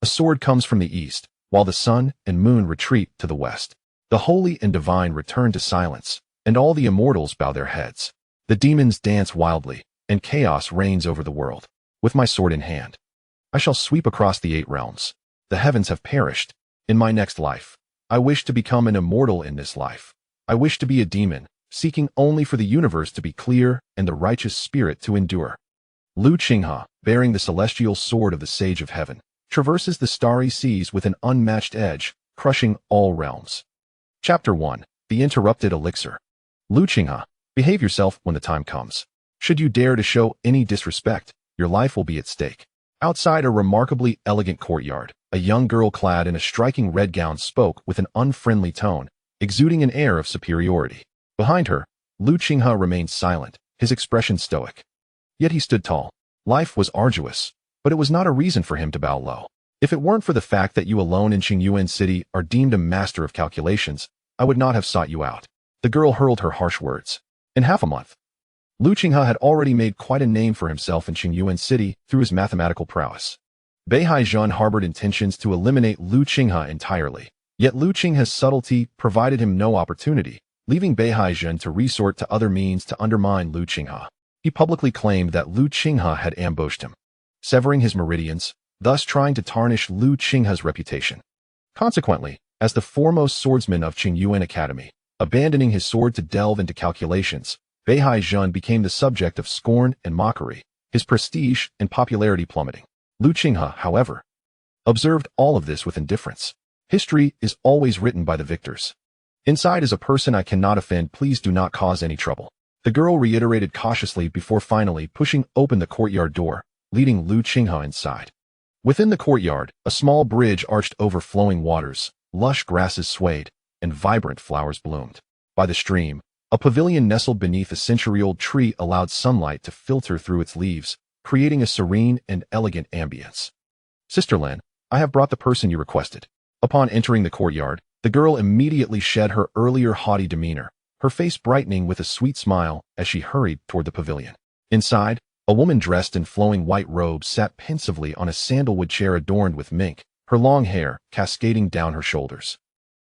A sword comes from the east, while the sun and moon retreat to the west. The holy and divine return to silence, and all the immortals bow their heads. The demons dance wildly, and chaos reigns over the world. With my sword in hand, I shall sweep across the 8 realms. The heavens have perished. In my next life, I wish to become an immortal in this life. I wish to be a demon, seeking only for the universe to be clear and the righteous spirit to endure. Qinghe, bearing the celestial sword of the Sage of Heaven, traverses the starry seas with an unmatched edge, crushing all realms. Chapter 1. The Interrupted Elixir. Qinghe, behave yourself when the time comes. Should you dare to show any disrespect, your life will be at stake. Outside a remarkably elegant courtyard, a young girl clad in a striking red gown spoke with an unfriendly tone, exuding an air of superiority. Behind her, Qinghe remained silent, his expression stoic. Yet he stood tall. Life was arduous, but it was not a reason for him to bow low. If it weren't for the fact that you alone in Qingyuan City are deemed a master of calculations, I would not have sought you out. The girl hurled her harsh words. In half a month, Qinghe had already made quite a name for himself in Qingyuan City through his mathematical prowess. Beihai harbored intentions to eliminate Qinghe entirely, yet Qinghe's subtlety provided him no opportunity, leaving Beihai to resort to other means to undermine Qinghe. He publicly claimed that Qinghe had ambushed him, severing his meridians, thus trying to tarnish Qinghe's reputation. Consequently, as the foremost swordsman of Qingyuan Academy, abandoning his sword to delve into calculations, Beihai became the subject of scorn and mockery, his prestige and popularity plummeting. Qinghe, however, observed all of this with indifference. History is always written by the victors. Inside is a person I cannot offend. Please do not cause any trouble. The girl reiterated cautiously before finally pushing open the courtyard door, leading Qinghe inside. Within the courtyard, a small bridge arched over flowing waters, lush grasses swayed, and vibrant flowers bloomed. By the stream, a pavilion nestled beneath a century-old tree allowed sunlight to filter through its leaves, creating a serene and elegant ambience. Sister Lin, I have brought the person you requested. Upon entering the courtyard, the girl immediately shed her earlier haughty demeanor, her face brightening with a sweet smile as she hurried toward the pavilion. Inside, a woman dressed in flowing white robes sat pensively on a sandalwood chair adorned with mink, her long hair cascading down her shoulders.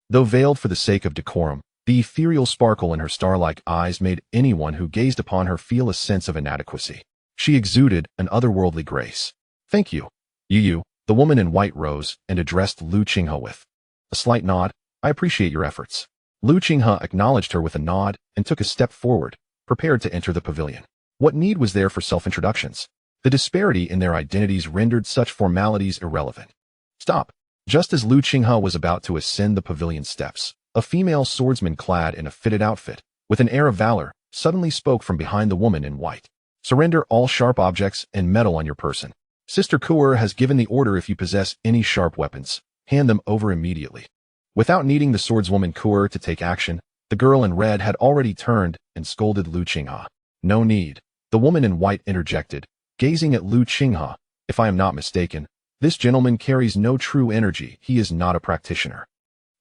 Though veiled for the sake of decorum, the ethereal sparkle in her star-like eyes made anyone who gazed upon her feel a sense of inadequacy. She exuded an otherworldly grace. Thank you. You, the woman in white rose and addressed Qinghe with a slight nod. I appreciate your efforts. Qinghe acknowledged her with a nod and took a step forward, prepared to enter the pavilion. What need was there for self-introductions? The disparity in their identities rendered such formalities irrelevant. Stop. Just as Qinghe was about to ascend the pavilion steps, a female swordsman clad in a fitted outfit, with an air of valor, suddenly spoke from behind the woman in white. Surrender all sharp objects and metal on your person. Sister Kuer has given the order if you possess any sharp weapons, hand them over immediately. Without needing the swordswoman Kuer to take action, the girl in red had already turned and scolded Qinghe. No need. The woman in white interjected, gazing at Qinghe. If I am not mistaken, this gentleman carries no true energy. He is not a practitioner.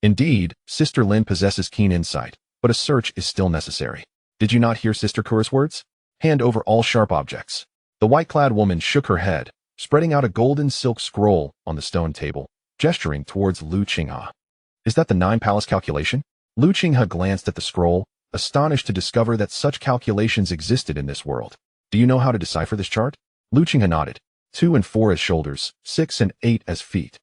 Indeed, Sister Lin possesses keen insight, but a search is still necessary. Did you not hear Sister Kuer's words? Hand over all sharp objects. The white-clad woman shook her head, spreading out a golden silk scroll on the stone table, gesturing towards Qinghe. Is that the 9-palace calculation? Qinghe glanced at the scroll, astonished to discover that such calculations existed in this world. Do you know how to decipher this chart? Qinghe nodded. 2 and 4 as shoulders, 6 and 8 as feet,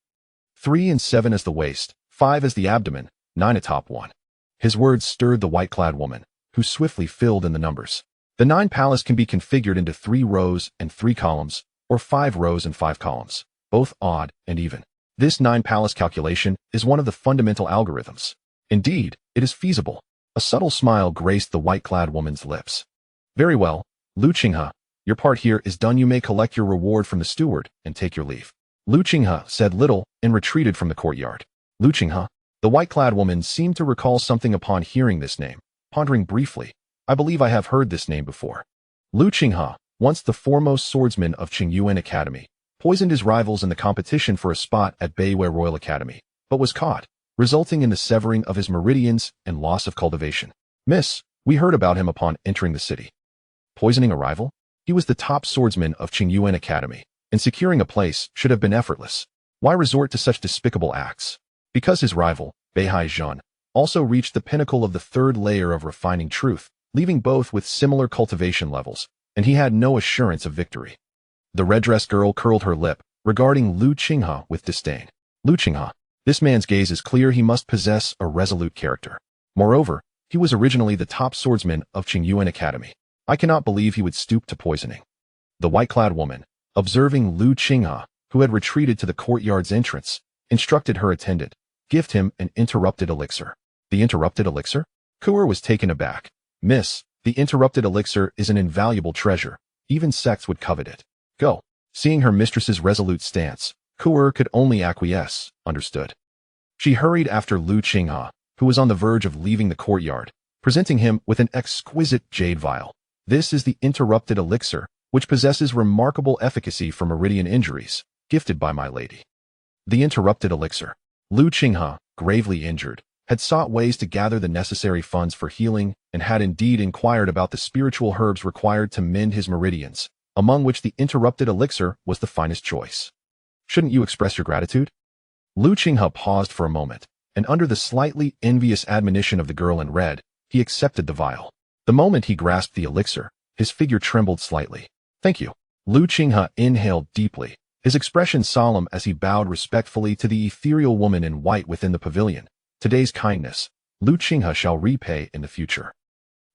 3 and 7 as the waist, 5 as the abdomen, 9 atop one. His words stirred the white-clad woman, who swiftly filled in the numbers. The 9-palace can be configured into 3 rows and 3 columns, or 5 rows and 5 columns, both odd and even. This 9-palace calculation is one of the fundamental algorithms. Indeed, it is feasible. A subtle smile graced the white-clad woman's lips. Very well, Qinghe, your part here is done. You may collect your reward from the steward and take your leave. Qinghe said little and retreated from the courtyard. Qinghe, the white-clad woman seemed to recall something upon hearing this name, pondering briefly. I believe I have heard this name before. Qinghe, once the foremost swordsman of Qingyuan Academy, poisoned his rivals in the competition for a spot at Beiwei Royal Academy, but was caught, resulting in the severing of his meridians and loss of cultivation. Miss, we heard about him upon entering the city. Poisoning a rival? He was the top swordsman of Qingyuan Academy, and securing a place should have been effortless. Why resort to such despicable acts? Because his rival, Beihai Zhen, also reached the pinnacle of the third layer of refining truth, leaving both with similar cultivation levels, and he had no assurance of victory. The red-dressed girl curled her lip, regarding Lu Qinghe with disdain. Lu Qinghe. This man's gaze is clear. He must possess a resolute character. Moreover, he was originally the top swordsman of Qingyuan Academy. I cannot believe he would stoop to poisoning. The white-clad woman, observing Lu Qinghe, who had retreated to the courtyard's entrance, instructed her attendant, "Gift him an interrupted elixir." The interrupted elixir? Kuer was taken aback. "Miss, the interrupted elixir is an invaluable treasure. Even sects would covet it. Go." Seeing her mistress's resolute stance, Kuer could only acquiesce. Understood. She hurried after Lu Qinghe, who was on the verge of leaving the courtyard, presenting him with an exquisite jade vial. "This is the interrupted elixir, which possesses remarkable efficacy for meridian injuries, gifted by my lady." The interrupted elixir. Lu Qinghe, gravely injured, had sought ways to gather the necessary funds for healing and had indeed inquired about the spiritual herbs required to mend his meridians, among which the interrupted elixir was the finest choice. "Shouldn't you express your gratitude?" Lu Qinghe paused for a moment, and under the slightly envious admonition of the girl in red, he accepted the vial. The moment he grasped the elixir, his figure trembled slightly. "Thank you." Lu Qinghe inhaled deeply, his expression solemn as he bowed respectfully to the ethereal woman in white within the pavilion. "Today's kindness, Lu Qinghe shall repay in the future."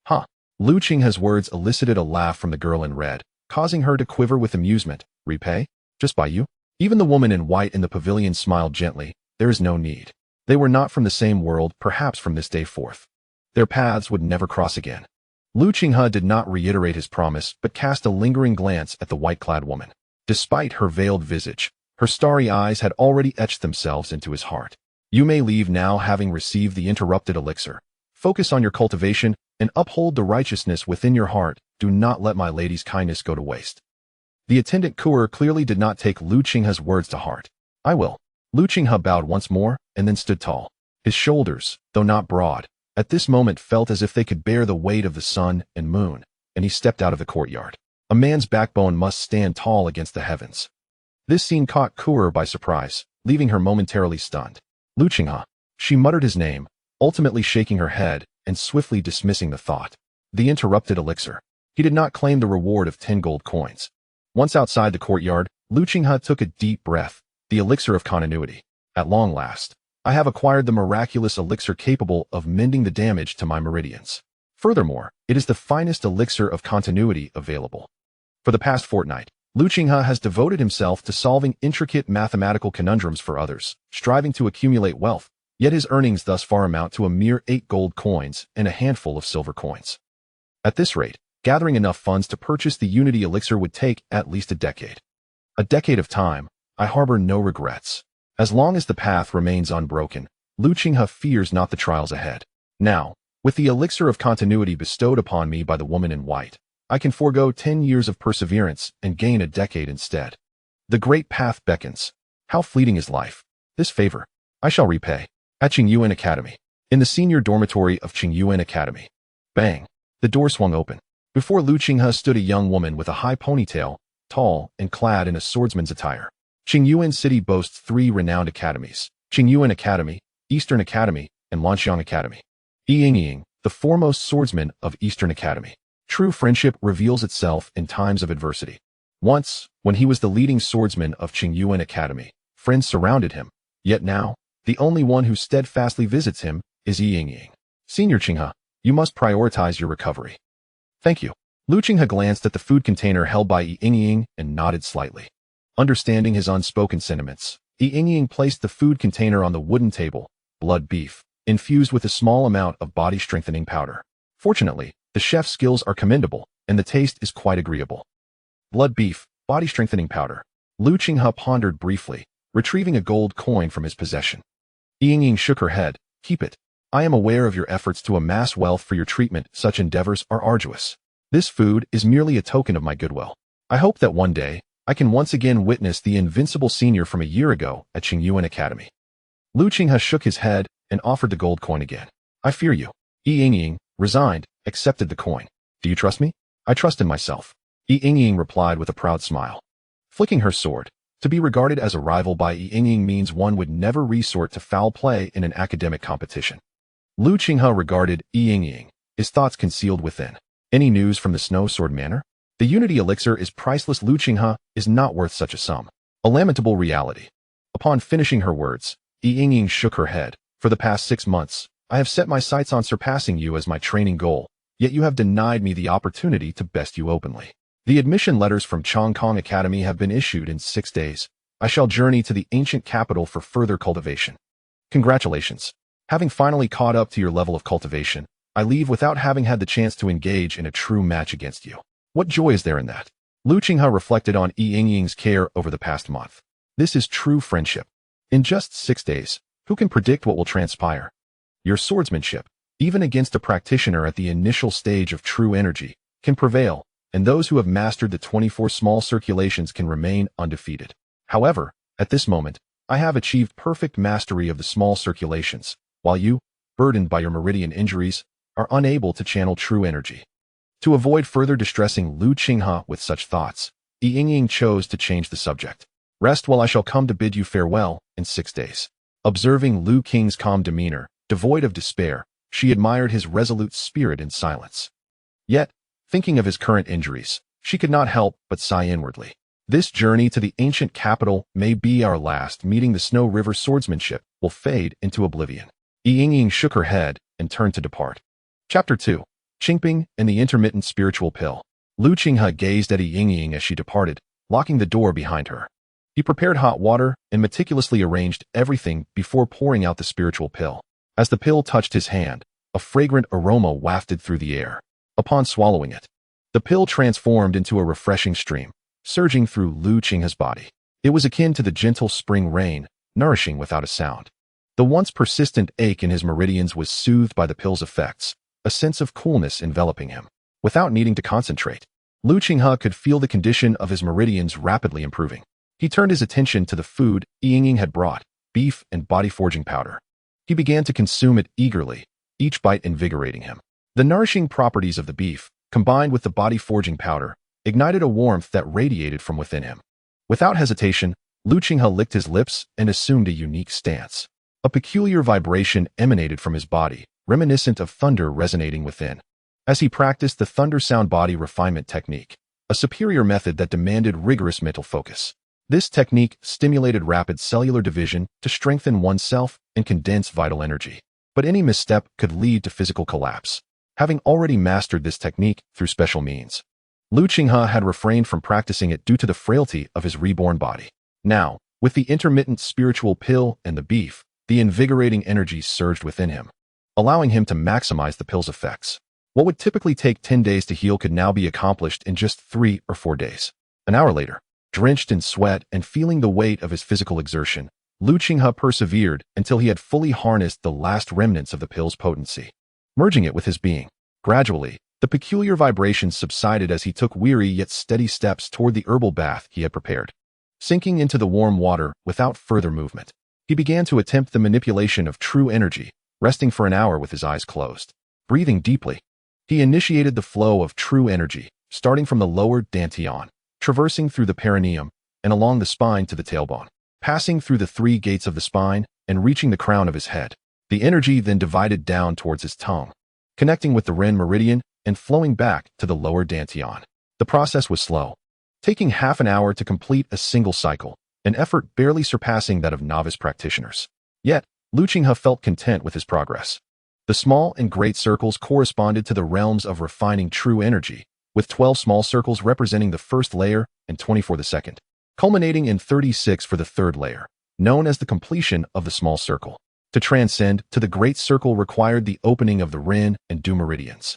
"Huh." Lu Qinghe's words elicited a laugh from the girl in red, causing her to quiver with amusement. "Repay? Just by you?" Even the woman in white in the pavilion smiled gently. "There is no need. They were not from the same world, perhaps from this day forth. Their paths would never cross again." Lu Qinghe did not reiterate his promise, but cast a lingering glance at the white-clad woman. Despite her veiled visage, her starry eyes had already etched themselves into his heart. "You may leave now, having received the interrupted elixir. Focus on your cultivation and uphold the righteousness within your heart. Do not let my lady's kindness go to waste." The attendant Kuer clearly did not take Lu Qinghe's words to heart. "I will." Lu Qinghe bowed once more and then stood tall. His shoulders, though not broad, at this moment felt as if they could bear the weight of the sun and moon, and he stepped out of the courtyard. A man's backbone must stand tall against the heavens. This scene caught Kuer by surprise, leaving her momentarily stunned. "Lu Qinghe." She muttered his name, ultimately shaking her head and swiftly dismissing the thought. The interrupted elixir. He did not claim the reward of 10 gold coins. Once outside the courtyard, Lu Qinghe took a deep breath. The elixir of continuity. "At long last, I have acquired the miraculous elixir capable of mending the damage to my meridians. Furthermore, it is the finest elixir of continuity available." For the past fortnight, Lu Qinghe has devoted himself to solving intricate mathematical conundrums for others, striving to accumulate wealth, yet his earnings thus far amount to a mere 8 gold coins and a handful of silver coins. At this rate, gathering enough funds to purchase the Unity Elixir would take at least a decade. A decade of time. I harbor no regrets. As long as the path remains unbroken, Lu Qinghe fears not the trials ahead. Now, with the elixir of continuity bestowed upon me by the woman in white, I can forego 10 years of perseverance and gain a decade instead. The great path beckons. How fleeting is life. This favor I shall repay. At Qingyuan Academy. In the senior dormitory of Qingyuan Academy. Bang. The door swung open. Before Lu Qinghe stood a young woman with a high ponytail, tall and clad in a swordsman's attire. Qingyuan City boasts 3 renowned academies: Qingyuan Academy, Eastern Academy, and Lanxiang Academy. Yingying, the foremost swordsman of Eastern Academy. True friendship reveals itself in times of adversity. Once, when he was the leading swordsman of Qingyuan Academy, friends surrounded him, yet now, the only one who steadfastly visits him is Yingying. Senior Qinghe, you must prioritize your recovery. Thank you. Lu Qinghe glanced at the food container held by Yingying and nodded slightly. Understanding his unspoken sentiments, Yingying placed the food container on the wooden table. Blood beef, infused with a small amount of body-strengthening powder. Fortunately, the chef's skills are commendable, and the taste is quite agreeable. Blood beef, body-strengthening powder. Lu Qinghe pondered briefly, retrieving a gold coin from his possession. Yingying shook her head. Keep it. I am aware of your efforts to amass wealth for your treatment. Such endeavors are arduous. This food is merely a token of my goodwill. I hope that one day, I can once again witness the invincible senior from a year ago at Qingyuan Academy. Lu Qinghe shook his head and offered the gold coin again. I fear you. Yingying, resigned, accepted the coin. Do you trust me? I trust in myself. Yingying replied with a proud smile. Flicking her sword, To be regarded as a rival by Yingying means one would never resort to foul play in an academic competition. Qinghe regarded Yingying, his thoughts concealed within. Any news from the Snow Sword Manor? The Unity Elixir is priceless. Qinghe is not worth such a sum. A lamentable reality. Upon finishing her words, Yingying shook her head. For the past 6 months, I have set my sights on surpassing you as my training goal, yet you have denied me the opportunity to best you openly. The admission letters from Qingyuan Academy have been issued in 6 days. I shall journey to the ancient capital for further cultivation. Congratulations. Having finally caught up to your level of cultivation, I leave without having had the chance to engage in a true match against you. What joy is there in that? Qinghe reflected on Yingying's care over the past month. This is true friendship. In just 6 days, who can predict what will transpire? Your swordsmanship, even against a practitioner at the initial stage of true energy, can prevail, and those who have mastered the 24 small circulations can remain undefeated. However, at this moment, I have achieved perfect mastery of the small circulations, while you, burdened by your meridian injuries, are unable to channel true energy. To avoid further distressing Qinghe with such thoughts, Yingying chose to change the subject. Rest while I shall come to bid you farewell in 6 days. Observing Qinghe's calm demeanor, devoid of despair, she admired his resolute spirit in silence. Yet, thinking of his current injuries, she could not help but sigh inwardly. This journey to the ancient capital may be our last. Meeting the Snow River swordsmanship will fade into oblivion. Yingying shook her head and turned to depart. Chapter 2. Qingping and the Intermittent Spiritual Pill. Qinghe gazed at Yingying as she departed, locking the door behind her. He prepared hot water and meticulously arranged everything before pouring out the spiritual pill. As the pill touched his hand, a fragrant aroma wafted through the air. Upon swallowing it, the pill transformed into a refreshing stream, surging through Qinghe's body. It was akin to the gentle spring rain, nourishing without a sound. The once persistent ache in his meridians was soothed by the pill's effects, a sense of coolness enveloping him. Without needing to concentrate, Qinghe could feel the condition of his meridians rapidly improving. He turned his attention to the food Yingying had brought, beef and body-forging powder. He began to consume it eagerly, each bite invigorating him. The nourishing properties of the beef, combined with the body-forging powder, ignited a warmth that radiated from within him. Without hesitation, Qinghe licked his lips and assumed a unique stance. A peculiar vibration emanated from his body, reminiscent of thunder resonating within. As he practiced the thunder sound body refinement technique, a superior method that demanded rigorous mental focus. This technique stimulated rapid cellular division to strengthen oneself and condense vital energy. But any misstep could lead to physical collapse. Having already mastered this technique through special means, Qinghe had refrained from practicing it due to the frailty of his reborn body. Now, with the intermittent spiritual pill and the beef, the invigorating energy surged within him, allowing him to maximize the pill's effects. What would typically take 10 days to heal could now be accomplished in just 3 or 4 days. An hour later, drenched in sweat and feeling the weight of his physical exertion, Qinghe persevered until he had fully harnessed the last remnants of the pill's potency, merging it with his being. Gradually, the peculiar vibrations subsided as he took weary yet steady steps toward the herbal bath he had prepared. Sinking into the warm water without further movement, he began to attempt the manipulation of true energy, resting for an hour with his eyes closed. Breathing deeply, he initiated the flow of true energy, starting from the lower dantian, traversing through the perineum and along the spine to the tailbone, passing through the 3 gates of the spine and reaching the crown of his head. The energy then divided down towards his tongue, connecting with the Ren meridian and flowing back to the lower dantian. The process was slow, taking half an hour to complete a single cycle, an effort barely surpassing that of novice practitioners. Yet, Qinghe felt content with his progress. The small and great circles corresponded to the realms of refining true energy, with 12 small circles representing the first layer and 20 for the second, culminating in 36 for the third layer, known as the completion of the small circle. To transcend to the great circle required the opening of the Ren and Du meridians,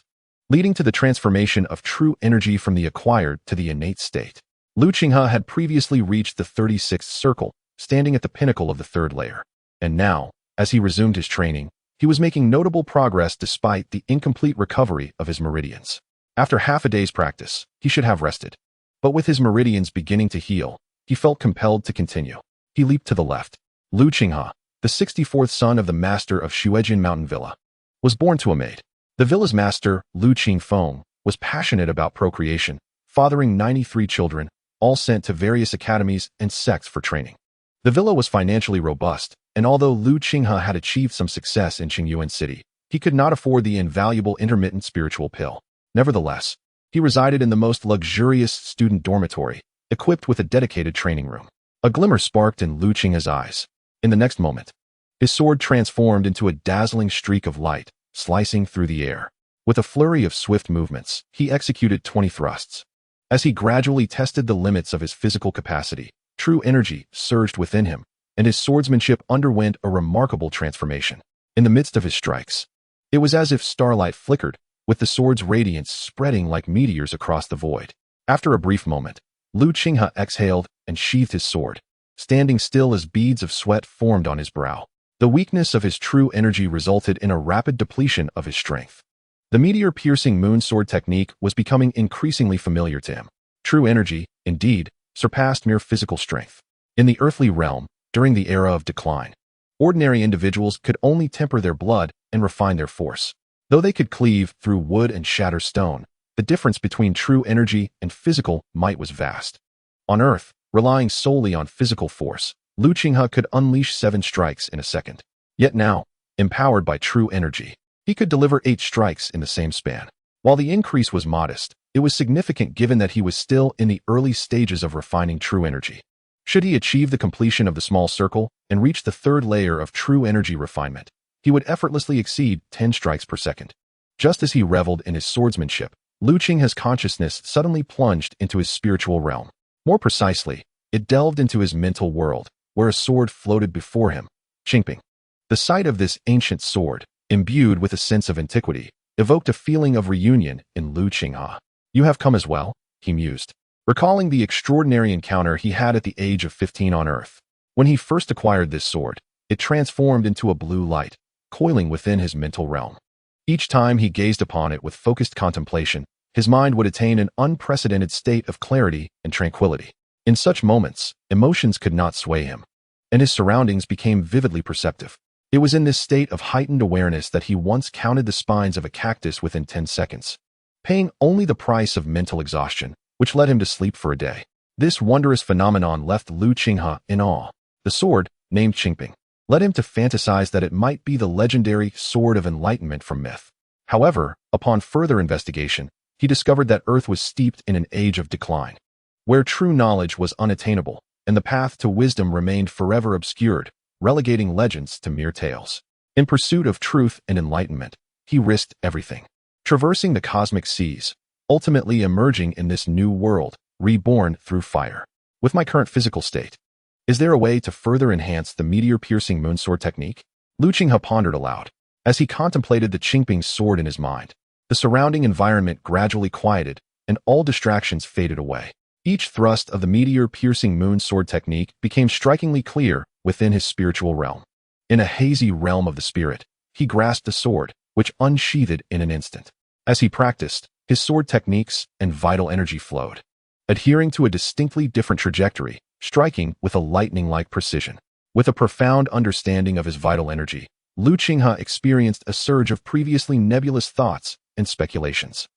leading to the transformation of true energy from the acquired to the innate state. Qinghe had previously reached the 36th circle, standing at the pinnacle of the third layer. And now, as he resumed his training, he was making notable progress despite the incomplete recovery of his meridians. After half a day's practice, he should have rested. But with his meridians beginning to heal, he felt compelled to continue. He leaped to the left. Qinghe, the 64th son of the master of Shuejin Mountain Villa, was born to a maid. The villa's master, Qingfeng, was passionate about procreation, fathering 93 children, all sent to various academies and sects for training. The villa was financially robust, and although Lu Qinghe had achieved some success in Qingyuan City, he could not afford the invaluable intermittent spiritual pill. Nevertheless, he resided in the most luxurious student dormitory, equipped with a dedicated training room. A glimmer sparked in Lu Qinghe's eyes. In the next moment, his sword transformed into a dazzling streak of light, slicing through the air. With a flurry of swift movements, he executed 20 thrusts. As he gradually tested the limits of his physical capacity, true energy surged within him, and his swordsmanship underwent a remarkable transformation. In the midst of his strikes, it was as if starlight flickered, with the sword's radiance spreading like meteors across the void. After a brief moment, Lu Qinghe exhaled and sheathed his sword, standing still as beads of sweat formed on his brow. The weakness of his true energy resulted in a rapid depletion of his strength. The meteor-piercing moon sword technique was becoming increasingly familiar to him. True energy, indeed, surpassed mere physical strength. In the earthly realm, during the era of decline, ordinary individuals could only temper their blood and refine their force. Though they could cleave through wood and shatter stone, the difference between true energy and physical might was vast. On Earth, relying solely on physical force, Lu Qinghe could unleash 7 strikes in a second. Yet now, empowered by true energy, he could deliver 8 strikes in the same span. While the increase was modest, it was significant given that he was still in the early stages of refining true energy. Should he achieve the completion of the small circle and reach the 3rd layer of true energy refinement, he would effortlessly exceed 10 strikes per second. Just as he reveled in his swordsmanship, Lu Qinghe's consciousness suddenly plunged into his spiritual realm. More precisely, it delved into his mental world, where a sword floated before him, Qingping. The sight of this ancient sword, imbued with a sense of antiquity, evoked a feeling of reunion in Lu Qinghe. "You have come as well," he mused, recalling the extraordinary encounter he had at the age of 15 on Earth. When he first acquired this sword, it transformed into a blue light, coiling within his mental realm. Each time he gazed upon it with focused contemplation, his mind would attain an unprecedented state of clarity and tranquility. In such moments, emotions could not sway him, and his surroundings became vividly perceptive. It was in this state of heightened awareness that he once counted the spines of a cactus within 10 seconds, paying only the price of mental exhaustion, which led him to sleep for a day. This wondrous phenomenon left Lu Qinghe in awe. The sword, named Qingping, led him to fantasize that it might be the legendary Sword of Enlightenment from myth. However, upon further investigation, he discovered that Earth was steeped in an age of decline, where true knowledge was unattainable, and the path to wisdom remained forever obscured, relegating legends to mere tales. In pursuit of truth and enlightenment, he risked everything, traversing the cosmic seas, ultimately emerging in this new world, reborn through fire. With my current physical state, is there a way to further enhance the meteor-piercing moonsword technique? Lu Qinghe pondered aloud. As he contemplated the Qingping sword in his mind, the surrounding environment gradually quieted, and all distractions faded away. Each thrust of the meteor-piercing moonsword technique became strikingly clear within his spiritual realm. In a hazy realm of the spirit, he grasped the sword, which unsheathed in an instant. As he practiced, his sword techniques and vital energy flowed, adhering to a distinctly different trajectory, striking with a lightning-like precision. With a profound understanding of his vital energy, Lu Qinghe experienced a surge of previously nebulous thoughts and speculations.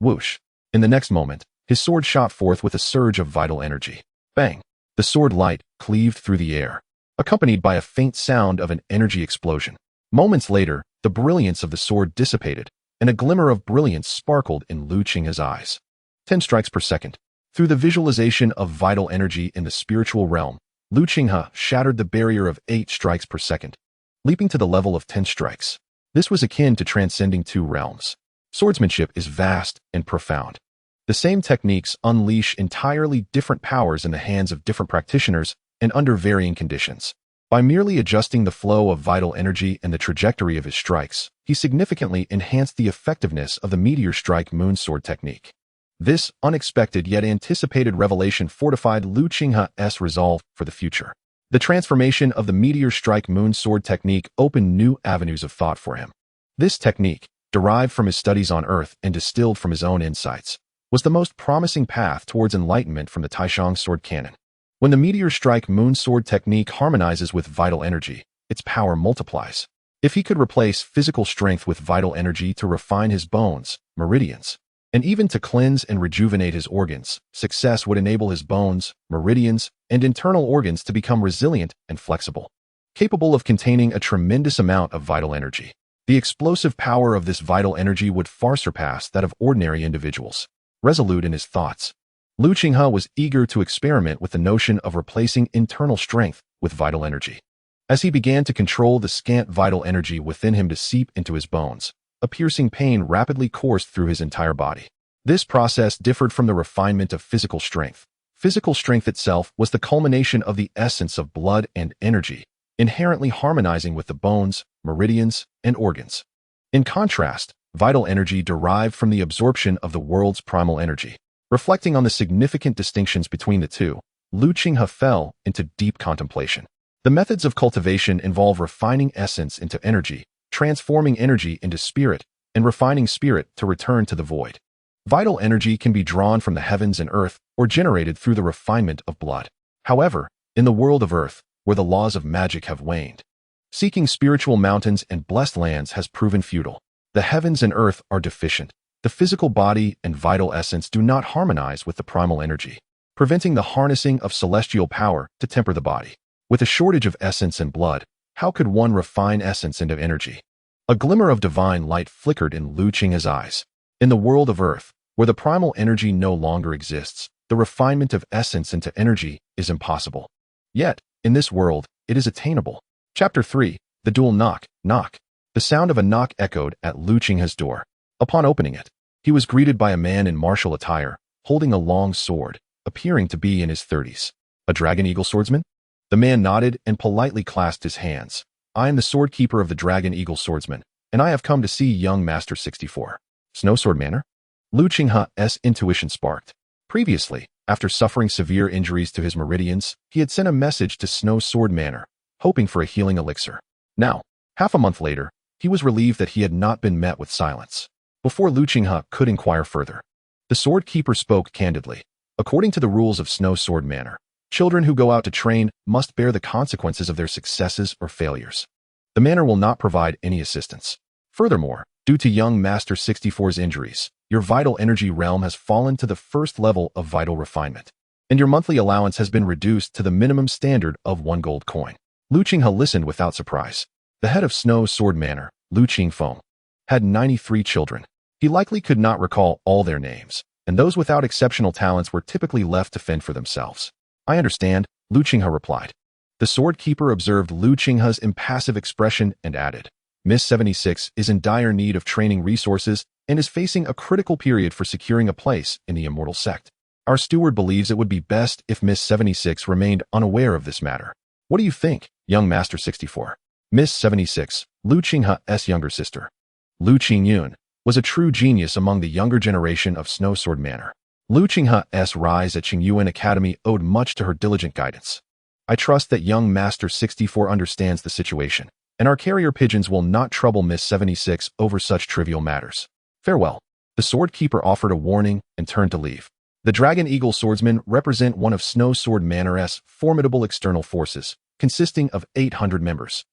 Whoosh! In the next moment, his sword shot forth with a surge of vital energy. Bang! The sword light cleaved through the air, accompanied by a faint sound of an energy explosion. Moments later, the brilliance of the sword dissipated, and a glimmer of brilliance sparkled in Lu Qinghe's eyes. 10 strikes per second. Through the visualization of vital energy in the spiritual realm, Lu Qinghe shattered the barrier of 8 strikes per second, leaping to the level of 10 strikes. This was akin to transcending 2 realms. Swordsmanship is vast and profound. The same techniques unleash entirely different powers in the hands of different practitioners and under varying conditions. By merely adjusting the flow of vital energy and the trajectory of his strikes, he significantly enhanced the effectiveness of the meteor strike moonsword technique. This unexpected yet anticipated revelation fortified Lu Qinghe's resolve for the future. The transformation of the meteor strike moonsword technique opened new avenues of thought for him. This technique, derived from his studies on Earth and distilled from his own insights, was the most promising path towards enlightenment from the Taishang sword canon. When the meteor strike moonsword technique harmonizes with vital energy, its power multiplies. If he could replace physical strength with vital energy to refine his bones, meridians, and even to cleanse and rejuvenate his organs. Success would enable his bones, meridians, and internal organs to become resilient and flexible, capable of containing a tremendous amount of vital energy. The explosive power of this vital energy would far surpass that of ordinary individuals. Resolute in his thoughts, Lu Qinghe was eager to experiment with the notion of replacing internal strength with vital energy. As he began to control the scant vital energy within him to seep into his bones, a piercing pain rapidly coursed through his entire body. This process differed from the refinement of physical strength. Physical strength itself was the culmination of the essence of blood and energy, inherently harmonizing with the bones, meridians, and organs. In contrast, vital energy derived from the absorption of the world's primal energy. Reflecting on the significant distinctions between the two, Lu Qinghe fell into deep contemplation. The methods of cultivation involve refining essence into energy, transforming energy into spirit, and refining spirit to return to the void. Vital energy can be drawn from the heavens and earth or generated through the refinement of blood. However, in the world of earth, where the laws of magic have waned, seeking spiritual mountains and blessed lands has proven futile. The heavens and earth are deficient. The physical body and vital essence do not harmonize with the primal energy, preventing the harnessing of celestial power to temper the body. With a shortage of essence and blood, how could one refine essence into energy? A glimmer of divine light flickered in Lu Qinghe's eyes. In the world of earth, where the primal energy no longer exists, the refinement of essence into energy is impossible. Yet, in this world, it is attainable. Chapter 3. The Dual Knock. Knock. The sound of a knock echoed at Lu Qinghe's door. Upon opening it, he was greeted by a man in martial attire, holding a long sword, appearing to be in his 30s. A Dragon Eagle swordsman? The man nodded and politely clasped his hands. I am the sword keeper of the Dragon Eagle swordsman, and I have come to see young Master 64. Snowsword Manor? Lu Qinghe's intuition sparked. Previously, after suffering severe injuries to his meridians, he had sent a message to Snowsword Manor, hoping for a healing elixir. Now, half a month later, he was relieved that he had not been met with silence. Before Lu Qinghe could inquire further, the sword keeper spoke candidly. According to the rules of Snowsword Manor, children who go out to train must bear the consequences of their successes or failures. The manor will not provide any assistance. Furthermore, due to young Master 64's injuries, your vital energy realm has fallen to the first level of vital refinement, and your monthly allowance has been reduced to the minimum standard of 1 gold coin. Lu Qinghe listened without surprise. The head of Snowsword Manor, Lu Qingfeng, had 93 children. He likely could not recall all their names, and those without exceptional talents were typically left to fend for themselves. I understand, Lu Qinghe replied. The sword keeper observed Lu Qinghe's impassive expression and added, Miss 76 is in dire need of training resources and is facing a critical period for securing a place in the immortal sect. Our steward believes it would be best if Miss 76 remained unaware of this matter. What do you think, young Master 64? Miss 76, Lu Qinghe's younger sister, Lu Qingyuan, was a true genius among the younger generation of Snowsword Manor. Lu Qinghe's rise at Qingyuan Academy owed much to her diligent guidance. I trust that young Master 64 understands the situation, and our carrier pigeons will not trouble Miss 76 over such trivial matters. Farewell. The sword keeper offered a warning and turned to leave. The Dragon Eagle swordsmen represent one of Snowsword Manor's formidable external forces, consisting of 800 members,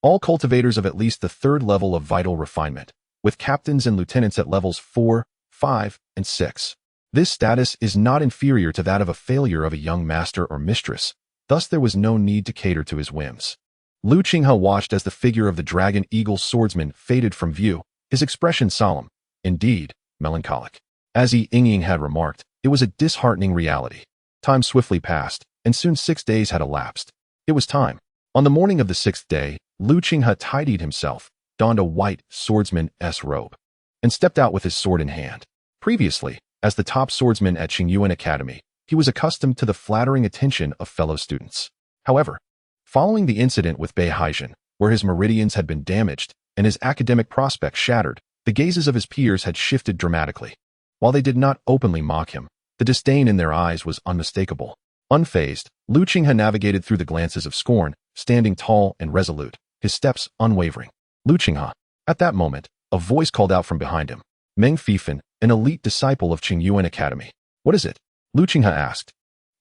all cultivators of at least the 3rd level of vital refinement, with captains and lieutenants at levels 4, 5, and 6. This status is not inferior to that of a failure of a young master or mistress, thus there was no need to cater to his whims. Lu Qinghe watched as the figure of the Dragon Eagle swordsman faded from view, his expression solemn, indeed, melancholic. As Yingying had remarked, it was a disheartening reality. Time swiftly passed, and soon 6 days had elapsed. It was time. On the morning of the 6th day, Lu Qinghe tidied himself, donned a white swordsman's robe, and stepped out with his sword in hand. Previously, as the top swordsman at Qingyuan Academy, he was accustomed to the flattering attention of fellow students. However, following the incident with Beihaijian, where his meridians had been damaged and his academic prospects shattered, the gazes of his peers had shifted dramatically. While they did not openly mock him, the disdain in their eyes was unmistakable. Unfazed, Lu Qinghe navigated through the glances of scorn, standing tall and resolute, his steps unwavering. Lu Qinghe. At that moment, a voice called out from behind him. Meng Fifan, an elite disciple of Qingyuan Academy. What is it? Lu Qinghe asked.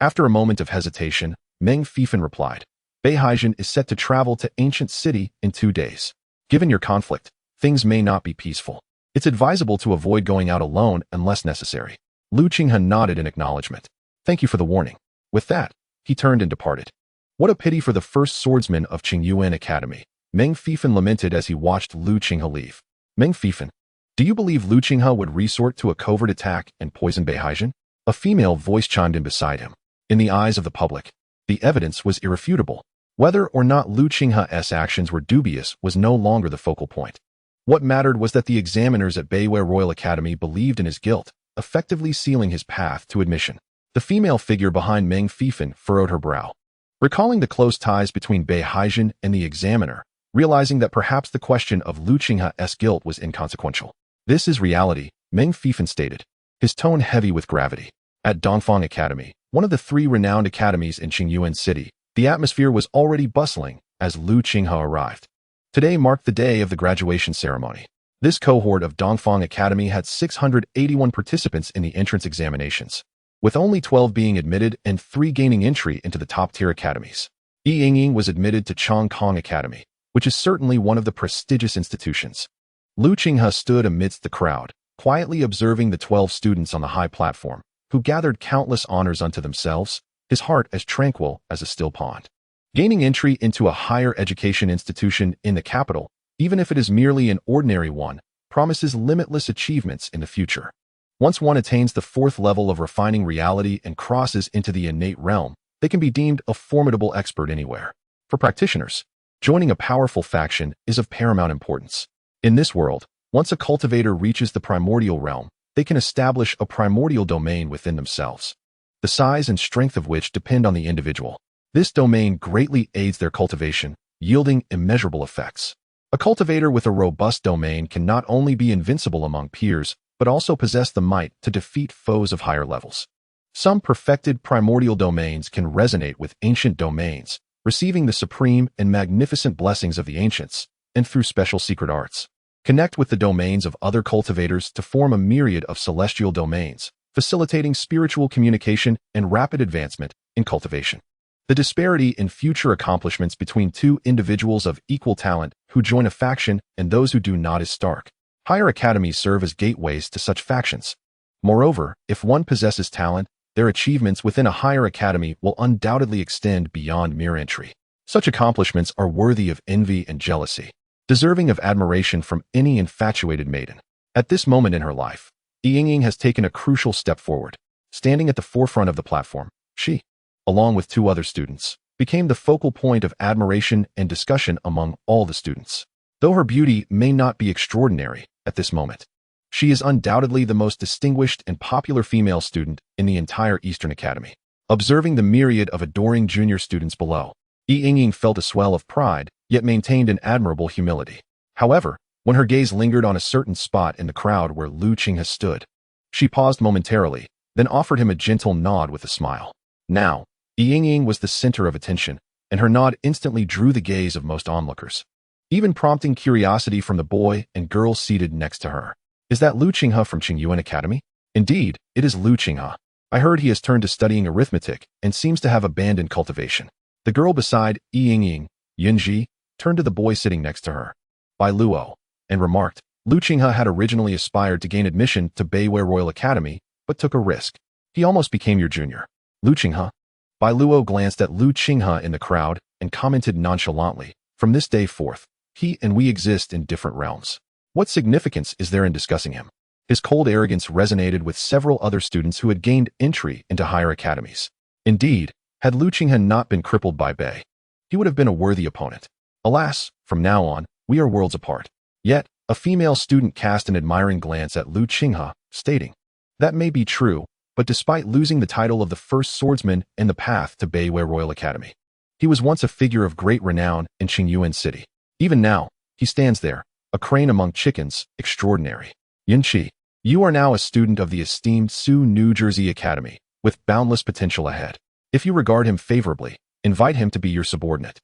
After a moment of hesitation, Meng Fifan replied. Beihaijian is set to travel to Ancient City in 2 days. Given your conflict, things may not be peaceful. It's advisable to avoid going out alone unless necessary. Lu Qinghe nodded in acknowledgement. Thank you for the warning. With that, he turned and departed. What a pity for the first swordsman of Qingyuan Academy, Meng Fifan lamented as he watched Lu Qinghe leave. Meng Fifan, do you believe Lu Qinghe would resort to a covert attack and poison Beihaijian? A female voice chimed in beside him. In the eyes of the public, the evidence was irrefutable. Whether or not Lu Qinghe's actions were dubious was no longer the focal point. What mattered was that the examiners at Beiwei Royal Academy believed in his guilt, effectively sealing his path to admission. The female figure behind Meng Fifan furrowed her brow. Recalling the close ties between Beihaijian and the examiner, realizing that perhaps the question of Lu Qinghe's guilt was inconsequential. This is reality, Meng Fifan stated, his tone heavy with gravity. At Dongfang Academy, one of the 3 renowned academies in Qingyuan City, the atmosphere was already bustling as Lu Qinghe arrived. Today marked the day of the graduation ceremony. This cohort of Dongfang Academy had 681 participants in the entrance examinations, with only 12 being admitted and 3 gaining entry into the top-tier academies. Yingying was admitted to Chongqing Academy, which is certainly one of the prestigious institutions. Lu Qinghe stood amidst the crowd, quietly observing the 12 students on the high platform, who gathered countless honors unto themselves, his heart as tranquil as a still pond. Gaining entry into a higher education institution in the capital, even if it is merely an ordinary one, promises limitless achievements in the future. Once one attains the 4th level of refining reality and crosses into the innate realm, they can be deemed a formidable expert anywhere. For practitioners, joining a powerful faction is of paramount importance. In this world, once a cultivator reaches the primordial realm, they can establish a primordial domain within themselves, the size and strength of which depend on the individual. This domain greatly aids their cultivation, yielding immeasurable effects. A cultivator with a robust domain can not only be invincible among peers, but also possess the might to defeat foes of higher levels. Some perfected primordial domains can resonate with ancient domains, receiving the supreme and magnificent blessings of the ancients, and through special secret arts, connect with the domains of other cultivators to form a myriad of celestial domains, facilitating spiritual communication and rapid advancement in cultivation. The disparity in future accomplishments between 2 individuals of equal talent who join a faction and those who do not is stark. Higher academies serve as gateways to such factions. Moreover, if one possesses talent, their achievements within a higher academy will undoubtedly extend beyond mere entry. Such accomplishments are worthy of envy and jealousy, deserving of admiration from any infatuated maiden. At this moment in her life, Yingying has taken a crucial step forward. Standing at the forefront of the platform, she, along with 2 other students, became the focal point of admiration and discussion among all the students. Though her beauty may not be extraordinary at this moment, she is undoubtedly the most distinguished and popular female student in the entire Eastern Academy. Observing the myriad of adoring junior students below, Yingying felt a swell of pride, yet maintained an admirable humility. However, when her gaze lingered on a certain spot in the crowd where Lu Qinghe stood, she paused momentarily, then offered him a gentle nod with a smile. Now, Yingying was the center of attention, and her nod instantly drew the gaze of most onlookers, even prompting curiosity from the boy and girl seated next to her. Is that Lu Qinghe from Qingyuan Academy? Indeed, it is Lu Qinghe. I heard he has turned to studying arithmetic and seems to have abandoned cultivation. The girl beside Yingying, Yinji, turned to the boy sitting next to her, Bai Luo, and remarked, Lu Qinghe had originally aspired to gain admission to Beiwei Royal Academy, but took a risk. He almost became your junior. Lu Qinghe. Bai Luo glanced at Lu Qinghe in the crowd and commented nonchalantly, from this day forth, he and we exist in different realms. What significance is there in discussing him? His cold arrogance resonated with several other students who had gained entry into higher academies. Indeed, had Lu Qinghe not been crippled by Bei, he would have been a worthy opponent. Alas, from now on, we are worlds apart. Yet, a female student cast an admiring glance at Lu Qinghe, stating, that may be true, but despite losing the title of the first swordsman in the path to Beiwei Royal Academy, he was once a figure of great renown in Qingyuan City. Even now, he stands there, a crane among chickens, extraordinary. Yinchi, you are now a student of the esteemed Sioux New Jersey Academy, with boundless potential ahead. If you regard him favorably, invite him to be your subordinate.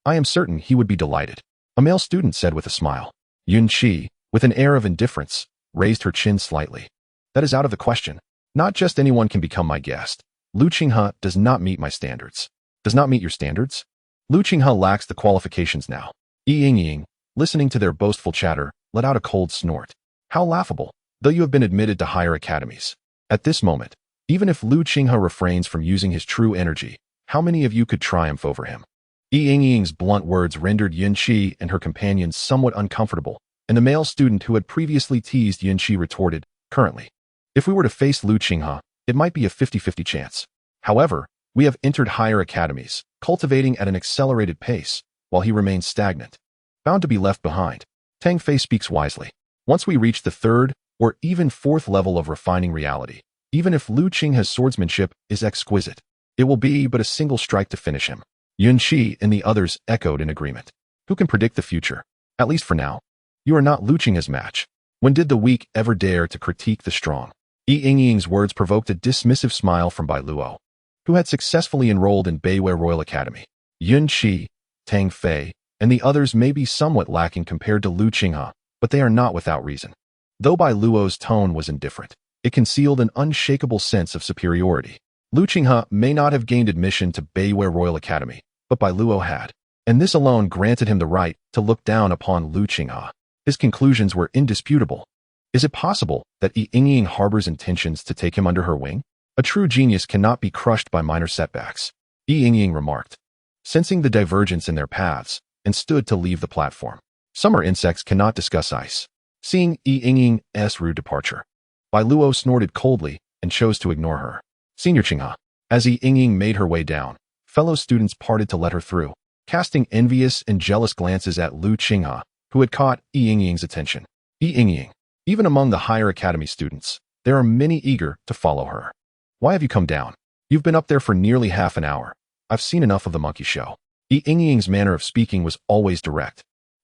I am certain he would be delighted. A male student said with a smile. Yunqi, with an air of indifference, raised her chin slightly. That is out of the question. Not just anyone can become my guest. Lu Qinghe does not meet my standards. Does not meet your standards? Lu Qinghe lacks the qualifications now. Yingying, listening to their boastful chatter, let out a cold snort. How laughable, though you have been admitted to higher academies. At this moment, even if Lu Qinghe refrains from using his true energy, how many of you could triumph over him? Yingying's blunt words rendered Yunqi and her companions somewhat uncomfortable, and the male student who had previously teased Yunqi retorted, currently, if we were to face Lu Qinghe, it might be a 50-50 chance. However, we have entered higher academies, cultivating at an accelerated pace, while he remains stagnant, bound to be left behind. Tang Fei speaks wisely. Once we reach the third or even fourth level of refining reality, even if Lu Qinghe's swordsmanship is exquisite, it will be but a single strike to finish him. Yunqi and the others echoed in agreement. Who can predict the future? At least for now. You are not Lu Qinghe's match. When did the weak ever dare to critique the strong? Yingying's words provoked a dismissive smile from Bai Luo, who had successfully enrolled in Beiwei Royal Academy. Yunqi, Tang Fei, and the others may be somewhat lacking compared to Lu Qinghe, but they are not without reason. Though Bai Luo's tone was indifferent, it concealed an unshakable sense of superiority. Lu Qinghe may not have gained admission to Beiwei Royal Academy, but Bai Luo had, and this alone granted him the right to look down upon Lu Qinghe. His conclusions were indisputable. Is it possible that Yingying harbors intentions to take him under her wing? A true genius cannot be crushed by minor setbacks, Yingying remarked, sensing the divergence in their paths, and stood to leave the platform. Summer insects cannot discuss ice. Seeing Yingying's rude departure, Bai Luo snorted coldly and chose to ignore her. Senior Qinghe. As Yingying made her way down, fellow students parted to let her through, casting envious and jealous glances at Lu Qinghe, who had caught Yingying's attention. Yingying. Even among the higher academy students, there are many eager to follow her. Why have you come down? You've been up there for nearly half an hour. I've seen enough of the monkey show. Yingying's manner of speaking was always direct.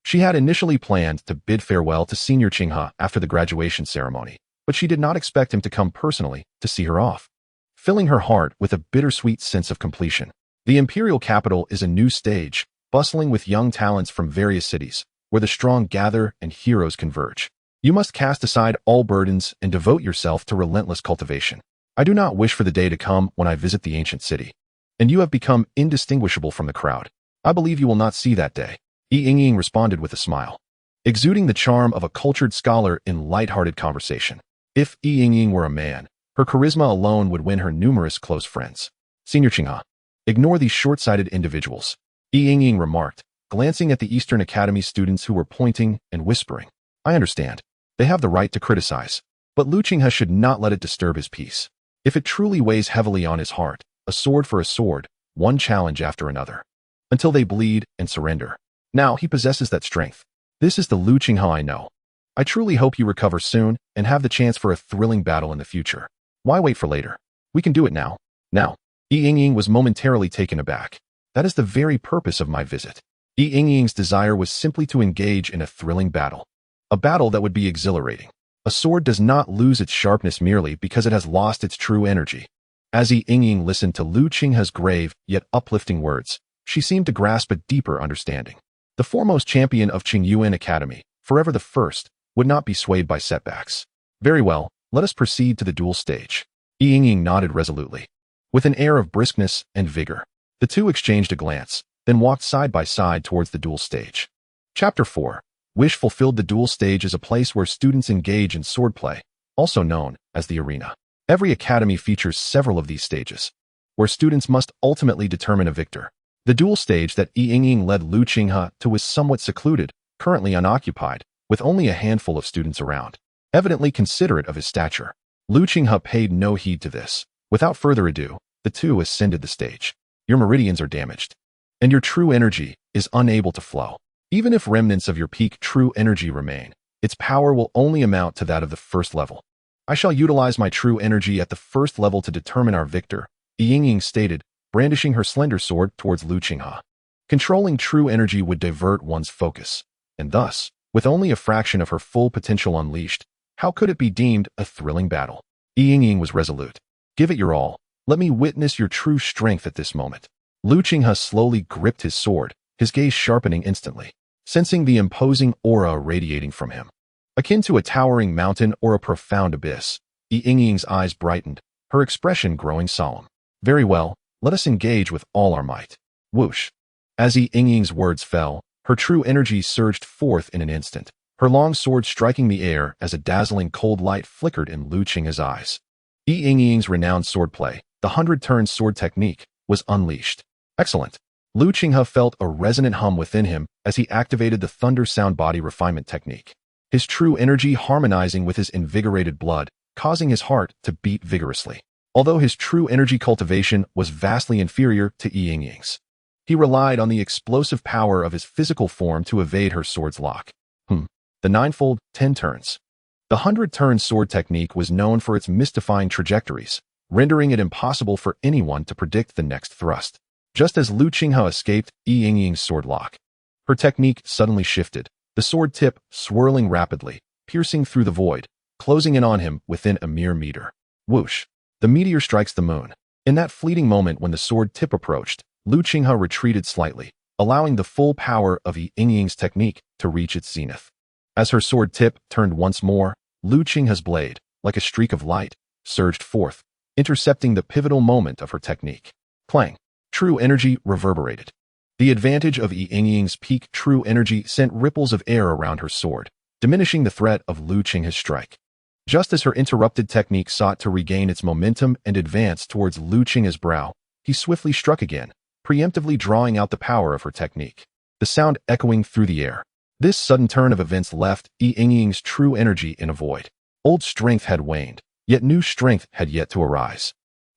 She had initially planned to bid farewell to Senior Qinghe after the graduation ceremony, but she did not expect him to come personally to see her off, filling her heart with a bittersweet sense of completion. The imperial capital is a new stage, bustling with young talents from various cities, where the strong gather and heroes converge. You must cast aside all burdens and devote yourself to relentless cultivation. I do not wish for the day to come when I visit the ancient city, and you have become indistinguishable from the crowd. I believe you will not see that day. Yingying responded with a smile, exuding the charm of a cultured scholar in light-hearted conversation. If Yingying were a man, her charisma alone would win her numerous close friends. Senior Qinghe. Ignore these short-sighted individuals, Yingying remarked, glancing at the Eastern Academy students who were pointing and whispering. I understand. They have the right to criticize, but Lu Qinghe should not let it disturb his peace. If it truly weighs heavily on his heart, a sword for a sword, one challenge after another, until they bleed and surrender. Now he possesses that strength. This is the Lu Qinghe I know. I truly hope you recover soon and have the chance for a thrilling battle in the future. Why wait for later? We can do it now. Now. Yingying was momentarily taken aback. That is the very purpose of my visit. Yingying's desire was simply to engage in a thrilling battle. A battle that would be exhilarating. A sword does not lose its sharpness merely because it has lost its true energy. As Yingying listened to Lu Qinghe's grave yet uplifting words, she seemed to grasp a deeper understanding. The foremost champion of Qingyuan Academy, forever the first, would not be swayed by setbacks. Very well, let us proceed to the duel stage. Yingying nodded resolutely. With an air of briskness and vigor, the two exchanged a glance, then walked side by side towards the duel stage. Chapter 4. Wish Fulfilled. The duel stage is a place where students engage in swordplay, also known as the arena. Every academy features several of these stages, where students must ultimately determine a victor. The duel stage that Yingying led Lu Qinghe to was somewhat secluded, currently unoccupied, with only a handful of students around. Evidently considerate of his stature, Lu Qinghe paid no heed to this. Without further ado, the two ascended the stage. Your meridians are damaged, and your true energy is unable to flow. Even if remnants of your peak true energy remain, its power will only amount to that of the first level. I shall utilize my true energy at the first level to determine our victor, Yingying stated, brandishing her slender sword towards Lu Qinghe. Controlling true energy would divert one's focus, and thus, with only a fraction of her full potential unleashed, how could it be deemed a thrilling battle? Yingying was resolute. Give it your all. Let me witness your true strength at this moment. Lu Qinghe slowly gripped his sword, his gaze sharpening instantly, sensing the imposing aura radiating from him. Akin to a towering mountain or a profound abyss, Yingying's eyes brightened, her expression growing solemn. Very well, let us engage with all our might. Whoosh. As Yingying's words fell, her true energy surged forth in an instant, her long sword striking the air as a dazzling cold light flickered in Lu Qinghe's eyes. Yingying's renowned swordplay, the 100-turn sword technique, was unleashed. Excellent. Lu Qinghe felt a resonant hum within him as he activated the thunder sound body refinement technique. His true energy harmonizing with his invigorated blood, causing his heart to beat vigorously. Although his true energy cultivation was vastly inferior to Yingying's, he relied on the explosive power of his physical form to evade her sword's lock. The ninefold 10 turns. The 100-turn sword technique was known for its mystifying trajectories, rendering it impossible for anyone to predict the next thrust. Just as Lu Qinghe escaped Yingying's sword lock, her technique suddenly shifted, the sword tip swirling rapidly, piercing through the void, closing in on him within a mere meter. Whoosh! The meteor strikes the moon. In that fleeting moment when the sword tip approached, Lu Qinghe retreated slightly, allowing the full power of Yingying's technique to reach its zenith. As her sword tip turned once more, Lu Qinghe's blade, like a streak of light, surged forth, intercepting the pivotal moment of her technique. Clang! True energy reverberated. The advantage of Yingying's peak true energy sent ripples of air around her sword, diminishing the threat of Lu Qinghe's strike. Just as her interrupted technique sought to regain its momentum and advance towards Lu Qinghe's brow, he swiftly struck again, preemptively drawing out the power of her technique. The sound echoing through the air. This sudden turn of events left Yingying's true energy in a void. Old strength had waned, yet new strength had yet to arise.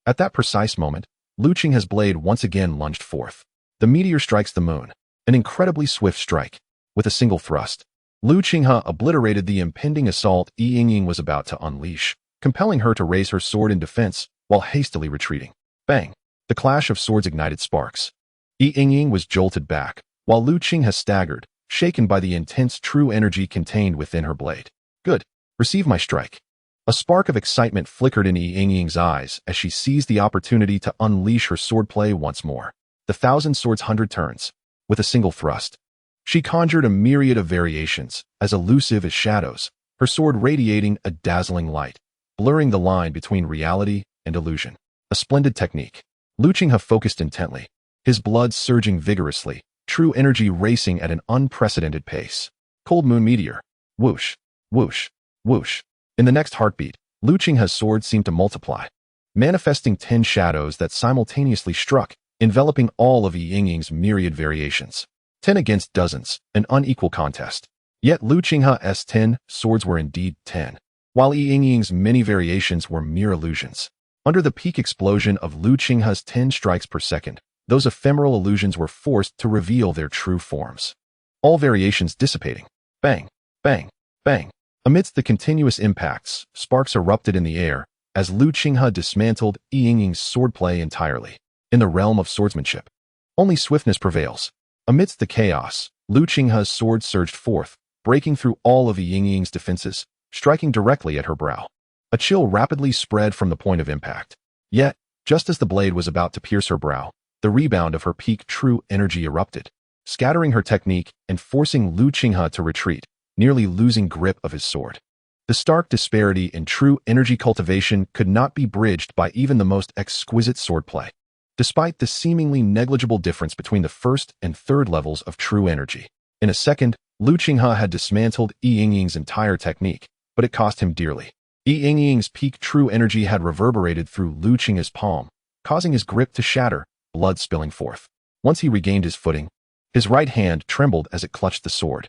At that precise moment, Lu Qinghe's blade once again lunged forth. The meteor strikes the moon, an incredibly swift strike. With a single thrust, Lu Qinghe obliterated the impending assault Yingying was about to unleash, compelling her to raise her sword in defense while hastily retreating. Bang! The clash of swords ignited sparks. Yingying was jolted back, while Lu Qinghe staggered, shaken by the intense true energy contained within her blade. Good. Receive my strike. A spark of excitement flickered in Yingying's eyes as she seized the opportunity to unleash her swordplay once more. The 1,000 swords 100 turns. With a single thrust, she conjured a myriad of variations, as elusive as shadows, her sword radiating a dazzling light, blurring the line between reality and illusion. A splendid technique. Lu Qinghe focused intently, his blood surging vigorously, true energy racing at an unprecedented pace. Cold moon meteor. Whoosh, whoosh, whoosh. In the next heartbeat, Lu Qinghe's sword seemed to multiply, manifesting 10 shadows that simultaneously struck, enveloping all of Yingying's myriad variations. 10 against dozens, an unequal contest. Yet Lu Qinghe's 10 swords were indeed 10, while Yingying's many variations were mere illusions. Under the peak explosion of Lu Qinghe's 10 strikes per second, those ephemeral illusions were forced to reveal their true forms. All variations dissipating. Bang, bang, bang. Amidst the continuous impacts, sparks erupted in the air as Lu Qinghe dismantled Yingying's swordplay entirely. In the realm of swordsmanship, only swiftness prevails. Amidst the chaos, Lu Qinghe's sword surged forth, breaking through all of Yingying's defenses, striking directly at her brow. A chill rapidly spread from the point of impact. Yet, just as the blade was about to pierce her brow, the rebound of her peak true energy erupted, scattering her technique and forcing Lu Qinghe to retreat, nearly losing grip of his sword. The stark disparity in true energy cultivation could not be bridged by even the most exquisite swordplay. Despite the seemingly negligible difference between the first and third levels of true energy, in a second, Lu Qinghe had dismantled Yingying's entire technique, but it cost him dearly. Yingying's peak true energy had reverberated through Lu Qinghe's palm, causing his grip to shatter, blood spilling forth. Once he regained his footing, his right hand trembled as it clutched the sword.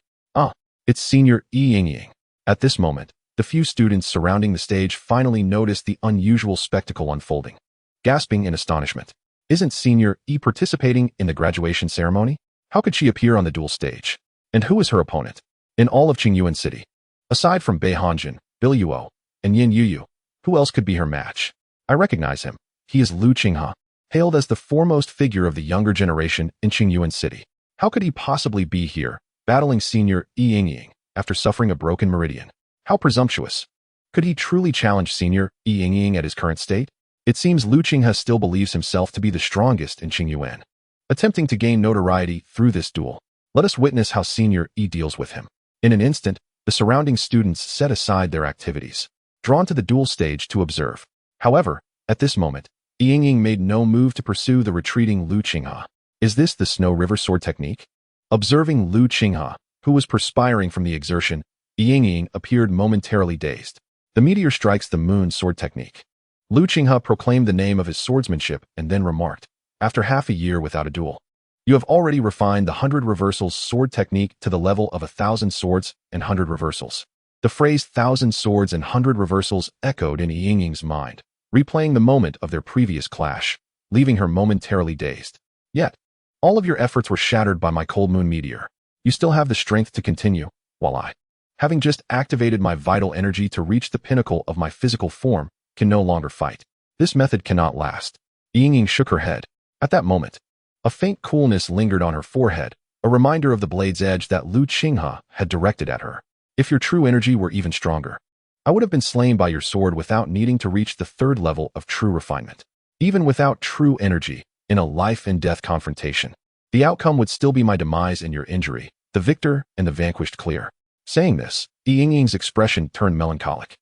It's Senior Yingying. At this moment, the few students surrounding the stage finally noticed the unusual spectacle unfolding, gasping in astonishment. Isn't Senior Yi participating in the graduation ceremony? How could she appear on the duel stage? And who is her opponent? In all of Qingyuan City, aside from Bei Hanjin, Bil Yuo, and Yin Yuyu, who else could be her match? I recognize him. He is Lu Qinghe, hailed as the foremost figure of the younger generation in Qingyuan City. How could he possibly be here, battling Senior Yingying after suffering a broken meridian? How presumptuous! Could he truly challenge Senior Yingying at his current state? It seems Lu Qinghe still believes himself to be the strongest in Qingyuan. Attempting to gain notoriety through this duel, let us witness how Senior Yi deals with him. In an instant, the surrounding students set aside their activities, drawn to the duel stage to observe. However, at this moment, Yingying made no move to pursue the retreating Lu Qinghe. Is this the Snow River sword technique? Observing Lu Qinghe, who was perspiring from the exertion, Yingying appeared momentarily dazed. The meteor strikes the moon's sword technique. Qinghe proclaimed the name of his swordsmanship and then remarked, after half a year without a duel, you have already refined the 100 reversals sword technique to the level of 1,000 swords and 100 reversals. The phrase 1,000 swords and 100 reversals echoed in Yingying's mind, replaying the moment of their previous clash, leaving her momentarily dazed. Yet, all of your efforts were shattered by my cold moon meteor. You still have the strength to continue, while I, having just activated my vital energy to reach the pinnacle of my physical form, can no longer fight. This method cannot last. Yingying shook her head. At that moment, a faint coolness lingered on her forehead, a reminder of the blade's edge that Qinghe had directed at her. If your true energy were even stronger, I would have been slain by your sword without needing to reach the third level of true refinement. Even without true energy, in a life-and-death confrontation, the outcome would still be my demise and your injury, the victor and the vanquished clear. Saying this, Yingying's expression turned melancholic.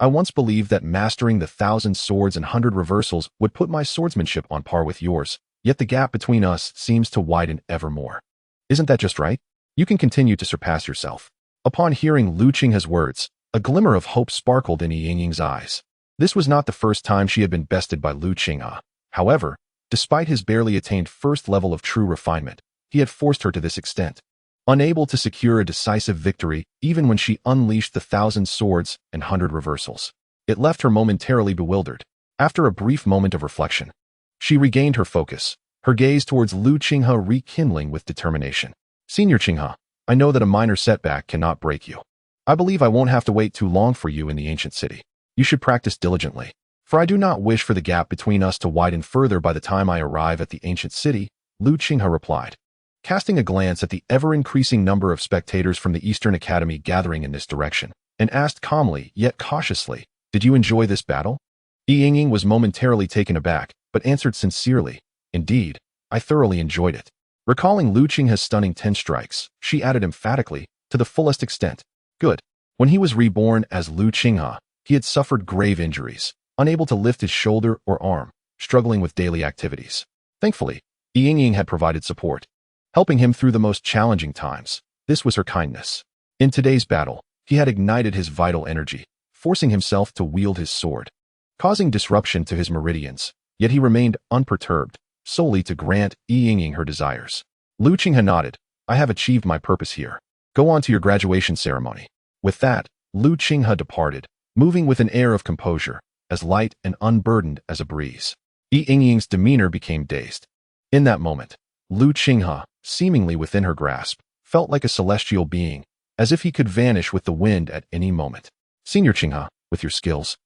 I once believed that mastering the 1,000 swords and 100 reversals would put my swordsmanship on par with yours, yet the gap between us seems to widen ever more. Isn't that just right? You can continue to surpass yourself. Upon hearing Qinghe's words, a glimmer of hope sparkled in Yingying's eyes. This was not the first time she had been bested by Qinghe. However, despite his barely attained first level of true refinement, he had forced her to this extent. Unable to secure a decisive victory even when she unleashed the 1,000 swords and 100 reversals, it left her momentarily bewildered. After a brief moment of reflection, she regained her focus, her gaze towards Qinghe rekindling with determination. Senior Qinghe, I know that a minor setback cannot break you. I believe I won't have to wait too long for you in the ancient city. You should practice diligently, for I do not wish for the gap between us to widen further by the time I arrive at the ancient city, Qinghe replied, casting a glance at the ever-increasing number of spectators from the Eastern Academy gathering in this direction, and asked calmly yet cautiously, did you enjoy this battle? Yingying was momentarily taken aback, but answered sincerely, indeed, I thoroughly enjoyed it. Recalling Qinghe's stunning 10 strikes, she added emphatically, to the fullest extent. Good. When he was reborn as Qinghe, he had suffered grave injuries, unable to lift his shoulder or arm, struggling with daily activities. Thankfully, Yingying had provided support, helping him through the most challenging times. This was her kindness. In today's battle, he had ignited his vital energy, forcing himself to wield his sword, causing disruption to his meridians, yet he remained unperturbed, solely to grant Yingying her desires. Qinghe nodded, I have achieved my purpose here. Go on to your graduation ceremony. With that, Qinghe departed, moving with an air of composure, as light and unburdened as a breeze. Yingying's demeanor became dazed. In that moment, Qinghe, seemingly within her grasp, felt like a celestial being, as if he could vanish with the wind at any moment. Senior Qinghe, with your skills,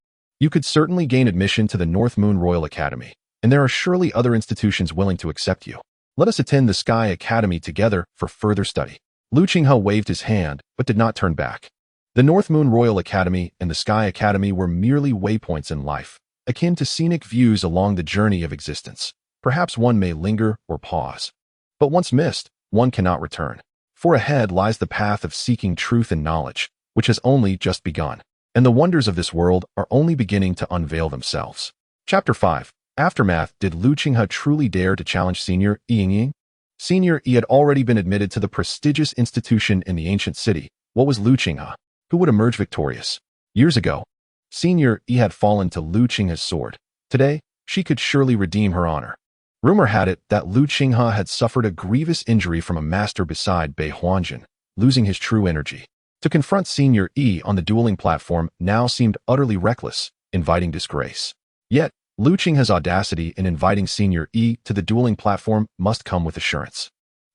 you could certainly gain admission to the North Moon Royal Academy, and there are surely other institutions willing to accept you. Let us attend the Sky Academy together for further study. Qinghe waved his hand, but did not turn back. The North Moon Royal Academy and the Sky Academy were merely waypoints in life, akin to scenic views along the journey of existence. Perhaps one may linger or pause, but once missed, one cannot return. For ahead lies the path of seeking truth and knowledge, which has only just begun, and the wonders of this world are only beginning to unveil themselves. Chapter 5. Aftermath. Did Qinghe truly dare to challenge Senior Yingying? Senior Yi had already been admitted to the prestigious institution in the ancient city. What was Qinghe? Who would emerge victorious? Years ago, Senior Yi had fallen to Qinghe's sword. Today, she could surely redeem her honor. Rumor had it that Qinghe had suffered a grievous injury from a master beside Bei Huanjin, losing his true energy. To confront Senior Yi on the dueling platform now seemed utterly reckless, inviting disgrace. Yet, Qinghe's audacity in inviting Senior Yi to the dueling platform must come with assurance.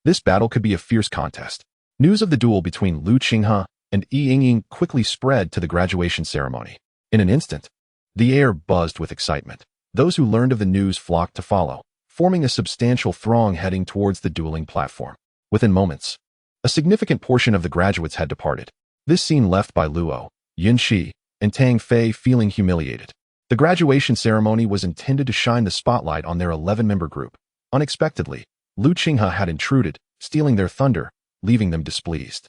This battle could be a fierce contest. News of the duel between Qinghe and Yingying quickly spread to the graduation ceremony. In an instant, the air buzzed with excitement. Those who learned of the news flocked to follow, forming a substantial throng heading towards the dueling platform. Within moments, a significant portion of the graduates had departed. This scene left by Luo, Yunxi, and Tang Fei feeling humiliated. The graduation ceremony was intended to shine the spotlight on their 11-member group. Unexpectedly, Qinghe had intruded, stealing their thunder, leaving them displeased.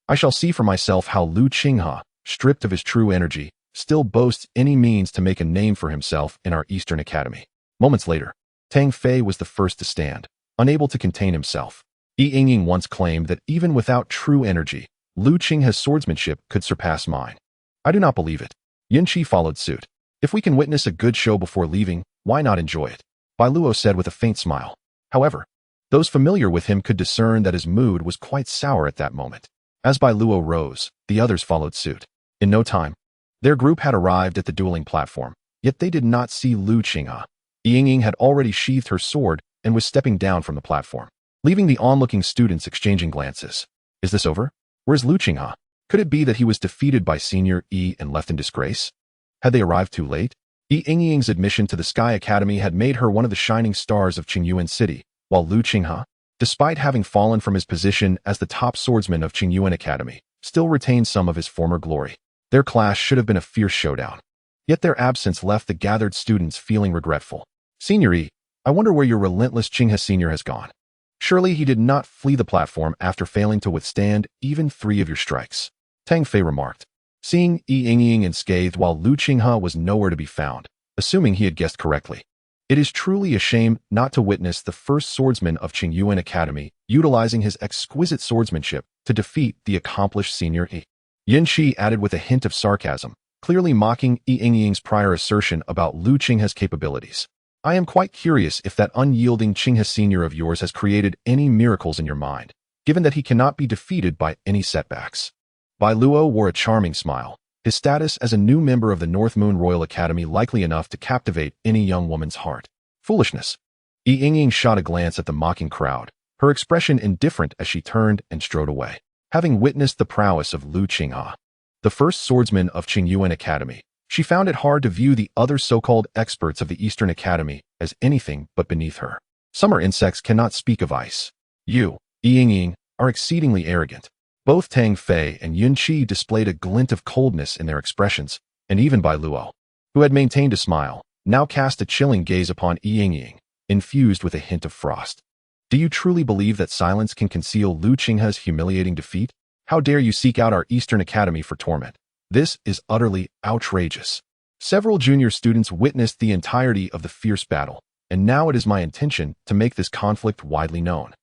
I shall see for myself how Qinghe, stripped of his true energy, still boasts any means to make a name for himself in our Eastern Academy. Moments later, Tang Fei was the first to stand, unable to contain himself. Yingying once claimed that even without true energy, Lu Qinghe's swordsmanship could surpass mine. I do not believe it. Yinchi followed suit. If we can witness a good show before leaving, why not enjoy it? Bai Luo said with a faint smile. However, those familiar with him could discern that his mood was quite sour at that moment. As Bai Luo rose, the others followed suit. In no time, their group had arrived at the dueling platform, yet they did not see Lu Qinghe. Yingying had already sheathed her sword and was stepping down from the platform, leaving the onlooking students exchanging glances. Is this over? Where's Lu Qinghe? Could it be that he was defeated by Senior Yi and left in disgrace? Had they arrived too late? Yingying's admission to the Sky Academy had made her one of the shining stars of Qingyuan City, while Lu Qinghe, despite having fallen from his position as the top swordsman of Qingyuan Academy, still retained some of his former glory. Their clash should have been a fierce showdown. Yet their absence left the gathered students feeling regretful. Senior Yi, I wonder where your relentless Qinghe Senior has gone. Surely he did not flee the platform after failing to withstand even 3 of your strikes. Tang Fei remarked, seeing Yingying unscathed while Lu Qinghe was nowhere to be found, assuming he had guessed correctly. It is truly a shame not to witness the first swordsman of Qingyuan Academy utilizing his exquisite swordsmanship to defeat the accomplished Senior Yi. Yinchi added with a hint of sarcasm, clearly mocking Yingying's prior assertion about Lu Qinghe's capabilities. I am quite curious if that unyielding Qinghe Senior of yours has created any miracles in your mind, given that he cannot be defeated by any setbacks. Bai Luo wore a charming smile, his status as a new member of the North Moon Royal Academy likely enough to captivate any young woman's heart. Foolishness. Yingying shot a glance at the mocking crowd, her expression indifferent as she turned and strode away. Having witnessed the prowess of Lu Qinghe, the first swordsman of Qingyuan Academy, she found it hard to view the other so-called experts of the Eastern Academy as anything but beneath her. Summer insects cannot speak of ice. You, Yingying, are exceedingly arrogant. Both Tang Fei and Yunqi displayed a glint of coldness in their expressions, and even Bai Luo, who had maintained a smile, now cast a chilling gaze upon Yingying, infused with a hint of frost. Do you truly believe that silence can conceal Lu Qinghe's humiliating defeat? How dare you seek out our Eastern Academy for torment? This is utterly outrageous. Several junior students witnessed the entirety of the fierce battle, and now it is my intention to make this conflict widely known,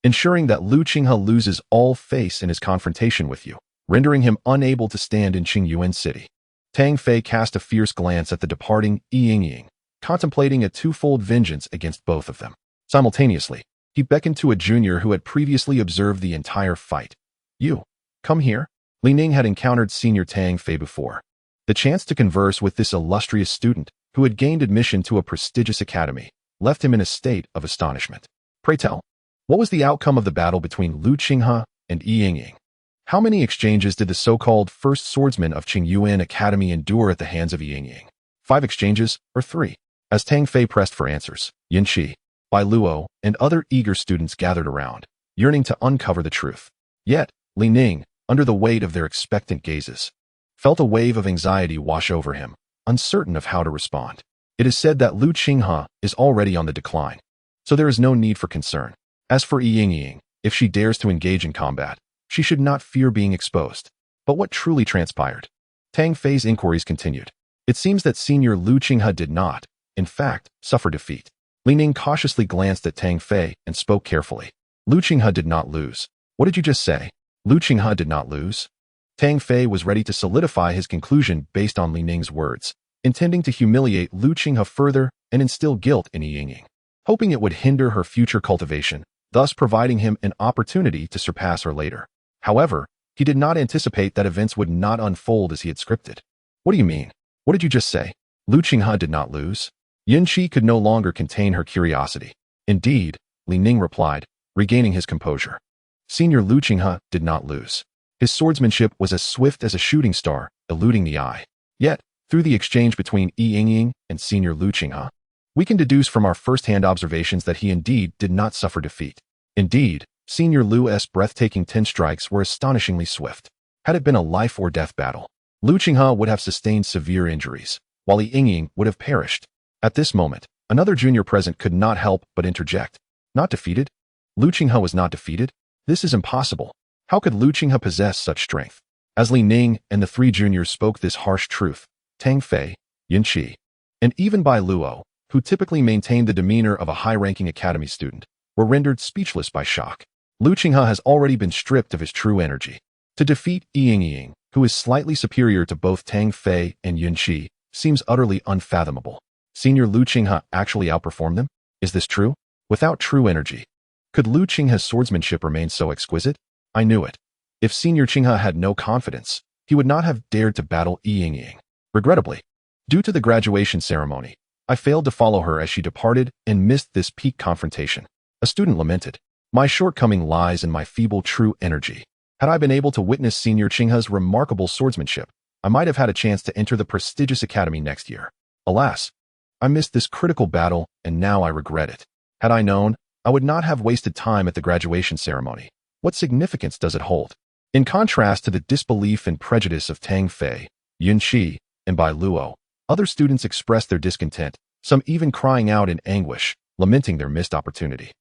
ensuring that Lu Qinghe loses all face in his confrontation with you, rendering him unable to stand in Qingyuan City. Tang Fei cast a fierce glance at the departing Yingying, contemplating a twofold vengeance against both of them. Simultaneously, he beckoned to a junior who had previously observed the entire fight. You, come here. Li Ning had encountered Senior Tang Fei before. The chance to converse with this illustrious student, who had gained admission to a prestigious academy, left him in a state of astonishment. Pray tell, what was the outcome of the battle between Lu Qinghe and Yingying? How many exchanges did the so-called first swordsman of Qingyuan Academy endure at the hands of Yingying? 5 exchanges, or 3? As Tang Fei pressed for answers, Yinchi, Bai Luo, and other eager students gathered around, yearning to uncover the truth. Yet, Li Ning, under the weight of their expectant gazes, felt a wave of anxiety wash over him, uncertain of how to respond. It is said that Lu Qinghe is already on the decline, so there is no need for concern. As for Yingying, if she dares to engage in combat, she should not fear being exposed. But what truly transpired? Tang Fei's inquiries continued. It seems that Senior Lu Qinghe did not, in fact, suffer defeat. Li Ning cautiously glanced at Tang Fei and spoke carefully. Lu Qinghe did not lose. What did you just say? Lu Qinghe did not lose? Tang Fei was ready to solidify his conclusion based on Li Ning's words, intending to humiliate Lu Qinghe further and instill guilt in Yingying, hoping it would hinder her future cultivation, thus providing him an opportunity to surpass her later. However, he did not anticipate that events would not unfold as he had scripted. What do you mean? What did you just say? Lu Qinghe did not lose? Yinchi could no longer contain her curiosity. Indeed, Li Ning replied, regaining his composure. Senior Lu Qinghe did not lose. His swordsmanship was as swift as a shooting star, eluding the eye. Yet, through the exchange between Yingying and Senior Lu Qinghe, we can deduce from our first-hand observations that he indeed did not suffer defeat. Indeed, Senior Lu's breathtaking 10 strikes were astonishingly swift. Had it been a life-or-death battle, Lu Qinghe would have sustained severe injuries, while Yingying would have perished. At this moment, another junior present could not help but interject. Not defeated? Lu Qinghe was not defeated? This is impossible. How could Lu Qinghe possess such strength? As Li Ning and the 3 juniors spoke this harsh truth, Tang Fei, Yinchi, and even Bai Luo, who typically maintained the demeanor of a high-ranking academy student, were rendered speechless by shock. Lu Qinghe has already been stripped of his true energy. To defeat Yingying, who is slightly superior to both Tang Fei and Yun Qi, seems utterly unfathomable. Senior Lu Qinghe actually outperformed them? Is this true? Without true energy, could Lu Qinghe's swordsmanship remain so exquisite? I knew it. If Senior Qinghe had no confidence, he would not have dared to battle Yingying. Regrettably, due to the graduation ceremony, I failed to follow her as she departed and missed this peak confrontation. A student lamented, "My shortcoming lies in my feeble true energy. Had I been able to witness Senior Qinghe's remarkable swordsmanship, I might have had a chance to enter the prestigious academy next year. Alas, I missed this critical battle, and now I regret it. Had I known, I would not have wasted time at the graduation ceremony. What significance does it hold?" In contrast to the disbelief and prejudice of Tang Fei, Yun Qi, and Bai Luo, other students expressed their discontent, some even crying out in anguish, lamenting their missed opportunity.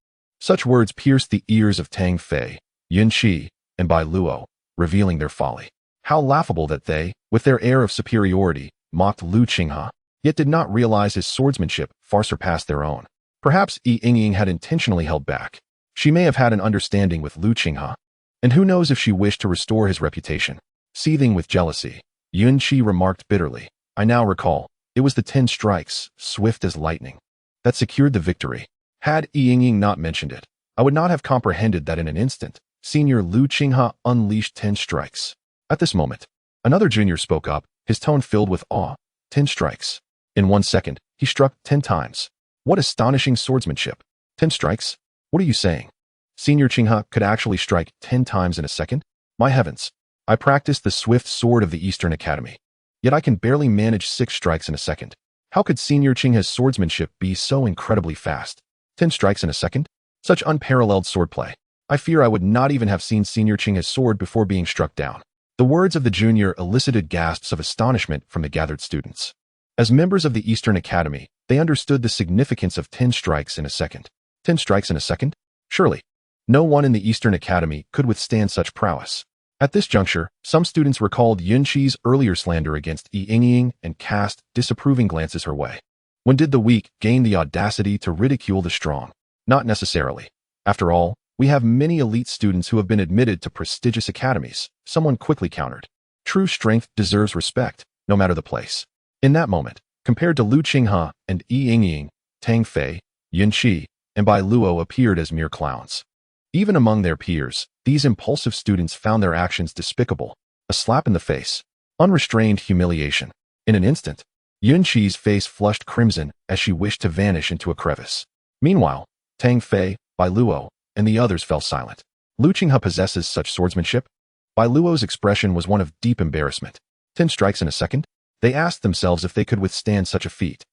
Such words pierced the ears of Tang Fei, Yun Qi, and Bai Luo, revealing their folly. How laughable that they, with their air of superiority, mocked Lu Qinghe, yet did not realize his swordsmanship far surpassed their own. Perhaps Yingying had intentionally held back. She may have had an understanding with Lu Qinghe, and who knows if she wished to restore his reputation. Seething with jealousy, Yun Qi remarked bitterly, "I now recall, it was the 10 strikes, swift as lightning, that secured the victory. Had Yingying not mentioned it, I would not have comprehended that in an instant, Senior Lu Qinghe unleashed 10 strikes." At this moment, another junior spoke up, his tone filled with awe. 10 strikes. In 1 second, he struck 10 times. What astonishing swordsmanship. 10 strikes? What are you saying? Senior Qinghe could actually strike 10 times in a second? My heavens. I practiced the swift sword of the Eastern Academy. Yet I can barely manage 6 strikes in a second. How could Senior Qinghe's swordsmanship be so incredibly fast? 10 strikes in a second? Such unparalleled swordplay. I fear I would not even have seen Senior Qinghe's sword before being struck down. The words of the junior elicited gasps of astonishment from the gathered students. As members of the Eastern Academy, they understood the significance of 10 strikes in a second. 10 strikes in a second? Surely, no one in the Eastern Academy could withstand such prowess. At this juncture, some students recalled Yun Qi's earlier slander against Yingying and cast disapproving glances her way. When did the weak gain the audacity to ridicule the strong? Not necessarily. After all, we have many elite students who have been admitted to prestigious academies, someone quickly countered. True strength deserves respect, no matter the place. In that moment, compared to Lu Qinghe and Yingying, Tang Fei, Yun Qi, and Bai Luo appeared as mere clowns. Even among their peers, these impulsive students found their actions despicable, a slap in the face, unrestrained humiliation. In an instant, Yun Qi's face flushed crimson as she wished to vanish into a crevice. Meanwhile, Tang Fei, Bai Luo, and the others fell silent. Lu Qinghe possesses such swordsmanship? Bai Luo's expression was one of deep embarrassment. 10 strikes in a second? They asked themselves if they could withstand such a feat.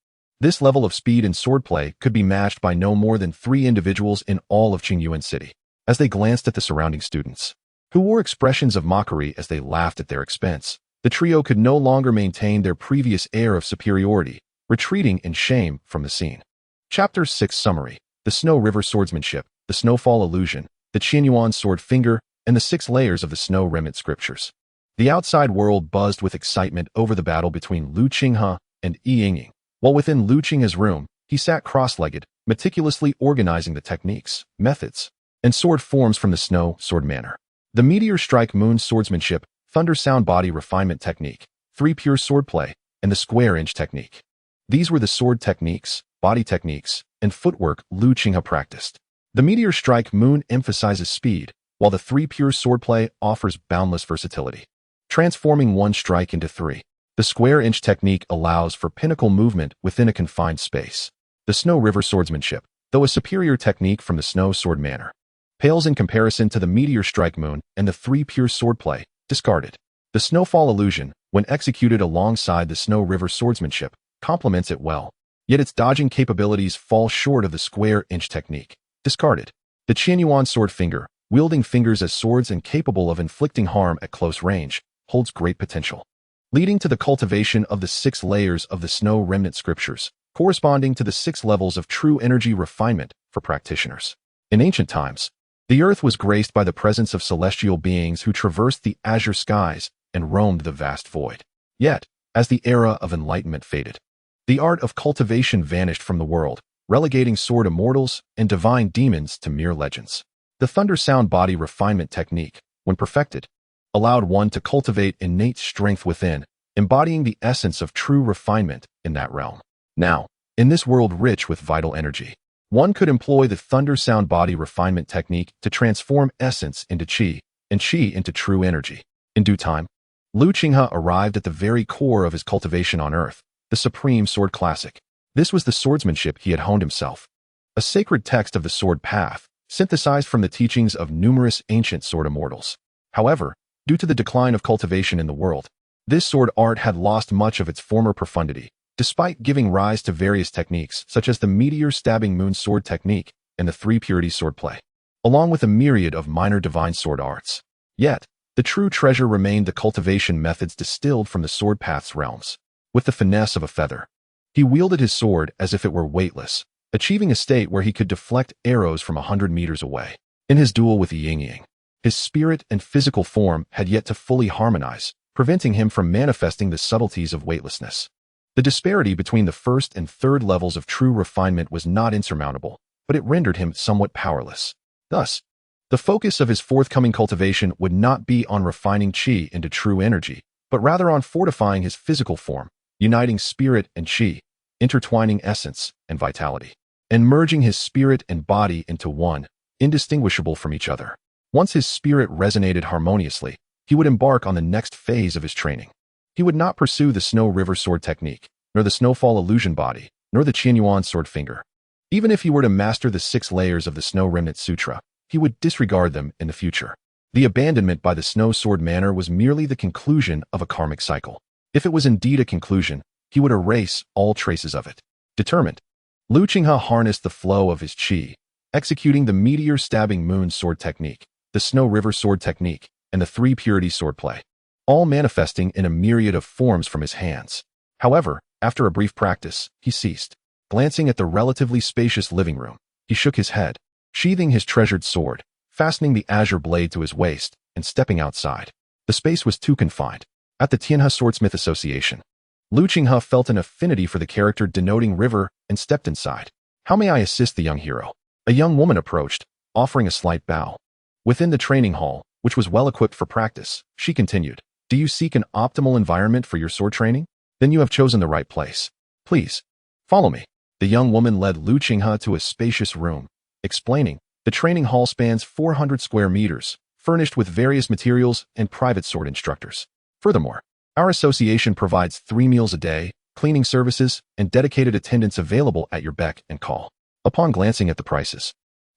This level of speed and swordplay could be matched by no more than 3 individuals in all of Qingyuan City. As they glanced at the surrounding students, who wore expressions of mockery as they laughed at their expense, the trio could no longer maintain their previous air of superiority, retreating in shame from the scene. Chapter 6 Summary: The Snow River Swordsmanship, the Snowfall Illusion, the Qingyuan Sword Finger, and the 6 layers of the Snow Remnant Scriptures. The outside world buzzed with excitement over the battle between Lu Qinghe and Yingying. While within Lu Qinghe's room, he sat cross-legged, meticulously organizing the techniques, methods, and sword forms from the snow sword manner. The Meteor Strike Moon Swordsmanship, Thunder Sound Body Refinement Technique, 3 Pure Swordplay, and the Square Inch Technique. These were the sword techniques, body techniques, and footwork Lu Qinghe practiced. The Meteor Strike Moon emphasizes speed, while the 3 Pure Swordplay offers boundless versatility, transforming one strike into 3. The Square Inch Technique allows for pinnacle movement within a confined space. The Snow River Swordsmanship, though a superior technique from the Snow Sword manner, pales in comparison to the Meteor Strike Moon and the 3 Pure Swordplay, discarded. The Snowfall Illusion, when executed alongside the Snow River Swordsmanship, complements it well, yet its dodging capabilities fall short of the Square Inch Technique, discarded. The Qingyuan Sword Finger, wielding fingers as swords and capable of inflicting harm at close range, holds great potential, leading to the cultivation of the 6 layers of the Snow Remnant Scriptures, corresponding to the 6 levels of true energy refinement for practitioners. In ancient times, the earth was graced by the presence of celestial beings who traversed the azure skies and roamed the vast void. Yet, as the era of enlightenment faded, the art of cultivation vanished from the world, relegating sword immortals and divine demons to mere legends. The Thunder Sound Body Refinement Technique, when perfected, allowed one to cultivate innate strength within, embodying the essence of true refinement in that realm. Now, in this world rich with vital energy, one could employ the thunder sound body refinement technique to transform essence into qi and qi into true energy. In due time, Lu Qinghe arrived at the very core of his cultivation on earth, the supreme sword classic. This was the swordsmanship he had honed himself, a sacred text of the sword path, synthesized from the teachings of numerous ancient sword immortals. However, due to the decline of cultivation in the world, this sword art had lost much of its former profundity, despite giving rise to various techniques such as the meteor-stabbing moon sword technique and the three-purity swordplay, along with a myriad of minor divine sword arts. Yet, the true treasure remained the cultivation methods distilled from the sword path's realms. With the finesse of a feather, he wielded his sword as if it were weightless, achieving a state where he could deflect arrows from 100 meters away. In his duel with the Yingying, his spirit and physical form had yet to fully harmonize, preventing him from manifesting the subtleties of weightlessness. The disparity between the first and third levels of true refinement was not insurmountable, but it rendered him somewhat powerless. Thus, the focus of his forthcoming cultivation would not be on refining qi into true energy, but rather on fortifying his physical form, uniting spirit and qi, intertwining essence and vitality, and merging his spirit and body into one, indistinguishable from each other. Once his spirit resonated harmoniously, he would embark on the next phase of his training. He would not pursue the Snow River Sword technique, nor the Snowfall Illusion Body, nor the Qingyuan Sword Finger. Even if he were to master the 6 layers of the Snow Remnant Sutra, he would disregard them in the future. The abandonment by the Snow Sword Manor was merely the conclusion of a karmic cycle. If it was indeed a conclusion, he would erase all traces of it. Determined, Lu Qinghe harnessed the flow of his qi, executing the meteor-stabbing moon sword technique, the Snow River Sword technique, and the three-purity swordplay, all manifesting in a myriad of forms from his hands. However, after a brief practice, he ceased. Glancing at the relatively spacious living room, he shook his head, sheathing his treasured sword, fastening the azure blade to his waist, and stepping outside. The space was too confined. At the Qinghe Swordsmith Association, Lu Qinghe felt an affinity for the character denoting river and stepped inside. "How may I assist the young hero?" A young woman approached, offering a slight bow. Within the training hall, which was well equipped for practice, she continued, "Do you seek an optimal environment for your sword training? Then you have chosen the right place. Please, follow me." The young woman led Lu Qinghe to a spacious room, explaining, "The training hall spans 400 square meters, furnished with various materials and private sword instructors. Furthermore, our association provides 3 meals a day, cleaning services, and dedicated attendants available at your beck and call." Upon glancing at the prices,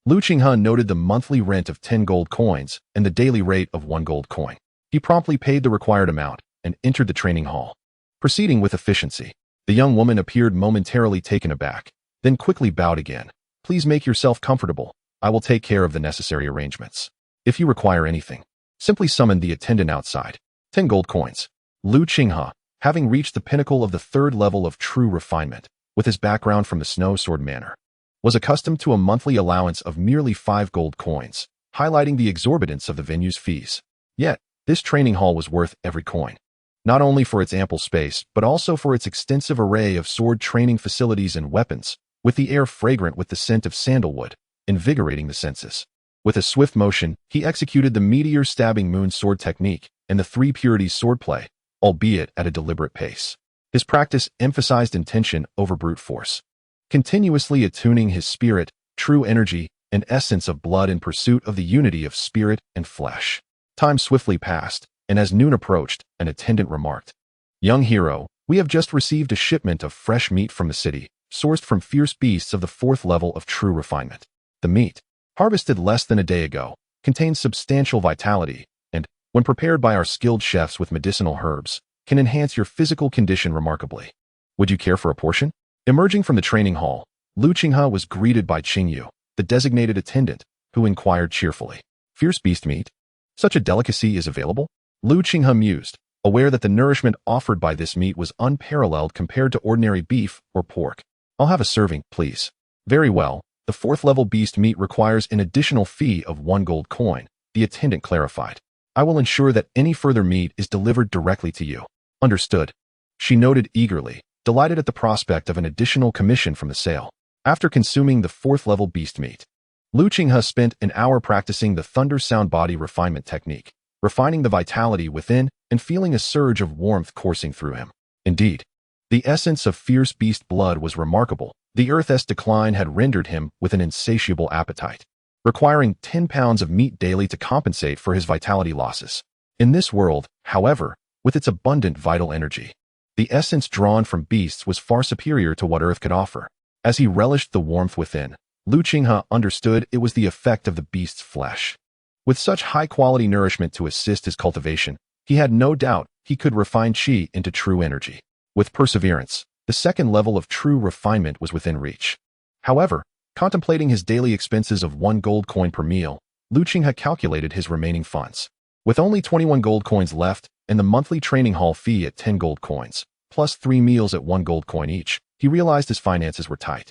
Lu Qinghe noted the monthly rent of 10 gold coins and the daily rate of 1 gold coin. He promptly paid the required amount and entered the training hall. Proceeding with efficiency, the young woman appeared momentarily taken aback, then quickly bowed again. "Please make yourself comfortable. I will take care of the necessary arrangements. If you require anything, simply summon the attendant outside." 10 gold coins. Lu Qinghe, having reached the pinnacle of the 3rd level of true refinement, with his background from the Snow Sword Manor, was accustomed to a monthly allowance of merely 5 gold coins, highlighting the exorbitance of the venue's fees. Yet, this training hall was worth every coin, not only for its ample space, but also for its extensive array of sword training facilities and weapons, with the air fragrant with the scent of sandalwood, invigorating the senses. With a swift motion, he executed the meteor-stabbing moon sword technique and the three purities swordplay, albeit at a deliberate pace. His practice emphasized intention over brute force, continuously attuning his spirit, true energy, and essence of blood in pursuit of the unity of spirit and flesh. Time swiftly passed, and as noon approached, an attendant remarked, "Young hero, we have just received a shipment of fresh meat from the city, sourced from fierce beasts of the 4th level of true refinement. The meat, harvested less than a day ago, contains substantial vitality, and, when prepared by our skilled chefs with medicinal herbs, can enhance your physical condition remarkably. Would you care for a portion?" Emerging from the training hall, Lu Qinghe was greeted by Qingyu, the designated attendant, who inquired cheerfully, "Fierce beast meat? Such a delicacy is available?" Lu Qinghe mused, aware that the nourishment offered by this meat was unparalleled compared to ordinary beef or pork. "I'll have a serving, please." "Very well. The 4th level beast meat requires an additional fee of 1 gold coin," the attendant clarified. "I will ensure that any further meat is delivered directly to you." "Understood," she noted eagerly, delighted at the prospect of an additional commission from the sale. After consuming the 4th level beast meat, Lu Qinghe spent an hour practicing the thunder sound body refinement technique, refining the vitality within and feeling a surge of warmth coursing through him. Indeed, the essence of fierce beast blood was remarkable. The earth's decline had rendered him with an insatiable appetite, requiring 10 pounds of meat daily to compensate for his vitality losses. In this world, however, with its abundant vital energy, the essence drawn from beasts was far superior to what Earth could offer. As he relished the warmth within, Lu Qinghe understood it was the effect of the beast's flesh. With such high-quality nourishment to assist his cultivation, he had no doubt he could refine qi into true energy. With perseverance, the second level of true refinement was within reach. However, contemplating his daily expenses of 1 gold coin per meal, Lu Qinghe calculated his remaining funds. With only 21 gold coins left and the monthly training hall fee at 10 gold coins, plus 3 meals at 1 gold coin each, he realized his finances were tight.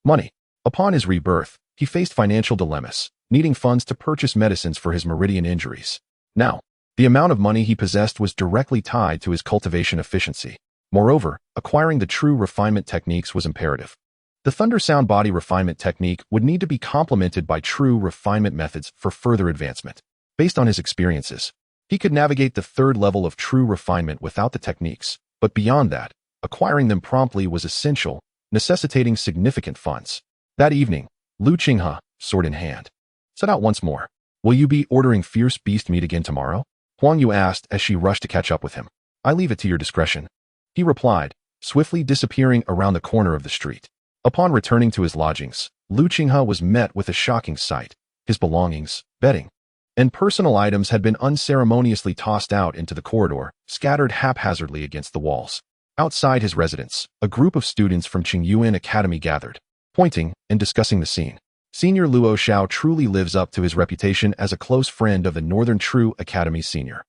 Money. Upon his rebirth, he faced financial dilemmas, needing funds to purchase medicines for his meridian injuries. Now, the amount of money he possessed was directly tied to his cultivation efficiency. Moreover, acquiring the true refinement techniques was imperative. The thunder sound body refinement technique would need to be complemented by true refinement methods for further advancement. Based on his experiences, he could navigate the third level of true refinement without the techniques, but beyond that, acquiring them promptly was essential, necessitating significant funds. That evening, Lu Qinghe, sword in hand, set out once more. "Will you be ordering fierce beast meat again tomorrow?" Huang Yu asked as she rushed to catch up with him. "I leave it to your discretion," he replied, swiftly disappearing around the corner of the street. Upon returning to his lodgings, Lu Qinghe was met with a shocking sight. His belongings, bedding, and personal items had been unceremoniously tossed out into the corridor, scattered haphazardly against the walls. Outside his residence, a group of students from Qingyuan Academy gathered, pointing and discussing the scene. Senior Luo Xiao truly lives up to his reputation as a close friend of the Northern True Academy senior.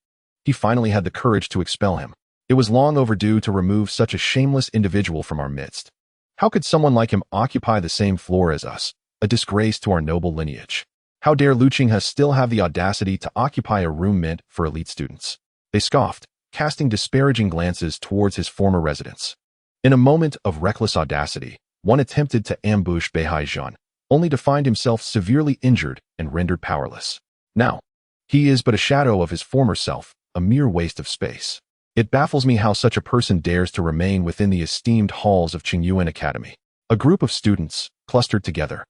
He finally had the courage to expel him. It was long overdue to remove such a shameless individual from our midst. How could someone like him occupy the same floor as us, a disgrace to our noble lineage? How dare Lu Qinghe still have the audacity to occupy a room meant for elite students? They scoffed, casting disparaging glances towards his former residence. In a moment of reckless audacity, one attempted to ambush Beihai Zhan, only to find himself severely injured and rendered powerless. Now, he is but a shadow of his former self, a mere waste of space. It baffles me how such a person dares to remain within the esteemed halls of Qingyuan Academy. A group of students, clustered together,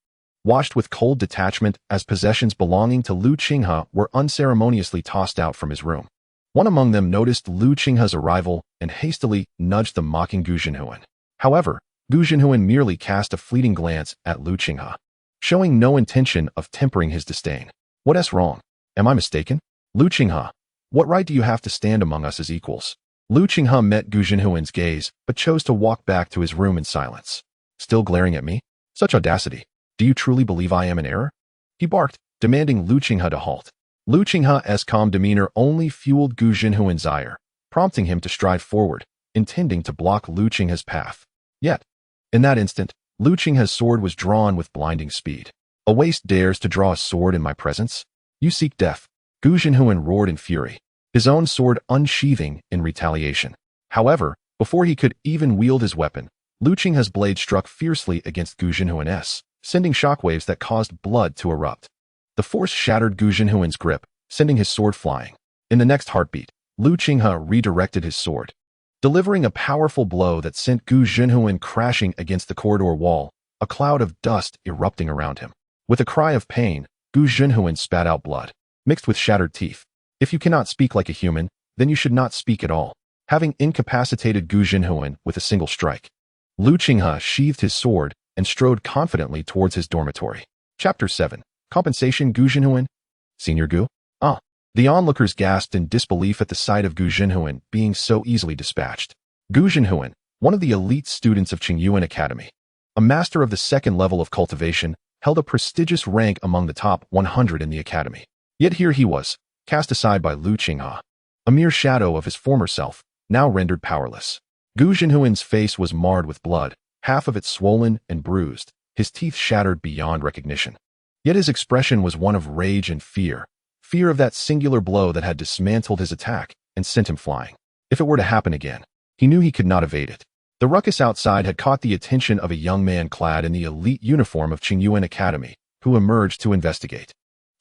watched with cold detachment as possessions belonging to Lu Qinghe were unceremoniously tossed out from his room. One among them noticed Lu Qinghe's arrival and hastily nudged the mocking Gu Zhenhuan. However, Gu Zhenhuan merely cast a fleeting glance at Lu Qinghe, showing no intention of tempering his disdain. "What's wrong? Am I mistaken? Lu Qinghe, what right do you have to stand among us as equals?" Lu Qinghe met Gu Zhenhuan's gaze, but chose to walk back to his room in silence. "Still glaring at me? Such audacity. Do you truly believe I am in error?" he barked, demanding Lu Qinghe to halt. Lu Qinghe's calm demeanor only fueled Gu Zhenhuan's ire, prompting him to stride forward, intending to block Lu Qinghe's path. Yet, in that instant, Lu Qinghe's sword was drawn with blinding speed. "A waste dares to draw a sword in my presence? You seek death." Gu Zhenhuan roared in fury, his own sword unsheathing in retaliation. However, before he could even wield his weapon, Lu Qinghe's blade struck fiercely against Gu Zhenhuan's, sending shockwaves that caused blood to erupt. The force shattered Gu Zhenhuan's grip, sending his sword flying. In the next heartbeat, Lu Qinghe redirected his sword, delivering a powerful blow that sent Gu Zhenhuan crashing against the corridor wall, a cloud of dust erupting around him. With a cry of pain, Gu Zhenhuan spat out blood, mixed with shattered teeth. "If you cannot speak like a human, then you should not speak at all." Having incapacitated Gu Zhenhuan with a single strike, Lu Qinghe sheathed his sword and strode confidently towards his dormitory. Chapter 7. Compensation. Gu Zhenhuan? Senior Gu? Ah. The onlookers gasped in disbelief at the sight of Gu Zhenhuan being so easily dispatched. Gu Zhenhuan, one of the elite students of Qingyuan Academy, a master of the second level of cultivation, held a prestigious rank among the top 100 in the academy. Yet here he was, cast aside by Lu Qinghe, a mere shadow of his former self, now rendered powerless. Gu Zhenhuan's face was marred with blood, half of it swollen and bruised, his teeth shattered beyond recognition. Yet his expression was one of rage and fear of that singular blow that had dismantled his attack and sent him flying. If it were to happen again, he knew he could not evade it. The ruckus outside had caught the attention of a young man clad in the elite uniform of Qingyuan Academy, who emerged to investigate.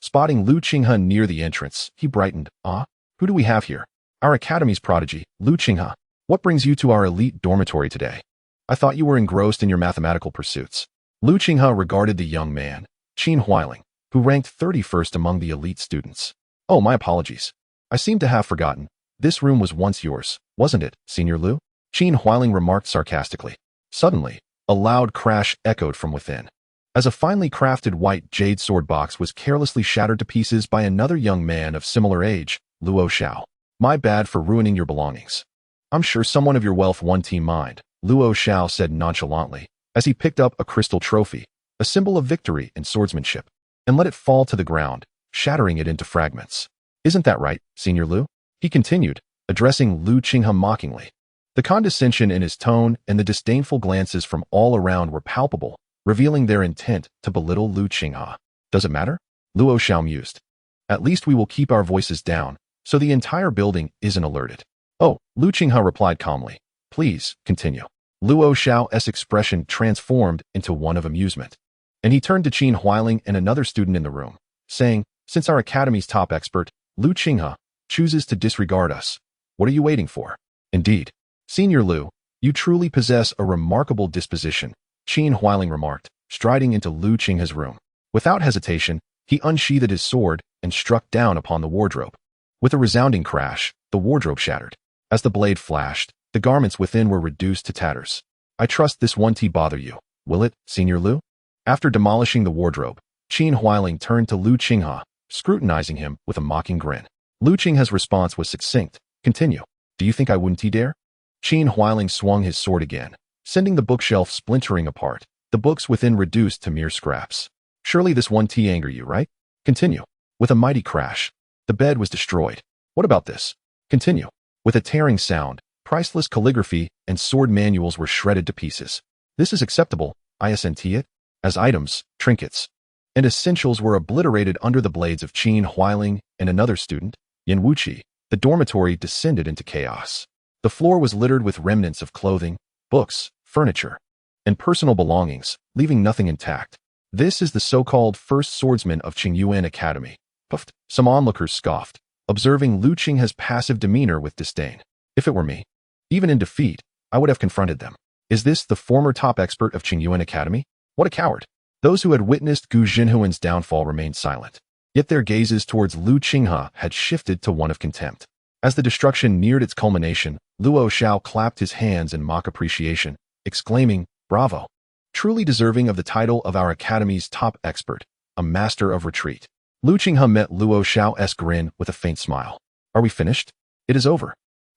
Spotting Lu Qinghe near the entrance, he brightened. "Ah, who do we have here?" "Our academy's prodigy, Lu Qinghe. What brings you to our elite dormitory today? I thought you were engrossed in your mathematical pursuits." Lu Qinghe regarded the young man, Qin Huailing, who ranked 31st among the elite students. "Oh, my apologies. I seem to have forgotten. This room was once yours, wasn't it, Senior Lu?" Qin Huailing remarked sarcastically. Suddenly, a loud crash echoed from within, as a finely crafted white jade sword box was carelessly shattered to pieces by another young man of similar age, Luo Xiao. "My bad for ruining your belongings. I'm sure someone of your wealth won Team Mind," Luo Xiao said nonchalantly, as he picked up a crystal trophy, a symbol of victory in swordsmanship, and let it fall to the ground, shattering it into fragments. "Isn't that right, Senior Lu?" he continued, addressing Lu Qinghe mockingly. The condescension in his tone and the disdainful glances from all around were palpable, revealing their intent to belittle Lu Qinghe. "Does it matter?" Luo Xiao mused. "At least we will keep our voices down, so the entire building isn't alerted." "Oh," Lu Qinghe replied calmly. "Please, continue." Luo Xiao's expression transformed into one of amusement, and he turned to Qin Huailing and another student in the room, saying, "Since our academy's top expert, Lu Qinghe, chooses to disregard us, what are you waiting for?" "Indeed, Senior Lu, you truly possess a remarkable disposition," Qin Huailing remarked, striding into Lu Qinghe's room. Without hesitation, he unsheathed his sword and struck down upon the wardrobe. With a resounding crash, the wardrobe shattered. As the blade flashed, the garments within were reduced to tatters. "I trust this won't bother you, will it, Senior Lu?" After demolishing the wardrobe, Qin Huailing turned to Lu Qinghe, scrutinizing him with a mocking grin. Lu Qinghe's response was succinct. "Continue. Do you think I wouldn't dare?" Qin Huailing swung his sword again, sending the bookshelf splintering apart, the books within reduced to mere scraps. "Surely this won't anger you, right? Continue." With a mighty crash, the bed was destroyed. "What about this?" "Continue." With a tearing sound, priceless calligraphy and sword manuals were shredded to pieces. "This is acceptable, isn't it?" As items, trinkets, and essentials were obliterated under the blades of Qin Huailing and another student, Yin Wuqi, the dormitory descended into chaos. The floor was littered with remnants of clothing, books, furniture, and personal belongings, leaving nothing intact. "This is the so-called first swordsman of Qingyuan Academy," puffed. Some onlookers scoffed, observing Lu Qinghe's passive demeanor with disdain. "If it were me, even in defeat, I would have confronted them. Is this the former top expert of Qingyuan Academy? What a coward!" Those who had witnessed Gu Jinhuan's downfall remained silent, yet their gazes towards Lu Qinghe had shifted to one of contempt. As the destruction neared its culmination, Luo Xiao clapped his hands in mock appreciation, exclaiming, "Bravo! Truly deserving of the title of our academy's top expert, a master of retreat." Lu Qinghe met Luo Xiao's grin with a faint smile. "Are we finished? It is over.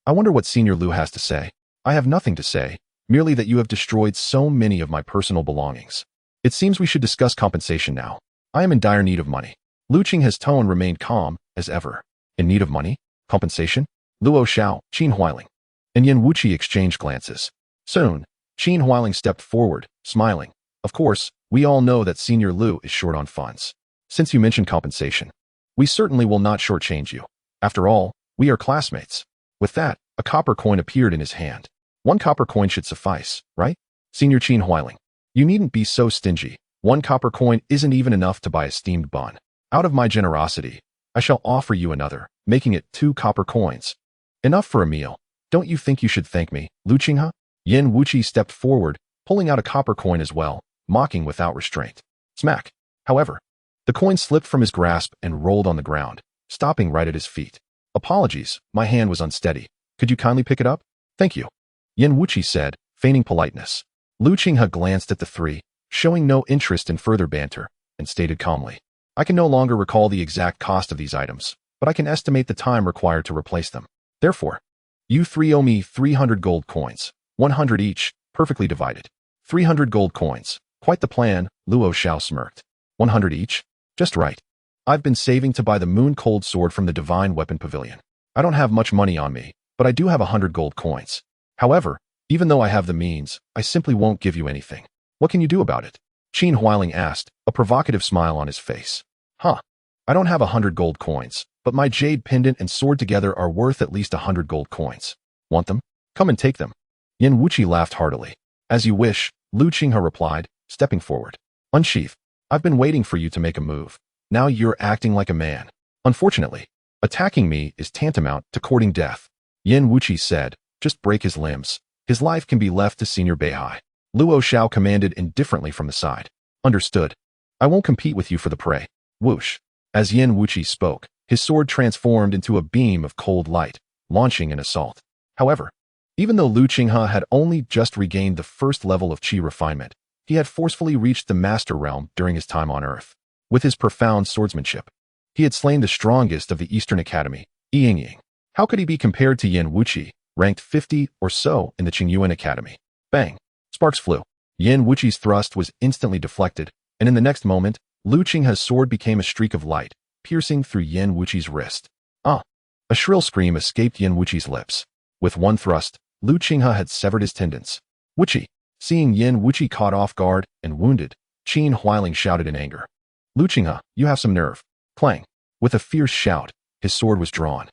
I wonder what Senior Lu has to say." "I have nothing to say, merely that you have destroyed so many of my personal belongings. It seems we should discuss compensation now. I am in dire need of money." Lu Qinghe's tone remained calm as ever. "In need of money? Compensation?" Luo Xiao, Qin Huailing, and Yin Wuqi exchanged glances. Soon, Qin Huailing stepped forward, smiling. "Of course, we all know that Senior Lu is short on funds. Since you mentioned compensation, we certainly will not shortchange you. After all, we are classmates." With that, a copper coin appeared in his hand. "One copper coin should suffice, right, Senior Qin Huailing? You needn't be so stingy. One copper coin isn't even enough to buy a steamed bun. Out of my generosity, I shall offer you another, making it 2 copper coins. Enough for a meal. Don't you think you should thank me, Lu Qinghe?" Yin Wuqi stepped forward, pulling out a copper coin as well, mocking without restraint. Smack. However, the coin slipped from his grasp and rolled on the ground, stopping right at his feet. "Apologies, my hand was unsteady. Could you kindly pick it up?" "Thank you," Yin Wuqi said, feigning politeness. Lu Qinghe glanced at the three, showing no interest in further banter, and stated calmly, "I can no longer recall the exact cost of these items, but I can estimate the time required to replace them. Therefore, you three owe me 300 gold coins, 100 each, perfectly divided." 300 gold coins. Quite the plan, Luo Xiao smirked. 100 each? Just right. I've been saving to buy the moon-cold sword from the Divine Weapon Pavilion. I don't have much money on me, but I do have 100 gold coins. However, even though I have the means, I simply won't give you anything. What can you do about it?" Qin Huailing asked, a provocative smile on his face. "Huh. I don't have 100 gold coins, but my jade pendant and sword together are worth at least 100 gold coins. Want them? Come and take them." Yin Wuqi laughed heartily. "As you wish," Lu Qinghe replied, stepping forward. "Unsheath. I've been waiting for you to make a move. Now you're acting like a man. Unfortunately, attacking me is tantamount to courting death. Yin Wuqi said, just break his limbs. His life can be left to Senior Beihai. Luo Xiao commanded indifferently from the side. Understood. I won't compete with you for the prey. Whoosh. As Yin Wuqi spoke, his sword transformed into a beam of cold light, launching an assault. However, even though Lu Qinghe had only just regained the first level of qi refinement, he had forcefully reached the master realm during his time on Earth. With his profound swordsmanship, he had slain the strongest of the Eastern Academy, Yingying. How could he be compared to Yin Wuqi, ranked 50 or so in the Qingyuan Academy? Bang! Sparks flew. Yin Wuqi's thrust was instantly deflected, and in the next moment, Lu Qinghe's sword became a streak of light, piercing through Yin Wuqi's wrist. Ah! A shrill scream escaped Yin Wuqi's lips. With one thrust, Lu Qinghe had severed his tendons. Wuqi! Seeing Yin Wuqi caught off guard and wounded, Qin Huailing shouted in anger. Lu Qinghe, you have some nerve. Clang! With a fierce shout, his sword was drawn.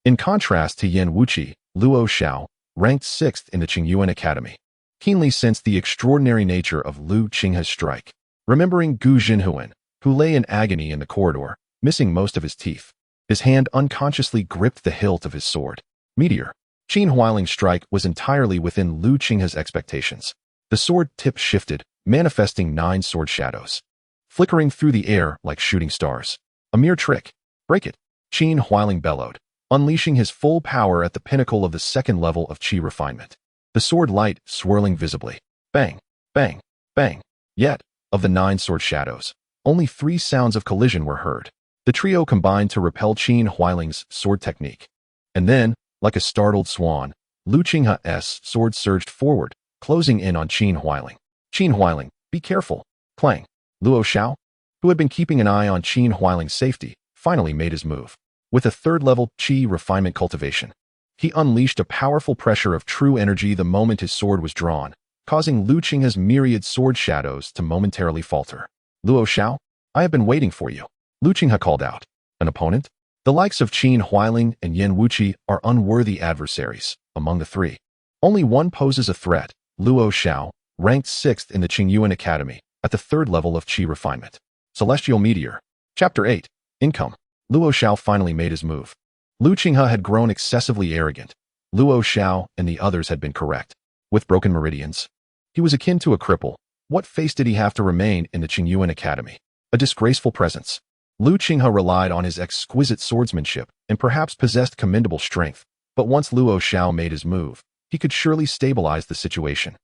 In contrast to Yin Wuqi, Luo Xiao, ranked 6th in the Qingyuan Academy, keenly sensed the extraordinary nature of Lu Qinghe's strike. Remembering Gu Jinhuan, who lay in agony in the corridor, missing most of his teeth, his hand unconsciously gripped the hilt of his sword. Meteor. Qin Huailing's strike was entirely within Lu Qinghe's expectations. The sword tip shifted, manifesting 9 sword shadows, flickering through the air like shooting stars. A mere trick. Break it. Qin Huailing bellowed, unleashing his full power at the pinnacle of the second level of qi refinement. The sword light swirling visibly. Bang, bang, bang. Yet, of the 9 sword shadows, only 3 sounds of collision were heard. The trio combined to repel Qin Huailing's sword technique. And then, like a startled swan, Lu Qinghe's sword surged forward, closing in on Qin Huailing. Qin Huailing, be careful. Clang. Luo Xiao, who had been keeping an eye on Qin Huailing's safety, finally made his move. With a third-level qi refinement cultivation, he unleashed a powerful pressure of true energy the moment his sword was drawn, causing Lu Qinghe's myriad sword shadows to momentarily falter. Luo Xiao, I have been waiting for you. Lu Qinghe called out. An opponent? The likes of Qin Huailing and Yin Wuqi are unworthy adversaries. Among the 3, only one poses a threat, Luo Xiao, ranked 6th in the Qingyuan Academy, at the 3rd level of qi refinement. Celestial Meteor. Chapter 8. Income. Luo Xiao finally made his move. Lu Qinghe had grown excessively arrogant. Luo Xiao and the others had been correct. With broken meridians, he was akin to a cripple. What face did he have to remain in the Qingyuan Academy? A disgraceful presence. Lu Qinghe relied on his exquisite swordsmanship and perhaps possessed commendable strength, but once Luo Xiao made his move, he could surely stabilize the situation.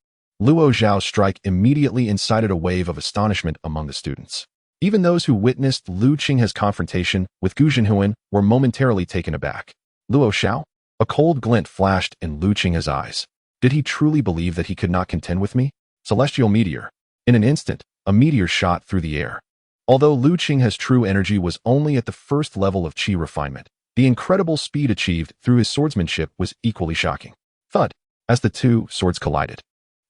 Luo Xiao's strike immediately incited a wave of astonishment among the students. Even those who witnessed Lu Qinghe's confrontation with Gu Jinhuan were momentarily taken aback. Luo Xiao? A cold glint flashed in Lu Qinghe's eyes. Did he truly believe that he could not contend with me? Celestial Meteor. In an instant, a meteor shot through the air. Although Lu Qinghe's true energy was only at the 1st level of qi refinement, the incredible speed achieved through his swordsmanship was equally shocking. Thud. As the 2 swords collided,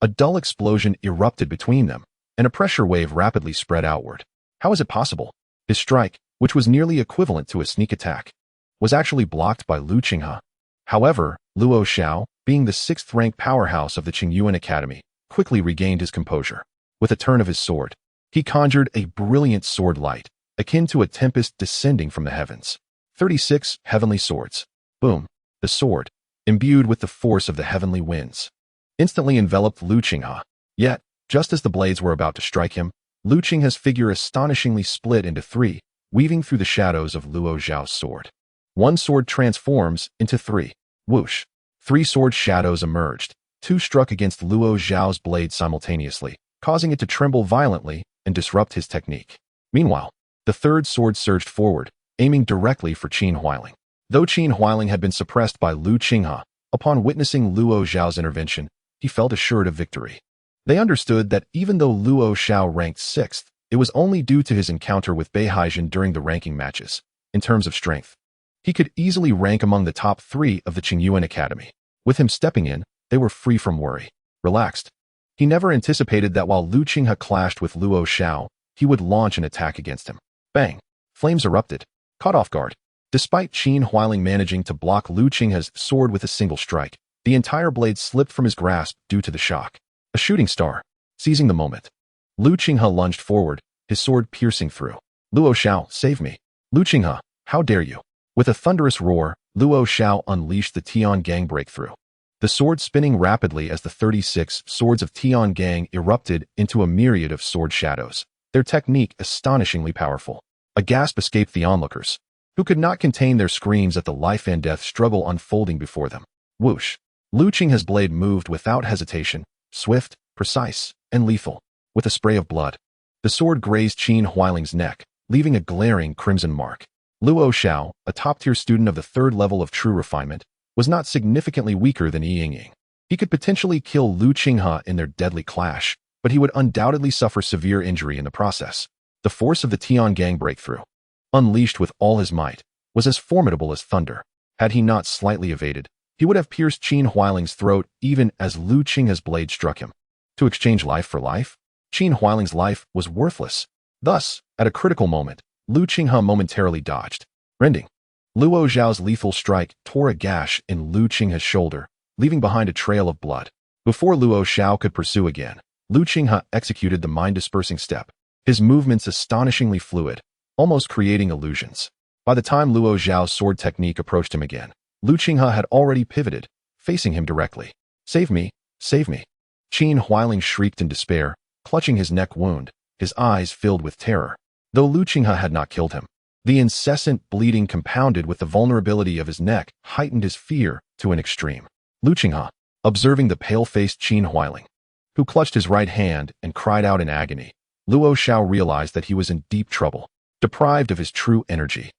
a dull explosion erupted between them, and a pressure wave rapidly spread outward. How is it possible? His strike, which was nearly equivalent to a sneak attack, was actually blocked by Lu Qinghe. However, Luo Xiao, being the 6th-ranked powerhouse of the Qingyuan Academy, quickly regained his composure. With a turn of his sword, he conjured a brilliant sword light, akin to a tempest descending from the heavens. 36 heavenly swords. Boom. The sword, imbued with the force of the heavenly winds, instantly enveloped Lu Qinghe. Yet, just as the blades were about to strike him, Lu Qinghe's figure astonishingly split into 3, weaving through the shadows of Luo Xiao's sword. One sword transforms into 3. Whoosh. 3 sword shadows emerged. 2 struck against Luo Xiao's blade simultaneously, causing it to tremble violently and disrupt his technique. Meanwhile, the 3rd sword surged forward, aiming directly for Qin Huailing. Though Qin Huailing had been suppressed by Lu Qinghe, upon witnessing Luo Xiao's intervention, he felt assured of victory. They understood that even though Luo Xiao ranked 6th, it was only due to his encounter with Beihai during the ranking matches. In terms of strength, he could easily rank among the top 3 of the Qingyuan Academy. With him stepping in, they were free from worry. Relaxed. He never anticipated that while Lu Qinghe clashed with Luo Xiao, he would launch an attack against him. Bang! Flames erupted. Caught off guard. Despite Qin Huailing managing to block Lu Qinghe's sword with a single strike, the entire blade slipped from his grasp due to the shock. A shooting star. Seizing the moment, Lu Qinghe lunged forward, his sword piercing through. Luo Xiao, save me. Lu Qinghe, how dare you? With a thunderous roar, Luo Xiao unleashed the Tiangang breakthrough. The sword spinning rapidly as the 36 swords of Tiangang erupted into a myriad of sword shadows, their technique astonishingly powerful. A gasp escaped the onlookers, who could not contain their screams at the life and death struggle unfolding before them. Whoosh! Lu Qinghe's blade moved without hesitation, swift, precise, and lethal. With a spray of blood, the sword grazed Qin Huailing's neck, leaving a glaring crimson mark. Luo Xiao, a top-tier student of the third level of true refinement, was not significantly weaker than Yingying. He could potentially kill Lu Qinghe in their deadly clash, but he would undoubtedly suffer severe injury in the process. The force of the Tiangang breakthrough, unleashed with all his might, was as formidable as thunder. Had he not slightly evaded, he would have pierced Qin Huailing's throat even as Lu Qinghe's blade struck him. To exchange life for life? Qin Huailing's life was worthless. Thus, at a critical moment, Lu Qinghe momentarily dodged. Rending. Luo Xiao's lethal strike tore a gash in Lu Qinghe's shoulder, leaving behind a trail of blood. Before Luo Xiao could pursue again, Lu Qinghe executed the mind-dispersing step, his movements astonishingly fluid, almost creating illusions. By the time Luo Xiao's sword technique approached him again, Lu Qinghe had already pivoted, facing him directly. Save me, save me. Qin Huailing shrieked in despair, clutching his neck wound, his eyes filled with terror. Though Lu Qinghe had not killed him, the incessant bleeding compounded with the vulnerability of his neck heightened his fear to an extreme. Lu Qinghe, observing the pale-faced Qin Huailing, who clutched his right hand and cried out in agony, Luo Xiao realized that he was in deep trouble, deprived of his true energy.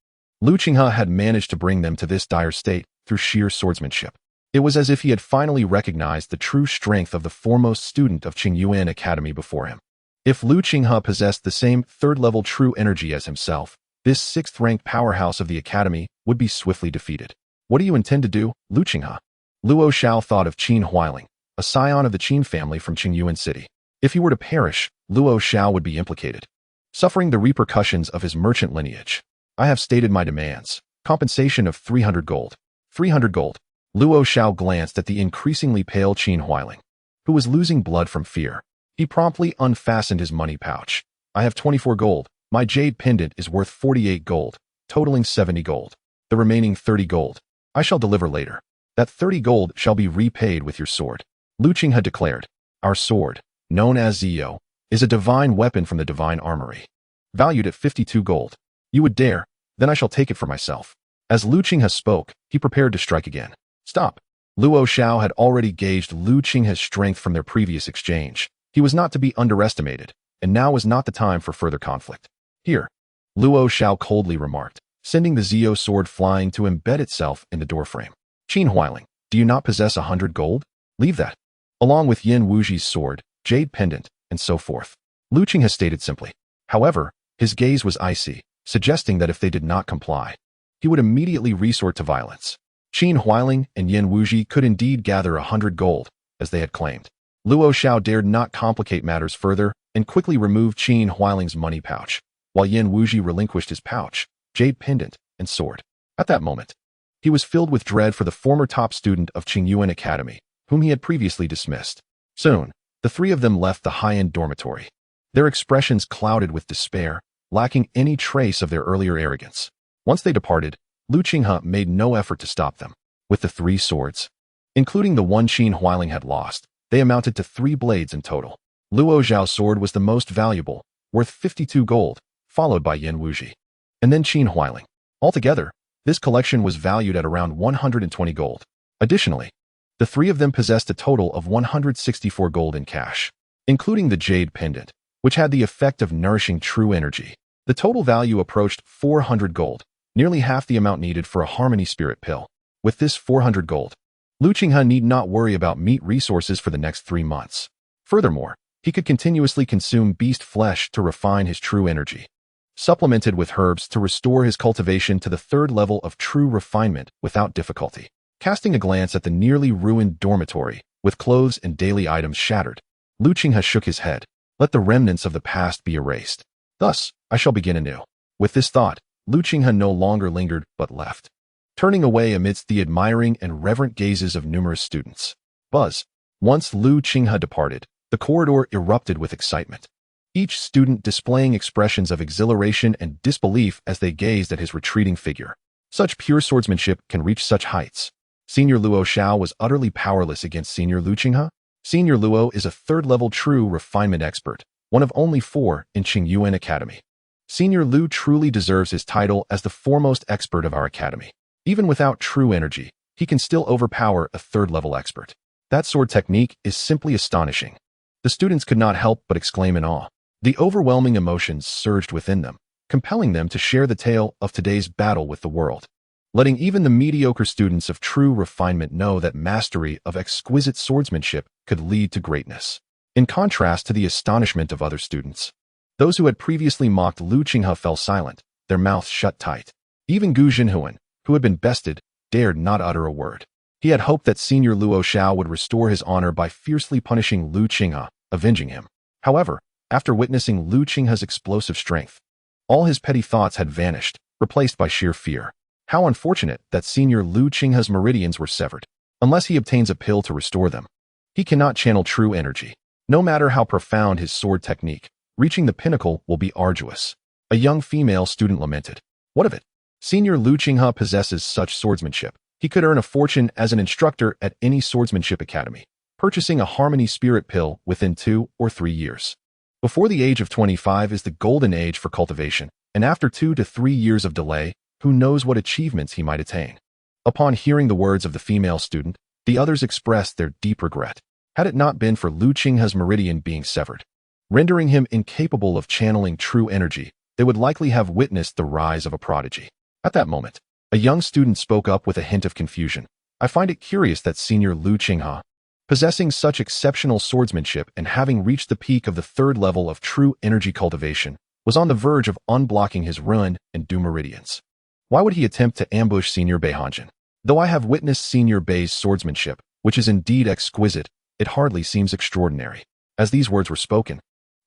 Lu Qinghe had managed to bring them to this dire state through sheer swordsmanship. It was as if he had finally recognized the true strength of the foremost student of Qingyuan Academy before him. If Lu Qinghe possessed the same third-level true energy as himself, this sixth-ranked powerhouse of the academy would be swiftly defeated. What do you intend to do, Lu Qinghe? Luo Xiao thought of Qin Huailing, a scion of the Qin family from Qingyuan City. If he were to perish, Luo Xiao would be implicated, suffering the repercussions of his merchant lineage. I have stated my demands. Compensation of 300 gold. 300 gold. Luo Xiao glanced at the increasingly pale Qin Huailing, who was losing blood from fear. He promptly unfastened his money pouch. I have 24 gold. My jade pendant is worth 48 gold, totaling 70 gold. The remaining 30 gold, I shall deliver later. That 30 gold shall be repaid with your sword. Lu Qinghe declared. Our sword, known as Zio, is a divine weapon from the divine armory, valued at 52 gold. You would dare? Then I shall take it for myself. As Lu Qinghe spoke, he prepared to strike again. Stop. Luo Xiao had already gauged Lu Qinghe's strength from their previous exchange. He was not to be underestimated, and now was not the time for further conflict. Here, Luo Xiao coldly remarked, sending the Zio sword flying to embed itself in the doorframe. Qin Huailing, do you not possess 100 gold? Leave that, along with Yin Wuji's sword, jade pendant, and so forth. Lu Qinghe stated simply. However, his gaze was icy, suggesting that if they did not comply, he would immediately resort to violence. Qin Huailing and Yin Wuji could indeed gather 100 gold, as they had claimed. Luo Xiao dared not complicate matters further and quickly removed Qin Huailing's money pouch, while Yin Wuji relinquished his pouch, jade pendant, and sword. At that moment, he was filled with dread for the former top student of Qingyuan Academy, whom he had previously dismissed. Soon, the three of them left the high-end dormitory, their expressions clouded with despair, lacking any trace of their earlier arrogance. Once they departed, Lu Qinghe made no effort to stop them. With the 3 swords, including the one Qin Huailing had lost, they amounted to 3 blades in total. Luo Xiao's sword was the most valuable, worth 52 gold, followed by Yin Wuji, and then Qin Huailing. Altogether, this collection was valued at around 120 gold. Additionally, the 3 of them possessed a total of 164 gold in cash, including the jade pendant, which had the effect of nourishing true energy. The total value approached 400 gold, nearly half the amount needed for a harmony spirit pill. With this 400 gold, Lu Qinghe need not worry about meat resources for the next 3 months. Furthermore, he could continuously consume beast flesh to refine his true energy, supplemented with herbs to restore his cultivation to the 3rd level of true refinement without difficulty. Casting a glance at the nearly ruined dormitory, with clothes and daily items shattered, Lu Qinghe shook his head. Let the remnants of the past be erased. Thus, I shall begin anew. With this thought, Lu Qinghe no longer lingered but left, turning away amidst the admiring and reverent gazes of numerous students. Buzz. Once Lu Qinghe departed, the corridor erupted with excitement. each student displaying expressions of exhilaration and disbelief as they gazed at his retreating figure. Such pure swordsmanship can reach such heights. Senior Luo Xiao was utterly powerless against Senior Lu Qinghe. Senior Luo is a third-level true refinement expert, one of only 4 in Qingyuan Academy. Senior Lu truly deserves his title as the foremost expert of our academy. Even without true energy, he can still overpower a third-level expert. That sword technique is simply astonishing. The students could not help but exclaim in awe. The overwhelming emotions surged within them, compelling them to share the tale of today's battle with the world, letting even the mediocre students of true refinement know that mastery of exquisite swordsmanship could lead to greatness. In contrast to the astonishment of other students, those who had previously mocked Lu Qinghe fell silent, their mouths shut tight. Even Gu Jinhuan, who had been bested, dared not utter a word. He had hoped that Senior Luo Xiao would restore his honor by fiercely punishing Lu Qinghe, avenging him. However, after witnessing Lu Qinghe's explosive strength, all his petty thoughts had vanished, replaced by sheer fear. How unfortunate that Senior Lu Qinghe's meridians were severed. Unless he obtains a pill to restore them, he cannot channel true energy. No matter how profound his sword technique, reaching the pinnacle will be arduous. A young female student lamented. What of it? Senior Lu Qinghe possesses such swordsmanship. He could earn a fortune as an instructor at any swordsmanship academy, purchasing a harmony spirit pill within 2 or 3 years. Before the age of 25 is the golden age for cultivation, and after 2 to 3 years of delay, who knows what achievements he might attain. Upon hearing the words of the female student, the others expressed their deep regret. Had it not been for Lu Qinghe's meridian being severed, rendering him incapable of channeling true energy, they would likely have witnessed the rise of a prodigy. At that moment, a young student spoke up with a hint of confusion. I find it curious that Senior Lu Qinghe, possessing such exceptional swordsmanship and having reached the peak of the 3rd level of true energy cultivation, was on the verge of unblocking his ruin and doom meridians. Why would he attempt to ambush Senior Bei Hanjin? Though I have witnessed Senior Bei's swordsmanship, which is indeed exquisite, it hardly seems extraordinary. As these words were spoken,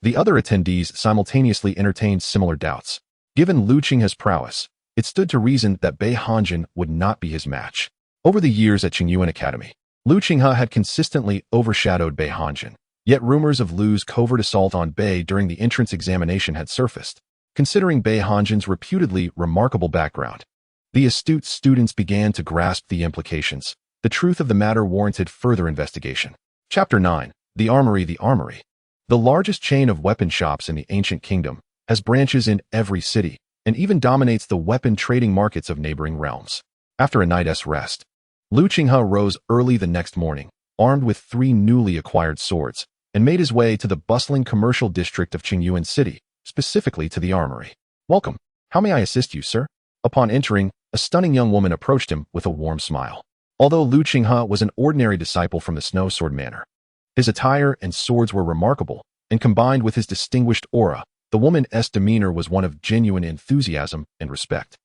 the other attendees simultaneously entertained similar doubts. Given Lu Qinghe's prowess, it stood to reason that Bei Hanjin would not be his match. Over the years at Qingyuan Academy, Lu Qinghe had consistently overshadowed Bei Hanjin, yet rumors of Lu's covert assault on Bei during the entrance examination had surfaced. Considering Bei Hanjin's reputedly remarkable background, the astute students began to grasp the implications. The truth of the matter warranted further investigation. Chapter 9. The Armory. The Armory, the largest chain of weapon shops in the ancient kingdom, has branches in every city, and even dominates the weapon trading markets of neighboring realms. After a night's rest, Lu Qinghe rose early the next morning, armed with 3 newly acquired swords, and made his way to the bustling commercial district of Qingyuan City, specifically to the armory. Welcome. How may I assist you, sir? Upon entering, a stunning young woman approached him with a warm smile. Although Lu Qinghe was an ordinary disciple from the Snow Sword Manor, his attire and swords were remarkable, and combined with his distinguished aura, the woman's demeanor was one of genuine enthusiasm and respect.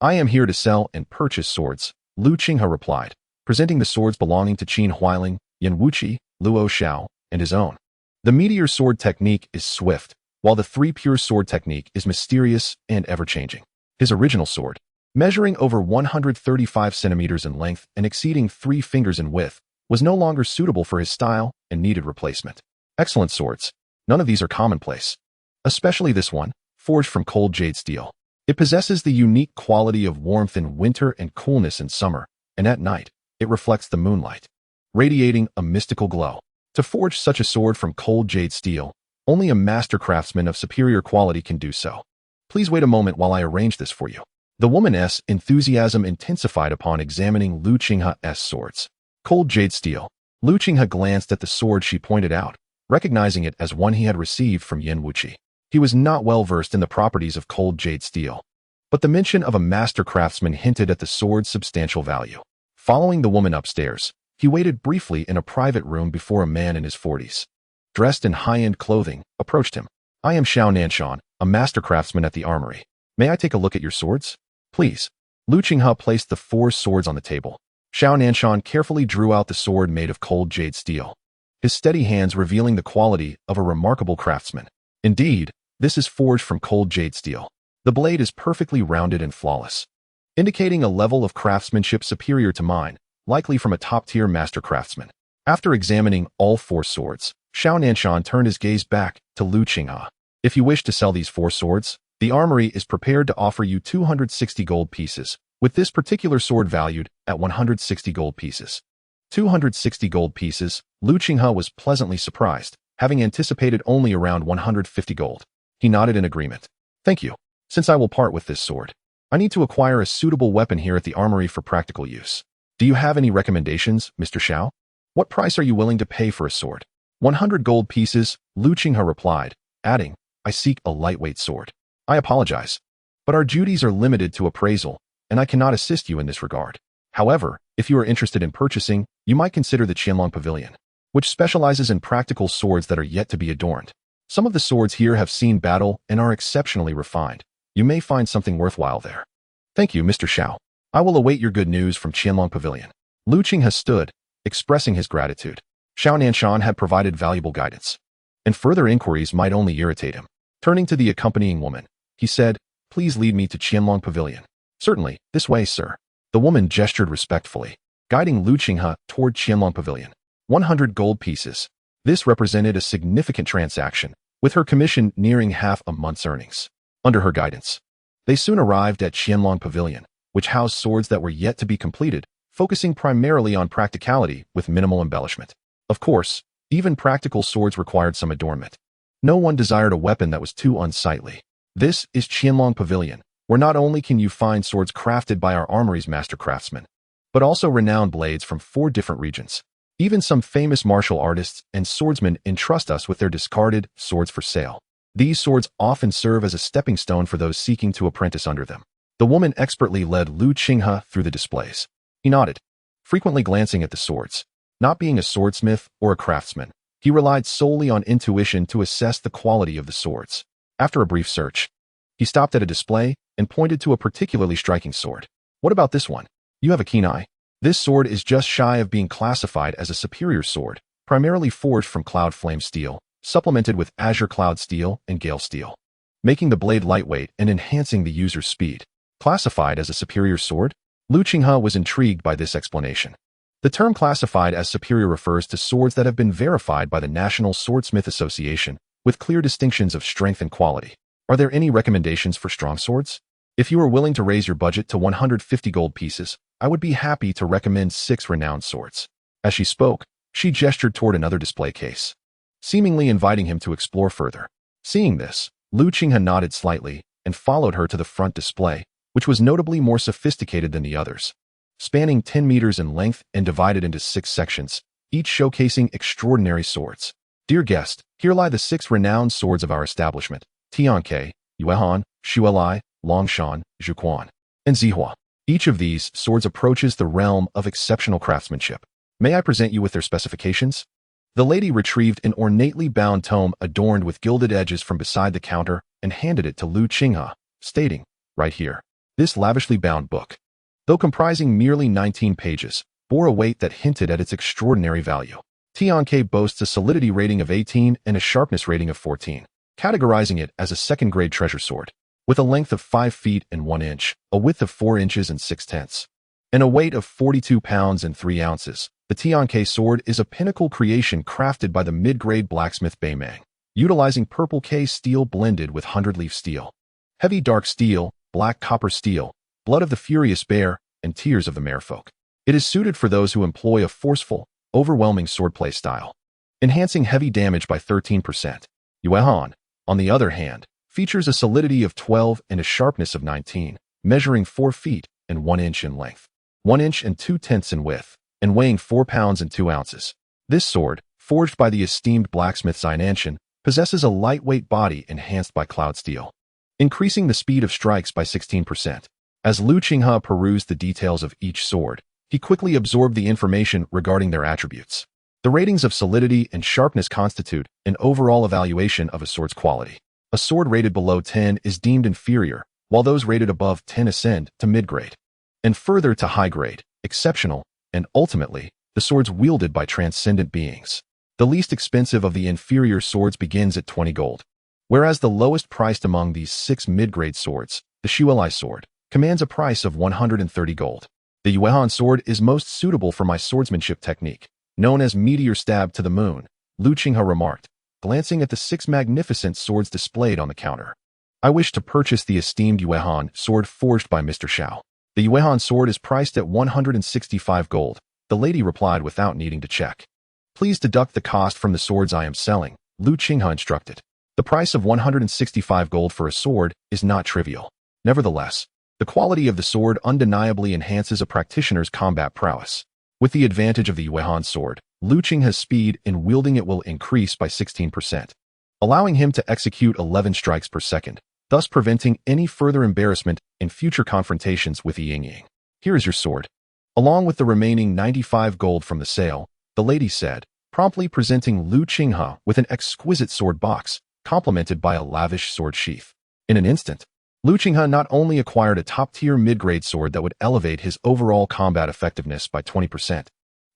I am here to sell and purchase swords, Lu Qinghe replied, presenting the swords belonging to Qin Huailing, Yan Wuqi, Luo Xiao, and his own. The meteor sword technique is swift, while the 3 pure sword technique is mysterious and ever-changing. His original sword, measuring over 135 centimeters in length and exceeding 3 fingers in width, was no longer suitable for his style and needed replacement. Excellent swords. None of these are commonplace. Especially this one, forged from cold jade steel. It possesses the unique quality of warmth in winter and coolness in summer, and at night, it reflects the moonlight, radiating a mystical glow. To forge such a sword from cold jade steel, only a master craftsman of superior quality can do so. Please wait a moment while I arrange this for you. The woman's enthusiasm intensified upon examining Lu Qinghe's swords. Cold jade steel. Lu Qinghe glanced at the sword she pointed out, recognizing it as one he had received from Yan Wuqi. He was not well versed in the properties of cold jade steel, but the mention of a master craftsman hinted at the sword's substantial value. Following the woman upstairs, he waited briefly in a private room before a man in his 40s, dressed in high-end clothing, approached him. I am Xiao Nanshan, a master craftsman at the armory. May I take a look at your swords? Please. Lu Qinghe placed the 4 swords on the table. Xiao Nanshan carefully drew out the sword made of cold jade steel, his steady hands revealing the quality of a remarkable craftsman. Indeed, this is forged from cold jade steel. The blade is perfectly rounded and flawless, indicating a level of craftsmanship superior to mine, likely from a top-tier master craftsman. After examining all 4 swords, Xiao Nanshan turned his gaze back to Lu Qinghe. If you wish to sell these 4 swords, the armory is prepared to offer you 260 gold pieces, with this particular sword valued at 160 gold pieces. 260 gold pieces. Lu Qinghe was pleasantly surprised, having anticipated only around 150 gold. He nodded in agreement. Thank you. Since I will part with this sword, I need to acquire a suitable weapon here at the armory for practical use. Do you have any recommendations, Mr. Xiao? What price are you willing to pay for a sword? 100 gold pieces, Lu Qinghe replied, adding, I seek a lightweight sword. I apologize, but our duties are limited to appraisal, and I cannot assist you in this regard. However, if you are interested in purchasing, you might consider the Qianlong Pavilion, which specializes in practical swords that are yet to be adorned. Some of the swords here have seen battle and are exceptionally refined. You may find something worthwhile there. Thank you, Mr. Xiao. I will await your good news from Qianlong Pavilion. Lu Qinghe stood, expressing his gratitude. Xiao Nanshan had provided valuable guidance, and further inquiries might only irritate him. Turning to the accompanying woman, he said, Please lead me to Qianlong Pavilion. Certainly, this way, sir. The woman gestured respectfully, guiding Lu Qinghe toward Qianlong Pavilion. 100 gold pieces. This represented a significant transaction, with her commission nearing half a month's earnings. Under her guidance, they soon arrived at Qianlong Pavilion, which housed swords that were yet to be completed, focusing primarily on practicality with minimal embellishment. Of course, even practical swords required some adornment. No one desired a weapon that was too unsightly. This is Qianlong Pavilion, where not only can you find swords crafted by our armory's master craftsmen, but also renowned blades from 4 different regions. Even some famous martial artists and swordsmen entrust us with their discarded swords for sale. These swords often serve as a stepping stone for those seeking to apprentice under them. The woman expertly led Lu Qinghe through the displays. He nodded, frequently glancing at the swords. Not being a swordsmith or a craftsman, he relied solely on intuition to assess the quality of the swords. After a brief search, he stopped at a display and pointed to a particularly striking sword. What about this one? You have a keen eye. This sword is just shy of being classified as a superior sword, primarily forged from cloud flame steel, supplemented with azure cloud steel and gale steel, making the blade lightweight and enhancing the user's speed. Classified as a superior sword? Lu Qinghe was intrigued by this explanation. The term classified as superior refers to swords that have been verified by the National Swordsmith Association, with clear distinctions of strength and quality. Are there any recommendations for strong swords? If you are willing to raise your budget to 150 gold pieces, I would be happy to recommend 6 renowned swords. As she spoke, she gestured toward another display case, seemingly inviting him to explore further. Seeing this, Lu Qinghe nodded slightly and followed her to the front display, which was notably more sophisticated than the others. Spanning 10 meters in length and divided into 6 sections, each showcasing extraordinary swords. Dear guest, here lie the 6 renowned swords of our establishment: Tianke, Yuehan, Shuelai, Longshan, Zhuquan, and Zihua. Each of these swords approaches the realm of exceptional craftsmanship. May I present you with their specifications? The lady retrieved an ornately bound tome adorned with gilded edges from beside the counter and handed it to Lu Qinghe, stating, Right here. This lavishly bound book, though comprising merely 19 pages, bore a weight that hinted at its extraordinary value. Tianke boasts a solidity rating of 18 and a sharpness rating of 14, categorizing it as a second-grade treasure sword, with a length of 5 feet and 1 inch, a width of 4 inches and 6/10, and a weight of 42 pounds and 3 ounces. The Tianke sword is a pinnacle creation crafted by the mid-grade blacksmith Beimang, utilizing purple K steel blended with 100-leaf steel, heavy dark steel, black copper steel, blood of the furious bear, and tears of the merfolk. It is suited for those who employ a forceful, overwhelming swordplay style, enhancing heavy damage by 13%. Yuehan, on the other hand, features a solidity of 12 and a sharpness of 19, measuring 4 feet and 1 inch in length, 1 inch and 2/10 in width, and weighing 4 pounds and 2 ounces. This sword, forged by the esteemed blacksmith Nanshan, possesses a lightweight body enhanced by cloud steel, increasing the speed of strikes by 16%. As Lu Qinghe perused the details of each sword, he quickly absorbed the information regarding their attributes. The ratings of solidity and sharpness constitute an overall evaluation of a sword's quality. A sword rated below 10 is deemed inferior, while those rated above 10 ascend to mid-grade, and further to high-grade, exceptional, and ultimately, the swords wielded by transcendent beings. The least expensive of the inferior swords begins at 20 gold, whereas the lowest priced among these 6 mid-grade swords, the Shuelai sword, commands a price of 130 gold. The Yuehan sword is most suitable for my swordsmanship technique, known as meteor stab to the moon, Lu Qinghe remarked, glancing at the 6 magnificent swords displayed on the counter. I wish to purchase the esteemed Yuehan sword forged by Mr. Xiao. The Yuehan sword is priced at 165 gold, the lady replied without needing to check. Please deduct the cost from the swords I am selling, Lu Qinghe instructed. The price of 165 gold for a sword is not trivial. Nevertheless, the quality of the sword undeniably enhances a practitioner's combat prowess. With the advantage of the Yuehan sword, Lu Qinghe's speed in wielding it will increase by 16%, allowing him to execute 11 strikes per second, thus preventing any further embarrassment in future confrontations with the Yingying. Here is your sword. Along with the remaining 95 gold from the sale, the lady said, promptly presenting Lu Qinghe with an exquisite sword box, complemented by a lavish sword sheath. In an instant, Lu Qinghe not only acquired a top-tier mid-grade sword that would elevate his overall combat effectiveness by 20%,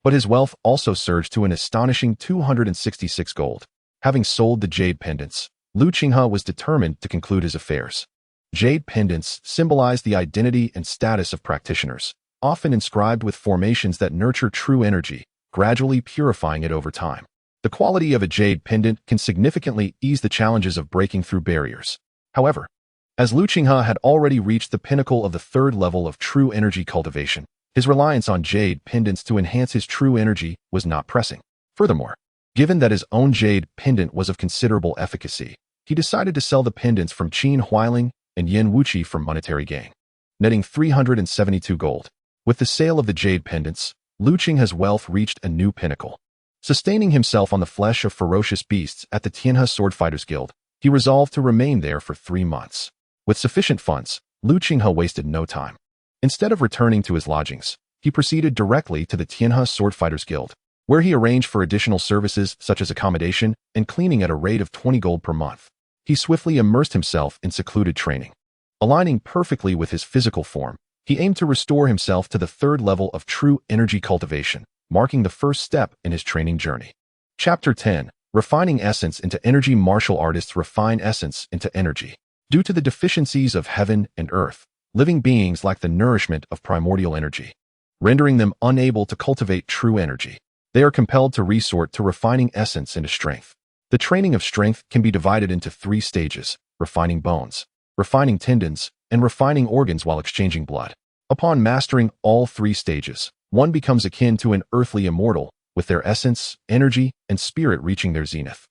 but his wealth also surged to an astonishing 266 gold. Having sold the jade pendants, Lu Qinghe was determined to conclude his affairs. Jade pendants symbolize the identity and status of practitioners, often inscribed with formations that nurture true energy, gradually purifying it over time. The quality of a jade pendant can significantly ease the challenges of breaking through barriers. However, as Lu Qinghe had already reached the pinnacle of the 3rd level of true energy cultivation, his reliance on jade pendants to enhance his true energy was not pressing. Furthermore, given that his own jade pendant was of considerable efficacy, he decided to sell the pendants from Qin Huailing and Yin Wuqi for monetary gain, netting 372 gold. With the sale of the jade pendants, Lu Qinghe's wealth reached a new pinnacle. Sustaining himself on the flesh of ferocious beasts at the Tianhe Swordfighters Guild, he resolved to remain there for 3 months. With sufficient funds, Lu Qinghe wasted no time. Instead of returning to his lodgings, he proceeded directly to the Tianhe Swordfighters Guild, where he arranged for additional services such as accommodation and cleaning at a rate of 20 gold per month. He swiftly immersed himself in secluded training. Aligning perfectly with his physical form, he aimed to restore himself to the 3rd level of true energy cultivation, marking the first step in his training journey. Chapter 10. Refining Essence into Energy. Martial artists refine essence into energy. Due to the deficiencies of heaven and earth, living beings lack the nourishment of primordial energy, rendering them unable to cultivate true energy. They are compelled to resort to refining essence into strength. The training of strength can be divided into 3 stages: refining bones, refining tendons, and refining organs while exchanging blood. Upon mastering all 3 stages, one becomes akin to an earthly immortal, with their essence, energy, and spirit reaching their zenith.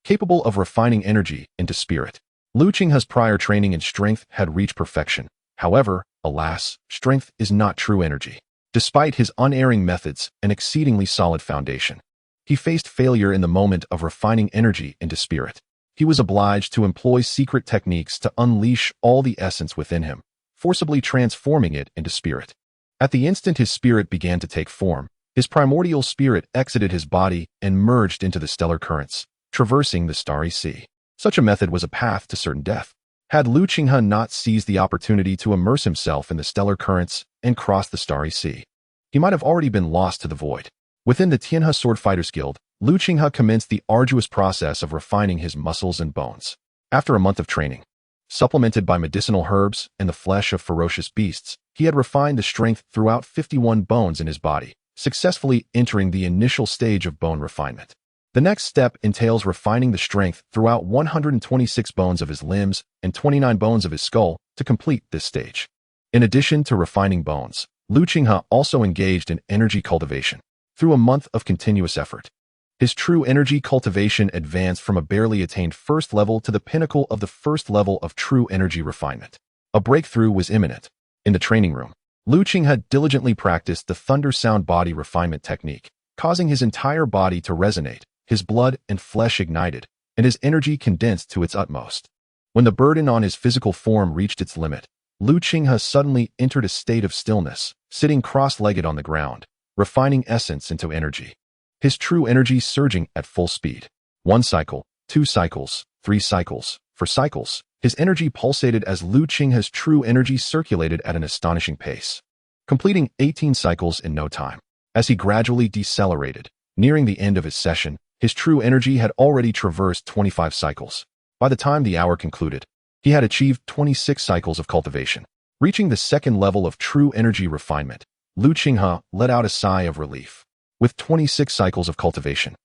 Capable of refining energy into spirit. Lu Qinghe's prior training in strength had reached perfection. However, alas, strength is not true energy. Despite his unerring methods and exceedingly solid foundation, he faced failure in the moment of refining energy into spirit. He was obliged to employ secret techniques to unleash all the essence within him, forcibly transforming it into spirit. At the instant his spirit began to take form, his primordial spirit exited his body and merged into the stellar currents, traversing the starry sea. Such a method was a path to certain death. Had Lu Qinghe not seized the opportunity to immerse himself in the stellar currents and cross the starry sea, he might have already been lost to the void. Within the Tianhe Swordfighters Guild, Lu Qinghe commenced the arduous process of refining his muscles and bones. After a month of training, supplemented by medicinal herbs and the flesh of ferocious beasts, he had refined the strength throughout 51 bones in his body, successfully entering the initial stage of bone refinement. The next step entails refining the strength throughout 126 bones of his limbs and 29 bones of his skull to complete this stage. In addition to refining bones, Lu Qinghe also engaged in energy cultivation. Through a month of continuous effort, his true energy cultivation advanced from a barely attained 1st level to the pinnacle of the 1st level of true energy refinement. A breakthrough was imminent. In the training room, Lu Qinghe diligently practiced the thunder sound body refinement technique, causing his entire body to resonate. His blood and flesh ignited, and his energy condensed to its utmost. When the burden on his physical form reached its limit, Lu Qinghe suddenly entered a state of stillness, sitting cross-legged on the ground, refining essence into energy. His true energy surging at full speed. 1 cycle, 2 cycles, 3 cycles. For cycles, his energy pulsated as Lu Qinghe's true energy circulated at an astonishing pace, completing 18 cycles in no time. As he gradually decelerated, nearing the end of his session, his true energy had already traversed 25 cycles. By the time the hour concluded, he had achieved 26 cycles of cultivation. Reaching the 2nd level of true energy refinement, Lu Qinghe let out a sigh of relief. With 26 cycles of cultivation,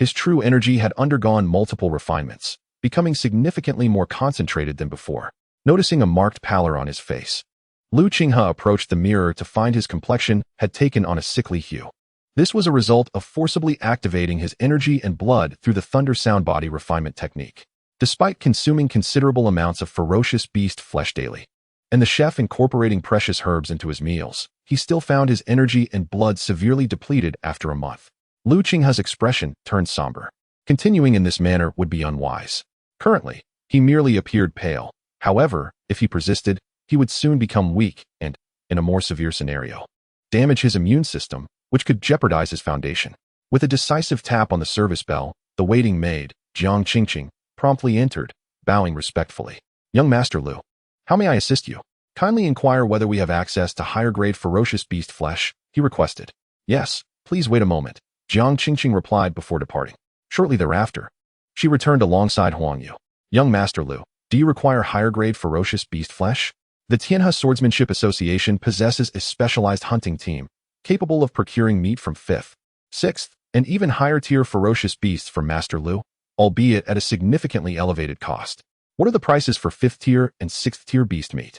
His true energy had undergone multiple refinements, becoming significantly more concentrated than before. Noticing a marked pallor on his face, Lu Qinghe approached the mirror to find his complexion had taken on a sickly hue. This was a result of forcibly activating his energy and blood through the thunder sound body refinement technique. Despite consuming considerable amounts of ferocious beast flesh daily, and the chef incorporating precious herbs into his meals, he still found his energy and blood severely depleted after a month. Lu Qinghe's expression turned somber. Continuing in this manner would be unwise. Currently, he merely appeared pale. However, if he persisted, he would soon become weak and, in a more severe scenario, damage his immune system, which could jeopardize his foundation. With a decisive tap on the service bell, the waiting maid, Jiang Qingqing, promptly entered, bowing respectfully. "Young Master Lu, how may I assist you? Kindly inquire whether we have access to higher-grade ferocious beast flesh," he requested. "Yes, please wait a moment," Jiang Qingqing replied before departing. Shortly thereafter, she returned alongside Huang Yu. "Young Master Lu, do you require higher-grade ferocious beast flesh?" The Qinhe Swordsmanship Association possesses a specialized hunting team, capable of procuring meat from 5th, 6th, and even higher-tier ferocious beasts for Master Lu, albeit at a significantly elevated cost. What are the prices for 5th-tier and 6th-tier beast meat?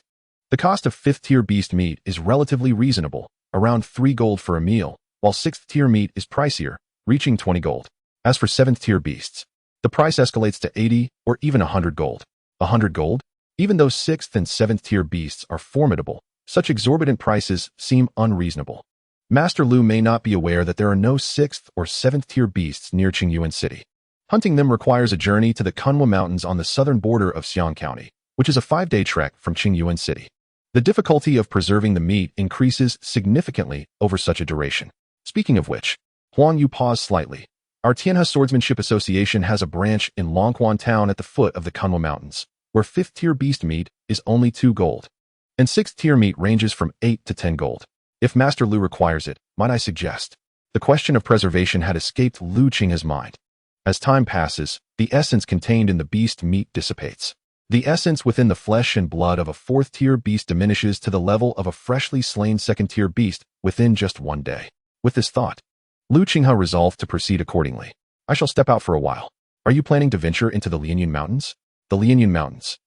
The cost of 5th-tier beast meat is relatively reasonable, around 3 gold for a meal, while 6th-tier meat is pricier, reaching 20 gold. As for 7th-tier beasts, the price escalates to 80 or even 100 gold. 100 gold? Even though 6th and 7th-tier beasts are formidable, such exorbitant prices seem unreasonable. Master Lu may not be aware that there are no 6th or 7th-tier beasts near Qingyuan City. Hunting them requires a journey to the Qingyuan Mountains on the southern border of Xian County, which is a 5-day trek from Qingyuan City. The difficulty of preserving the meat increases significantly over such a duration. Speaking of which, Huang Yu paused slightly. Our Qinhe Swordsmanship Association has a branch in Longquan Town at the foot of the Qingyuan Mountains, where 5th-tier beast meat is only 2 gold, and 6th-tier meat ranges from 8 to 10 gold. If Master Lu requires it, might I suggest? The question of preservation had escaped Lu Qinghe's mind. As time passes, the essence contained in the beast meat dissipates. The essence within the flesh and blood of a 4th-tier beast diminishes to the level of a freshly slain 2nd-tier beast within just 1 day. With this thought, Lu Qinghe resolved to proceed accordingly. "I shall step out for a while. Are you planning to venture into the Yingying Mountains?" The Yingying Mountains,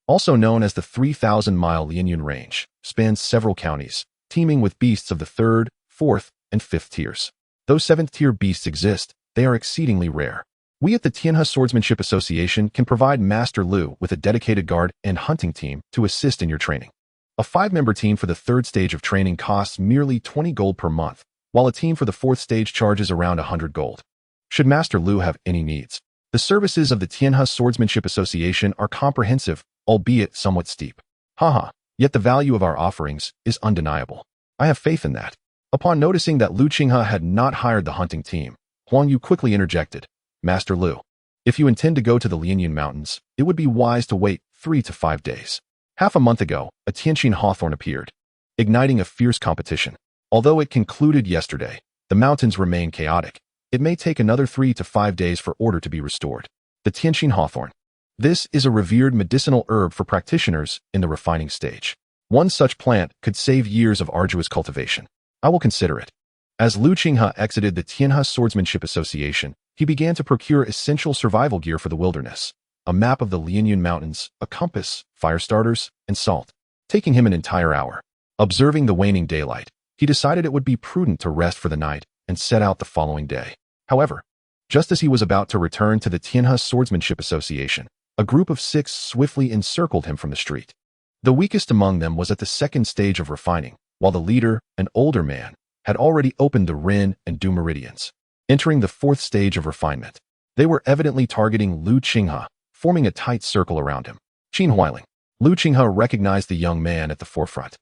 also known as the 3,000-mile Yingying Range, spans several counties, teeming with beasts of the 3rd, 4th, and 5th tiers. Though 7th-tier beasts exist, they are exceedingly rare. We at the Qinhe Swordsmanship Association can provide Master Lu with a dedicated guard and hunting team to assist in your training. A 5-member team for the 3rd stage of training costs merely 20 gold per month, while a team for the 4th stage charges around 100 gold. Should Master Lu have any needs, the services of the Qinhe Swordsmanship Association are comprehensive, albeit somewhat steep. Haha, yet the value of our offerings is undeniable. I have faith in that. Upon noticing that Lu Qinghe had not hired the hunting team, Huang Yu quickly interjected, "Master Lu, if you intend to go to the Yingying Mountains, it would be wise to wait 3 to 5 days. Half a month ago, a Tianqin hawthorn appeared, igniting a fierce competition. Although it concluded yesterday, the mountains remain chaotic. It may take another 3 to 5 days for order to be restored." The Tianqin hawthorn. This is a revered medicinal herb for practitioners in the refining stage. One such plant could save years of arduous cultivation. I will consider it. As Lu Qinghe exited the Qinhe Swordsmanship Association, he began to procure essential survival gear for the wilderness: a map of the Yingying Mountains, a compass, fire starters, and salt. Taking him an entire hour. Observing the waning daylight, he decided it would be prudent to rest for the night and set out the following day. However, just as he was about to return to the Qinhe Swordsmanship Association, a group of 6 swiftly encircled him from the street. The weakest among them was at the 2nd stage of refining, while the leader, an older man, had already opened the Rin and Du meridians. Entering the 4th stage of refinement, they were evidently targeting Lu Qinghe, forming a tight circle around him. "Qin Huailing." Lu Qinghe recognized the young man at the forefront.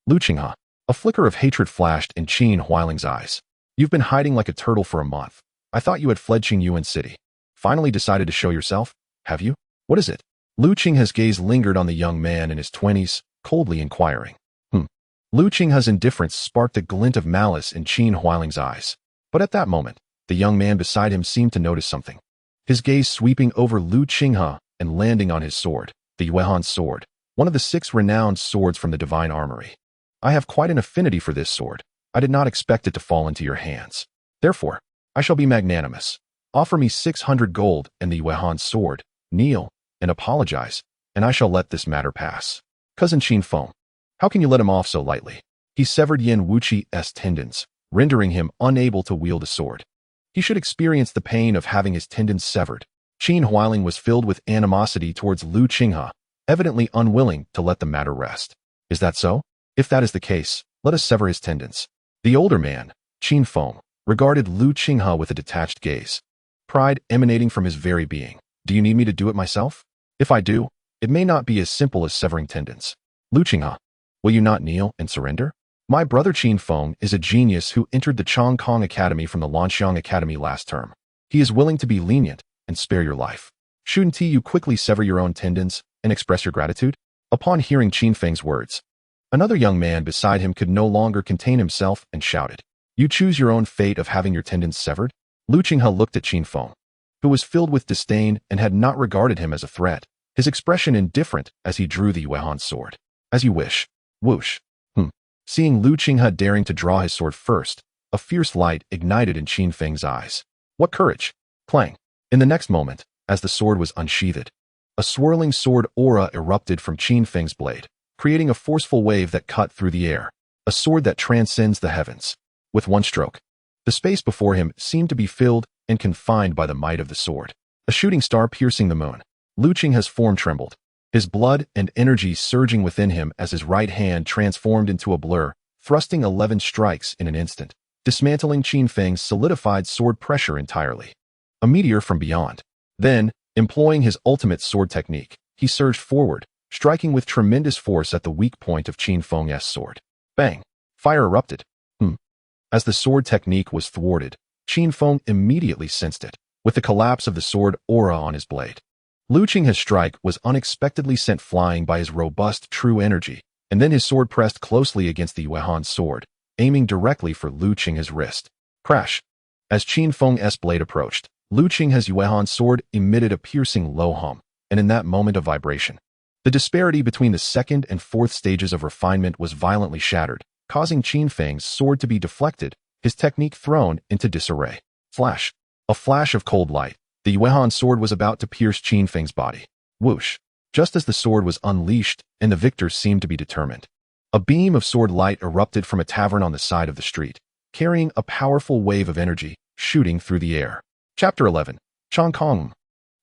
"Lu Qinghe." A flicker of hatred flashed in Qin Huailing's eyes. "You've been hiding like a turtle for a month. I thought you had fled Qingyuan City. Finally decided to show yourself, have you? What is it?" Lu Qinghe's gaze lingered on the young man in his 20s, coldly inquiring. Lu Qinghe's indifference sparked a glint of malice in Qin Huailing's eyes. But at that moment, the young man beside him seemed to notice something. His gaze sweeping over Lu Qinghe and landing on his sword, the Yuehan sword, one of the 6 renowned swords from the Divine Armory. "I have quite an affinity for this sword. I did not expect it to fall into your hands. Therefore, I shall be magnanimous. Offer me 600 gold and the Yuehan's sword, kneel, and apologize, and I shall let this matter pass. Cousin Qingfeng, how can you let him off so lightly? He severed Yin Wuqi's tendons, rendering him unable to wield a sword. He should experience the pain of having his tendons severed. Qin Huailing was filled with animosity towards Lu Qinghe, evidently unwilling to let the matter rest. Is that so? If that is the case, let us sever his tendons. The older man, Qingfeng, regarded Lu Qinghe with a detached gaze, pride emanating from his very being. Do you need me to do it myself? If I do, it may not be as simple as severing tendons. Lu Qinghe, will you not kneel and surrender? My brother Qingfeng is a genius who entered the Qinggyuan Academy from the Yingying Academy last term. He is willing to be lenient and spare your life. Shouldn't you quickly sever your own tendons and express your gratitude? Upon hearing Qingfeng's words, another young man beside him could no longer contain himself and shouted, You choose your own fate of having your tendons severed? Lu Qinghe looked at Qingfeng, who was filled with disdain and had not regarded him as a threat, his expression indifferent as he drew the Yuehan's sword. As you wish. Whoosh. Seeing Lu Qinghe daring to draw his sword first, a fierce light ignited in Qingfeng's eyes. What courage! Clang. In the next moment, as the sword was unsheathed, a swirling sword aura erupted from Qingfeng's blade, creating a forceful wave that cut through the air, a sword that transcends the heavens. With one stroke, the space before him seemed to be filled and confined by the might of the sword. A shooting star piercing the moon. Lu Qinghe's form trembled, his blood and energy surging within him as his right hand transformed into a blur, thrusting 11 strikes in an instant, dismantling Qingfeng's solidified sword pressure entirely. A meteor from beyond. Then, employing his ultimate sword technique, he surged forward, striking with tremendous force at the weak point of Qingfeng's sword. Bang! Fire erupted. As the sword technique was thwarted, Qingfeng immediately sensed it, with the collapse of the sword aura on his blade. Lu Qinghe's strike was unexpectedly sent flying by his robust true energy, and then his sword pressed closely against the Yuehan's sword, aiming directly for Lu Qinghe's wrist. Crash! As Qingfeng's blade approached, Lu Qinghe's Yuehan's sword emitted a piercing low hum, and in that moment of vibration, the disparity between the second and fourth stages of refinement was violently shattered, causing Qingfeng's sword to be deflected, his technique thrown into disarray. Flash! A flash of cold light. The Yuehan sword was about to pierce Qingfeng's body. Whoosh! Just as the sword was unleashed and the victor seemed to be determined, a beam of sword light erupted from a tavern on the side of the street, carrying a powerful wave of energy, shooting through the air. Chapter 11. Qinggyuan.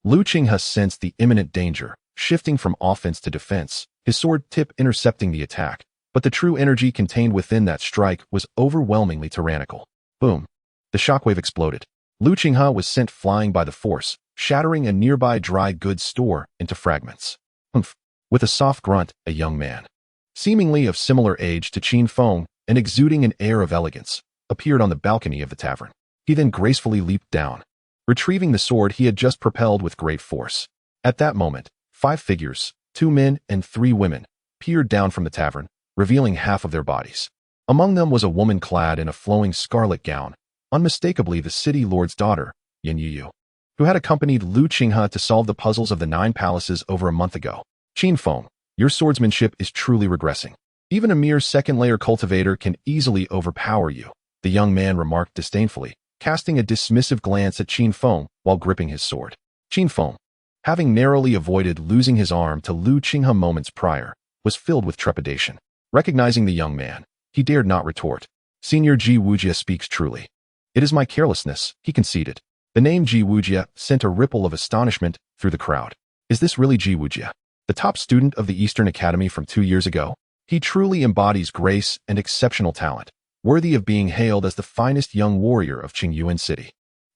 Lu Qinghe sensed the imminent danger, shifting from offense to defense, his sword tip intercepting the attack, but the true energy contained within that strike was overwhelmingly tyrannical. Boom! The shockwave exploded. Lu Qinghe was sent flying by the force, shattering a nearby dry goods store into fragments. Humph! With a soft grunt, a young man, seemingly of similar age to Qingfeng and exuding an air of elegance, appeared on the balcony of the tavern. He then gracefully leaped down, retrieving the sword he had just propelled with great force. At that moment, 5 figures, 2 men and 3 women, peered down from the tavern, revealing half of their bodies. Among them was a woman clad in a flowing scarlet gown, unmistakably the city lord's daughter, Yingying, who had accompanied Lu Qinghe to solve the puzzles of the 9 palaces over a month ago. Qingfeng, your swordsmanship is truly regressing. Even a mere second-layer cultivator can easily overpower you, the young man remarked disdainfully, casting a dismissive glance at Qingfeng while gripping his sword. Qingfeng, having narrowly avoided losing his arm to Lu Qinghe moments prior, was filled with trepidation. Recognizing the young man, he dared not retort. Senior Ji Wujie speaks truly. It is my carelessness, he conceded. The name Ji Wujie sent a ripple of astonishment through the crowd. Is this really Ji Wujie, the top student of the Eastern Academy from 2 years ago? He truly embodies grace and exceptional talent, worthy of being hailed as the finest young warrior of Qingyuan City.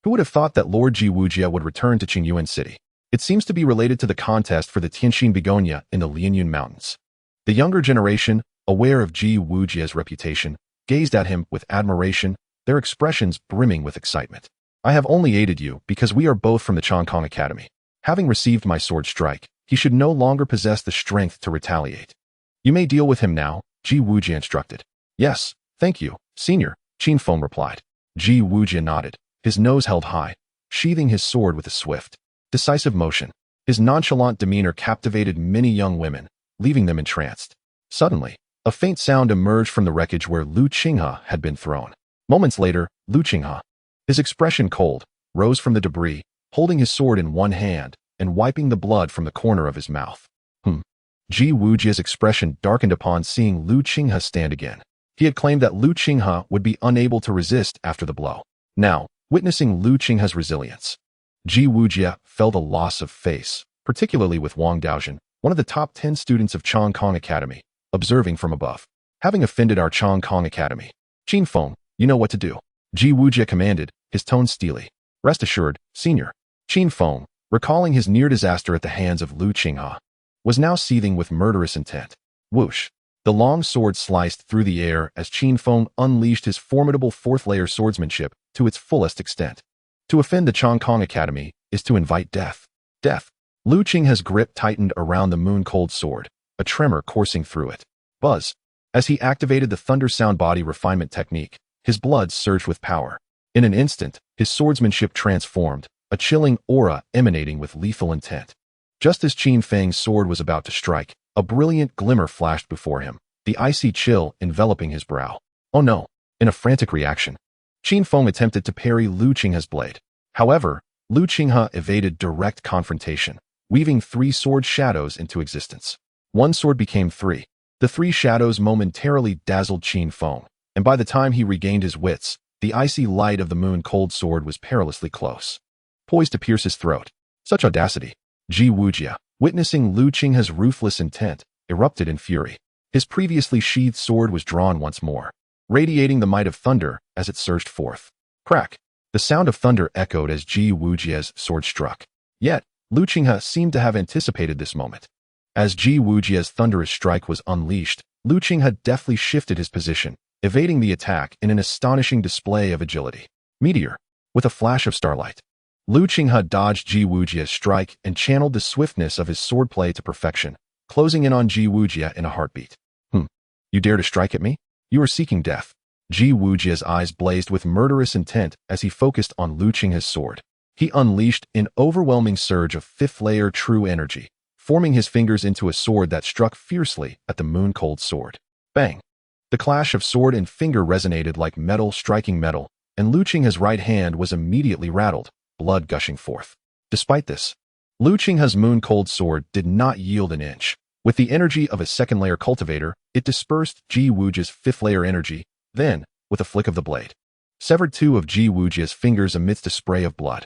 Who would have thought that Lord Ji Wujie would return to Qingyuan City? It seems to be related to the contest for the Tianxin begonia in the Lianyun Mountains. The younger generation, aware of Ji Wujie's reputation, gazed at him with admiration, their expressions brimming with excitement. I have only aided you because we are both from the Qinggyuan Academy. Having received my sword strike, he should no longer possess the strength to retaliate. You may deal with him now, Ji Wujie instructed. Yes, thank you, senior, Qingfeng replied. Ji Wujie nodded, his nose held high, sheathing his sword with a swift, decisive motion. His nonchalant demeanor captivated many young women, leaving them entranced. Suddenly, a faint sound emerged from the wreckage where Lu Qinghe had been thrown. Moments later, Lu Qinghe, his expression cold, rose from the debris, holding his sword in one hand and wiping the blood from the corner of his mouth. Ji Wujia's expression darkened upon seeing Lu Qinghe stand again. He had claimed that Lu Qinghe would be unable to resist after the blow. Now, witnessing Lu Qinghe's resilience, Ji Wujia felt a loss of face, particularly with Wang Daojian, one of the top 10 students of Qinggyuan Academy, observing from above. Having offended our Qinggyuan Academy, Qingfeng, you know what to do. Ji Wujia commanded, his tone steely. Rest assured, senior. Qingfeng, recalling his near disaster at the hands of Lu Qinghe, was now seething with murderous intent. Whoosh! The long sword sliced through the air as Qingfeng unleashed his formidable fourth-layer swordsmanship to its fullest extent. To offend the Qinggyuan Academy is to invite death. Death. Lu Qinghe's grip tightened around the moon-cold sword, a tremor coursing through it. Buzz. As he activated the thunder sound body refinement technique, his blood surged with power. In an instant, his swordsmanship transformed, a chilling aura emanating with lethal intent. Just as Qingfeng's sword was about to strike, a brilliant glimmer flashed before him, the icy chill enveloping his brow. Oh no! In a frantic reaction, Qingfeng attempted to parry Lu Qinghe's blade. However, Lu Qinghe evaded direct confrontation, weaving 3 sword shadows into existence. One sword became 3. The 3 shadows momentarily dazzled Qingfeng, and by the time he regained his wits, the icy light of the moon-cold sword was perilously close, poised to pierce his throat. Such audacity! Ji Wujia, witnessing Lu Qinghe's ruthless intent, erupted in fury. His previously sheathed sword was drawn once more, radiating the might of thunder as it surged forth. Crack! The sound of thunder echoed as Ji Wujia's sword struck. Yet, Lu Qinghe seemed to have anticipated this moment. As Ji Wujia's thunderous strike was unleashed, Lu Qinghe deftly shifted his position, evading the attack in an astonishing display of agility. Meteor! With a flash of starlight, Lu Qinghe dodged Ji Wujia's strike and channeled the swiftness of his swordplay to perfection, closing in on Ji Wujia in a heartbeat. You dare to strike at me? You are seeking death. Ji Wujia's eyes blazed with murderous intent as he focused on Lu Qinghe's sword. He unleashed an overwhelming surge of 5th-layer true energy, forming his fingers into a sword that struck fiercely at the moon-cold sword. Bang! The clash of sword and finger resonated like metal striking metal, and Lu Qinghe's right hand was immediately rattled, blood gushing forth. Despite this, Lu Qinghe's moon-cold sword did not yield an inch. With the energy of a 2nd-layer cultivator, it dispersed Ji Wujia's 5th-layer energy, then, with a flick of the blade, severed 2 of Ji Wujia's fingers amidst a spray of blood.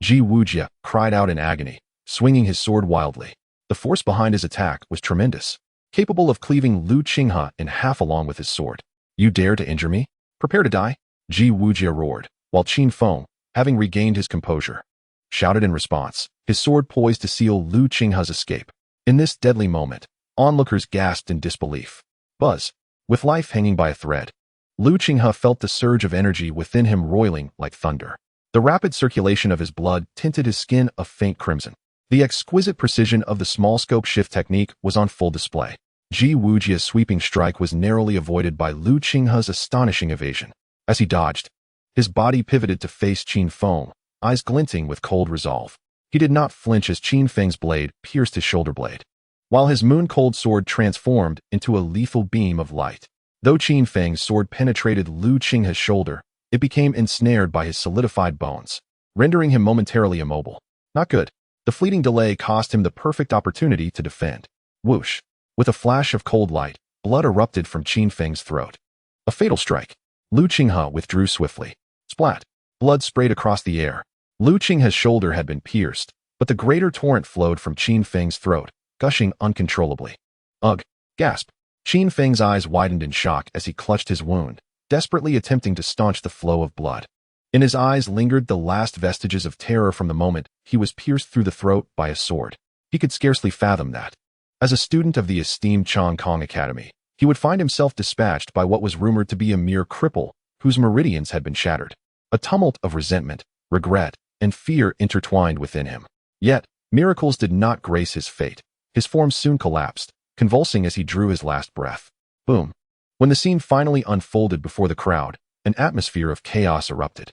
Ji Wujia cried out in agony, swinging his sword wildly. The force behind his attack was tremendous, capable of cleaving Lu Qinghe in half along with his sword. You dare to injure me? Prepare to die! Ji Wujia roared, while Qingfeng, having regained his composure, shouted in response, his sword poised to seal Lu Qinghe's escape. In this deadly moment, onlookers gasped in disbelief. Buzz! With life hanging by a thread, Lu Qinghe felt the surge of energy within him roiling like thunder. The rapid circulation of his blood tinted his skin a faint crimson. The exquisite precision of the small-scope shift technique was on full display. Ji Wujia's sweeping strike was narrowly avoided by Lu Qinghe's astonishing evasion. As he dodged, his body pivoted to face Qingfeng, eyes glinting with cold resolve. He did not flinch as Qingfeng's blade pierced his shoulder blade, while his moon-cold sword transformed into a lethal beam of light. Though Qingfeng's sword penetrated Lu Qinghe's shoulder, it became ensnared by his solidified bones, rendering him momentarily immobile. Not good. The fleeting delay cost him the perfect opportunity to defend. Whoosh! With a flash of cold light, blood erupted from Qingfeng's throat. A fatal strike. Lu Qinghe withdrew swiftly. Splat! Blood sprayed across the air. Lu Qinghe's shoulder had been pierced, but the greater torrent flowed from Qingfeng's throat, gushing uncontrollably. Ugh! Gasp! Qingfeng's eyes widened in shock as he clutched his wound, desperately attempting to staunch the flow of blood. In his eyes lingered the last vestiges of terror from the moment he was pierced through the throat by a sword. He could scarcely fathom that. As a student of the esteemed Qinggyuan Academy, he would find himself dispatched by what was rumored to be a mere cripple whose meridians had been shattered. A tumult of resentment, regret, and fear intertwined within him. Yet, miracles did not grace his fate. His form soon collapsed, convulsing as he drew his last breath. Boom! When the scene finally unfolded before the crowd, an atmosphere of chaos erupted.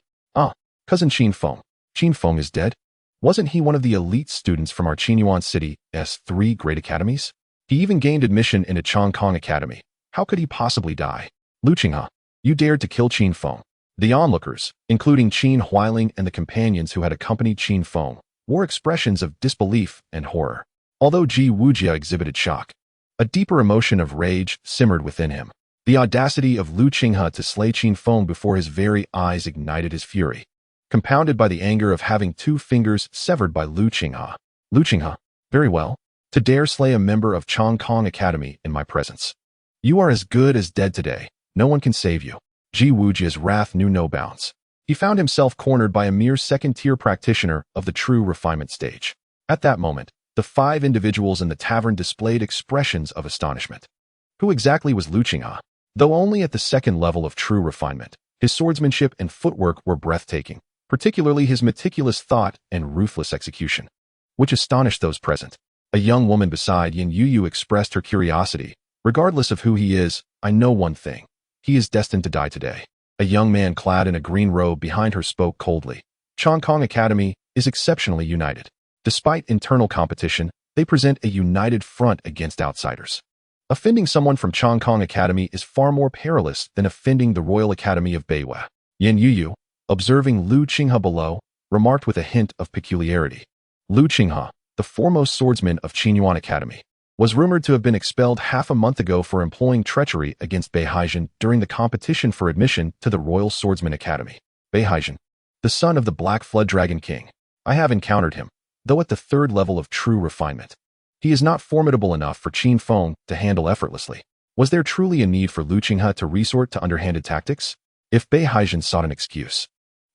Cousin Qingfeng. Qingfeng is dead? Wasn't he one of the elite students from our Qingyuan City's 3 great academies? He even gained admission into Qinggyuan Academy. How could he possibly die? Lu Qinghe, you dared to kill Qingfeng. The onlookers, including Qin Huailing and the companions who had accompanied Qingfeng, wore expressions of disbelief and horror. Although Ji Wujia exhibited shock, a deeper emotion of rage simmered within him. The audacity of Lu Qinghe to slay Qingfeng before his very eyes ignited his fury, compounded by the anger of having 2 fingers severed by Lu Qinghe. Lu Qinghe, very well. To dare slay a member of Qinggyuan Academy in my presence. You are as good as dead today. No one can save you. Ji Wujia's wrath knew no bounds. He found himself cornered by a mere second-tier practitioner of the true refinement stage. At that moment, the 5 individuals in the tavern displayed expressions of astonishment. Who exactly was Lu Qinghe? Though only at the 2nd level of true refinement, his swordsmanship and footwork were breathtaking, particularly his meticulous thought and ruthless execution, which astonished those present. A young woman beside Yingying expressed her curiosity. Regardless of who he is, I know one thing. He is destined to die today. A young man clad in a green robe behind her spoke coldly. Qinggyuan Academy is exceptionally united. Despite internal competition, they present a united front against outsiders. Offending someone from Qinggyuan Academy is far more perilous than offending the Royal Academy of Beiwei. Yingying, observing Lu Qinghe below, remarked with a hint of peculiarity. Lu Qinghe, the foremost swordsman of Qingyuan Academy, was rumored to have been expelled half a month ago for employing treachery against Beihaijian during the competition for admission to the Royal Swordsman Academy. Beihaijian, the son of the Black Flood Dragon King. I have encountered him, though at the 3rd level of true refinement. He is not formidable enough for Qingfeng to handle effortlessly. Was there truly a need for Lu Qinghe to resort to underhanded tactics? If Beihaijian sought an excuse,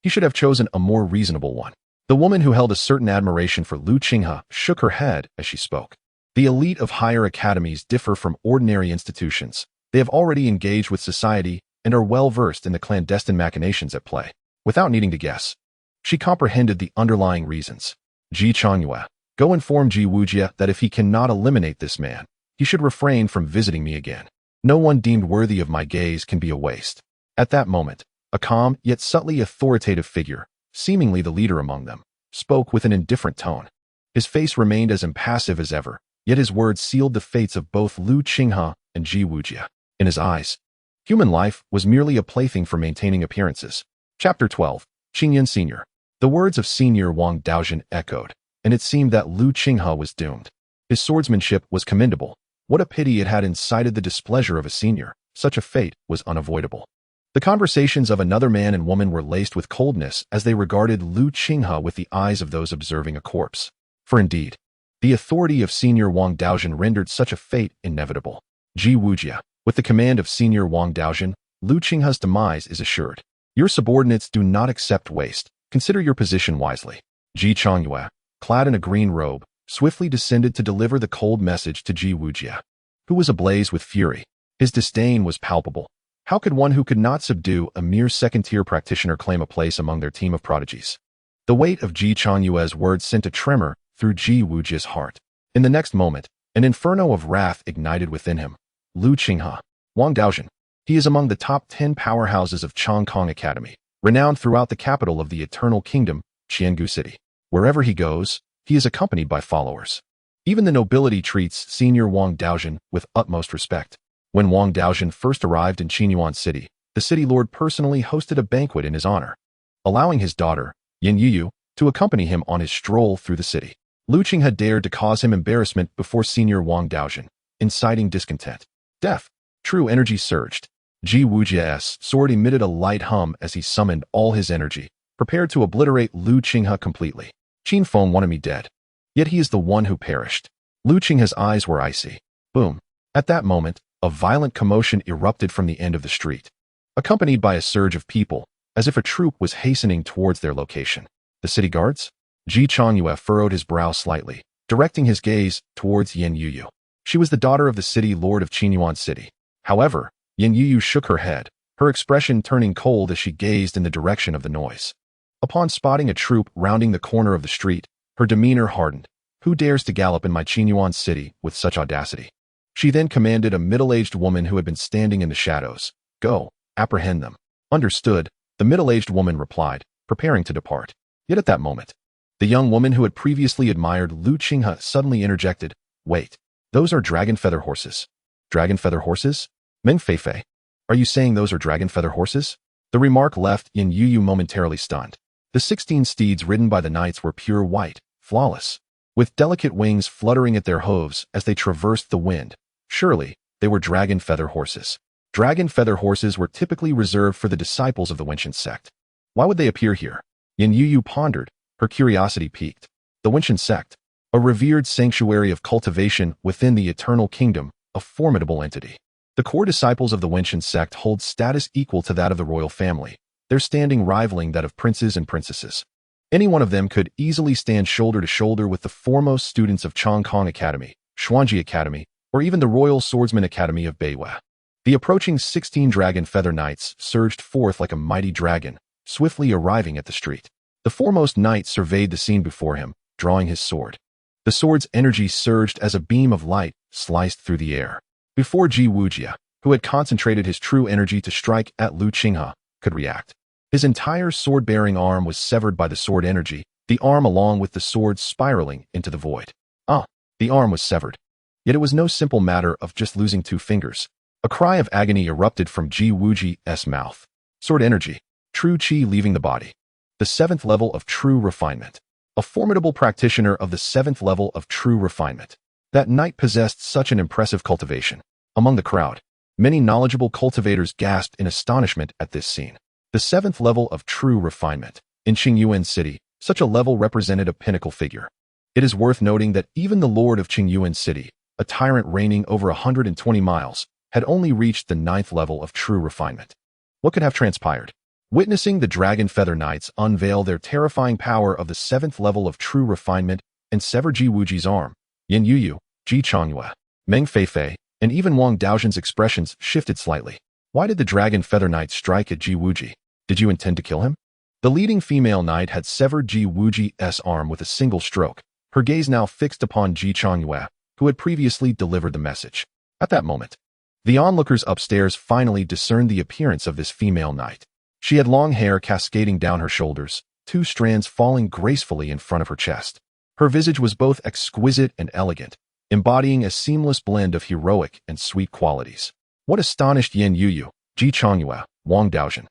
he should have chosen a more reasonable one. The woman who held a certain admiration for Lu Qinghe shook her head as she spoke. The elite of higher academies differ from ordinary institutions. They have already engaged with society and are well versed in the clandestine machinations at play. Without needing to guess, she comprehended the underlying reasons. Ji Changyue, go inform Ji Wujia that if he cannot eliminate this man, he should refrain from visiting me again. No one deemed worthy of my gaze can be a waste. At that moment, a calm yet subtly authoritative figure, seemingly the leader among them, spoke with an indifferent tone. His face remained as impassive as ever, yet his words sealed the fates of both Lu Qinghe and Ji Wujia. In his eyes, human life was merely a plaything for maintaining appearances. Chapter 12, Qingyan Senior. The words of Senior Wang Daojin echoed, and it seemed that Lu Qinghe was doomed. His swordsmanship was commendable. What a pity it had incited the displeasure of a senior. Such a fate was unavoidable. The conversations of another man and woman were laced with coldness as they regarded Lu Qinghe with the eyes of those observing a corpse. For indeed, the authority of Senior Wang Daojin rendered such a fate inevitable. Ji Wujia, with the command of Senior Wang Daojin, Lu Qinghe's demise is assured. Your subordinates do not accept waste. Consider your position wisely. Ji Changyue, clad in a green robe, swiftly descended to deliver the cold message to Ji Wujia, who was ablaze with fury. His disdain was palpable. How could one who could not subdue a mere 2nd-tier practitioner claim a place among their team of prodigies? The weight of Ji Changyue's words sent a tremor through Ji Wujia's heart. In the next moment, an inferno of wrath ignited within him. Lu Qinghe, Wang Daojin. He is among the top 10 powerhouses of Qinggyuan Academy, renowned throughout the capital of the Eternal Kingdom, Qiangu City. Wherever he goes, he is accompanied by followers. Even the nobility treats Senior Wang Daojin with utmost respect. When Wang Daojin first arrived in Qingyuan City, the city lord personally hosted a banquet in his honor, allowing his daughter, Yingying, to accompany him on his stroll through the city. Lu Qinghe dared to cause him embarrassment before Senior Wang Daojin, inciting discontent. Death. True energy surged. Ji Wujia's sword emitted a light hum as he summoned all his energy, prepared to obliterate Lu Qinghe completely. Qingfeng wanted me dead. Yet he is the one who perished. Lu Qinghe's eyes were icy. Boom. At that moment, a violent commotion erupted from the end of the street, accompanied by a surge of people, as if a troop was hastening towards their location. The city guards? Ji Changyue furrowed his brow slightly, directing his gaze towards Yingying. She was the daughter of the city lord of Qingyuan City. However, Yingying shook her head, her expression turning cold as she gazed in the direction of the noise. Upon spotting a troop rounding the corner of the street, her demeanor hardened. Who dares to gallop in my Qingyuan city with such audacity? She then commanded a middle-aged woman who had been standing in the shadows. Go, apprehend them. Understood, the middle-aged woman replied, preparing to depart. Yet at that moment, the young woman who had previously admired Lu Qinghe suddenly interjected, Wait, those are dragon feather horses. Dragon feather horses? Meng Feifei, are you saying those are dragon feather horses? The remark left Yingying momentarily stunned. The 16 steeds ridden by the knights were pure white, flawless, with delicate wings fluttering at their hooves as they traversed the wind. Surely, they were dragon feather horses. Dragon feather horses were typically reserved for the disciples of the Wenchen sect. Why would they appear here? Yingying pondered, her curiosity piqued. The Wenchen sect, a revered sanctuary of cultivation within the Eternal Kingdom, a formidable entity. The core disciples of the Wenchen sect hold status equal to that of the royal family, their standing rivaling that of princes and princesses. Any one of them could easily stand shoulder to shoulder with the foremost students of Qinggyuan Academy, Qinghe Academy, or even the Royal Swordsman Academy of Beiwa. The approaching 16 dragon feather knights surged forth like a mighty dragon, swiftly arriving at the street. The foremost knight surveyed the scene before him, drawing his sword. The sword's energy surged as a beam of light sliced through the air. Before Ji Wujia, who had concentrated his true energy to strike at Lu Qinghe, could react. His entire sword-bearing arm was severed by the sword energy, the arm along with the sword spiraling into the void. The arm was severed. Yet it was no simple matter of just losing 2 fingers. A cry of agony erupted from Ji Wuji's mouth. Sword energy, true qi leaving the body. The 7th level of true refinement. A formidable practitioner of the 7th level of true refinement. That knight possessed such an impressive cultivation. Among the crowd, many knowledgeable cultivators gasped in astonishment at this scene. The 7th level of true refinement. In Qingyuan City, such a level represented a pinnacle figure. It is worth noting that even the lord of Qingyuan City, a tyrant reigning over 120 miles, had only reached the 9th level of true refinement. What could have transpired? Witnessing the Dragon Feather Knights unveil their terrifying power of the 7th level of true refinement and sever Ji Wuji's arm, Yingying, Ji Chongyue, Meng Feifei, and even Wang Daoxuan's expressions shifted slightly. Why did the Dragon Feather Knight strike at Ji Wuji? Did you intend to kill him? The leading female knight had severed Ji Wuji's arm with a single stroke, her gaze now fixed upon Ji Chongyue, who had previously delivered the message. At that moment, the onlookers upstairs finally discerned the appearance of this female knight. She had long hair cascading down her shoulders, 2 strands falling gracefully in front of her chest. Her visage was both exquisite and elegant, embodying a seamless blend of heroic and sweet qualities. What astonished Yingying, Ji Chongyue, Wang Daoxuan,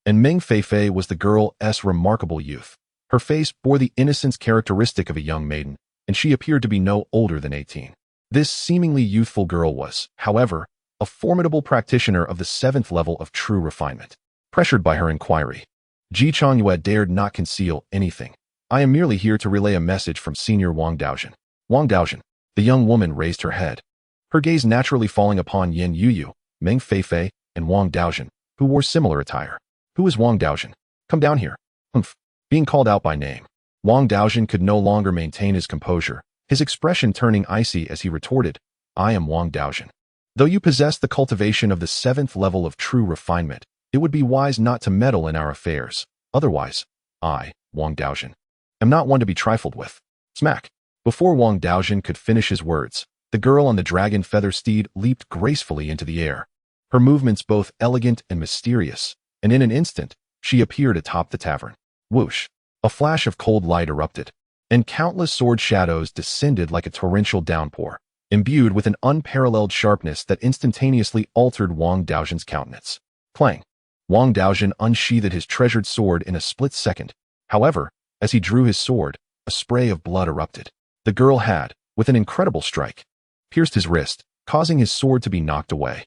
and Meng Feifei was the girl's remarkable youth. Her face bore the innocence characteristic of a young maiden, and she appeared to be no older than 18. This seemingly youthful girl was, however, a formidable practitioner of the 7th level of true refinement. Pressured by her inquiry, Ji Chongyue dared not conceal anything. I am merely here to relay a message from Senior Wang Daoxuan. Wang Daoxuan, the young woman raised her head, her gaze naturally falling upon Yingying, Meng Feifei, and Wang Daoxuan, who wore similar attire. Who is Wang Daoxuan? Come down here. Being called out by name, Wang Daoxuan could no longer maintain his composure, his expression turning icy as he retorted, I am Wang Daoxuan. Though you possess the cultivation of the 7th level of true refinement, it would be wise not to meddle in our affairs. Otherwise, I, Wang Daoxuan, am not one to be trifled with. Smack. Before Wang Daoxuan could finish his words, the girl on the dragon feather steed leaped gracefully into the air. Her movements both elegant and mysterious, and in an instant, she appeared atop the tavern. Whoosh! A flash of cold light erupted, and countless sword shadows descended like a torrential downpour, imbued with an unparalleled sharpness that instantaneously altered Wang Daoxuan's countenance. Clang! Wang Daoxuan unsheathed his treasured sword in a split second. However, as he drew his sword, a spray of blood erupted. The girl had, with an incredible strike, pierced his wrist, causing his sword to be knocked away.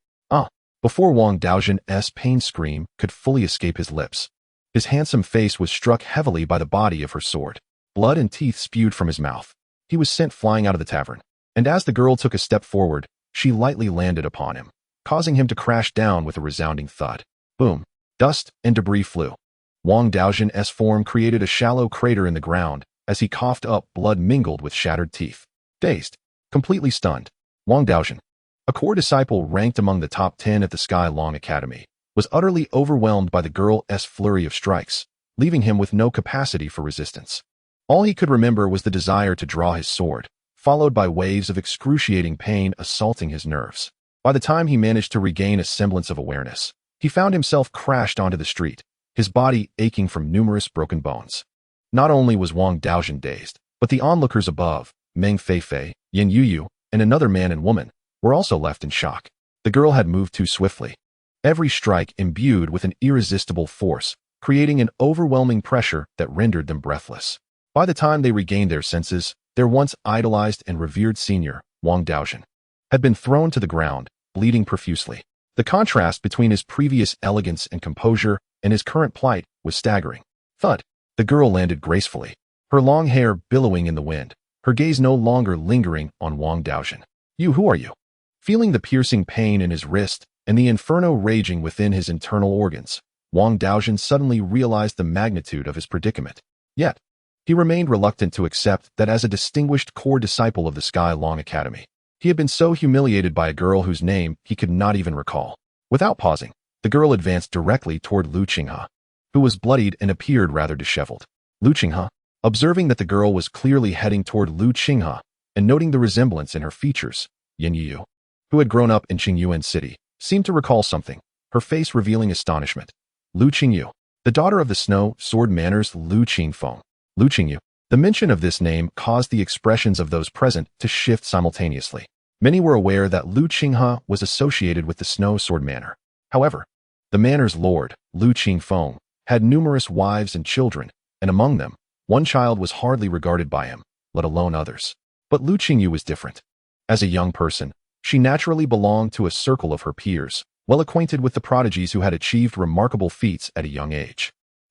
Before Wang Daoxuan's pain scream could fully escape his lips, his handsome face was struck heavily by the body of her sword. Blood and teeth spewed from his mouth. He was sent flying out of the tavern, and as the girl took a step forward, she lightly landed upon him, causing him to crash down with a resounding thud. Boom! Dust and debris flew. Wang Daoxuan's form created a shallow crater in the ground as he coughed up blood mingled with shattered teeth. Dazed, completely stunned, Wang Daoxuan, a core disciple ranked among the top 10 at the Qinggyuan Academy, was utterly overwhelmed by the girl's flurry of strikes, leaving him with no capacity for resistance. All he could remember was the desire to draw his sword, followed by waves of excruciating pain assaulting his nerves. By the time he managed to regain a semblance of awareness, he found himself crashed onto the street, his body aching from numerous broken bones. Not only was Wang Daoxuan dazed, but the onlookers above, Meng Feifei, Yingying, and another man and woman, were also left in shock. The girl had moved too swiftly. every strike imbued with an irresistible force, creating an overwhelming pressure that rendered them breathless. By the time they regained their senses, their once idolized and revered senior, Wang Daojun, had been thrown to the ground, bleeding profusely. The contrast between his previous elegance and composure and his current plight was staggering. Thud! The girl landed gracefully, her long hair billowing in the wind, her gaze no longer lingering on Wang Daojun. Who are you? Feeling the piercing pain in his wrist and the inferno raging within his internal organs, Wang Daojun suddenly realized the magnitude of his predicament. Yet, he remained reluctant to accept that as a distinguished core disciple of the Qinggyuan Academy, he had been so humiliated by a girl whose name he could not even recall. Without pausing, the girl advanced directly toward Lu Qinghe, who was bloodied and appeared rather disheveled. Lu Qinghe, observing that the girl was clearly heading toward Lu Qinghe and noting the resemblance in her features, Yingying, who had grown up in Qingyuan City, seemed to recall something, her face revealing astonishment. Lu Qingyu, the daughter of the snow sword manners Lu Qingfeng. Lu Qingyu. The mention of this name caused the expressions of those present to shift simultaneously. Many were aware that Lu Qinghe was associated with the snow sword manor. However, the manor's lord, Lu Qingfeng, had numerous wives and children, and among them, one child was hardly regarded by him, let alone others. But Lu Qingyu was different. As a young person, she naturally belonged to a circle of her peers, well acquainted with the prodigies who had achieved remarkable feats at a young age.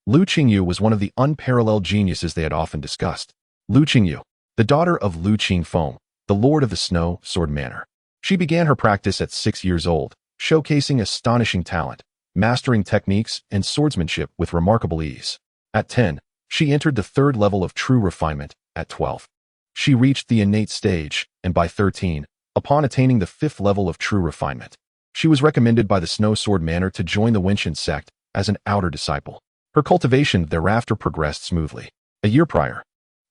Lu Qingyu was one of the unparalleled geniuses they had often discussed. Lu Qingyu, the daughter of Lu Qingfeng, the lord of the snow sword manor. She began her practice at 6 years old, showcasing astonishing talent, mastering techniques and swordsmanship with remarkable ease. At 10, she entered the 3rd level of true refinement. At 12, she reached the innate stage, and by 13, upon attaining the 5th level of true refinement, she was recommended by the snow sword manor to join the Wenshan sect as an outer disciple. Her cultivation thereafter progressed smoothly. A year prior,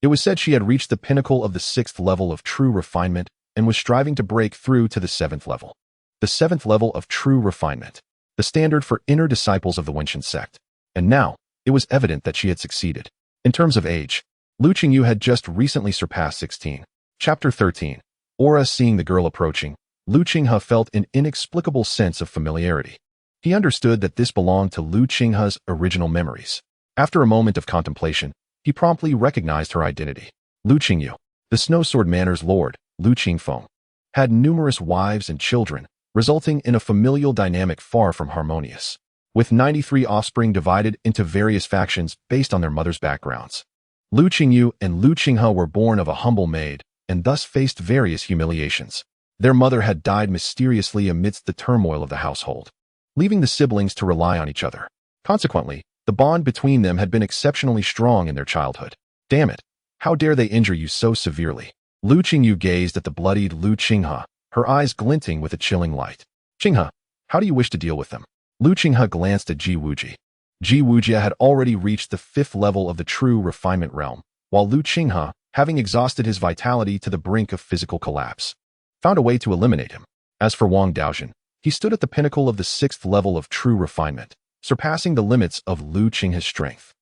it was said she had reached the pinnacle of the 6th level of true refinement and was striving to break through to the 7th level. The 7th level of true refinement, the standard for inner disciples of the Wenshan sect. And now, it was evident that she had succeeded. In terms of age, Lu Qingyu had just recently surpassed 16. Chapter 13. Aura. Seeing the girl approaching, Lu Qinghe felt an inexplicable sense of familiarity. He understood that this belonged to Lu Qinghe's original memories. After a moment of contemplation, he promptly recognized her identity. Lu Qingyu, the snow sword manor's lord, Lu Qingfeng, had numerous wives and children, resulting in a familial dynamic far from harmonious, with 93 offspring divided into various factions based on their mother's backgrounds. Lu Qingyu and Lu Qinghe were born of a humble maid, and thus faced various humiliations. Their mother had died mysteriously amidst the turmoil of the household, leaving the siblings to rely on each other. Consequently, the bond between them had been exceptionally strong in their childhood. Damn it! How dare they injure you so severely? Lu Qingyu gazed at the bloodied Lu Qinghe, her eyes glinting with a chilling light. Qinghe, how do you wish to deal with them? Lu Qinghe glanced at Ji Wuji. Ji Wuji had already reached the 5th level of the true refinement realm, while Lu Qinghe, having exhausted his vitality to the brink of physical collapse, found a way to eliminate him. As for Wang Daojun, he stood at the pinnacle of the 6th level of true refinement, surpassing the limits of Lu Qinghe's strength.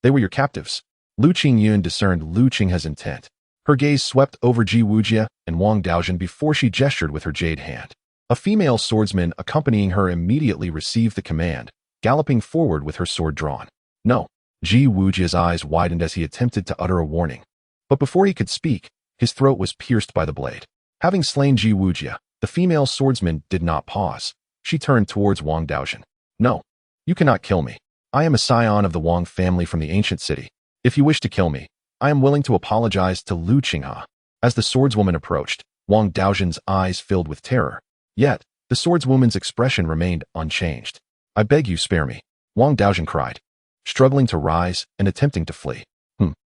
They were your captives. Lu Qingyuan discerned Lu Qinghe's intent. Her gaze swept over Ji Wuji and Wang Daojun before she gestured with her jade hand. A female swordsman accompanying her immediately received the command, galloping forward with her sword drawn. No. Ji Wuji's eyes widened as he attempted to utter a warning. But before he could speak, his throat was pierced by the blade. Having slain Ji Wuji, the female swordsman did not pause. She turned towards Wang Daojun. No. You cannot kill me. I am a scion of the Wang family from the ancient city. If you wish to kill me, I am willing to apologize to Lu Qinghe. As the swordswoman approached, Wang Daojun's eyes filled with terror. Yet, the swordswoman's expression remained unchanged. I beg you spare me, Wang Daojun cried, struggling to rise and attempting to flee.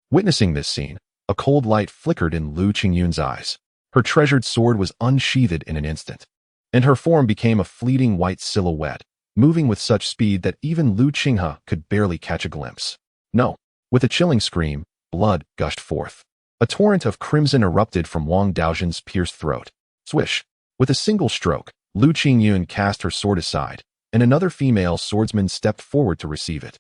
Witnessing this scene, a cold light flickered in Lu Qingyuan's eyes. Her treasured sword was unsheathed in an instant, and her form became a fleeting white silhouette, moving with such speed that even Lu Qinghe could barely catch a glimpse. No. With a chilling scream, blood gushed forth. A torrent of crimson erupted from Wang Daojun's pierced throat. Swish! With a single stroke, Lu Qingyuan cast her sword aside, and another female swordsman stepped forward to receive it,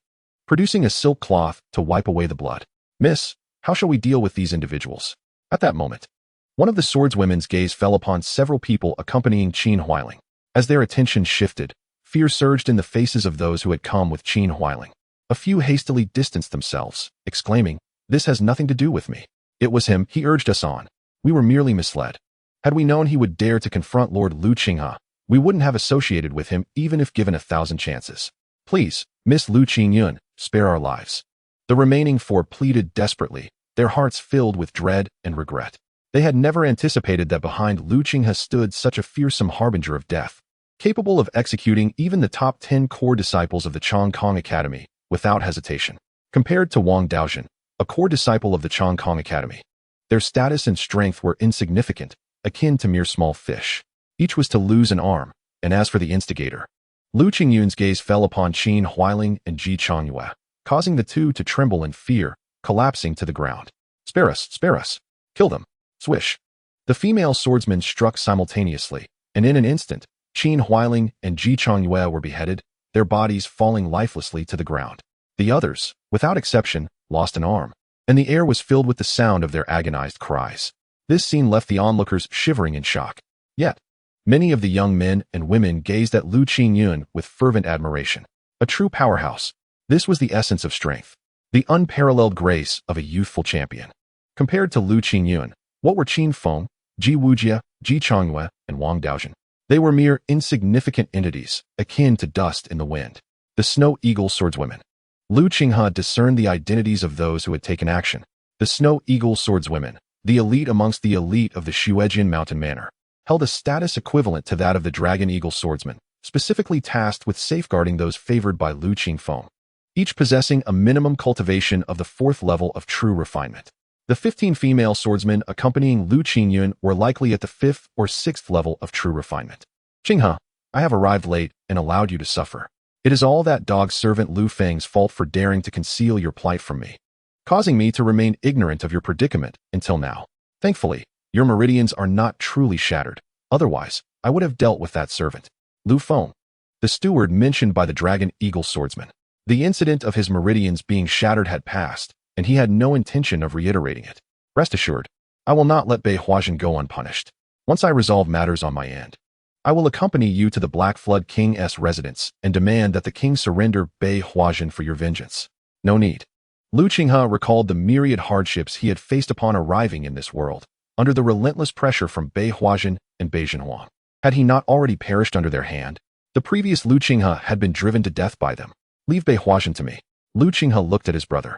producing a silk cloth to wipe away the blood. Miss, how shall we deal with these individuals? At that moment, one of the swordswomen's gaze fell upon several people accompanying Qin Huailing. As their attention shifted, Fear surged in the faces of those who had come with Qin Huailing. A few hastily distanced themselves, exclaiming, "This has nothing to do with me. It was him, he urged us on. We were merely misled. Had we known he would dare to confront Lord Lu Qinghe, we wouldn't have associated with him even if given 1,000 chances. Please, Miss Lu Qingyuan, spare our lives." The remaining four pleaded desperately, their hearts filled with dread and regret. They had never anticipated that behind Lu Qinghe stood such a fearsome harbinger of death, capable of executing even the top 10 core disciples of the Qinggyuan Academy without hesitation. Compared to Wang Daojun, a core disciple of the Qinggyuan Academy, their status and strength were insignificant, akin to mere small fish. Each was to lose an arm, and as for the instigator, Lu Qingyuan's gaze fell upon Qin Huailing and Ji Changyue, causing the two to tremble in fear, collapsing to the ground. Spare us, kill them, swish. The female swordsmen struck simultaneously, and in an instant, Qin Huailing and Ji Changyue were beheaded, their bodies falling lifelessly to the ground. The others, without exception, lost an arm, and the air was filled with the sound of their agonized cries. This scene left the onlookers shivering in shock. Yet, many of the young men and women gazed at Lu Qingyuan with fervent admiration. A true powerhouse. This was the essence of strength, the unparalleled grace of a youthful champion. Compared to Lu Qingyuan, what were Qin Feng, Ji Wujie, Ji Changyue, and Wang Daojun? They were mere insignificant entities, akin to dust in the wind. The Snow Eagle swordswomen. Lu Qinghe discerned the identities of those who had taken action. The Snow Eagle swordswomen, the elite amongst the elite of the Shuejian Mountain Manor, held a status equivalent to that of the Dragon Eagle swordsman, specifically tasked with safeguarding those favored by Lu Qingfeng, each possessing a minimum cultivation of the 4th level of true refinement. The 15 female swordsmen accompanying Lu Qingyuan were likely at the 5th or 6th level of true refinement. "Qinghe, I have arrived late and allowed you to suffer. It is all that dog servant Lu Feng's fault for daring to conceal your plight from me, causing me to remain ignorant of your predicament until now. Thankfully, your meridians are not truly shattered. Otherwise, I would have dealt with that servant." Lu Feng, the steward mentioned by the Dragon Eagle swordsman. The incident of his meridians being shattered had passed, and he had no intention of reiterating it. "Rest assured, I will not let Bei Huajin go unpunished. Once I resolve matters on my end, I will accompany you to the Black Flood King's residence and demand that the king surrender Bei Huajin for your vengeance." No need. Lu Qinghe recalled the myriad hardships he had faced upon arriving in this world, under the relentless pressure from Bei Huajin and Bei Zhenhuang. Had he not already perished under their hand? The previous Lu Qinghe had been driven to death by them. "Leave Bei Huajin to me." Lu Qinghe looked at his brother,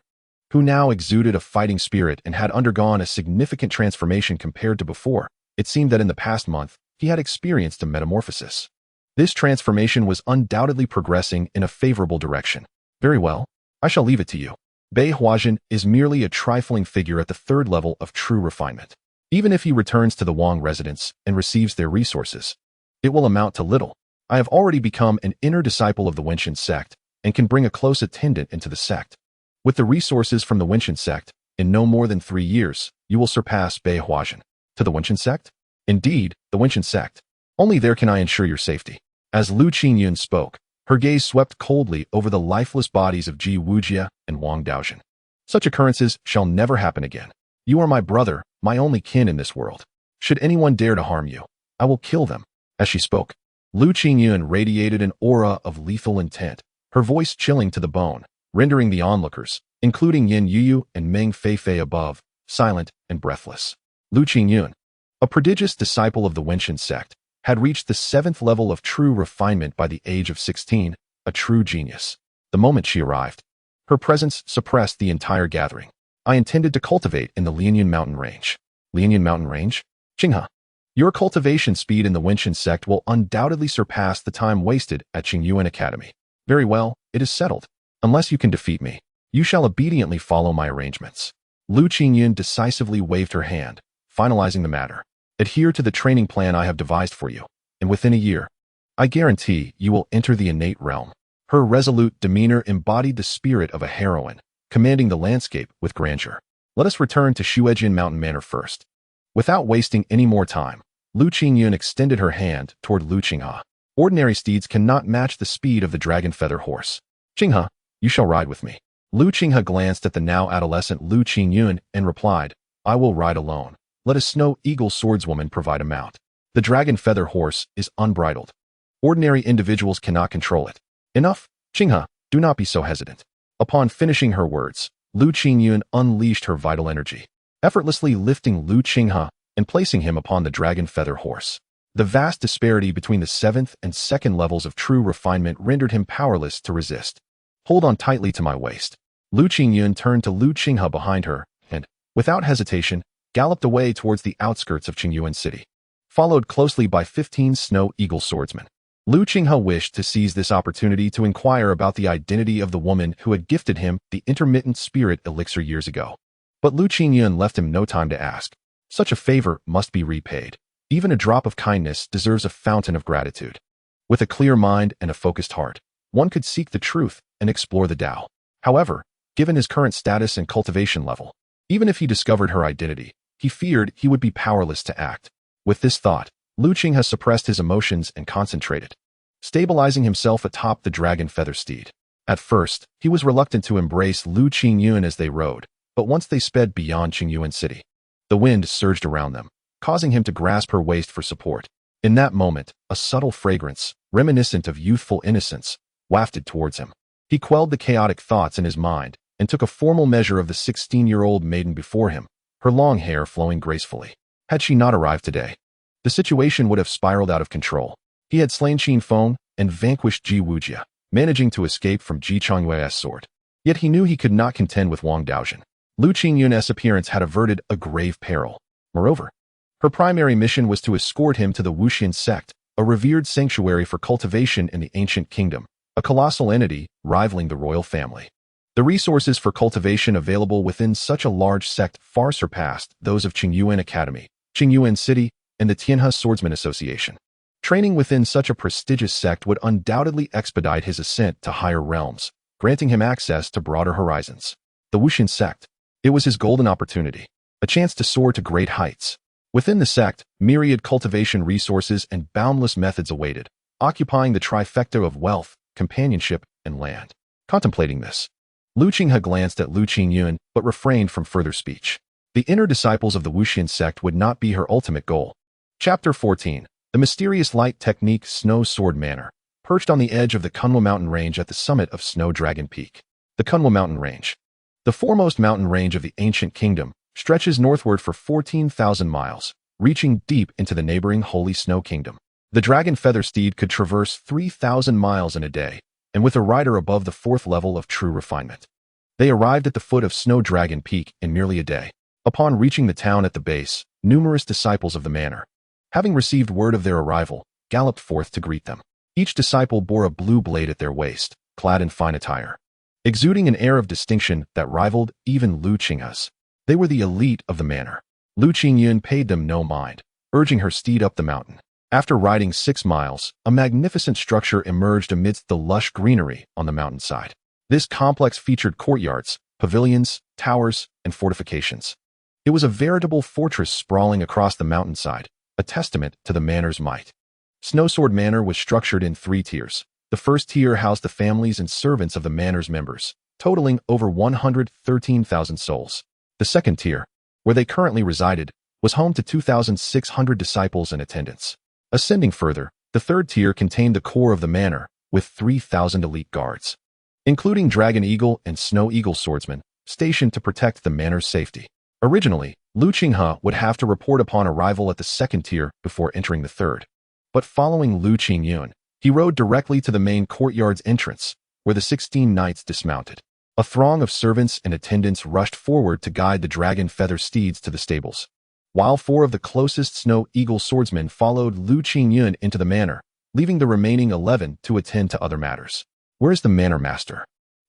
who now exuded a fighting spirit and had undergone a significant transformation compared to before. It seemed that in the past month, he had experienced a metamorphosis. This transformation was undoubtedly progressing in a favorable direction. "Very well, I shall leave it to you. Bei Huajin is merely a trifling figure at the 3rd level of true refinement. Even if he returns to the Wang residence and receives their resources, it will amount to little. I have already become an inner disciple of the Wenshan sect and can bring a close attendant into the sect. With the resources from the Wenshan sect, in no more than 3 years, you will surpass Bei Huajin." "To the Wenshan sect?" "Indeed, the Wenshan sect. Only there can I ensure your safety." As Lu Qingyuan spoke, her gaze swept coldly over the lifeless bodies of Ji Wujie and Wang Daojun. "Such occurrences shall never happen again. You are my brother, my only kin in this world. Should anyone dare to harm you, I will kill them." As she spoke, Lu Qingyuan radiated an aura of lethal intent, her voice chilling to the bone, rendering the onlookers, including Yin Yu and Meng Feifei above, silent and breathless. Lu Qingyuan, a prodigious disciple of the Wenshan sect, had reached the 7th level of true refinement by the age of 16, a true genius. The moment she arrived, her presence suppressed the entire gathering. "I intended to cultivate in the Lianyan Mountain Range." "Lianyan Mountain Range?" "Qinghe, your cultivation speed in the Wenshan sect will undoubtedly surpass the time wasted at Qingyuan Academy." "Very well, it is settled. Unless you can defeat me, you shall obediently follow my arrangements." Lu Qingyuan decisively waved her hand, finalizing the matter. "Adhere to the training plan I have devised for you, and within a year, I guarantee you will enter the innate realm." Her resolute demeanor embodied the spirit of a heroine, commanding the landscape with grandeur. "Let us return to Shuejian Mountain Manor first." Without wasting any more time, Lu Qingyuan extended her hand toward Lu Qinghe. Ordinary steeds cannot match the speed of the dragon feather horse. "Qinghe, you shall ride with me." Lu Qinghe glanced at the now adolescent Lu Qingyuan and replied, "I will ride alone. Let a Snow Eagle swordswoman provide a mount. The dragon feather horse is unbridled." Ordinary individuals cannot control it. Enough, Qinghe, do not be so hesitant. Upon finishing her words, Lu Qingyuan unleashed her vital energy, effortlessly lifting Lu Qinghe and placing him upon the dragon feather horse. The vast disparity between the 7th and 2nd levels of true refinement rendered him powerless to resist. Hold on tightly to my waist. Lu Qingyuan turned to Lu Qinghe behind her and, without hesitation, galloped away towards the outskirts of Qingyuan city, followed closely by 15 snow eagle swordsmen. Lu Qinghe wished to seize this opportunity to inquire about the identity of the woman who had gifted him the intermittent spirit elixir years ago. But Lu Qingyuan left him no time to ask. Such a favor must be repaid. Even a drop of kindness deserves a fountain of gratitude. With a clear mind and a focused heart, one could seek the truth and explore the Tao. However, given his current status and cultivation level, even if he discovered her identity, he feared he would be powerless to act. With this thought, Lu Qinghe suppressed his emotions and concentrated, stabilizing himself atop the dragon feather steed. At first, he was reluctant to embrace Lu Qingyuan as they rode, but once they sped beyond Qingyuan city, the wind surged around them, causing him to grasp her waist for support. In that moment, a subtle fragrance, reminiscent of youthful innocence, wafted towards him. He quelled the chaotic thoughts in his mind and took a formal measure of the 16-year-old maiden before him, her long hair flowing gracefully. Had she not arrived today, the situation would have spiraled out of control. He had slain Qingping and vanquished Ji Wujia, managing to escape from Ji Chonghui's sword. Yet he knew he could not contend with Wang Daoxuan. Lu Qingyuan's appearance had averted a grave peril. Moreover, her primary mission was to escort him to the Wuxian sect, a revered sanctuary for cultivation in the ancient kingdom, a colossal entity rivaling the royal family. The resources for cultivation available within such a large sect far surpassed those of Qingyuan Academy, Qingyuan City, and the Tianhe Swordsman Association. Training within such a prestigious sect would undoubtedly expedite his ascent to higher realms, granting him access to broader horizons. The Wuxian sect. It was his golden opportunity, a chance to soar to great heights. Within the sect, myriad cultivation resources and boundless methods awaited, occupying the trifecta of wealth, companionship, and land. Contemplating this, Lu Qinghe glanced at Lu Qingyuan but refrained from further speech. The inner disciples of the Wuxian sect would not be her ultimate goal. Chapter 14. The mysterious light technique Snow Sword Manor, perched on the edge of the Qingyuan mountain range at the summit of Snow Dragon Peak. The Qingyuan mountain range, the foremost mountain range of the ancient kingdom, stretches northward for 14,000 miles, reaching deep into the neighboring Holy Snow Kingdom. The dragon feather steed could traverse 3,000 miles in a day, and with a rider above the 4th level of true refinement. They arrived at the foot of Snow Dragon Peak in merely a day. Upon reaching the town at the base, numerous disciples of the manor, having received word of their arrival, galloped forth to greet them. Each disciple bore a blue blade at their waist, clad in fine attire, exuding an air of distinction that rivaled even Lu Qinghe's. They were the elite of the manor. Lu Qingyuan paid them no mind, urging her steed up the mountain. After riding 6 miles, a magnificent structure emerged amidst the lush greenery on the mountainside. This complex featured courtyards, pavilions, towers, and fortifications. It was a veritable fortress sprawling across the mountainside, a testament to the manor's might. Snowsword Manor was structured in 3 tiers. The first tier housed the families and servants of the manor's members, totaling over 113,000 souls. The second tier, where they currently resided, was home to 2,600 disciples and attendants. Ascending further, the third tier contained the core of the manor, with 3,000 elite guards, including Dragon Eagle and Snow Eagle swordsmen, stationed to protect the manor's safety. Originally, Lu Qinghe would have to report upon arrival at the second tier before entering the third. But following Lu Qingyuan, he rode directly to the main courtyard's entrance, where the 16 knights dismounted. A throng of servants and attendants rushed forward to guide the dragon feather steeds to the stables, while 4 of the closest Snow Eagle swordsmen followed Lu Qingyuan into the manor, leaving the remaining 11 to attend to other matters. Where is the manor master?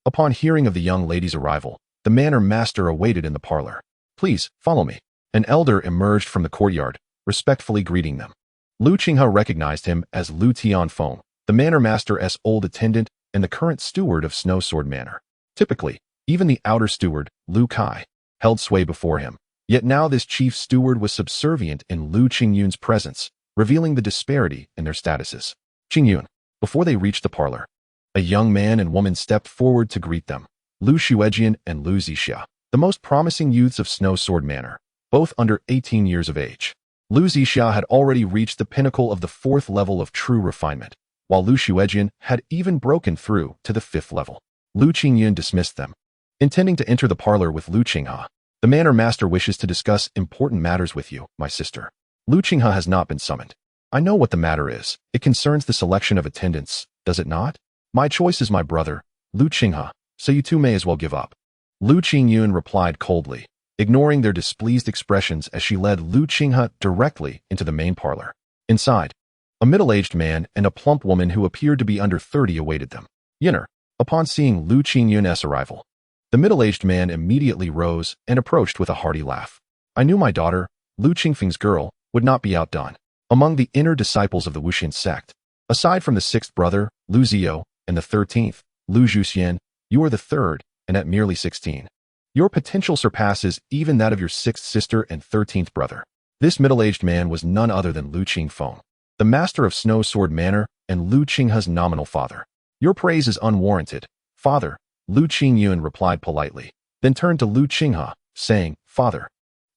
Upon hearing of the young lady's arrival, the manor master awaited in the parlor. Please, follow me. An elder emerged from the courtyard, respectfully greeting them. Lu Qinghe recognized him as Lu Tianfeng, the manor master's old attendant and the current steward of Snow Sword Manor. Typically, even the outer steward, Lu Kai, held sway before him. Yet now this chief steward was subservient in Lu Qingyuan's presence, revealing the disparity in their statuses. Qingyuan. Before they reached the parlor, a young man and woman stepped forward to greet them. Lu Shuejian and Lu Zixia, the most promising youths of Snow Sword Manor, both under 18 years of age. Lu Zixia had already reached the pinnacle of the 4th level of true refinement, while Lu Xuejian had even broken through to the 5th level. Lu Qingyuan dismissed them, intending to enter the parlor with Lu Qinghe. The manor master wishes to discuss important matters with you, my sister. Lu Qinghe has not been summoned. I know what the matter is. It concerns the selection of attendants, does it not? My choice is my brother, Lu Qinghe, so you two may as well give up. Lu Qingyuan replied coldly, ignoring their displeased expressions as she led Lu Qinghe directly into the main parlor. Inside, a middle-aged man and a plump woman who appeared to be under 30 awaited them. Yinner, upon seeing Lu Qingyuan's arrival, the middle-aged man immediately rose and approached with a hearty laugh. I knew my daughter, Lu Qingfeng's girl, would not be outdone. Among the inner disciples of the Wuxian sect, aside from the 6th brother, Lu Ziyou, and the 13th, Lu Zhuxian, you are the 3rd, and at merely 16. Your potential surpasses even that of your 6th sister and 13th brother. This middle-aged man was none other than Lu Qingfeng, the master of Snow Sword Manor and Lu Qinghe's nominal father. Your praise is unwarranted, father, Lu Qingyuan replied politely, then turned to Lu Qinghe, saying, Father,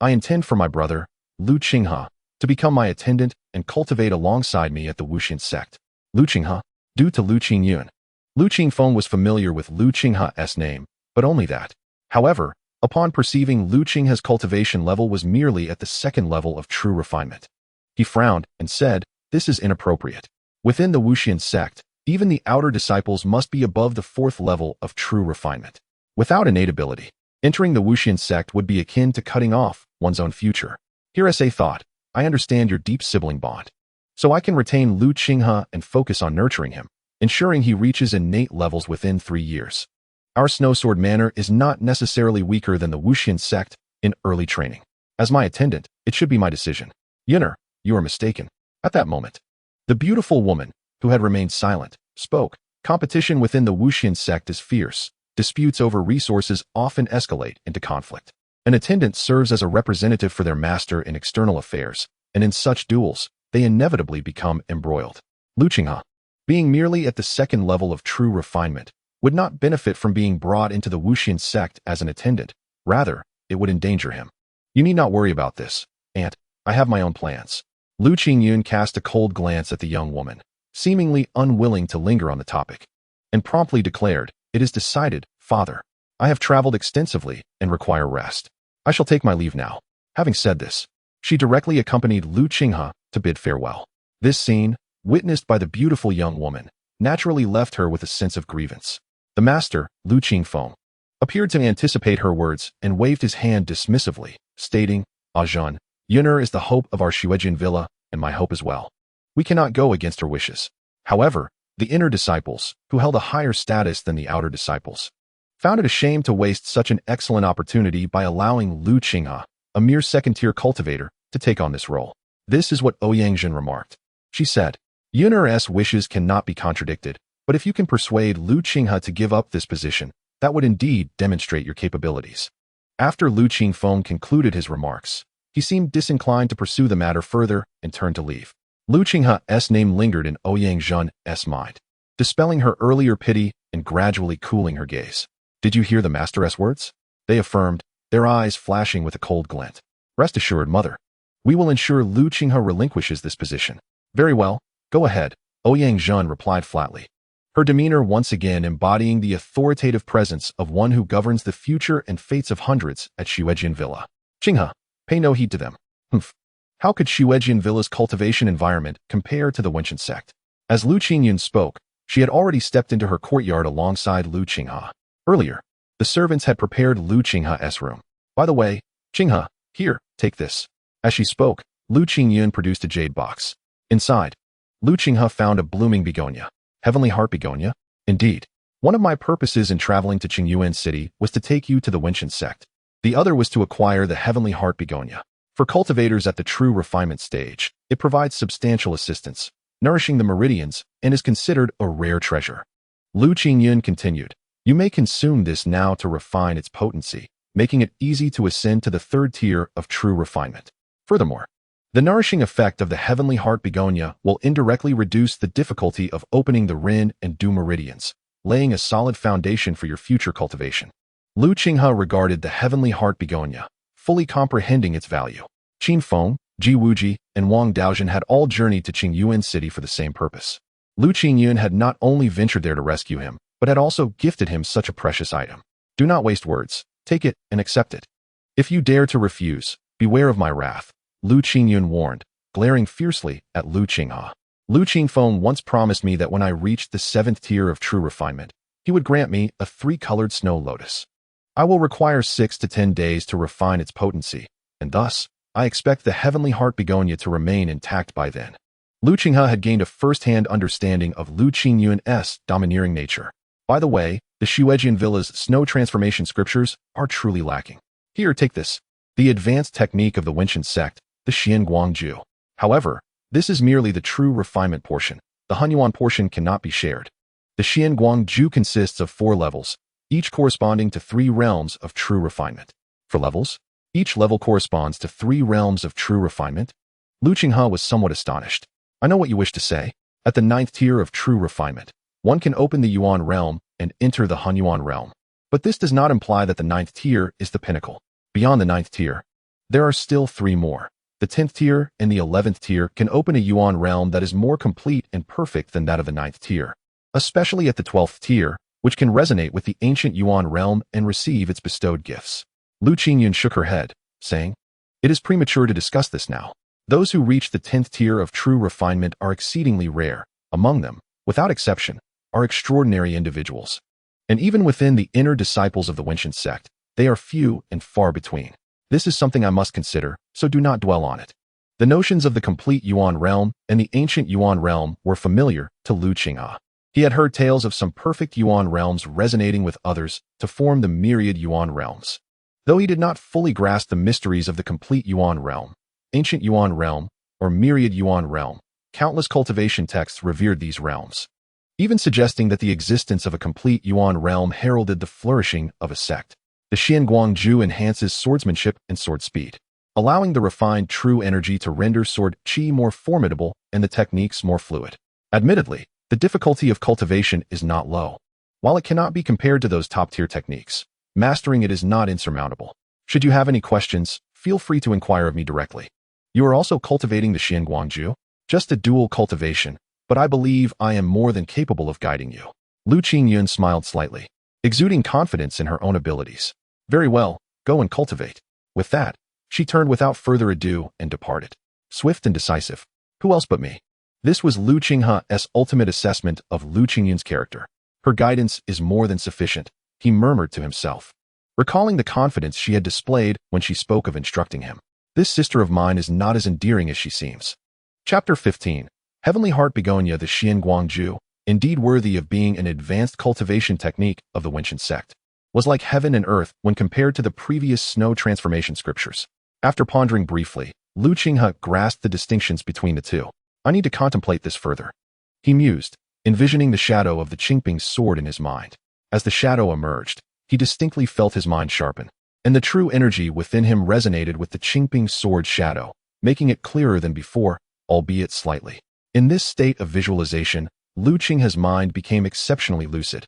I intend for my brother, Lu Qinghe, to become my attendant and cultivate alongside me at the Wuxian sect. Lu Qinghe, due to Lu Qingyuan. Lu Qingfeng was familiar with Lu Qinghe's name, but only that. However, upon perceiving Lu Qinghe's cultivation level was merely at the 2nd level of true refinement, he frowned and said, this is inappropriate. Within the Wuxian sect, even the outer disciples must be above the 4th level of true refinement. Without innate ability, entering the Wuxian sect would be akin to cutting off one's own future. Here S.A. thought, I understand your deep sibling bond, so I can retain Lu Qinghe and focus on nurturing him, ensuring he reaches innate levels within 3 years. Our Snow Sword Manor is not necessarily weaker than the Wuxian sect in early training. As my attendant, it should be my decision. Yinner, you are mistaken. At that moment, the beautiful woman, who had remained silent, spoke. Competition within the Wuxian sect is fierce. Disputes over resources often escalate into conflict. An attendant serves as a representative for their master in external affairs, and in such duels, they inevitably become embroiled. Lu Qinghe, being merely at the 2nd level of true refinement, would not benefit from being brought into the Wuxian sect as an attendant. Rather, it would endanger him. You need not worry about this, Aunt. I have my own plans. Lu Qingyuan cast a cold glance at the young woman, seemingly unwilling to linger on the topic, and promptly declared, It is decided, father. I have traveled extensively and require rest. I shall take my leave now. Having said this, she directly accompanied Lu Qinghe to bid farewell. This scene, witnessed by the beautiful young woman, naturally left her with a sense of grievance. The master, Lu Qingfeng, appeared to anticipate her words and waved his hand dismissively, stating, Ajahn, Yinner is the hope of our Xuejian villa, and my hope as well. We cannot go against her wishes. However, the inner disciples, who held a higher status than the outer disciples, found it a shame to waste such an excellent opportunity by allowing Lu Qinghe, a mere 2nd-tier cultivator, to take on this role. This is what Ouyangzhen remarked. She said, Yinner's wishes cannot be contradicted, but if you can persuade Lu Qinghe to give up this position, that would indeed demonstrate your capabilities. After Lu Qingfeng concluded his remarks, he seemed disinclined to pursue the matter further and turned to leave. Lu Qinghe's name lingered in Ouyangzhen's mind, dispelling her earlier pity and gradually cooling her gaze. Did you hear the master's words? They affirmed, their eyes flashing with a cold glint. Rest assured, mother. We will ensure Lu Qinghe relinquishes this position. Very well, go ahead, Ouyangzhen replied flatly, her demeanor once again embodying the authoritative presence of one who governs the future and fates of hundreds at Xuejian Villa. Qinghe, pay no heed to them. Humph. How could Xuejian Villa's cultivation environment compare to the Wuxian sect? As Lu Qingyuan spoke, she had already stepped into her courtyard alongside Lu Qinghe. Earlier, the servants had prepared Lu Qinghe's room. By the way, Qinghe, here, take this. As she spoke, Lu Qingyuan produced a jade box. Inside, Lu Qinghe found a blooming begonia. Heavenly Heart begonia? Indeed. One of my purposes in traveling to Qingyuan City was to take you to the Wuxian sect. The other was to acquire the Heavenly Heart begonia. For cultivators at the true refinement stage, it provides substantial assistance, nourishing the meridians, and is considered a rare treasure. Lu Qingyuan continued, you may consume this now to refine its potency, making it easy to ascend to the 3rd tier of true refinement. Furthermore, the nourishing effect of the Heavenly Heart begonia will indirectly reduce the difficulty of opening the Rin and Du meridians, laying a solid foundation for your future cultivation. Lu Qinghe regarded the Heavenly Heart begonia, fully comprehending its value. Qinfeng, Ji Wuji, and Wang Daozhen had all journeyed to Qingyuan City for the same purpose. Lu Qingyuan had not only ventured there to rescue him, but had also gifted him such a precious item. Do not waste words. Take it and accept it. If you dare to refuse, beware of my wrath, Lu Qingyuan warned, glaring fiercely at Lu Qinghe. Lu Qingfeng once promised me that when I reached the 7th tier of true refinement, he would grant me a 3-colored snow lotus. I will require 6 to 10 days to refine its potency, and thus, I expect the heavenly heart begonia to remain intact by then. Lu Qinghe had gained a first-hand understanding of Lu Qingyuan's domineering nature. By the way, the Shuejian Villa's snow transformation scriptures are truly lacking. Here, take this. The advanced technique of the Wenqian sect, the Xianguangju. However, this is merely the true refinement portion. The Hunyuan portion cannot be shared. The Xianguangju consists of 4 levels, each corresponding to 3 realms of true refinement. For levels, each level corresponds to 3 realms of true refinement. Lu Qinghe was somewhat astonished. I know what you wish to say. At the 9th tier of true refinement, one can open the Yuan realm and enter the Hunyuan realm. But this does not imply that the 9th tier is the pinnacle. Beyond the 9th tier, there are still 3 more. The 10th tier and the 11th tier can open a Yuan realm that is more complete and perfect than that of the 9th tier, especially at the 12th tier, which can resonate with the ancient Yuan realm and receive its bestowed gifts. Lu Qingyuan shook her head, saying, "It is premature to discuss this now. Those who reach the 10th tier of true refinement are exceedingly rare. Among them, without exception, are extraordinary individuals. And even within the inner disciples of the Wenqian sect, they are few and far between. This is something I must consider, so do not dwell on it." The notions of the complete Yuan realm and the ancient Yuan realm were familiar to Lu Qinghe. He had heard tales of some perfect Yuan realms resonating with others to form the myriad Yuan realms. Though he did not fully grasp the mysteries of the complete Yuan realm, ancient Yuan realm, or myriad Yuan realm, countless cultivation texts revered these realms, even suggesting that the existence of a complete Yuan realm heralded the flourishing of a sect. The Xianguangju enhances swordsmanship and sword speed, allowing the refined true energy to render sword qi more formidable and the techniques more fluid. Admittedly, the difficulty of cultivation is not low. While it cannot be compared to those top-tier techniques, mastering it is not insurmountable. Should you have any questions, feel free to inquire of me directly. You are also cultivating the Xianguangju? Just a dual cultivation, but I believe I am more than capable of guiding you. Lu Qingyuan smiled slightly, exuding confidence in her own abilities. Very well, go and cultivate. With that, she turned without further ado and departed. Swift and decisive. Who else but me? This was Lu Qinghe's ultimate assessment of Lu Qingyuan's character. Her guidance is more than sufficient, he murmured to himself, recalling the confidence she had displayed when she spoke of instructing him. This sister of mine is not as endearing as she seems. Chapter 15. Heavenly Heart Begonia, the Xianguangju, indeed worthy of being an advanced cultivation technique of the Wenqian sect, was like heaven and earth when compared to the previous snow transformation scriptures. After pondering briefly, Lu Qinghe grasped the distinctions between the two. I need to contemplate this further, he mused, envisioning the shadow of the Qingping sword in his mind. As the shadow emerged, he distinctly felt his mind sharpen, and the true energy within him resonated with the Qingping sword shadow, making it clearer than before, albeit slightly. In this state of visualization, Lu Qinghe's mind became exceptionally lucid,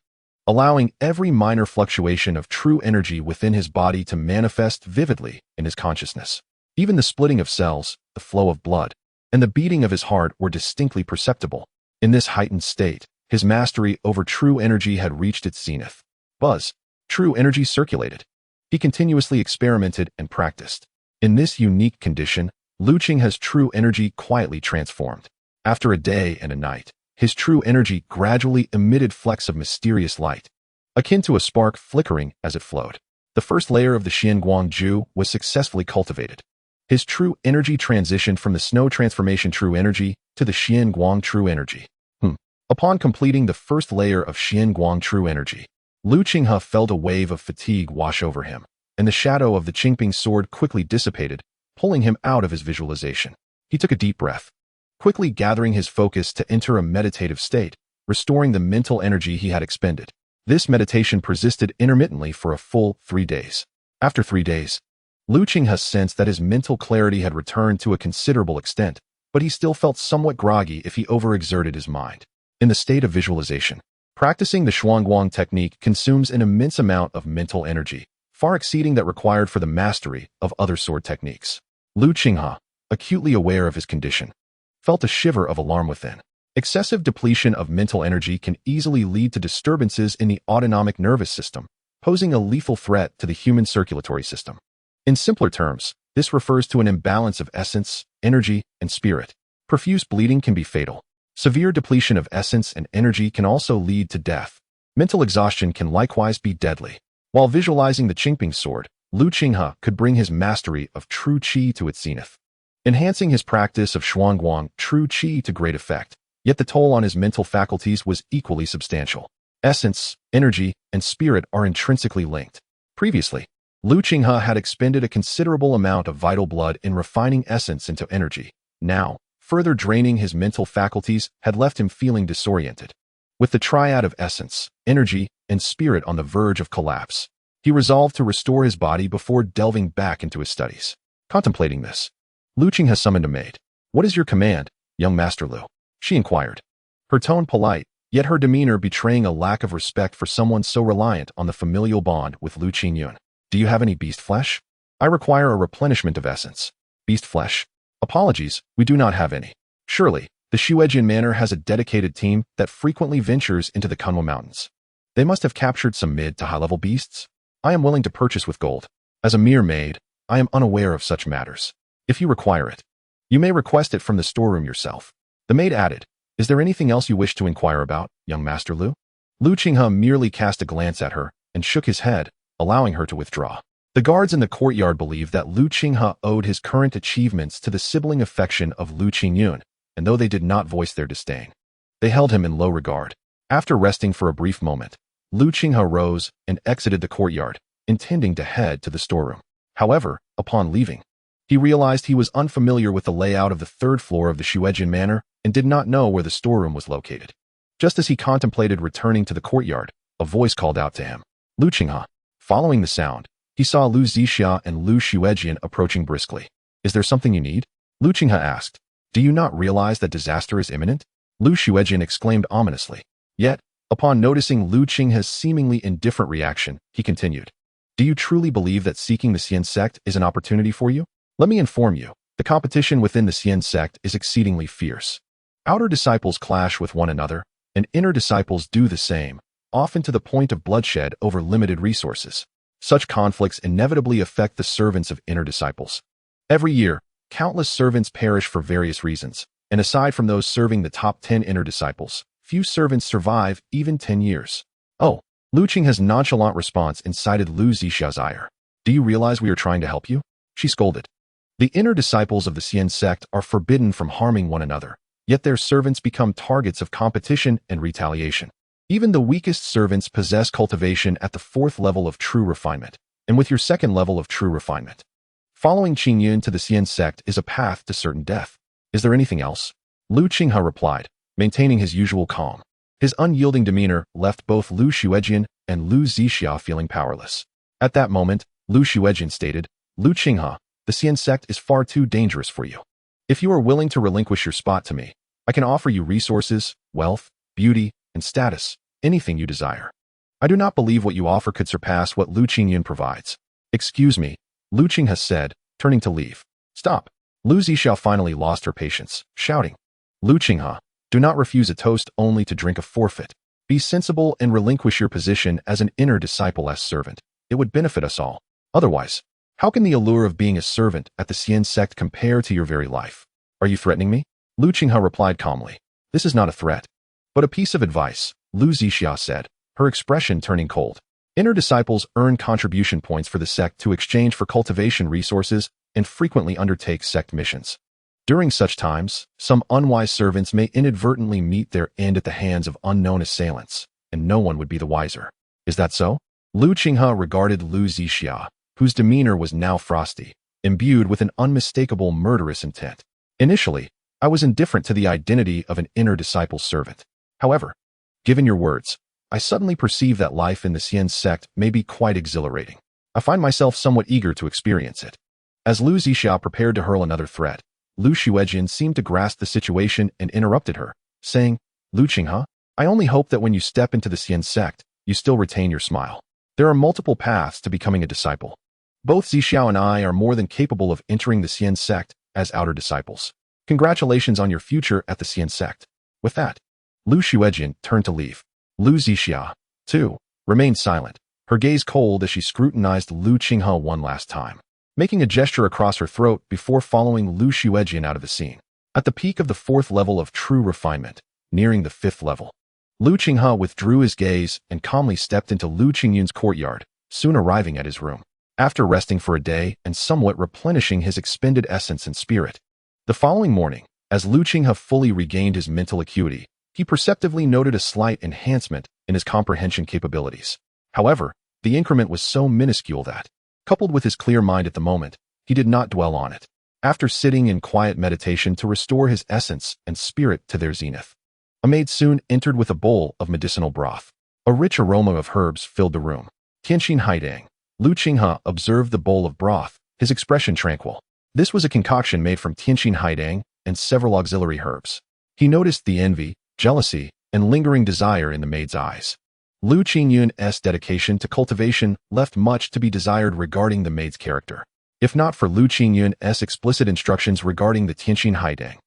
allowing every minor fluctuation of true energy within his body to manifest vividly in his consciousness. Even the splitting of cells, the flow of blood, and the beating of his heart were distinctly perceptible. In this heightened state, his mastery over true energy had reached its zenith. Buzz, true energy circulated. He continuously experimented and practiced. In this unique condition, Lu Qinghe's true energy quietly transformed. After a day and a night, his true energy gradually emitted flecks of mysterious light, akin to a spark flickering as it flowed. The first layer of the Xianguangju was successfully cultivated. His true energy transitioned from the snow transformation true energy to the Xianguang true energy. Upon completing the first layer of Xianguang true energy, Lu Qinghe felt a wave of fatigue wash over him, and the shadow of the Qingping sword quickly dissipated, pulling him out of his visualization. He took a deep breath, quickly gathering his focus to enter a meditative state, restoring the mental energy he had expended. This meditation persisted intermittently for a full 3 days. After 3 days, Lu Qinghe sensed that his mental clarity had returned to a considerable extent, but he still felt somewhat groggy if he overexerted his mind. In the state of visualization, practicing the Shuangguang technique consumes an immense amount of mental energy, far exceeding that required for the mastery of other sword techniques. Lu Qinghe, acutely aware of his condition, felt a shiver of alarm within. Excessive depletion of mental energy can easily lead to disturbances in the autonomic nervous system, posing a lethal threat to the human circulatory system. In simpler terms, this refers to an imbalance of essence, energy, and spirit. Profuse bleeding can be fatal. Severe depletion of essence and energy can also lead to death. Mental exhaustion can likewise be deadly. While visualizing the Qingping sword, Lu Qinghe could bring his mastery of true qi to its zenith, enhancing his practice of shuangguang true qi to great effect. Yet the toll on his mental faculties was equally substantial. Essence, energy, and spirit are intrinsically linked. Previously, Lu Qinghe had expended a considerable amount of vital blood in refining essence into energy. Now, further draining his mental faculties had left him feeling disoriented. With the triad of essence, energy, and spirit on the verge of collapse, he resolved to restore his body before delving back into his studies. Contemplating this, Lu Qinghe summoned a maid. "What is your command, young Master Lu?" she inquired. Her tone polite, yet her demeanor betraying a lack of respect for someone so reliant on the familial bond with Lu Qingyuan. "Do you have any beast flesh?" "I require a replenishment of essence." "Beast flesh? Apologies, we do not have any." "Surely, the Shuejian Manor has a dedicated team that frequently ventures into the Qingyuan Mountains. They must have captured some mid to high-level beasts. I am willing to purchase with gold. As a mere maid, I am unaware of such matters. If you require it, you may request it from the storeroom yourself." The maid added, "Is there anything else you wish to inquire about, young Master Lu?" Lu Qinghe merely cast a glance at her and shook his head, allowing her to withdraw. The guards in the courtyard believed that Lu Qinghe owed his current achievements to the sibling affection of Lu Qingyuan, and though they did not voice their disdain, they held him in low regard. After resting for a brief moment, Lu Qinghe rose and exited the courtyard, intending to head to the storeroom. However, upon leaving, he realized he was unfamiliar with the layout of the third floor of the Shuejian Manor and did not know where the storeroom was located. Just as he contemplated returning to the courtyard, a voice called out to him. "Lu Qinghe." Following the sound, he saw Lu Zixia and Lu Shuejian approaching briskly. "Is there something you need?" Lu Qinghe asked. "Do you not realize that disaster is imminent?" Lu Shuejian exclaimed ominously. Yet, upon noticing Lu Qinghe's seemingly indifferent reaction, he continued. "Do you truly believe that seeking the Xian sect is an opportunity for you? Let me inform you, the competition within the Xian sect is exceedingly fierce. Outer disciples clash with one another, and inner disciples do the same, often to the point of bloodshed over limited resources. Such conflicts inevitably affect the servants of inner disciples. Every year, countless servants perish for various reasons, and aside from those serving the top 10 inner disciples, few servants survive even 10 years. Oh, Lu Qinghe's nonchalant response incited Lu Zixia's ire. "Do you realize we are trying to help you?" she scolded. The inner disciples of the Xian sect are forbidden from harming one another, yet their servants become targets of competition and retaliation. Even the weakest servants possess cultivation at the 4th level of true refinement, and with your 2nd level of true refinement. Following Qingyuan to the Xian sect is a path to certain death. Is there anything else? Lu Qinghe replied, maintaining his usual calm. His unyielding demeanor left both Lu Shuejian and Lu Zixia feeling powerless. At that moment, Lu Shuejian stated, "Lu Qinghe, the Xian sect is far too dangerous for you. If you are willing to relinquish your spot to me, I can offer you resources, wealth, beauty, and status, anything you desire. I do not believe what you offer could surpass what Lu Qingyuan provides." "Excuse me," Lu Qinghe said, turning to leave. "Stop." Lu Zixia finally lost her patience, shouting, "Lu Qinghe, do not refuse a toast only to drink a forfeit. Be sensible and relinquish your position as an inner disciple-less servant. It would benefit us all. Otherwise, how can the allure of being a servant at the Xian sect compare to your very life? Are you threatening me?" Lu Qinghe replied calmly. "This is not a threat, but a piece of advice," Lu Zixia said, her expression turning cold. Inner disciples earn contribution points for the sect to exchange for cultivation resources and frequently undertake sect missions. During such times, some unwise servants may inadvertently meet their end at the hands of unknown assailants, and no one would be the wiser. Is that so? Lu Qinghe regarded Lu Zixia, whose demeanor was now frosty, imbued with an unmistakable murderous intent. "Initially, I was indifferent to the identity of an inner disciple servant. However, given your words, I suddenly perceive that life in the Xian sect may be quite exhilarating. I find myself somewhat eager to experience it." As Lu Zixia prepared to hurl another threat, Lu Shuejian seemed to grasp the situation and interrupted her, saying, "Lu Qinghe, I only hope that when you step into the Xian sect, you still retain your smile. There are multiple paths to becoming a disciple. Both Zixiao and I are more than capable of entering the Xian sect as outer disciples. Congratulations on your future at the Xian sect." With that, Lu Xuejian turned to leave. Lu Zixia, too, remained silent, her gaze cold as she scrutinized Lu Qinghe one last time, making a gesture across her throat before following Lu Xuejian out of the scene. At the peak of the 4th level of true refinement, nearing the 5th level, Lu Qinghe withdrew his gaze and calmly stepped into Lu Qingyuan's courtyard, soon arriving at his room. After resting for a day and somewhat replenishing his expended essence and spirit, the following morning, as Lu Qinghe fully regained his mental acuity, he perceptively noted a slight enhancement in his comprehension capabilities. However, the increment was so minuscule that, coupled with his clear mind at the moment, he did not dwell on it. After sitting in quiet meditation to restore his essence and spirit to their zenith, a maid soon entered with a bowl of medicinal broth. A rich aroma of herbs filled the room. Tianqin Haidang, Lu Qinghe observed the bowl of broth, his expression tranquil. This was a concoction made from Tianqin Haidang and several auxiliary herbs. He noticed the envy, jealousy, and lingering desire in the maid's eyes. Lu Qingyuan's dedication to cultivation left much to be desired regarding the maid's character. If not for Lu Qingyuan's explicit instructions regarding the Tianqin Haidang,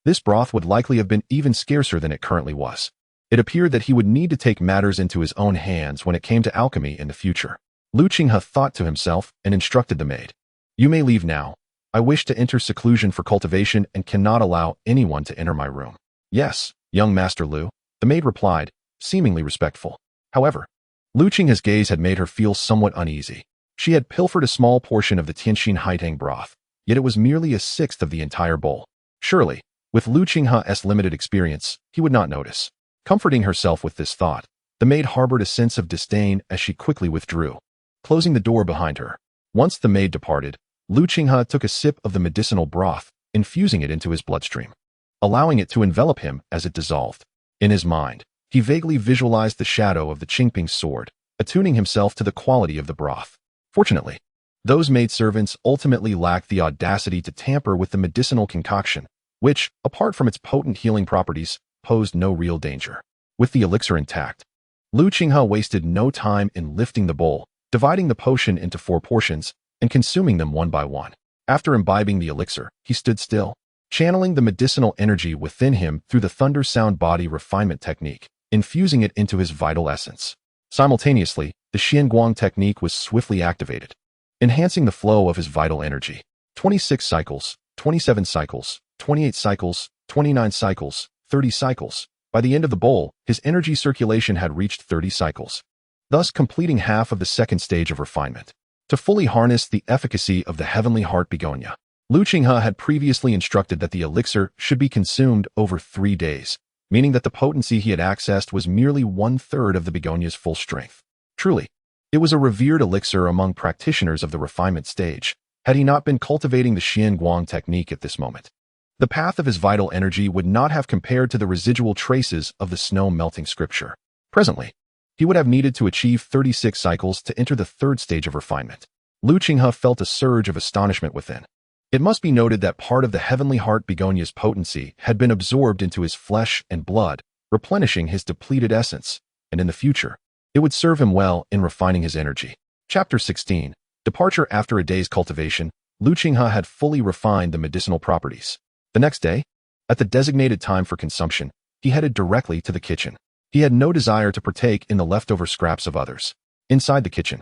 this broth would likely have been even scarcer than it currently was. It appeared that he would need to take matters into his own hands when it came to alchemy in the future. Lu Qinghe thought to himself and instructed the maid. "You may leave now. I wish to enter seclusion for cultivation and cannot allow anyone to enter my room." "Yes, young Master Lu," the maid replied, seemingly respectful. However, Lu Qinghe's gaze had made her feel somewhat uneasy. She had pilfered a small portion of the Tianqin Haidang broth, yet it was merely a sixth of the entire bowl. Surely, with Lu Qinghe's limited experience, he would not notice. Comforting herself with this thought, the maid harbored a sense of disdain as she quickly withdrew, closing the door behind her. Once the maid departed, Lu Qinghe took a sip of the medicinal broth, infusing it into his bloodstream, allowing it to envelop him as it dissolved. In his mind, he vaguely visualized the shadow of the Qingping sword, attuning himself to the quality of the broth. Fortunately, those maidservants ultimately lacked the audacity to tamper with the medicinal concoction, which, apart from its potent healing properties, posed no real danger. With the elixir intact, Lu Qinghe wasted no time in lifting the bowl, dividing the potion into 4 portions, and consuming them one by one. After imbibing the elixir, he stood still, channeling the medicinal energy within him through the thunder sound body refinement technique, infusing it into his vital essence. Simultaneously, the Qingguang technique was swiftly activated, enhancing the flow of his vital energy. 26 cycles, 27 cycles, 28 cycles, 29 cycles, 30 cycles. By the end of the bowl, his energy circulation had reached 30 cycles, thus completing half of the second stage of refinement. To fully harness the efficacy of the heavenly heart begonia, Lu Qinghe had previously instructed that the elixir should be consumed over 3 days, meaning that the potency he had accessed was merely 1/3 of the begonia's full strength. Truly, it was a revered elixir among practitioners of the refinement stage, had he not been cultivating the Qingguang technique at this moment. The path of his vital energy would not have compared to the residual traces of the snow-melting scripture. Presently, he would have needed to achieve 36 cycles to enter the 3rd stage of refinement. Lu Qinghe felt a surge of astonishment within. It must be noted that part of the heavenly heart begonia's potency had been absorbed into his flesh and blood, replenishing his depleted essence, and in the future, it would serve him well in refining his energy. Chapter 16. Departure. After a day's cultivation, Lu Qinghe had fully refined the medicinal properties. The next day, at the designated time for consumption, he headed directly to the kitchen. He had no desire to partake in the leftover scraps of others. Inside the kitchen,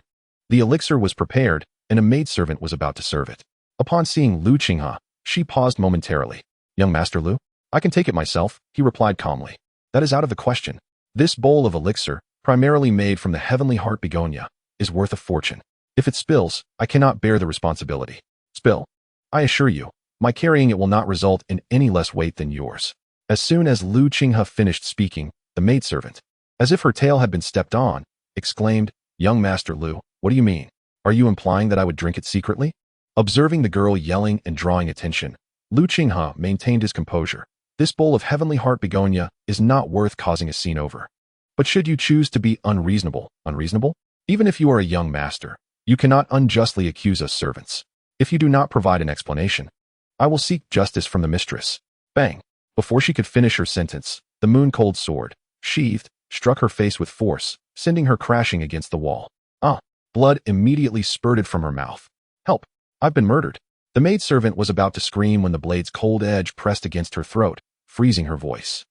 the elixir was prepared, and a maidservant was about to serve it. Upon seeing Lu Qinghe, she paused momentarily. "Young Master Lu, I can take it myself," he replied calmly. "That is out of the question. This bowl of elixir, primarily made from the heavenly heart begonia, is worth a fortune. If it spills, I cannot bear the responsibility." "Spill? I assure you, my carrying it will not result in any less weight than yours." As soon as Lu Qinghe finished speaking, the maidservant, as if her tail had been stepped on, exclaimed, "Young Master Lu, what do you mean? Are you implying that I would drink it secretly?" Observing the girl yelling and drawing attention, Lu Qinghe maintained his composure. "This bowl of heavenly heart begonia is not worth causing a scene over. But should you choose to be unreasonable, even if you are a young master, you cannot unjustly accuse us servants. If you do not provide an explanation, I will seek justice from the mistress." Bang! Before she could finish her sentence, the moon-cold sword, sheathed, struck her face with force, sending her crashing against the wall. Blood immediately spurted from her mouth. "Help! I've been murdered." The maidservant was about to scream when the blade's cold edge pressed against her throat, freezing her voice.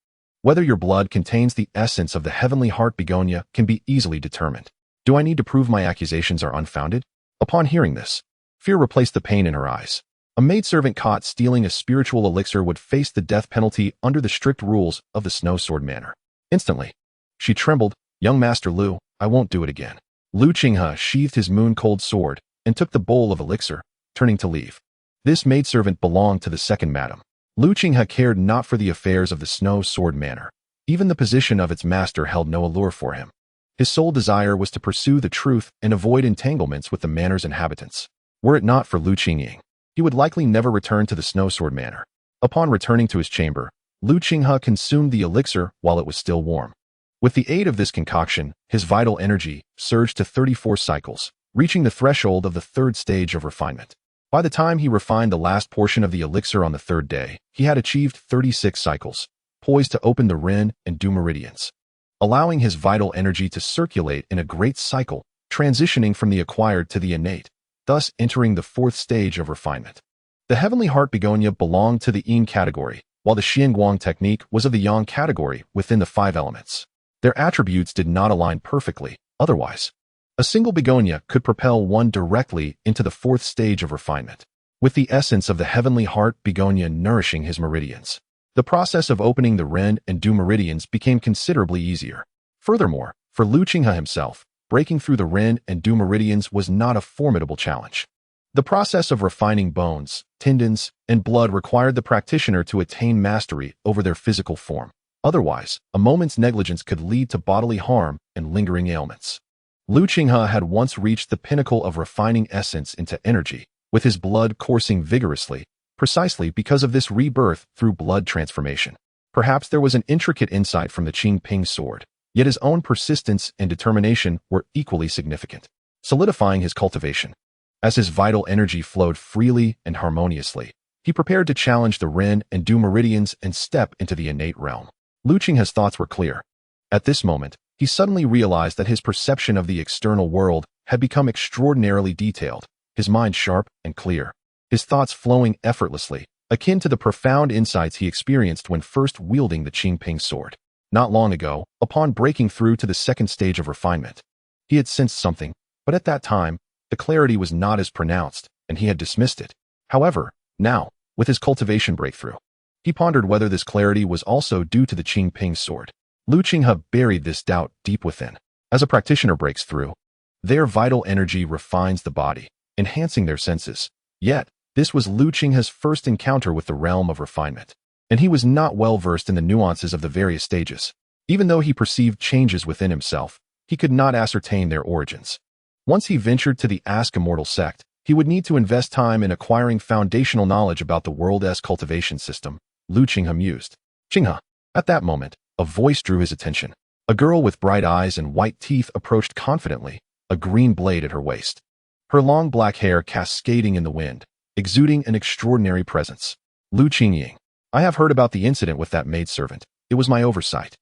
Whether your blood contains the essence of the heavenly heart begonia can be easily determined. Do I need to prove my accusations are unfounded? Upon hearing this, fear replaced the pain in her eyes. A maidservant caught stealing a spiritual elixir would face the death penalty under the strict rules of the Snow Sword Manor. Instantly, she trembled. Young Master Lu, I won't do it again. Lu Qinghe sheathed his moon-cold sword and took the bowl of elixir, turning to leave. This maidservant belonged to the second madam. Lu Qinghe cared not for the affairs of the Snow Sword Manor. Even the position of its master held no allure for him. His sole desire was to pursue the truth and avoid entanglements with the manor's inhabitants. Were it not for Lu Qingying, he would likely never return to the Snow Sword Manor. Upon returning to his chamber, Lu Qinghe consumed the elixir while it was still warm. With the aid of this concoction, his vital energy surged to 34 cycles, reaching the threshold of the third stage of refinement. By the time he refined the last portion of the elixir on the third day, he had achieved 36 cycles, poised to open the Ren and Du meridians, allowing his vital energy to circulate in a great cycle, transitioning from the acquired to the innate, thus entering the fourth stage of refinement. The heavenly heart begonia belonged to the Ying category, while the Qingguang technique was of the Yang category within the 5 elements. Their attributes did not align perfectly, otherwise, a single begonia could propel one directly into the fourth stage of refinement, with the essence of the heavenly heart begonia nourishing his meridians. The process of opening the Ren and Du meridians became considerably easier. Furthermore, for Lu Qinghe himself, breaking through the Ren and Du meridians was not a formidable challenge. The process of refining bones, tendons, and blood required the practitioner to attain mastery over their physical form. Otherwise, a moment's negligence could lead to bodily harm and lingering ailments. Lu Qinghe had once reached the pinnacle of refining essence into energy, with his blood coursing vigorously, precisely because of this rebirth through blood transformation. Perhaps there was an intricate insight from the Qingping sword, yet his own persistence and determination were equally significant, solidifying his cultivation. As his vital energy flowed freely and harmoniously, he prepared to challenge the Ren and Du meridians and step into the innate realm. Lu Qinghe's thoughts were clear. At this moment, he suddenly realized that his perception of the external world had become extraordinarily detailed, his mind sharp and clear, his thoughts flowing effortlessly, akin to the profound insights he experienced when first wielding the Qingping sword. Not long ago, upon breaking through to the second stage of refinement, he had sensed something, but at that time, the clarity was not as pronounced, and he had dismissed it. However, now, with his cultivation breakthrough, he pondered whether this clarity was also due to the Qingping sword. Lu Qinghe buried this doubt deep within. As a practitioner breaks through, their vital energy refines the body, enhancing their senses. Yet, this was Lu Qinghe's first encounter with the realm of refinement, and he was not well versed in the nuances of the various stages. Even though he perceived changes within himself, he could not ascertain their origins. Once he ventured to the Ask Immortal sect, he would need to invest time in acquiring foundational knowledge about the world's cultivation system, Lu Qinghe mused. Qinghe. At that moment, a voice drew his attention. A girl with bright eyes and white teeth approached confidently, a green blade at her waist. Her long black hair cascading in the wind, exuding an extraordinary presence. Lu Qingying. I have heard about the incident with that maidservant. It was my oversight.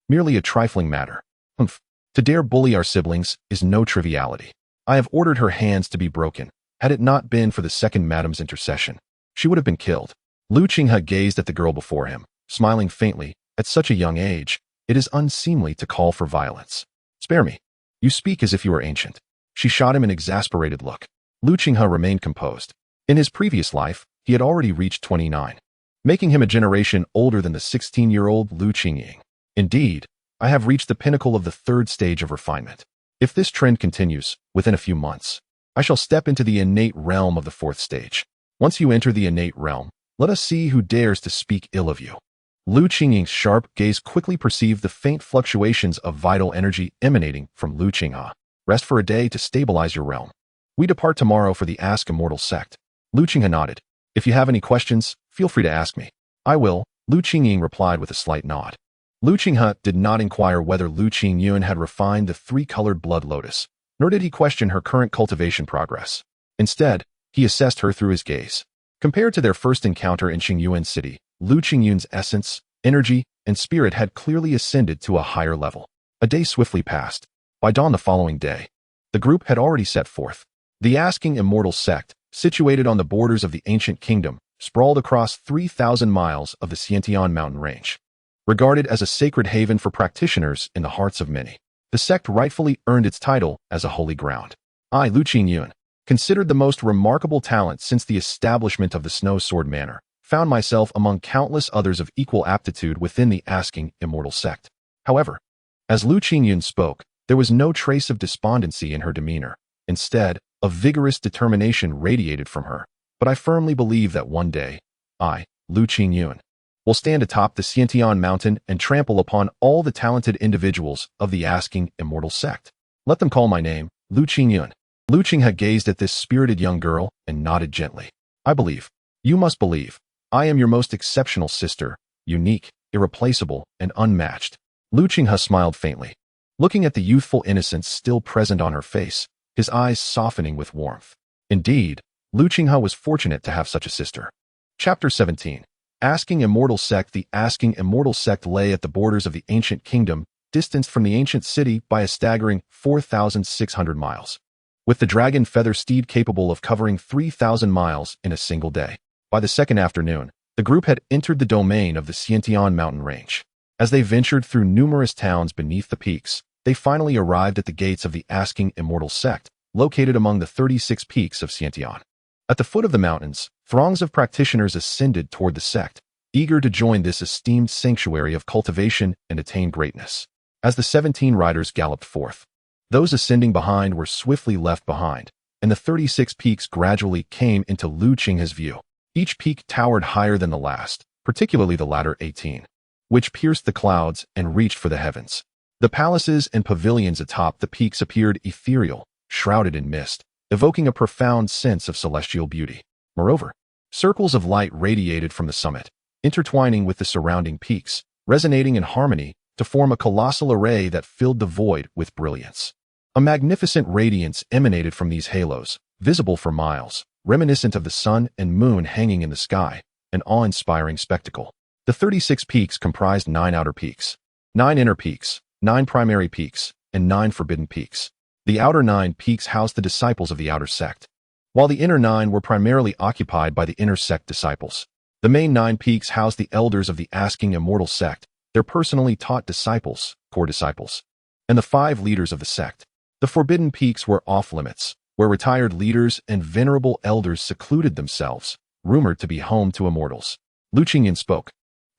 Merely a trifling matter. Humph. To dare bully our siblings is no triviality. I have ordered her hands to be broken. Had it not been for the second madam's intercession, she would have been killed. Lu Qinghe gazed at the girl before him, smiling faintly. At such a young age, it is unseemly to call for violence. Spare me. You speak as if you were ancient. She shot him an exasperated look. Lu Qinghe remained composed. In his previous life, he had already reached 29, making him a generation older than the 16-year-old Lu Qingying. Indeed, I have reached the pinnacle of the third stage of refinement. If this trend continues, within a few months, I shall step into the innate realm of the fourth stage. Once you enter the innate realm, let us see who dares to speak ill of you. Lu Qingying's sharp gaze quickly perceived the faint fluctuations of vital energy emanating from Lu Qinghe. Rest for a day to stabilize your realm. We depart tomorrow for the Ask Immortal sect. Lu Qinghe nodded. If you have any questions, feel free to ask me. I will, Lu Qingying replied with a slight nod. Lu Qinghe did not inquire whether Lu Qingyuan had refined the 3-colored blood lotus, nor did he question her current cultivation progress. Instead, he assessed her through his gaze. Compared to their first encounter in Qingyuan City, Lu Qingyuan's essence, energy, and spirit had clearly ascended to a higher level. A day swiftly passed. By dawn the following day, the group had already set forth. The Asking Immortal sect, situated on the borders of the ancient kingdom, sprawled across 3,000 miles of the Xiantian mountain range. regarded as a sacred haven for practitioners in the hearts of many. The sect rightfully earned its title as a holy ground. I, Lu Qingyuan, considered the most remarkable talent since the establishment of the Snow Sword Manor, found myself among countless others of equal aptitude within the Asking Immortal sect. However, as Lu Qingyuan spoke, there was no trace of despondency in her demeanor. Instead, a vigorous determination radiated from her. But I firmly believe that one day, I, Lu Qingyuan, will stand atop the Xiantian mountain and trample upon all the talented individuals of the Asking Immortal sect. Let them call my name, Lu Qingyuan. Lu Qinghe gazed at this spirited young girl and nodded gently. I believe. You must believe. I am your most exceptional sister, unique, irreplaceable, and unmatched. Lu Qinghe smiled faintly, looking at the youthful innocence still present on her face, his eyes softening with warmth. Indeed, Lu Qinghe was fortunate to have such a sister. Chapter 17. Asking Immortal Sect. The Asking Immortal Sect lay at the borders of the ancient kingdom, distanced from the ancient city by a staggering 4,600 miles. With the dragon feather steed capable of covering 3,000 miles in a single day. By the second afternoon, the group had entered the domain of the Xiantian mountain range. As they ventured through numerous towns beneath the peaks, they finally arrived at the gates of the Asking Immortal Sect, located among the 36 peaks of Xiantian. At the foot of the mountains, throngs of practitioners ascended toward the sect, eager to join this esteemed sanctuary of cultivation and attain greatness. As the 17 riders galloped forth, those ascending behind were swiftly left behind, and the 36 peaks gradually came into Lu Qinghe's view. Each peak towered higher than the last, particularly the latter 18, which pierced the clouds and reached for the heavens. The palaces and pavilions atop the peaks appeared ethereal, shrouded in mist, evoking a profound sense of celestial beauty. Moreover, circles of light radiated from the summit, intertwining with the surrounding peaks, resonating in harmony to form a colossal array that filled the void with brilliance. A magnificent radiance emanated from these halos, visible for miles, reminiscent of the sun and moon hanging in the sky, an awe-inspiring spectacle. The 36 peaks comprised 9 outer peaks, 9 inner peaks, 9 primary peaks, and 9 forbidden peaks. The outer 9 peaks housed the disciples of the outer sect, while the inner 9 were primarily occupied by the inner sect disciples. The main 9 peaks housed the elders of the Asking Immortal sect, their personally taught disciples, core disciples, and the 5 leaders of the sect. The forbidden peaks were off-limits, where retired leaders and venerable elders secluded themselves, rumored to be home to immortals. Lu Qingyan spoke,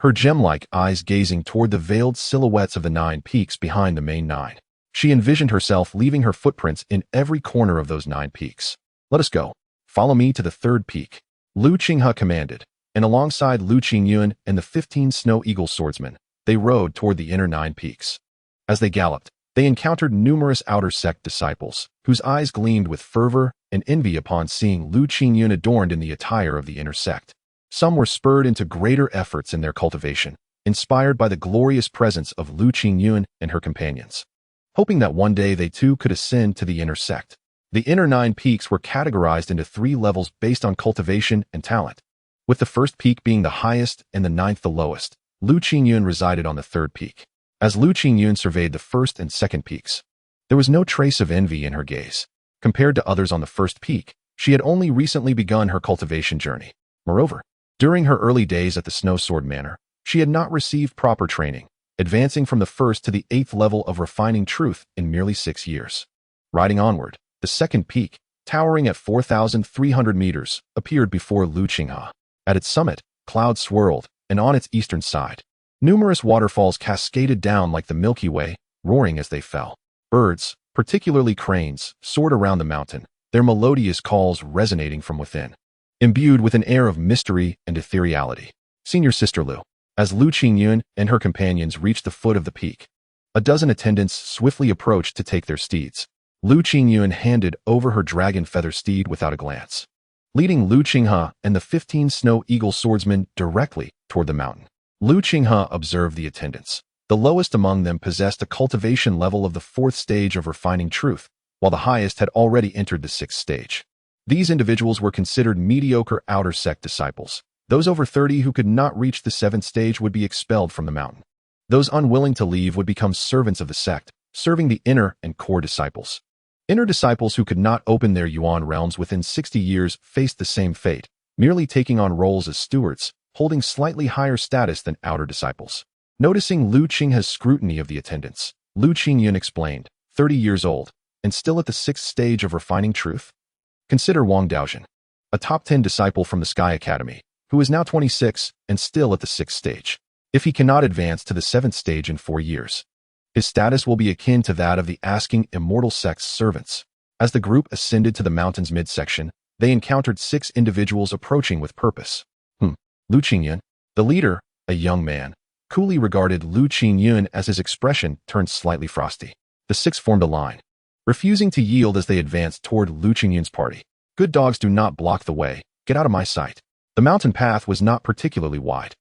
her gem-like eyes gazing toward the veiled silhouettes of the 9 peaks behind the main 9. She envisioned herself leaving her footprints in every corner of those 9 peaks. Let us go. Follow me to the 3rd peak. Lu Qinghe commanded, and alongside Lu Qingyuan and the 15 Snow Eagle swordsmen, they rode toward the inner 9 peaks. As they galloped, they encountered numerous outer sect disciples, whose eyes gleamed with fervor and envy upon seeing Lu Qingyuan adorned in the attire of the inner sect. Some were spurred into greater efforts in their cultivation, inspired by the glorious presence of Lu Qingyuan and her companions, hoping that one day they too could ascend to the inner sect. The inner 9 peaks were categorized into 3 levels based on cultivation and talent, with the 1st peak being the highest and the 9th the lowest. Lu Qingyuan resided on the 3rd peak. As Lu Qingyuan surveyed the 1st and 2nd peaks, there was no trace of envy in her gaze. Compared to others on the 1st peak, she had only recently begun her cultivation journey. Moreover, during her early days at the Snow Sword Manor, she had not received proper training, advancing from the 1st to the 8th level of refining truth in merely 6 years. Riding onward, the 2nd peak, towering at 4,300 meters, appeared before Lu Qinghe. At its summit, clouds swirled, and on its eastern side, numerous waterfalls cascaded down like the Milky Way, roaring as they fell. Birds, particularly cranes, soared around the mountain, their melodious calls resonating from within, imbued with an air of mystery and ethereality. Senior Sister Lu. As Lu Qingyuan and her companions reached the foot of the peak, a dozen attendants swiftly approached to take their steeds. Lu Qingyuan handed over her dragon feather steed without a glance, leading Lu Qinghe and the 15 Snow Eagle swordsmen directly toward the mountain. Lu Qinghe observed the attendants. The lowest among them possessed a cultivation level of the 4th stage of refining truth, while the highest had already entered the 6th stage. These individuals were considered mediocre outer sect disciples. Those over 30 who could not reach the 7th stage would be expelled from the mountain. Those unwilling to leave would become servants of the sect, serving the inner and core disciples. Inner disciples who could not open their Yuan realms within 60 years faced the same fate, merely taking on roles as stewards, holding slightly higher status than outer disciples. Noticing Lu Qinghe's scrutiny of the attendants, Lu Qingyuan explained, 30 years old, and still at the 6th stage of refining truth? Consider Wang Daojian, a top 10 disciple from the Sky Academy, who is now 26 and still at the 6th stage. If he cannot advance to the 7th stage in 4 years, his status will be akin to that of the asking immortal sect's servants. As the group ascended to the mountain's midsection, they encountered 6 individuals approaching with purpose. Lu Qingyuan, the leader, a young man, coolly regarded Lu Qingyuan as his expression turned slightly frosty. The 6 formed a line, refusing to yield as they advanced toward Lu Qingyuan's party. Good dogs do not block the way. Get out of my sight. The mountain path was not particularly wide.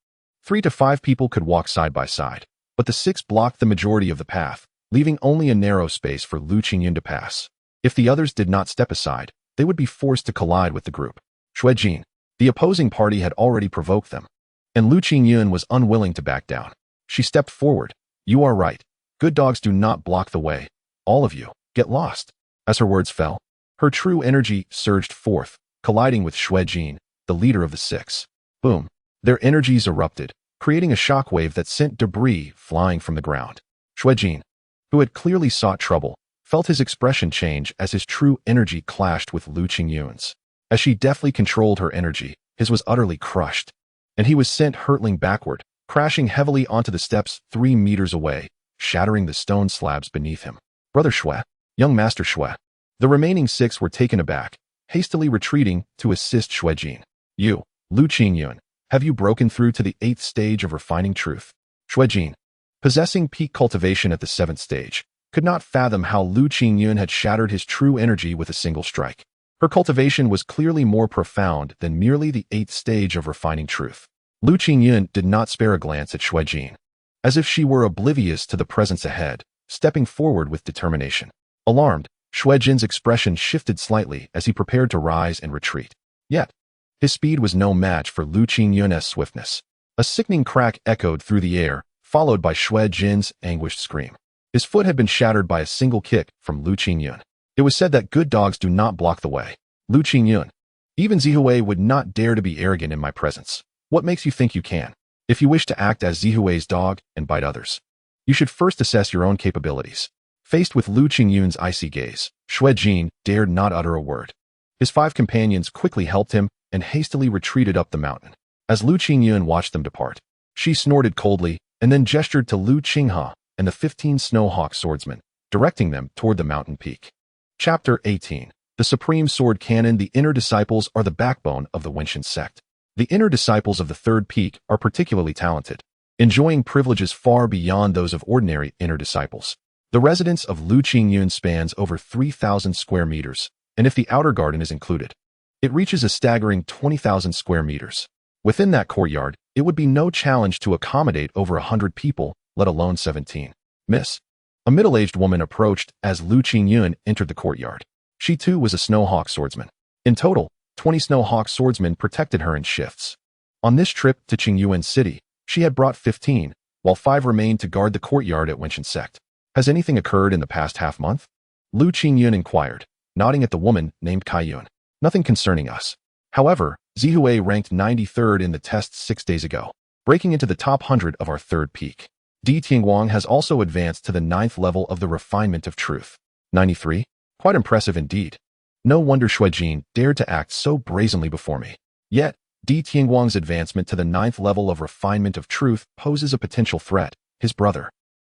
3 to 5 people could walk side by side, but the 6 blocked the majority of the path, leaving only a narrow space for Lu Qingyuan to pass. If the others did not step aside, they would be forced to collide with the group. Shuejin, the opposing party, had already provoked them, and Lu Qingyuan was unwilling to back down. She stepped forward. You are right. Good dogs do not block the way. All of you, get lost. As her words fell, her true energy surged forth, colliding with Shuejin, the leader of the 6. Boom. Their energies erupted, creating a shockwave that sent debris flying from the ground. Shuejin, who had clearly sought trouble, felt his expression change as his true energy clashed with Lu Qingyuan's. As she deftly controlled her energy, his was utterly crushed, and he was sent hurtling backward, crashing heavily onto the steps 3 meters away, shattering the stone slabs beneath him. Brother Shui, young Master Shui. The remaining 6 were taken aback, hastily retreating to assist Shuejin. You, Lu Qingyuan, have you broken through to the 8th stage of refining truth? Shuejin, possessing peak cultivation at the 7th stage, could not fathom how Lu Qingyuan had shattered his true energy with a single strike. Her cultivation was clearly more profound than merely the 8th stage of refining truth. Lu Qingyuan did not spare a glance at Shuejin, as if she were oblivious to the presence ahead, stepping forward with determination. Alarmed, Shuejin's expression shifted slightly as he prepared to rise and retreat. Yet, his speed was no match for Lu Qingyuan's swiftness. A sickening crack echoed through the air, followed by Shuejin's anguished scream. His foot had been shattered by a single kick from Lu Qingyuan. It was said that good dogs do not block the way. Lu Qingyuan, even Zihui would not dare to be arrogant in my presence. What makes you think you can? If you wish to act as Zihui's dog and bite others, you should first assess your own capabilities. Faced with Lu Qingyuan's icy gaze, Shuejin dared not utter a word. His 5 companions quickly helped him and hastily retreated up the mountain. As Lu Qingyuan watched them depart, she snorted coldly and then gestured to Lu Qinghe and the 15 Snowhawk swordsmen, directing them toward the mountain peak. Chapter 18. The Supreme Sword Canon. The inner disciples are the backbone of the Wenshan sect. The inner disciples of the 3rd peak are particularly talented, enjoying privileges far beyond those of ordinary inner disciples. The residence of Lu Qingyuan spans over 3,000 square meters, and if the outer garden is included, it reaches a staggering 20,000 square meters. Within that courtyard, it would be no challenge to accommodate over 100 people, let alone 17. Miss. A middle-aged woman approached as Lu Qingyuan entered the courtyard. She too was a Snowhawk swordsman. In total, 20 Snowhawk swordsmen protected her in shifts. On this trip to Qingyuan City, she had brought 15, while 5 remained to guard the courtyard at Wenshan sect. Has anything occurred in the past half-month? Lu Qingyuan inquired, nodding at the woman named Kaiyun. Nothing concerning us. However, Zihui ranked 93rd in the tests 6 days ago, breaking into the top 100 of our 3rd peak. Di Tianguang has also advanced to the 9th level of the refinement of truth. 93? Quite impressive indeed. No wonder Shuejin dared to act so brazenly before me. Yet, Di Tianguang's advancement to the 9th level of refinement of truth poses a potential threat. His brother,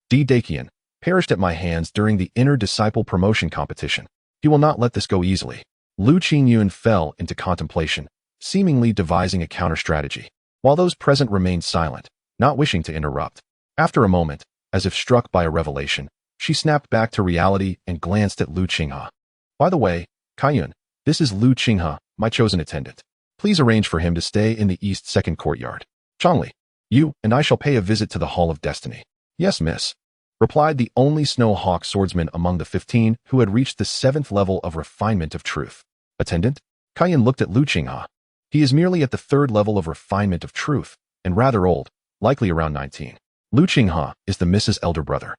Di Daqian, perished at my hands during the inner disciple promotion competition. He will not let this go easily. Lu Qingyuan fell into contemplation, seemingly devising a counter-strategy, while those present remained silent, not wishing to interrupt. After a moment, as if struck by a revelation, she snapped back to reality and glanced at Lu Qinghe. By the way, Kaiyun, this is Lu Qinghe, my chosen attendant. Please arrange for him to stay in the east 2nd courtyard. Changli, you and I shall pay a visit to the Hall of Destiny. Yes, miss, replied the only Snowhawk swordsman among the 15 who had reached the 7th level of refinement of truth. Attendant? Kaiyun looked at Lu Qinghe. He is merely at the 3rd level of refinement of truth, and rather old, likely around 19. Lu Qinghe is the Mrs. elder brother.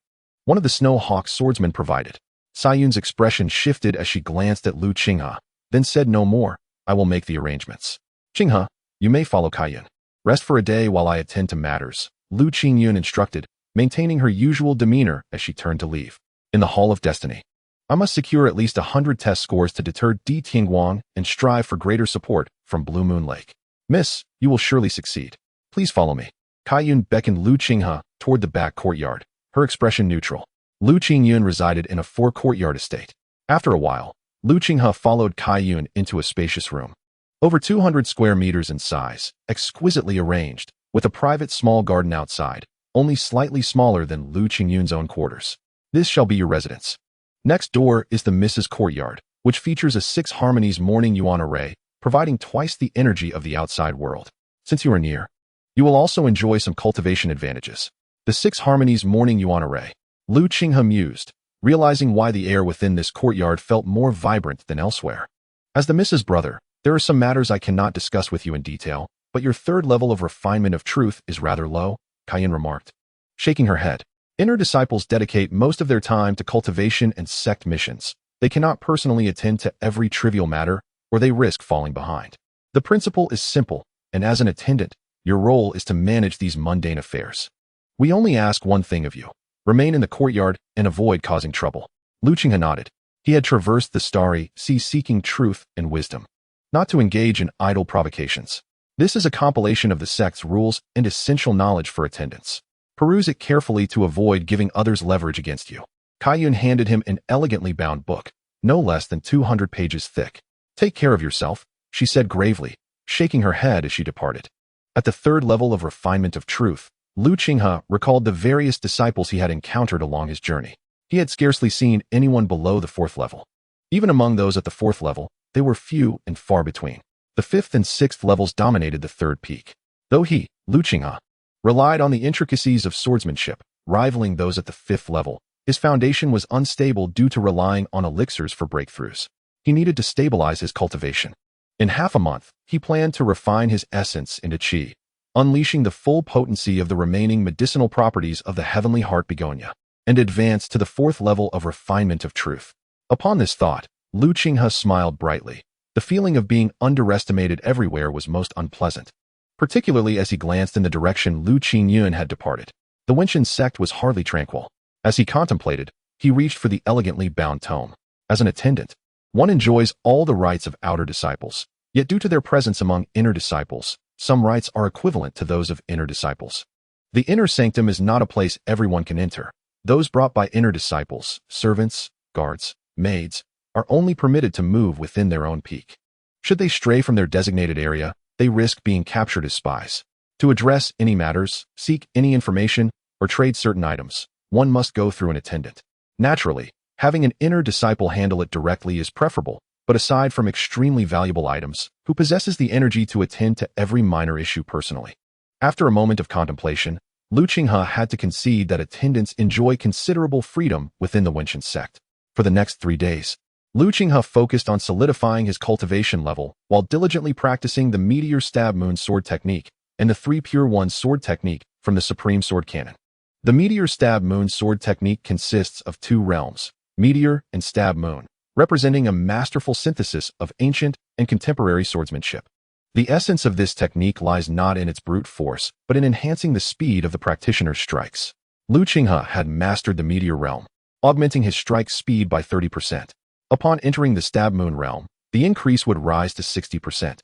One of the Snowhawk swordsmen provided. Sayun's expression shifted as she glanced at Lu Qinghe, then said no more. I will make the arrangements. Qinghe, you may follow Kaiyun. Rest for a day while I attend to matters. Lu Qingyuan instructed, maintaining her usual demeanor as she turned to leave. In the Hall of Destiny, I must secure at least 100 test scores to deter Di Tingguang and strive for greater support from Blue Moon Lake. Miss, you will surely succeed. Please follow me. Kaiyun beckoned Lu Qinghe toward the back courtyard, her expression neutral. Lu Qingyuan resided in a 4-courtyard estate. After a while, Lu Qinghe followed Kaiyun into a spacious room. Over 200 square meters in size, exquisitely arranged, with a private small garden outside, only slightly smaller than Lu Qingyuan's own quarters. This shall be your residence. Next door is the Mrs. Courtyard, which features a 6 harmonies morning yuan array, providing twice the energy of the outside world. Since you are near, you will also enjoy some cultivation advantages. The 6 harmonies morning yuan array. Lu Qinghe mused, realizing why the air within this courtyard felt more vibrant than elsewhere. As the Mrs. Brother, there are some matters I cannot discuss with you in detail, but your 3rd level of refinement of truth is rather low, Kaiyun remarked. Shaking her head, inner disciples dedicate most of their time to cultivation and sect missions. They cannot personally attend to every trivial matter, or they risk falling behind. The principle is simple, and as an attendant, your role is to manage these mundane affairs. We only ask one thing of you. Remain in the courtyard and avoid causing trouble. Lu Qinghe nodded. He had traversed the starry sea seeking truth and wisdom, not to engage in idle provocations. This is a compilation of the sect's rules and essential knowledge for attendants. Peruse it carefully to avoid giving others leverage against you. Kaiyun handed him an elegantly bound book, no less than 200 pages thick. Take care of yourself, she said gravely, shaking her head as she departed. At the 3rd level of refinement of truth, Lu Qinghe recalled the various disciples he had encountered along his journey. He had scarcely seen anyone below the 4th level. Even among those at the 4th level, they were few and far between. The 5th and 6th levels dominated the 3rd peak. Though he, Lu Qinghe, relied on the intricacies of swordsmanship, rivaling those at the 5th level, his foundation was unstable due to relying on elixirs for breakthroughs. He needed to stabilize his cultivation. In half a month, he planned to refine his essence into qi, unleashing the full potency of the remaining medicinal properties of the heavenly heart begonia, and advance to the 4th level of refinement of truth. Upon this thought, Lu Qinghe smiled brightly. The feeling of being underestimated everywhere was most unpleasant, particularly as he glanced in the direction Lu Qingyuan had departed. The Wenshan sect was hardly tranquil. As he contemplated, he reached for the elegantly bound tome. As an attendant, one enjoys all the rights of outer disciples, yet due to their presence among inner disciples, some rights are equivalent to those of inner disciples. The inner sanctum is not a place everyone can enter. Those brought by inner disciples, servants, guards, maids, are only permitted to move within their own peak. Should they stray from their designated area, they risk being captured as spies. To address any matters, seek any information, or trade certain items, one must go through an attendant. Naturally, having an inner disciple handle it directly is preferable, but aside from extremely valuable items, who possesses the energy to attend to every minor issue personally? After a moment of contemplation, Lu Qinghe had to concede that attendants enjoy considerable freedom within the Wenshan sect. For the next 3 days, Lu Qinghe focused on solidifying his cultivation level while diligently practicing the Meteor Stab Moon Sword Technique and the 3 Pure One Sword Technique from the Supreme Sword Canon. The Meteor Stab Moon Sword Technique consists of 2 realms, Meteor and Stab Moon, representing a masterful synthesis of ancient and contemporary swordsmanship. The essence of this technique lies not in its brute force, but in enhancing the speed of the practitioner's strikes. Lu Qinghe had mastered the Meteor realm, augmenting his strike speed by 30%. Upon entering the Stab Moon realm, the increase would rise to 60%,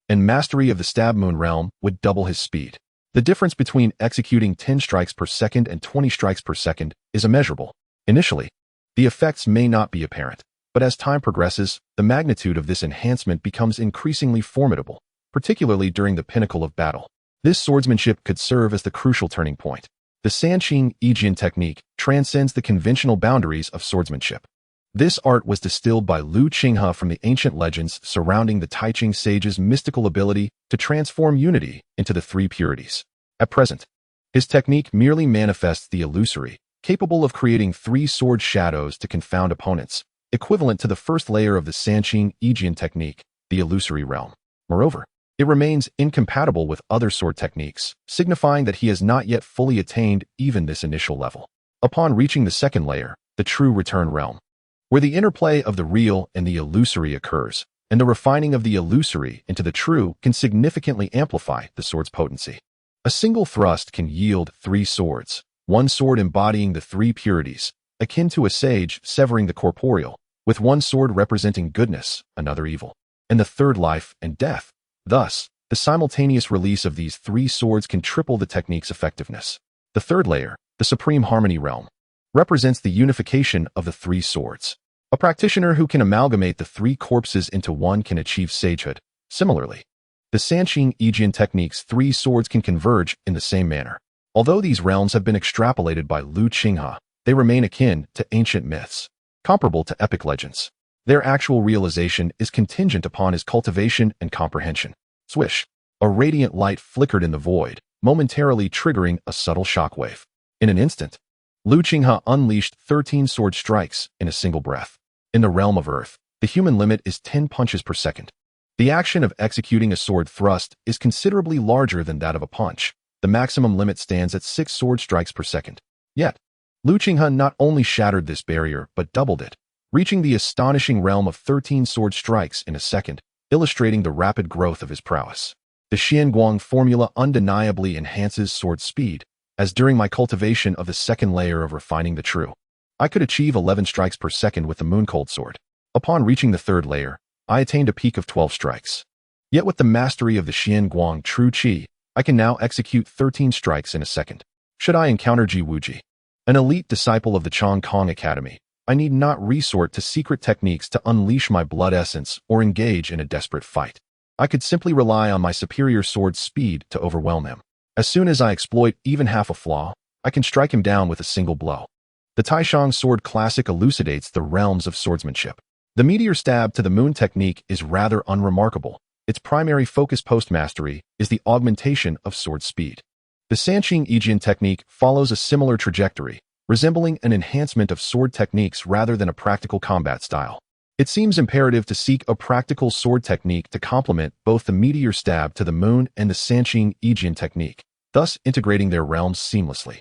and mastery of the Stab Moon realm would double his speed. The difference between executing 10 strikes per second and 20 strikes per second is immeasurable. Initially, the effects may not be apparent, but as time progresses, the magnitude of this enhancement becomes increasingly formidable, particularly during the pinnacle of battle. This swordsmanship could serve as the crucial turning point. The Sanqing Yingying technique transcends the conventional boundaries of swordsmanship. This art was distilled by Lu Qinghe from the ancient legends surrounding the Taiching sage's mystical ability to transform unity into the 3 purities. At present, his technique merely manifests the illusory, capable of creating 3 sword shadows to confound opponents, equivalent to the first layer of the Sanqing Yingying technique, the illusory realm. Moreover, it remains incompatible with other sword techniques, signifying that he has not yet fully attained even this initial level. Upon reaching the second layer, the true return realm, where the interplay of the real and the illusory occurs, and the refining of the illusory into the true can significantly amplify the sword's potency. A single thrust can yield 3 swords, one sword embodying the 3 purities, akin to a sage severing the corporeal, with one sword representing goodness, another evil, and the third life and death. Thus, the simultaneous release of these 3 swords can triple the technique's effectiveness. The third layer, the Supreme Harmony Realm, represents the unification of the 3 swords. A practitioner who can amalgamate the 3 corpses into one can achieve sagehood. Similarly, the Qingye technique's 3 swords can converge in the same manner. Although these realms have been extrapolated by Lu Qinghe, they remain akin to ancient myths, comparable to epic legends. Their actual realization is contingent upon his cultivation and comprehension. Swish! A radiant light flickered in the void, momentarily triggering a subtle shockwave. In an instant, Lu Qinghe unleashed 13 sword strikes in a single breath. In the realm of Earth, the human limit is 10 punches per second. The action of executing a sword thrust is considerably larger than that of a punch. The maximum limit stands at 6 sword strikes per second. Yet, Lu Qinghe not only shattered this barrier but doubled it, reaching the astonishing realm of 13 sword strikes in a second, illustrating the rapid growth of his prowess. The Xianguang formula undeniably enhances sword speed, as during my cultivation of the second layer of refining the true, I could achieve 11 strikes per second with the Mooncold sword. Upon reaching the third layer, I attained a peak of 12 strikes. Yet with the mastery of the Xianguang True Qi, I can now execute 13 strikes in a second. Should I encounter Ji Wuji, an elite disciple of the Qinggyuan Academy, I need not resort to secret techniques to unleash my blood essence or engage in a desperate fight. I could simply rely on my superior sword speed to overwhelm him. As soon as I exploit even half a flaw, I can strike him down with a single blow. The Taishang Sword Classic elucidates the realms of swordsmanship. The meteor stab to the moon technique is rather unremarkable. Its primary focus post-mastery is the augmentation of sword speed. The Qingye technique follows a similar trajectory, resembling an enhancement of sword techniques rather than a practical combat style. It seems imperative to seek a practical sword technique to complement both the meteor stab to the moon and the Qingye technique, thus integrating their realms seamlessly.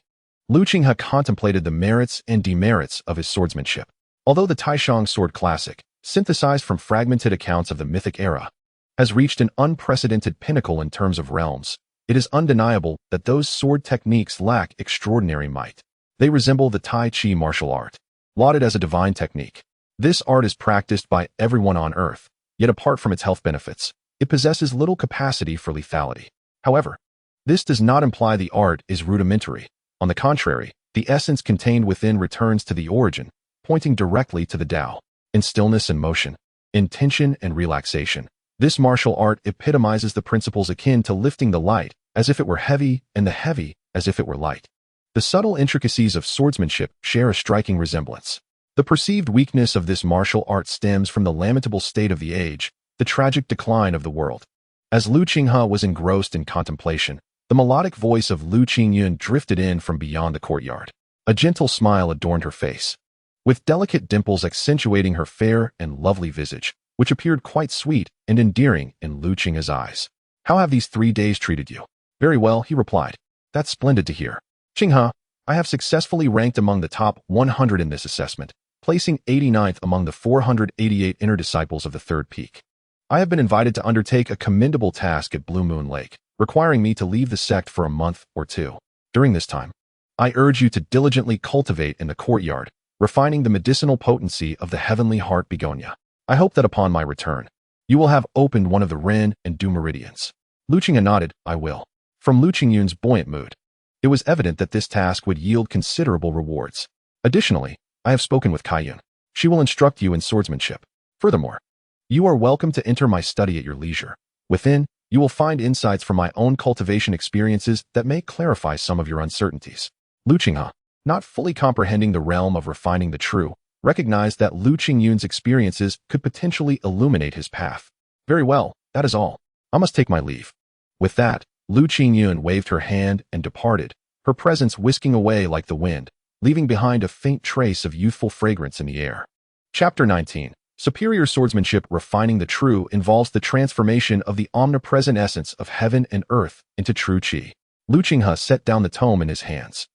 Lu Qinghe contemplated the merits and demerits of his swordsmanship. Although the Taishang Sword Classic, synthesized from fragmented accounts of the mythic era, has reached an unprecedented pinnacle in terms of realms, it is undeniable that those sword techniques lack extraordinary might. They resemble the Tai Chi martial art, lauded as a divine technique. This art is practiced by everyone on Earth, yet apart from its health benefits, it possesses little capacity for lethality. However, this does not imply the art is rudimentary. On the contrary, the essence contained within returns to the origin, pointing directly to the Tao. In stillness and motion, in tension and relaxation, this martial art epitomizes the principles akin to lifting the light as if it were heavy and the heavy as if it were light. The subtle intricacies of swordsmanship share a striking resemblance. The perceived weakness of this martial art stems from the lamentable state of the age, the tragic decline of the world. As Lu Qinghe was engrossed in contemplation, the melodic voice of Lu Qingyuan drifted in from beyond the courtyard. A gentle smile adorned her face, with delicate dimples accentuating her fair and lovely visage, which appeared quite sweet and endearing in Lu Qinghe's eyes. "How have these 3 days treated you?" "Very well," he replied. "That's splendid to hear. Qinghe, I have successfully ranked among the top 100 in this assessment, placing 89th among the 488 inner disciples of the third peak. I have been invited to undertake a commendable task at Blue Moon Lake, requiring me to leave the sect for a month or 2. During this time, I urge you to diligently cultivate in the courtyard, refining the medicinal potency of the heavenly heart begonia. I hope that upon my return, you will have opened one of the Ren and Du meridians." Lu Qinghe nodded, "I will." From Lu Qingyuan's buoyant mood, it was evident that this task would yield considerable rewards. "Additionally, I have spoken with Kaiyun. She will instruct you in swordsmanship. Furthermore, you are welcome to enter my study at your leisure. Within, you will find insights from my own cultivation experiences that may clarify some of your uncertainties." Lu Qinghe, not fully comprehending the realm of refining the true, recognized that Lu Qingyuan's experiences could potentially illuminate his path. "Very well, that is all. I must take my leave." With that, Lu Qingyuan waved her hand and departed, her presence whisking away like the wind, leaving behind a faint trace of youthful fragrance in the air. Chapter 19. Superior swordsmanship refining the true involves the transformation of the omnipresent essence of heaven and earth into true qi. Lu Qinghe set down the tome in his hands.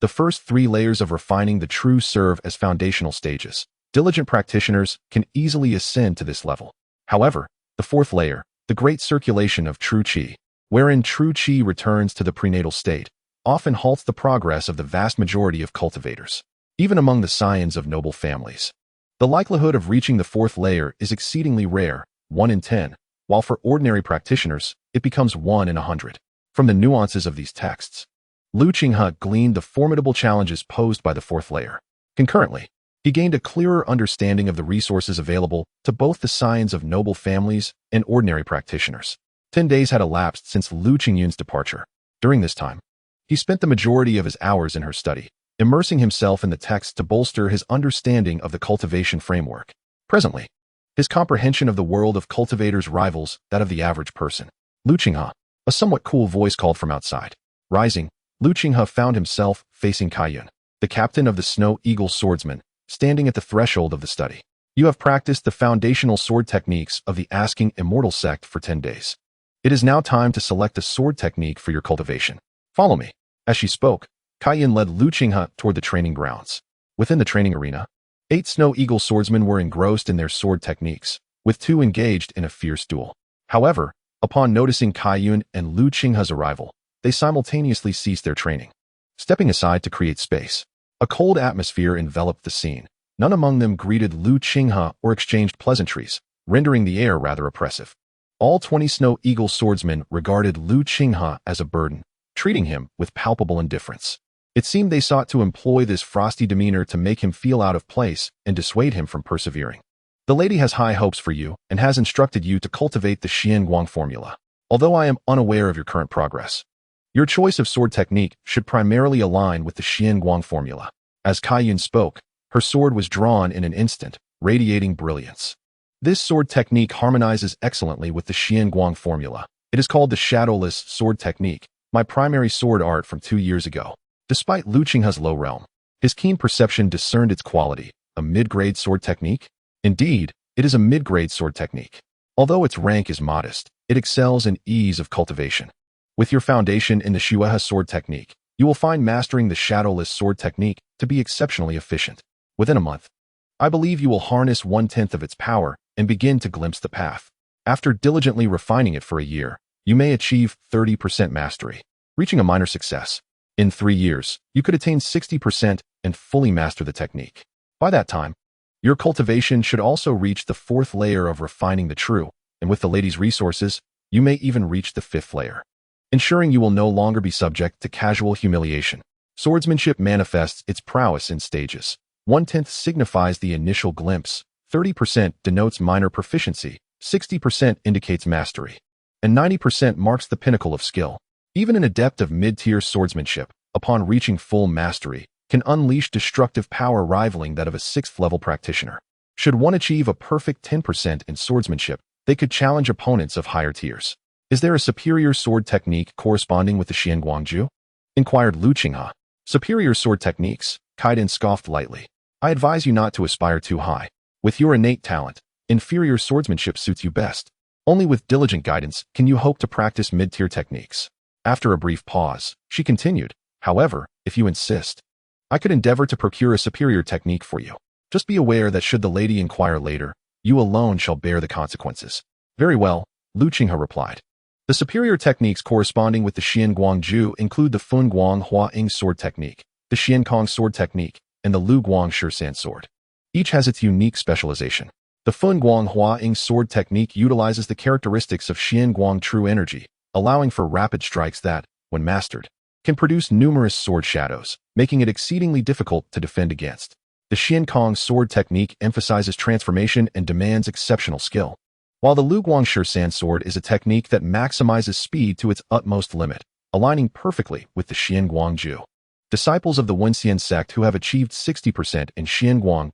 The first 3 layers of refining the true serve as foundational stages. Diligent practitioners can easily ascend to this level. However, the 4th layer, the great circulation of true qi, wherein true qi returns to the prenatal state, often halts the progress of the vast majority of cultivators, even among the scions of noble families. The likelihood of reaching the fourth layer is exceedingly rare, 1 in 10, while for ordinary practitioners, it becomes 1 in 100. From the nuances of these texts, Qinghe gleaned the formidable challenges posed by the fourth layer. Concurrently, he gained a clearer understanding of the resources available to both the scions of noble families and ordinary practitioners. 10 days had elapsed since Qingyuan's departure. During this time, he spent the majority of his hours in her study, immersing himself in the text to bolster his understanding of the cultivation framework. Presently, his comprehension of the world of cultivators rivals that of the average person. Qinghe, a somewhat cool voice called from outside. Rising, Qinghe found himself facing Qingyuan, the captain of the Snow Eagle swordsman, standing at the threshold of the study. You have practiced the foundational sword techniques of the Asking Immortal sect for 10 days. It is now time to select a sword technique for your cultivation. Follow me. As she spoke, Qingyuan led Qinghe toward the training grounds. Within the training arena, 8 Snow Eagle swordsmen were engrossed in their sword techniques, with 2 engaged in a fierce duel. However, upon noticing Qingyuan and Qinghe's arrival, they simultaneously ceased their training. Stepping aside to create space, a cold atmosphere enveloped the scene. None among them greeted Qinghe or exchanged pleasantries, rendering the air rather oppressive. All 20 Snow Eagle swordsmen regarded Qinghe as a burden, treating him with palpable indifference. It seemed they sought to employ this frosty demeanor to make him feel out of place and dissuade him from persevering. The lady has high hopes for you and has instructed you to cultivate the Qingguang formula. Although I am unaware of your current progress, your choice of sword technique should primarily align with the Qingguang formula. As Qingyuan spoke, her sword was drawn in an instant, radiating brilliance. This sword technique harmonizes excellently with the Qingguang formula. It is called the shadowless sword technique, my primary sword art from 2 years ago. Despite Qinghe's low realm, his keen perception discerned its quality, a mid-grade sword technique. Indeed, it is a mid-grade sword technique. Although its rank is modest, it excels in ease of cultivation. With your foundation in the Qinghe sword technique, you will find mastering the shadowless sword technique to be exceptionally efficient. Within a month, I believe you will harness 1/10 of its power and begin to glimpse the path. After diligently refining it for a year, you may achieve 30% mastery, reaching a minor success. In 3 years, you could attain 60% and fully master the technique. By that time, your cultivation should also reach the 4th layer of refining the true, and with the lady's resources, you may even reach the 5th layer, ensuring you will no longer be subject to casual humiliation. Swordsmanship manifests its prowess in stages. 1/10 signifies the initial glimpse, 30% denotes minor proficiency, 60% indicates mastery, and 90% marks the pinnacle of skill. Even an adept of mid-tier swordsmanship, upon reaching full mastery, can unleash destructive power rivaling that of a 6th-level practitioner. Should one achieve a perfect 10% in swordsmanship, they could challenge opponents of higher tiers. Is there a superior sword technique corresponding with the Qingguang? Inquired Qinghe. Superior sword techniques, Qingyuan scoffed lightly. I advise you not to aspire too high. With your innate talent, inferior swordsmanship suits you best. Only with diligent guidance can you hope to practice mid-tier techniques. After a brief pause, she continued, however, if you insist, I could endeavor to procure a superior technique for you. Just be aware that should the lady inquire later, you alone shall bear the consequences. Very well, Qinghe replied. The superior techniques corresponding with the Qingguang include the Funguang Hua-Ing sword technique, the Xiankong sword technique, and the Luguang Shisan sword. Each has its unique specialization. The Funguang Hua-Ing sword technique utilizes the characteristics of Qingguang true energy, allowing for rapid strikes that, when mastered, can produce numerous sword shadows, making it exceedingly difficult to defend against. The Xiankong sword technique emphasizes transformation and demands exceptional skill, while the Luguang Shisan sword is a technique that maximizes speed to its utmost limit, aligning perfectly with the Qingguang. Disciples of the Wenxian sect who have achieved 60% in Qingguang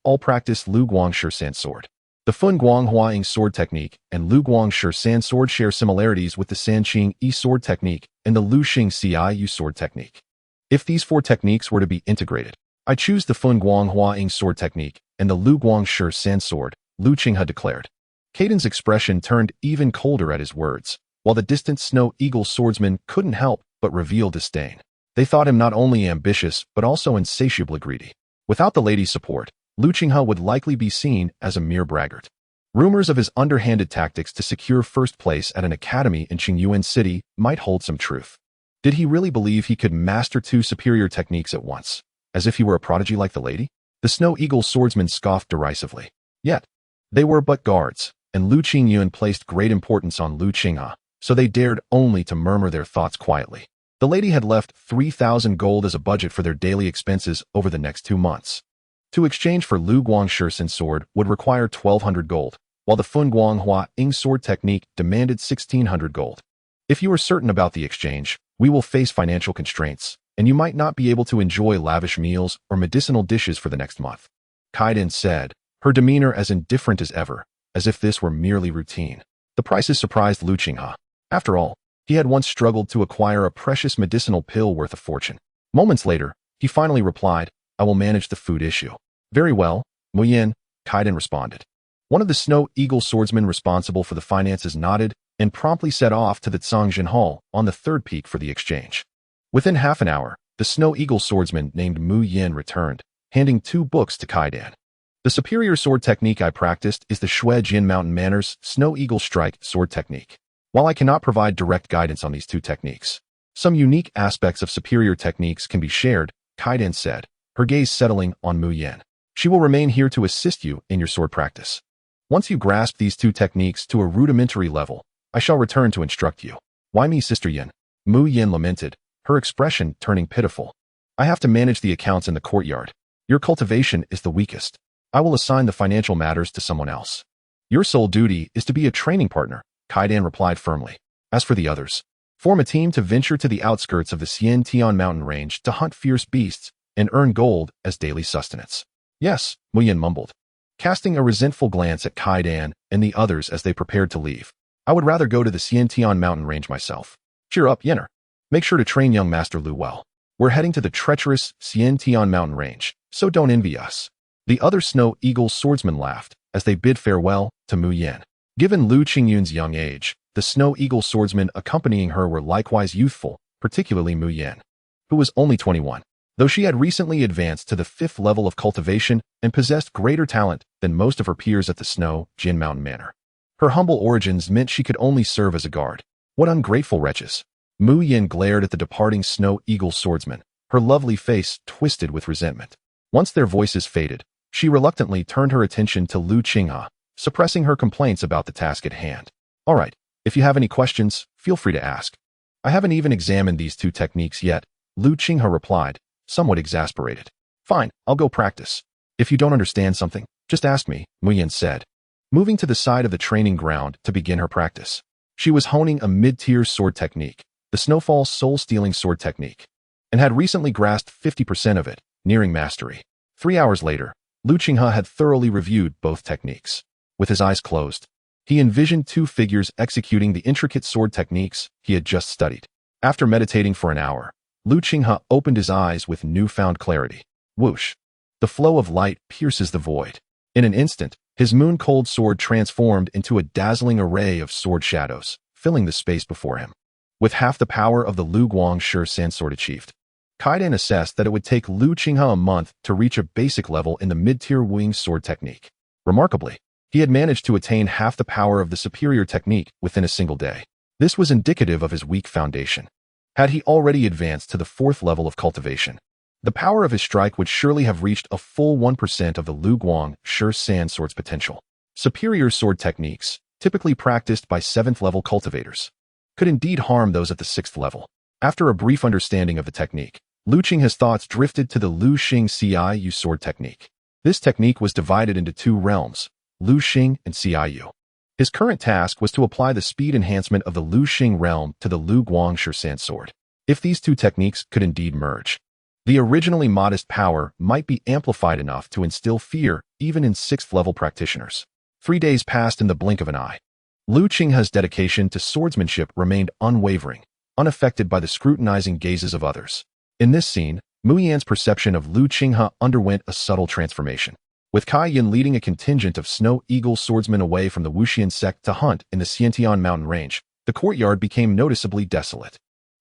all practice Luguang Shisan sword. The Funguang Hua-Ing sword technique and Luguang Shisan sword share similarities with the Sanqing Yi sword technique and the Luxing Ciu sword technique. If these 4 techniques were to be integrated, I choose the Funguang Hua-Ing sword technique and the Luguang Shisan sword, Qinghe declared. Caden's expression turned even colder at his words, while the distant Snow Eagle swordsman couldn't help but reveal disdain. They thought him not only ambitious but also insatiably greedy. Without the lady's support, Qinghe would likely be seen as a mere braggart. Rumors of his underhanded tactics to secure first place at an academy in Qingyuan City might hold some truth. Did he really believe he could master two superior techniques at once, as if he were a prodigy like the lady? The Snow Eagle swordsman scoffed derisively. Yet, they were but guards, and Lu Qingyuan placed great importance on Lu Qinghe, so they dared only to murmur their thoughts quietly. The lady had left 3,000 gold as a budget for their daily expenses over the next 2 months. To exchange for Lu Guang Shursen sword would require 1,200 gold, while the Fun Guang Hua Ying sword technique demanded 1,600 gold. If you are certain about the exchange, we will face financial constraints, and you might not be able to enjoy lavish meals or medicinal dishes for the next month. Qinghe said, her demeanor as indifferent as ever, as if this were merely routine. The prices surprised Lu Qinghe. After all, he had once struggled to acquire a precious medicinal pill worth a fortune. Moments later, he finally replied, I will manage the food issue. Very well, Mu Yin, Qinghe responded. One of the Snow Eagle swordsmen responsible for the finances nodded and promptly set off to the Zhangjin Hall on the third peak for the exchange. Within half an hour, the Snow Eagle swordsman named Mu Yin returned, handing 2 books to Qinghe. The superior sword technique I practiced is the Shui Jin Mountain Manners Snow Eagle Strike sword technique. While I cannot provide direct guidance on these 2 techniques, some unique aspects of superior techniques can be shared, Qinghe said, her gaze settling on Mu Yin. She will remain here to assist you in your sword practice. Once you grasp these 2 techniques to a rudimentary level, I shall return to instruct you. Why me, Sister Yin? Mu Yin lamented, her expression turning pitiful. I have to manage the accounts in the courtyard. Your cultivation is the weakest. I will assign the financial matters to someone else. Your sole duty is to be a training partner, Qinghe replied firmly. As for the others, form a team to venture to the outskirts of the Xiantian mountain range to hunt fierce beasts and earn gold as daily sustenance. Yes, Mu Yin mumbled, casting a resentful glance at Qinghe and the others as they prepared to leave. I would rather go to the Xiantian mountain range myself. Cheer up, Yinner. Make sure to train young Master Lu well. We're heading to the treacherous Xiantian mountain range, so don't envy us. The other Snow Eagle swordsmen laughed as they bid farewell to Mu Yin. Given Lu Qingyuan's young age, the Snow Eagle swordsmen accompanying her were likewise youthful, particularly Mu Yin, who was only 21. Though she had recently advanced to the 5th level of cultivation and possessed greater talent than most of her peers at the Snow Jin Mountain Manor. Her humble origins meant she could only serve as a guard. What ungrateful wretches! Mu Yin glared at the departing Snow Eagle swordsman, her lovely face twisted with resentment. Once their voices faded, she reluctantly turned her attention to Lu Qinghe, suppressing her complaints about the task at hand. All right, if you have any questions, feel free to ask. I haven't even examined these 2 techniques yet, Lu Qinghe replied, somewhat exasperated. Fine, I'll go practice. If you don't understand something, just ask me, Mu Yin said, moving to the side of the training ground to begin her practice. She was honing a mid-tier sword technique, the Snowfall soul-stealing sword technique, and had recently grasped 50% of it, nearing mastery. 3 hours later, Lu Qinghe had thoroughly reviewed both techniques. With his eyes closed, he envisioned 2 figures executing the intricate sword techniques he had just studied. After meditating for an hour, Lu Qinghe opened his eyes with newfound clarity. Whoosh! The flow of light pierces the void. In an instant, his moon-cold sword transformed into a dazzling array of sword shadows, filling the space before him. With half the power of the Lu Guang Shursen sword achieved, Qinghe assessed that it would take Lu Qinghe a month to reach a basic level in the mid-tier wing sword technique. Remarkably, he had managed to attain half the power of the superior technique within a single day. This was indicative of his weak foundation. Had he already advanced to the 4th level of cultivation, the power of his strike would surely have reached a full 1% of the Lu Guang Shursen sword's potential. Superior sword techniques, typically practiced by 7th level cultivators, could indeed harm those at the 6th level. After a brief understanding of the technique, Lu Qinghe's thoughts drifted to the Lu Xing Ciu sword technique. This technique was divided into 2 realms, Lu Xing and Ciu. His current task was to apply the speed enhancement of the Lu Xing realm to the Lu Guang Shursen sword. If these 2 techniques could indeed merge, the originally modest power might be amplified enough to instill fear even in 6th level practitioners. 3 days passed in the blink of an eye. Lu Qinghe's dedication to swordsmanship remained unwavering, unaffected by the scrutinizing gazes of others. In this scene, Mu Yin's perception of Lu Qinghe underwent a subtle transformation. With Yin leading a contingent of Snow Eagle swordsmen away from the Wuxian sect to hunt in the Xiantian mountain range, the courtyard became noticeably desolate.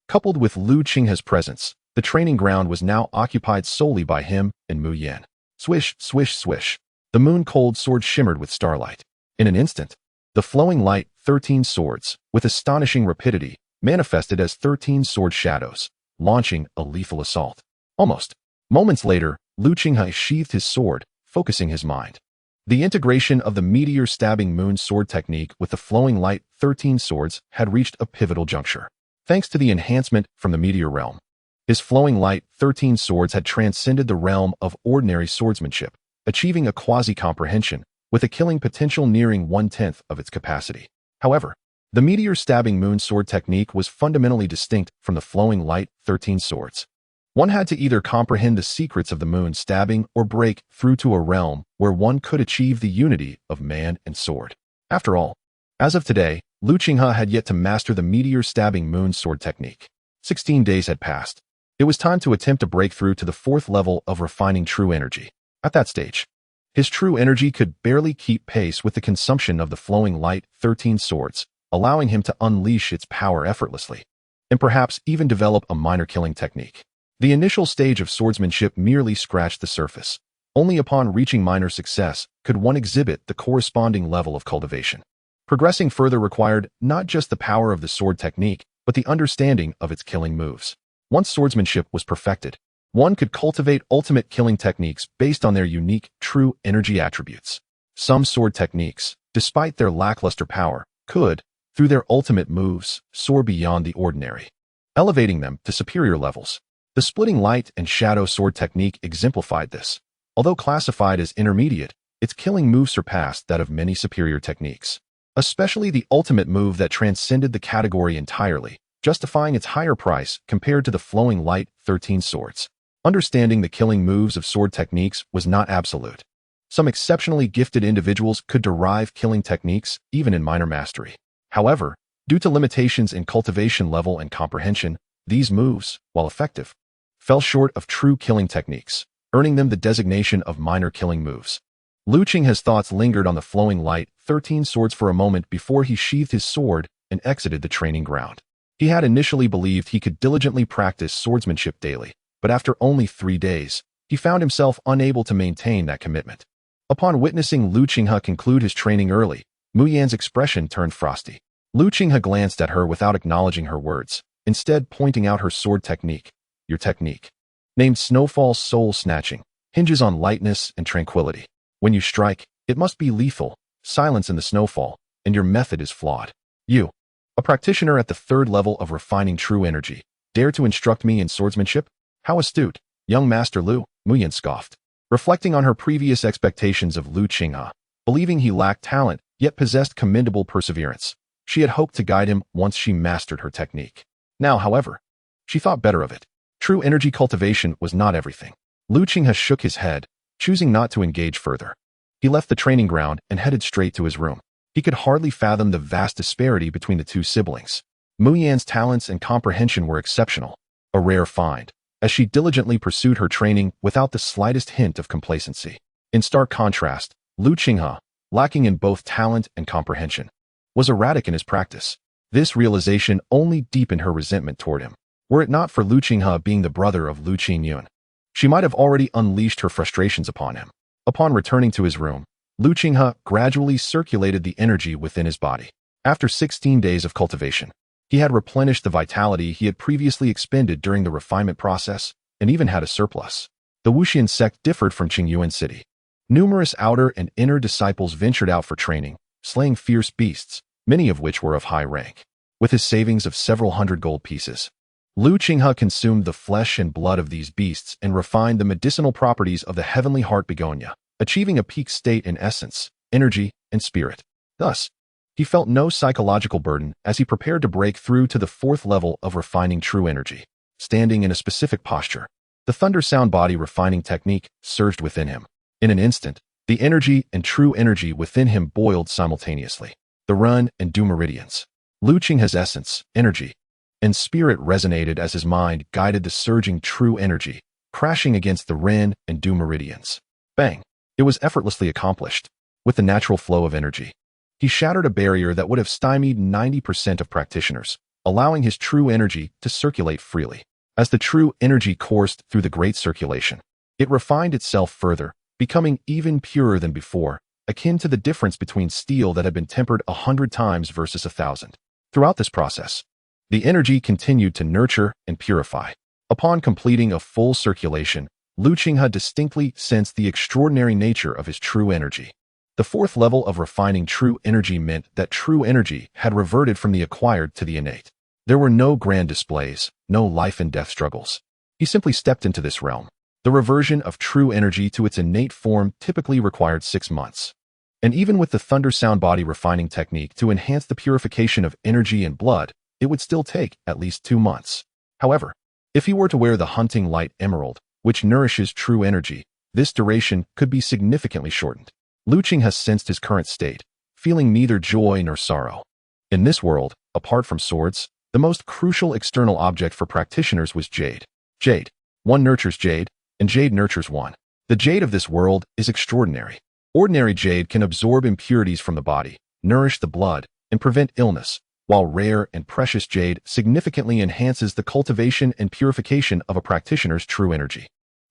Coupled with Lu Qinghe's presence, the training ground was now occupied solely by him and Mu Yin. Swish, swish, swish. The moon-cold sword shimmered with starlight. In an instant, the flowing light 13 swords, with astonishing rapidity, manifested as 13 sword shadows, launching a lethal assault. Almost. Moments later, Qinghe sheathed his sword, focusing his mind. The integration of the meteor-stabbing moon sword technique with the flowing light 13 swords had reached a pivotal juncture. Thanks to the enhancement from the meteor realm, his flowing light 13 swords had transcended the realm of ordinary swordsmanship, achieving a quasi-comprehension, with a killing potential nearing 1/10 of its capacity. However, the meteor-stabbing moon sword technique was fundamentally distinct from the flowing light 13 swords. One had to either comprehend the secrets of the moon stabbing or break through to a realm where one could achieve the unity of man and sword. After all, as of today, Qinghe had yet to master the meteor-stabbing moon sword technique. 16 days had passed. It was time to attempt a breakthrough to the 4th level of refining true energy. At that stage, his true energy could barely keep pace with the consumption of the flowing light 13 swords, allowing him to unleash its power effortlessly, and perhaps even develop a minor killing technique. The initial stage of swordsmanship merely scratched the surface. Only upon reaching minor success could one exhibit the corresponding level of cultivation. Progressing further required not just the power of the sword technique, but the understanding of its killing moves. Once swordsmanship was perfected, one could cultivate ultimate killing techniques based on their unique, true energy attributes. Some sword techniques, despite their lackluster power, could, through their ultimate moves, soar beyond the ordinary, elevating them to superior levels. The splitting light and shadow sword technique exemplified this. Although classified as intermediate, its killing move surpassed that of many superior techniques, especially the ultimate move that transcended the category entirely, justifying its higher price compared to the flowing light 13 swords. Understanding the killing moves of sword techniques was not absolute. Some exceptionally gifted individuals could derive killing techniques even in minor mastery. However, due to limitations in cultivation level and comprehension, these moves, while effective, fell short of true killing techniques, earning them the designation of minor killing moves. Qinghe's thoughts lingered on the flowing light 13 swords for a moment before he sheathed his sword and exited the training ground. He had initially believed he could diligently practice swordsmanship daily, but after only 3 days, he found himself unable to maintain that commitment. Upon witnessing Qinghe conclude his training early, Muyan's expression turned frosty. Qinghe glanced at her without acknowledging her words, instead pointing out her sword technique. Your technique, named Snowfall Soul Snatching, hinges on lightness and tranquility. When you strike, it must be lethal, silence in the snowfall, and your method is flawed. You, a practitioner at the 3rd level of refining true energy, dare to instruct me in swordsmanship? How astute, young Master Lu, Muyan scoffed. Reflecting on her previous expectations of Qinghe, believing he lacked talent, yet possessed commendable perseverance, she had hoped to guide him once she mastered her technique. Now, however, she thought better of it. True energy cultivation was not everything. Qinghe shook his head, choosing not to engage further. He left the training ground and headed straight to his room. He could hardly fathom the vast disparity between the two siblings. Muyan's talents and comprehension were exceptional, a rare find, as she diligently pursued her training without the slightest hint of complacency. In stark contrast, Qinghe, lacking in both talent and comprehension, was erratic in his practice. This realization only deepened her resentment toward him. Were it not for Qinghe being the brother of Qingyuan, she might have already unleashed her frustrations upon him. Upon returning to his room, Qinghe gradually circulated the energy within his body. After 16 days of cultivation, he had replenished the vitality he had previously expended during the refinement process, and even had a surplus. The Wuxian sect differed from Qingyuan city. Numerous outer and inner disciples ventured out for training, slaying fierce beasts, many of which were of high rank. With his savings of several hundred gold pieces, Qinghe consumed the flesh and blood of these beasts and refined the medicinal properties of the heavenly heart begonia, achieving a peak state in essence, energy, and spirit. Thus, he felt no psychological burden as he prepared to break through to the 4th level of refining true energy. Standing in a specific posture, the thunder sound body refining technique surged within him. In an instant, the energy and true energy within him boiled simultaneously. The Run and Du meridians. Qinghe's essence, energy, and spirit resonated as his mind guided the surging true energy, crashing against the Ren and Du meridians. Bang! It was effortlessly accomplished. With the natural flow of energy, he shattered a barrier that would have stymied 90% of practitioners, allowing his true energy to circulate freely. As the true energy coursed through the great circulation, it refined itself further, becoming even purer than before, akin to the difference between steel that had been tempered 100 times versus 1,000. Throughout this process, the energy continued to nurture and purify. Upon completing a full circulation, Lu Qinghe distinctly sensed the extraordinary nature of his true energy. The fourth level of refining true energy meant that true energy had reverted from the acquired to the innate. There were no grand displays, no life and death struggles. He simply stepped into this realm. The reversion of true energy to its innate form typically required 6 months. And even with the thunder sound body refining technique to enhance the purification of energy and blood, it would still take at least 2 months. However, if he were to wear the hunting light emerald, which nourishes true energy, this duration could be significantly shortened. Lu Qinghe sensed his current state, feeling neither joy nor sorrow. In this world, apart from swords, the most crucial external object for practitioners was jade. Jade. One nurtures jade, and jade nurtures one. The jade of this world is extraordinary. Ordinary jade can absorb impurities from the body, nourish the blood, and prevent illness, while rare and precious jade significantly enhances the cultivation and purification of a practitioner's true energy.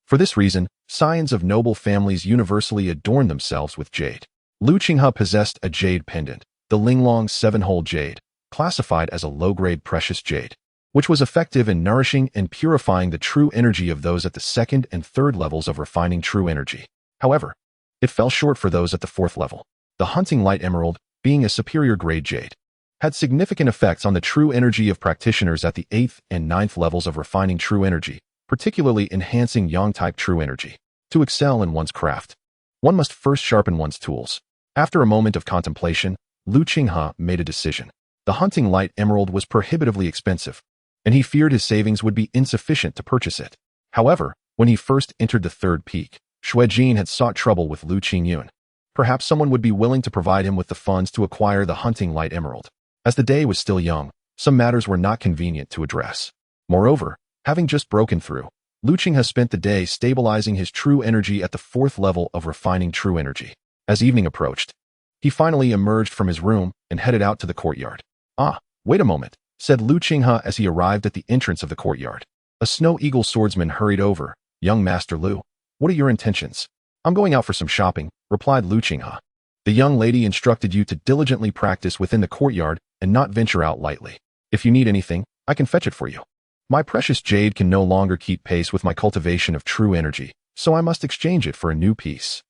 For this reason, scions of noble families universally adorn themselves with jade. Lu Qinghe possessed a jade pendant, the Linglong 7-hole jade, classified as a low-grade precious jade, which was effective in nourishing and purifying the true energy of those at the second and third levels of refining true energy. However, it fell short for those at the fourth level. The hunting light emerald, being a superior grade jade, had significant effects on the true energy of practitioners at the 8th and 9th levels of refining true energy, particularly enhancing yang-type true energy. To excel in one's craft, one must first sharpen one's tools. After a moment of contemplation, Lu Qinghe made a decision. The hunting light emerald was prohibitively expensive, and he feared his savings would be insufficient to purchase it. However, when he first entered the third peak, Xuejin had sought trouble with Lu Qingyuan. Perhaps someone would be willing to provide him with the funds to acquire the hunting light emerald. As the day was still young, some matters were not convenient to address. Moreover, having just broken through, Lu Qinghe spent the day stabilizing his true energy at the fourth level of refining true energy. As evening approached, he finally emerged from his room and headed out to the courtyard. "Ah, wait a moment," said Lu Qinghe as he arrived at the entrance of the courtyard. A snow eagle swordsman hurried over. "Young Master Lu, what are your intentions?" "I'm going out for some shopping," replied Lu Qinghe. "The young lady instructed you to diligently practice within the courtyard and not venture out lightly. If you need anything, I can fetch it for you. My precious jade can no longer keep pace with my cultivation of true energy, so I must exchange it for a new piece."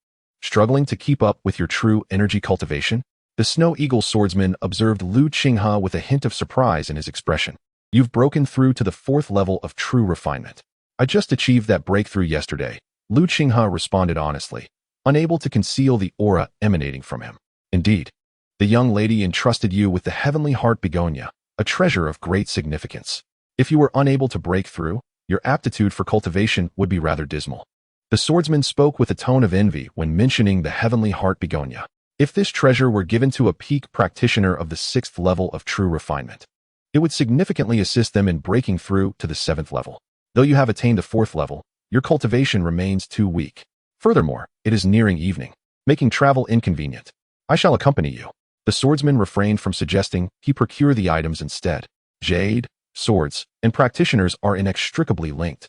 Struggling to keep up with your true energy cultivation? The snow eagle swordsman observed Lu Qinghe with a hint of surprise in his expression. "You've broken through to the fourth level of true refinement." "I just achieved that breakthrough yesterday," Lu Qinghe responded honestly, unable to conceal the aura emanating from him. "Indeed, the young lady entrusted you with the heavenly heart begonia, a treasure of great significance. If you were unable to break through, your aptitude for cultivation would be rather dismal." The swordsman spoke with a tone of envy when mentioning the heavenly heart begonia. If this treasure were given to a peak practitioner of the 6th level of true refinement, it would significantly assist them in breaking through to the 7th level. Though you have attained the 4th level, your cultivation remains too weak. Furthermore, it is nearing evening, making travel inconvenient. I shall accompany you." The swordsman refrained from suggesting he procure the items instead. Jade, swords, and practitioners are inextricably linked.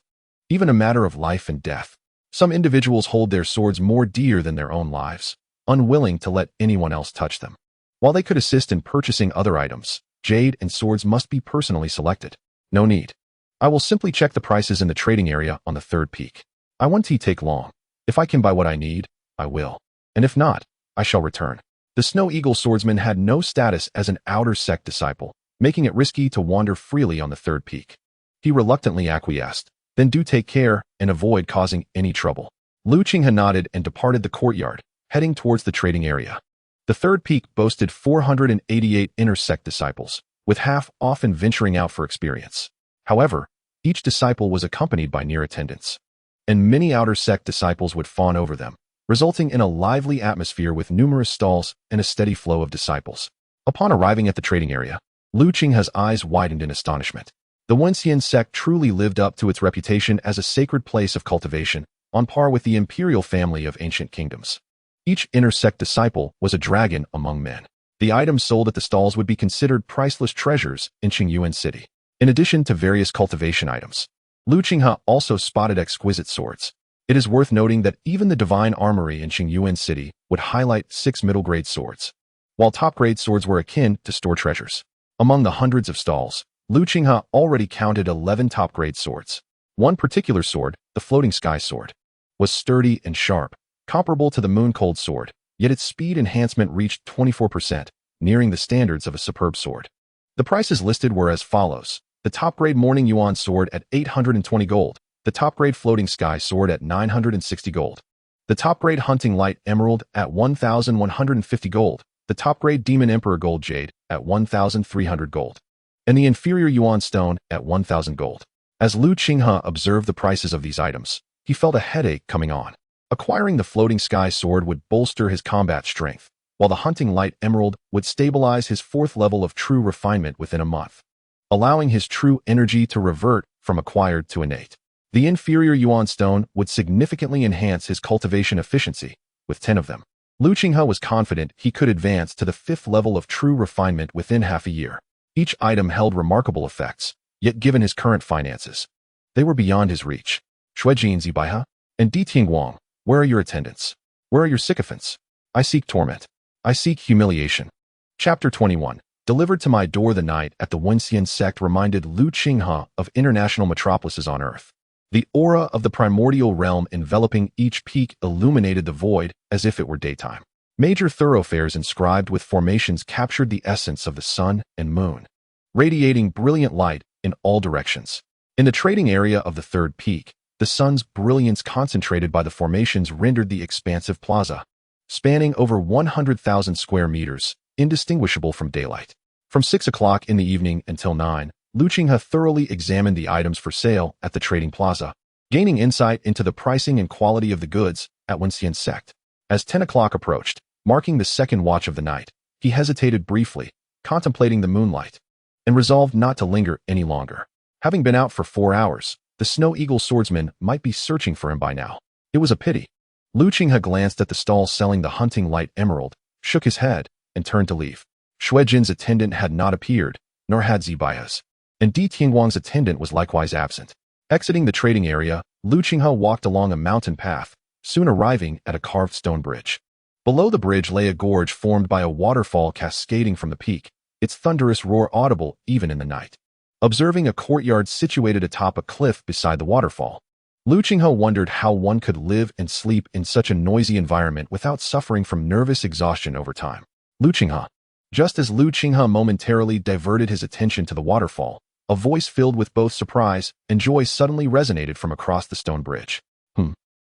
Even a matter of life and death. Some individuals hold their swords more dear than their own lives, unwilling to let anyone else touch them. While they could assist in purchasing other items, jade and swords must be personally selected. "No need. I will simply check the prices in the trading area on the third peak. I won't take long. If I can buy what I need, I will. And if not, I shall return." The snow eagle swordsman had no status as an outer sect disciple, making it risky to wander freely on the third peak. He reluctantly acquiesced. "Then do take care and avoid causing any trouble." Lu Qinghe nodded and departed the courtyard, heading towards the trading area. The third peak boasted 488 inner sect disciples, with half often venturing out for experience. However, each disciple was accompanied by near attendants, and many outer sect disciples would fawn over them, resulting in a lively atmosphere with numerous stalls and a steady flow of disciples. Upon arriving at the trading area, Lu Qinghe's eyes widened in astonishment. The Wenxian sect truly lived up to its reputation as a sacred place of cultivation, on par with the imperial family of ancient kingdoms. Each inner sect disciple was a dragon among men. The items sold at the stalls would be considered priceless treasures in Qingyuan City. In addition to various cultivation items, Lu Qinghe also spotted exquisite swords. It is worth noting that even the Divine Armory in Qingyuan City would highlight 6 middle-grade swords, while top-grade swords were akin to store treasures. Among the hundreds of stalls, Lu Qinghe already counted 11 top-grade swords. One particular sword, the Floating Sky Sword, was sturdy and sharp, comparable to the Moon-Cold Sword, yet its speed enhancement reached 24%, nearing the standards of a superb sword. The prices listed were as follows: the top-grade Morning Yuan Sword at 820 gold, the top-grade Floating Sky Sword at 960 gold, the top-grade Hunting Light Emerald at 1,150 gold, the top-grade Demon Emperor Gold Jade at 1,300 gold, and the inferior Yuan Stone at 1,000 gold. As Lu Qinghe observed the prices of these items, he felt a headache coming on. Acquiring the Floating Sky Sword would bolster his combat strength, while the Hunting Light Emerald would stabilize his 4th level of true refinement within a month, allowing his true energy to revert from acquired to innate. The inferior Yuan Stone would significantly enhance his cultivation efficiency, with 10 of them. Lu Qinghe was confident he could advance to the 5th level of true refinement within half a year. Each item held remarkable effects, yet given his current finances, they were beyond his reach. Shuijin Zibaiha and Di Tingguang, where are your attendants? Where are your sycophants? I seek torment. I seek humiliation. Chapter 21. Delivered to my door the night at the Wenxian sect reminded Lu Qinghe of international metropolises on Earth. The aura of the primordial realm enveloping each peak illuminated the void as if it were daytime. Major thoroughfares inscribed with formations captured the essence of the sun and moon, radiating brilliant light in all directions. In the trading area of the 3rd peak, the sun's brilliance concentrated by the formations rendered the expansive plaza, spanning over 100,000 square meters, indistinguishable from daylight. From 6 o'clock in the evening until 9, Lu Qinghe thoroughly examined the items for sale at the trading plaza, gaining insight into the pricing and quality of the goods at Wenxian sect. As 10 o'clock approached, marking the 2nd watch of the night, he hesitated briefly, contemplating the moonlight, and resolved not to linger any longer. Having been out for 4 hours, the Snow Eagle swordsman might be searching for him by now. It was a pity. Lu Qinghe glanced at the stall selling the Hunting Light Emerald, shook his head, and turned to leave. Shuijin's attendant had not appeared, nor had Zibaiha's, and Di Tingguang's attendant was likewise absent. Exiting the trading area, Lu Qinghe walked along a mountain path, soon arriving at a carved stone bridge. Below the bridge lay a gorge formed by a waterfall cascading from the peak, its thunderous roar audible even in the night. Observing a courtyard situated atop a cliff beside the waterfall, Lu Qinghe wondered how one could live and sleep in such a noisy environment without suffering from nervous exhaustion over time. Lu Qinghe. Just as Lu Qinghe momentarily diverted his attention to the waterfall, a voice filled with both surprise and joy suddenly resonated from across the stone bridge.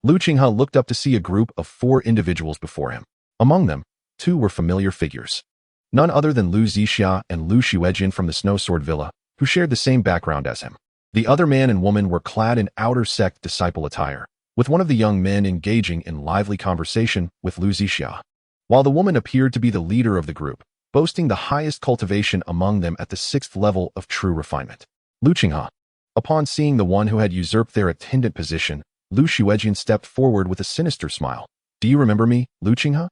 Lu Qinghe looked up to see a group of 4 individuals before him. Among them, 2 were familiar figures. None other than Lu Zixia and Lu Shuijin from the Snow Sword Villa, who shared the same background as him. The other man and woman were clad in outer sect disciple attire, with one of the young men engaging in lively conversation with Lu Zixia, while the woman appeared to be the leader of the group, boasting the highest cultivation among them at the 6th level of true refinement. Lu Qinghe. Upon seeing the one who had usurped their attendant position, Lu Shuijin stepped forward with a sinister smile. Do you remember me, Lu Qinghe?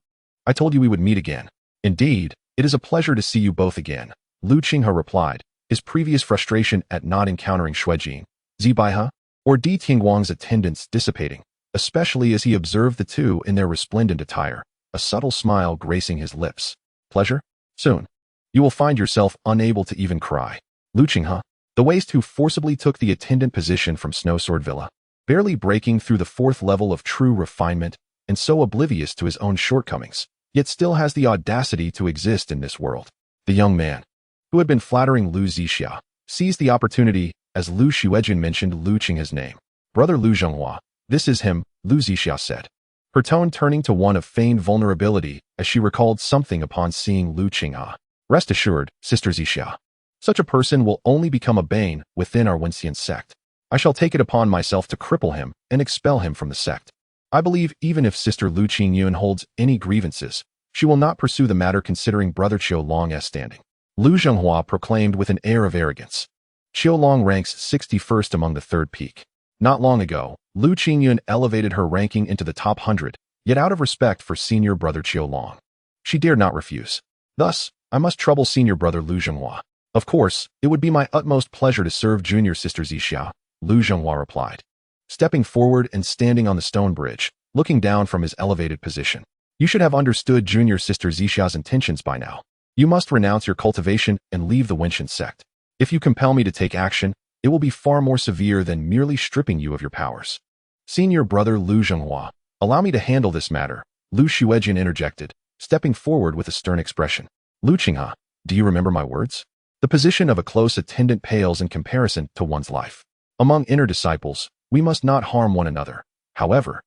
I told you we would meet again. Indeed, it is a pleasure to see you both again, Lu Qinghe replied, his previous frustration at not encountering Shuijin, Zibaiha, or Di Tingguang's attendants dissipating, especially as he observed the 2 in their resplendent attire, a subtle smile gracing his lips. Pleasure? Soon. You will find yourself unable to even cry. Lu Qinghe, the waste who forcibly took the attendant position from Snow Sword Villa, barely breaking through the 4th level of true refinement, and so oblivious to his own shortcomings, yet still has the audacity to exist in this world. The young man, who had been flattering Lu Zixia, seized the opportunity as Lu Shuijin mentioned Lu Qinghe's name. Brother Lu Zhenghua, this is him, Lu Zixia said, her tone turning to one of feigned vulnerability as she recalled something upon seeing Lu Qinghe. Rest assured, Sister Zixia, such a person will only become a bane within our Wenxian sect. I shall take it upon myself to cripple him and expel him from the sect. I believe even if Sister Lu Qingyuan holds any grievances, she will not pursue the matter considering Brother Qiulong's standing. Lu Zhenghua proclaimed with an air of arrogance. Qiulong ranks 61st among the 3rd peak. Not long ago, Lu Qingyuan elevated her ranking into the top 100, yet out of respect for senior brother Qiulong, she dared not refuse. Thus, I must trouble senior brother Lu Zhenghua. Of course, it would be my utmost pleasure to serve junior sister Zixia, Lu Zhenghua replied. stepping forward and standing on the stone bridge, looking down from his elevated position. You should have understood junior sister Zixia's intentions by now. You must renounce your cultivation and leave the Wenshan sect. If you compel me to take action, it will be far more severe than merely stripping you of your powers. Senior brother Lu Zhenghua, allow me to handle this matter, Lu Xuejian interjected, stepping forward with a stern expression. Lu Qinghe, do you remember my words? The position of a close attendant pales in comparison to one's life. Among inner disciples, we must not harm one another. However,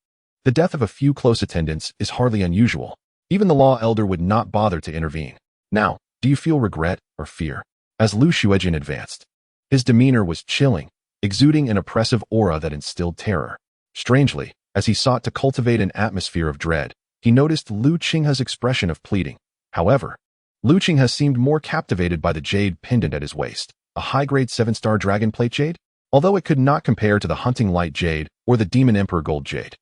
the death of a few close attendants is hardly unusual. Even the law elder would not bother to intervene. Now, do you feel regret or fear? As Lu Xuejian advanced, his demeanor was chilling, exuding an oppressive aura that instilled terror. Strangely, as he sought to cultivate an atmosphere of dread, he noticed Lu Qinghe's expression of pleading. However, Lu Qinghe seemed more captivated by the jade pendant at his waist, a high-grade 7-star dragon plate jade, although it could not compare to the hunting light jade or the demon emperor gold jade.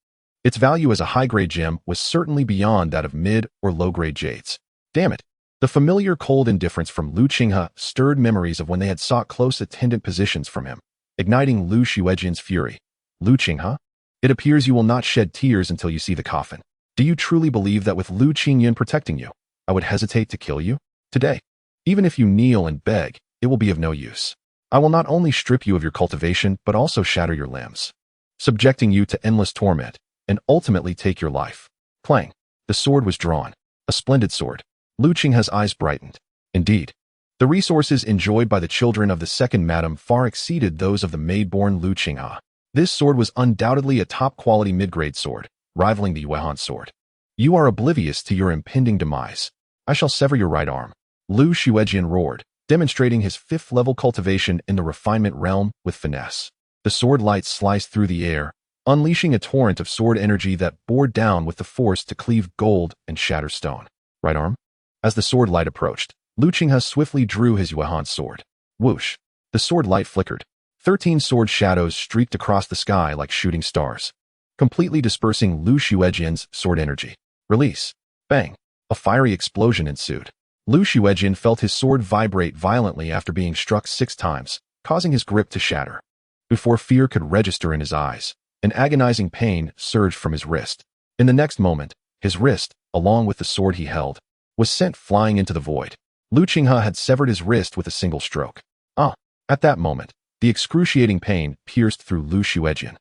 Its value as a high-grade gem was certainly beyond that of mid- or low-grade jades. Damn it! The familiar cold indifference from Lu Qinghe stirred memories of when they had sought close attendant positions from him, igniting Lu Xuejian's fury. Lu Qinghe? It appears you will not shed tears until you see the coffin. Do you truly believe that with Lu Qingyuan protecting you, I would hesitate to kill you? Today, even if you kneel and beg, it will be of no use. I will not only strip you of your cultivation, but also shatter your limbs, subjecting you to endless torment, and ultimately take your life. Clang. The sword was drawn. A splendid sword. Lu Qinghe's eyes brightened. Indeed, the resources enjoyed by the children of the second madam far exceeded those of the maid-born Lu Qinghe. This sword was undoubtedly a top-quality mid-grade sword, rivaling the Yuehan sword. You are oblivious to your impending demise. I shall sever your right arm. Lu Xuejian roared, demonstrating his 5th-level cultivation in the refinement realm with finesse. The sword light sliced through the air, unleashing a torrent of sword energy that bore down with the force to cleave gold and shatter stone. Right arm? As the sword light approached, Lu Qinghe swiftly drew his Yuehan sword. Whoosh! The sword light flickered. 13 sword shadows streaked across the sky like shooting stars, completely dispersing Lu Xuejian's sword energy. Release. Bang! A fiery explosion ensued. Lu Xuejian felt his sword vibrate violently after being struck 6 times, causing his grip to shatter. Before fear could register in his eyes, an agonizing pain surged from his wrist. In the next moment, his wrist, along with the sword he held, was sent flying into the void. Lu Qinghe had severed his wrist with a single stroke. At that moment, the excruciating pain pierced through Lu Xuejian,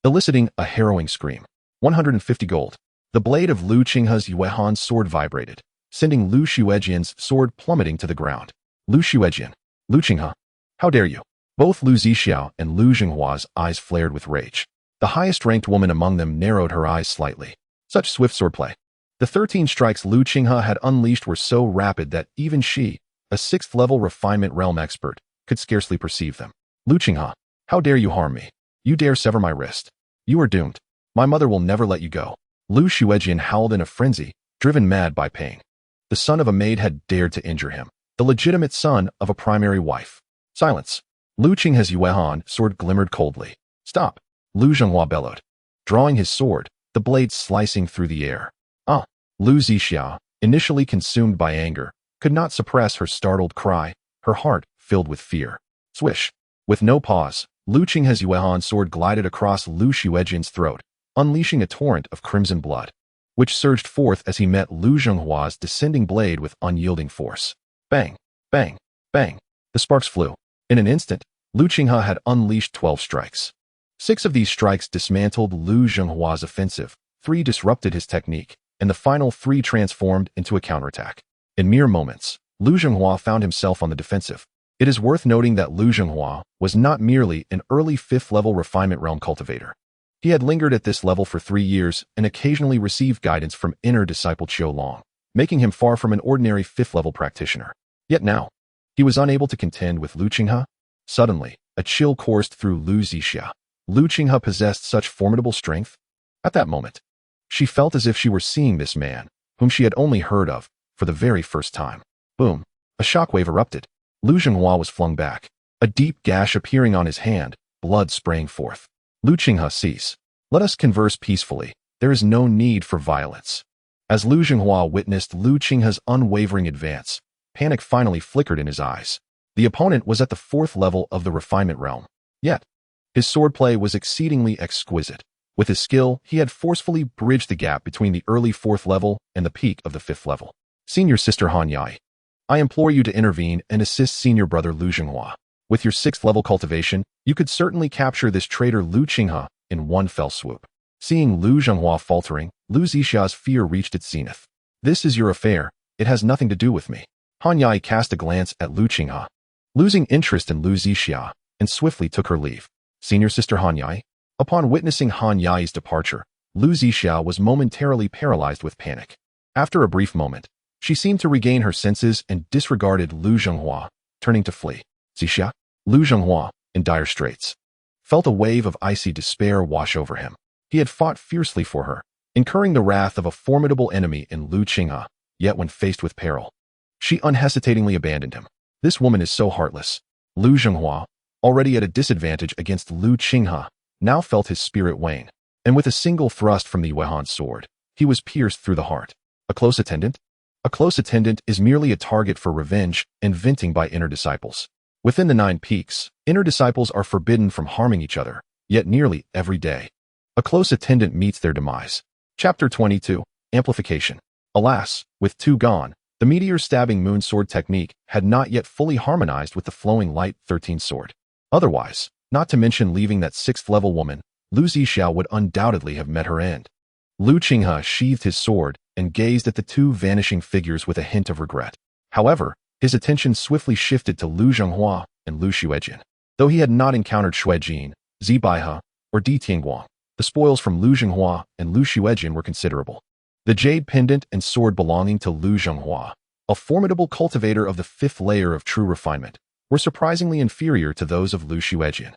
eliciting a harrowing scream. 150 gold. The blade of Lu Qinghe's Yuehan sword vibrated, sending Lu Xuejian's sword plummeting to the ground. Lu Xuejian. Lu Qinghe. How dare you? Both Lu Zixiao and Lu Zhenghua's eyes flared with rage. The highest-ranked woman among them narrowed her eyes slightly. Such swift swordplay. The 13 strikes Lu Qinghe had unleashed were so rapid that even she, a 6th-level refinement realm expert, could scarcely perceive them. Lu Qinghe, how dare you harm me? You dare sever my wrist. You are doomed. My mother will never let you go. Lu Xuejian howled in a frenzy, driven mad by pain. The son of a maid had dared to injure him, the legitimate son of a primary wife. Silence. Lu Qinghe's Yuehan sword glimmered coldly. Stop. Lu Zhenghua bellowed, drawing his sword, the blade slicing through the air. Lu Zixiao, initially consumed by anger, could not suppress her startled cry, her heart filled with fear. Swish. With no pause, Lu Qinghe's Yuehan sword glided across Lu Xuejian's throat, unleashing a torrent of crimson blood, which surged forth as he met Lu Zhenghua's descending blade with unyielding force. Bang! Bang! Bang! The sparks flew. In an instant, Lu Qinghe had unleashed 12 strikes. 6 of these strikes dismantled Lu Zhenghua's offensive, 3 disrupted his technique, and the final 3 transformed into a counterattack. In mere moments, Lu Zhenghua found himself on the defensive. It is worth noting that Lu Zhenghua was not merely an early 5th-level refinement realm cultivator. He had lingered at this level for 3 years and occasionally received guidance from inner disciple Qiu Long, making him far from an ordinary 5th-level practitioner. Yet now, he was unable to contend with Lu Qinghe. Suddenly, a chill coursed through Lu Zixiao. Lu Qinghe possessed such formidable strength. At that moment, she felt as if she were seeing this man, whom she had only heard of, for the very first time. Boom! A shockwave erupted. Lu Zhenghua was flung back, a deep gash appearing on his hand, blood spraying forth. Lu Qinghe, cease. Let us converse peacefully. There is no need for violence. As Lu Zhenghua witnessed Lu Qinghe's unwavering advance, panic finally flickered in his eyes. The opponent was at the 4th level of the refinement realm. Yet, His swordplay was exceedingly exquisite. With his skill, he had forcefully bridged the gap between the early 4th level and the peak of the 5th level. Senior Sister Han Yai, I implore you to intervene and assist Senior Brother Lu Zhenghua. With your 6th level cultivation, you could certainly capture this traitor Lu Qinghe in one fell swoop. Seeing Lu Zhenghua faltering, Lu Zixia's fear reached its zenith. This is your affair. It has nothing to do with me. Han Yai cast a glance at Lu Qinghe, losing interest in Lu Zixia, and swiftly took her leave. Senior Sister Han Yai? Upon witnessing Han Yai's departure, Lu Zixia was momentarily paralyzed with panic. After a brief moment, she seemed to regain her senses and disregarded Lu Zhenghua, turning to flee. Zixia? Lu Zhenghua, in dire straits, felt a wave of icy despair wash over him. He had fought fiercely for her, incurring the wrath of a formidable enemy in Lu Qinghe, yet when faced with peril, she unhesitatingly abandoned him. This woman is so heartless. Lu Zhenghua, already at a disadvantage against Lu Qinghe, now felt his spirit wane, and with a single thrust from the Yuehan sword, he was pierced through the heart. A close attendant? A close attendant is merely a target for revenge and venting by inner disciples. Within the 9 peaks, inner disciples are forbidden from harming each other, yet nearly every day, a close attendant meets their demise. Chapter 22, Amplification. Alas, with 2 gone, the meteor-stabbing moon sword technique had not yet fully harmonized with the flowing light 13 sword. Otherwise, not to mention leaving that 6th level woman, Lu Zixia would undoubtedly have met her end. Lu Qinghe sheathed his sword and gazed at the 2 vanishing figures with a hint of regret. However, his attention swiftly shifted to Lu Zhenghua and Lu Xuejin. Though he had not encountered Xuejin, Zibaihe, or Di Tianguang, the spoils from Lu Zhenghua and Lu Xuejin were considerable. The jade pendant and sword belonging to Lu Zhenghua, a formidable cultivator of the 5th layer of true refinement, were surprisingly inferior to those of Lu Xuejin.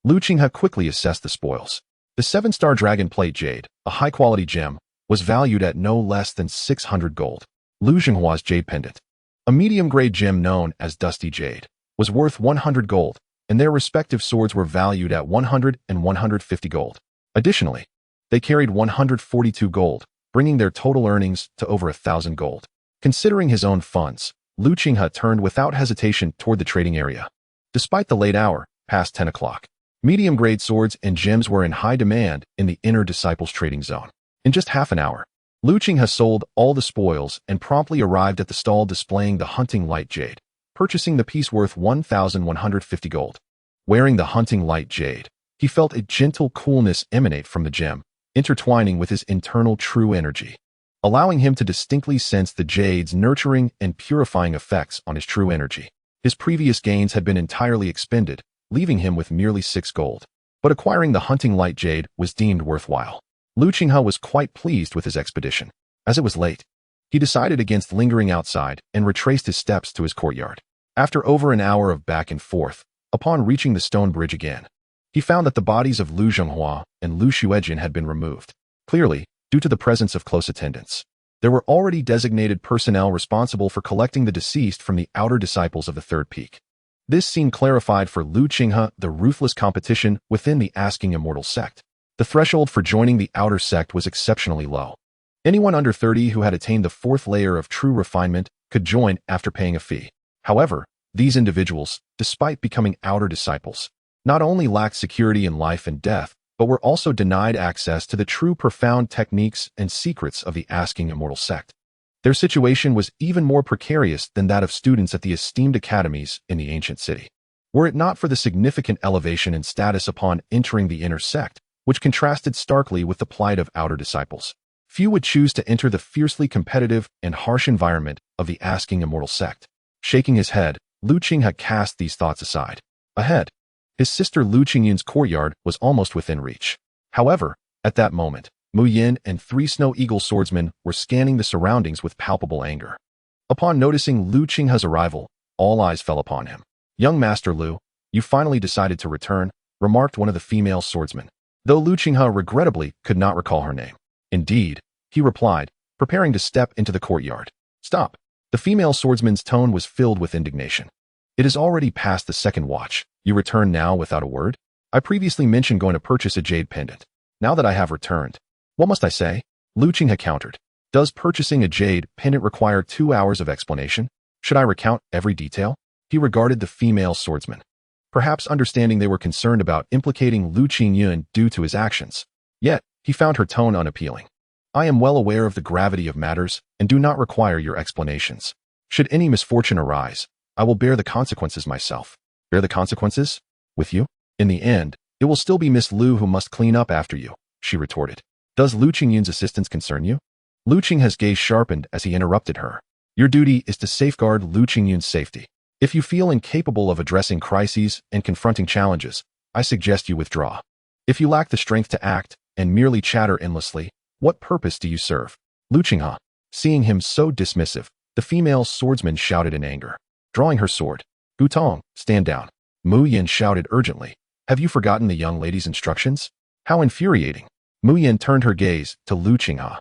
Lu Qinghe quickly assessed the spoils. The 7-star dragon plate jade, a high-quality gem, was valued at no less than 600 gold. Lu Zhenghua's jade pendant, a medium-grade gem known as dusty jade, was worth 100 gold, and their respective swords were valued at 100 and 150 gold. Additionally, they carried 142 gold, bringing their total earnings to over 1,000 gold. Considering his own funds, Lu Qinghe turned without hesitation toward the trading area. Despite the late hour, past 10 o'clock, medium-grade swords and gems were in high demand in the inner disciples trading zone. In just half an hour, Lu Qinghe sold all the spoils and promptly arrived at the stall displaying the hunting light jade, purchasing the piece worth 1,150 gold. Wearing the hunting light jade, he felt a gentle coolness emanate from the gem, intertwining with his internal true energy, allowing him to distinctly sense the jade's nurturing and purifying effects on his true energy. His previous gains had been entirely expended, leaving him with merely 6 gold. But acquiring the hunting light jade was deemed worthwhile. Lu Qinghe was quite pleased with his expedition. As it was late, he decided against lingering outside and retraced his steps to his courtyard. After over an hour of back and forth, upon reaching the stone bridge again, he found that the bodies of Lu Zhenghua and Lu Xuejin had been removed. Clearly, due to the presence of close attendants, there were already designated personnel responsible for collecting the deceased from the outer disciples of the 3rd peak. This scene clarified for Lu Qinghe the ruthless competition within the Asking Immortal sect. The threshold for joining the outer sect was exceptionally low. Anyone under 30 who had attained the 4th layer of true refinement could join after paying a fee. However, these individuals, despite becoming outer disciples, not only lacked security in life and death, but were also denied access to the true profound techniques and secrets of the Asking Immortal sect. Their situation was even more precarious than that of students at the esteemed academies in the ancient city. Were it not for the significant elevation in status upon entering the inner sect, which contrasted starkly with the plight of outer disciples, few would choose to enter the fiercely competitive and harsh environment of the Asking Immortal sect. Shaking his head, Lu Qinghe cast these thoughts aside. Ahead, his sister Lu Qingyun's courtyard was almost within reach. However, at that moment, Mu Yin and 3 Snow Eagle swordsmen were scanning the surroundings with palpable anger. Upon noticing Lu Qinghe's arrival, all eyes fell upon him. "Young Master Lu, you finally decided to return," remarked one of the female swordsmen, though Lu Qinghe regrettably could not recall her name. "Indeed," he replied, preparing to step into the courtyard. "Stop." The female swordsman's tone was filled with indignation. "It is already past the 2nd watch. You return now without a word? I previously mentioned going to purchase a jade pendant. Now that I have returned, what must I say?" Lu Qinghe countered. "Does purchasing a jade pendant require 2 hours of explanation? Should I recount every detail?" He regarded the female swordsman. perhaps understanding they were concerned about implicating Lu Qingyuan due to his actions. Yet, he found her tone unappealing. I am well aware of the gravity of matters and do not require your explanations. Should any misfortune arise, I will bear the consequences myself. Bear the consequences? With you? In the end, it will still be Miss Lu who must clean up after you, she retorted. Does Lu Qingyuan's assistance concern you? Lu Qinghe's gaze sharpened as he interrupted her. Your duty is to safeguard Lu Qingyuan's safety. If you feel incapable of addressing crises and confronting challenges, I suggest you withdraw. If you lack the strength to act and merely chatter endlessly, what purpose do you serve? Lu Qinghe, seeing him so dismissive, the female swordsman shouted in anger. Drawing her sword, Gutong, stand down. Mu Yin shouted urgently. Have you forgotten the young lady's instructions? How infuriating. Mu Yin turned her gaze to Lu Qinghe.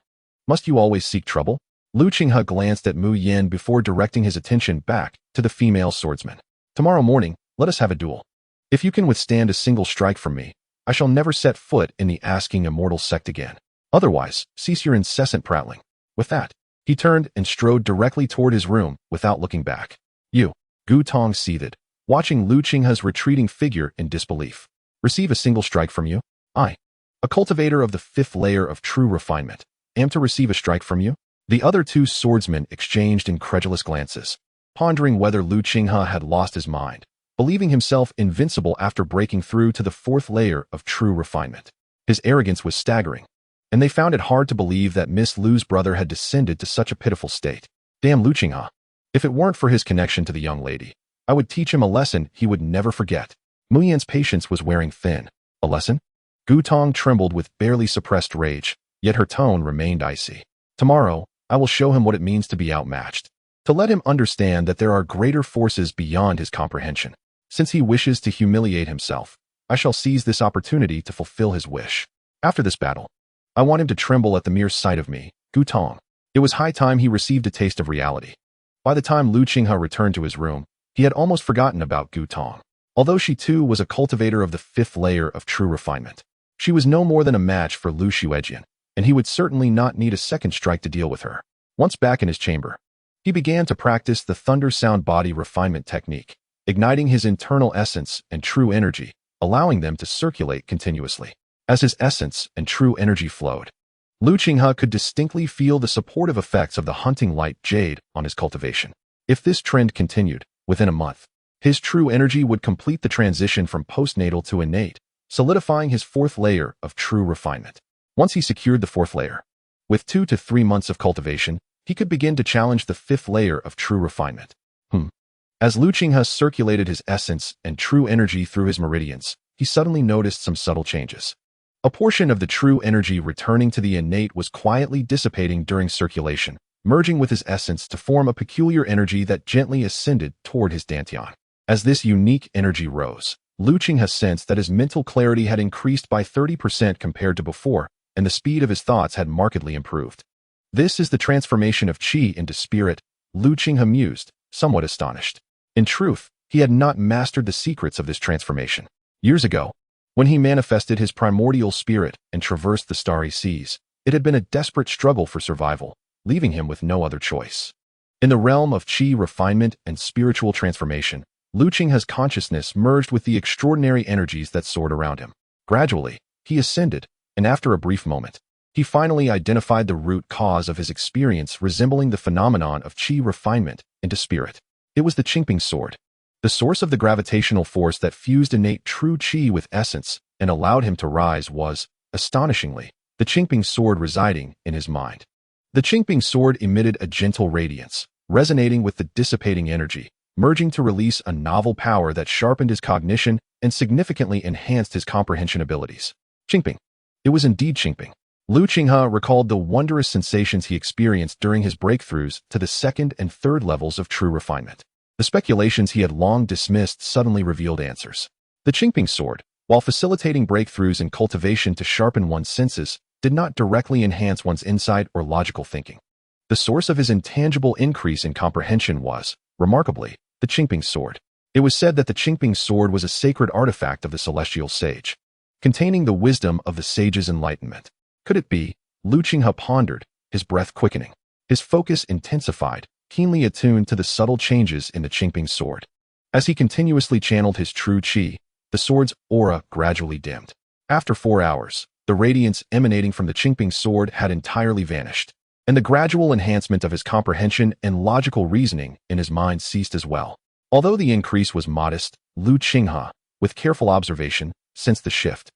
Must you always seek trouble? Lu Qinghe glanced at Mu Yin before directing his attention back to the female swordsman. Tomorrow morning, let us have a duel. If you can withstand a single strike from me, I shall never set foot in the asking immortal sect again. Otherwise, cease your incessant prattling. With that, he turned and strode directly toward his room without looking back. You, Gutong seethed, watching Lu Qinghe's retreating figure in disbelief. Receive a single strike from you? I, a cultivator of the 5th layer of true refinement, am to receive a strike from you? The other two swordsmen exchanged incredulous glances, pondering whether Lu Qinghe had lost his mind, believing himself invincible after breaking through to the 4th layer of true refinement. His arrogance was staggering, and they found it hard to believe that Miss Lu's brother had descended to such a pitiful state. Damn Lu Qinghe. If it weren't for his connection to the young lady, I would teach him a lesson he would never forget. Mu Yin's patience was wearing thin. A lesson? Gutong trembled with barely suppressed rage, yet her tone remained icy. Tomorrow, I will show him what it means to be outmatched, to let him understand that there are greater forces beyond his comprehension. Since he wishes to humiliate himself, I shall seize this opportunity to fulfill his wish. After this battle, I want him to tremble at the mere sight of me, Gutong. It was high time he received a taste of reality. By the time Lu Qinghe returned to his room, he had almost forgotten about Gutong. Although she too was a cultivator of the 5th layer of true refinement, she was no more than a match for Lu Xuejian, and he would certainly not need a second strike to deal with her. Once back in his chamber, he began to practice the thunder sound body refinement technique, igniting his internal essence and true energy, allowing them to circulate continuously. As his essence and true energy flowed, Lu Qinghe could distinctly feel the supportive effects of the hunting light jade on his cultivation. If this trend continued, within a month, his true energy would complete the transition from postnatal to innate, solidifying his 4th layer of true refinement. Once he secured the 4th layer, with 2 to 3 months of cultivation, he could begin to challenge the 5th layer of true refinement. As Lu Qinghe circulated his essence and true energy through his meridians, he suddenly noticed some subtle changes. A portion of the true energy returning to the innate was quietly dissipating during circulation, merging with his essence to form a peculiar energy that gently ascended toward his dantian. As this unique energy rose, Lu Qinghe sensed that his mental clarity had increased by 30% compared to before, and the speed of his thoughts had markedly improved. This is the transformation of qi into spirit, Lu Qinghe mused, somewhat astonished. In truth, he had not mastered the secrets of this transformation. Years ago, when he manifested his primordial spirit and traversed the starry seas, it had been a desperate struggle for survival, leaving him with no other choice. In the realm of qi refinement and spiritual transformation, Lu Qinghe's consciousness merged with the extraordinary energies that soared around him. Gradually, he ascended, and after a brief moment, he finally identified the root cause of his experience resembling the phenomenon of qi refinement into spirit. It was the Qingping sword, the source of the gravitational force that fused innate true qi with essence and allowed him to rise was, astonishingly, the Qingping sword residing in his mind. The Qingping sword emitted a gentle radiance, resonating with the dissipating energy, merging to release a novel power that sharpened his cognition and significantly enhanced his comprehension abilities. Qingping. It was indeed Qingping. Lu Qinghe recalled the wondrous sensations he experienced during his breakthroughs to the 2nd and 3rd levels of true refinement. The speculations he had long dismissed suddenly revealed answers. The Qingping sword, while facilitating breakthroughs in cultivation to sharpen one's senses, did not directly enhance one's insight or logical thinking. The source of his intangible increase in comprehension was, remarkably, the Qingping sword. It was said that the Qingping sword was a sacred artifact of the celestial sage, containing the wisdom of the sage's enlightenment. Could it be? Lu Qinghe pondered, his breath quickening, his focus intensified, keenly attuned to the subtle changes in the Qingping sword. As he continuously channeled his true qi, the sword's aura gradually dimmed. After 4 hours, the radiance emanating from the Qingping sword had entirely vanished, and the gradual enhancement of his comprehension and logical reasoning in his mind ceased as well. Although the increase was modest, Lu Qinghe, with careful observation, sensed the shift.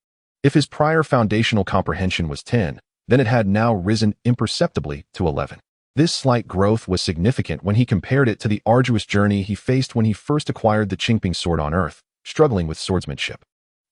If his prior foundational comprehension was 10, then it had now risen imperceptibly to 11. This slight growth was significant when he compared it to the arduous journey he faced when he first acquired the Qingping sword on Earth, struggling with swordsmanship.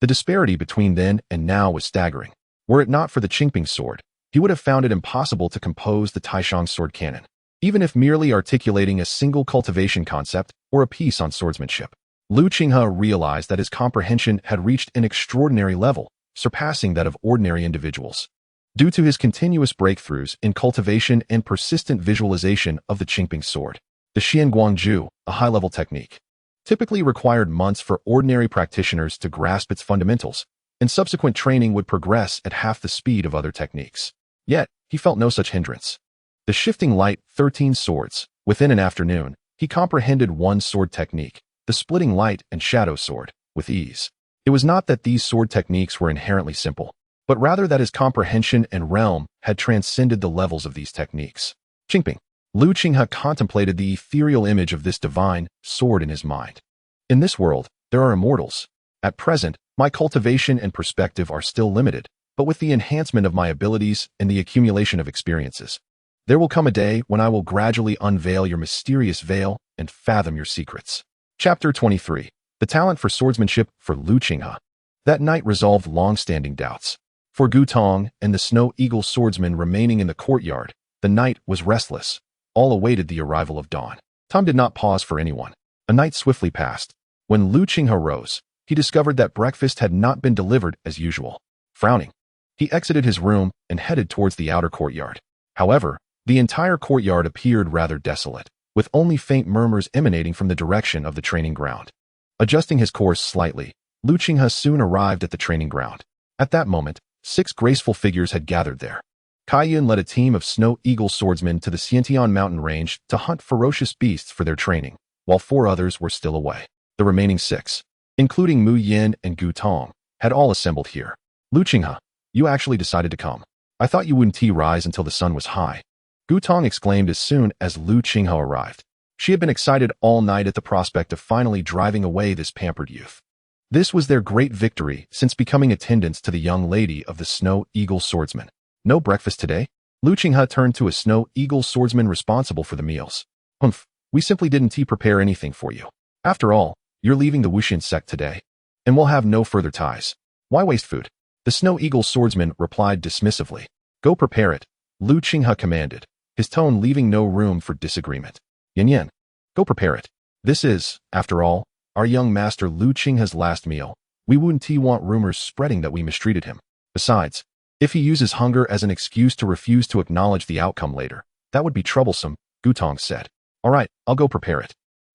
The disparity between then and now was staggering. Were it not for the Qingping sword, he would have found it impossible to compose the Taishang sword canon, even if merely articulating a single cultivation concept or a piece on swordsmanship. Lu Qinghe realized that his comprehension had reached an extraordinary level, surpassing that of ordinary individuals. Due to his continuous breakthroughs in cultivation and persistent visualization of the Qingping sword, the Xianguangju, a high-level technique, typically required months for ordinary practitioners to grasp its fundamentals, and subsequent training would progress at half the speed of other techniques. Yet, he felt no such hindrance. The shifting light 13 swords, within an afternoon, he comprehended one sword technique, the splitting light and shadow sword, with ease. It was not that these sword techniques were inherently simple, but rather that his comprehension and realm had transcended the levels of these techniques. Qingping. Lu Qinghe contemplated the ethereal image of this divine sword in his mind. In this world, there are immortals. At present, my cultivation and perspective are still limited, but with the enhancement of my abilities and the accumulation of experiences, there will come a day when I will gradually unveil your mysterious veil and fathom your secrets. Chapter 23. The talent for swordsmanship for Lu Qinghe. That night resolved long-standing doubts. For Gutong and the Snow Eagle swordsman remaining in the courtyard, the night was restless. All awaited the arrival of dawn. Time did not pause for anyone. A night swiftly passed. When Lu Qinghe rose, he discovered that breakfast had not been delivered as usual. Frowning, he exited his room and headed towards the outer courtyard. However, the entire courtyard appeared rather desolate, with only faint murmurs emanating from the direction of the training ground. Adjusting his course slightly, Lu Qinghe soon arrived at the training ground. At that moment, 6 graceful figures had gathered there. Qinggyuan led a team of Snow Eagle swordsmen to the Xiantian mountain range to hunt ferocious beasts for their training, while 4 others were still away. The remaining 6, including Mu Yin and Gu Tong, had all assembled here. Lu Qinghe, you actually decided to come. I thought you wouldn't rise until the sun was high. Gu Tong exclaimed as soon as Lu Qinghe arrived. She had been excited all night at the prospect of finally driving away this pampered youth. This was their great victory since becoming attendants to the young lady of the Snow Eagle swordsman. No breakfast today? Lu Qinghe turned to a Snow Eagle swordsman responsible for the meals. Humph, we simply didn't prepare anything for you. After all, you're leaving the Wuxian sect today, and we'll have no further ties. Why waste food? The Snow Eagle swordsman replied dismissively. Go prepare it, Lu Qinghe commanded, his tone leaving no room for disagreement. Yingying, go prepare it. This is, after all, our young master Lu Qinghe's last meal. We wouldn't want rumors spreading that we mistreated him. Besides, if he uses hunger as an excuse to refuse to acknowledge the outcome later, that would be troublesome, Gutong said. All right, I'll go prepare it,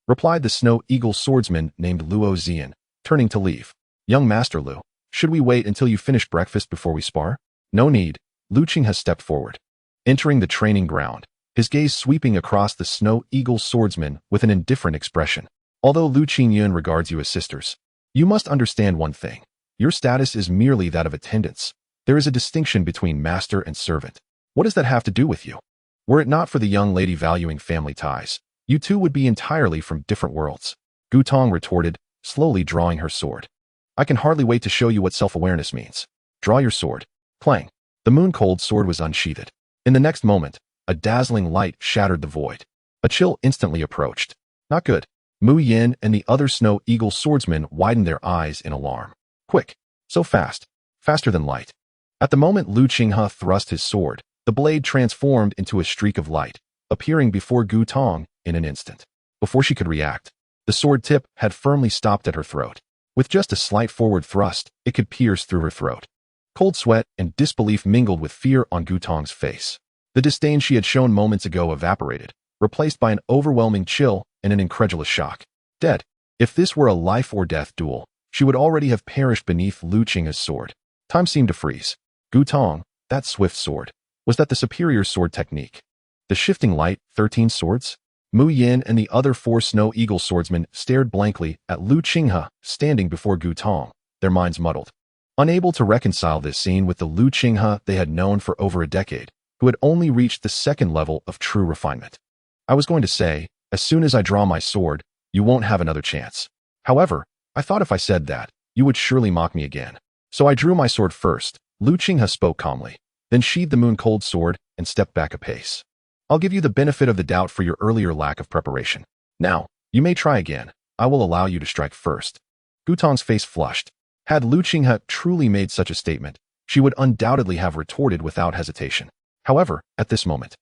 replied the Snow Eagle swordsman named Luo Zian, turning to leave. Young Master Lu, should we wait until you finish breakfast before we spar? No need, Lu Qinghe stepped forward. Entering the training ground, his gaze sweeping across the Snow Eagle swordsman with an indifferent expression. Although Lu Qingyuan regards you as sisters, you must understand one thing. Your status is merely that of attendants. There is a distinction between master and servant. What does that have to do with you? Were it not for the young lady valuing family ties, you two would be entirely from different worlds. Gutong retorted, slowly drawing her sword. I can hardly wait to show you what self-awareness means. Draw your sword. Clang. The moon-cold sword was unsheathed. In the next moment, a dazzling light shattered the void. A chill instantly approached. Not good. Mu Yin and the other Snow Eagle swordsmen widened their eyes in alarm. Quick. So fast. Faster than light. At the moment Lu Qinghe thrust his sword, the blade transformed into a streak of light, appearing before Gu Tong in an instant. Before she could react, the sword tip had firmly stopped at her throat. With just a slight forward thrust, it could pierce through her throat. Cold sweat and disbelief mingled with fear on Gu Tong's face. The disdain she had shown moments ago evaporated, replaced by an overwhelming chill and an incredulous shock. Dead. If this were a life-or-death duel, she would already have perished beneath Lu Qinghe's sword. Time seemed to freeze. Gu Tong, that swift sword. Was that the superior sword technique? The shifting light, 13 swords? Mu Yin and the other 4 Snow Eagle swordsmen stared blankly at Lu Qinghe standing before Gu Tong, their minds muddled. Unable to reconcile this scene with the Lu Qinghe they had known for over a decade, who had only reached the 2nd level of true refinement. I was going to say, as soon as I draw my sword, you won't have another chance. However, I thought if I said that, you would surely mock me again. So I drew my sword first, Lu Qinghe spoke calmly, then sheathed the moon-cold sword and stepped back a pace. I'll give you the benefit of the doubt for your earlier lack of preparation. Now, you may try again. I will allow you to strike first. Gu Tong's face flushed. Had Lu Qinghe truly made such a statement, she would undoubtedly have retorted without hesitation. However, at this moment,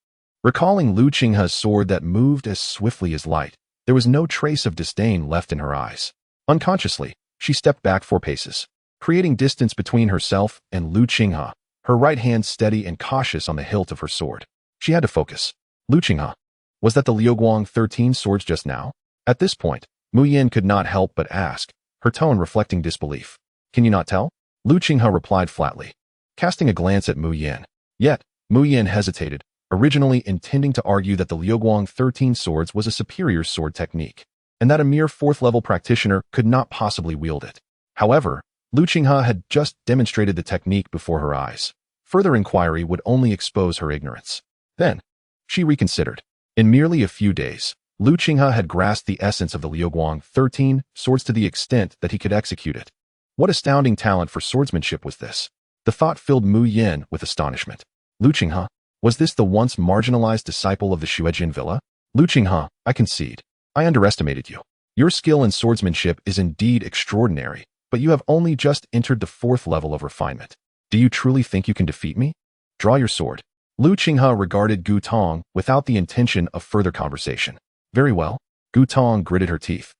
recalling Lu Qinghe's sword that moved as swiftly as light, there was no trace of disdain left in her eyes. Unconsciously, she stepped back 4 paces, creating distance between herself and Lu Qinghe, her right hand steady and cautious on the hilt of her sword. She had to focus. Lu Qinghe. Was that the Liuguang 13 swords just now? At this point, Mu Yin could not help but ask, her tone reflecting disbelief. Can you not tell? Lu Qinghe replied flatly, casting a glance at Mu Yin. Yet, Mu Yin hesitated, originally intending to argue that the Liuguang 13 swords was a superior sword technique, and that a mere 4th-level practitioner could not possibly wield it. However, Lu Qinghe had just demonstrated the technique before her eyes. Further inquiry would only expose her ignorance. Then, she reconsidered. In merely a few days, Lu Qinghe had grasped the essence of the Liuguang 13 swords to the extent that he could execute it. What astounding talent for swordsmanship was this? The thought filled Mu Yin with astonishment. Lu Qinghe, was this the once marginalized disciple of the Shuejin villa? Lu Qinghe, I concede. I underestimated you. Your skill in swordsmanship is indeed extraordinary, but you have only just entered the 4th level of refinement. Do you truly think you can defeat me? Draw your sword. Lu Qinghe regarded Gu Tong without the intention of further conversation. Very well. Gu Tong gritted her teeth,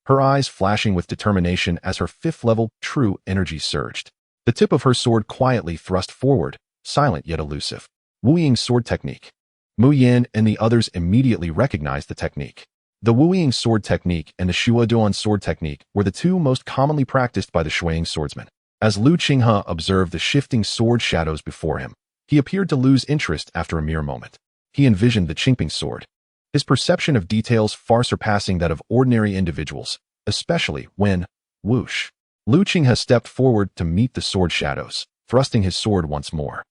her eyes flashing with determination as her 5th-level true energy surged. The tip of her sword quietly thrust forward, silent yet elusive. Wu Ying's sword technique. Mu Yin and the others immediately recognized the technique. The Wu Ying sword technique and the Shuoduan sword technique were the 2 most commonly practiced by the Shuiying swordsman. As Lu Qinghe observed the shifting sword shadows before him, he appeared to lose interest after a mere moment. He envisioned the Qingping sword, his perception of details far surpassing that of ordinary individuals, especially when, whoosh, Lu Qinghe stepped forward to meet the sword shadows, thrusting his sword once more.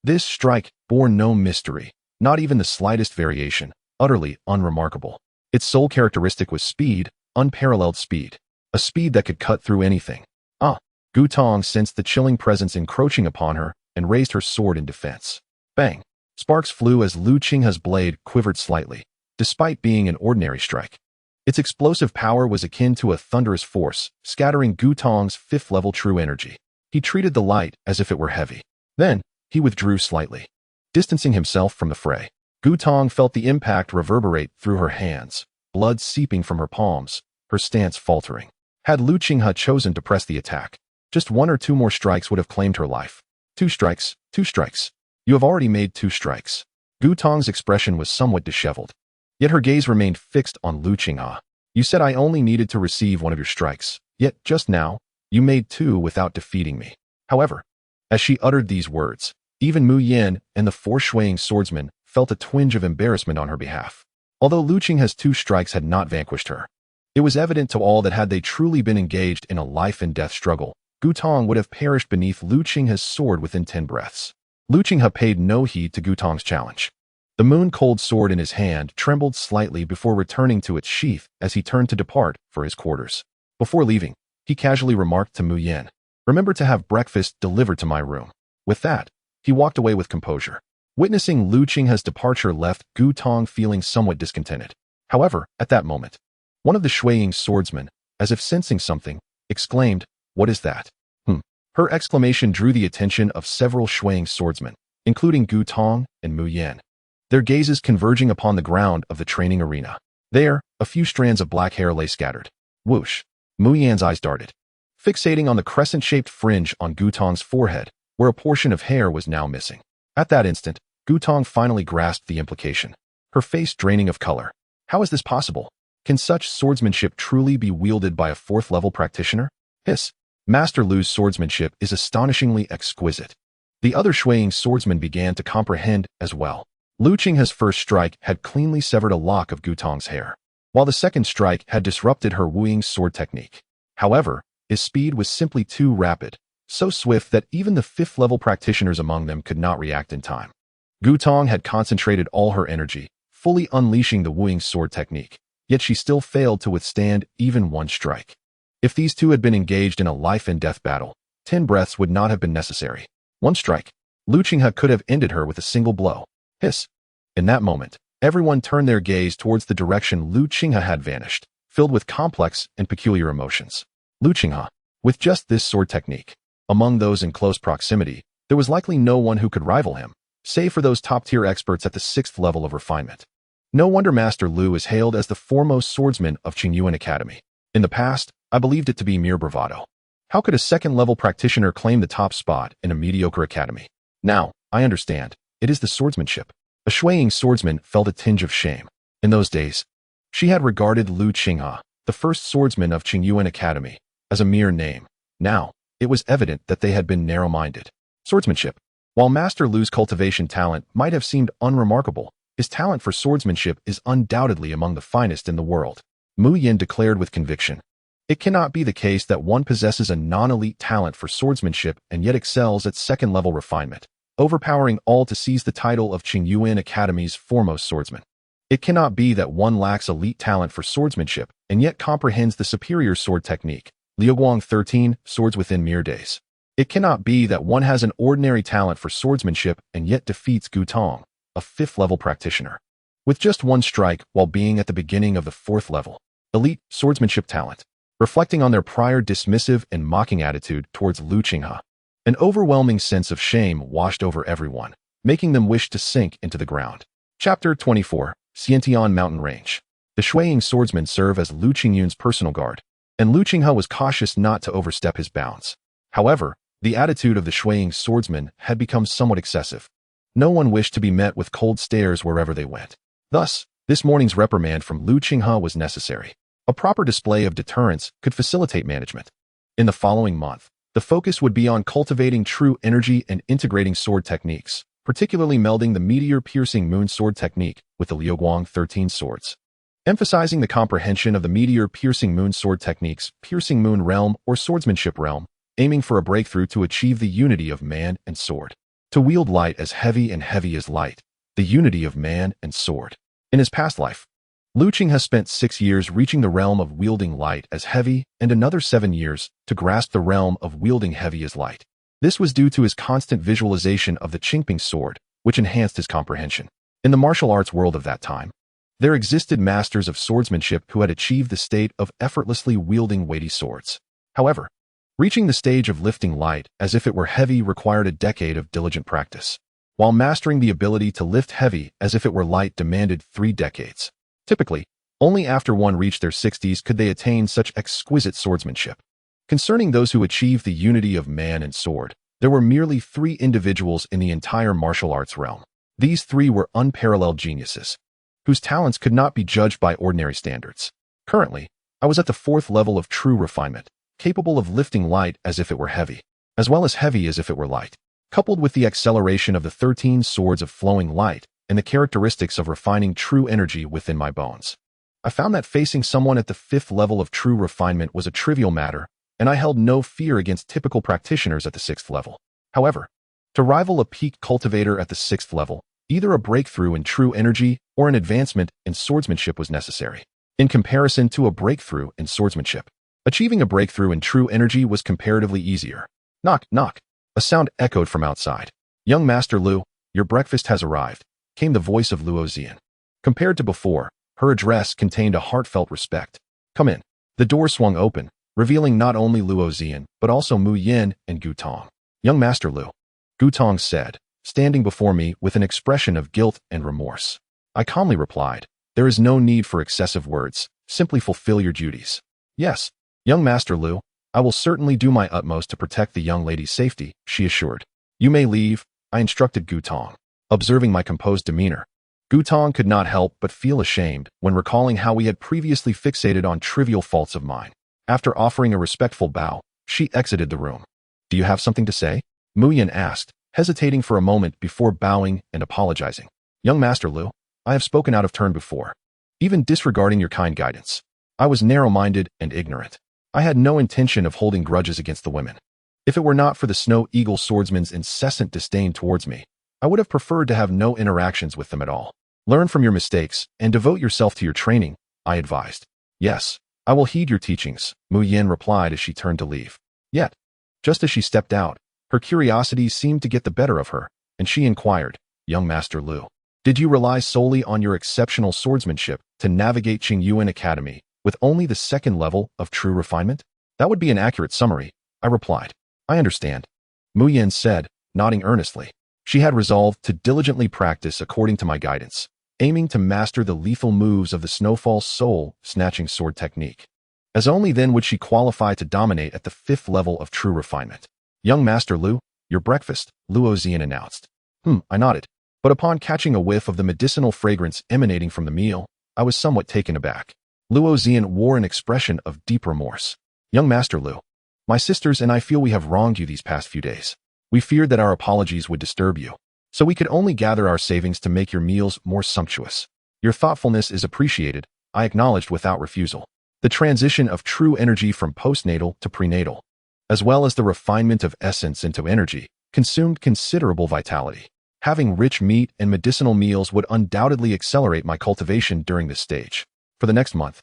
This strike bore no mystery, not even the slightest variation, utterly unremarkable. Its sole characteristic was speed, unparalleled speed, a speed that could cut through anything. Gu Tong sensed the chilling presence encroaching upon her and raised her sword in defense. Bang! Sparks flew as Lu Qinghe's blade quivered slightly, despite being an ordinary strike. Its explosive power was akin to a thunderous force, scattering Gu Tong's 5th-level true energy. He treated the light as if it were heavy. Then, he withdrew slightly, distancing himself from the fray. Gu Tong felt the impact reverberate through her hands, blood seeping from her palms, her stance faltering. Had Lu Qinghe chosen to press the attack, just 1 or 2 more strikes would have claimed her life. 2 strikes, 2 strikes. You have already made 2 strikes. Gu Tong's expression was somewhat disheveled, yet her gaze remained fixed on Lu Qinghe. You said I only needed to receive 1 of your strikes, yet just now, you made 2 without defeating me. However, as she uttered these words, even Mu Yin and the 4 Shuiying swordsmen felt a twinge of embarrassment on her behalf. Although Lu Qinghe's 2 strikes had not vanquished her, it was evident to all that had they truly been engaged in a life-and-death struggle, Gu Tong would have perished beneath Lu Qinghe's sword within 10 breaths. Lu Qinghe paid no heed to Gu Tong's challenge. The moon-cold sword in his hand trembled slightly before returning to its sheath as he turned to depart for his quarters. Before leaving, he casually remarked to Mu Yin, "Remember to have breakfast delivered to my room." With that, he walked away with composure. Witnessing Lu Qinghe's departure left Gu Tong feeling somewhat discontented. However, at that moment, one of the Shuiying swordsmen, as if sensing something, exclaimed, "What is that?" Her exclamation drew the attention of several Shuiying swordsmen, including Gu Tong and Mu Yin, their gazes converging upon the ground of the training arena. There, a few strands of black hair lay scattered. Whoosh! Mu Yin's eyes darted, fixating on the crescent-shaped fringe on Gu Tong's forehead, where a portion of hair was now missing. At that instant, Gu Tong finally grasped the implication, her face draining of color. How is this possible? Can such swordsmanship truly be wielded by a 4th-level practitioner? Hiss! Master Lu's swordsmanship is astonishingly exquisite. The other Shuiying swordsmen began to comprehend as well. Lu Qinghe's first strike had cleanly severed a lock of Gutong's hair, while the second strike had disrupted her Wu sword technique. However, his speed was simply too rapid, so swift that even the fifth-level practitioners among them could not react in time. Gutong had concentrated all her energy, fully unleashing the Wu sword technique, yet she still failed to withstand even one strike. If these two had been engaged in a life-and-death battle, 10 breaths would not have been necessary. One strike. Lu Qinghe could have ended her with a single blow. Hiss. In that moment, everyone turned their gaze towards the direction Lu Qinghe had vanished, filled with complex and peculiar emotions. Lu Qinghe, with just this sword technique, among those in close proximity, there was likely no one who could rival him, save for those top-tier experts at the 6th level of refinement. No wonder Master Lu is hailed as the foremost swordsman of Qingyuan Academy. In the past, I believed it to be mere bravado. How could a second-level practitioner claim the top spot in a mediocre academy? Now, I understand. It is the swordsmanship. A Yingying swordsman felt a tinge of shame. In those days, she had regarded Lu Qinghe, the first swordsman of Qingyuan Academy, as a mere name. Now, it was evident that they had been narrow-minded. Swordsmanship. While Master Lu's cultivation talent might have seemed unremarkable, his talent for swordsmanship is undoubtedly among the finest in the world. Mu Yin declared with conviction. It cannot be the case that one possesses a non-elite talent for swordsmanship and yet excels at second-level refinement, overpowering all to seize the title of Qingyuan Academy's foremost swordsman. It cannot be that one lacks elite talent for swordsmanship and yet comprehends the superior sword technique, Liuguang 13, Swords Within Mere Days. It cannot be that one has an ordinary talent for swordsmanship and yet defeats Gutong, a 5th-level practitioner, with just one strike while being at the beginning of the 4th level. Elite swordsmanship talent. Reflecting on their prior dismissive and mocking attitude towards Lu Qinghe, an overwhelming sense of shame washed over everyone, making them wish to sink into the ground. Chapter 24, Xiantian Mountain Range. The Yingying swordsmen serve as Lu Qingyuan's personal guard, and Lu Qinghe was cautious not to overstep his bounds. However, the attitude of the Yingying swordsmen had become somewhat excessive. No one wished to be met with cold stares wherever they went. Thus, this morning's reprimand from Lu Qinghe was necessary. A proper display of deterrence could facilitate management. In the following month, the focus would be on cultivating true energy and integrating sword techniques, particularly melding the meteor-piercing moon sword technique with the Liuguang 13 swords. Emphasizing the comprehension of the meteor-piercing moon sword techniques, piercing moon realm or swordsmanship realm, aiming for a breakthrough to achieve the unity of man and sword. To wield light as heavy and heavy as light, the unity of man and sword. In his past life, Lu Qinghe has spent 6 years reaching the realm of wielding light as heavy and another 7 years to grasp the realm of wielding heavy as light. This was due to his constant visualization of the Qingping sword, which enhanced his comprehension. In the martial arts world of that time, there existed masters of swordsmanship who had achieved the state of effortlessly wielding weighty swords. However, reaching the stage of lifting light as if it were heavy required a decade of diligent practice, while mastering the ability to lift heavy as if it were light demanded 3 decades. Typically, only after one reached their 60s could they attain such exquisite swordsmanship. Concerning those who achieved the unity of man and sword, there were merely 3 individuals in the entire martial arts realm. These 3 were unparalleled geniuses, whose talents could not be judged by ordinary standards. Currently, I was at the 4th level of true refinement, capable of lifting light as if it were heavy, as well as heavy as if it were light. Coupled with the acceleration of the 13 swords of flowing light, and the characteristics of refining true energy within my bones, I found that facing someone at the 5th level of true refinement was a trivial matter, and I held no fear against typical practitioners at the 6th level. However, to rival a peak cultivator at the 6th level, either a breakthrough in true energy or an advancement in swordsmanship was necessary. In comparison to a breakthrough in swordsmanship, achieving a breakthrough in true energy was comparatively easier. Knock, knock. A sound echoed from outside. "Young Master Lu, your breakfast has arrived," came the voice of Luo Zian. Compared to before, her address contained a heartfelt respect. "Come in." The door swung open, revealing not only Luo Zian, but also Mu Yin and Gutong. "Young Master Lu," Gutong said, standing before me with an expression of guilt and remorse. I calmly replied, "There is no need for excessive words. Simply fulfill your duties." "Yes, young Master Lu, I will certainly do my utmost to protect the young lady's safety," she assured. "You may leave," I instructed Gutong. Observing my composed demeanor, Gutong could not help but feel ashamed when recalling how we had previously fixated on trivial faults of mine. After offering a respectful bow, she exited the room. "Do you have something to say?" Mu Yin asked, hesitating for a moment before bowing and apologizing. Young Master Lu, I have spoken out of turn before, even disregarding your kind guidance. I was narrow-minded and ignorant. I had no intention of holding grudges against the women. If it were not for the Snow Eagle swordsman's incessant disdain towards me, I would have preferred to have no interactions with them at all. Learn from your mistakes and devote yourself to your training, I advised. Yes, I will heed your teachings, Mu Yin replied as she turned to leave. Yet, just as she stepped out, her curiosity seemed to get the better of her, and she inquired, Young Master Lu, did you rely solely on your exceptional swordsmanship to navigate Qingyuan Academy with only the second level of true refinement? That would be an accurate summary, I replied. I understand, Mu Yin said, nodding earnestly. She had resolved to diligently practice according to my guidance, aiming to master the lethal moves of the Snowfall soul-snatching sword technique. As only then would she qualify to dominate at the 5th level of true refinement. Young Master Lu, your breakfast, Luo Zian announced. I nodded, but upon catching a whiff of the medicinal fragrance emanating from the meal, I was somewhat taken aback. Luo Zian wore an expression of deep remorse. Young Master Lu, my sisters and I feel we have wronged you these past few days. We feared that our apologies would disturb you, so we could only gather our savings to make your meals more sumptuous. Your thoughtfulness is appreciated, I acknowledged without refusal. The transition of true energy from postnatal to prenatal, as well as the refinement of essence into energy, consumed considerable vitality. Having rich meat and medicinal meals would undoubtedly accelerate my cultivation during this stage. For the next month,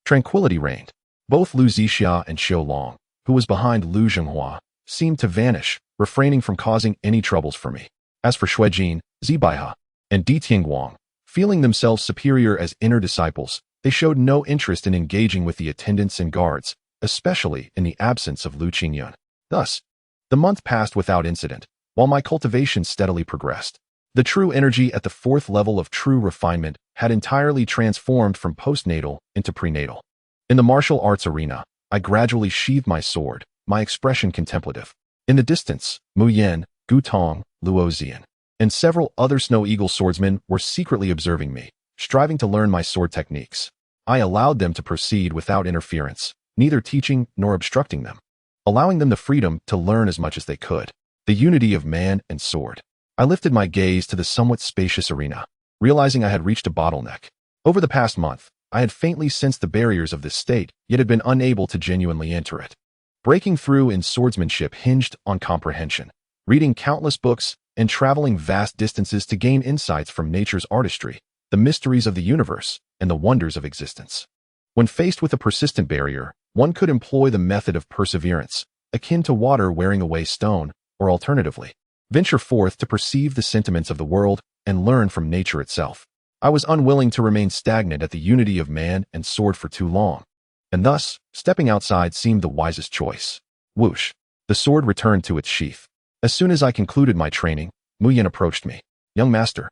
tranquility reigned. Both Lu Zixia and Xiu Long, who was behind Lu Zhenghua, seemed to vanish, refraining from causing any troubles for me. As for Xuejin, Zibaiha, and Di Tianguang, feeling themselves superior as inner disciples, they showed no interest in engaging with the attendants and guards, especially in the absence of Lu Qingyuan. Thus, the month passed without incident, while my cultivation steadily progressed. The true energy at the 4th level of true refinement had entirely transformed from postnatal into prenatal. In the martial arts arena, I gradually sheathed my sword, my expression contemplative. In the distance, Mu Yin, Gu Tong, Luo Zian, and several other Snow Eagle swordsmen were secretly observing me, striving to learn my sword techniques. I allowed them to proceed without interference, neither teaching nor obstructing them, allowing them the freedom to learn as much as they could. The unity of man and sword. I lifted my gaze to the somewhat spacious arena, realizing I had reached a bottleneck. Over the past month, I had faintly sensed the barriers of this state, yet had been unable to genuinely enter it. Breaking through in swordsmanship hinged on comprehension, reading countless books, and traveling vast distances to gain insights from nature's artistry, the mysteries of the universe, and the wonders of existence. When faced with a persistent barrier, one could employ the method of perseverance, akin to water wearing away stone, or alternatively, venture forth to perceive the sentiments of the world and learn from nature itself. I was unwilling to remain stagnant at the unity of man and sword for too long, and thus, stepping outside seemed the wisest choice. Whoosh! The sword returned to its sheath. As soon as I concluded my training, Mu Yin approached me. Young master,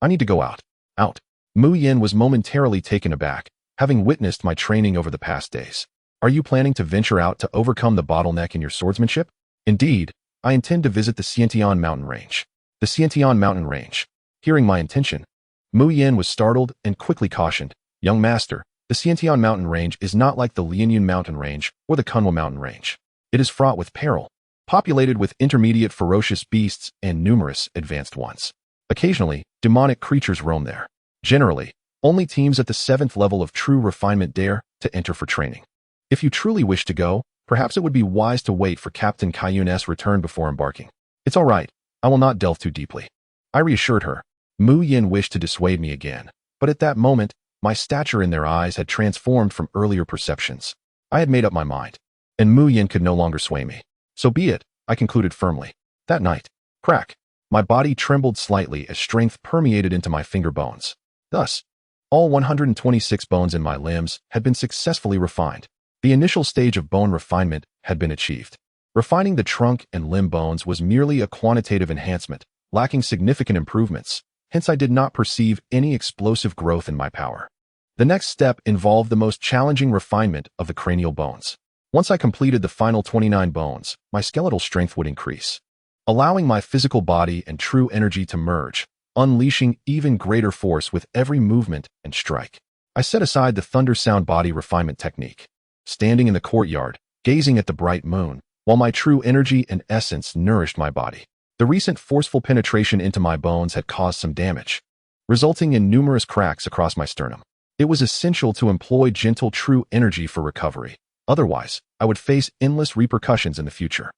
I need to go out. Out. Mu Yin was momentarily taken aback, having witnessed my training over the past days. Are you planning to venture out to overcome the bottleneck in your swordsmanship? Indeed, I intend to visit the Xiantian mountain range. The Xiantian mountain range. Hearing my intention, Mu Yin was startled and quickly cautioned. Young master, the Xiantian mountain range is not like the Lianyun mountain range or the Kunwa mountain range. It is fraught with peril, populated with intermediate ferocious beasts and numerous advanced ones. Occasionally, demonic creatures roam there. Generally, only teams at the 7th level of true refinement dare to enter for training. If you truly wish to go, perhaps it would be wise to wait for Captain Kaiyun's return before embarking. It's all right, I will not delve too deeply. I reassured her. Mu Yin wished to dissuade me again, but at that moment, my stature in their eyes had transformed from earlier perceptions. I had made up my mind, and Mu Yin could no longer sway me. So be it, I concluded firmly. That night, crack, my body trembled slightly as strength permeated into my finger bones. Thus, all 126 bones in my limbs had been successfully refined. The initial stage of bone refinement had been achieved. Refining the trunk and limb bones was merely a quantitative enhancement, lacking significant improvements, hence I did not perceive any explosive growth in my power. The next step involved the most challenging refinement of the cranial bones. Once I completed the final 29 bones, my skeletal strength would increase, allowing my physical body and true energy to merge, unleashing even greater force with every movement and strike. I set aside the thunder sound body refinement technique, standing in the courtyard, gazing at the bright moon, while my true energy and essence nourished my body. The recent forceful penetration into my bones had caused some damage, resulting in numerous cracks across my sternum. It was essential to employ gentle true energy for recovery. Otherwise, I would face endless repercussions in the future.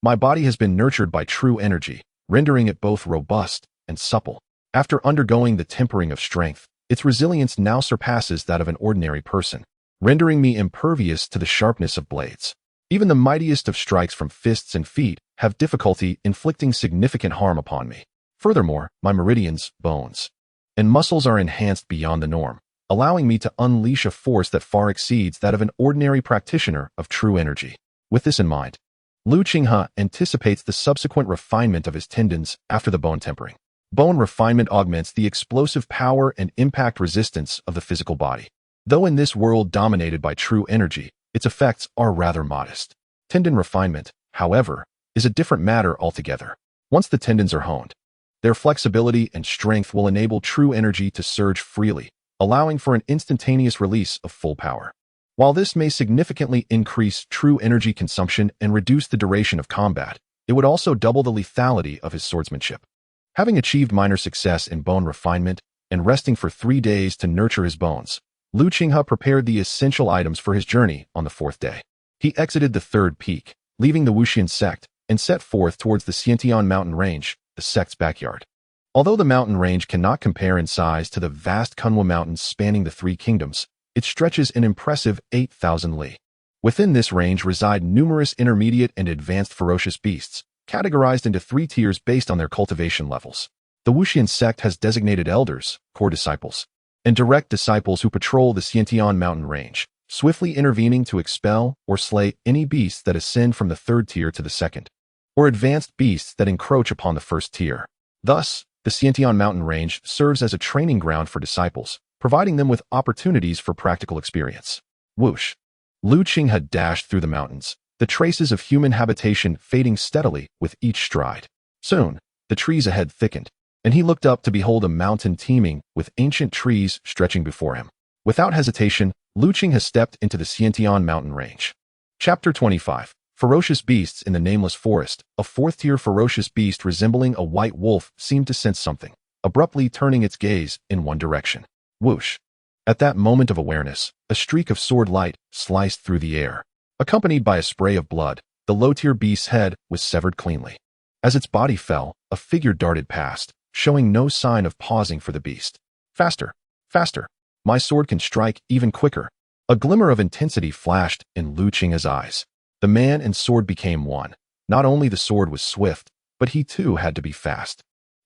My body has been nurtured by true energy, rendering it both robust and supple. After undergoing the tempering of strength, its resilience now surpasses that of an ordinary person, rendering me impervious to the sharpness of blades. Even the mightiest of strikes from fists and feet have difficulty inflicting significant harm upon me. Furthermore, my meridians, bones, and muscles are enhanced beyond the norm, allowing me to unleash a force that far exceeds that of an ordinary practitioner of true energy. With this in mind, Qinghe anticipates the subsequent refinement of his tendons after the bone tempering. Bone refinement augments the explosive power and impact resistance of the physical body. Though in this world dominated by true energy, its effects are rather modest. Tendon refinement, however, is a different matter altogether. Once the tendons are honed, their flexibility and strength will enable true energy to surge freely, allowing for an instantaneous release of full power. While this may significantly increase true energy consumption and reduce the duration of combat, it would also double the lethality of his swordsmanship. Having achieved minor success in bone refinement and resting for 3 days to nurture his bones, Qinghe prepared the essential items for his journey on the 4th day. He exited the 3rd peak, leaving the Wuxian sect, and set forth towards the Xiantian mountain range, the sect's backyard. Although the mountain range cannot compare in size to the vast Qingyuan mountains spanning the 3 kingdoms, it stretches an impressive 8,000 li. Within this range reside numerous intermediate and advanced ferocious beasts, categorized into 3 tiers based on their cultivation levels. The Wuxian sect has designated elders, core disciples, and direct disciples who patrol the Xiantian mountain range, swiftly intervening to expel or slay any beasts that ascend from the 3rd tier to the 2nd, or advanced beasts that encroach upon the 1st tier. Thus, the Xiantian mountain range serves as a training ground for disciples, providing them with opportunities for practical experience. Whoosh! Qinghe dashed through the mountains, the traces of human habitation fading steadily with each stride. Soon, the trees ahead thickened, and he looked up to behold a mountain teeming with ancient trees stretching before him. Without hesitation, Qinghe stepped into the Xiantian mountain range. Chapter 25. Ferocious Beasts in the Nameless Forest. A 4th-tier ferocious beast resembling a white wolf seemed to sense something, abruptly turning its gaze in one direction. Whoosh! At that moment of awareness, a streak of sword light sliced through the air. Accompanied by a spray of blood, the low-tier beast's head was severed cleanly. As its body fell, a figure darted past, showing no sign of pausing for the beast. Faster! Faster! My sword can strike even quicker. A glimmer of intensity flashed in Qinghe's eyes. The man and sword became one. Not only the sword was swift, but he too had to be fast.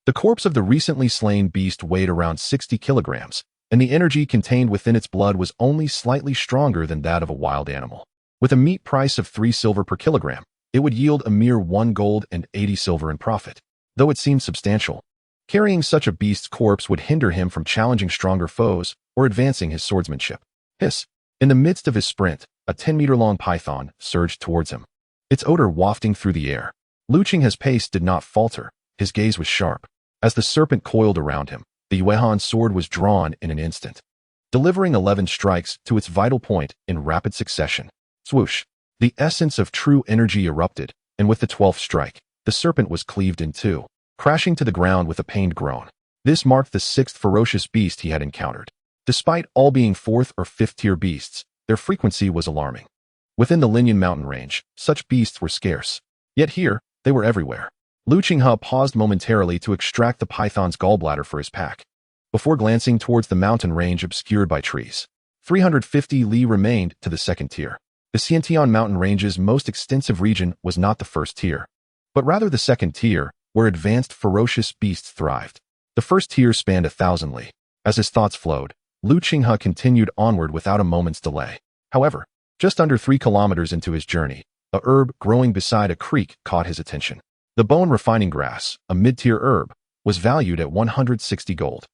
The corpse of the recently slain beast weighed around 60 kilograms, and the energy contained within its blood was only slightly stronger than that of a wild animal. With a meat price of 3 silver per kilogram, it would yield a mere 1 gold and 80 silver in profit. Though it seemed substantial, carrying such a beast's corpse would hinder him from challenging stronger foes or advancing his swordsmanship. Hiss! In the midst of his sprint, a 10-meter-long python surged towards him, its odor wafting through the air. Qinghe's pace did not falter. His gaze was sharp. As the serpent coiled around him, the Yuehan sword was drawn in an instant, delivering 11 strikes to its vital point in rapid succession. Swoosh! The essence of true energy erupted, and with the 12th strike, the serpent was cleaved in 2, crashing to the ground with a pained groan. This marked the 6th ferocious beast he had encountered. Despite all being 4th or 5th-tier beasts, their frequency was alarming. Within the Linyan mountain range, such beasts were scarce. Yet here, they were everywhere. Qinghe paused momentarily to extract the python's gallbladder for his pack, before glancing towards the mountain range obscured by trees. 350 li remained to the 2nd tier. The Xiantian mountain range's most extensive region was not the 1st tier, but rather the 2nd tier, where advanced ferocious beasts thrived. The 1st tier spanned 1,000 li. As his thoughts flowed, Qinghe continued onward without a moment's delay. However, just under 3 kilometers into his journey, a herb growing beside a creek caught his attention. The bone refining grass, a mid-tier herb, was valued at 160 gold.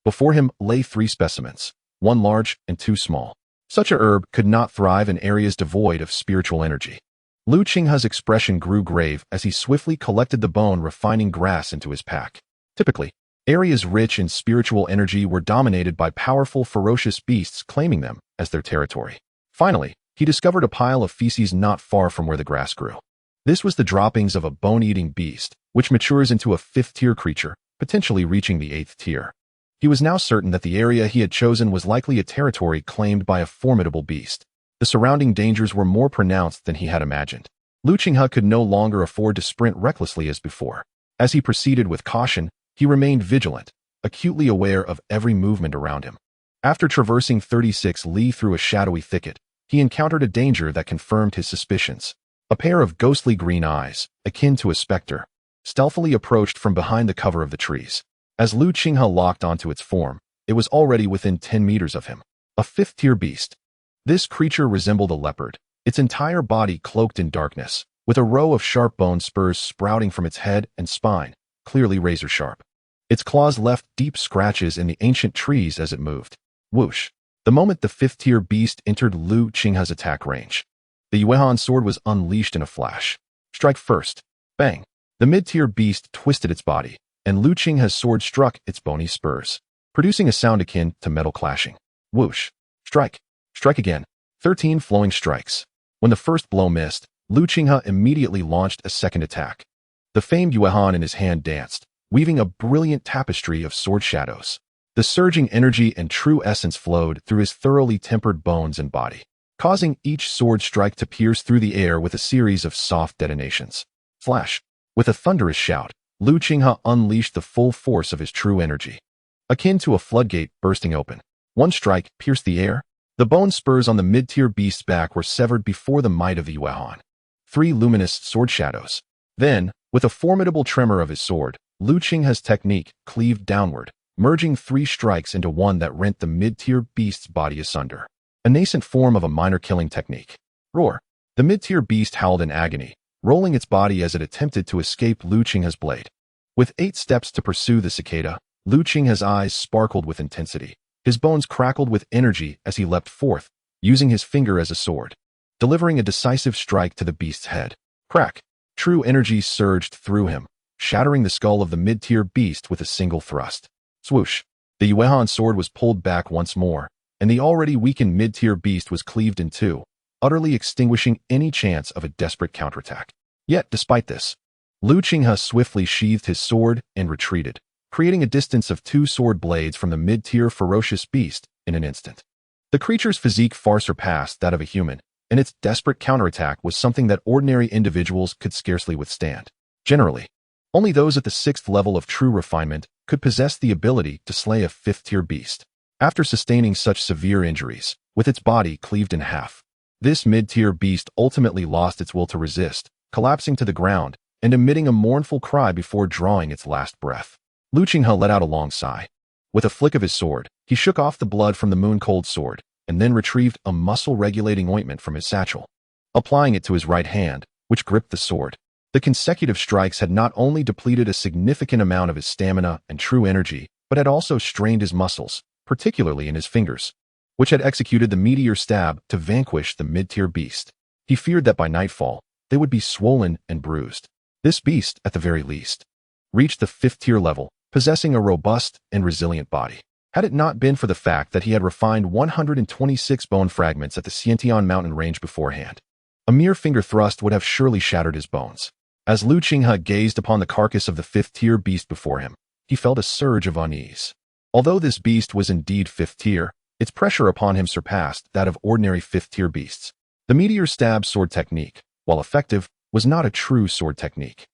Before him lay 3 specimens, 1 large and 2 small. Such a herb could not thrive in areas devoid of spiritual energy. Qinghe's expression grew grave as he swiftly collected the bone refining grass into his pack. Typically, areas rich in spiritual energy were dominated by powerful, ferocious beasts claiming them as their territory. Finally, he discovered a pile of feces not far from where the grass grew. This was the droppings of a bone-eating beast, which matures into a 5th-tier creature, potentially reaching the 8th tier. He was now certain that the area he had chosen was likely a territory claimed by a formidable beast. The surrounding dangers were more pronounced than he had imagined. Qinghe could no longer afford to sprint recklessly as before. As he proceeded with caution, he remained vigilant, acutely aware of every movement around him. After traversing 36 li through a shadowy thicket, he encountered a danger that confirmed his suspicions. A pair of ghostly green eyes, akin to a specter, stealthily approached from behind the cover of the trees. As Qinghe locked onto its form, it was already within 10 meters of him. A fifth-tier beast. This creature resembled a leopard, its entire body cloaked in darkness, with a row of sharp bone spurs sprouting from its head and spine, clearly razor-sharp. Its claws left deep scratches in the ancient trees as it moved. Whoosh! The moment the fifth-tier beast entered Qinghe's attack range, the Yuehan sword was unleashed in a flash. Strike first. Bang! The mid-tier beast twisted its body, and Qinghe's sword struck its bony spurs, producing a sound akin to metal clashing. Whoosh! Strike! Strike again. 13 flowing strikes. When the first blow missed, Qinghe immediately launched a second attack. The famed Yuehan in his hand danced, weaving a brilliant tapestry of sword shadows. The surging energy and true essence flowed through his thoroughly tempered bones and body, causing each sword strike to pierce through the air with a series of soft detonations. Flash! With a thunderous shout, Qinghe unleashed the full force of his true energy. Akin to a floodgate bursting open, one strike pierced the air. The bone spurs on the mid-tier beast's back were severed before the might of the Yuehan. 3 luminous sword shadows. Then, with a formidable tremor of his sword, Qinghe's technique cleaved downward, merging 3 strikes into one that rent the mid-tier beast's body asunder. A nascent form of a minor killing technique. Roar! The mid-tier beast howled in agony, rolling its body as it attempted to escape Qinghe's blade. With 8 steps to pursue the cicada, Qinghe's eyes sparkled with intensity. His bones crackled with energy as he leapt forth, using his finger as a sword, delivering a decisive strike to the beast's head. Crack! True energy surged through him, shattering the skull of the mid-tier beast with a single thrust. Swoosh! The Yuehan sword was pulled back once more, and the already weakened mid-tier beast was cleaved in two, utterly extinguishing any chance of a desperate counterattack. Yet, despite this, Qinghe swiftly sheathed his sword and retreated, creating a distance of 2 sword blades from the mid-tier ferocious beast in an instant. The creature's physique far surpassed that of a human, and its desperate counterattack was something that ordinary individuals could scarcely withstand. Generally, only those at the 6th level of true refinement could possess the ability to slay a 5th-tier beast. After sustaining such severe injuries, with its body cleaved in half, this mid-tier beast ultimately lost its will to resist, collapsing to the ground and emitting a mournful cry before drawing its last breath. Qinghe let out a long sigh. With a flick of his sword, he shook off the blood from the moon-cold sword, and then retrieved a muscle-regulating ointment from his satchel. Applying it to his right hand, which gripped the sword, the consecutive strikes had not only depleted a significant amount of his stamina and true energy, but had also strained his muscles, particularly in his fingers, which had executed the meteor stab to vanquish the mid-tier beast. He feared that by nightfall, they would be swollen and bruised. This beast, at the very least, reached the 5th-tier level, possessing a robust and resilient body. Had it not been for the fact that he had refined 126 bone fragments at the Xiantian mountain range beforehand, a mere finger thrust would have surely shattered his bones. As Qinghe gazed upon the carcass of the 5th-tier beast before him, he felt a surge of unease. Although this beast was indeed 5th tier, its pressure upon him surpassed that of ordinary 5th-tier beasts. The meteor stab sword technique, while effective, was not a true sword technique.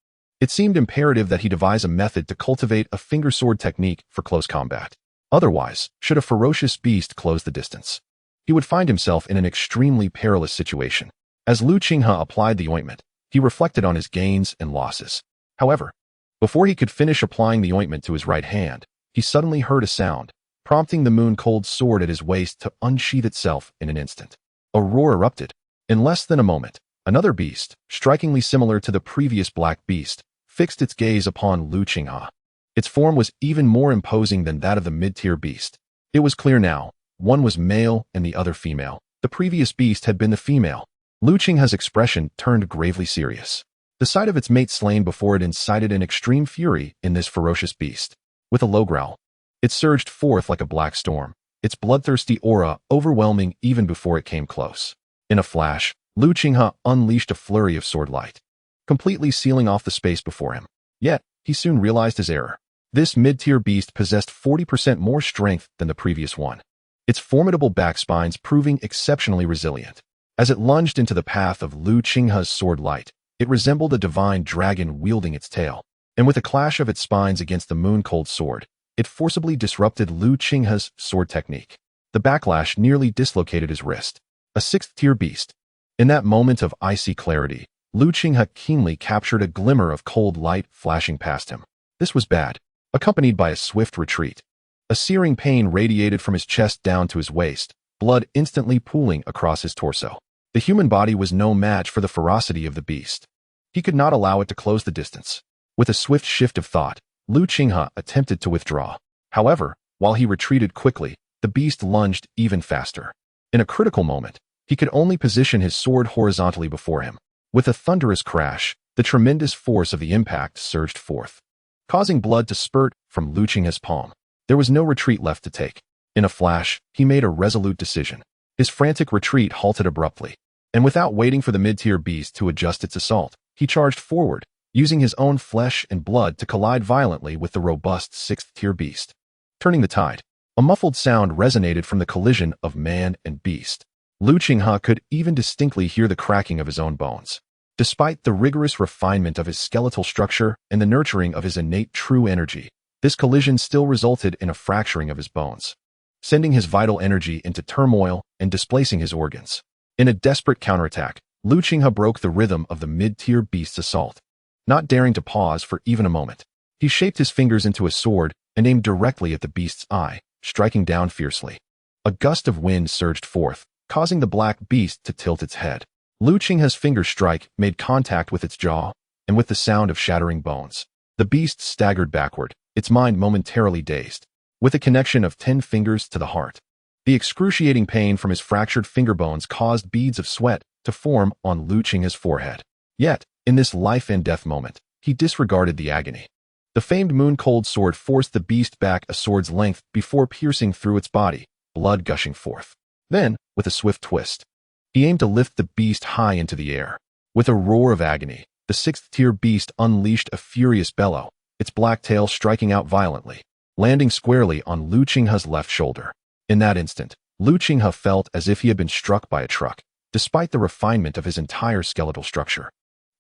It seemed imperative that he devise a method to cultivate a finger sword technique for close combat. Otherwise, should a ferocious beast close the distance, he would find himself in an extremely perilous situation. As Qinghe applied the ointment, he reflected on his gains and losses. However, before he could finish applying the ointment to his right hand, he suddenly heard a sound, prompting the moon-cold sword at his waist to unsheath itself in an instant. A roar erupted. In less than a moment, another beast, strikingly similar to the previous black beast, fixed its gaze upon Qinghe. Its form was even more imposing than that of the mid-tier beast. It was clear now, one was male and the other female. The previous beast had been the female. Qinghe's expression turned gravely serious. The sight of its mate slain before it incited an extreme fury in this ferocious beast. With a low growl, it surged forth like a black storm, its bloodthirsty aura overwhelming even before it came close. In a flash, Qinghe unleashed a flurry of sword light, completely sealing off the space before him. Yet, he soon realized his error. This mid-tier beast possessed 40% more strength than the previous one, its formidable back spines proving exceptionally resilient. As it lunged into the path of Lu Qinghe's sword light, it resembled a divine dragon wielding its tail, and with a clash of its spines against the moon-cold sword, it forcibly disrupted Lu Qinghe's sword technique. The backlash nearly dislocated his wrist. A sixth-tier beast. In that moment of icy clarity, Lu Qinghe keenly captured a glimmer of cold light flashing past him. This was bad, accompanied by a swift retreat. A searing pain radiated from his chest down to his waist, blood instantly pooling across his torso. The human body was no match for the ferocity of the beast. He could not allow it to close the distance. With a swift shift of thought, Lu Qinghe attempted to withdraw. However, while he retreated quickly, the beast lunged even faster. In a critical moment, he could only position his sword horizontally before him. With a thunderous crash, the tremendous force of the impact surged forth, causing blood to spurt from Lu Qinghe's palm. There was no retreat left to take. In a flash, he made a resolute decision. His frantic retreat halted abruptly, and without waiting for the mid-tier beast to adjust its assault, he charged forward, using his own flesh and blood to collide violently with the robust sixth-tier beast. Turning the tide, a muffled sound resonated from the collision of man and beast. Lu Qinghe could even distinctly hear the cracking of his own bones. Despite the rigorous refinement of his skeletal structure and the nurturing of his innate true energy, this collision still resulted in a fracturing of his bones, sending his vital energy into turmoil and displacing his organs. In a desperate counterattack, Lu Qinghe broke the rhythm of the mid-tier beast's assault. Not daring to pause for even a moment, he shaped his fingers into a sword and aimed directly at the beast's eye, striking down fiercely. A gust of wind surged forth, causing the black beast to tilt its head. Lu Qinghe's finger strike made contact with its jaw, and with the sound of shattering bones, the beast staggered backward, its mind momentarily dazed. With a connection of 10 fingers to the heart, the excruciating pain from his fractured finger bones caused beads of sweat to form on Lu Qinghe's forehead. Yet, in this life-and-death moment, he disregarded the agony. The famed moon-cold sword forced the beast back a sword's length before piercing through its body, blood gushing forth. Then, with a swift twist, he aimed to lift the beast high into the air. With a roar of agony, the sixth-tier beast unleashed a furious bellow, its black tail striking out violently, landing squarely on Lu Qinghe's left shoulder. In that instant, Lu Qinghe felt as if he had been struck by a truck, despite the refinement of his entire skeletal structure.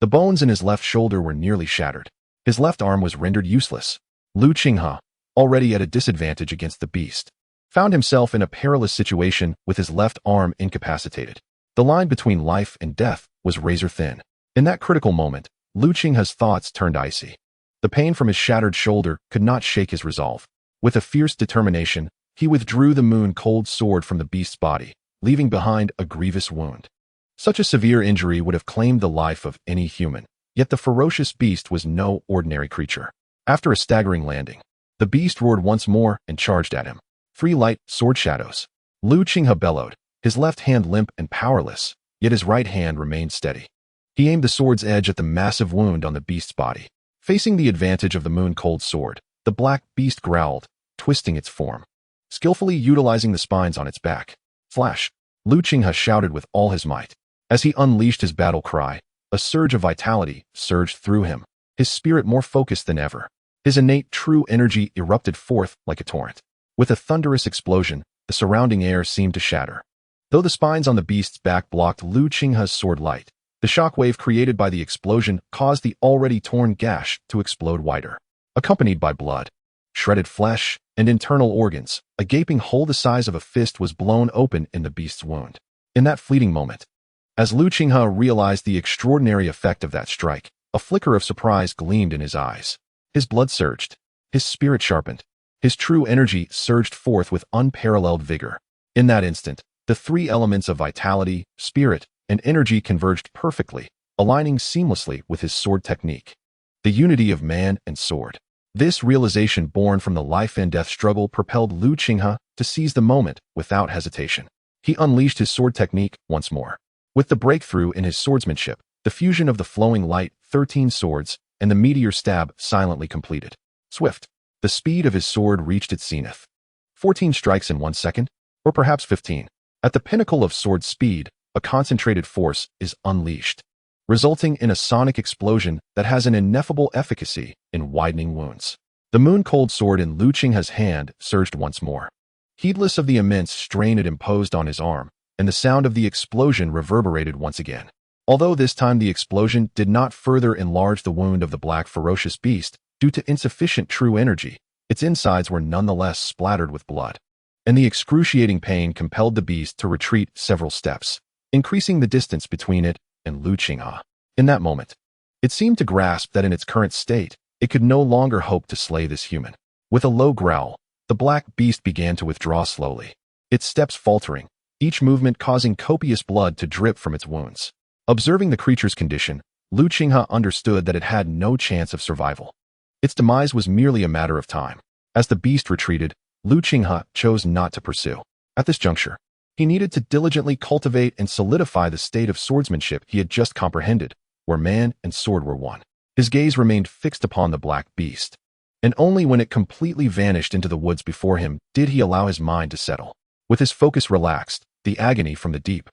The bones in his left shoulder were nearly shattered. His left arm was rendered useless. Lu Qinghe, already at a disadvantage against the beast, found himself in a perilous situation with his left arm incapacitated. The line between life and death was razor thin. In that critical moment, Lu Qinghe's thoughts turned icy. The pain from his shattered shoulder could not shake his resolve. With a fierce determination, he withdrew the moon-cold sword from the beast's body, leaving behind a grievous wound. Such a severe injury would have claimed the life of any human, yet the ferocious beast was no ordinary creature. After a staggering landing, the beast roared once more and charged at him. 3 light sword shadows. Lu Qinghe bellowed, his left hand limp and powerless, yet his right hand remained steady. He aimed the sword's edge at the massive wound on the beast's body. Facing the advantage of the moon-cold sword, the black beast growled, twisting its form, skillfully utilizing the spines on its back. Flash! Lu Qinghe shouted with all his might. As he unleashed his battle cry, a surge of vitality surged through him, his spirit more focused than ever. His innate true energy erupted forth like a torrent. With a thunderous explosion, the surrounding air seemed to shatter. Though the spines on the beast's back blocked Lu Qinghe's sword light, the shockwave created by the explosion caused the already torn gash to explode wider. Accompanied by blood, shredded flesh, and internal organs, a gaping hole the size of a fist was blown open in the beast's wound. In that fleeting moment, as Lu Qinghe realized the extraordinary effect of that strike, a flicker of surprise gleamed in his eyes. His blood surged, his spirit sharpened, his true energy surged forth with unparalleled vigor. In that instant, the 3 elements of vitality, spirit, and energy converged perfectly, aligning seamlessly with his sword technique. The unity of man and sword. This realization born from the life-and-death struggle propelled Lu Qinghe to seize the moment without hesitation. He unleashed his sword technique once more. With the breakthrough in his swordsmanship, the fusion of the flowing light, 13 swords, and the meteor stab silently completed. Swift, the speed of his sword reached its zenith. 14 strikes in 1 second, or perhaps 15. At the pinnacle of sword speed, a concentrated force is unleashed, resulting in a sonic explosion that has an ineffable efficacy in widening wounds. The moon-cold sword in Lu Qinghe's hand surged once more. Heedless of the immense strain it imposed on his arm, and the sound of the explosion reverberated once again. Although this time the explosion did not further enlarge the wound of the black ferocious beast due to insufficient true energy, its insides were nonetheless splattered with blood. And the excruciating pain compelled the beast to retreat several steps, increasing the distance between it and Lu Qinghe. In that moment, it seemed to grasp that in its current state, it could no longer hope to slay this human. With a low growl, the black beast began to withdraw slowly, its steps faltering, each movement causing copious blood to drip from its wounds. Observing the creature's condition, Lu Qinghe understood that it had no chance of survival. Its demise was merely a matter of time. As the beast retreated, Lu Qinghe chose not to pursue. At this juncture, he needed to diligently cultivate and solidify the state of swordsmanship he had just comprehended, where man and sword were one. His gaze remained fixed upon the black beast, and only when it completely vanished into the woods before him did he allow his mind to settle. With his focus relaxed, the agony from the deep,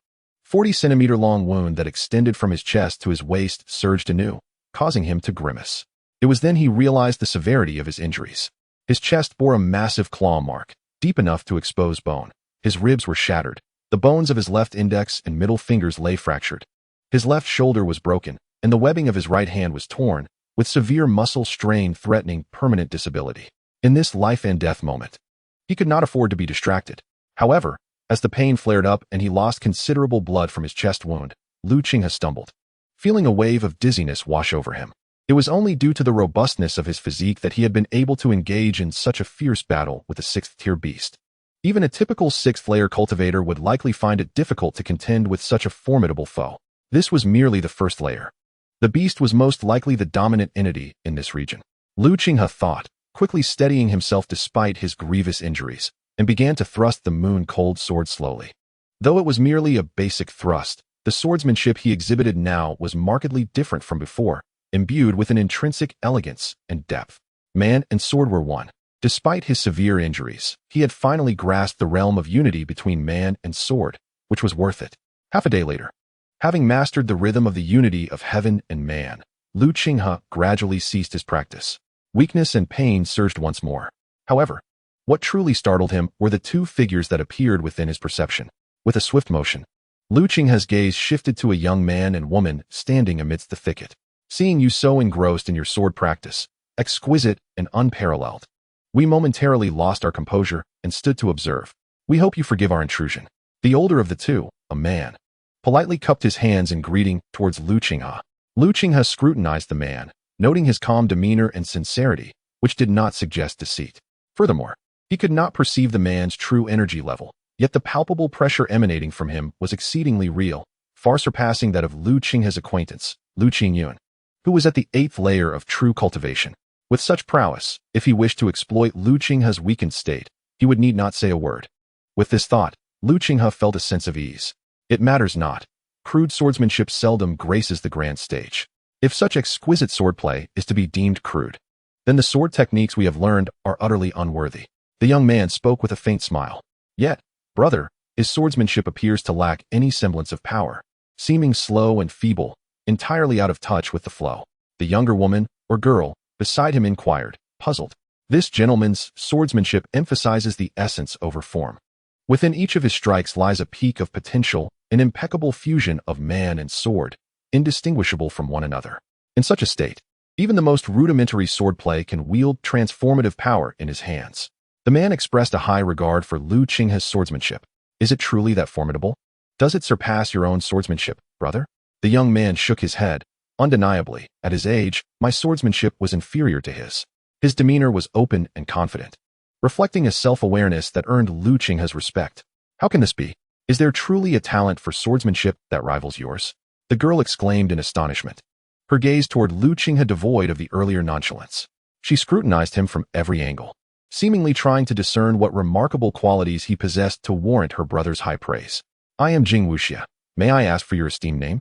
40-centimeter-long wound that extended from his chest to his waist surged anew, causing him to grimace. It was then he realized the severity of his injuries. His chest bore a massive claw mark, deep enough to expose bone. His ribs were shattered. The bones of his left index and middle fingers lay fractured. His left shoulder was broken, and the webbing of his right hand was torn, with severe muscle strain threatening permanent disability. In this life-and-death moment, he could not afford to be distracted. However, as the pain flared up and he lost considerable blood from his chest wound, Lu Qinghe stumbled, feeling a wave of dizziness wash over him. It was only due to the robustness of his physique that he had been able to engage in such a fierce battle with a sixth-tier beast. Even a typical sixth-layer cultivator would likely find it difficult to contend with such a formidable foe. This was merely the first layer. The beast was most likely the dominant entity in this region. Lu Qinghe thought, quickly steadying himself despite his grievous injuries, and began to thrust the moon-cold sword slowly. Though it was merely a basic thrust, the swordsmanship he exhibited now was markedly different from before, imbued with an intrinsic elegance and depth. Man and sword were one. Despite his severe injuries, he had finally grasped the realm of unity between man and sword, which was worth it. Half a day later, having mastered the rhythm of the unity of heaven and man, Lu Qinghe gradually ceased his practice. Weakness and pain surged once more. However, what truly startled him were the two figures that appeared within his perception. With a swift motion, Lu Qinghe's gaze shifted to a young man and woman standing amidst the thicket. Seeing you so engrossed in your sword practice, exquisite and unparalleled, we momentarily lost our composure and stood to observe. We hope you forgive our intrusion. The older of the two, a man, politely cupped his hands in greeting towards Lu Qinghe. Lu Qinghe scrutinized the man, noting his calm demeanor and sincerity, which did not suggest deceit. Furthermore, he could not perceive the man's true energy level, yet the palpable pressure emanating from him was exceedingly real, far surpassing that of Lu Qinghe's acquaintance, Lu Qingyuan, who was at the 8th layer of true cultivation. With such prowess, if he wished to exploit Lu Qinghe's weakened state, he would need not say a word. With this thought, Lu Qinghe felt a sense of ease. It matters not. Crude swordsmanship seldom graces the grand stage. If such exquisite swordplay is to be deemed crude, then the sword techniques we have learned are utterly unworthy. The young man spoke with a faint smile. Yet, brother, his swordsmanship appears to lack any semblance of power, seeming slow and feeble, entirely out of touch with the flow. The younger woman, or girl, beside him inquired, puzzled. This gentleman's swordsmanship emphasizes the essence over form. Within each of his strikes lies a peak of potential, an impeccable fusion of man and sword, indistinguishable from one another. In such a state, even the most rudimentary swordplay can wield transformative power in his hands. The man expressed a high regard for Lu Qinghe's swordsmanship. Is it truly that formidable? Does it surpass your own swordsmanship, brother? The young man shook his head. Undeniably, at his age, my swordsmanship was inferior to his. His demeanor was open and confident, reflecting a self-awareness that earned Lu Qinghe's respect. How can this be? Is there truly a talent for swordsmanship that rivals yours? The girl exclaimed in astonishment, her gaze toward Lu Qinghe devoid of the earlier nonchalance. She scrutinized him from every angle, seemingly trying to discern what remarkable qualities he possessed to warrant her brother's high praise. I am Jing Wuxia. May I ask for your esteemed name?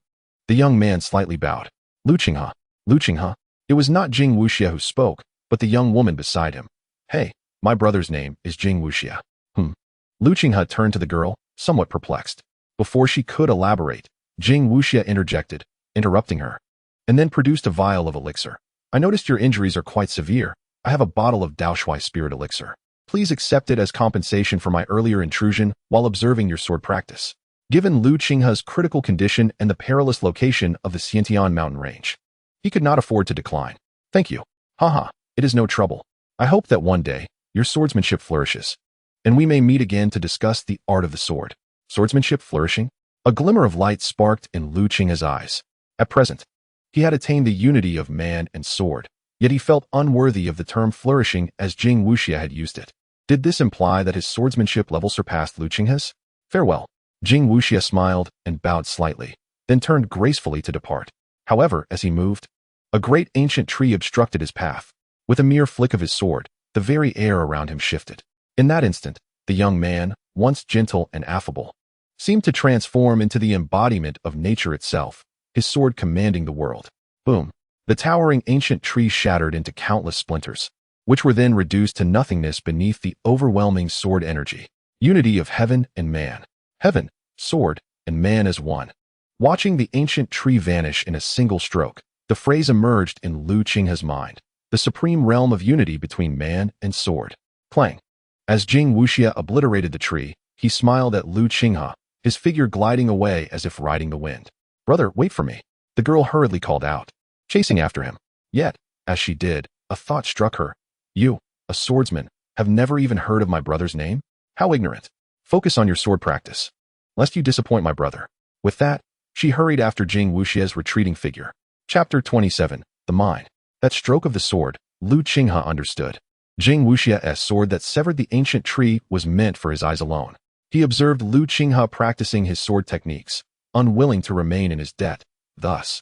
The young man slightly bowed. Lu Qinghe. Lu Qinghe. It was not Jing Wuxia who spoke, but the young woman beside him. Hey, my brother's name is Jing Wuxia. Lu Qinghe turned to the girl, somewhat perplexed. Before she could elaborate, Jing Wuxia interjected, interrupting her, and then produced a vial of elixir. I noticed your injuries are quite severe. I have a bottle of Daoshui spirit elixir. Please accept it as compensation for my earlier intrusion while observing your sword practice. Given Lu Qinghe's critical condition and the perilous location of the Xiantian mountain range, he could not afford to decline. Thank you. Haha, it is no trouble. I hope that one day, your swordsmanship flourishes, and we may meet again to discuss the art of the sword. Swordsmanship flourishing? A glimmer of light sparked in Lu Qinghe's eyes. At present, he had attained the unity of man and sword, yet he felt unworthy of the term flourishing as Jing Wuxia had used it. Did this imply that his swordsmanship level surpassed Lu Qinghe's? Farewell. Jing Wuxia smiled and bowed slightly, then turned gracefully to depart. However, as he moved, a great ancient tree obstructed his path. With a mere flick of his sword, the very air around him shifted. In that instant, the young man, once gentle and affable, seemed to transform into the embodiment of nature itself, his sword commanding the world. Boom! The towering ancient tree shattered into countless splinters, which were then reduced to nothingness beneath the overwhelming sword energy. Unity of heaven and man. Heaven, sword, and man as one. Watching the ancient tree vanish in a single stroke, the phrase emerged in Lu Qinghe's mind. The supreme realm of unity between man and sword. Clang. As Jing Wuxia obliterated the tree, he smiled at Lu Qinghe, his figure gliding away as if riding the wind. Brother, wait for me. The girl hurriedly called out, chasing after him. Yet, as she did, a thought struck her. You, a swordsman, have never even heard of my brother's name? How ignorant. Focus on your sword practice, lest you disappoint my brother. With that, she hurried after Jing Wuxia's retreating figure. Chapter 27. The Mind. That stroke of the sword, Lu Qinghe understood. Jing Wuxia's sword that severed the ancient tree was meant for his eyes alone. He observed Lu Qinghe practicing his sword techniques, unwilling to remain in his debt. Thus,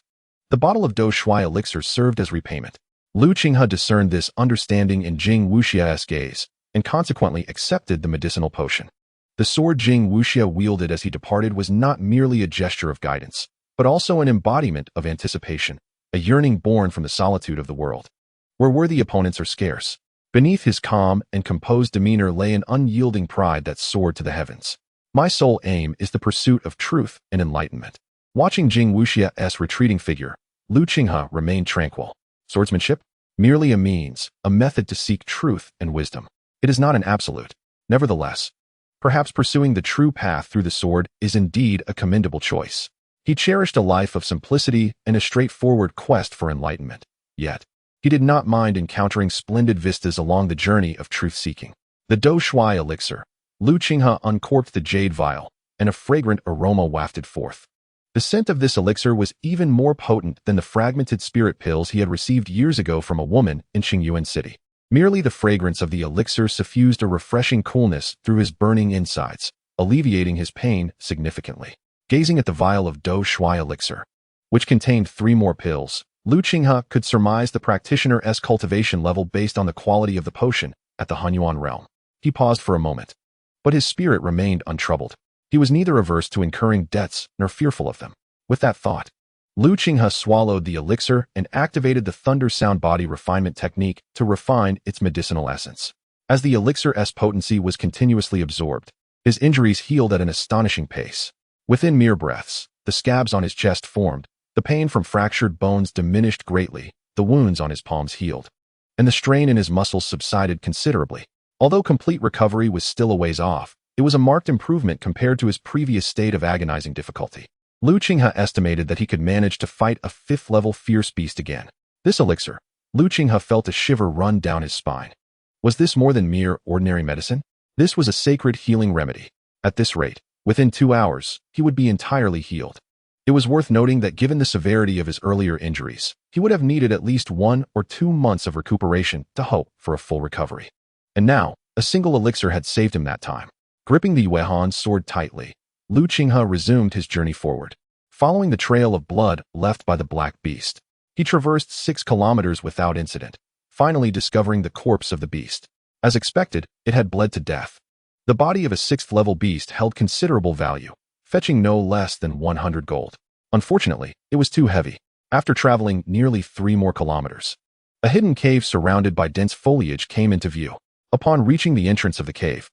the bottle of Daoshui elixir served as repayment. Lu Qinghe discerned this understanding in Jing Wuxia's gaze, and consequently accepted the medicinal potion. The sword Jing Wuxia wielded as he departed was not merely a gesture of guidance, but also an embodiment of anticipation, a yearning born from the solitude of the world, where worthy opponents are scarce. Beneath his calm and composed demeanor lay an unyielding pride that soared to the heavens. My sole aim is the pursuit of truth and enlightenment. Watching Jing Wuxia's retreating figure, Lu Qinghe remained tranquil. Swordsmanship? Merely a means, a method to seek truth and wisdom. It is not an absolute. Nevertheless, perhaps pursuing the true path through the sword is indeed a commendable choice. He cherished a life of simplicity and a straightforward quest for enlightenment. Yet, he did not mind encountering splendid vistas along the journey of truth-seeking. The Daoshui elixir. Lu Qinghe uncorked the jade vial, and a fragrant aroma wafted forth. The scent of this elixir was even more potent than the fragmented spirit pills he had received years ago from a woman in Qingyuan City. Merely the fragrance of the elixir suffused a refreshing coolness through his burning insides, alleviating his pain significantly. Gazing at the vial of Daoshui elixir, which contained 3 more pills, Lu Qinghe could surmise the practitioner's cultivation level based on the quality of the potion at the Hunyuan realm. He paused for a moment, but his spirit remained untroubled. He was neither averse to incurring debts nor fearful of them. With that thought, Lu Qinghe swallowed the elixir and activated the thunder sound body refinement technique to refine its medicinal essence. As the elixir's potency was continuously absorbed, his injuries healed at an astonishing pace. Within mere breaths, the scabs on his chest formed, the pain from fractured bones diminished greatly, the wounds on his palms healed, and the strain in his muscles subsided considerably. Although complete recovery was still a ways off, it was a marked improvement compared to his previous state of agonizing difficulty. Lu Qinghe estimated that he could manage to fight a 5th-level fierce beast again. This elixir, Lu Qinghe felt a shiver run down his spine. Was this more than mere ordinary medicine? This was a sacred healing remedy. At this rate, within 2 hours, he would be entirely healed. It was worth noting that given the severity of his earlier injuries, he would have needed at least 1 or 2 months of recuperation to hope for a full recovery. And now, a single elixir had saved him that time. Gripping the Yuehan sword tightly, Lu Qinghe resumed his journey forward. Following the trail of blood left by the black beast, he traversed 6 kilometers without incident, finally discovering the corpse of the beast. As expected, it had bled to death. The body of a 6th-level beast held considerable value, fetching no less than 100 gold. Unfortunately, it was too heavy. After traveling nearly 3 more kilometers, a hidden cave surrounded by dense foliage came into view. Upon reaching the entrance of the cave,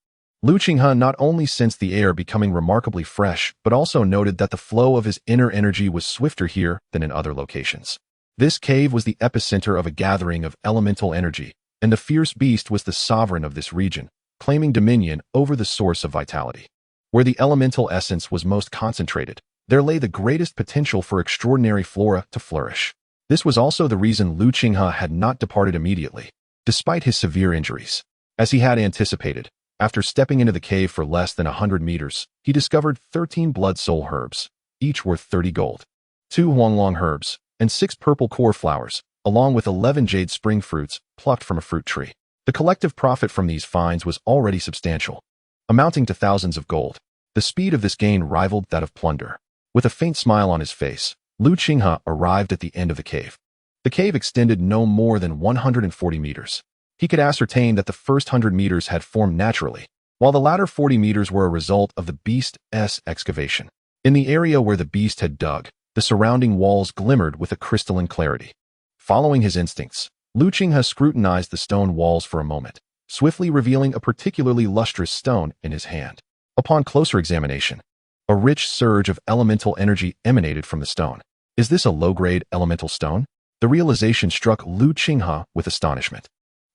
Lu Qinghe not only sensed the air becoming remarkably fresh, but also noted that the flow of his inner energy was swifter here than in other locations. This cave was the epicenter of a gathering of elemental energy, and the fierce beast was the sovereign of this region, claiming dominion over the source of vitality. Where the elemental essence was most concentrated, there lay the greatest potential for extraordinary flora to flourish. This was also the reason Lu Qinghe had not departed immediately, despite his severe injuries. As he had anticipated, after stepping into the cave for less than 100 meters, he discovered 13 blood soul herbs, each worth 30 gold, 2 huanglong herbs, and 6 purple core flowers, along with 11 jade spring fruits plucked from a fruit tree. The collective profit from these finds was already substantial, amounting to thousands of gold. The speed of this gain rivaled that of plunder. With a faint smile on his face, Lu Qinghe arrived at the end of the cave. The cave extended no more than 140 meters. He could ascertain that the first 100 meters had formed naturally, while the latter 40 meters were a result of the beast's excavation. In the area where the beast had dug, the surrounding walls glimmered with a crystalline clarity. Following his instincts, Lu Qinghe scrutinized the stone walls for a moment, swiftly revealing a particularly lustrous stone in his hand. Upon closer examination, a rich surge of elemental energy emanated from the stone. Is this a low-grade elemental stone? The realization struck Lu Qinghe with astonishment.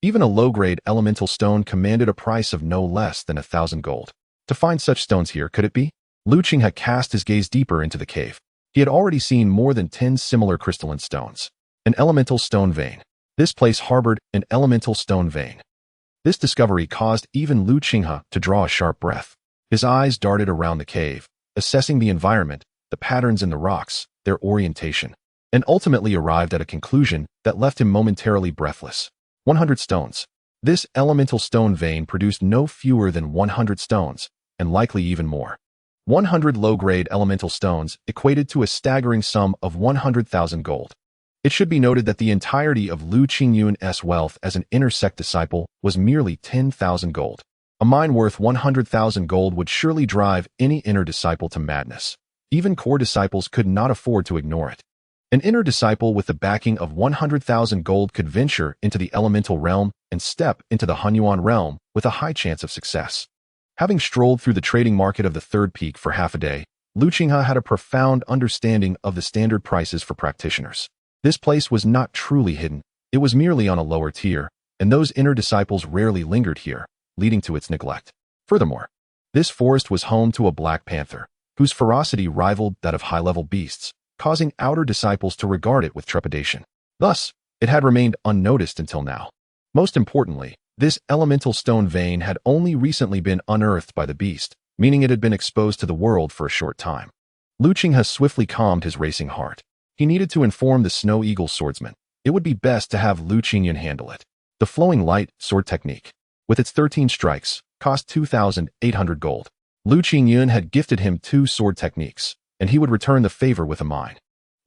Even a low-grade elemental stone commanded a price of no less than 1,000 gold. To find such stones here, could it be? Lu Qinghe cast his gaze deeper into the cave. He had already seen more than 10 similar crystalline stones. An elemental stone vein. This place harbored an elemental stone vein. This discovery caused even Lu Qinghe to draw a sharp breath. His eyes darted around the cave, assessing the environment, the patterns in the rocks, their orientation, and ultimately arrived at a conclusion that left him momentarily breathless. 100 stones. This elemental stone vein produced no fewer than 100 stones, and likely even more. 100 low-grade elemental stones equated to a staggering sum of 100,000 gold. It should be noted that the entirety of Lu Qingyuan's wealth as an inner sect disciple was merely 10,000 gold. A mine worth 100,000 gold would surely drive any inner disciple to madness. Even core disciples could not afford to ignore it. An inner disciple with the backing of 100,000 gold could venture into the elemental realm and step into the Qingyuan realm with a high chance of success. Having strolled through the trading market of the third peak for half a day, Lu Qinghe had a profound understanding of the standard prices for practitioners. This place was not truly hidden, it was merely on a lower tier, and those inner disciples rarely lingered here, leading to its neglect. Furthermore, this forest was home to a black panther, whose ferocity rivaled that of high-level beasts, causing outer disciples to regard it with trepidation. Thus, it had remained unnoticed until now. Most importantly, this elemental stone vein had only recently been unearthed by the beast, meaning it had been exposed to the world for a short time. Lu Qinghe swiftly calmed his racing heart. He needed to inform the Snow Eagle swordsman. It would be best to have Lu Qingyuan handle it. The flowing light sword technique, with its 13 strikes, cost 2,800 gold. Lu Qingyuan had gifted him 2 sword techniques, and he would return the favor with a mine.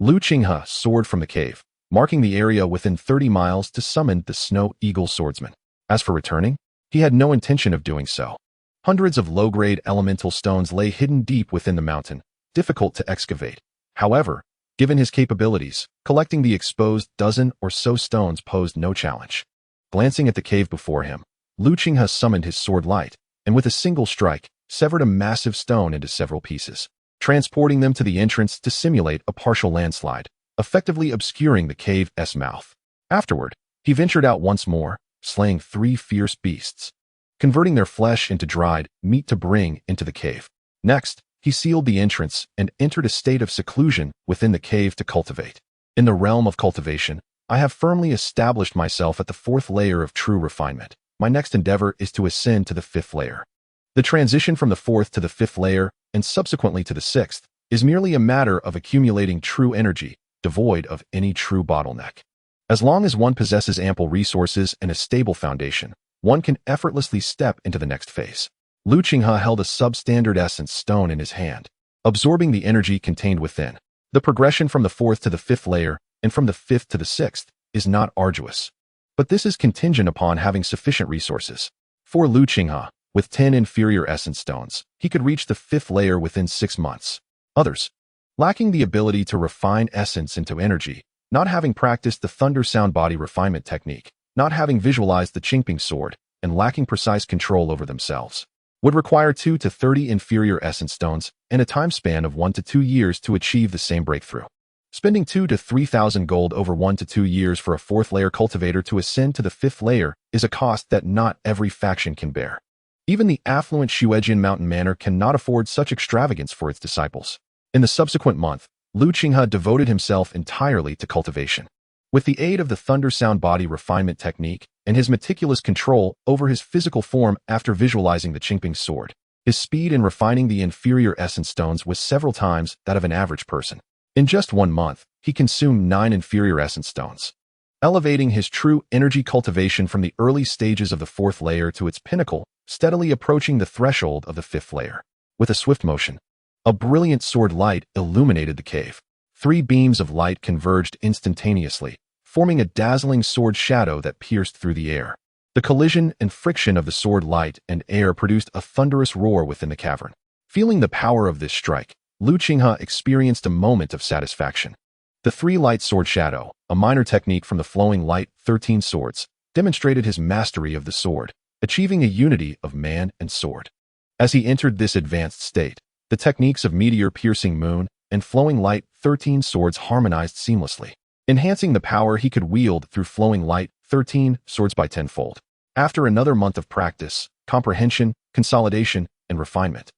Lu Qinghe soared from the cave, marking the area within 30 miles to summon the Snow Eagle swordsman. As for returning, he had no intention of doing so. Hundreds of low-grade elemental stones lay hidden deep within the mountain, difficult to excavate. However, given his capabilities, collecting the exposed dozen or so stones posed no challenge. Glancing at the cave before him, Lu Qinghe summoned his sword light, and with a single strike, severed a massive stone into several pieces, transporting them to the entrance to simulate a partial landslide, effectively obscuring the cave's mouth. Afterward, he ventured out once more, slaying 3 fierce beasts, converting their flesh into dried meat to bring into the cave. Next, he sealed the entrance and entered a state of seclusion within the cave to cultivate. In the realm of cultivation, I have firmly established myself at the 4th layer of true refinement. My next endeavor is to ascend to the 5th layer. The transition from the 4th to the 5th layer, and subsequently to the 6th, is merely a matter of accumulating true energy, devoid of any true bottleneck. As long as one possesses ample resources and a stable foundation, one can effortlessly step into the next phase. Lu Qinghe held a substandard essence stone in his hand, absorbing the energy contained within. The progression from the 4th to the 5th layer, and from the 5th to the 6th, is not arduous. But this is contingent upon having sufficient resources. For Lu Qinghe, with 10 inferior essence stones, he could reach the 5th layer within 6 months. Others, lacking the ability to refine essence into energy, not having practiced the thunder sound body refinement technique, not having visualized the Qingping sword, and lacking precise control over themselves, would require 2 to 30 inferior essence stones and a time span of 1 to 2 years to achieve the same breakthrough. Spending 2 to 3,000 gold over 1 to 2 years for a 4th layer cultivator to ascend to the 5th layer is a cost that not every faction can bear. Even the affluent Qingye Mountain Manor cannot afford such extravagance for its disciples. In the subsequent month, Lu Qinghe devoted himself entirely to cultivation. With the aid of the Thunder Sound Body refinement technique and his meticulous control over his physical form after visualizing the Qingping sword, his speed in refining the inferior essence stones was several times that of an average person. In just 1 month, he consumed 9 inferior essence stones, elevating his true energy cultivation from the early stages of the 4th layer to its pinnacle, steadily approaching the threshold of the 5th layer. With a swift motion, a brilliant sword light illuminated the cave. 3 beams of light converged instantaneously, forming a dazzling sword shadow that pierced through the air. The collision and friction of the sword light and air produced a thunderous roar within the cavern. Feeling the power of this strike, Lu Qinghe experienced a moment of satisfaction. The 3-light sword shadow, a minor technique from the flowing light 13 swords, demonstrated his mastery of the sword, achieving a unity of man and sword. As he entered this advanced state, the techniques of meteor-piercing moon and flowing light 13 swords harmonized seamlessly, enhancing the power he could wield through flowing light 13 swords by tenfold. After another month of practice, comprehension, consolidation, and refinement,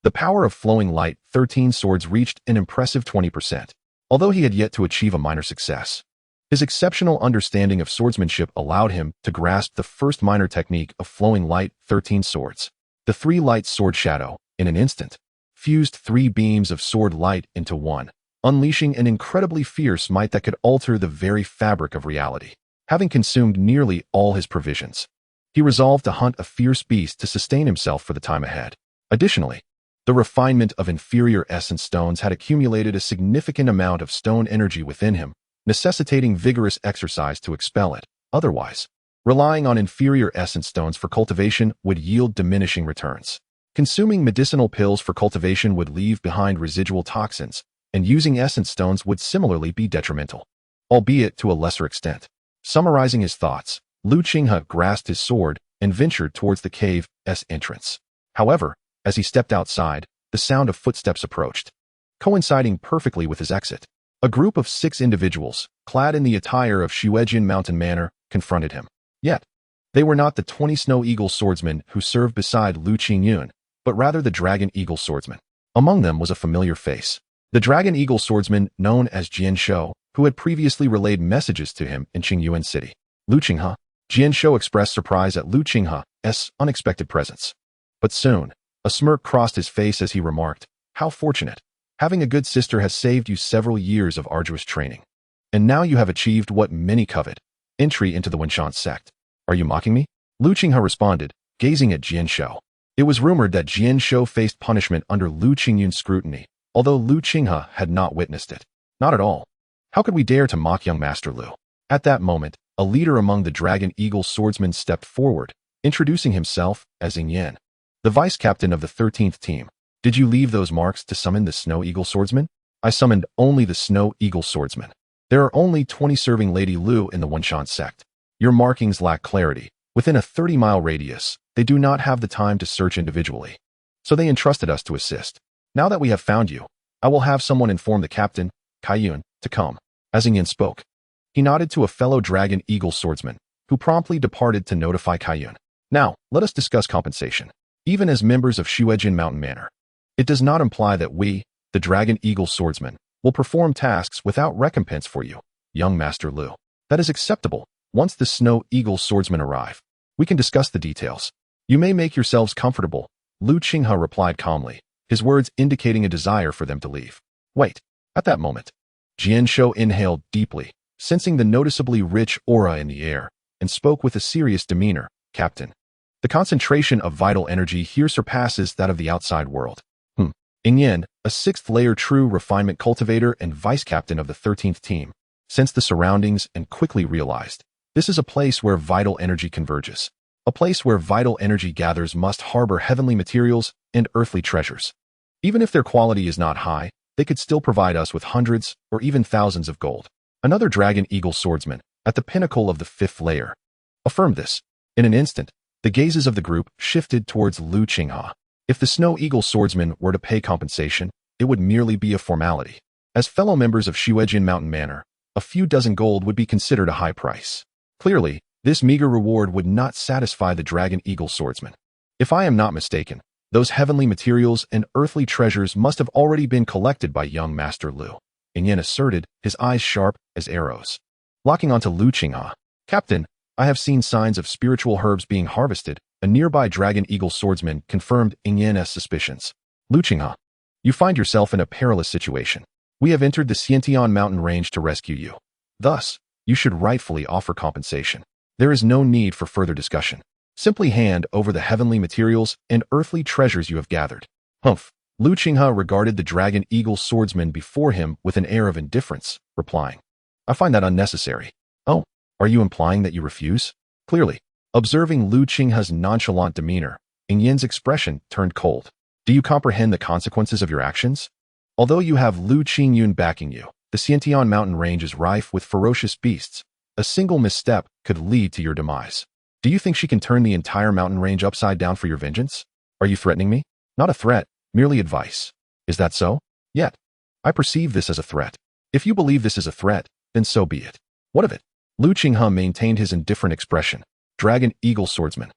the power of flowing light 13 swords reached an impressive 20%, although he had yet to achieve a minor success. His exceptional understanding of swordsmanship allowed him to grasp the first minor technique of flowing light 13 swords. The 3-light sword shadow, in an instant, fused 3 beams of sword light into one, unleashing an incredibly fierce might that could alter the very fabric of reality. Having consumed nearly all his provisions, he resolved to hunt a fierce beast to sustain himself for the time ahead. Additionally, the refinement of inferior essence stones had accumulated a significant amount of stone energy within him, necessitating vigorous exercise to expel it. Otherwise, relying on inferior essence stones for cultivation would yield diminishing returns. Consuming medicinal pills for cultivation would leave behind residual toxins, and using essence stones would similarly be detrimental, albeit to a lesser extent. Summarizing his thoughts, Lu Qinghe grasped his sword and ventured towards the cave's entrance. However, as he stepped outside, the sound of footsteps approached, coinciding perfectly with his exit. A group of 6 individuals, clad in the attire of Qingye Mountain Manor, confronted him. Yet, they were not the 20 Snow Eagle swordsmen who served beside Lu Qingyuan, but rather the Dragon Eagle swordsman. Among them was a familiar face. The Dragon Eagle swordsman known as Jian Shou, who had previously relayed messages to him in Qingyuan City. Lu Qinghe. Jian Shou expressed surprise at Lu Qinghe's unexpected presence. But soon, a smirk crossed his face as he remarked, "How fortunate. Having a good sister has saved you several years of arduous training. And now you have achieved what many covet, entry into the Wenshan sect. Are you mocking me?" Lu Qinghe responded, gazing at Jian Shou. It was rumored that Jian Shou faced punishment under Lu Qingyun's scrutiny, although Lu Qinghe had not witnessed it. Not at all. How could we dare to mock young Master Lu? At that moment, a leader among the Dragon Eagle swordsmen stepped forward, introducing himself as Yingying, the vice-captain of the 13th team. "Did you leave those marks to summon the Snow Eagle swordsman?" "I summoned only the Snow Eagle swordsman. There are only 20 serving Lady Lu in the Wenshan sect. Your markings lack clarity. Within a 30-mile radius, they do not have the time to search individually. So they entrusted us to assist. Now that we have found you, I will have someone inform the captain, Qiyuan, to come." As Yingying spoke, he nodded to a fellow Dragon Eagle swordsman, who promptly departed to notify Qiyuan. "Now, let us discuss compensation. Even as members of Qingye Mountain Manor, it does not imply that we, the Dragon Eagle swordsmen, will perform tasks without recompense for you, young Master Lu. That is acceptable. Once the Snow Eagle swordsmen arrive, we can discuss the details. You may make yourselves comfortable," Lu Qinghe replied calmly, his words indicating a desire for them to leave. Wait. At that moment, Jian Shou inhaled deeply, sensing the noticeably rich aura in the air, and spoke with a serious demeanor. "Captain, the concentration of vital energy here surpasses that of the outside world." Yingying, a 6th-layer true refinement cultivator and vice-captain of the 13th team, sensed the surroundings and quickly realized, this is a place where vital energy converges. A place where vital energy gathers must harbor heavenly materials and earthly treasures. Even if their quality is not high, they could still provide us with hundreds or even thousands of gold. Another Dragon Eagle swordsman, at the pinnacle of the 5th layer, affirmed this. In an instant, the gazes of the group shifted towards Lu Qinghe. If the Snow Eagle swordsman were to pay compensation, it would merely be a formality. As fellow members of Shuejin Mountain Manor, a few dozen gold would be considered a high price. Clearly, this meager reward would not satisfy the Dragon Eagle swordsman. If I am not mistaken, those heavenly materials and earthly treasures must have already been collected by young Master Lu, Yingying asserted, his eyes sharp as arrows. Locking onto Lu Qinghe. Captain, I have seen signs of spiritual herbs being harvested. A nearby Dragon Eagle swordsman confirmed Yingying's suspicions. Lu Qinghe, you find yourself in a perilous situation. We have entered the Xiantian mountain range to rescue you. Thus, you should rightfully offer compensation. There is no need for further discussion. Simply hand over the heavenly materials and earthly treasures you have gathered. Humph. Lu Qinghe regarded the Dragon Eagle swordsman before him with an air of indifference, replying, I find that unnecessary. Oh, are you implying that you refuse? Clearly, observing Lu Qinghe's nonchalant demeanor, Yingying's expression turned cold. Do you comprehend the consequences of your actions? Although you have Lu Qingyuan backing you, the Xiantian mountain range is rife with ferocious beasts. A single misstep could lead to your demise. Do you think she can turn the entire mountain range upside down for your vengeance? Are you threatening me? Not a threat, merely advice. Is that so? Yet, I perceive this as a threat. If you believe this is a threat, then so be it. What of it? Lu Qinghe maintained his indifferent expression. Dragon Eagle swordsman,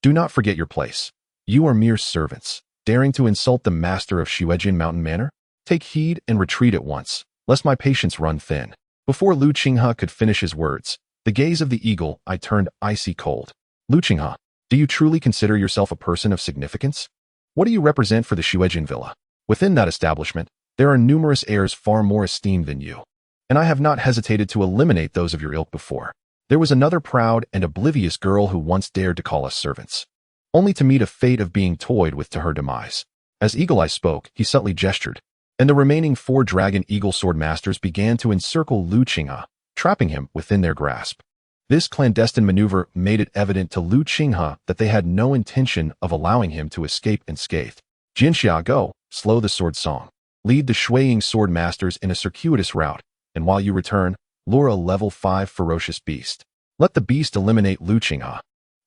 do not forget your place. You are mere servants, daring to insult the master of Shuejin Mountain Manor? Take heed and retreat at once, lest my patience run thin. Before Lu Qinghe could finish his words, the gaze of the eagle eye turned icy cold. Lu Qinghe, do you truly consider yourself a person of significance? What do you represent for the Shuejin villa? Within that establishment, there are numerous heirs far more esteemed than you, and I have not hesitated to eliminate those of your ilk before. There was another proud and oblivious girl who once dared to call us servants, only to meet a fate of being toyed with to her demise. As Eagle Eye spoke, he subtly gestured, and the remaining 4 Dragon Eagle sword masters began to encircle Lu Qinghe, trapping him within their grasp. This clandestine maneuver made it evident to Lu Qinghe that they had no intention of allowing him to escape unscathed. Jinxia, go, slow the sword song. Lead the Shuiying sword masters in a circuitous route, and while you return, lure a level 5 ferocious beast. Let the beast eliminate Lu Qinghe,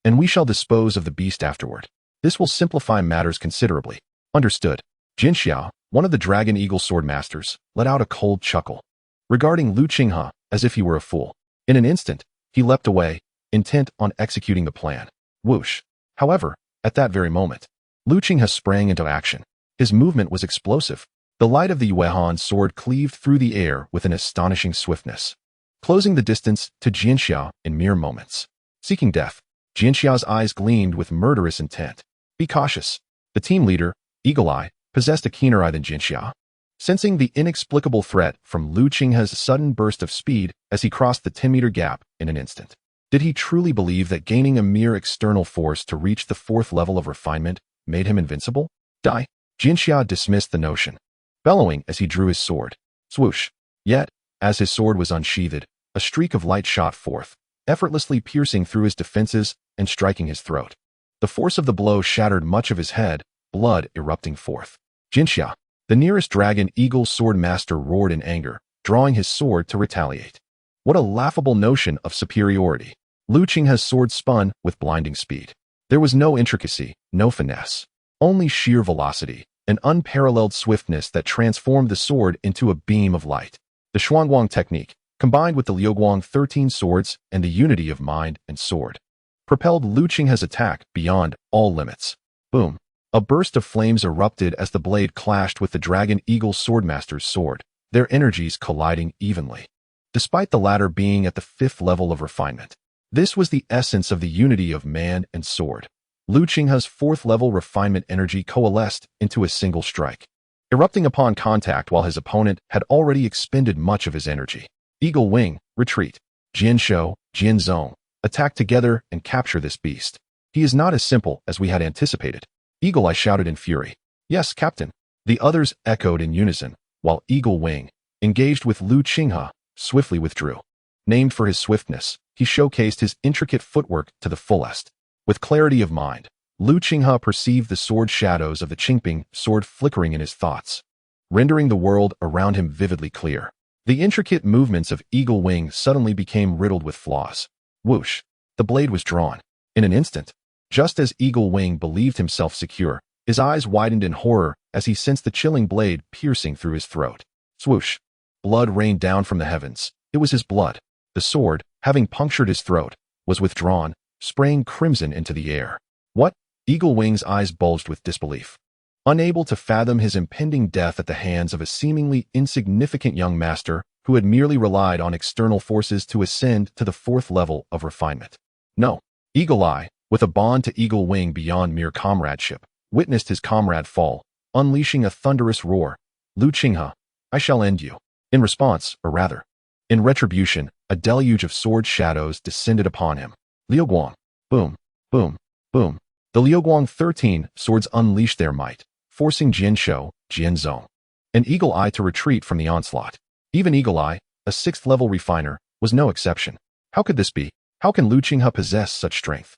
and we shall dispose of the beast afterward. This will simplify matters considerably. Understood. Jinxia, one of the Dragon Eagle sword masters, let out a cold chuckle, regarding Lu Qinghe as if he were a fool. In an instant, he leapt away, intent on executing the plan. Whoosh. However, at that very moment, Lu Qinghe sprang into action. His movement was explosive. The light of the Yuehan sword cleaved through the air with an astonishing swiftness, closing the distance to Jinxia in mere moments. Seeking death, Jinxia's eyes gleamed with murderous intent. Be cautious. The team leader, Eagle Eye, possessed a keener eye than Jinxia. Sensing the inexplicable threat from Lu Qinghe's sudden burst of speed as he crossed the 10-meter gap in an instant. Did he truly believe that gaining a mere external force to reach the 4th level of refinement made him invincible? Die. Jinxia dismissed the notion, bellowing as he drew his sword. Swoosh. Yet, as his sword was unsheathed, a streak of light shot forth, effortlessly piercing through his defenses and striking his throat. The force of the blow shattered much of his head, blood erupting forth. Jinxia, the nearest Dragon Eagle sword master, roared in anger, drawing his sword to retaliate. What a laughable notion of superiority. Lu Qinghe's sword spun with blinding speed. There was no intricacy, no finesse, only sheer velocity, an unparalleled swiftness that transformed the sword into a beam of light. The Xuanguang technique, combined with the Liuguang 13 swords and the unity of mind and sword, propelled Lu Qinghe's attack beyond all limits. Boom. A burst of flames erupted as the blade clashed with the Dragon Eagle swordmaster's sword, their energies colliding evenly. Despite the latter being at the 5th level of refinement, this was the essence of the unity of man and sword. Lu Qinghe's 4th level refinement energy coalesced into a single strike, erupting upon contact while his opponent had already expended much of his energy. Eagle Wing, retreat. Jianshou, Jianzong, attack together and capture this beast. He is not as simple as we had anticipated. Eagle Eye shouted in fury. Yes, Captain. The others echoed in unison, while Eagle Wing, engaged with Lu Qinghe, swiftly withdrew. Named for his swiftness, he showcased his intricate footwork to the fullest. With clarity of mind, Lu Qinghe perceived the sword shadows of the Qingping sword flickering in his thoughts, rendering the world around him vividly clear. The intricate movements of Eagle Wing suddenly became riddled with flaws. Whoosh! The blade was drawn. In an instant, just as Eagle Wing believed himself secure, his eyes widened in horror as he sensed the chilling blade piercing through his throat. Swoosh! blood rained down from the heavens. It was his blood. The sword, having punctured his throat, was withdrawn, spraying crimson into the air. What? Eagle Wing's eyes bulged with disbelief. Unable to fathom his impending death at the hands of a seemingly insignificant young master who had merely relied on external forces to ascend to the 4th level of refinement. No. Eagle Eye, with a bond to Eagle Wing beyond mere comradeship, witnessed his comrade fall, unleashing a thunderous roar. Lu Qinghe, I shall end you. In response, or rather, in retribution, a deluge of sword shadows descended upon him. Liuguang. Boom, boom, boom. The Liuguang 13 swords unleashed their might, forcing Jianshou, Jianzong, and Eagle Eye to retreat from the onslaught. Even Eagle Eye, a 6th-level refiner, was no exception. How could this be? How can Lu Qinghe possess such strength?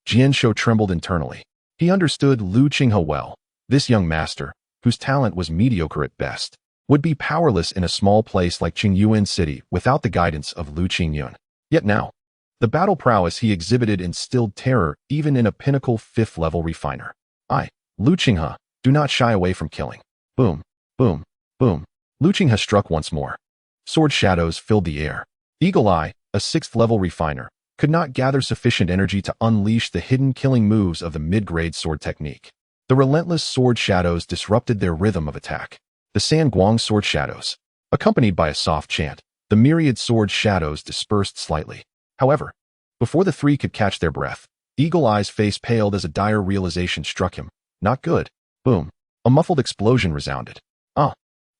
Jianshou trembled internally. He understood Lu Qinghe well. This young master, whose talent was mediocre at best, would be powerless in a small place like Qingyuan City without the guidance of Lu Qingyuan. Yet now, the battle prowess he exhibited instilled terror even in a pinnacle 5th-level refiner. Lu Qinghe, do not shy away from killing. Boom, boom, boom. Lu Qinghe struck once more. Sword shadows filled the air. Eagle Eye, a 6th-level refiner, could not gather sufficient energy to unleash the hidden killing moves of the mid-grade sword technique. The relentless sword shadows disrupted their rhythm of attack. The Sanguang sword shadows, accompanied by a soft chant, the myriad sword shadows dispersed slightly. However, before the three could catch their breath, Eagle Eye's face paled as a dire realization struck him. Not good. Boom. A muffled explosion resounded.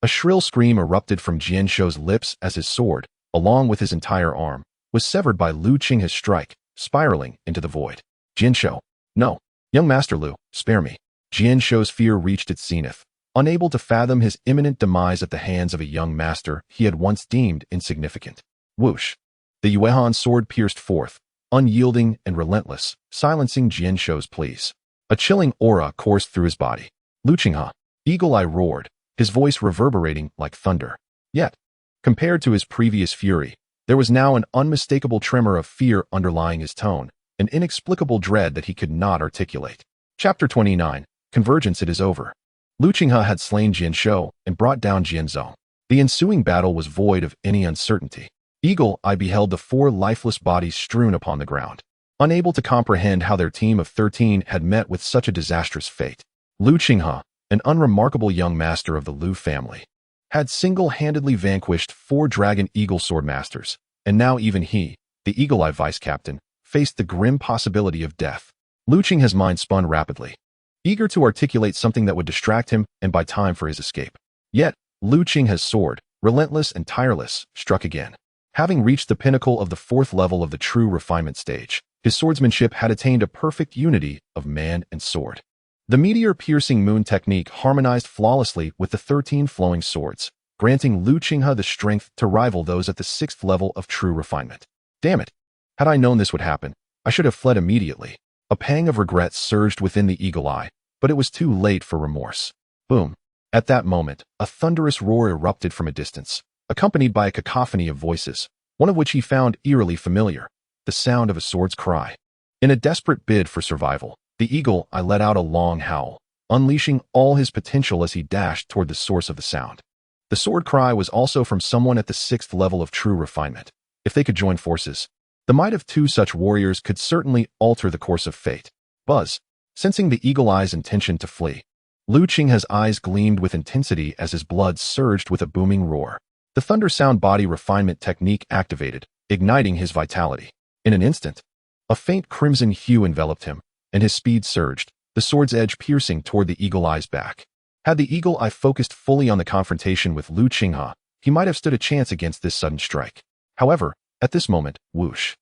A shrill scream erupted from Jianshou's lips as his sword, along with his entire arm, was severed by Lu Qinghe's strike, spiraling into the void. Jianshou. No. Young Master Lu, spare me. Jianshou's fear reached its zenith. Unable to fathom his imminent demise at the hands of a young master he had once deemed insignificant. Whoosh. The Yuehan sword pierced forth, unyielding and relentless, silencing Jianshou's pleas. A chilling aura coursed through his body. Lu Qinghe. Eagle Eye roared, his voice reverberating like thunder. Yet, compared to his previous fury, there was now an unmistakable tremor of fear underlying his tone, an inexplicable dread that he could not articulate. Chapter 29. Convergence. It is over. Lu Qinghe had slain Jianshou and brought down Jianzong. The ensuing battle was void of any uncertainty. Eagle Eye beheld the 4 lifeless bodies strewn upon the ground. Unable to comprehend how their team of 13 had met with such a disastrous fate, Lu Qinghe, an unremarkable young master of the Lu family, had single-handedly vanquished 4 Dragon Eagle sword masters, and now even he, the Eagle Eye vice captain, faced the grim possibility of death. Lu Qinghe's mind spun rapidly, eager to articulate something that would distract him and buy time for his escape. Yet, Lu Qinghe's sword, relentless and tireless, struck again. Having reached the pinnacle of the 4th level of the true refinement stage, his swordsmanship had attained a perfect unity of man and sword. The meteor-piercing moon technique harmonized flawlessly with the 13 flowing swords, granting Lu Qinghe the strength to rival those at the 6th level of true refinement. Damn it! Had I known this would happen, I should have fled immediately. A pang of regret surged within the Eagle Eye, but it was too late for remorse. Boom! At that moment, a thunderous roar erupted from a distance, accompanied by a cacophony of voices, one of which he found eerily familiar, the sound of a sword's cry. In a desperate bid for survival, the Eagle Eye let out a long howl, unleashing all his potential as he dashed toward the source of the sound. The sword cry was also from someone at the 6th level of true refinement. If they could join forces, the might of 2 such warriors could certainly alter the course of fate. Buzz, sensing the Eagle Eye's intention to flee, Lu Qinghe's eyes gleamed with intensity as his blood surged with a booming roar. The thunder sound body refinement technique activated, igniting his vitality. In an instant, a faint crimson hue enveloped him, and his speed surged, the sword's edge piercing toward the Eagle Eye's back. Had the Eagle Eye focused fully on the confrontation with Lu Qinghe, he might have stood a chance against this sudden strike. However, at this moment, whoosh.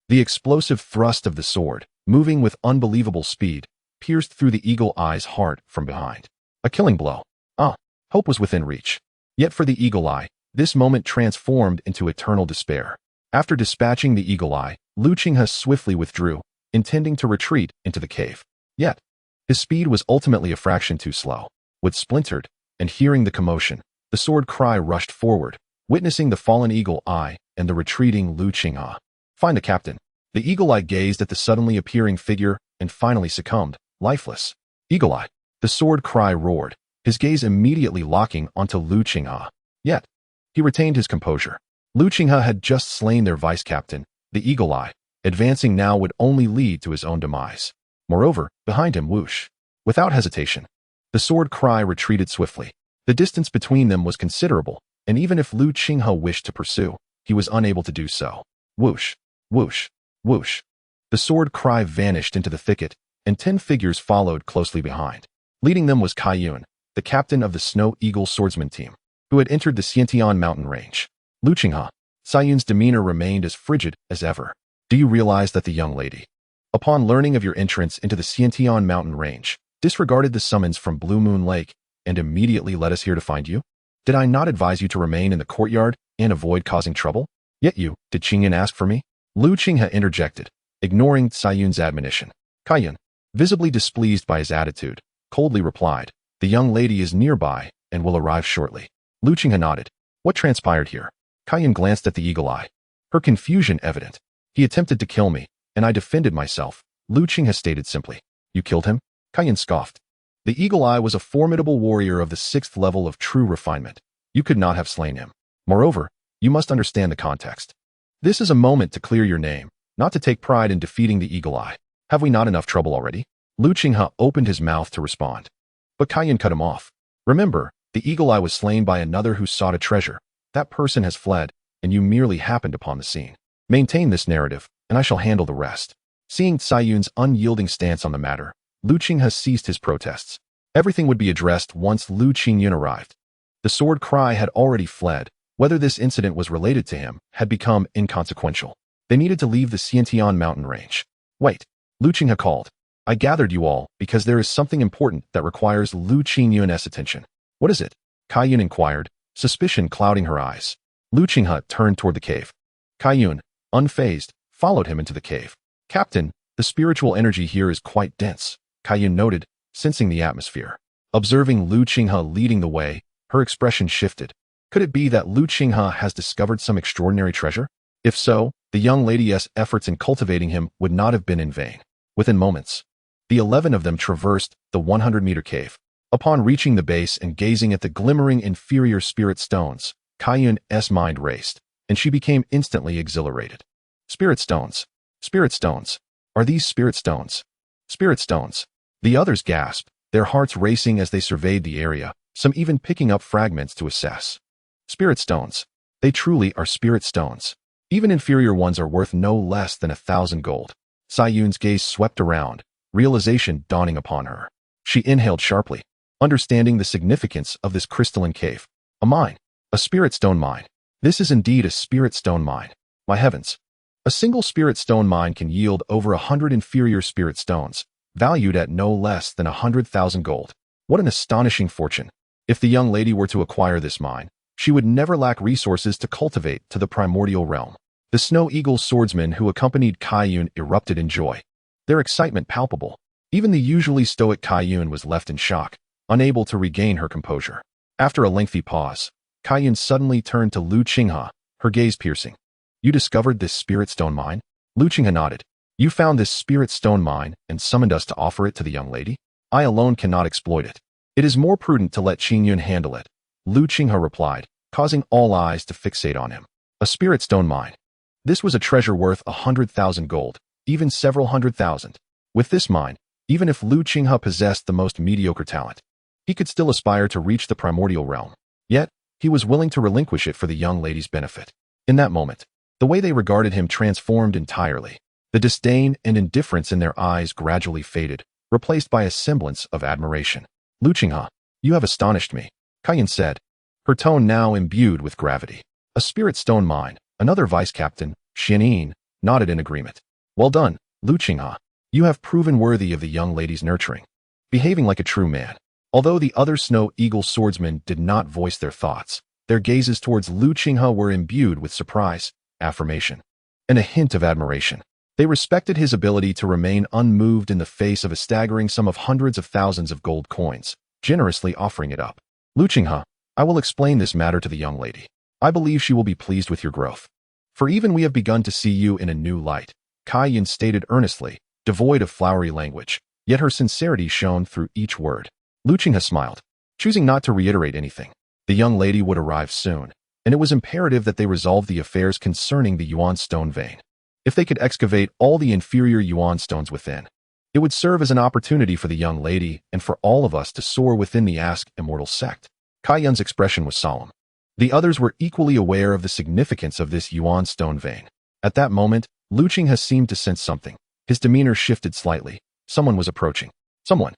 The explosive thrust of the sword, moving with unbelievable speed, pierced through the Eagle Eye's heart from behind. A killing blow. Hope was within reach. Yet for the Eagle Eye, this moment transformed into eternal despair. After dispatching the Eagle Eye, Lu Qinghe swiftly withdrew, intending to retreat into the cave. Yet, his speed was ultimately a fraction too slow. With splintered, and hearing the commotion, the sword cry rushed forward, witnessing the fallen Eagle Eye and the retreating Lu Qinghe. Find the captain. The Eagle Eye gazed at the suddenly appearing figure and finally succumbed, lifeless. Eagle Eye. The sword cry roared, his gaze immediately locking onto Lu Qinghe. Yet, He retained his composure. Lu Qinghe had just slain their vice-captain, the Eagle Eye. Advancing now would only lead to his own demise. Moreover, behind him whoosh. Without hesitation, the sword cry retreated swiftly. The distance between them was considerable, and even if Lu Qinghe wished to pursue, he was unable to do so. Whoosh, whoosh, whoosh. The sword cry vanished into the thicket, and 10 figures followed closely behind. Leading them was Qingyuan, the captain of the Snow Eagle swordsman team, who had entered the Qingtian mountain range. Lu Qinghe, Qingyuan's demeanor remained as frigid as ever. Do you realize that the young lady, upon learning of your entrance into the Qingtian mountain range, disregarded the summons from Blue Moon Lake and immediately led us here to find you? Did I not advise you to remain in the courtyard and avoid causing trouble? Yet did Qingyuan ask for me? Lu Qinghe interjected, ignoring Qingyuan's admonition. Qingyuan, visibly displeased by his attitude, coldly replied, the young lady is nearby and will arrive shortly. Lu Qinghe nodded. What transpired here? Qingyuan glanced at the Eagle Eye, her confusion evident. He attempted to kill me, and I defended myself, Lu Qinghe stated simply. You killed him? Qingyuan scoffed. The Eagle Eye was a formidable warrior of the 6th level of true refinement. You could not have slain him. Moreover, you must understand the context. This is a moment to clear your name, not to take pride in defeating the Eagle Eye. Have we not enough trouble already? Lu Qinghe opened his mouth to respond. But Qingyuan cut him off. Remember, the Eagle Eye was slain by another who sought a treasure. That person has fled, and you merely happened upon the scene. Maintain this narrative, and I shall handle the rest. Seeing Qingyuan's unyielding stance on the matter, Lu Qinghe ceased his protests. Everything would be addressed once Lu Qingyuan arrived. The sword cry had already fled. Whether this incident was related to him had become inconsequential. They needed to leave the Qingtian mountain range. Wait, Lu Qinghe called. I gathered you all because there is something important that requires Lu Qingyuan's attention. What is it? Qingyuan inquired, suspicion clouding her eyes. Lu Qinghe turned toward the cave. Qingyuan, unfazed, followed him into the cave. Captain, the spiritual energy here is quite dense, Qingyuan noted, sensing the atmosphere. Observing Lu Qinghe leading the way, her expression shifted. Could it be that Lu Qinghe has discovered some extraordinary treasure? If so, the young lady's efforts in cultivating him would not have been in vain. Within moments, the 11 of them traversed the 100-meter cave. Upon reaching the base and gazing at the glimmering inferior spirit stones, Qingyuan's mind raced, and she became instantly exhilarated. Spirit stones. Spirit stones. Are these spirit stones? Spirit stones. The others gasped, their hearts racing as they surveyed the area, some even picking up fragments to assess. Spirit stones. They truly are spirit stones. Even inferior ones are worth no less than 1,000 gold. Qingyuan's gaze swept around, realization dawning upon her. She inhaled sharply, understanding the significance of this crystalline cave. A mine. A spirit stone mine. This is indeed a spirit stone mine. My heavens. A single spirit stone mine can yield over 100 inferior spirit stones, valued at no less than 100,000 gold. What an astonishing fortune. If the young lady were to acquire this mine, she would never lack resources to cultivate to the primordial realm. The Snow Eagle swordsmen who accompanied Qingyuan erupted in joy, their excitement palpable. Even the usually stoic Qingyuan was left in shock, unable to regain her composure. After a lengthy pause, Qingyuan suddenly turned to Lu Qinghe, her gaze piercing. You discovered this spirit stone mine? Lu Qinghe nodded. You found this spirit stone mine and summoned us to offer it to the young lady? I alone cannot exploit it. It is more prudent to let Qingyuan handle it, Lu Qinghe replied, causing all eyes to fixate on him. A spirit stone mine. This was a treasure worth 100,000 gold, even several 100,000. With this mine, even if Lu Qinghe possessed the most mediocre talent, he could still aspire to reach the primordial realm. Yet, he was willing to relinquish it for the young lady's benefit. In that moment, the way they regarded him transformed entirely. The disdain and indifference in their eyes gradually faded, replaced by a semblance of admiration. Lu Qinghe, you have astonished me, Qingyuan said, her tone now imbued with gravity. A spirit stone mine, another vice-captain, Yingying, nodded in agreement. Well done, Lu Qinghe. You have proven worthy of the young lady's nurturing, behaving like a true man. Although the other Snow Eagle swordsmen did not voice their thoughts, their gazes towards Lu Qinghe were imbued with surprise, affirmation, and a hint of admiration. They respected his ability to remain unmoved in the face of a staggering sum of hundreds of thousands of gold coins, generously offering it up. Lu Qinghe, I will explain this matter to the young lady. I believe she will be pleased with your growth. For even we have begun to see you in a new light, Qingyuan stated earnestly, devoid of flowery language, yet her sincerity shone through each word. Lu Qinghe smiled, choosing not to reiterate anything. The young lady would arrive soon, and it was imperative that they resolve the affairs concerning the Yuan stone vein. If they could excavate all the inferior Yuan stones within, it would serve as an opportunity for the young lady and for all of us to soar within the Ask Immortal sect. Qingye's expression was solemn. The others were equally aware of the significance of this Yuan stone vein. At that moment, Lu Qinghe seemed to sense something. His demeanor shifted slightly. Someone was approaching. Someone.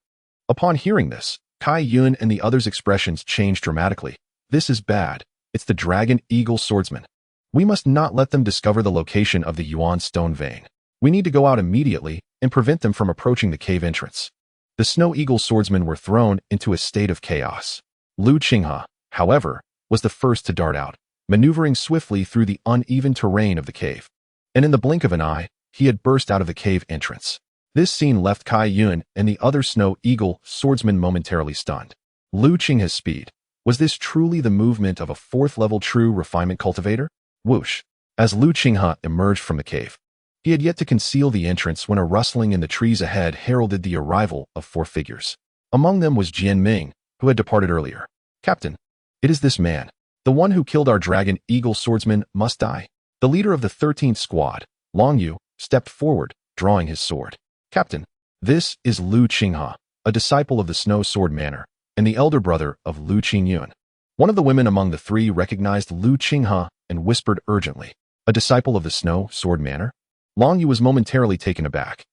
Upon hearing this, Qingyuan and the others' expressions changed dramatically. This is bad. It's the Dragon Eagle swordsman. We must not let them discover the location of the Yuan stone vein. We need to go out immediately and prevent them from approaching the cave entrance. The Snow Eagle swordsmen were thrown into a state of chaos. Lu Qinghe, however, was the first to dart out, maneuvering swiftly through the uneven terrain of the cave. And in the blink of an eye, he had burst out of the cave entrance. This scene left Qingyuan and the other Snow Eagle swordsmen momentarily stunned. Lu Qinghe's speed. Was this truly the movement of a fourth-level true refinement cultivator? Whoosh! As Lu Qinghe emerged from the cave, he had yet to conceal the entrance when a rustling in the trees ahead heralded the arrival of 4 figures. Among them was Yingying, who had departed earlier. Captain, it is this man. The one who killed our Dragon Eagle swordsman must die. The leader of the 13th squad, Long Yu, stepped forward, drawing his sword. Captain, this is Lu Qinghe, a disciple of the Snow Sword Manor, and the elder brother of Lu Qingyuan. One of the women among the 3 recognized Lu Qinghe and whispered urgently, "A disciple of the Snow Sword Manor?" Long Yu was momentarily taken aback.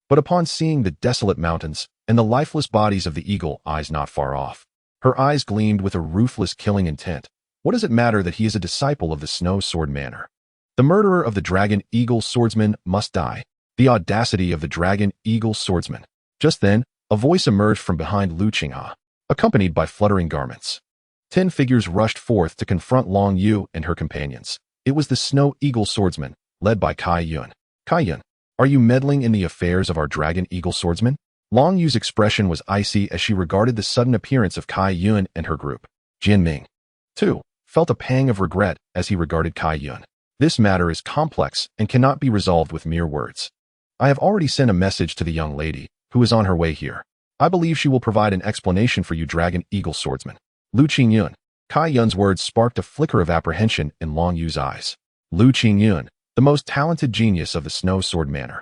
But upon seeing the desolate mountains and the lifeless bodies of the eagle eyes not far off, her eyes gleamed with a ruthless killing intent. What does it matter that he is a disciple of the Snow Sword Manor? The murderer of the Dragon Eagle swordsman must die. The audacity of the Dragon Eagle swordsman. Just then, a voice emerged from behind Lu Qinghe, accompanied by fluttering garments. 10 figures rushed forth to confront Long Yu and her companions. It was the Snow Eagle swordsman, led by Qingyuan. Qingyuan, are you meddling in the affairs of our Dragon Eagle swordsman? Long Yu's expression was icy as she regarded the sudden appearance of Qingyuan and her group. Jinming, too, felt a pang of regret as he regarded Qingyuan. This matter is complex and cannot be resolved with mere words. I have already sent a message to the young lady, who is on her way here. I believe she will provide an explanation for you, Dragon Eagle swordsman. Lu Qingyuan. Qingyuan's words sparked a flicker of apprehension in Long Yu's eyes. Lu Qingyuan, the most talented genius of the Snow Sword Manor,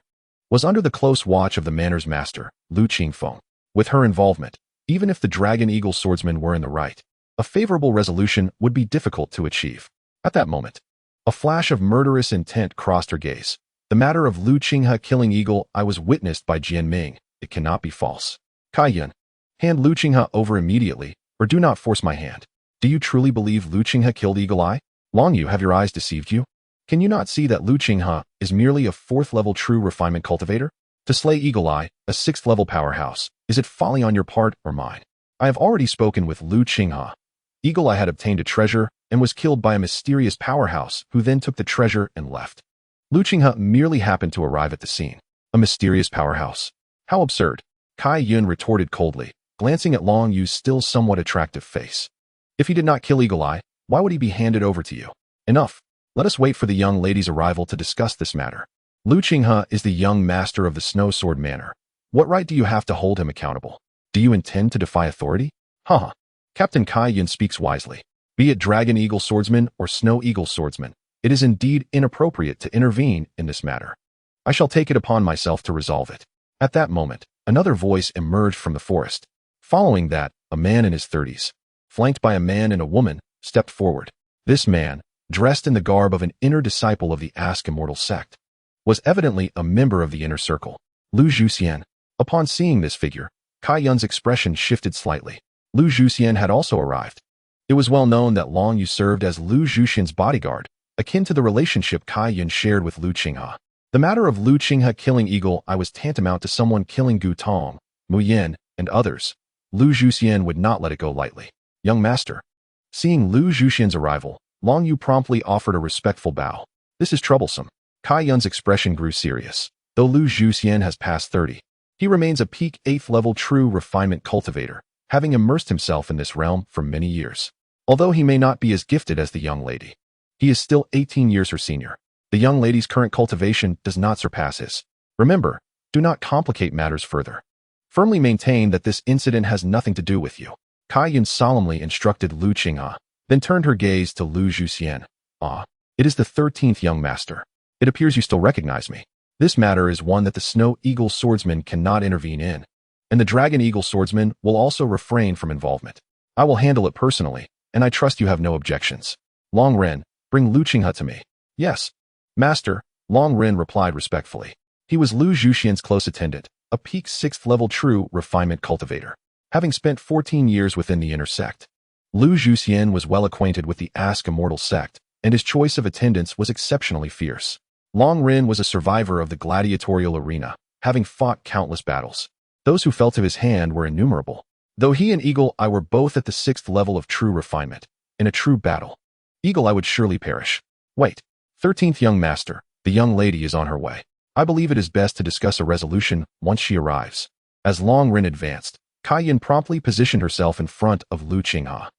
was under the close watch of the manor's master, Lu Qingfeng. With her involvement, even if the Dragon Eagle swordsman were in the right, a favorable resolution would be difficult to achieve. At that moment, a flash of murderous intent crossed her gaze. The matter of Lu Qinghe killing Eagle Eye was witnessed by Jinming. It cannot be false. Qingyuan, hand Lu Qinghe over immediately, or do not force my hand. Do you truly believe Lu Qinghe killed Eagle Eye? Long Yu, have your eyes deceived you? Can you not see that Lu Qinghe is merely a 4th-level true refinement cultivator? To slay Eagle Eye, a 6th-level powerhouse, is it folly on your part or mine? I have already spoken with Lu Qinghe. Eagle Eye had obtained a treasure and was killed by a mysterious powerhouse who then took the treasure and left. Lu Qinghe merely happened to arrive at the scene. A mysterious powerhouse. How absurd. Qingyuan retorted coldly, glancing at Long Yu's still somewhat attractive face. If he did not kill Eagle Eye, why would he be handed over to you? Enough. Let us wait for the young lady's arrival to discuss this matter. Lu Qinghe is the young master of the Snow Sword Manor. What right do you have to hold him accountable? Do you intend to defy authority? Haha. Captain Qingyuan speaks wisely. Be it Dragon Eagle swordsman or Snow Eagle swordsman, it is indeed inappropriate to intervene in this matter. I shall take it upon myself to resolve it. At that moment, another voice emerged from the forest. Following that, a man in his 30s, flanked by a man and a woman, stepped forward. This man, dressed in the garb of an inner disciple of the Ask Immortal sect, was evidently a member of the inner circle. Lu Zhuxian. Upon seeing this figure, Qingyuan's expression shifted slightly. Lu Zhuxian had also arrived. It was well known that Long Yu served as Lu Zhuxian's bodyguard, akin to the relationship Qingyuan shared with Lu Qinghe. The matter of Lu Qinghe killing Eagle Eye was tantamount to someone killing Gu Tong, Mu Yin, and others. Lu Zhuxian would not let it go lightly. Young master. Seeing Lu Zhuxian's arrival, Long Yu promptly offered a respectful bow. This is troublesome. Qingyuan's expression grew serious. Though Lu Zhuxian has passed 30, he remains a peak 8th-level true refinement cultivator, having immersed himself in this realm for many years. Although he may not be as gifted as the young lady, he is still 18 years her senior. The young lady's current cultivation does not surpass his. Remember, do not complicate matters further. Firmly maintain that this incident has nothing to do with you. Qingyuan solemnly instructed Lu Qinghe. then turned her gaze to Lu Zhuxian. Ah, it is the 13th young master. It appears you still recognize me. This matter is one that the Snow Eagle swordsman cannot intervene in, and the Dragon Eagle swordsman will also refrain from involvement. I will handle it personally, and I trust you have no objections. Long Ren, bring Lu Qinghe to me. Yes, master, Long Ren replied respectfully. He was Lu Zhuxian's close attendant, a peak 6th level true refinement cultivator. Having spent 14 years within the inner sect, Lu Zhuxian was well acquainted with the Ask Immortal sect, and his choice of attendants was exceptionally fierce. Long Ren was a survivor of the gladiatorial arena, having fought countless battles. Those who fell to his hand were innumerable. Though he and Eagle Eye were both at the 6th level of true refinement, in a true battle, Eagle Eye would surely perish. Wait, 13th young master, the young lady is on her way. I believe it is best to discuss a resolution once she arrives. As Long Ren advanced, Qingye promptly positioned herself in front of Lu Qinghe.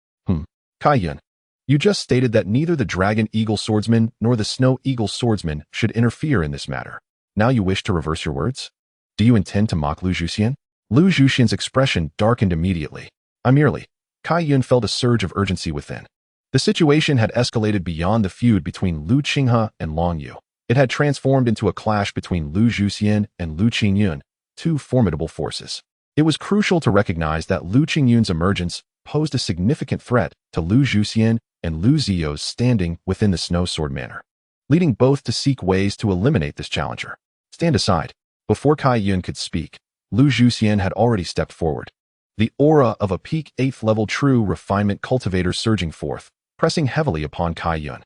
Qingye, you just stated that neither the Dragon Eagle swordsman nor the Snow Eagle swordsman should interfere in this matter. Now you wish to reverse your words? Do you intend to mock Lu Zhuxian? Lu Zhuxian's expression darkened immediately. I merely. Qingye felt a surge of urgency within. The situation had escalated beyond the feud between Lu Qinghe and Long Yu. It had transformed into a clash between Lu Zhuxian and Lu Qingyuan, two formidable forces. It was crucial to recognize that Lu Qingyuan's emergence posed a significant threat to Lu Zhuxian and Lu Ziyou's standing within the Snow Sword Manor, leading both to seek ways to eliminate this challenger. Stand aside. Before Qingye could speak, Lu Zhuxian had already stepped forward. The aura of a peak 8th level true refinement cultivator surging forth, pressing heavily upon Qingye.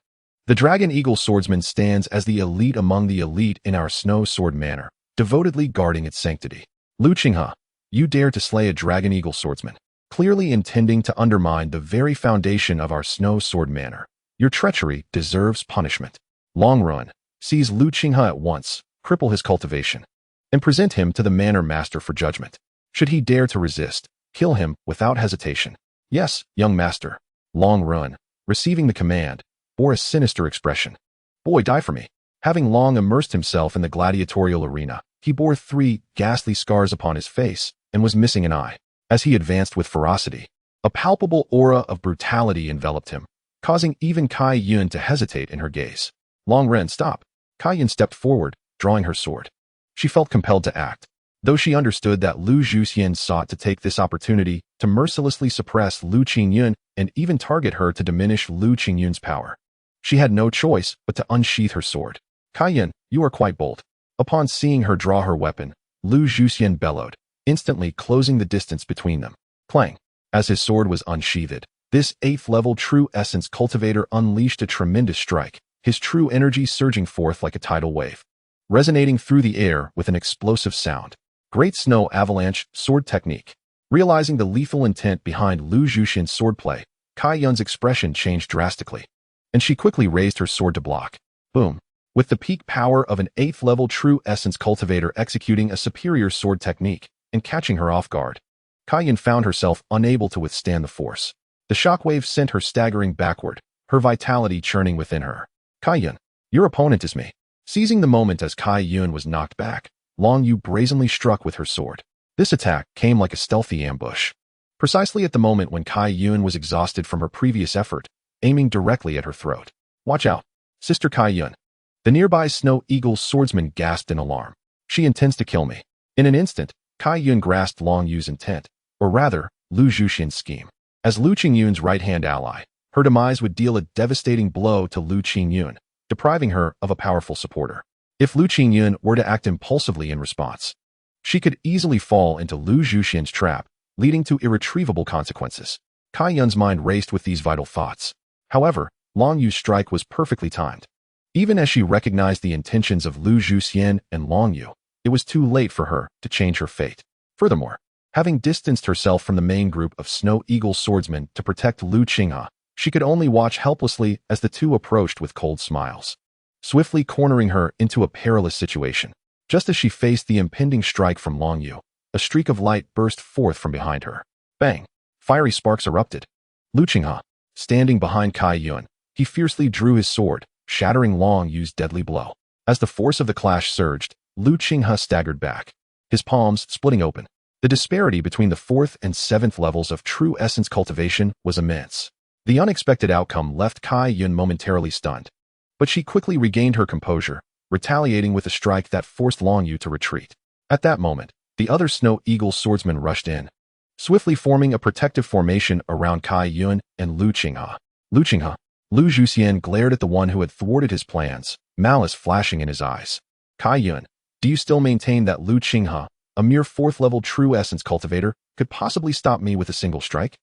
The Dragon Eagle swordsman stands as the elite among the elite in our Snow Sword Manor, devotedly guarding its sanctity. Lu Qinghe, you dare to slay a Dragon Eagle swordsman, clearly intending to undermine the very foundation of our Snow Sword Manor. Your treachery deserves punishment. Long Ren, seize Lu Qinghe at once, cripple his cultivation, and present him to the Manor Master for judgment. Should he dare to resist, kill him without hesitation. Yes, young master. Long Ren, receiving the command, bore a sinister expression. Boy, die for me. Having long immersed himself in the gladiatorial arena, he bore 3 ghastly scars upon his face and was missing an eye. As he advanced with ferocity, a palpable aura of brutality enveloped him, causing even Qingye to hesitate in her gaze. Long Ren, stop. Qingye stepped forward, drawing her sword. She felt compelled to act, though she understood that Lu Zhuxian sought to take this opportunity to mercilessly suppress Lu Qingyuan and even target her to diminish Lu Qingyuan's power. She had no choice but to unsheath her sword. Qingye, you are quite bold. Upon seeing her draw her weapon, Lu Zhuxian bellowed, instantly closing the distance between them. Clang! As his sword was unsheathed, this 8th level true essence cultivator unleashed a tremendous strike, his true energy surging forth like a tidal wave, resonating through the air with an explosive sound. Great Snow Avalanche Sword Technique. Realizing the lethal intent behind Lu Zhuxian's swordplay, Qingye's expression changed drastically, and she quickly raised her sword to block. Boom! With the peak power of an 8th level true essence cultivator executing a superior sword technique and catching her off guard, Qingye found herself unable to withstand the force. The shockwave sent her staggering backward, her vitality churning within her. Qingye, your opponent is me. Seizing the moment as Qingye was knocked back, Long Yu brazenly struck with her sword. This attack came like a stealthy ambush, precisely at the moment when Qingye was exhausted from her previous effort, aiming directly at her throat. Watch out, Sister Qingye. The nearby Snow Eagle swordsman gasped in alarm. She intends to kill me. In an instant, Qingye grasped Long Yu's intent, or rather, Lu Zhuxian's scheme. As Lu Qingyuan's right-hand ally, her demise would deal a devastating blow to Lu Qingyuan, depriving her of a powerful supporter. If Lu Qingyuan were to act impulsively in response, she could easily fall into Lu Zhuxian's trap, leading to irretrievable consequences. Qingye's mind raced with these vital thoughts. However, Long Yu's strike was perfectly timed. Even as she recognized the intentions of Lu Zhuxian and Long Yu, it was too late for her to change her fate. Furthermore, having distanced herself from the main group of Snow Eagle swordsmen to protect Lu Qinghe, she could only watch helplessly as the two approached with cold smiles, swiftly cornering her into a perilous situation. Just as she faced the impending strike from Long Yu, a streak of light burst forth from behind her. Bang! Fiery sparks erupted. Lu Qinghe, standing behind Qingye, he fiercely drew his sword, shattering Long Yu's deadly blow. As the force of the clash surged, Lu Qinghe staggered back, his palms splitting open. The disparity between the 4th and 7th levels of true essence cultivation was immense. The unexpected outcome left Qingyuan momentarily stunned, but she quickly regained her composure, retaliating with a strike that forced Longyu to retreat. At that moment, the other Snow Eagle swordsman rushed in, swiftly forming a protective formation around Qingyuan and Lu Qinghe. Lu Qinghe. Lu Zhuxian glared at the one who had thwarted his plans, malice flashing in his eyes. Qingyuan, do you still maintain that Lu Qinghe, a mere 4th-level true essence cultivator, could possibly stop me with a single strike?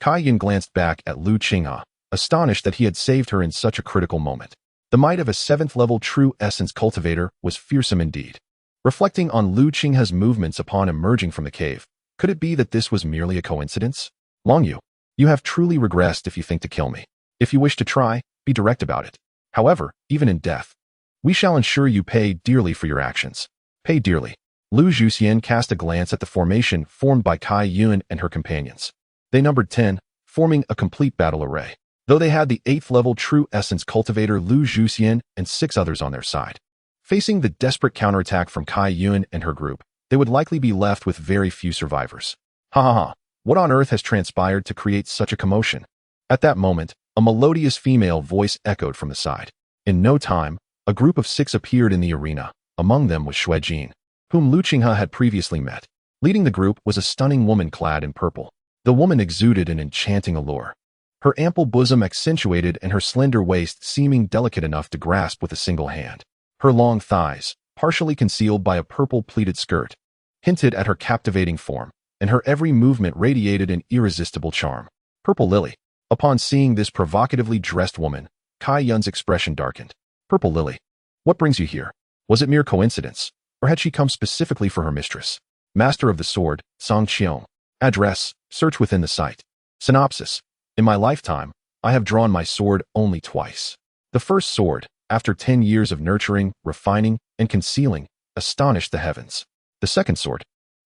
Qingyuan glanced back at Lu Qinghe, astonished that he had saved her in such a critical moment. The might of a 7th-level true essence cultivator was fearsome indeed. Reflecting on Lu Qinghe's movements upon emerging from the cave, could it be that this was merely a coincidence? Longyu, you have truly regressed if you think to kill me. If you wish to try, be direct about it. However, even in death, we shall ensure you pay dearly for your actions. Pay dearly. Lu Zhuxian cast a glance at the formation formed by Qingyuan and her companions. They numbered 10, forming a complete battle array, though they had the 8th-level true essence cultivator Lu Zhuxian and 6 others on their side. Facing the desperate counterattack from Qingyuan and her group, they would likely be left with very few survivors. Ha ha ha, what on earth has transpired to create such a commotion? At that moment, a melodious female voice echoed from the side. In no time, a group of 6 appeared in the arena. Among them was Xuejin, whom Lu Qinghe had previously met. Leading the group was a stunning woman clad in purple. The woman exuded an enchanting allure, her ample bosom accentuated and her slender waist seeming delicate enough to grasp with a single hand. Her long thighs, partially concealed by a purple pleated skirt, hinted at her captivating form, and her every movement radiated an irresistible charm. Purple Lily. Upon seeing this provocatively dressed woman, Qingyuan's expression darkened. Purple Lily. What brings you here? Was it mere coincidence, or had she come specifically for her mistress? Master of the Sword, Song Qiong. Address, search within the site. Synopsis. In my lifetime, I have drawn my sword only twice. The first sword, after 10 years of nurturing, refining, and concealing, astonished the heavens. The second sword,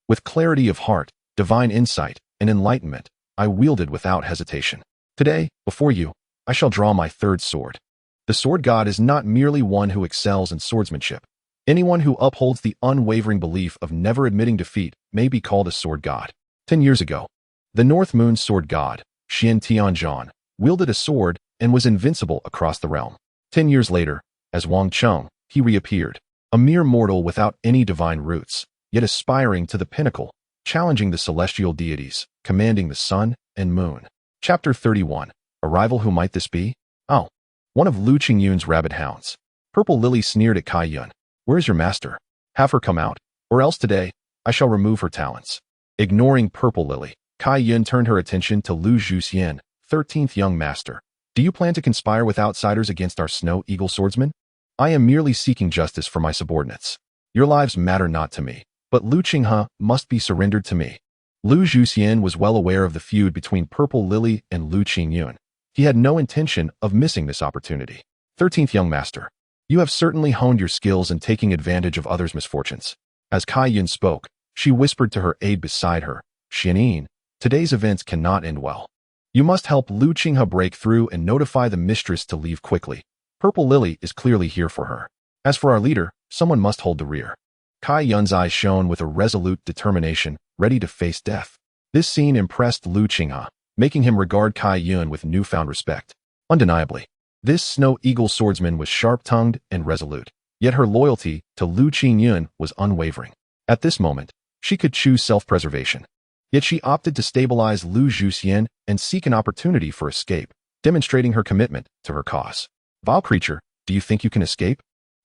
with clarity of heart, divine insight, and enlightenment, I wielded without hesitation. Today, before you, I shall draw my third sword. The sword god is not merely one who excels in swordsmanship. Anyone who upholds the unwavering belief of never admitting defeat may be called a sword god. 10 years ago, the North Moon sword god, Xian Tianzhan, wielded a sword and was invincible across the realm. 10 years later, as Wang Cheng, he reappeared, a mere mortal without any divine roots, yet aspiring to the pinnacle, challenging the celestial deities, commanding the sun and moon. Chapter 31. A rival. Who might this be? Oh, one of Lu Qingyuan's rabid hounds. Purple Lily sneered at Qingyuan. Where is your master? Have her come out, or else today, I shall remove her talents. Ignoring Purple Lily, Qingyuan turned her attention to Lu Zhuxian, 13th young master. Do you plan to conspire with outsiders against our Snow Eagle swordsman? I am merely seeking justice for my subordinates. Your lives matter not to me, but Lu Qinghe must be surrendered to me. Lu Zhuxian was well aware of the feud between Purple Lily and Lu Qingyuan. He had no intention of missing this opportunity. 13th young master, you have certainly honed your skills in taking advantage of others' misfortunes. As Qingyuan spoke, she whispered to her aide beside her, Xianyin, today's events cannot end well. You must help Lu Qinghe break through and notify the mistress to leave quickly. Purple Lily is clearly here for her. As for our leader, someone must hold the rear. Qingyuan's eyes shone with a resolute determination, ready to face death. This scene impressed Lu Qinghe, making him regard Qingyuan with newfound respect. Undeniably, this Snow Eagle swordsman was sharp-tongued and resolute, yet her loyalty to Lu Qingyuan was unwavering. At this moment, she could choose self-preservation. Yet she opted to stabilize Lu Zhuxian and seek an opportunity for escape, demonstrating her commitment to her cause. Vile creature, do you think you can escape?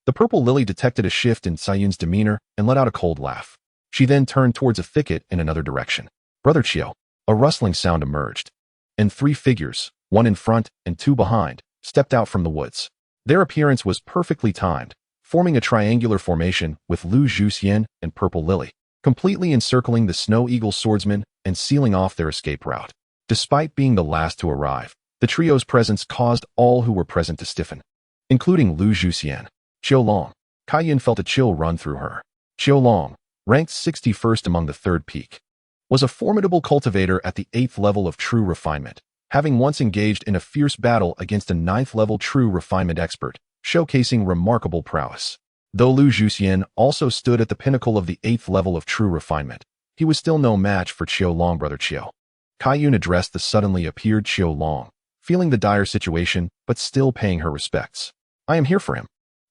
The Purple Lily detected a shift in Sayun's demeanor and let out a cold laugh. She then turned towards a thicket in another direction. Brother Qiu. A rustling sound emerged, and 3 figures, 1 in front and 2 behind, stepped out from the woods. Their appearance was perfectly timed, forming a triangular formation with Lu Zhuxian and Purple Lily, completely encircling the Snow Eagle swordsman and sealing off their escape route. Despite being the last to arrive, the trio's presence caused all who were present to stiffen, including Lu Zhuxian. Qiulong. Qingyuan felt a chill run through her. Qiulong, ranked 61st among the 3rd peak, was a formidable cultivator at the 8th level of true refinement, having once engaged in a fierce battle against a 9th level true refinement expert, showcasing remarkable prowess. Though Lu Zhuxian also stood at the pinnacle of the 8th level of true refinement, he was still no match for Qiulong. Brother Qiu. Qingyuan addressed the suddenly appeared Qiulong, feeling the dire situation but still paying her respects. I am here for him.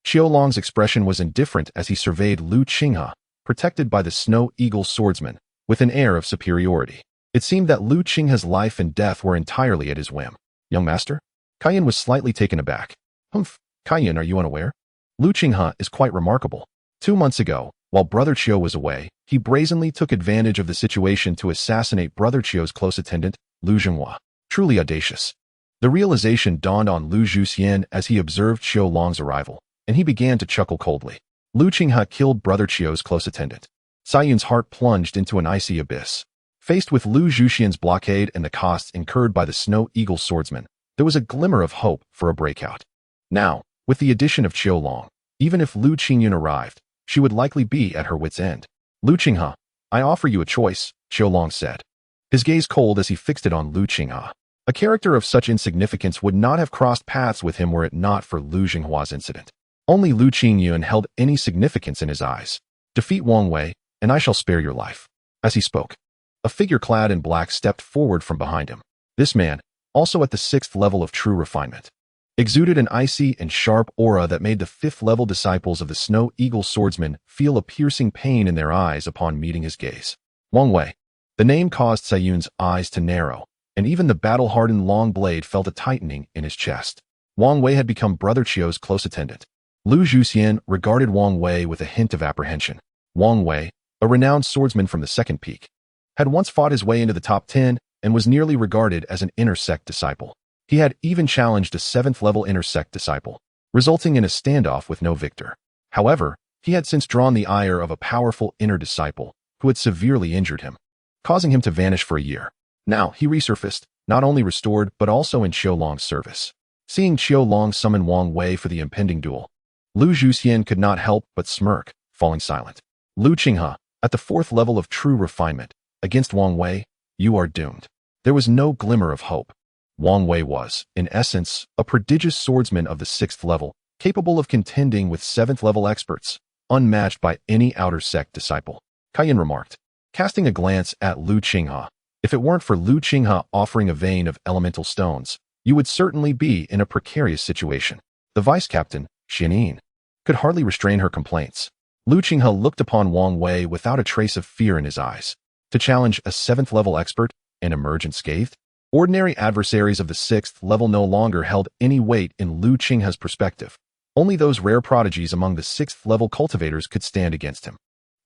Qiulong's expression was indifferent as he surveyed Lu Qinghe, protected by the Snow Eagle swordsman, with an air of superiority. It seemed that Lu Qinghe's life and death were entirely at his whim. Young master? Qingyan was slightly taken aback. Humph, Qingyan, are you unaware? Lu Qinghe is quite remarkable. 2 months ago, while Brother Qiu was away, he brazenly took advantage of the situation to assassinate Brother Qiu's close attendant, Lu Zhenghua. Truly audacious. The realization dawned on Lu Zhuxian as he observed Qiulong's arrival, and he began to chuckle coldly. Lu Qinghe killed Brother Qiu's close attendant. Sayun's heart plunged into an icy abyss. Faced with Lu Zhuxian's blockade and the costs incurred by the Snow Eagle swordsman, there was a glimmer of hope for a breakout. Now, with the addition of Qiulong, even if Lu Qingyuan arrived, she would likely be at her wit's end. Lu Qinghe, I offer you a choice, Qiulong said. His gaze cold as he fixed it on Lu Qinghe. A character of such insignificance would not have crossed paths with him were it not for Lu Zhenghua's incident. Only Lu Qingyuan held any significance in his eyes. Defeat Wang Wei, and I shall spare your life. As he spoke, a figure clad in black stepped forward from behind him. This man, also at the 6th level of true refinement, exuded an icy and sharp aura that made the 5th level disciples of the Snow Eagle swordsman feel a piercing pain in their eyes upon meeting his gaze. Wang Wei. The name caused Sayun's eyes to narrow, and even the battle-hardened long blade felt a tightening in his chest. Wang Wei had become Brother Qiu's close attendant. Lu Zhuxian regarded Wang Wei with a hint of apprehension. Wang Wei, a renowned swordsman from the 2nd peak, had once fought his way into the top 10 and was nearly regarded as an inner sect disciple. He had even challenged a 7th level inner sect disciple, resulting in a standoff with no victor. However, he had since drawn the ire of a powerful inner disciple who had severely injured him, causing him to vanish for a year. Now he resurfaced, not only restored but also in Qiulong's service. Seeing Qiulong summon Wang Wei for the impending duel, Lu Zhuxian could not help but smirk, falling silent. Lu Qinghe, at the 4th level of true refinement, against Wang Wei, you are doomed. There was no glimmer of hope. Wang Wei was, in essence, a prodigious swordsman of the 6th level, capable of contending with 7th level experts, unmatched by any outer sect disciple. Qingyan remarked, casting a glance at Lu Qinghe. If it weren't for Lu Qinghe offering a vein of elemental stones, you would certainly be in a precarious situation. The vice-captain, Yingying, could hardly restrain her complaints. Lu Qinghe looked upon Wang Wei without a trace of fear in his eyes. To challenge a 7th level expert and emerge unscathed? Ordinary adversaries of the 6th level no longer held any weight in Lu Qinghe's perspective. Only those rare prodigies among the 6th level cultivators could stand against him.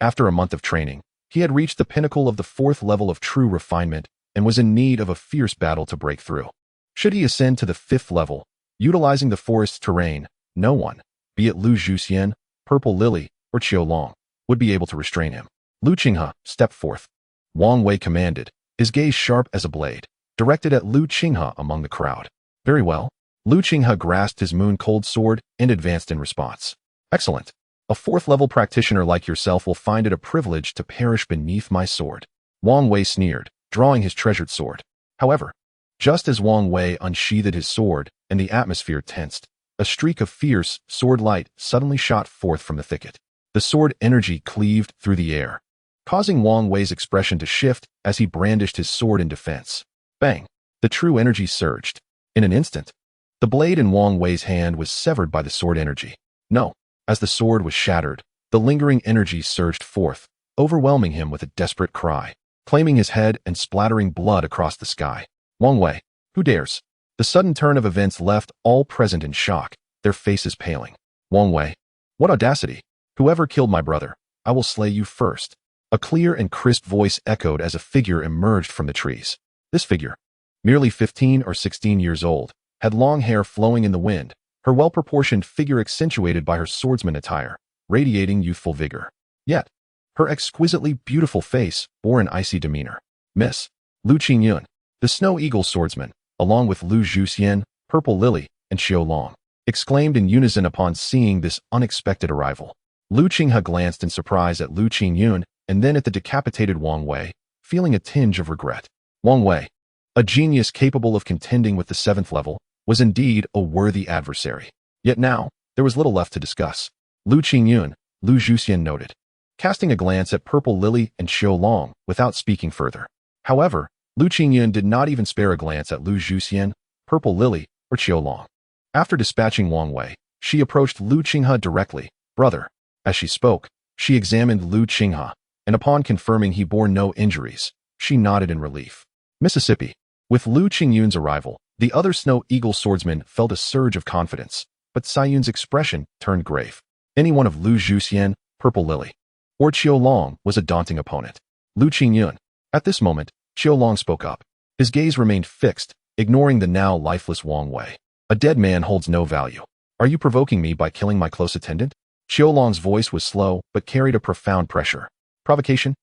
After a month of training, he had reached the pinnacle of the 4th level of true refinement and was in need of a fierce battle to break through. Should he ascend to the 5th level, utilizing the forest's terrain, no one, be it Lu Zhuxian, Purple Lily, or Qiulong, would be able to restrain him. Lu Qinghe stepped forth. Wang Wei commanded, his gaze sharp as a blade, directed at Lu Qinghe among the crowd. Very well. Lu Qinghe grasped his moon-cold sword and advanced in response. Excellent. A 4th level practitioner like yourself will find it a privilege to perish beneath my sword. Wang Wei sneered, drawing his treasured sword. However, just as Wang Wei unsheathed his sword and the atmosphere tensed, a streak of fierce sword light suddenly shot forth from the thicket. The sword energy cleaved through the air, causing Wang Wei's expression to shift as he brandished his sword in defense. Bang! The true energy surged. In an instant, the blade in Wang Wei's hand was severed by the sword energy. No, as the sword was shattered, the lingering energy surged forth, overwhelming him with a desperate cry, claiming his head and splattering blood across the sky. Wang Wei, who dares? The sudden turn of events left all present in shock, their faces paling. Wang Wei, what audacity! Whoever killed my brother, I will slay you first. A clear and crisp voice echoed as a figure emerged from the trees. This figure, merely 15 or 16 years old, had long hair flowing in the wind, her well-proportioned figure accentuated by her swordsman attire, radiating youthful vigor. Yet, her exquisitely beautiful face bore an icy demeanor. Miss Lu Qingyuan, the Snow Eagle swordsman, along with Lu Zhuxian, Purple Lily, and Qiulong, exclaimed in unison upon seeing this unexpected arrival. Lu Qinghe glanced in surprise at Lu Qingyuan and then at the decapitated Wang Wei, feeling a tinge of regret. Wang Wei, a genius capable of contending with the 7th level, was indeed a worthy adversary. Yet now, there was little left to discuss. Lu Qingyuan, Lu Zhuxian noted, casting a glance at Purple Lily and Qiulong without speaking further. However, Lu Qingyuan did not even spare a glance at Lu Zhuxian, Purple Lily, or Qiulong. After dispatching Wang Wei, she approached Lu Qinghe directly. Brother. As she spoke, she examined Lu Qinghe, and upon confirming he bore no injuries, she nodded in relief. Mississippi. With Lu Qingyuan's arrival, the other Snow Eagle swordsman felt a surge of confidence, but Saiyun's expression turned grave. Any one of Lu Zhuxian, Purple Lily, or Qiulong was a daunting opponent. Lu Qingyuan. At this moment, Qiulong spoke up. His gaze remained fixed, ignoring the now lifeless Wang Wei. A dead man holds no value. Are you provoking me by killing my close attendant? Qiulong's voice was slow, but carried a profound pressure. Provocation?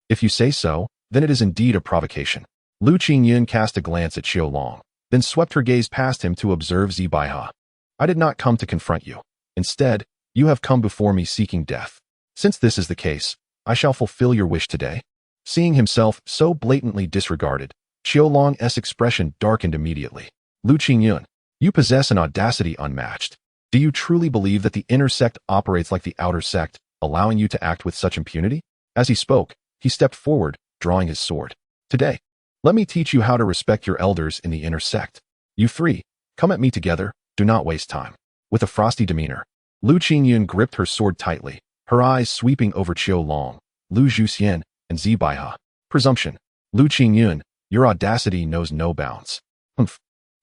If you say so, then it is indeed a provocation. Lu Qingyuan cast a glance at Qiulong, then swept her gaze past him to observe Zibaiha. I did not come to confront you. Instead, you have come before me seeking death. Since this is the case, I shall fulfill your wish today. Seeing himself so blatantly disregarded, Qiulong's expression darkened immediately. Lu Qingyuan, you possess an audacity unmatched. Do you truly believe that the inner sect operates like the outer sect, allowing you to act with such impunity? As he spoke, he stepped forward, drawing his sword. Today, let me teach you how to respect your elders in the inner sect. You three, come at me together, do not waste time. With a frosty demeanor, Lu Qingyuan gripped her sword tightly, her eyes sweeping over Qiulong, Lu Zhuxian, and Zibaiha. Presumption. Lu Qingyuan, your audacity knows no bounds. Humph.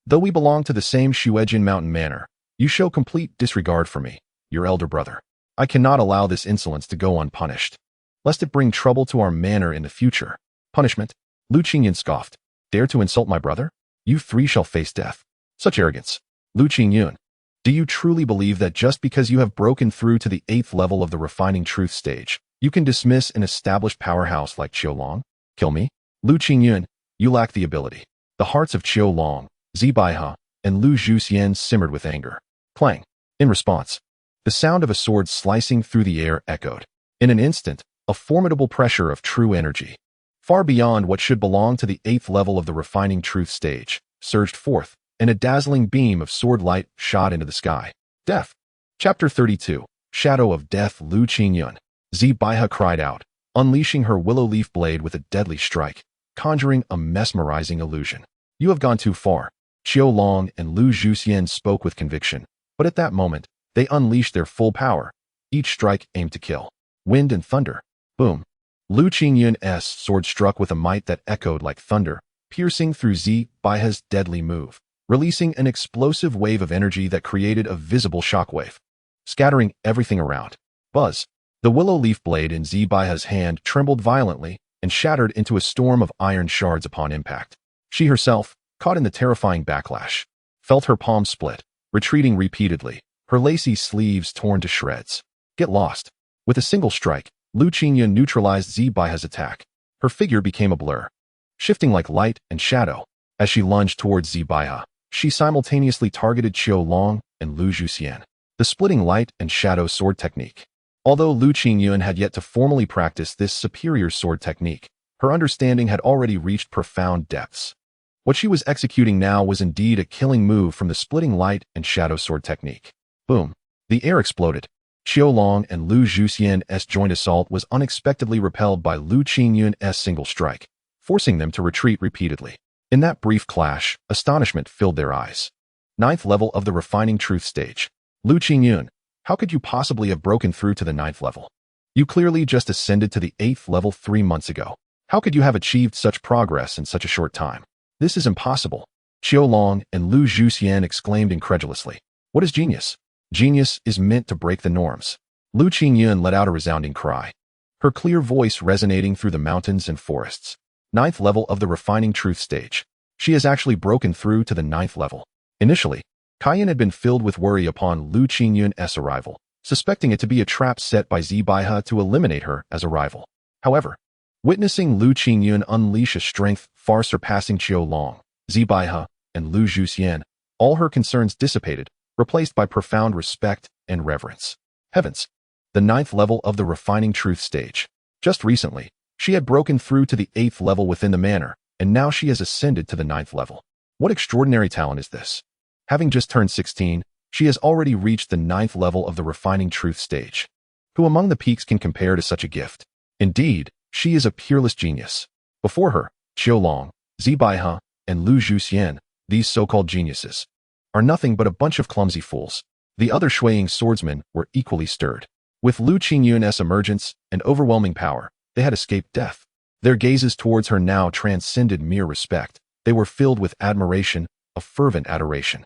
Though we belong to the same Shuejin Mountain Manor, you show complete disregard for me, your elder brother. I cannot allow this insolence to go unpunished, lest it bring trouble to our manor in the future. Punishment? Lu Qingyuan scoffed. Dare to insult my brother? You three shall face death. Such arrogance. Lu Qingyuan, do you truly believe that just because you have broken through to the 8th level of the refining truth stage, you can dismiss an established powerhouse like Qiulong? Kill me? Lu Qingyuan, you lack the ability. The hearts of Qiulong, Zibaiha, and Lu Zhuxian simmered with anger. Clang. In response, the sound of a sword slicing through the air echoed. In an instant, a formidable pressure of true energy, far beyond what should belong to the 8th level of the refining truth stage, surged forth, and a dazzling beam of sword light shot into the sky. Death. Chapter 32. Shadow of Death. Lu Qingyuan. Zibaiha cried out, unleashing her willow leaf blade with a deadly strike, conjuring a mesmerizing illusion. You have gone too far. Qiulong and Lu Zhuxian spoke with conviction, but at that moment, they unleashed their full power. Each strike aimed to kill. Wind and thunder. Boom. Lu Qingyuan's sword struck with a might that echoed like thunder, piercing through Zibaiha's deadly move, releasing an explosive wave of energy that created a visible shockwave, scattering everything around. Buzz. The willow leaf blade in Zibaiha's hand trembled violently and shattered into a storm of iron shards upon impact. She herself, caught in the terrifying backlash, felt her palm split, retreating repeatedly, her lacy sleeves torn to shreds. Get lost. With a single strike, Lu Qingyuan neutralized Zibaiha's attack. Her figure became a blur, shifting like light and shadow. As she lunged towards Zibaiha, she simultaneously targeted Qiulong and Lu Zhuxian. The splitting light and shadow sword technique. Although Lu Qingyuan had yet to formally practice this superior sword technique, her understanding had already reached profound depths. What she was executing now was indeed a killing move from the splitting light and shadow sword technique. Boom. The air exploded. Qiulong and Lu Zhuxian's joint assault was unexpectedly repelled by Lu Qingyuan's single strike, forcing them to retreat repeatedly. In that brief clash, astonishment filled their eyes. 9th level of the refining truth stage. Lu Qingyuan, how could you possibly have broken through to the 9th level? You clearly just ascended to the 8th level 3 months ago. How could you have achieved such progress in such a short time? This is impossible. Qiulong and Lu Zhuxian exclaimed incredulously. What is genius? Genius is meant to break the norms. Lu Qingyuan let out a resounding cry, her clear voice resonating through the mountains and forests. 9th level of the refining truth stage. She has actually broken through to the 9th level. Initially, Qinghe had been filled with worry upon Lu Qingyuan's arrival, suspecting it to be a trap set by Zibaiha to eliminate her as a rival. However, witnessing Lu Qingyuan unleash a strength far surpassing Qiulong, Zibaiha, and Lu Zhuxian, all her concerns dissipated, replaced by profound respect and reverence. Heavens! The 9th level of the refining truth stage. Just recently, she had broken through to the 8th level within the manor, and now she has ascended to the 9th level. What extraordinary talent is this? Having just turned 16, she has already reached the 9th level of the refining truth stage. Who among the peaks can compare to such a gift? Indeed, she is a peerless genius. Before her, Qiulong, Zibaiha, and Lu Zhuxian, These so-called geniuses are nothing but a bunch of clumsy fools. The other Shuiying swordsmen were equally stirred. With Lu Qingyuan's emergence and overwhelming power, they had escaped death. Their gazes towards her now transcended mere respect. They were filled with admiration, a fervent adoration.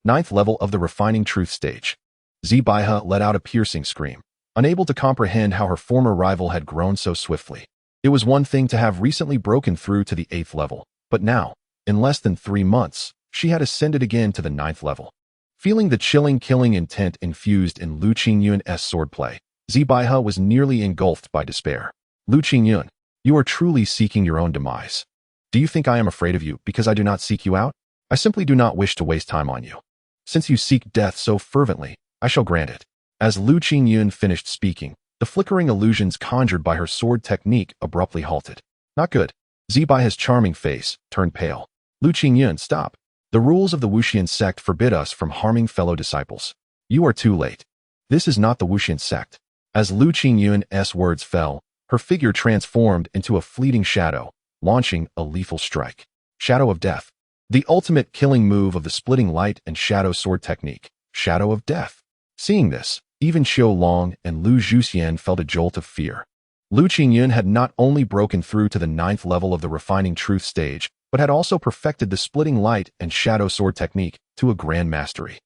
Ninth level of the refining truth stage. Zibaihe let out a piercing scream, unable to comprehend how her former rival had grown so swiftly. It was one thing to have recently broken through to the 8th level, but now, in less than 3 months, she had ascended again to the 9th level. Feeling the chilling killing intent infused in Lu Qingyuan's swordplay, Zibaihe was nearly engulfed by despair. Lu Qingyuan, you are truly seeking your own demise. Do you think I am afraid of you because I do not seek you out? I simply do not wish to waste time on you. Since you seek death so fervently, I shall grant it. As Lu Qingyuan finished speaking, the flickering illusions conjured by her sword technique abruptly halted. Not good. Zibaihe's charming face turned pale. Lu Qingyuan, stop. The rules of the Wuxian sect forbid us from harming fellow disciples. You are too late. This is not the Wuxian sect. As Lu Qingyuan's words fell, her figure transformed into a fleeting shadow, launching a lethal strike. Shadow of Death. The ultimate killing move of the splitting light and shadow sword technique. Shadow of Death. Seeing this, even Qiu Long and Lu Zhuxian felt a jolt of fear. Lu Qingyuan had not only broken through to the 9th level of the refining truth stage, but had also perfected the splitting light and shadow sword technique to a grand mastery.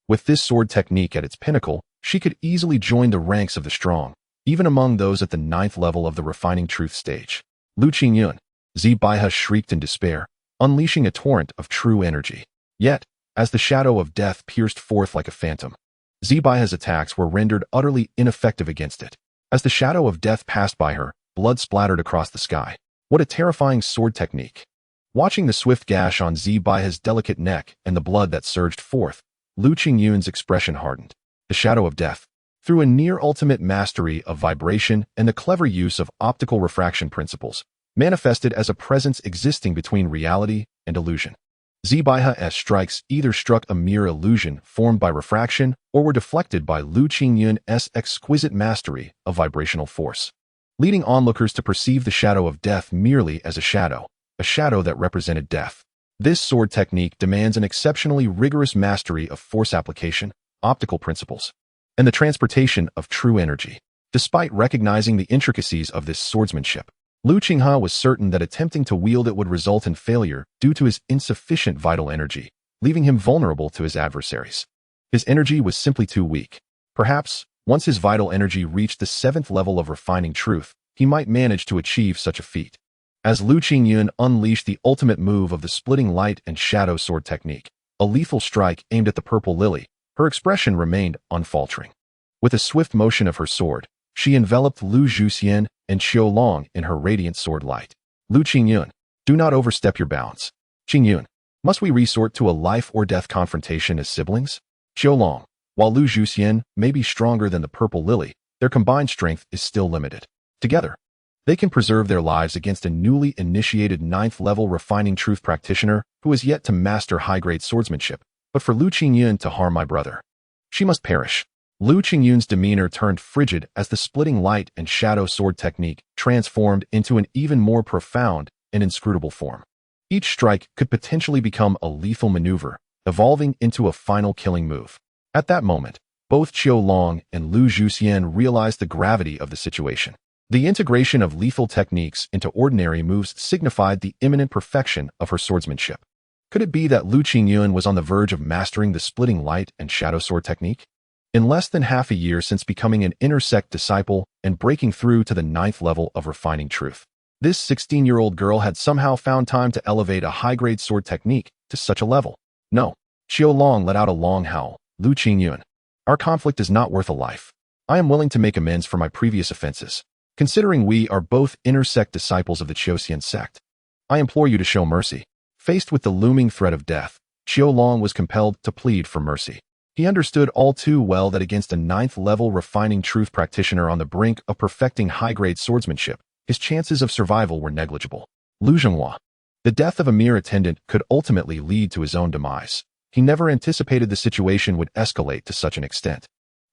With this sword technique at its pinnacle, she could easily join the ranks of the strong, even among those at the 9th level of the refining truth stage. Lu Qingyuan, Zibaihe shrieked in despair, unleashing a torrent of true energy. Yet, as the shadow of death pierced forth like a phantom, Zibaihe's attacks were rendered utterly ineffective against it. As the shadow of death passed by her, blood splattered across the sky. What a terrifying sword technique! Watching the swift gash on Zibaihe's delicate neck and the blood that surged forth, Lu Qingyuan's expression hardened. The shadow of death, through a near-ultimate mastery of vibration and the clever use of optical refraction principles, manifested as a presence existing between reality and illusion. Zibaihe's strikes either struck a mere illusion formed by refraction or were deflected by Lu Qingyuan's exquisite mastery of vibrational force, leading onlookers to perceive the shadow of death merely as a shadow that represented death. This sword technique demands an exceptionally rigorous mastery of force application, optical principles, and the transportation of true energy. Despite recognizing the intricacies of this swordsmanship, Lu Qinghe was certain that attempting to wield it would result in failure due to his insufficient vital energy, leaving him vulnerable to his adversaries. His energy was simply too weak. Perhaps, once his vital energy reached the 7th level of refining truth, he might manage to achieve such a feat. As Lu Qingyuan unleashed the ultimate move of the splitting light and shadow sword technique, a lethal strike aimed at the purple lily, her expression remained unfaltering. With a swift motion of her sword, she enveloped Lu Zhuxian and Qiu Long in her radiant sword light. Lu Qingyuan, do not overstep your bounds. Qingyuan, must we resort to a life-or-death confrontation as siblings? Qiu Long, while Lu Zhuxian may be stronger than the purple lily, their combined strength is still limited. Together, they can preserve their lives against a newly initiated 9th level refining truth practitioner who has yet to master high-grade swordsmanship. But for Lu Qingyuan to harm my brother, she must perish. Lu Qingyuan's demeanor turned frigid as the splitting light and shadow sword technique transformed into an even more profound and inscrutable form. Each strike could potentially become a lethal maneuver, evolving into a final killing move. At that moment, both Qiu Long and Lu Zhuxian realized the gravity of the situation. The integration of lethal techniques into ordinary moves signified the imminent perfection of her swordsmanship. Could it be that Lu Qingyuan was on the verge of mastering the splitting light and shadow sword technique? In less than half a year since becoming an inner sect disciple and breaking through to the 9th level of refining truth, this 16-year-old girl had somehow found time to elevate a high-grade sword technique to such a level. No. Qiu Long let out a long howl. Lu Qingyuan, our conflict is not worth a life. I am willing to make amends for my previous offenses. Considering we are both inner sect disciples of the Qiuxian sect, I implore you to show mercy. Faced with the looming threat of death, Qiu Long was compelled to plead for mercy. He understood all too well that against a 9th level refining truth practitioner on the brink of perfecting high-grade swordsmanship, his chances of survival were negligible. Lu Zhenghua, the death of a mere attendant could ultimately lead to his own demise. He never anticipated the situation would escalate to such an extent.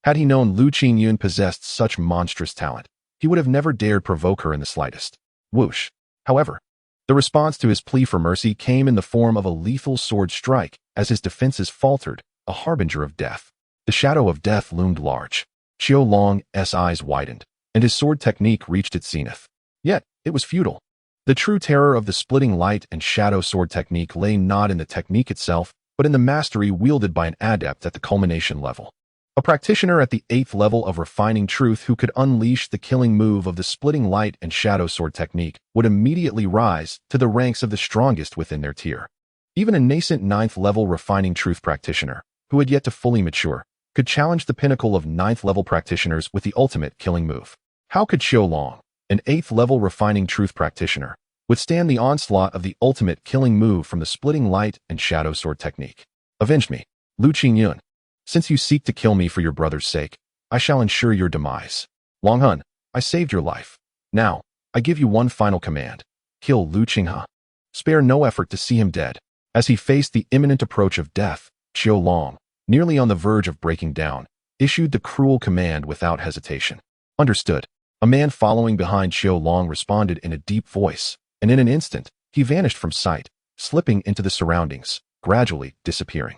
Had he known Lu Qingyuan possessed such monstrous talent, he would have never dared provoke her in the slightest. Whoosh. However, The response to his plea for mercy came in the form of a lethal sword strike as his defenses faltered, a harbinger of death. The shadow of death loomed large. Qiu Long's eyes widened, and his sword technique reached its zenith. Yet, it was futile. The true terror of the splitting light and shadow sword technique lay not in the technique itself, but in the mastery wielded by an adept at the culmination level. A practitioner at the 8th level of refining truth who could unleash the killing move of the splitting light and shadow sword technique would immediately rise to the ranks of the strongest within their tier. Even a nascent 9th level refining truth practitioner, who had yet to fully mature, could challenge the pinnacle of 9th level practitioners with the ultimate killing move. How could Qiu Long, an 8th level refining truth practitioner, withstand the onslaught of the ultimate killing move from the splitting light and shadow sword technique? Avenge me, Lu Qingyuan. Since you seek to kill me for your brother's sake, I shall ensure your demise. Long Hun, I saved your life. Now, I give you one final command. Kill Lu Qinghe. Spare no effort to see him dead. As he faced the imminent approach of death, Qiu Long, nearly on the verge of breaking down, issued the cruel command without hesitation. Understood. A man following behind Qiu Long responded in a deep voice, and in an instant, he vanished from sight, slipping into the surroundings, gradually disappearing.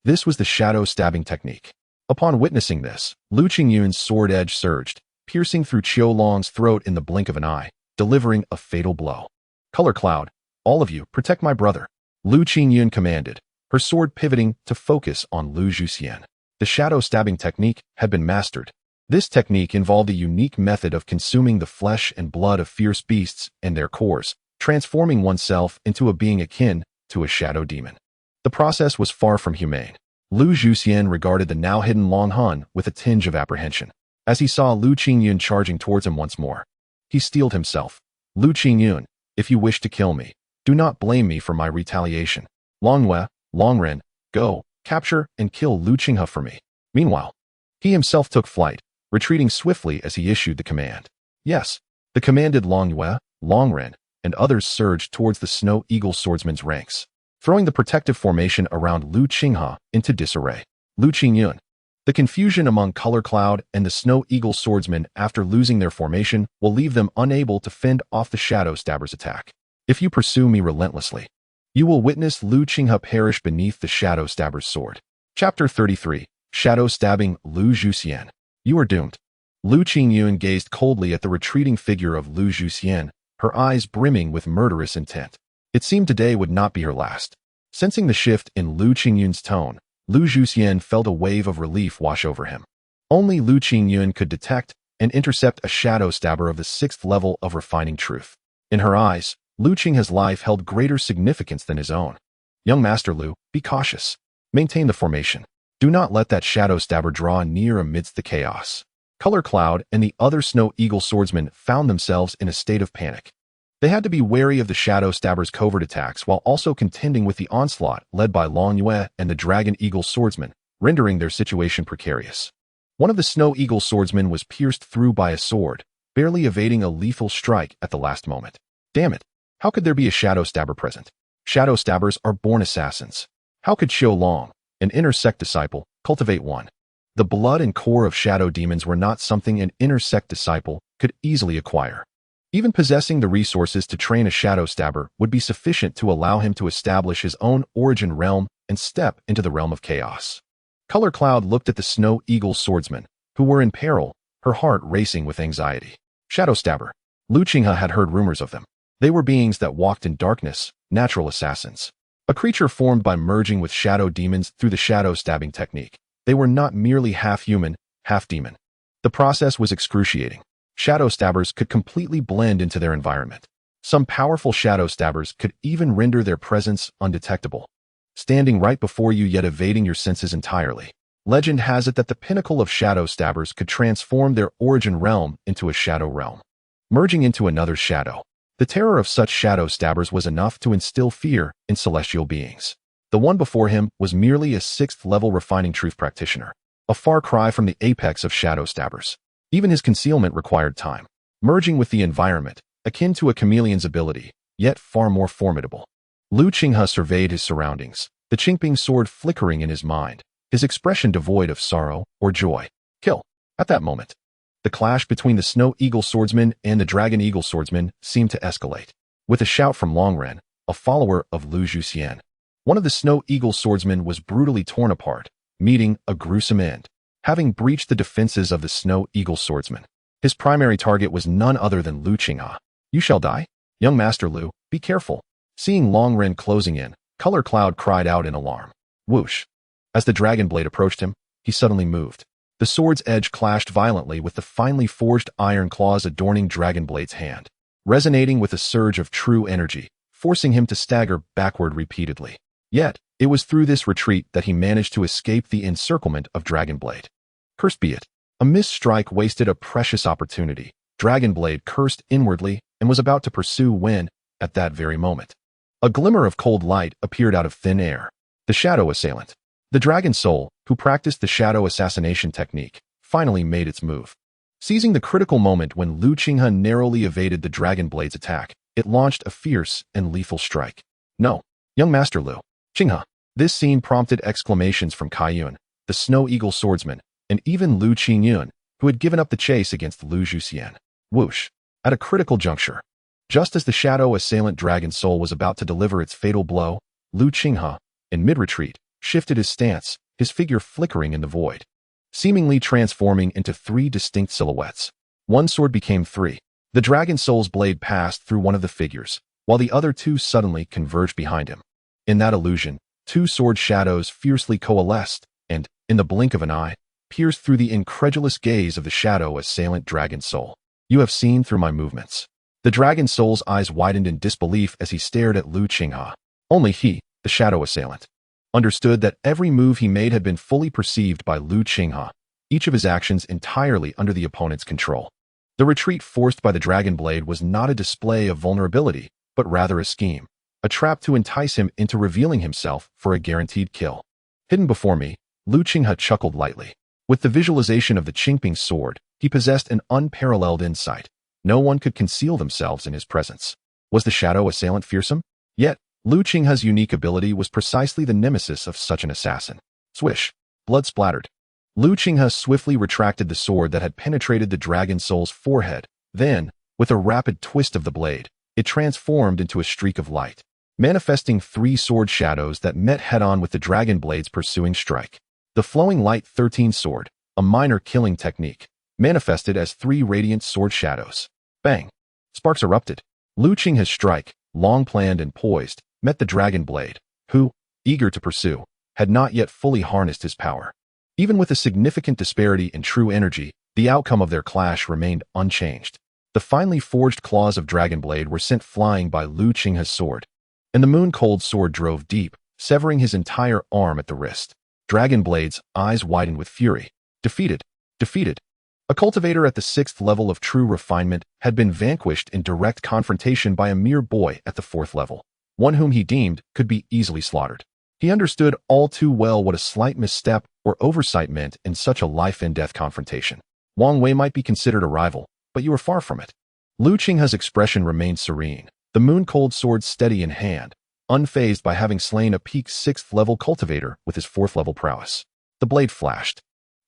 This was the shadow stabbing technique. Upon witnessing this, Lu Qingyuan's sword edge surged, piercing through Qiu Long's throat in the blink of an eye, delivering a fatal blow. Color Cloud, all of you, protect my brother, Lu Qingyuan commanded, her sword pivoting to focus on Lu Zhuxian. The shadow stabbing technique had been mastered. This technique involved a unique method of consuming the flesh and blood of fierce beasts and their cores, transforming oneself into a being akin to a shadow demon. The process was far from humane. Lu Zhuxian regarded the now hidden Long Hun with a tinge of apprehension. As he saw Lu Qingyuan charging towards him once more, he steeled himself. Lu Qingyuan, if you wish to kill me, do not blame me for my retaliation. Long Yue, Long Ren, go, capture and kill Lu Qinghe for me. Meanwhile, he himself took flight, retreating swiftly as he issued the command. Yes, the commanded Long Yue, Long Ren, and others surged towards the Snow Eagle swordsman's ranks, throwing the protective formation around Lu Qinghe into disarray. Lu Qingyuan. The confusion among Color Cloud and the Snow Eagle swordsmen after losing their formation will leave them unable to fend off the Shadow Stabber's attack. If you pursue me relentlessly, you will witness Lu Qinghe perish beneath the Shadow Stabber's sword. Chapter 33. Shadow Stabbing Lu Zhuxian. You are doomed. Lu Qingyuan gazed coldly at the retreating figure of Lu Zhuxian, her eyes brimming with murderous intent. It seemed today would not be her last. Sensing the shift in Lu Qingyuan's tone, Lu Zhuxian felt a wave of relief wash over him. Only Lu Qingyuan could detect and intercept a shadow stabber of the 6th level of refining truth. In her eyes, Lu Qinghe's life held greater significance than his own. Young Master Lu, be cautious. Maintain the formation. Do not let that shadow stabber draw near amidst the chaos. Color Cloud and the other Snow Eagle swordsmen found themselves in a state of panic. They had to be wary of the Shadow Stabber's covert attacks while also contending with the onslaught led by Long Yue and the Dragon Eagle swordsmen, rendering their situation precarious. One of the Snow Eagle swordsmen was pierced through by a sword, barely evading a lethal strike at the last moment. Damn it! How could there be a Shadow Stabber present? Shadow Stabbers are born assassins. How could Qiu Long, an inner sect disciple, cultivate one? The blood and core of shadow demons were not something an inner sect disciple could easily acquire. Even possessing the resources to train a shadow stabber would be sufficient to allow him to establish his own origin realm and step into the realm of chaos. Color Cloud looked at the Snow Eagle swordsmen, who were in peril, her heart racing with anxiety. Shadow Stabber. Lu Qinghe had heard rumors of them. They were beings that walked in darkness, natural assassins. A creature formed by merging with shadow demons through the shadow stabbing technique. They were not merely half human, half demon. The process was excruciating. Shadow stabbers could completely blend into their environment. Some powerful shadow stabbers could even render their presence undetectable, standing right before you yet evading your senses entirely. Legend has it that the pinnacle of shadow stabbers could transform their origin realm into a shadow realm, merging into another shadow. The terror of such shadow stabbers was enough to instill fear in celestial beings. The one before him was merely a 6th level refining truth practitioner, a far cry from the apex of shadow stabbers. Even his concealment required time, merging with the environment, akin to a chameleon's ability, yet far more formidable. Lu Qinghe surveyed his surroundings, the Qingping sword flickering in his mind, his expression devoid of sorrow or joy. Kill. At that moment, the clash between the Snow Eagle swordsman and the Dragon Eagle swordsman seemed to escalate. With a shout from Longren, a follower of Lu Zhuxian, one of the Snow Eagle swordsmen was brutally torn apart, meeting a gruesome end. Having breached the defenses of the Snow Eagle swordsman, his primary target was none other than Lu Qinghe. You shall die? Young Master Lu, be careful. Seeing Longren closing in, Color Cloud cried out in alarm. Whoosh! As the dragon blade approached him, he suddenly moved. The sword's edge clashed violently with the finely forged iron claws adorning Dragon Blade's hand, resonating with a surge of true energy, forcing him to stagger backward repeatedly. Yet, it was through this retreat that he managed to escape the encirclement of Dragon Blade. Cursed be it. A missed strike wasted a precious opportunity. Dragon Blade cursed inwardly and was about to pursue when, at that very moment, a glimmer of cold light appeared out of thin air. The shadow assailant. The dragon soul, who practiced the shadow assassination technique, finally made its move. Seizing the critical moment when Lu Qinghe narrowly evaded the Dragon Blade's attack, it launched a fierce and lethal strike. No, young Master Lu Qinghe. This scene prompted exclamations from Qingyuan, the Snow Eagle swordsman, and even Lu Qingyuan, who had given up the chase against Lu Zhuxian. Whoosh! At a critical juncture, just as the shadow assailant dragon soul was about to deliver its fatal blow, Lu Qinghe, in mid-retreat, shifted his stance, his figure flickering in the void, seemingly transforming into three distinct silhouettes. One sword became three. The dragon soul's blade passed through one of the figures, while the other two suddenly converged behind him. In that illusion, two sword shadows fiercely coalesced, and, in the blink of an eye, pierced through the incredulous gaze of the shadow assailant dragon soul. You have seen through my movements. The dragon soul's eyes widened in disbelief as he stared at Lu Qinghe. Only he, the shadow assailant, understood that every move he made had been fully perceived by Lu Qinghe, each of his actions entirely under the opponent's control. The retreat forced by the Dragon Blade was not a display of vulnerability, but rather a scheme, a trap to entice him into revealing himself for a guaranteed kill. Hidden before me, Lu Qinghe chuckled lightly. With the visualization of the Qingping sword, he possessed an unparalleled insight. No one could conceal themselves in his presence. Was the shadow assailant fearsome? Yet, Lu Qinghe's unique ability was precisely the nemesis of such an assassin. Swish! Blood splattered. Lu Qinghe swiftly retracted the sword that had penetrated the dragon soul's forehead. Then, with a rapid twist of the blade, it transformed into a streak of light, manifesting three sword shadows that met head-on with the dragon blade's pursuing strike. The flowing light 13 sword, a minor killing technique, manifested as three radiant sword shadows. Bang! Sparks erupted. Lu Qinghe's strike, long planned and poised, met the dragon blade, who, eager to pursue, had not yet fully harnessed his power. Even with a significant disparity in true energy, the outcome of their clash remained unchanged. The finely forged claws of Dragon Blade were sent flying by Lu Qinghe's sword, and the moon-cold sword drove deep, severing his entire arm at the wrist. Dragon Blade's eyes widened with fury. Defeated. Defeated. A cultivator at the 6th level of true refinement had been vanquished in direct confrontation by a mere boy at the 4th level, one whom he deemed could be easily slaughtered. He understood all too well what a slight misstep or oversight meant in such a life-and-death confrontation. Wang Wei might be considered a rival, but you were far from it. Lu Qinghe's expression remained serene, the moon-cold sword steady in hand, unfazed by having slain a peak 6th level cultivator with his 4th level prowess. The blade flashed.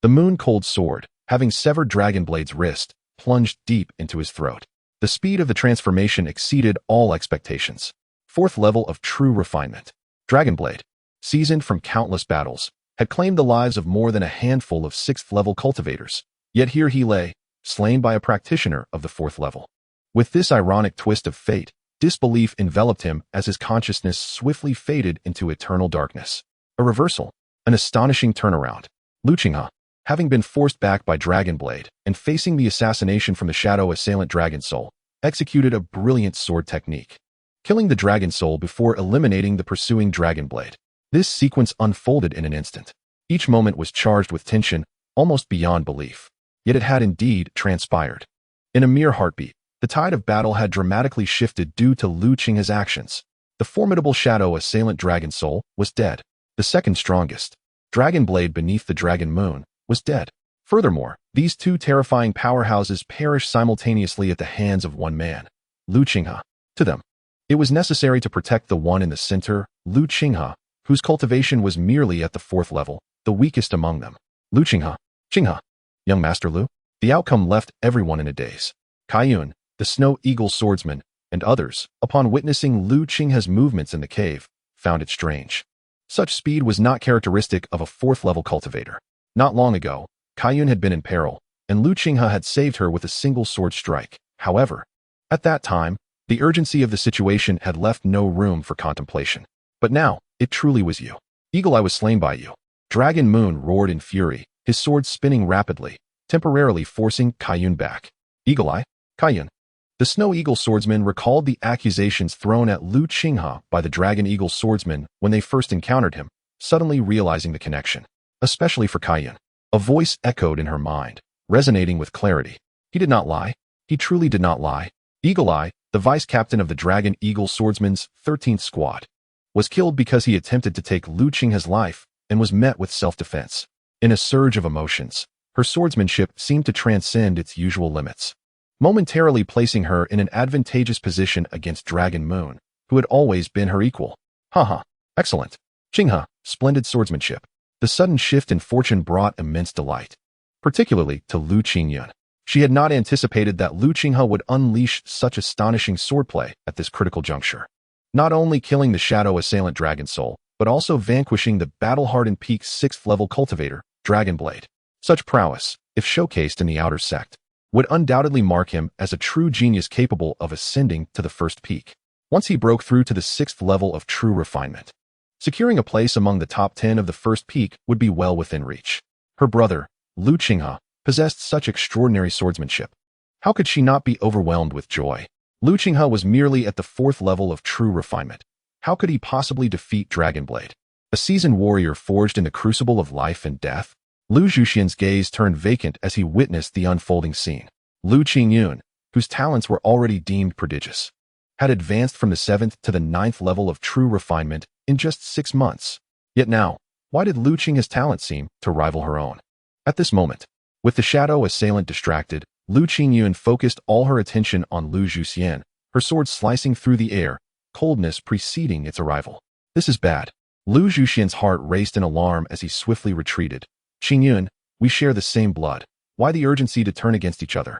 The moon-cold sword, having severed Dragon Blade's wrist, plunged deep into his throat. The speed of the transformation exceeded all expectations. 4th level of true refinement. Dragon Blade, seasoned from countless battles, had claimed the lives of more than a handful of 6th level cultivators. Yet here he lay, slain by a practitioner of the 4th level. With this ironic twist of fate, disbelief enveloped him as his consciousness swiftly faded into eternal darkness. A reversal, an astonishing turnaround. Lu Qinghe, having been forced back by Dragon Blade and facing the assassination from the shadow assailant Dragon Soul, executed a brilliant sword technique, killing the Dragon Soul before eliminating the pursuing Dragon Blade. This sequence unfolded in an instant. Each moment was charged with tension, almost beyond belief. Yet it had indeed transpired. In a mere heartbeat, the tide of battle had dramatically shifted due to Lu Qinghe's actions. The formidable shadow assailant Dragon Soul was dead. The second strongest, Dragon Blade beneath the Dragon Moon, was dead. Furthermore, these two terrifying powerhouses perished simultaneously at the hands of one man, Lu Qinghe. To them, it was necessary to protect the one in the center, Lu Qinghe, whose cultivation was merely at the 4th level, the weakest among them. Lu Qinghe. Qinghe. Young Master Lu? The outcome left everyone in a daze. Qingyuan, the Snow Eagle swordsman, and others, upon witnessing Lu Qinghe's movements in the cave, found it strange. Such speed was not characteristic of a fourth-level cultivator. Not long ago, Qingyuan had been in peril, and Lu Qinghe had saved her with a single sword strike. However, at that time, the urgency of the situation had left no room for contemplation. But now, it truly was you. Eagle Eye was slain by you. Dragon Moon roared in fury, his sword spinning rapidly, temporarily forcing Qingyuan back. Eagle Eye, Qingyuan. The Snow Eagle swordsman recalled the accusations thrown at Lu Qinghe by the Dragon Eagle swordsman when they first encountered him, suddenly realizing the connection. Especially for Qingyuan. A voice echoed in her mind, resonating with clarity. He did not lie. He truly did not lie. Eagle Eye, the vice-captain of the Dragon Eagle Swordsman's 13th Squad, was killed because he attempted to take Lu Qinghe's life and was met with self-defense. In a surge of emotions, her swordsmanship seemed to transcend its usual limits, momentarily placing her in an advantageous position against Dragon Moon, who had always been her equal. Haha, excellent. Qinghe, splendid swordsmanship. The sudden shift in fortune brought immense delight, particularly to Lu Qingyuan. She had not anticipated that Lu Qinghe would unleash such astonishing swordplay at this critical juncture. Not only killing the shadow assailant Dragon Soul, but also vanquishing the battle-hardened peak 6th-level cultivator, Dragon Blade. Such prowess, if showcased in the outer sect, would undoubtedly mark him as a true genius capable of ascending to the first peak. Once he broke through to the 6th level of true refinement, securing a place among the top 10 of the first peak would be well within reach. Her brother, Lu Qinghe, possessed such extraordinary swordsmanship. How could she not be overwhelmed with joy? Lu Qinghe was merely at the 4th level of true refinement. How could he possibly defeat Dragonblade? A seasoned warrior forged in the crucible of life and death? Lu Zhuxian's gaze turned vacant as he witnessed the unfolding scene. Lu Qingyuan, whose talents were already deemed prodigious, had advanced from the 7th to the 9th level of true refinement in just 6 months. Yet now, why did Lu Qinghe's talent seem to rival her own? At this moment, with the shadow assailant distracted, Lu Qingyuan focused all her attention on Lu Zhuxian, her sword slicing through the air, coldness preceding its arrival. This is bad. Lu Zhuxian's heart raced in alarm as he swiftly retreated. Qingyuan, we share the same blood. Why the urgency to turn against each other?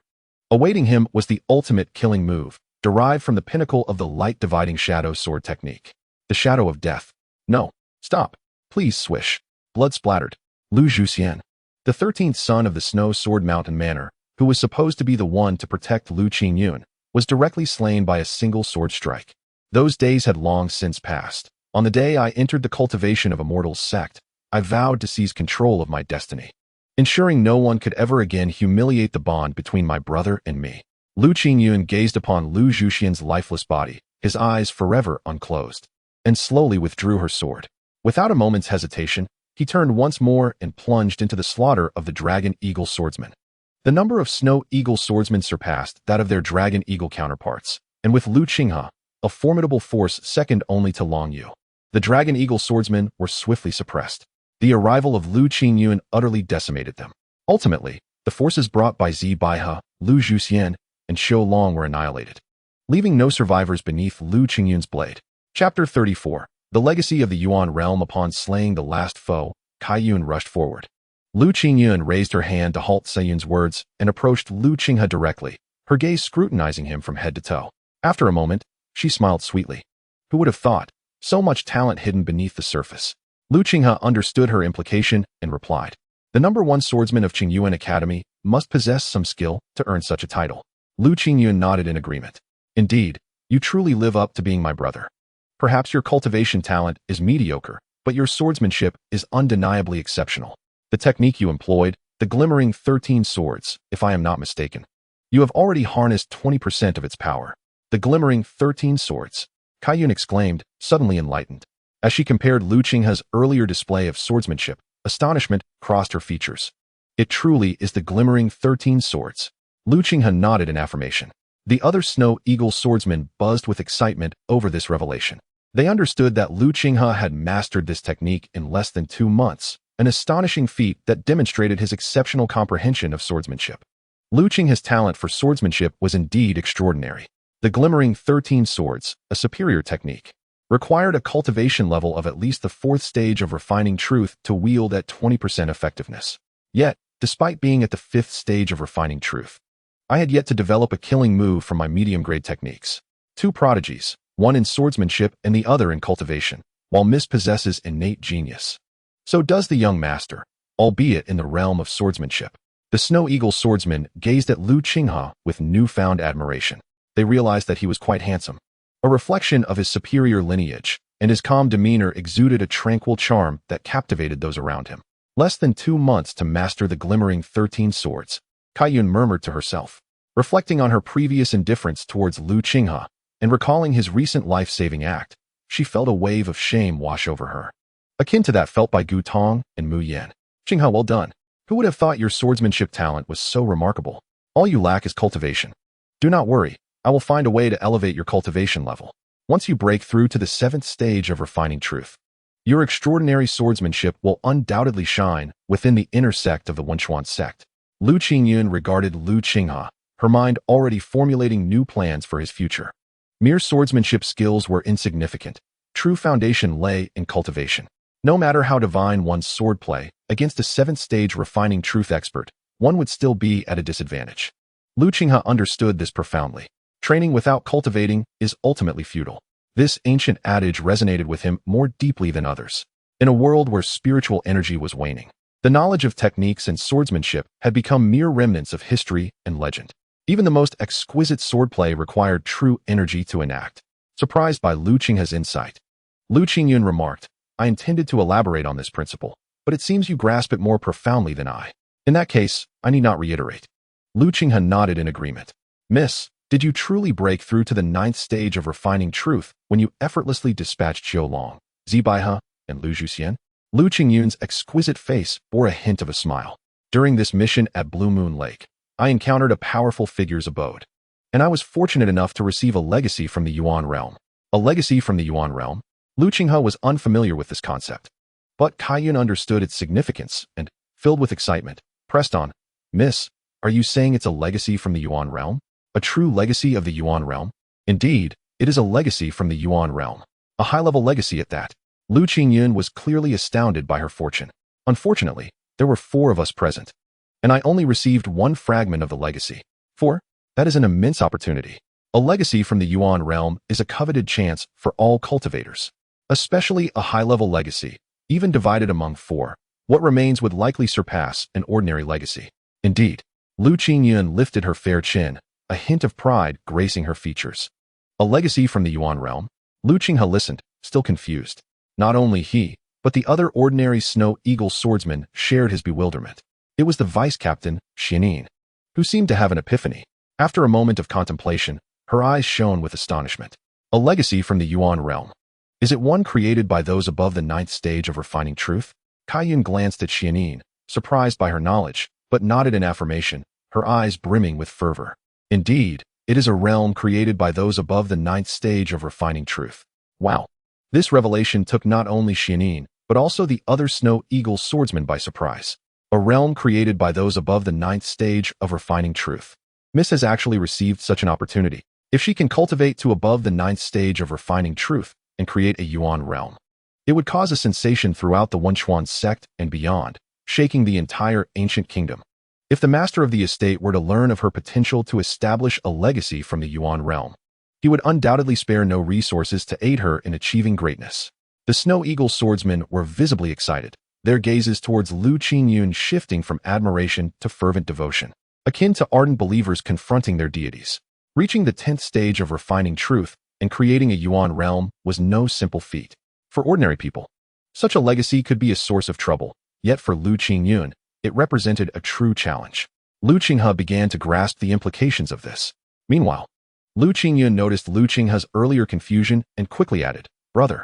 Awaiting him was the ultimate killing move, derived from the pinnacle of the light-dividing shadow sword technique. The shadow of death. No. Stop. Please swish. Blood splattered. Lu Zhuxian, the 13th son of the Snow Sword Mountain Manor, who was supposed to be the one to protect Lu Qingyuan, was directly slain by a single sword strike. Those days had long since passed. On the day I entered the cultivation of a mortal's sect, I vowed to seize control of my destiny, ensuring no one could ever again humiliate the bond between my brother and me. Lu Qingyuan gazed upon Lu Zhuxian's lifeless body, his eyes forever unclosed, and slowly withdrew her sword. Without a moment's hesitation, he turned once more and plunged into the slaughter of the Dragon Eagle swordsmen. The number of Snow Eagle swordsmen surpassed that of their Dragon Eagle counterparts, and with Lu Qinghe, a formidable force second only to Long Yu, the Dragon Eagle swordsmen were swiftly suppressed. The arrival of Lu Qingyuan utterly decimated them. Ultimately, the forces brought by Zi Baihe, Lu Zhuxian, and Xiu Long were annihilated, leaving no survivors beneath Lu Qingyuan's blade. Chapter 34. The Legacy of the Yuan Realm. Upon slaying the last foe, Qingyuan rushed forward. Lu Qingyuan raised her hand to halt Sayun's words and approached Lu Qinghe directly, her gaze scrutinizing him from head to toe. After a moment, she smiled sweetly. Who would have thought? So much talent hidden beneath the surface. Lu Qinghe understood her implication and replied. The #1 swordsman of Qingyuan Academy must possess some skill to earn such a title. Lu Qingyuan nodded in agreement. Indeed, you truly live up to being my brother. Perhaps your cultivation talent is mediocre, but your swordsmanship is undeniably exceptional. The technique you employed, the glimmering 13 swords, if I am not mistaken. You have already harnessed 20% of its power. The glimmering 13 swords, Qingyuan exclaimed, suddenly enlightened. As she compared Lu Qinghe's earlier display of swordsmanship, astonishment crossed her features. It truly is the glimmering 13 swords. Lu Qinghe nodded in affirmation. The other Snow Eagle swordsmen buzzed with excitement over this revelation. They understood that Lu Qinghe had mastered this technique in less than 2 months, an astonishing feat that demonstrated his exceptional comprehension of swordsmanship. Lu Qinghe's talent for swordsmanship was indeed extraordinary. The glimmering 13 swords, a superior technique, required a cultivation level of at least the 4th stage of refining truth to wield at 20% effectiveness. Yet, despite being at the 5th stage of refining truth, I had yet to develop a killing move from my medium-grade techniques. Two prodigies, one in swordsmanship and the other in cultivation, while Miss possesses innate genius. So does the young master, albeit in the realm of swordsmanship. The Snow Eagle swordsman gazed at Lu Qinghe with newfound admiration. They realized that he was quite handsome, a reflection of his superior lineage, and his calm demeanor exuded a tranquil charm that captivated those around him. Less than 2 months to master the glimmering 13 swords, Qingyuan murmured to herself, reflecting on her previous indifference towards Lu Qinghe and recalling his recent life-saving act. She felt a wave of shame wash over her, akin to that felt by Gu Tong and Mu Yan. Qinghe, well done. Who would have thought your swordsmanship talent was so remarkable? All you lack is cultivation. Do not worry, I will find a way to elevate your cultivation level. Once you break through to the 7th stage of refining truth, your extraordinary swordsmanship will undoubtedly shine within the inner sect of the Wenchuan sect. Lu Qingyuan regarded Lu Qinghe, her mind already formulating new plans for his future. Mere swordsmanship skills were insignificant. True foundation lay in cultivation. No matter how divine one's swordplay, against a 7th stage refining truth expert, one would still be at a disadvantage. Lu Qinghe understood this profoundly. Training without cultivating is ultimately futile. This ancient adage resonated with him more deeply than others. In a world where spiritual energy was waning, the knowledge of techniques and swordsmanship had become mere remnants of history and legend. Even the most exquisite swordplay required true energy to enact. Surprised by Lu Qinghe's insight, Lu Qingyuan remarked, I intended to elaborate on this principle, but it seems you grasp it more profoundly than I. In that case, I need not reiterate. Lu Qinghe nodded in agreement. Miss, did you truly break through to the 9th stage of refining truth when you effortlessly dispatched Qiu Long, Zibaihe, and Lu Zhuxian? Lu Qingyuan's exquisite face bore a hint of a smile. During this mission at Blue Moon Lake, I encountered a powerful figure's abode, and I was fortunate enough to receive a legacy from the Yuan realm. A legacy from the Yuan realm? Lu Qinghe was unfamiliar with this concept, but Qingyuan understood its significance and, filled with excitement, pressed on, Miss, are you saying it's a legacy from the Yuan realm? A true legacy of the Yuan realm? Indeed, it is a legacy from the Yuan realm. A high-level legacy at that. Lu Qingyuan was clearly astounded by her fortune. Unfortunately, there were 4 of us present, and I only received 1 fragment of the legacy. 4? That is an immense opportunity. A legacy from the Yuan realm is a coveted chance for all cultivators, especially a high-level legacy. Even divided among 4, what remains would likely surpass an ordinary legacy. Indeed, Lu Qingyuan lifted her fair chin, a hint of pride gracing her features. A legacy from the Yuan realm? Lu Qinghe listened, still confused. Not only he, but the other ordinary Snow Eagle swordsman shared his bewilderment. It was the vice-captain, Xianin, who seemed to have an epiphany. After a moment of contemplation, her eyes shone with astonishment. A legacy from the Yuan realm. Is it one created by those above the 9th stage of refining truth? Qingyuan glanced at Xianin, surprised by her knowledge, but nodded in affirmation, her eyes brimming with fervor. Indeed, it is a realm created by those above the 9th stage of refining truth. Wow! This revelation took not only Xianin, but also the other Snow Eagle swordsman by surprise. A realm created by those above the 9th stage of refining truth. Miss has actually received such an opportunity. If she can cultivate to above the 9th stage of refining truth and create a Yuan realm, it would cause a sensation throughout the Wenchuan sect and beyond, shaking the entire ancient kingdom. If the master of the estate were to learn of her potential to establish a legacy from the Yuan realm, he would undoubtedly spare no resources to aid her in achieving greatness. The Snow Eagle swordsmen were visibly excited, their gazes towards Lu Qingyuan shifting from admiration to fervent devotion, akin to ardent believers confronting their deities. Reaching the 10th stage of refining truth and creating a Yuan realm was no simple feat. For ordinary people, such a legacy could be a source of trouble, yet for Lu Qingyuan, it represented a true challenge. Lu Qinghe began to grasp the implications of this. Meanwhile, Lu Qingyuan noticed Lu Qinghe's earlier confusion and quickly added, Brother,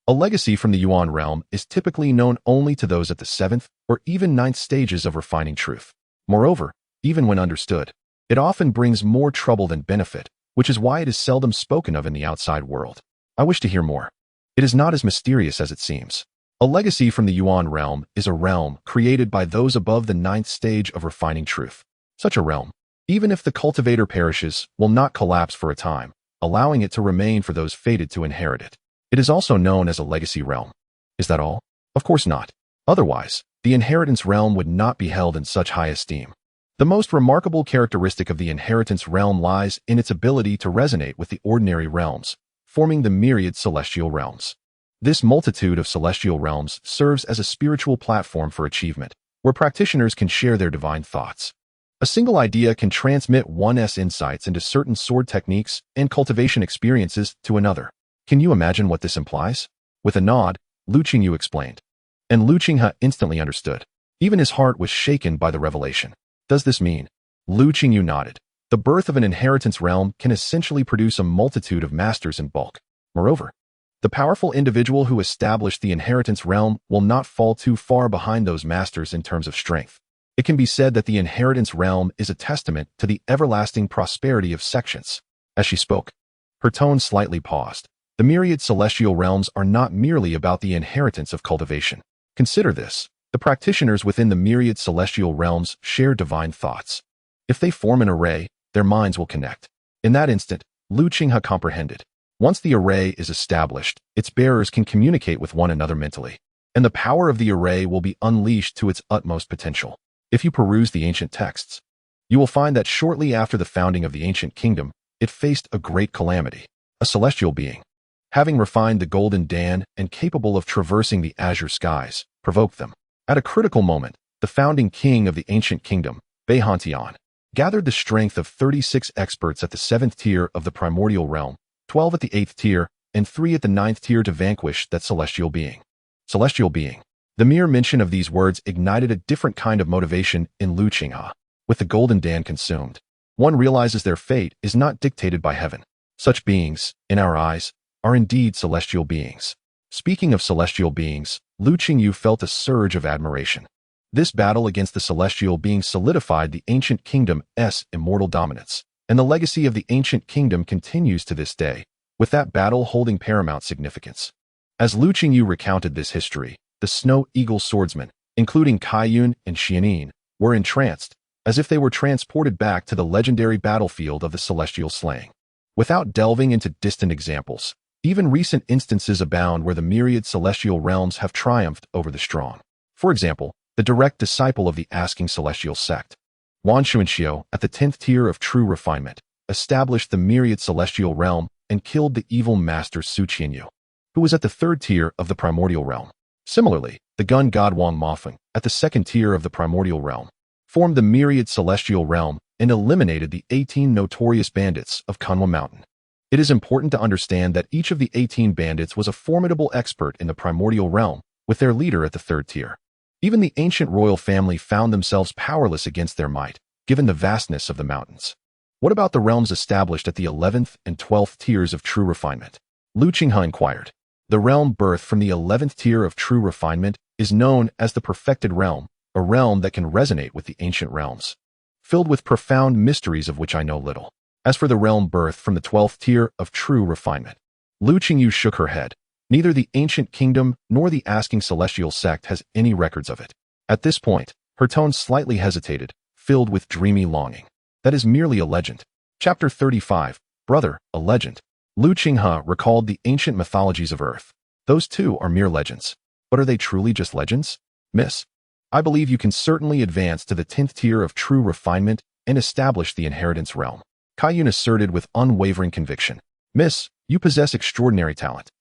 a legacy from the Yuan realm is typically known only to those at the 7th or even 9th stages of refining truth. Moreover, even when understood, it often brings more trouble than benefit, which is why it is seldom spoken of in the outside world. I wish to hear more. It is not as mysterious as it seems. A legacy from the Yuan realm is a realm created by those above the 9th stage of refining truth. Such a realm, even if the cultivator perishes, will not collapse for a time, allowing it to remain for those fated to inherit it. It is also known as a legacy realm. Is that all? Of course not. Otherwise, the inheritance realm would not be held in such high esteem. The most remarkable characteristic of the inheritance realm lies in its ability to resonate with the ordinary realms, forming the myriad celestial realms. This multitude of celestial realms serves as a spiritual platform for achievement, where practitioners can share their divine thoughts. A single idea can transmit one's insights into certain sword techniques and cultivation experiences to another. Can you imagine what this implies? With a nod, Lu Qingyu explained. And Lu Qinghe instantly understood. Even his heart was shaken by the revelation. Does this mean? Lu Qingyu nodded. The birth of an inheritance realm can essentially produce a multitude of masters in bulk. Moreover, the powerful individual who established the inheritance realm will not fall too far behind those masters in terms of strength. It can be said that the inheritance realm is a testament to the everlasting prosperity of sections. As she spoke, her tone slightly paused. The myriad celestial realms are not merely about the inheritance of cultivation. Consider this. The practitioners within the myriad celestial realms share divine thoughts. If they form an array, their minds will connect. In that instant, Lu Qinghe comprehended. Once the array is established, its bearers can communicate with one another mentally, and the power of the array will be unleashed to its utmost potential. If you peruse the ancient texts, you will find that shortly after the founding of the ancient kingdom, it faced a great calamity. A celestial being, having refined the golden Dan and capable of traversing the azure skies, provoked them. At a critical moment, the founding king of the ancient kingdom, Beihantian, gathered the strength of 36 experts at the 7th tier of the primordial realm, 12 at the 8th tier, and 3 at the 9th tier to vanquish that celestial being. Celestial being. The mere mention of these words ignited a different kind of motivation in Lu Qinghe. With the golden Dan consumed, one realizes their fate is not dictated by heaven. Such beings, in our eyes, are indeed celestial beings. Speaking of celestial beings, Lu Qingyu felt a surge of admiration. This battle against the celestial being solidified the ancient kingdom's immortal dominance, and the legacy of the ancient kingdom continues to this day, with that battle holding paramount significance. As Lu Qingyu recounted this history, the Snow Eagle swordsmen, including Qiyuan and Yingying, were entranced, as if they were transported back to the legendary battlefield of the celestial slaying. Without delving into distant examples, even recent instances abound where the myriad celestial realms have triumphed over the strong. For example, the direct disciple of the Asking Celestial sect, Wan Xuanxiu, at the 10th tier of true refinement, established the myriad celestial realm and killed the evil master Su Qianyu, who was at the 3rd tier of the primordial realm. Similarly, the gun god Wang Mofeng, at the 2nd tier of the primordial realm, formed the myriad celestial realm and eliminated the 18 notorious bandits of Qingyuan Mountain. It is important to understand that each of the 18 bandits was a formidable expert in the primordial realm, with their leader at the 3rd tier. Even the ancient royal family found themselves powerless against their might, given the vastness of the mountains. What about the realms established at the 11th and 12th tiers of true refinement? Lu Qinghe inquired. The realm birthed from the 11th tier of true refinement is known as the perfected realm, a realm that can resonate with the ancient realms, filled with profound mysteries of which I know little. As for the realm birthed from the 12th tier of true refinement, Lu Qingyu shook her head. Neither the ancient kingdom nor the Asking Celestial sect has any records of it. At this point, her tone slightly hesitated, filled with dreamy longing. That is merely a legend. Chapter 35, Brother, a legend. Lu Qinghe recalled the ancient mythologies of Earth. Those too are mere legends. But are they truly just legends? Miss, I believe you can certainly advance to the 10th tier of true refinement and establish the inheritance realm. Qiyuan asserted with unwavering conviction. Miss, you possess extraordinary talent.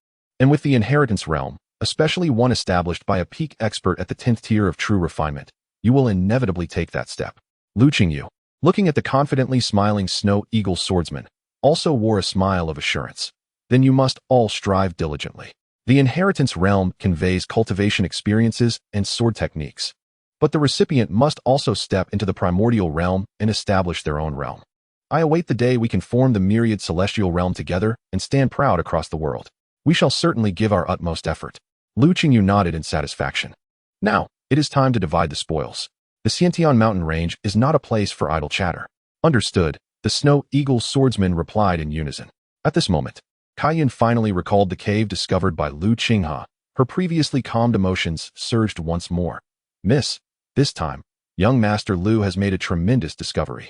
And with the inheritance realm, especially one established by a peak expert at the 10th tier of true refinement, you will inevitably take that step. Lu Qingyu, looking at the confidently smiling Snow Eagle swordsman, also wore a smile of assurance. Then you must all strive diligently. The inheritance realm conveys cultivation experiences and sword techniques, but the recipient must also step into the primordial realm and establish their own realm. I await the day we can form the myriad celestial realm together and stand proud across the world. We shall certainly give our utmost effort. Lu Qingyu nodded in satisfaction. Now, it is time to divide the spoils. The Xiantian mountain range is not a place for idle chatter. Understood, the Snow Eagle swordsman replied in unison. At this moment, Qiyuan finally recalled the cave discovered by Lu Qinghe. Her previously calmed emotions surged once more. Miss, this time, young Master Lu has made a tremendous discovery.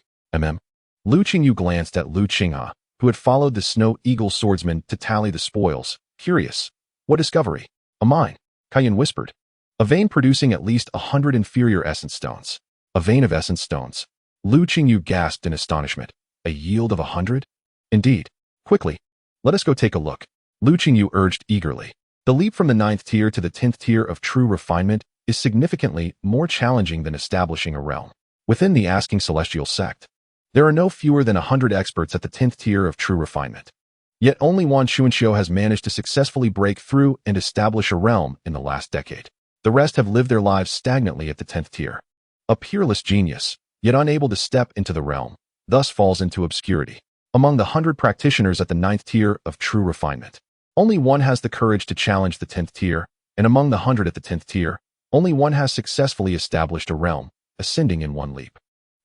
Lu Qingyu glanced at Lu Qinghe, who had followed the Snow Eagle swordsman to tally the spoils, curious. What discovery? A mine, Qiyuan whispered. A vein producing at least 100 inferior essence stones. A vein of essence stones. Lu Qingyu gasped in astonishment. A yield of 100? Indeed. Quickly, let us go take a look. Lu Qingyu urged eagerly. The leap from the 9th tier to the 10th tier of true refinement is significantly more challenging than establishing a realm. Within the Asking Celestial sect, there are no fewer than 100 experts at the 10th tier of true refinement. Yet only Wan Xuanxiu has managed to successfully break through and establish a realm in the last decade. The rest have lived their lives stagnantly at the 10th tier. A peerless genius, yet unable to step into the realm, thus falls into obscurity. Among the 100 practitioners at the 9th tier of true refinement, only one has the courage to challenge the 10th tier, and among the 100 at the 10th tier, only one has successfully established a realm, ascending in one leap.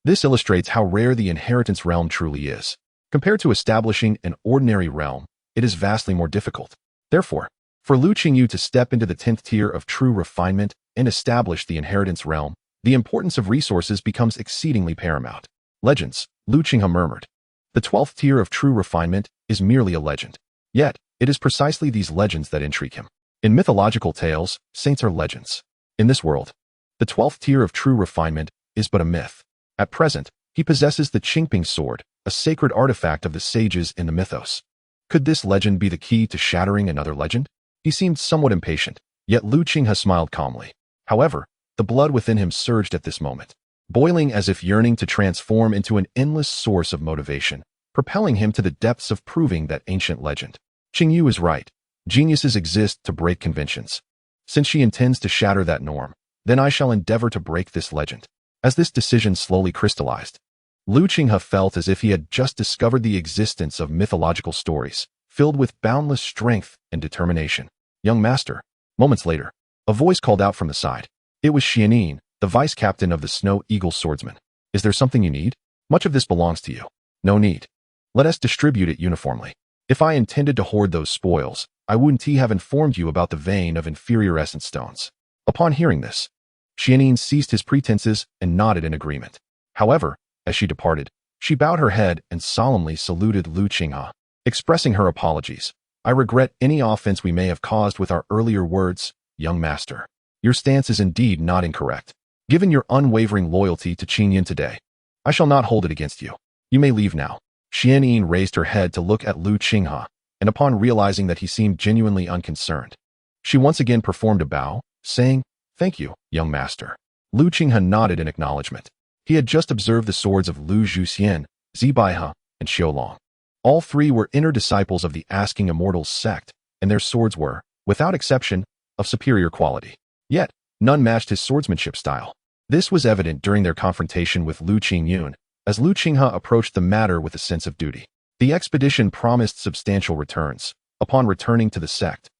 This illustrates how rare the inheritance realm truly is. Compared to establishing an ordinary realm, it is vastly more difficult. Therefore, for Lu Qingyu to step into the 10th tier of true refinement and establish the inheritance realm, the importance of resources becomes exceedingly paramount. Legends, Lu Qinghe murmured. The 12th tier of true refinement is merely a legend. Yet, it is precisely these legends that intrigue him. In mythological tales, saints are legends. In this world, the 12th tier of true refinement is but a myth. At present, he possesses the Qingping sword, a sacred artifact of the sages in the mythos. Could this legend be the key to shattering another legend? He seemed somewhat impatient, yet Lu Qinghe smiled calmly. However, the blood within him surged at this moment, boiling as if yearning to transform into an endless source of motivation, propelling him to the depths of proving that ancient legend. Qingyu is right. Geniuses exist to break conventions. Since she intends to shatter that norm, then I shall endeavor to break this legend. As this decision slowly crystallized, Lu Qinghe felt as if he had just discovered the existence of mythological stories, filled with boundless strength and determination. Young master. Moments later, a voice called out from the side. It was Yingying, the vice captain of the Snow Eagle swordsman. Is there something you need? Much of this belongs to you. No need. Let us distribute it uniformly. If I intended to hoard those spoils, I wouldn't have informed you about the vein of inferior essence stones. Upon hearing this, Yingying ceased his pretenses and nodded in agreement. However, as she departed, she bowed her head and solemnly saluted Lu Qinghe, expressing her apologies. I regret any offense we may have caused with our earlier words, young master. Your stance is indeed not incorrect. Given your unwavering loyalty to Qingyuan today, I shall not hold it against you. You may leave now. Yingying raised her head to look at Lu Qinghe, and upon realizing that he seemed genuinely unconcerned, she once again performed a bow, saying, Thank you, young master. Lu Qinghe nodded in acknowledgement. He had just observed the swords of Lu Zhuxian, Zibaihe, and Xiaolong. All three were inner disciples of the Asking Immortals sect, and their swords were, without exception, of superior quality. Yet, none matched his swordsmanship style. This was evident during their confrontation with Lu Qingyuan, as Lu Qinghe approached the matter with a sense of duty. The expedition promised substantial returns. Upon returning to the sect,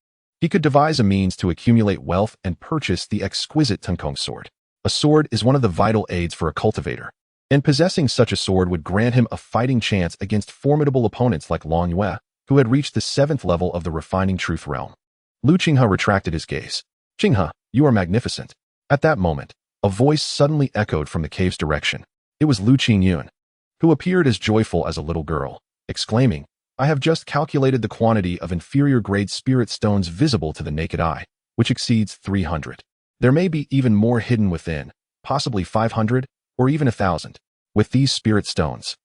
he could devise a means to accumulate wealth and purchase the exquisite Tunkong sword. A sword is one of the vital aids for a cultivator, and possessing such a sword would grant him a fighting chance against formidable opponents like Long Yue, who had reached the 7th level of the refining truth realm. Lu Qinghe retracted his gaze. Qinghe, you are magnificent. At that moment, a voice suddenly echoed from the cave's direction. It was Lu Qingyuan, who appeared as joyful as a little girl, exclaiming, I have just calculated the quantity of inferior-grade spirit stones visible to the naked eye, which exceeds 300. There may be even more hidden within, possibly 500, or even 1,000. With these spirit stones,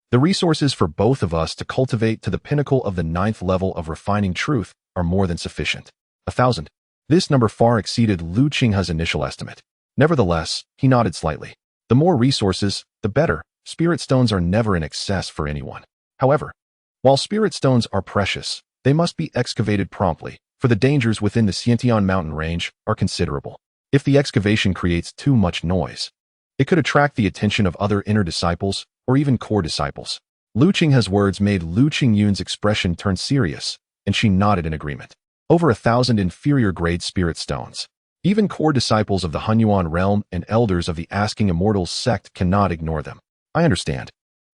the resources for both of us to cultivate to the pinnacle of the 9th level of refining truth are more than sufficient. 1,000. This number far exceeded Lu Qinghe's initial estimate. Nevertheless, he nodded slightly. The more resources, the better. Spirit stones are never in excess for anyone. However, while spirit stones are precious, they must be excavated promptly, for the dangers within the Xiantian mountain range are considerable. If the excavation creates too much noise, it could attract the attention of other inner disciples or even core disciples. Lu Qinghe's words made Lu Qingyuan's expression turn serious, and she nodded in agreement. Over 1,000 inferior-grade spirit stones. Even core disciples of the Hunyuan realm and elders of the Asking Immortals sect cannot ignore them. I understand.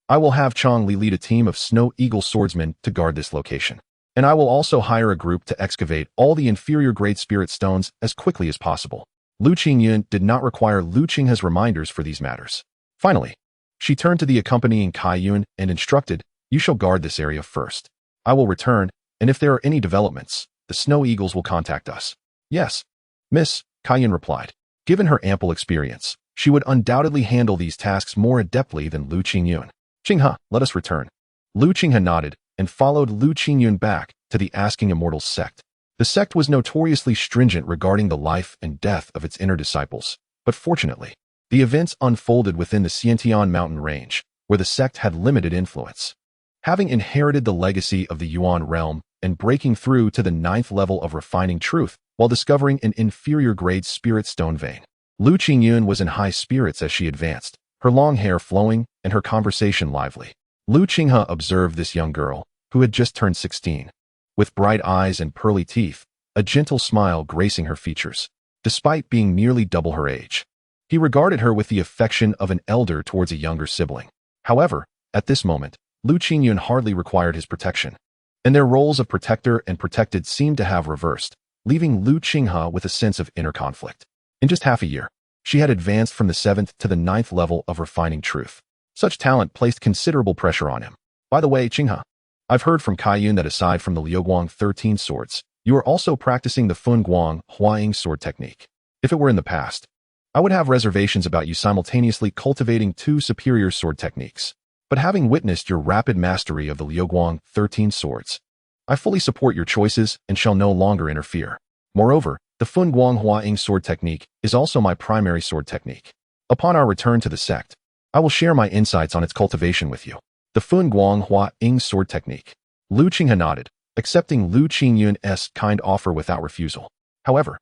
I will have Chong Li lead a team of Snow Eagle swordsmen to guard this location. And I will also hire a group to excavate all the inferior-grade spirit stones as quickly as possible. Lu Qingyuan did not require Lu Qinghe's reminders for these matters. Finally, she turned to the accompanying Kaiyun and instructed, You shall guard this area first. I will return, and if there are any developments, the Snow Eagles will contact us. Yes, Miss, Kaiyun replied. Given her ample experience, she would undoubtedly handle these tasks more adeptly than Lu Qingyuan. Qinghe, let us return. Lu Qinghe nodded and followed Lu Qingyuan back to the Asking Immortals sect. The sect was notoriously stringent regarding the life and death of its inner disciples, but fortunately, the events unfolded within the Xiantian mountain range, where the sect had limited influence. Having inherited the legacy of the Yuan realm and breaking through to the 9th level of refining truth while discovering an inferior-grade spirit stone vein, Lu Qingyuan was in high spirits as she advanced, her long hair flowing and her conversation lively. Lu Qinghe observed this young girl, who had just turned 16. With bright eyes and pearly teeth, a gentle smile gracing her features, despite being nearly double her age. He regarded her with the affection of an elder towards a younger sibling. However, at this moment, Lu Qingyuan hardly required his protection, and their roles of protector and protected seemed to have reversed, leaving Lu Qinghe with a sense of inner conflict. In just half a year, she had advanced from the 7th to the 9th level of refining truth. Such talent placed considerable pressure on him. By the way, Qinghe, I've heard from Kaiyun that aside from the Liuguang 13 swords, you are also practicing the Funguang Huaying sword technique. If it were in the past, I would have reservations about you simultaneously cultivating 2 superior sword techniques. But having witnessed your rapid mastery of the Liuguang 13 swords, I fully support your choices and shall no longer interfere. Moreover, the Funguang Huaying sword technique is also my primary sword technique. Upon our return to the sect, I will share my insights on its cultivation with you. The Funguang Huaying sword technique. Lu Qinghe nodded, accepting Lu Qingyuan's kind offer without refusal. However,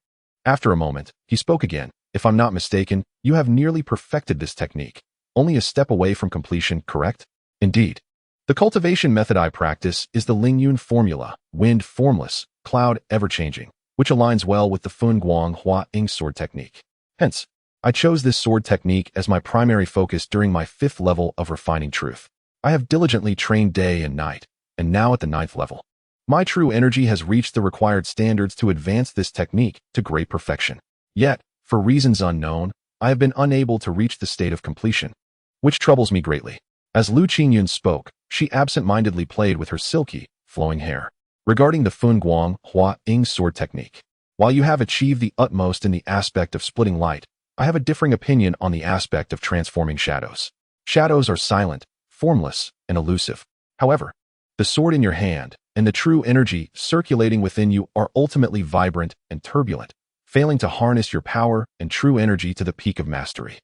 after a moment, he spoke again. If I'm not mistaken, you have nearly perfected this technique. Only a step away from completion, correct? Indeed. The cultivation method I practice is the Lingyun formula, wind formless, cloud ever-changing, which aligns well with the Funguang Huaying sword technique. Hence, I chose this sword technique as my primary focus during my 5th level of refining truth. I have diligently trained day and night, and now at the 9th level, my true energy has reached the required standards to advance this technique to great perfection. Yet, for reasons unknown, I have been unable to reach the state of completion, which troubles me greatly. As Lu Qingyuan spoke, she absent-mindedly played with her silky, flowing hair. Regarding the Funguang Huaying sword technique, while you have achieved the utmost in the aspect of splitting light, I have a differing opinion on the aspect of transforming shadows. Shadows are silent, formless, and elusive. However, the sword in your hand and the true energy circulating within you are ultimately vibrant and turbulent, failing to harness your power and true energy to the peak of mastery.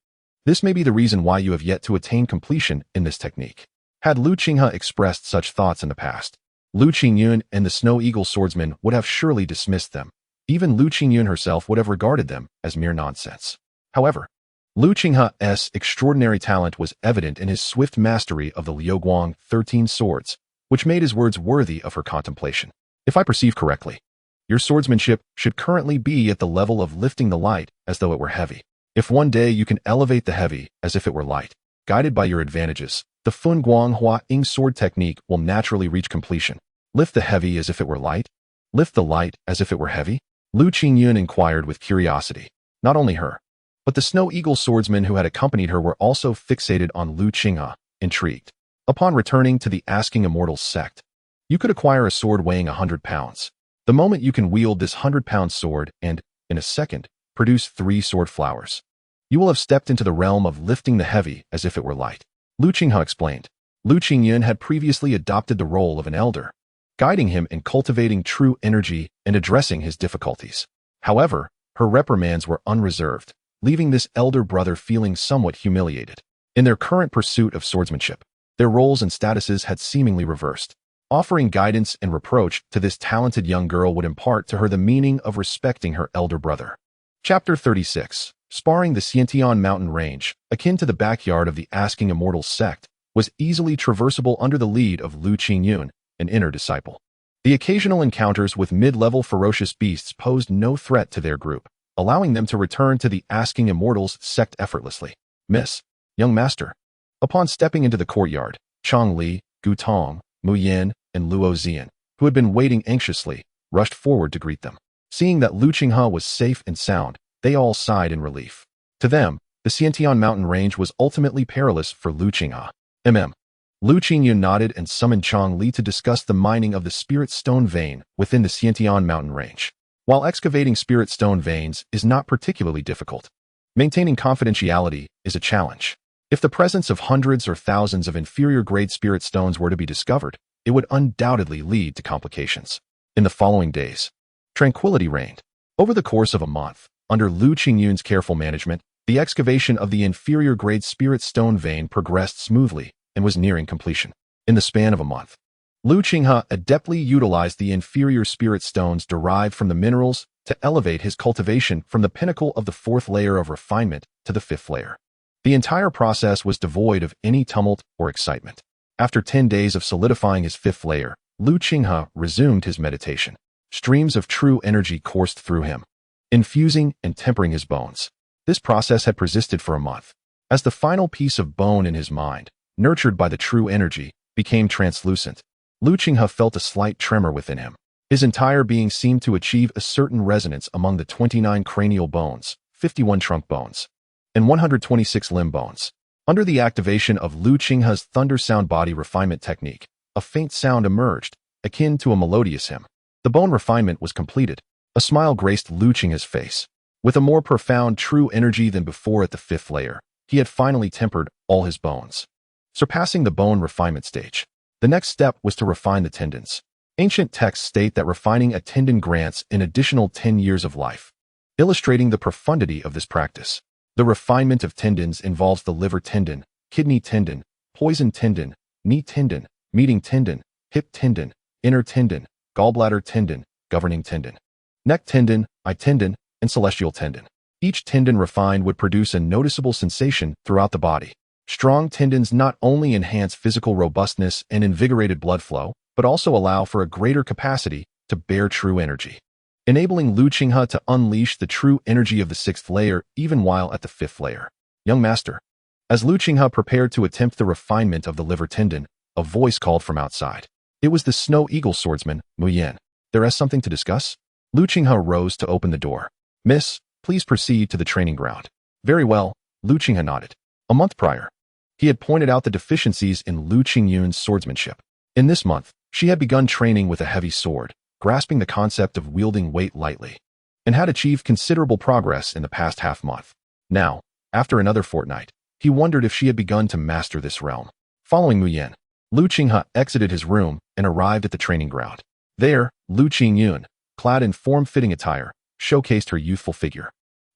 This may be the reason why you have yet to attain completion in this technique. Had Lu Qinghe expressed such thoughts in the past, Lu Qingyuan and the Snow Eagle swordsman would have surely dismissed them. Even Lu Qingyuan herself would have regarded them as mere nonsense. However, Lu Qinghe's extraordinary talent was evident in his swift mastery of the Liuguang 13 swords, which made his words worthy of her contemplation. If I perceive correctly, your swordsmanship should currently be at the level of lifting the light as though it were heavy. If one day you can elevate the heavy as if it were light, guided by your advantages, the Funguang Huaying sword technique will naturally reach completion. Lift the heavy as if it were light? Lift the light as if it were heavy? Lu Qingyuan inquired with curiosity. Not only her, but the Snow Eagle swordsmen who had accompanied her were also fixated on Lu Qinghe, intrigued. Upon returning to the Asking Immortals sect, you could acquire a sword weighing 100 pounds. The moment you can wield this 100-pound sword and, in a second, produce 3 sword flowers, you will have stepped into the realm of lifting the heavy as if it were light. Lu Qinghe explained. Lu Qingyuan had previously adopted the role of an elder, guiding him in cultivating true energy and addressing his difficulties. However, her reprimands were unreserved, leaving this elder brother feeling somewhat humiliated. In their current pursuit of swordsmanship, their roles and statuses had seemingly reversed. Offering guidance and reproach to this talented young girl would impart to her the meaning of respecting her elder brother. Chapter 36. Sparring. The Xiantian mountain range, akin to the backyard of the Asking Immortals sect, was easily traversable under the lead of Lu Qingyuan, an inner disciple. The occasional encounters with mid-level ferocious beasts posed no threat to their group, allowing them to return to the Asking Immortals sect effortlessly. Miss, young master. Upon stepping into the courtyard, Chang Li, Gu Tong, Mu Yin, and Luo Zian, who had been waiting anxiously, rushed forward to greet them. Seeing that Lu Qinghe was safe and sound, they all sighed in relief. To them, the Xiantian mountain range was ultimately perilous for Lu Qinghe. Lu Qingyuan nodded and summoned Chang Li to discuss the mining of the spirit stone vein within the Xiantian mountain range. While excavating spirit stone veins is not particularly difficult, Maintaining confidentiality is a challenge. If the presence of hundreds or thousands of inferior-grade spirit stones were to be discovered, it would undoubtedly lead to complications. In the following days, tranquility reigned. Over the course of a month, under Lu Qingyuan's careful management, the excavation of the inferior-grade spirit stone vein progressed smoothly and was nearing completion. In the span of a month, Lu Qinghe adeptly utilized the inferior spirit stones derived from the minerals to elevate his cultivation from the pinnacle of the 4th layer of refinement to the 5th layer. The entire process was devoid of any tumult or excitement. After 10 days of solidifying his 5th layer, Lu Qinghe resumed his meditation. Streams of true energy coursed through him, infusing and tempering his bones. This process had persisted for a month. As the final piece of bone in his mind, nurtured by the true energy, became translucent, Lu Qinghe felt a slight tremor within him. His entire being seemed to achieve a certain resonance among the 29 cranial bones, 51 trunk bones, and 126 limb bones. Under the activation of Lu Qinghe's thunder sound body refinement technique, a faint sound emerged, akin to a melodious hymn. The bone refinement was completed. A smile graced Lu Qinghe's face. With a more profound true energy than before at the 5th layer, he had finally tempered all his bones. Surpassing the bone refinement stage, the next step was to refine the tendons. Ancient texts state that refining a tendon grants an additional 10 years of life, illustrating the profundity of this practice. The refinement of tendons involves the liver tendon, kidney tendon, poison tendon, knee tendon, meeting tendon, hip tendon, inner tendon, gallbladder tendon, governing tendon, neck tendon, eye tendon, and celestial tendon. Each tendon refined would produce a noticeable sensation throughout the body. Strong tendons not only enhance physical robustness and invigorated blood flow, but also allow for a greater capacity to bear true energy, enabling Lu Qinghe to unleash the true energy of the 6th layer even while at the 5th layer. Young master. As Lu Qinghe prepared to attempt the refinement of the liver tendon, a voice called from outside. It was the Snow Eagle swordsman, Meridian. There is something to discuss? Lu Qinghe rose to open the door. Miss, please proceed to the training ground. Very well, Lu Qinghe nodded. A month prior, he had pointed out the deficiencies in Lu Qingyuan's swordsmanship. In this month, she had begun training with a heavy sword, grasping the concept of wielding weight lightly, and had achieved considerable progress in the past half-month. Now, after another fortnight, he wondered if she had begun to master this realm. Following Meridian, Lu Qinghe exited his room and arrived at the training ground. There, Lu Qingyuan, clad in form-fitting attire, showcased her youthful figure.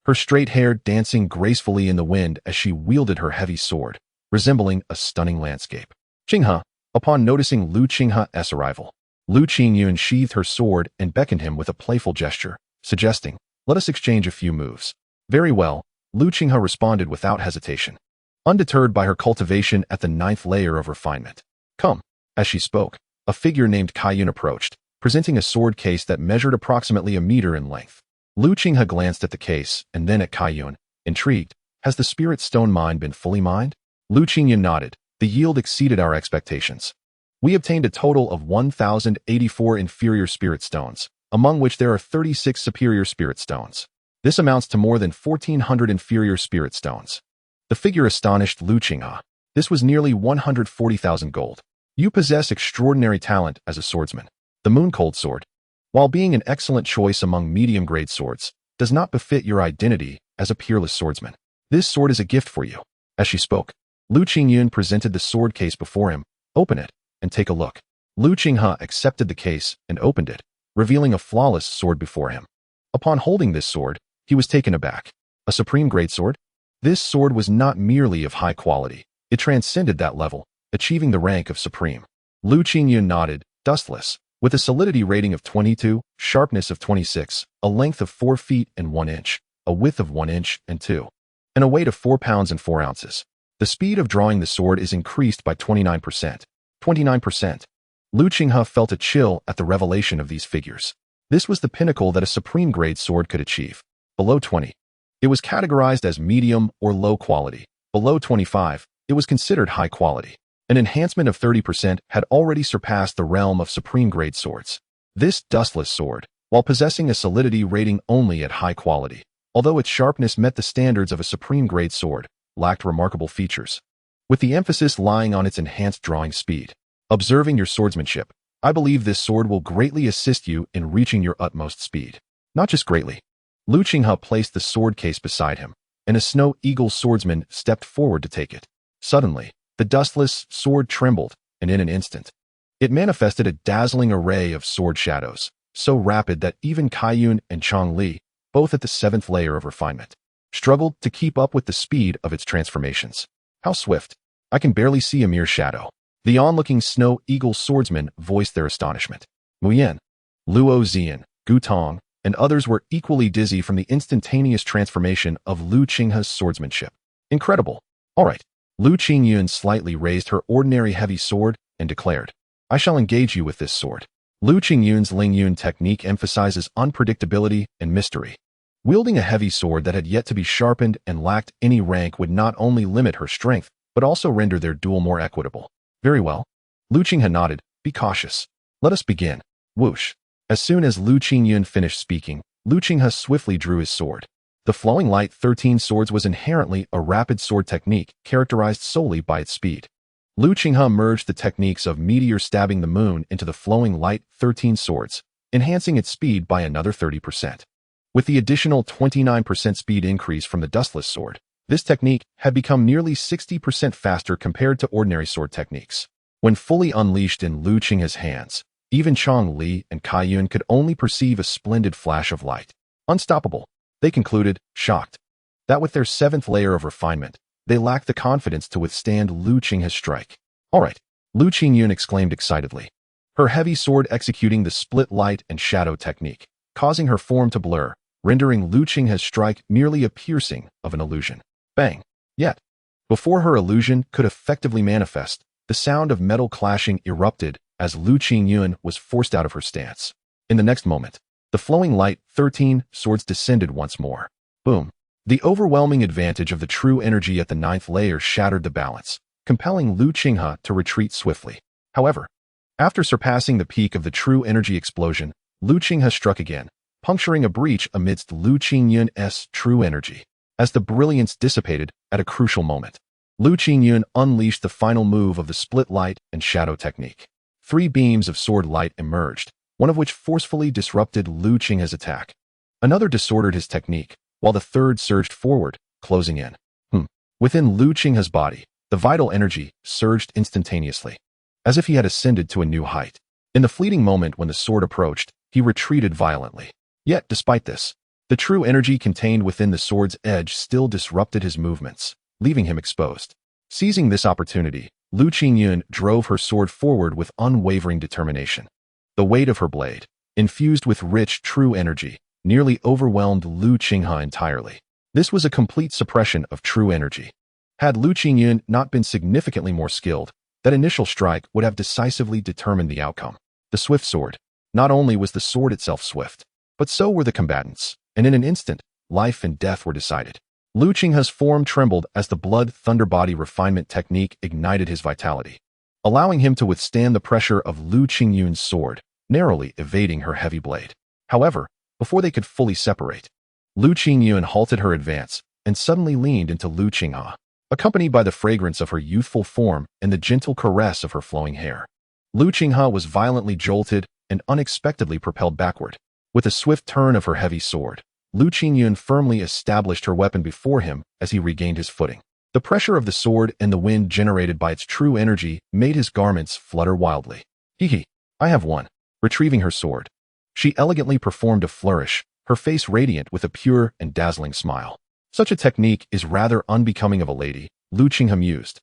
Her straight hair dancing gracefully in the wind as she wielded her heavy sword, resembling a stunning landscape. Qinghe, upon noticing Lu Qinghe's arrival, Lu Qingyuan sheathed her sword and beckoned him with a playful gesture, suggesting, "Let us exchange a few moves." Very well, Lu Qinghe responded without hesitation, undeterred by her cultivation at the 9th layer of refinement. Come. As she spoke, a figure named Qingyuan approached, presenting a sword case that measured approximately a meter in length. Lu Qinghe glanced at the case and then at Qingyuan, intrigued. Has the spirit stone mine been fully mined? Lu Qingyuan nodded. The yield exceeded our expectations. We obtained a total of 1,084 inferior spirit stones, among which there are 36 superior spirit stones. This amounts to more than 1,400 inferior spirit stones. The figure astonished Lu Qinghe. This was nearly 140,000 gold. You possess extraordinary talent as a swordsman. The Moon-Cold Sword, while being an excellent choice among medium-grade swords, does not befit your identity as a peerless swordsman. This sword is a gift for you. As she spoke, Lu Qingyuan presented the sword case before him. Open it and take a look. Lu Qinghe accepted the case and opened it, revealing a flawless sword before him. Upon holding this sword, he was taken aback. A supreme-grade sword? This sword was not merely of high quality. It transcended that level, achieving the rank of supreme. Lu Qingyuan nodded, dustless, with a solidity rating of 22, sharpness of 26, a length of 4 feet and 1 inch, a width of 1 inch and 2, and a weight of 4 pounds and 4 ounces. The speed of drawing the sword is increased by 29%. 29%. Lu Qinghe felt a chill at the revelation of these figures. This was the pinnacle that a supreme-grade sword could achieve. Below 20, it was categorized as medium or low quality. Below 25, it was considered high quality. An enhancement of 30% had already surpassed the realm of supreme-grade swords. This dustless sword, while possessing a solidity rating only at high quality, although its sharpness met the standards of a supreme-grade sword, lacked remarkable features, with the emphasis lying on its enhanced drawing speed. Observing your swordsmanship, I believe this sword will greatly assist you in reaching your utmost speed. Not just greatly. Lu Qinghe placed the sword case beside him, and a snow eagle swordsman stepped forward to take it. Suddenly, the dustless sword trembled, and in an instant, it manifested a dazzling array of sword shadows, so rapid that even Qingyuan and Changli, both at the 7th layer of refinement, struggled to keep up with the speed of its transformations. How swift! I can barely see a mere shadow. The onlooking snow eagle swordsmen voiced their astonishment. Muyan, Luo Zian, Gu Tong, and others were equally dizzy from the instantaneous transformation of Lu Qinghe's swordsmanship. Incredible! All right. Lu Qingyuan slightly raised her ordinary heavy sword and declared, I shall engage you with this sword. Lu Qingyuan's Lingyun technique emphasizes unpredictability and mystery. Wielding a heavy sword that had yet to be sharpened and lacked any rank would not only limit her strength, but also render their duel more equitable. Very well. Lu Qinghe nodded. Be cautious. Let us begin. Whoosh. As soon as Lu Qingyuan finished speaking, Lu Qinghe swiftly drew his sword. The flowing light 13 swords was inherently a rapid sword technique characterized solely by its speed. Lu Qinghe merged the techniques of meteor stabbing the moon into the flowing light 13 swords, enhancing its speed by another 30%. With the additional 29% speed increase from the dustless sword, this technique had become nearly 60% faster compared to ordinary sword techniques. When fully unleashed in Lu Qinghe's hands, even Chang Li and Qingyuan could only perceive a splendid flash of light. Unstoppable, they concluded, shocked, that with their 7th layer of refinement, they lacked the confidence to withstand Lu Qinghe's strike. All right, Lu Qingyuan exclaimed excitedly, her heavy sword executing the split light and shadow technique, causing her form to blur, rendering Lu Qinghe's strike merely a piercing of an illusion. Bang! Yet, before her illusion could effectively manifest, the sound of metal clashing erupted as Lu Qingyuan was forced out of her stance. In the next moment, the flowing light 13 swords descended once more. Boom! The overwhelming advantage of the true energy at the 9th layer shattered the balance, compelling Lu Qinghe to retreat swiftly. However, after surpassing the peak of the true energy explosion, Lu Qinghe struck again, puncturing a breach amidst Lu Qingyuan's true energy. As the brilliance dissipated at a crucial moment, Lu Qingyuan unleashed the final move of the split light and shadow technique. 3 beams of sword light emerged, one of which forcefully disrupted Lu Qinghe's attack. Another disordered his technique, while the third surged forward, closing in. Within Lu Qinghe's body, the vital energy surged instantaneously, as if he had ascended to a new height. In the fleeting moment when the sword approached, he retreated violently. Yet, despite this, the true energy contained within the sword's edge still disrupted his movements, leaving him exposed. Seizing this opportunity, Lu Qingyuan drove her sword forward with unwavering determination. The weight of her blade, infused with rich true energy, nearly overwhelmed Lu Qinghe entirely. This was a complete suppression of true energy. Had Lu Qingyuan not been significantly more skilled, that initial strike would have decisively determined the outcome. The swift sword. Not only was the sword itself swift, but so were the combatants, and in an instant, life and death were decided. Lu Qinghe's form trembled as the blood thunder body refinement technique ignited his vitality, allowing him to withstand the pressure of Lu Qingyuan's sword, narrowly evading her heavy blade. However, before they could fully separate, Lu Qingyuan halted her advance and suddenly leaned into Lu Qinghe, accompanied by the fragrance of her youthful form and the gentle caress of her flowing hair. Lu Qinghe was violently jolted and unexpectedly propelled backward. With a swift turn of her heavy sword, Lu Qingyuan firmly established her weapon before him as he regained his footing. The pressure of the sword and the wind generated by its true energy made his garments flutter wildly. Hee, I have won. Retrieving her sword, she elegantly performed a flourish, her face radiant with a pure and dazzling smile. Such a technique is rather unbecoming of a lady, Lu Qinghe mused.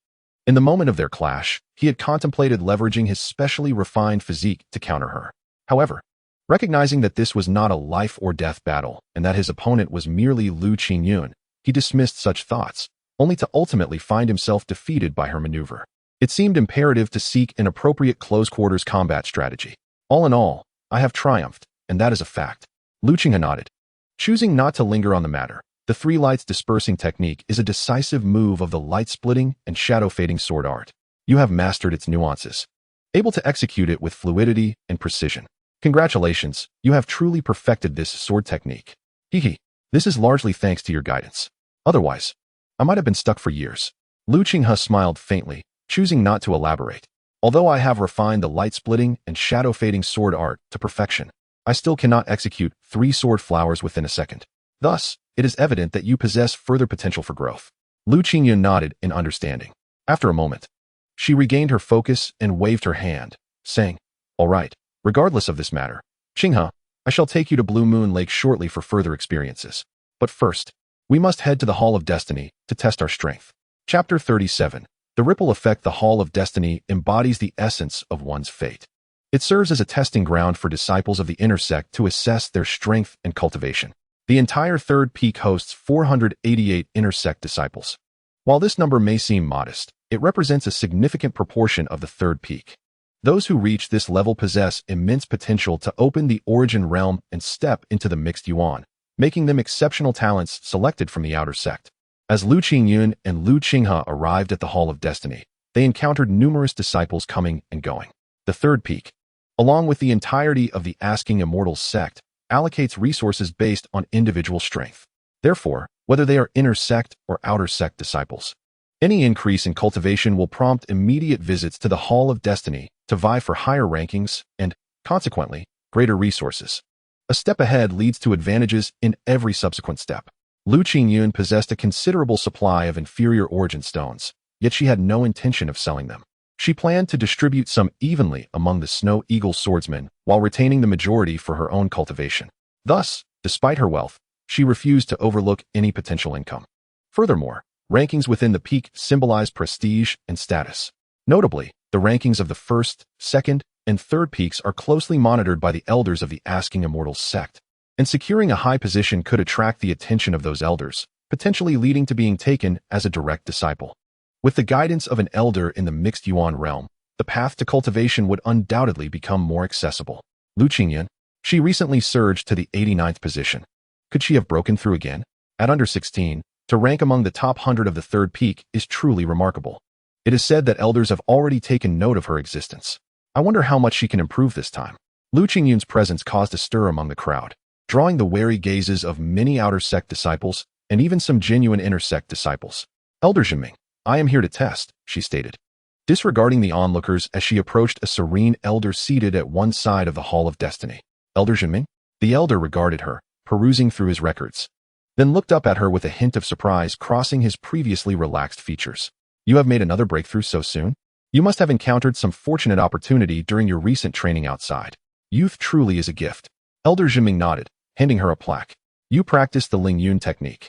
In the moment of their clash, he had contemplated leveraging his specially refined physique to counter her. However, recognizing that this was not a life-or-death battle and that his opponent was merely Lu Qingyuan, he dismissed such thoughts, only to ultimately find himself defeated by her maneuver. It seemed imperative to seek an appropriate close-quarters combat strategy. All in all, I have triumphed, and that is a fact. Lu Qinghe nodded. Choosing not to linger on the matter, the 3 lights dispersing technique is a decisive move of the light-splitting and shadow-fading sword art. You have mastered its nuances, able to execute it with fluidity and precision. Congratulations, you have truly perfected this sword technique. Hee, this is largely thanks to your guidance. Otherwise, I might have been stuck for years. Lu Qinghe smiled faintly, choosing not to elaborate. Although I have refined the light-splitting and shadow-fading sword art to perfection, I still cannot execute 3 sword flowers within a second. Thus, it is evident that you possess further potential for growth. Lu Qingyuan nodded in understanding. After a moment, she regained her focus and waved her hand, saying, "All right, regardless of this matter, Qinghe, I shall take you to Blue Moon Lake shortly for further experiences. But first, we must head to the Hall of Destiny to test our strength." Chapter 37. The ripple effect. The Hall of Destiny embodies the essence of one's fate. It serves as a testing ground for disciples of the inner sect to assess their strength and cultivation. The entire third peak hosts 488 inner sect disciples. While this number may seem modest, it represents a significant proportion of the third peak. Those who reach this level possess immense potential to open the origin realm and step into the mixed yuan, making them exceptional talents selected from the outer sect. As Lu Qingyuan and Lu Qinghe arrived at the Hall of Destiny, they encountered numerous disciples coming and going. The third peak, along with the entirety of the Asking Immortals sect, allocates resources based on individual strength. Therefore, whether they are inner sect or outer sect disciples, any increase in cultivation will prompt immediate visits to the Hall of Destiny to vie for higher rankings and, consequently, greater resources. A step ahead leads to advantages in every subsequent step. Lu Qingyuan possessed a considerable supply of inferior origin stones, yet she had no intention of selling them. She planned to distribute some evenly among the Snow Eagle swordsmen while retaining the majority for her own cultivation. Thus, despite her wealth, she refused to overlook any potential income. Furthermore, rankings within the peak symbolize prestige and status. Notably, the rankings of the first, second, and third peaks are closely monitored by the elders of the Asking Immortals sect, and securing a high position could attract the attention of those elders, potentially leading to being taken as a direct disciple. With the guidance of an elder in the mixed yuan realm, the path to cultivation would undoubtedly become more accessible. Lu Qingyuan, she recently surged to the 89th position. Could she have broken through again? At under 16, to rank among the top 100 of the third peak is truly remarkable. It is said that elders have already taken note of her existence. I wonder how much she can improve this time. Lu Qingyuan's presence caused a stir among the crowd, drawing the wary gazes of many outer sect disciples and even some genuine inner sect disciples. Elder Yingying, I am here to test, she stated, disregarding the onlookers as she approached a serene elder seated at one side of the Hall of Destiny. Elder Yingying? The elder regarded her, perusing through his records, then looked up at her with a hint of surprise crossing his previously relaxed features. You have made another breakthrough so soon? You must have encountered some fortunate opportunity during your recent training outside. Youth truly is a gift. Elder Yingying nodded, handing her a plaque. You practice the Lingyun technique.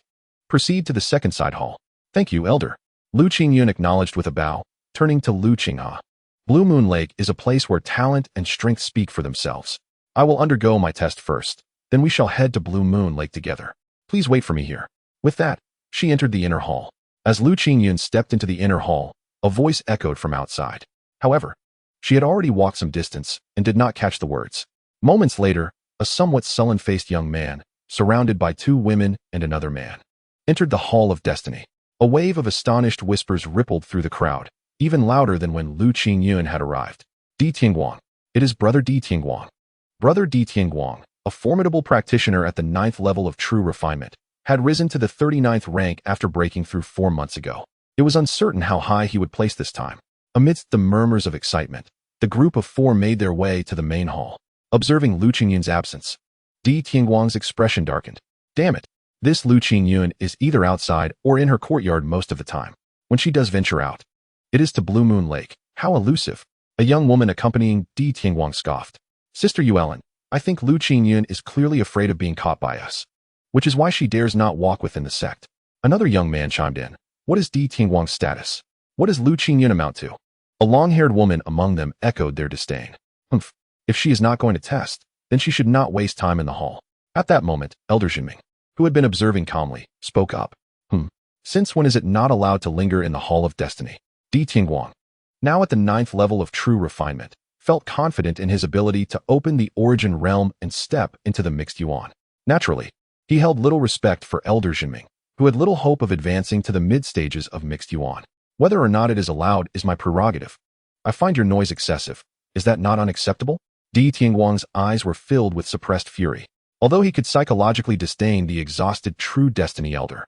Proceed to the second side hall. Thank you, Elder. Lu Qingyuan acknowledged with a bow, turning to Lu Qinghe. Blue Moon Lake is a place where talent and strength speak for themselves. I will undergo my test first, then we shall head to Blue Moon Lake together. Please wait for me here. With that, she entered the inner hall. As Lu Qingyuan stepped into the inner hall, a voice echoed from outside. However, she had already walked some distance and did not catch the words. Moments later, a somewhat sullen-faced young man, surrounded by two women and another man, entered the Hall of Destiny. A wave of astonished whispers rippled through the crowd, even louder than when Lu Qingyuan had arrived. Di Tianguang. It is Brother Di Tianguang. Brother Di Tianguang, a formidable practitioner at the 9th level of true refinement, had risen to the 39th rank after breaking through 4 months ago. It was uncertain how high he would place this time. Amidst the murmurs of excitement, the group of 4 made their way to the main hall. Observing Lu Qingyuan's absence, Di Tianguang's expression darkened. Damn it. This Lu Qingyuan is either outside or in her courtyard most of the time. When she does venture out, it is to Blue Moon Lake. How elusive. A young woman accompanying Di Tianguang scoffed. Sister Yuelen, I think Lu Qingyuan is clearly afraid of being caught by us, which is why she dares not walk within the sect. Another young man chimed in. What is Di Tianguang's status? What does Lu Qingyuan amount to? A long-haired woman among them echoed their disdain. Humph. If she is not going to test, then she should not waste time in the hall. At that moment, Elder Yingying, who had been observing calmly, spoke up. Since when is it not allowed to linger in the Hall of Destiny? Di Tianguang, now at the 9th level of true refinement, felt confident in his ability to open the origin realm and step into the mixed yuan. Naturally, he held little respect for Elder Yingying, who had little hope of advancing to the mid-stages of mixed yuan. Whether or not it is allowed is my prerogative. I find your noise excessive. Is that not unacceptable? Di Tianguang's eyes were filled with suppressed fury. Although he could psychologically disdain the exhausted true destiny elder,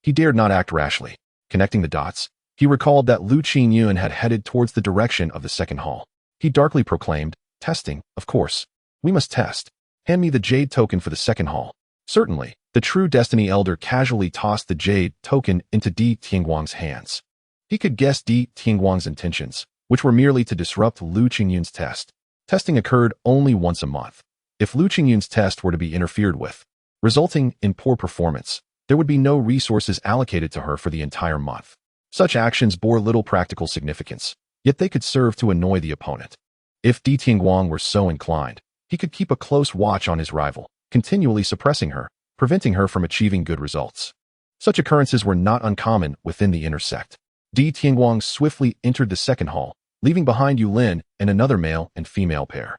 he dared not act rashly. Connecting the dots, he recalled that Lu Qingyuan had headed towards the direction of the second hall. He darkly proclaimed, testing, of course. We must test. Hand me the jade token for the second hall. Certainly, the true Destiny Elder casually tossed the jade token into Di Tianguang's hands. He could guess Di Tianguang's intentions, which were merely to disrupt Lu Qingyun's test. Testing occurred only once a month. If Lu Qingyun's test were to be interfered with, resulting in poor performance, there would be no resources allocated to her for the entire month. Such actions bore little practical significance, yet they could serve to annoy the opponent. If Di Tianguang were so inclined, he could keep a close watch on his rival, continually suppressing her, preventing her from achieving good results. Such occurrences were not uncommon within the inner sect. Di Tianguang swiftly entered the second hall, leaving behind Yulin and another male and female pair.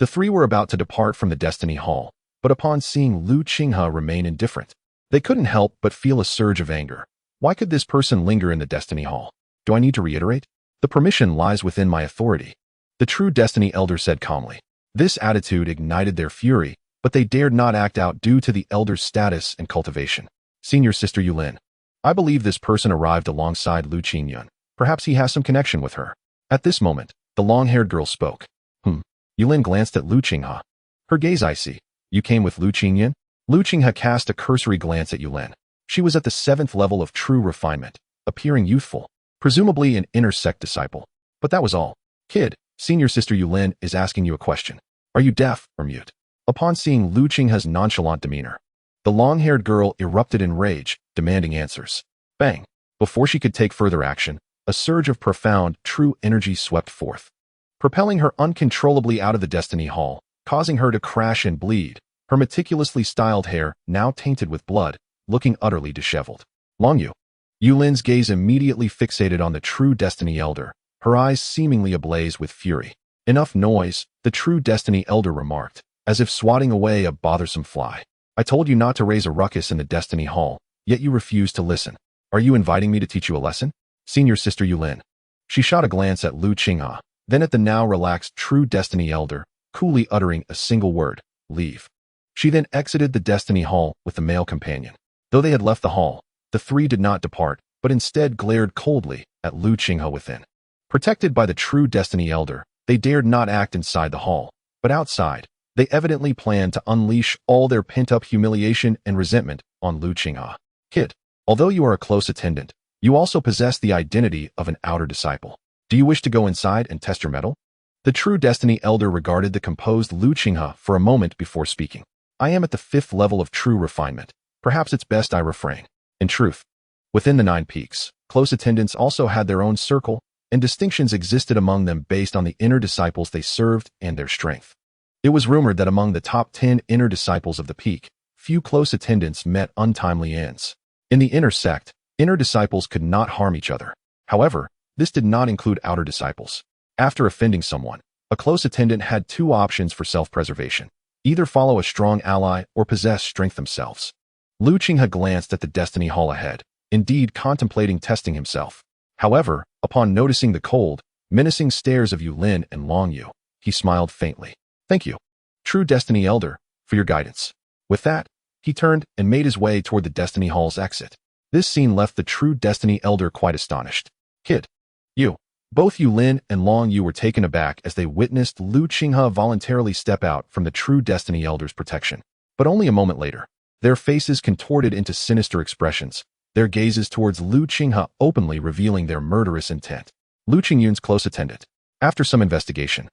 The three were about to depart from the Destiny Hall, but upon seeing Lu Qinghe remain indifferent, they couldn't help but feel a surge of anger. Why could this person linger in the Destiny Hall? Do I need to reiterate? The permission lies within my authority. The true Destiny Elder said calmly. This attitude ignited their fury, but they dared not act out due to the Elder's status and cultivation. Senior Sister Yulin. I believe this person arrived alongside Lu Qingyuan. Perhaps he has some connection with her. At this moment, the long-haired girl spoke. Yulin glanced at Lu Qinghe. Her gaze icy. You came with Lu Qingyuan? Lu Qinghe cast a cursory glance at Yulin. She was at the 7th level of true refinement, appearing youthful, presumably an inner sect disciple. But that was all. Kid, Senior Sister Yulin is asking you a question. Are you deaf or mute? Upon seeing Lu Qinghe's nonchalant demeanor, the long-haired girl erupted in rage, demanding answers. Bang! Before she could take further action, a surge of profound, true energy swept forth, propelling her uncontrollably out of the Destiny Hall, causing her to crash and bleed, her meticulously styled hair now tainted with blood, looking utterly disheveled. Longyu. Yulin's gaze immediately fixated on the true Destiny Elder, her eyes seemingly ablaze with fury. Enough noise, the true Destiny Elder remarked, as if swatting away a bothersome fly. I told you not to raise a ruckus in the Destiny Hall, yet you refuse to listen. Are you inviting me to teach you a lesson? Senior Sister Yulin. She shot a glance at Lu Qinghe, then at the now relaxed true Destiny Elder, coolly uttering a single word, leave. She then exited the Destiny Hall with the male companion. Though they had left the hall, the three did not depart, but instead glared coldly at Lu Qinghe within. Protected by the true Destiny Elder, they dared not act inside the hall, but outside, they evidently planned to unleash all their pent-up humiliation and resentment on Lu Qinghe. Kid, although you are a close attendant, you also possess the identity of an outer disciple. Do you wish to go inside and test your mettle? The true Destiny Elder regarded the composed Lu Qinghe for a moment before speaking. I am at the 5th level of true refinement. Perhaps it's best I refrain. In truth, within the 9 peaks, close attendants also had their own circle, and distinctions existed among them based on the inner disciples they served and their strength. It was rumored that among the top 10 inner disciples of the peak, few close attendants met untimely ends. In the inner sect, inner disciples could not harm each other. However, this did not include outer disciples. After offending someone, a close attendant had 2 options for self-preservation. Either follow a strong ally or possess strength themselves. Lu Qinghe glanced at the Destiny Hall ahead, indeed contemplating testing himself. However, upon noticing the cold, menacing stares of Yulin and Longyu, he smiled faintly. Thank you, true Destiny Elder, for your guidance. With that, he turned and made his way toward the Destiny Hall's exit. This scene left the true Destiny Elder quite astonished. Kid. Both Yulin and Longyu were taken aback as they witnessed Lu Qinghe voluntarily step out from the true Destiny Elder's protection. But only a moment later, their faces contorted into sinister expressions, their gazes towards Lu Qinghe openly revealing their murderous intent. Lu Qingyuan's close attendant. After some investigation,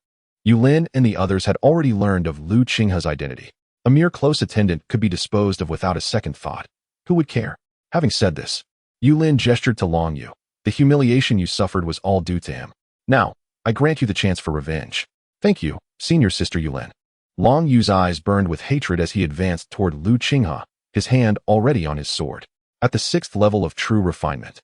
Yulin and the others had already learned of Lu Qinghe's identity. A mere close attendant could be disposed of without a second thought. Who would care? Having said this, Yulin gestured to Longyu. The humiliation you suffered was all due to him. Now, I grant you the chance for revenge. Thank you, Senior Sister Yulin. Longyu's eyes burned with hatred as he advanced toward Lu Qinghe, his hand already on his sword. At the 6th level of true refinement,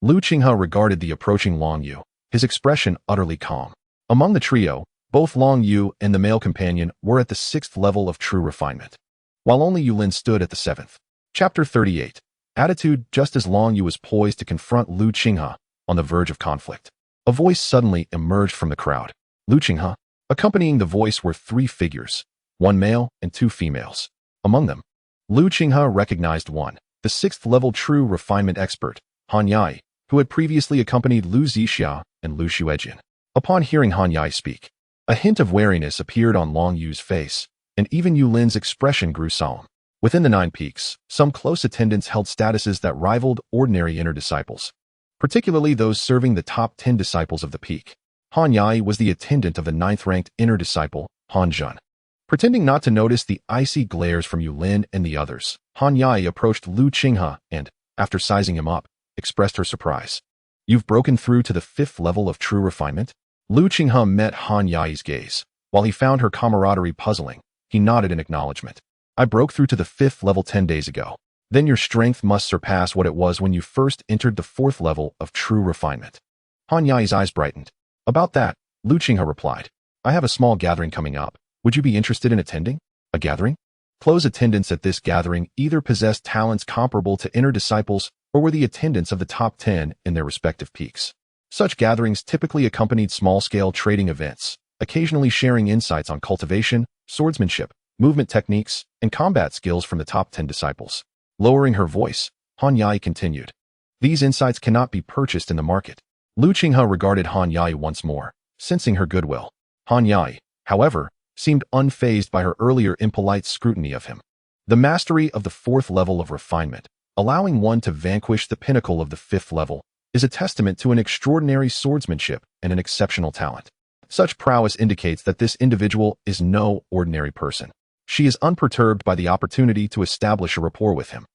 Lu Qinghe regarded the approaching Longyu, his expression utterly calm. Among the trio, both Longyu and the male companion were at the 6th level of true refinement, while only Yulin stood at the 7th. Chapter 38. Attitude. Just as Longyu was poised to confront Lu Qinghe, on the verge of conflict, a voice suddenly emerged from the crowd. Lu Qinghe. Accompanying the voice were 3 figures, 1 male and 2 females. Among them, Lu Qinghe recognized one, the 6th level true refinement expert, Han Yai, who had previously accompanied Lu Zixia and Lu Xuejian. Upon hearing Han Yai speak, a hint of wariness appeared on Longyu's face, and even Yulin's expression grew solemn. Within the 9 peaks, some close attendants held statuses that rivaled ordinary inner disciples, particularly those serving the top 10 disciples of the peak. Han Yai was the attendant of the 9th-ranked inner disciple, Han Jun. Pretending not to notice the icy glares from Yulin and the others, Han Yai approached Lu Qinghe and, after sizing him up, expressed her surprise. "You've broken through to the 5th level of true refinement?" Lu Qinghe met Han Yai's gaze. While he found her camaraderie puzzling, he nodded in acknowledgement. "I broke through to the 5th level 10 days ago. Then your strength must surpass what it was when you first entered the 4th level of true refinement." Han Yai's eyes brightened. "About that," Lu Qinghe replied, "I have a small gathering coming up. Would you be interested in attending?" "A gathering?" Close attendants at this gathering either possessed talents comparable to inner disciples or were the attendants of the top 10 in their respective peaks. Such gatherings typically accompanied small-scale trading events, occasionally sharing insights on cultivation, swordsmanship, movement techniques, and combat skills from the top 10 disciples. Lowering her voice, Han Yai continued, "These insights cannot be purchased in the market." Lu Qinghe regarded Han Yai once more, sensing her goodwill. Han Yai, however, seemed unfazed by her earlier impolite scrutiny of him. The mastery of the 4th level of refinement, allowing one to vanquish the pinnacle of the 5th level, is a testament to an extraordinary swordsmanship and an exceptional talent. Such prowess indicates that this individual is no ordinary person. She is unperturbed by the opportunity to establish a rapport with him.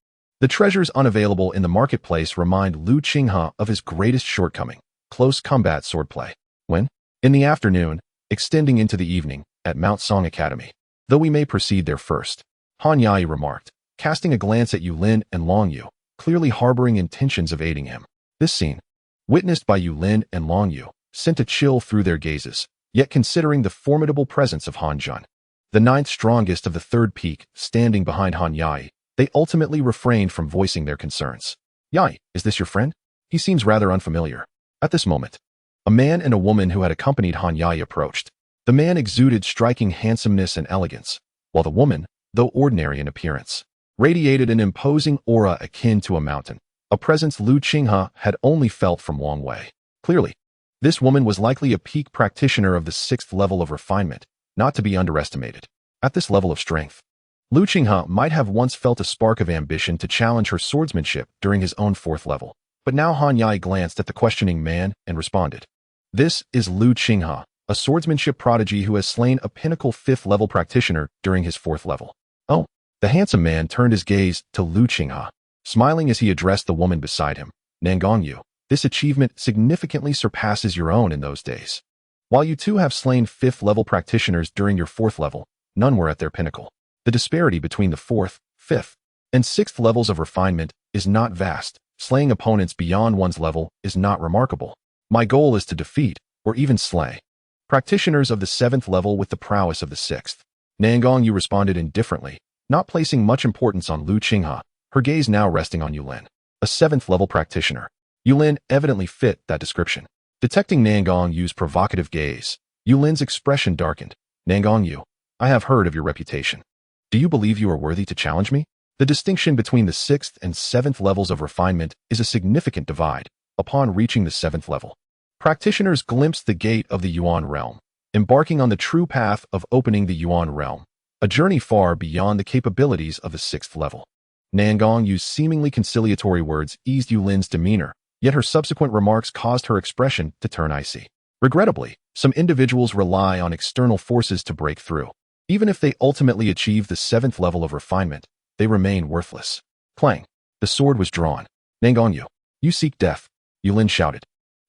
The treasures unavailable in the marketplace remind Lu Qinghe of his greatest shortcoming, close combat swordplay. When, in the afternoon, extending into the evening, at Qinggyuan Academy. "Though we may proceed there first," Han Yai remarked, casting a glance at Yulin and Longyu, clearly harboring intentions of aiding him. This scene, witnessed by Yulin and Longyu, sent a chill through their gazes, yet considering the formidable presence of Han Jun, the 9th strongest of the 3rd peak, standing behind Han Yai, they ultimately refrained from voicing their concerns. "Yai, is this your friend? He seems rather unfamiliar." At this moment, a man and a woman who had accompanied Han Yai approached. The man exuded striking handsomeness and elegance, while the woman, though ordinary in appearance, radiated an imposing aura akin to a mountain, a presence Lu Qinghe had only felt from long way. Clearly, this woman was likely a peak practitioner of the 6th level of refinement, not to be underestimated. At this level of strength, Lu Qinghe might have once felt a spark of ambition to challenge her swordsmanship during his own 4th level, but now Han Yai glanced at the questioning man and responded. "This is Lu Qinghe, a swordsmanship prodigy who has slain a pinnacle 5th level practitioner during his 4th level." "Oh." The handsome man turned his gaze to Lu Qinghe, smiling as he addressed the woman beside him. "Nangongyu, this achievement significantly surpasses your own in those days. While you two have slain 5th level practitioners during your 4th level, none were at their pinnacle. The disparity between the 4th, 5th, and 6th levels of refinement is not vast. Slaying opponents beyond one's level is not remarkable. My goal is to defeat, or even slay, practitioners of the 7th level with the prowess of the 6th. Nangongyu responded indifferently, not placing much importance on Lu Qinghe, her gaze now resting on Yulin, a 7th level practitioner. Yulin evidently fit that description. Detecting Nangongyu's provocative gaze, Yulin's expression darkened. "Nangongyu, I have heard of your reputation. Do you believe you are worthy to challenge me?" The distinction between the 6th and 7th levels of refinement is a significant divide. Upon reaching the 7th level, practitioners glimpse the gate of the Yuan realm, embarking on the true path of opening the Yuan realm, a journey far beyond the capabilities of the 6th level. Nangongyu's seemingly conciliatory words eased Yulin's demeanor, yet her subsequent remarks caused her expression to turn icy. Regrettably, some individuals rely on external forces to break through. Even if they ultimately achieve the 7th level of refinement, they remain worthless. Clang. The sword was drawn. "Nangongyu, you seek death," Yulin shouted,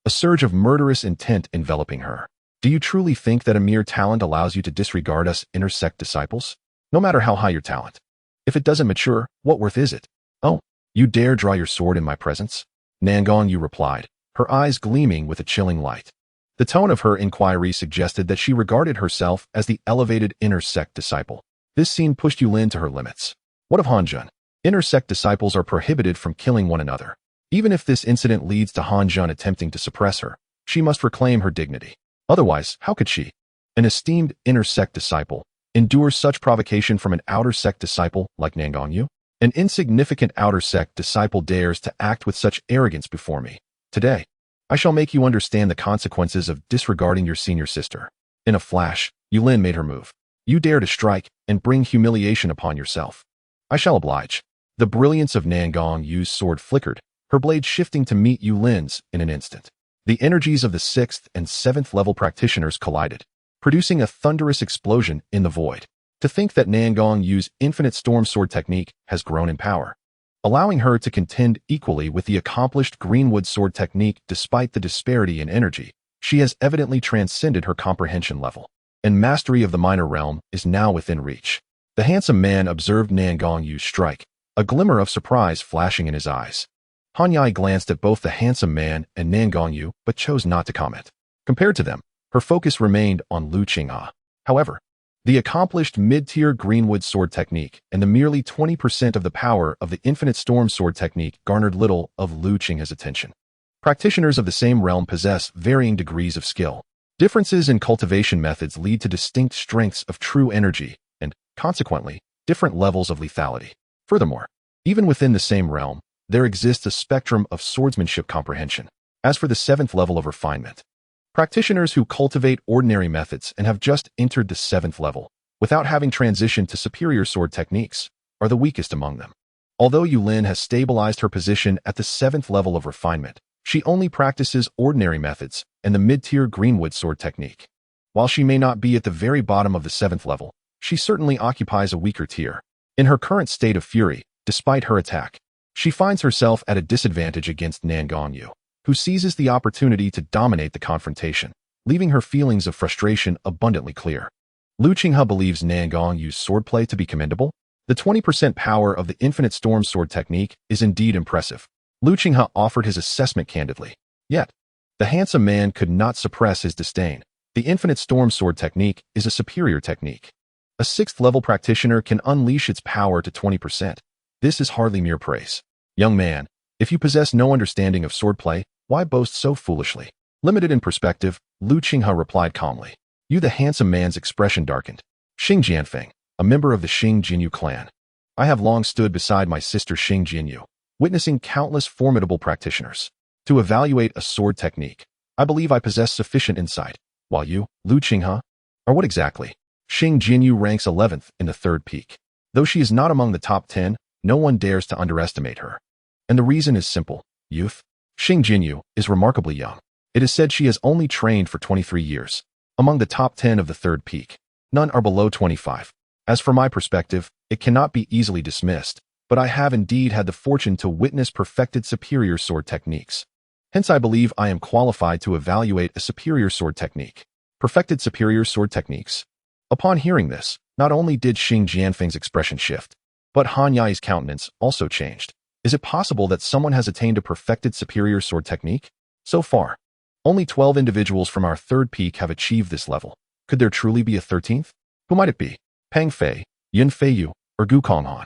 a surge of murderous intent enveloping her. "Do you truly think that a mere talent allows you to disregard us intersect disciples? No matter how high your talent, if it doesn't mature, what worth is it? Oh, you dare draw your sword in my presence?" Nangongyu replied, her eyes gleaming with a chilling light. The tone of her inquiry suggested that she regarded herself as the elevated inner sect disciple. This scene pushed Yulin to her limits. What of Han Jun? Inner sect disciples are prohibited from killing one another. Even if this incident leads to Han Jun attempting to suppress her, she must reclaim her dignity. Otherwise, how could she, an esteemed inner sect disciple, endure such provocation from an outer sect disciple like Nangongyu? An insignificant outer sect disciple dares to act with such arrogance before me. Today, I shall make you understand the consequences of disregarding your senior sister. In a flash, Yulin made her move. You dare to strike and bring humiliation upon yourself. I shall oblige. The brilliance of Nangong Yu's sword flickered, her blade shifting to meet Yu Lin's in an instant. The energies of the 6th and 7th level practitioners collided, producing a thunderous explosion in the void. To think that Nangong Yu's infinite storm sword technique has grown in power, allowing her to contend equally with the accomplished greenwood sword technique despite the disparity in energy, she has evidently transcended her comprehension level, and mastery of the minor realm is now within reach. The handsome man observed Nangong Yu strike, a glimmer of surprise flashing in his eyes. Han Yai glanced at both the handsome man and Nangong Yu but chose not to comment. Compared to them, her focus remained on Lu Qinghe. However, the accomplished mid-tier greenwood sword technique and the merely 20% of the power of the infinite storm sword technique garnered little of Lu Qinghe's attention. Practitioners of the same realm possess varying degrees of skill. Differences in cultivation methods lead to distinct strengths of true energy and, consequently, different levels of lethality. Furthermore, even within the same realm, there exists a spectrum of swordsmanship comprehension. As for the 7th level of refinement, practitioners who cultivate ordinary methods and have just entered the 7th level, without having transitioned to superior sword techniques, are the weakest among them. Although Yu Lin has stabilized her position at the 7th level of refinement, she only practices ordinary methods and the mid-tier greenwood sword technique. While she may not be at the very bottom of the 7th level, she certainly occupies a weaker tier. In her current state of fury, despite her attack, she finds herself at a disadvantage against Nangong Yu, who seizes the opportunity to dominate the confrontation, leaving her feelings of frustration abundantly clear. Lu Qinghe believes Nangong Yu's swordplay to be commendable. The 20% power of the infinite storm sword technique is indeed impressive. Lu Qinghe offered his assessment candidly. Yet, the handsome man could not suppress his disdain. The infinite storm sword technique is a superior technique. A 6th level practitioner can unleash its power to 20%. This is hardly mere praise. Young man, if you possess no understanding of swordplay, why boast so foolishly? Limited in perspective, Lu Qinghe replied calmly. The handsome man's expression darkened. Xing Jianfeng, a member of the Xing Jinyu clan. I have long stood beside my sister Xing Jinyu, witnessing countless formidable practitioners. To evaluate a sword technique, I believe I possess sufficient insight, while you, Lu Qinghe, are what exactly? Xing Jinyu ranks 11th in the 3rd peak. Though she is not among the top 10, no one dares to underestimate her. And the reason is simple, youth. Xing Jinyu is remarkably young. It is said she has only trained for 23 years. Among the top 10 of the 3rd peak, none are below 25. As for my perspective, it cannot be easily dismissed, but I have indeed had the fortune to witness perfected superior sword techniques. Hence I believe I am qualified to evaluate a superior sword technique. Perfected superior sword techniques? Upon hearing this, not only did Xing Jianfeng's expression shift, but Han Yai's countenance also changed. Is it possible that someone has attained a perfected superior sword technique? So far, only 12 individuals from our 3rd peak have achieved this level. Could there truly be a 13th? Who might it be? Pang Fei, Yin Feiyu, or Gu Konghan?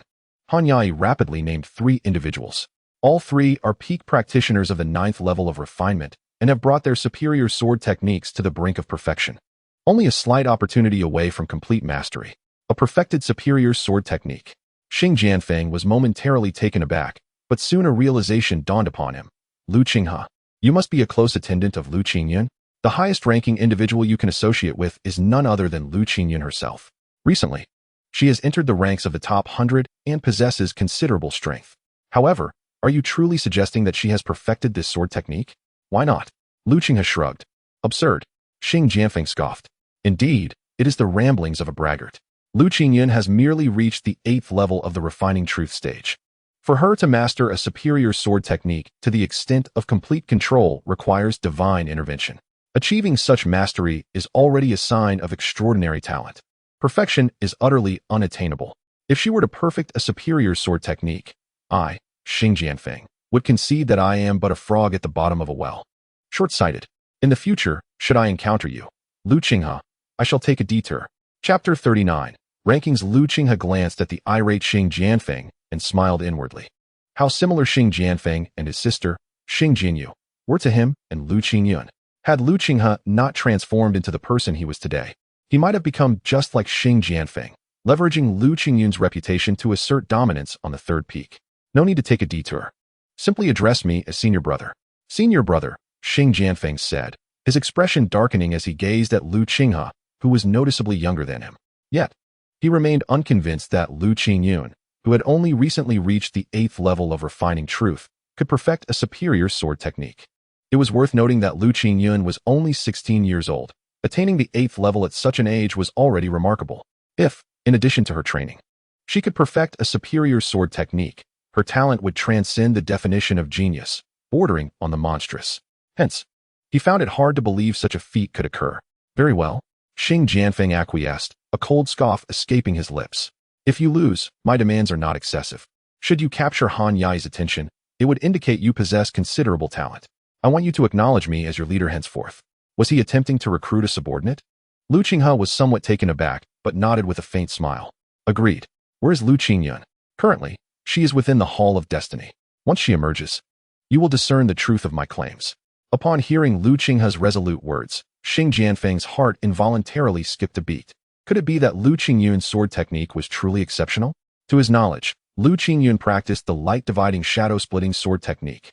Han Yai rapidly named 3 individuals. All 3 are peak practitioners of the 9th level of refinement and have brought their superior sword techniques to the brink of perfection. Only a slight opportunity away from complete mastery. A perfected superior sword technique. Xing Jianfeng was momentarily taken aback, but soon a realization dawned upon him. Lu Qinghe, you must be a close attendant of Lu Qingyuan. The highest-ranking individual you can associate with is none other than Lu Qingyuan herself. Recently, she has entered the ranks of the top 100 and possesses considerable strength. However, are you truly suggesting that she has perfected this sword technique? Why not? Lu Qinghe shrugged. Absurd. Xing Jianfeng scoffed. Indeed, it is the ramblings of a braggart. Lu Qingyuan has merely reached the 8th level of the refining truth stage. For her to master a superior sword technique to the extent of complete control requires divine intervention. Achieving such mastery is already a sign of extraordinary talent. Perfection is utterly unattainable. If she were to perfect a superior sword technique, I, Xing Jianfeng, would concede that I am but a frog at the bottom of a well. Short-sighted. In the future, should I encounter you, Lu Qinghe, I shall take a detour. Chapter 39. Rankings. Lu Qinghe glanced at the irate Xing Jianfeng and smiled inwardly. How similar Xing Jianfeng and his sister, Xing Jinyu, were to him and Lu Qingyuan. Had Lu Qinghe not transformed into the person he was today, he might have become just like Xing Jianfeng, leveraging Lu Qingyuan's reputation to assert dominance on the 3rd peak. No need to take a detour. Simply address me as senior brother. Senior brother, Xing Jianfeng said, his expression darkening as he gazed at Lu Qinghe, who was noticeably younger than him. Yet, he remained unconvinced that Lu Qingyuan, who had only recently reached the 8th level of refining truth, could perfect a superior sword technique. It was worth noting that Lu Qingyuan was only 16 years old. Attaining the 8th level at such an age was already remarkable. If, in addition to her training, she could perfect a superior sword technique, her talent would transcend the definition of genius, bordering on the monstrous. Hence, he found it hard to believe such a feat could occur. Very well, Xing Jianfeng acquiesced, a cold scoff escaping his lips. If you lose, my demands are not excessive. Should you capture Han Yai's attention, it would indicate you possess considerable talent. I want you to acknowledge me as your leader henceforth. Was he attempting to recruit a subordinate? Lu Qinghe was somewhat taken aback, but nodded with a faint smile. Agreed. Where is Lu Qingyuan? Currently, she is within the Hall of Destiny. Once she emerges, you will discern the truth of my claims. Upon hearing Lu Qinghe's resolute words, Xing Jianfeng's heart involuntarily skipped a beat. Could it be that Lu Qingyuan's sword technique was truly exceptional? To his knowledge, Lu Qingyuan practiced the light-dividing shadow-splitting sword technique,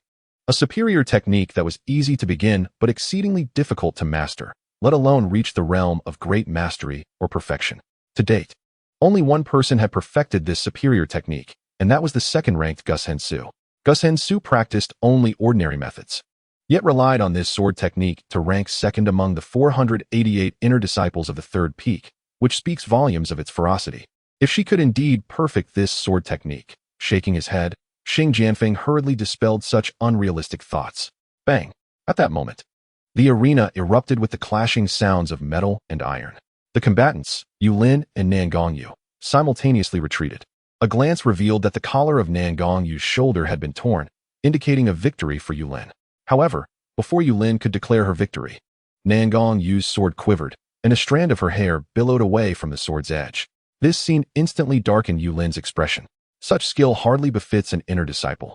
a superior technique that was easy to begin but exceedingly difficult to master, let alone reach the realm of great mastery or perfection. To date, only one person had perfected this superior technique, and that was the second-ranked Gus Hensu. Gus Hensu practiced only ordinary methods, yet relied on this sword technique to rank second among the 488 inner disciples of the third peak, which speaks volumes of its ferocity. If she could indeed perfect this sword technique, shaking his head, Xing Jianfeng hurriedly dispelled such unrealistic thoughts. Bang! At that moment, the arena erupted with the clashing sounds of metal and iron. The combatants, Yulin and Nangongyu, simultaneously retreated. A glance revealed that the collar of Nangongyu's shoulder had been torn, indicating a victory for Yulin. However, before Yulin could declare her victory, Nangongyu's sword quivered, and a strand of her hair billowed away from the sword's edge. This scene instantly darkened Yulin's expression. Such skill hardly befits an inner disciple.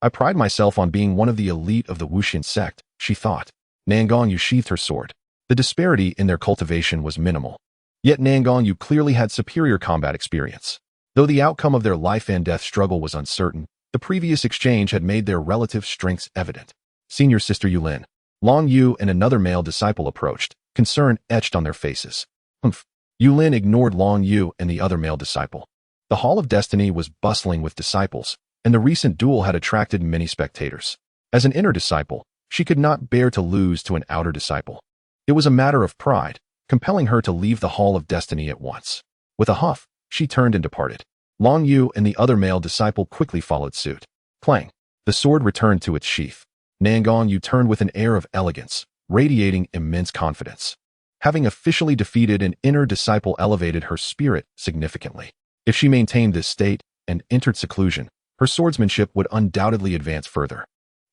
I pride myself on being one of the elite of the Wuxian sect, she thought. Nangongyu sheathed her sword. The disparity in their cultivation was minimal. Yet Nangongyu clearly had superior combat experience. Though the outcome of their life-and-death struggle was uncertain, the previous exchange had made their relative strengths evident. Senior Sister Yulin, Long Yu and another male disciple approached, concern etched on their faces. Humph. Yulin ignored Long Yu and the other male disciple. The Hall of Destiny was bustling with disciples, and the recent duel had attracted many spectators. As an inner disciple, she could not bear to lose to an outer disciple. It was a matter of pride, compelling her to leave the Hall of Destiny at once. With a huff, she turned and departed. Long Yu and the other male disciple quickly followed suit. Clang! The sword returned to its sheath. Nangongyu turned with an air of elegance, radiating immense confidence. Having officially defeated an inner disciple elevated her spirit significantly. If she maintained this state and entered seclusion, her swordsmanship would undoubtedly advance further.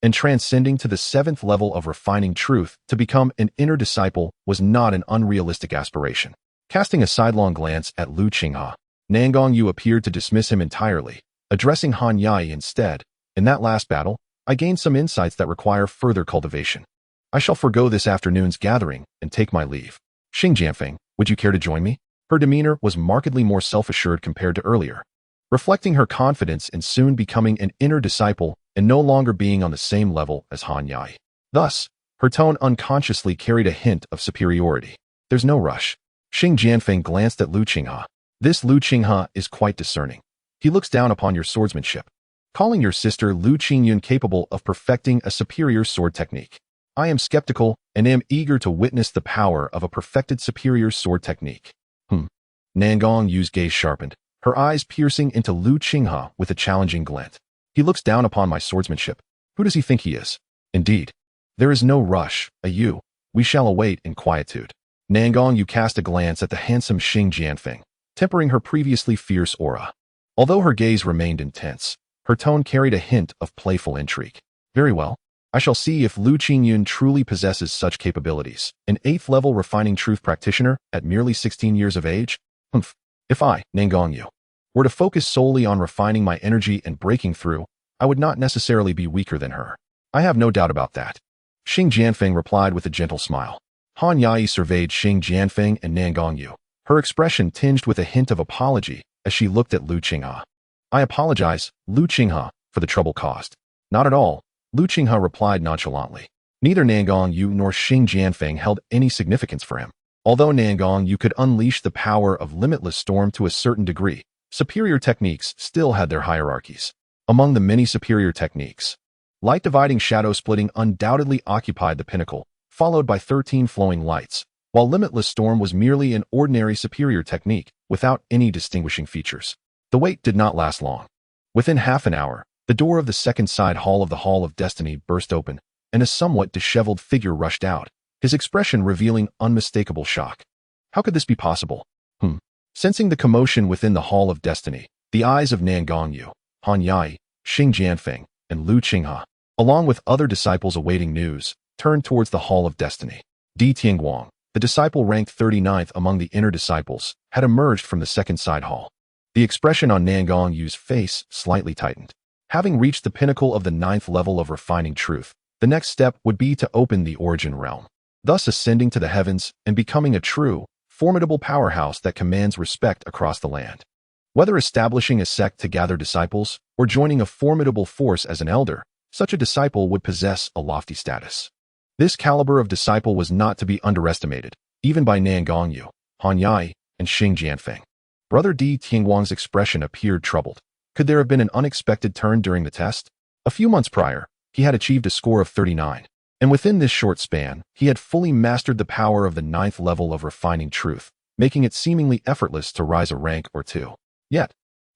And transcending to the 7th level of refining truth to become an inner disciple was not an unrealistic aspiration. Casting a sidelong glance at Lu Qinghe, Nangongyu appeared to dismiss him entirely, addressing Han Yai instead. In that last battle, I gained some insights that require further cultivation. I shall forego this afternoon's gathering and take my leave. Xing Jianfeng, would you care to join me? Her demeanor was markedly more self-assured compared to earlier, reflecting her confidence in soon becoming an inner disciple and no longer being on the same level as Han Yai. Thus, her tone unconsciously carried a hint of superiority. There's no rush. Xing Jianfeng glanced at Lu Qinghe. This Lu Qinghe is quite discerning. He looks down upon your swordsmanship, calling your sister Lu Qingyuan capable of perfecting a superior sword technique. I am skeptical and am eager to witness the power of a perfected superior sword technique. Nangongyu's gaze sharpened, her eyes piercing into Lu Qinghe with a challenging glint. He looks down upon my swordsmanship. Who does he think he is? Indeed, there is no rush, we shall await in quietude. Nangongyu cast a glance at the handsome Xing Jianfeng, tempering her previously fierce aura. Although her gaze remained intense, her tone carried a hint of playful intrigue. Very well. I shall see if Lu Qingyuan truly possesses such capabilities. An 8th level refining truth practitioner at merely 16 years of age? If I, Nangongyu, were to focus solely on refining my energy and breaking through, I would not necessarily be weaker than her. I have no doubt about that. Xing Jianfeng replied with a gentle smile. Han Yai surveyed Xing Jianfeng and Nangongyu, her expression tinged with a hint of apology as she looked at Lu Qinghe. I apologize, Lu Qinghe, for the trouble caused. Not at all, Lu Qinghe replied nonchalantly. Neither Nangongyu nor Xing Jianfeng held any significance for him. Although Nangongyu could unleash the power of limitless storm to a certain degree, Superior techniques still had their hierarchies. Among the many superior techniques, light dividing shadow splitting undoubtedly occupied the pinnacle, followed by 13 flowing lights, while limitless storm was merely an ordinary superior technique without any distinguishing features. The wait did not last long. Within half an hour, the door of the second side hall of the Hall of Destiny burst open, and a somewhat disheveled figure rushed out, his expression revealing unmistakable shock. How could this be possible? Sensing the commotion within the Hall of Destiny, the eyes of Nan Gongyu, Han Yai, Xing Jianfeng, and Lu Qinghe, along with other disciples awaiting news, turned towards the Hall of Destiny. Di Tianguang, the disciple ranked 39th among the inner disciples, had emerged from the second side hall. The expression on Nan Gongyu's face slightly tightened. Having reached the pinnacle of the 9th level of refining truth, the next step would be to open the origin realm, thus ascending to the heavens and becoming a true, formidable powerhouse that commands respect across the land. Whether establishing a sect to gather disciples or joining a formidable force as an elder, such a disciple would possess a lofty status. This caliber of disciple was not to be underestimated, even by Nan Gongyu, Han Yai, and Xing Jianfeng. Brother Di Tianguang's expression appeared troubled. Could there have been an unexpected turn during the test? A few months prior, he had achieved a score of 39, and within this short span, he had fully mastered the power of the 9th level of refining truth, making it seemingly effortless to rise a rank or two. Yet,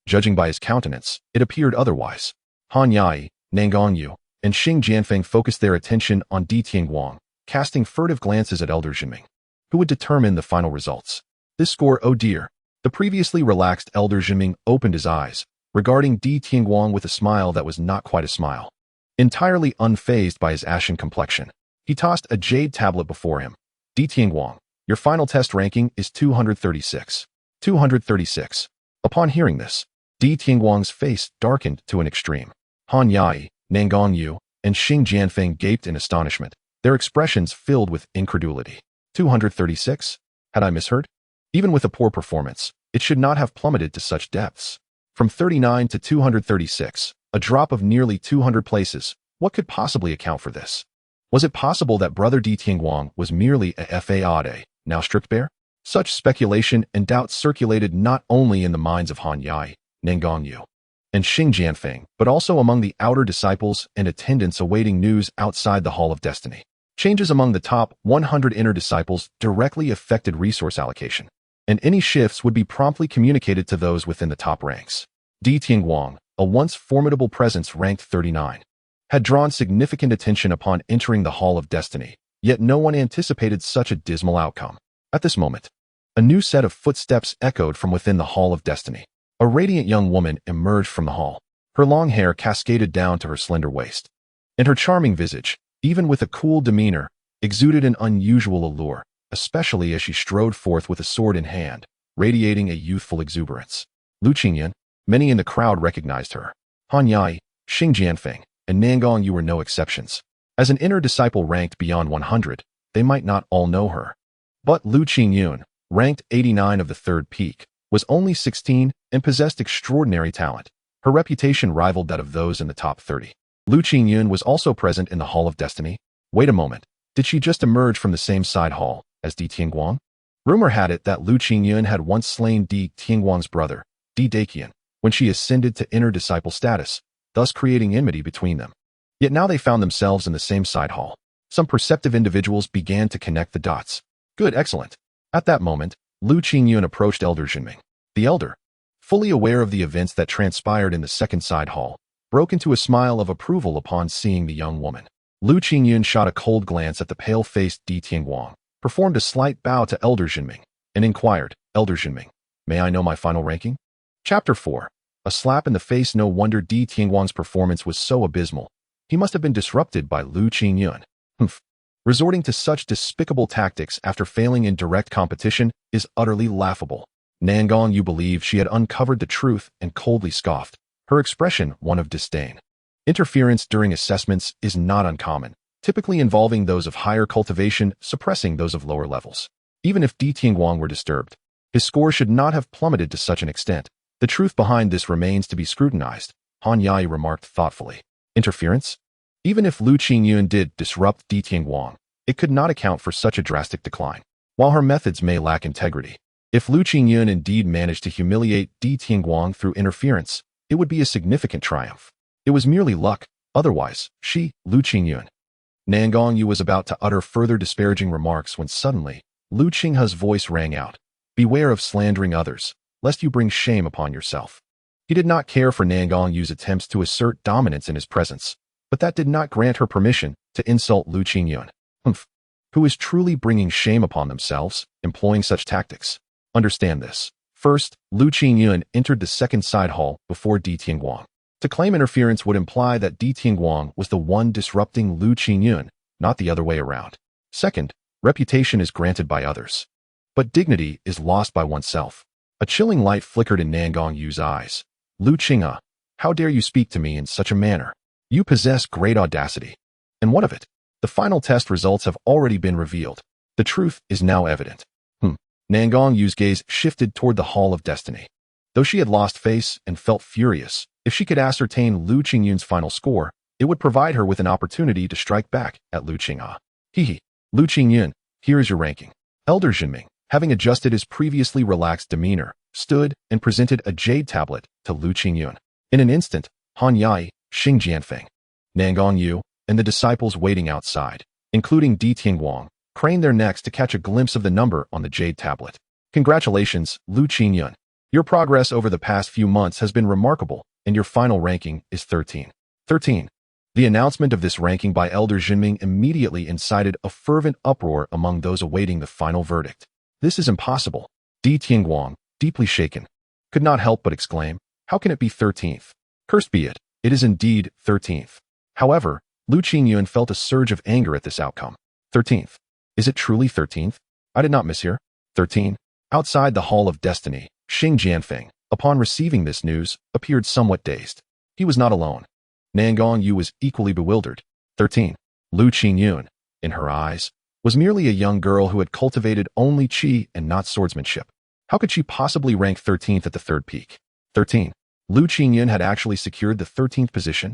judging by his countenance, it appeared otherwise. Han Yai, Nan Gongyu, and Xing Jianfeng focused their attention on Di Tianguang, casting furtive glances at Elder Yingying, who would determine the final results. This score, oh dear. The previously relaxed Elder Yingying opened his eyes, regarding Di Tianguang with a smile that was not quite a smile. Entirely unfazed by his ashen complexion, he tossed a jade tablet before him. Di Tianguang, your final test ranking is 236. 236. Upon hearing this, Di Tianguang's face darkened to an extreme. Han Yai, Nan Gongyu, and Xing Jianfeng gaped in astonishment, their expressions filled with incredulity. 236? Had I misheard? Even with a poor performance, it should not have plummeted to such depths. From 39 to 236, a drop of nearly 200 places. What could possibly account for this? Was it possible that Brother Di Tianguang was merely a fade, now stripped bare? Such speculation and doubt circulated not only in the minds of Han Yai, Nan Gongyu, and Xing Jianfeng, but also among the outer disciples and attendants awaiting news outside the Hall of Destiny. Changes among the top 100 inner disciples directly affected resource allocation, and any shifts would be promptly communicated to those within the top ranks. Di Tianguang, a once formidable presence ranked 39, had drawn significant attention upon entering the Hall of Destiny, yet no one anticipated such a dismal outcome. At this moment, a new set of footsteps echoed from within the Hall of Destiny. A radiant young woman emerged from the hall. Her long hair cascaded down to her slender waist, and her charming visage, even with a cool demeanor, exuded an unusual allure, especially as she strode forth with a sword in hand, radiating a youthful exuberance. Lu Qingyan, many in the crowd recognized her. Han Yai, Xing Jianfeng, and Nan Gongyu were no exceptions. As an inner disciple ranked beyond 100, they might not all know her. But Lu Qingyuan, ranked 89 of the third peak, was only 16 and possessed extraordinary talent. Her reputation rivaled that of those in the top 30. Lu Qingyuan was also present in the Hall of Destiny. Wait a moment, did she just emerge from the same side hall as Di Tianguang? Rumor had it that Lu Qingyuan had once slain Di Tianguang's brother, Di Daqian, when she ascended to inner disciple status, thus creating enmity between them. Yet now they found themselves in the same side hall. Some perceptive individuals began to connect the dots. Good, excellent. At that moment, Lu Qingyuan approached Elder Yingying. The elder, fully aware of the events that transpired in the second side hall, broke into a smile of approval upon seeing the young woman. Lu Qingyuan shot a cold glance at the pale-faced Di Tianguang, performed a slight bow to Elder Yingying, and inquired, Elder Yingying, may I know my final ranking? Chapter 4. A slap in the face. No wonder Di Tianguang's performance was so abysmal. He must have been disrupted by Lu Qingyuan. Resorting to such despicable tactics after failing in direct competition is utterly laughable. Nan Gongyu believed she had uncovered the truth and coldly scoffed, her expression one of disdain. Interference during assessments is not uncommon, typically involving those of higher cultivation suppressing those of lower levels. Even if Di Tianguang were disturbed, his score should not have plummeted to such an extent. The truth behind this remains to be scrutinized, Han Yai remarked thoughtfully. Interference? Even if Lu Qingyuan did disrupt Di Tianguang, it could not account for such a drastic decline. While her methods may lack integrity, If Lu Qingyuan indeed managed to humiliate Di Tianguang through interference, it would be a significant triumph. It was merely luck, otherwise, Lu Qingyuan. Nangongyu was about to utter further disparaging remarks when suddenly, Lu Qinghe's voice rang out. Beware of slandering others, lest you bring shame upon yourself. He did not care for Nangongyu's attempts to assert dominance in his presence, but that did not grant her permission to insult Lu Qingyuan. Who is truly bringing shame upon themselves, employing such tactics? Understand this. First, Lu Qingyuan entered the second side hall before Di Tianguang. To claim interference would imply that Di Tianguang was the one disrupting Lu Qingyuan, not the other way around. Second, reputation is granted by others, but dignity is lost by oneself. A chilling light flickered in Nangongyu's eyes. Lu Qinghe, how dare you speak to me in such a manner? You possess great audacity. And what of it? The final test results have already been revealed. The truth is now evident. Nangongyu's gaze shifted toward the Hall of Destiny. Though she had lost face and felt furious, if she could ascertain Lu Qingyuan's final score, it would provide her with an opportunity to strike back at Lu Qinghe. Lu Qingyuan, here is your ranking. Elder Jinming, having adjusted his previously relaxed demeanor, stood and presented a jade tablet to Lu Qingyuan. In an instant, Han Yai, Xing Jianfeng, Nangongyu, and the disciples waiting outside, including Di Tianguang, craned their necks to catch a glimpse of the number on the jade tablet. Congratulations, Lu Qingyuan. Your progress over the past few months has been remarkable, and your final ranking is 13. The announcement of this ranking by Elder Jinming immediately incited a fervent uproar among those awaiting the final verdict. This is impossible. Di Tianguang, deeply shaken, could not help but exclaim, how can it be 13th? Cursed be it, it is indeed 13th. However, Lu Qingyuan felt a surge of anger at this outcome. 13th. Is it truly 13th? I did not mishear. 13. Outside the Hall of Destiny, Xing Jianfeng, upon receiving this news, appeared somewhat dazed. He was not alone. Nangongyu was equally bewildered. 13. Lu Qingyuan, in her eyes, was merely a young girl who had cultivated only qi and not swordsmanship. How could she possibly rank 13th at the third peak? 13. Lu Qingyuan had actually secured the 13th position.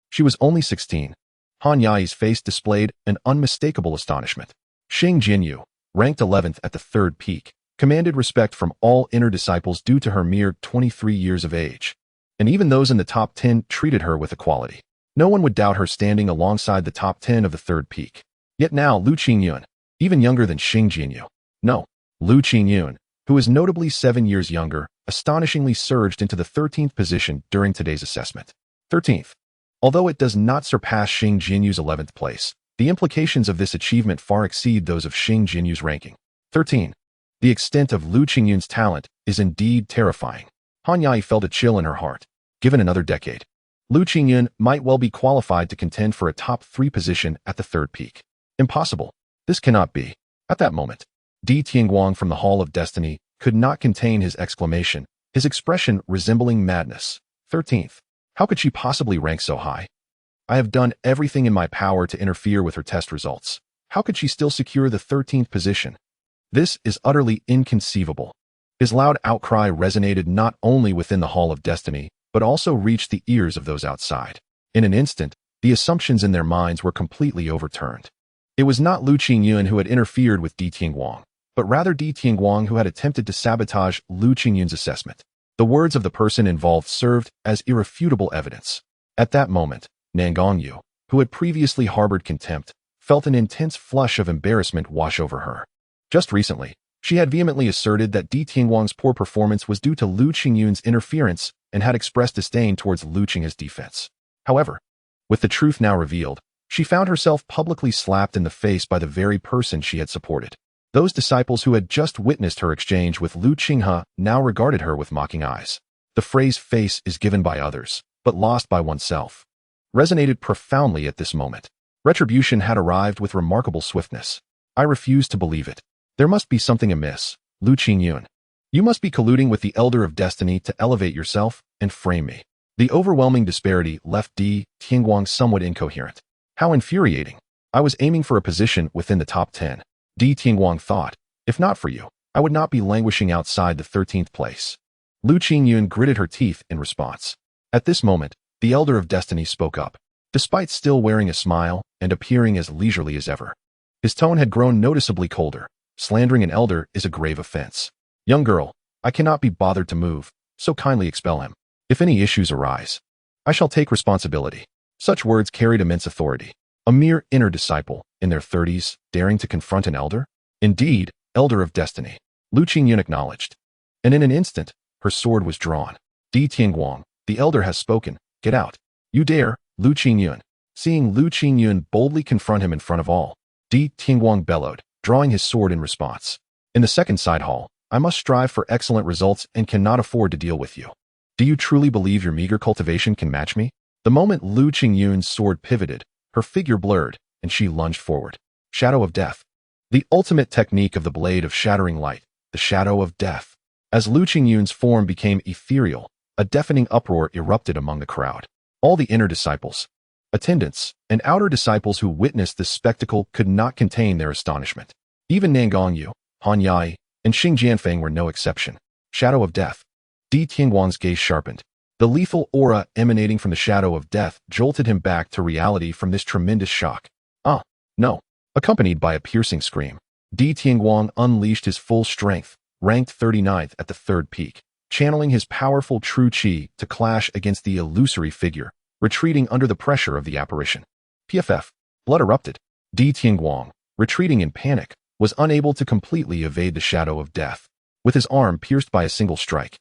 She was only 16. Han Yai's face displayed an unmistakable astonishment. Xing Jinyu, ranked 11th at the third peak, commanded respect from all inner disciples due to her mere 23 years of age. And even those in the top 10 treated her with equality. No one would doubt her standing alongside the top 10 of the third peak. Yet now Lu Qingyuan, even younger than Xing Jinyu. No, Lu Qingyuan, who is notably 7 years younger, astonishingly surged into the 13th position during today's assessment. 13th. Although it does not surpass Xing Jinyu's 11th place, the implications of this achievement far exceed those of Xing Jinyu's ranking. 13. The extent of Lu Qingyuan's talent is indeed terrifying. Han Yai felt a chill in her heart. Given another decade, Lu Qingyuan might well be qualified to contend for a top 3 position at the third peak. Impossible. This cannot be. At that moment, Di Tianguang from the Hall of Destiny could not contain his exclamation, his expression resembling madness. 13th. How could she possibly rank so high? I have done everything in my power to interfere with her test results. How could she still secure the 13th position? This is utterly inconceivable. His loud outcry resonated not only within the Hall of Destiny, but also reached the ears of those outside. In an instant, the assumptions in their minds were completely overturned. It was not Lu Qingyuan who had interfered with Di Tianguang, but rather Di Tianguang who had attempted to sabotage Lu Qingyuan's assessment. The words of the person involved served as irrefutable evidence. At that moment, Nangongyu, who had previously harbored contempt, felt an intense flush of embarrassment wash over her. Just recently, she had vehemently asserted that Di Tianguang's poor performance was due to Lu Qingyuan's interference and had expressed disdain towards Lu Qinghe's defense. However, with the truth now revealed, she found herself publicly slapped in the face by the very person she had supported. Those disciples who had just witnessed her exchange with Lu Qinghe now regarded her with mocking eyes. The phrase face is given by others, but lost by oneself, resonated profoundly at this moment. Retribution had arrived with remarkable swiftness. I refuse to believe it. There must be something amiss, Lu Qingyuan. You must be colluding with the Elder of Destiny to elevate yourself and frame me. The overwhelming disparity left Di Tianguang somewhat incoherent. How infuriating. I was aiming for a position within the top 10. Di Tianguang thought, if not for you, I would not be languishing outside the 13th place. Lu Qingyuan gritted her teeth in response. At this moment, the Elder of Destiny spoke up, despite still wearing a smile and appearing as leisurely as ever. His tone had grown noticeably colder. Slandering an elder is a grave offense. Young girl, I cannot be bothered to move, so kindly expel him. If any issues arise, I shall take responsibility. Such words carried immense authority. A mere inner disciple, in their 30s, daring to confront an elder? Indeed, elder of destiny. Lu Qingyuan acknowledged. And in an instant, her sword was drawn. Di Tianguang, the elder has spoken. Get out. You dare, Lu Qingyuan. Seeing Lu Qingyuan boldly confront him in front of all, Di Tianguang bellowed, drawing his sword in response. In the second side hall, I must strive for excellent results and cannot afford to deal with you. Do you truly believe your meager cultivation can match me? The moment Lu Qingyuan's sword pivoted, her figure blurred, and she lunged forward. Shadow of Death. The ultimate technique of the blade of shattering light, the shadow of death. As Lu Qingyuan's form became ethereal, a deafening uproar erupted among the crowd. All the inner disciples, attendants, and outer disciples who witnessed this spectacle could not contain their astonishment. Even Nangongyu, Han Yai, and Xing Jianfeng were no exception. Shadow of Death. Di Tianguang's gaze sharpened. The lethal aura emanating from the shadow of death jolted him back to reality from this tremendous shock. Ah, no. Accompanied by a piercing scream, Di Tianguang unleashed his full strength, ranked 39th at the third peak, channeling his powerful true qi to clash against the illusory figure, retreating under the pressure of the apparition. PFF. Blood erupted. Di Tianguang, retreating in panic, was unable to completely evade the shadow of death. With his arm pierced by a single strike,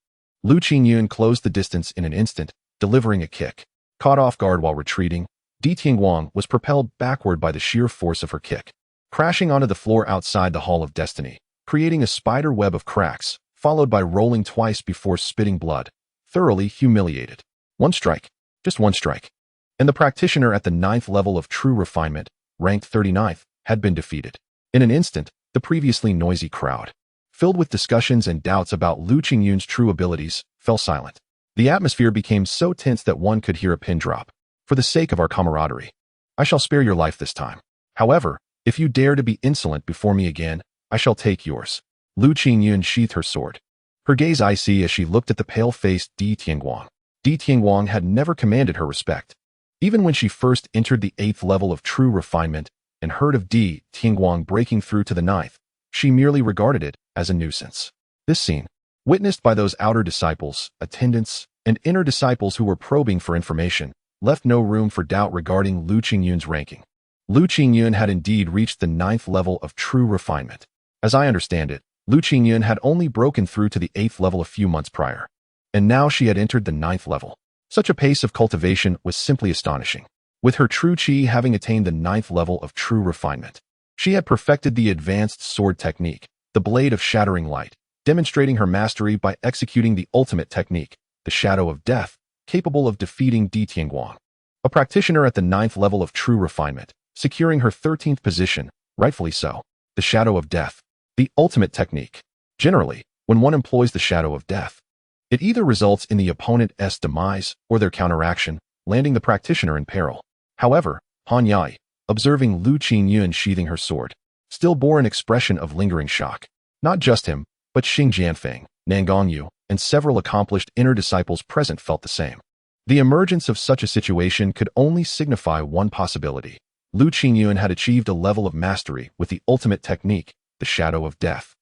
Lu Qingyuan closed the distance in an instant, delivering a kick. Caught off guard while retreating, Di Tianguang was propelled backward by the sheer force of her kick, crashing onto the floor outside the Hall of Destiny, creating a spider web of cracks, followed by rolling twice before spitting blood, thoroughly humiliated. One strike. Just one strike. And the practitioner at the 9th level of true refinement, ranked 39th, had been defeated. In an instant, the previously noisy crowd, filled with discussions and doubts about Lu Qingyuan's true abilities, fell silent. The atmosphere became so tense that one could hear a pin drop. For the sake of our camaraderie, I shall spare your life this time. However, if you dare to be insolent before me again, I shall take yours. Lu Qingyuan sheathed her sword, her gaze icy as she looked at the pale-faced Di Tianguang. Di Tianguang had never commanded her respect. Even when she first entered the 8th level of true refinement and heard of Di Tianguang breaking through to the 9th, she merely regarded it as a nuisance. This scene, witnessed by those outer disciples, attendants, and inner disciples who were probing for information, left no room for doubt regarding Lu Qingyuan's ranking. Lu Qingyuan had indeed reached the 9th level of true refinement. As I understand it, Lu Qingyuan had only broken through to the 8th level a few months prior, and now she had entered the 9th level. Such a pace of cultivation was simply astonishing. With her true qi having attained the 9th level of true refinement, she had perfected the advanced sword technique, the blade of shattering light, demonstrating her mastery by executing the ultimate technique, the shadow of death, capable of defeating Di Tianguang. A practitioner at the 9th level of true refinement, securing her 13th position, rightfully so. The shadow of death, the ultimate technique. Generally, when one employs the shadow of death, it either results in the opponent's demise or their counteraction, landing the practitioner in peril. However, Han Yai, observing Lu Qingyuan sheathing her sword, still bore an expression of lingering shock. Not just him, but Xing Jianfeng, Nangongyu, and several accomplished inner disciples present felt the same. The emergence of such a situation could only signify one possibility. Lu Qingyuan had achieved a level of mastery with the ultimate technique, the shadow of death,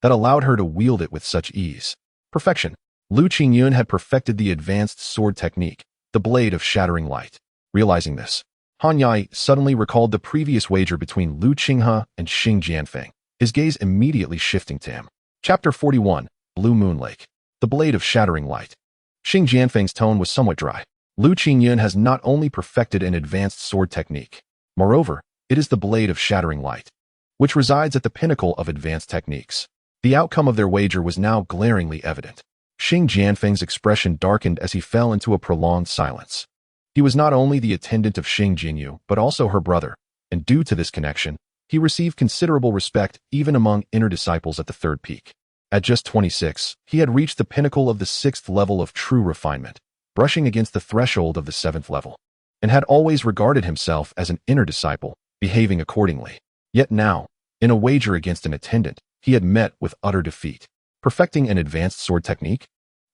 that allowed her to wield it with such ease. Perfection. Lu Qingyuan had perfected the advanced sword technique, the blade of shattering light. Realizing this, Han Yai suddenly recalled the previous wager between Lu Qinghe and Xing Jianfeng, his gaze immediately shifting to him. Chapter 41, Blue Moon Lake. The blade of shattering light. Xing Jianfeng's tone was somewhat dry. Lu Qingyuan has not only perfected an advanced sword technique, moreover, it is the blade of shattering light, which resides at the pinnacle of advanced techniques. The outcome of their wager was now glaringly evident. Xing Jianfeng's expression darkened as he fell into a prolonged silence. He was not only the attendant of Xing Jinyu, but also her brother, and due to this connection, he received considerable respect even among inner disciples at the third peak. At just 26, he had reached the pinnacle of the 6th level of true refinement, brushing against the threshold of the 7th level, and had always regarded himself as an inner disciple, behaving accordingly. Yet now, in a wager against an attendant, he had met with utter defeat. Perfecting an advanced sword technique?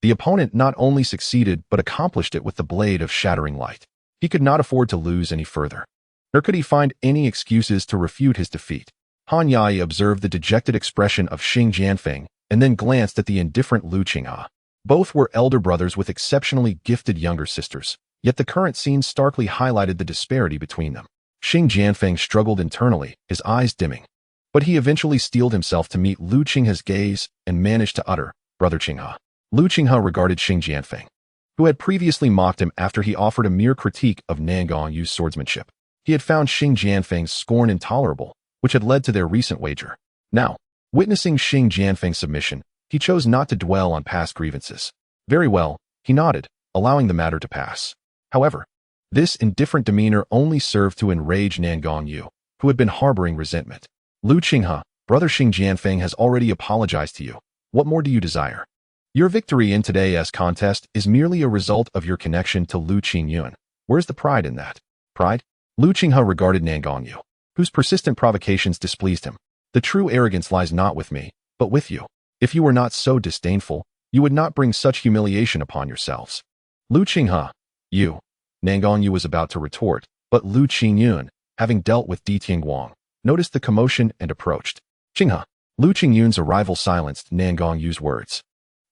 The opponent not only succeeded but accomplished it with the blade of shattering light. He could not afford to lose any further. Nor could he find any excuses to refute his defeat. Han Yai observed the dejected expression of Xing Jianfeng and then glanced at the indifferent Lu Qinghe. Both were elder brothers with exceptionally gifted younger sisters, yet the current scene starkly highlighted the disparity between them. Xing Jianfeng struggled internally, his eyes dimming. But he eventually steeled himself to meet Lu Qinghe's gaze and managed to utter, "Brother Qinghe." Lu Qinghe regarded Xing Jianfeng, who had previously mocked him after he offered a mere critique of Nangongyu's swordsmanship. He had found Xing Jianfeng's scorn intolerable, which had led to their recent wager. Now, witnessing Xing Jianfeng's submission, he chose not to dwell on past grievances. Very well, he nodded, allowing the matter to pass. However, this indifferent demeanor only served to enrage Nangongyu, who had been harboring resentment. "Lu Qinghe, brother Xing Jianfeng has already apologized to you. What more do you desire? Your victory in today's contest is merely a result of your connection to Lu Qingyuan. Where's the pride in that?" Pride? Lu Qinghe regarded Nangongyu, whose persistent provocations displeased him. "The true arrogance lies not with me, but with you. If you were not so disdainful, you would not bring such humiliation upon yourselves." "Lu Qinghe, you." Nangongyu was about to retort, but Lu Qingyuan, having dealt with Di Tianguang, noticed the commotion and approached. "Qinghe." Lu Qingyuan's arrival silenced Nangongyu's words.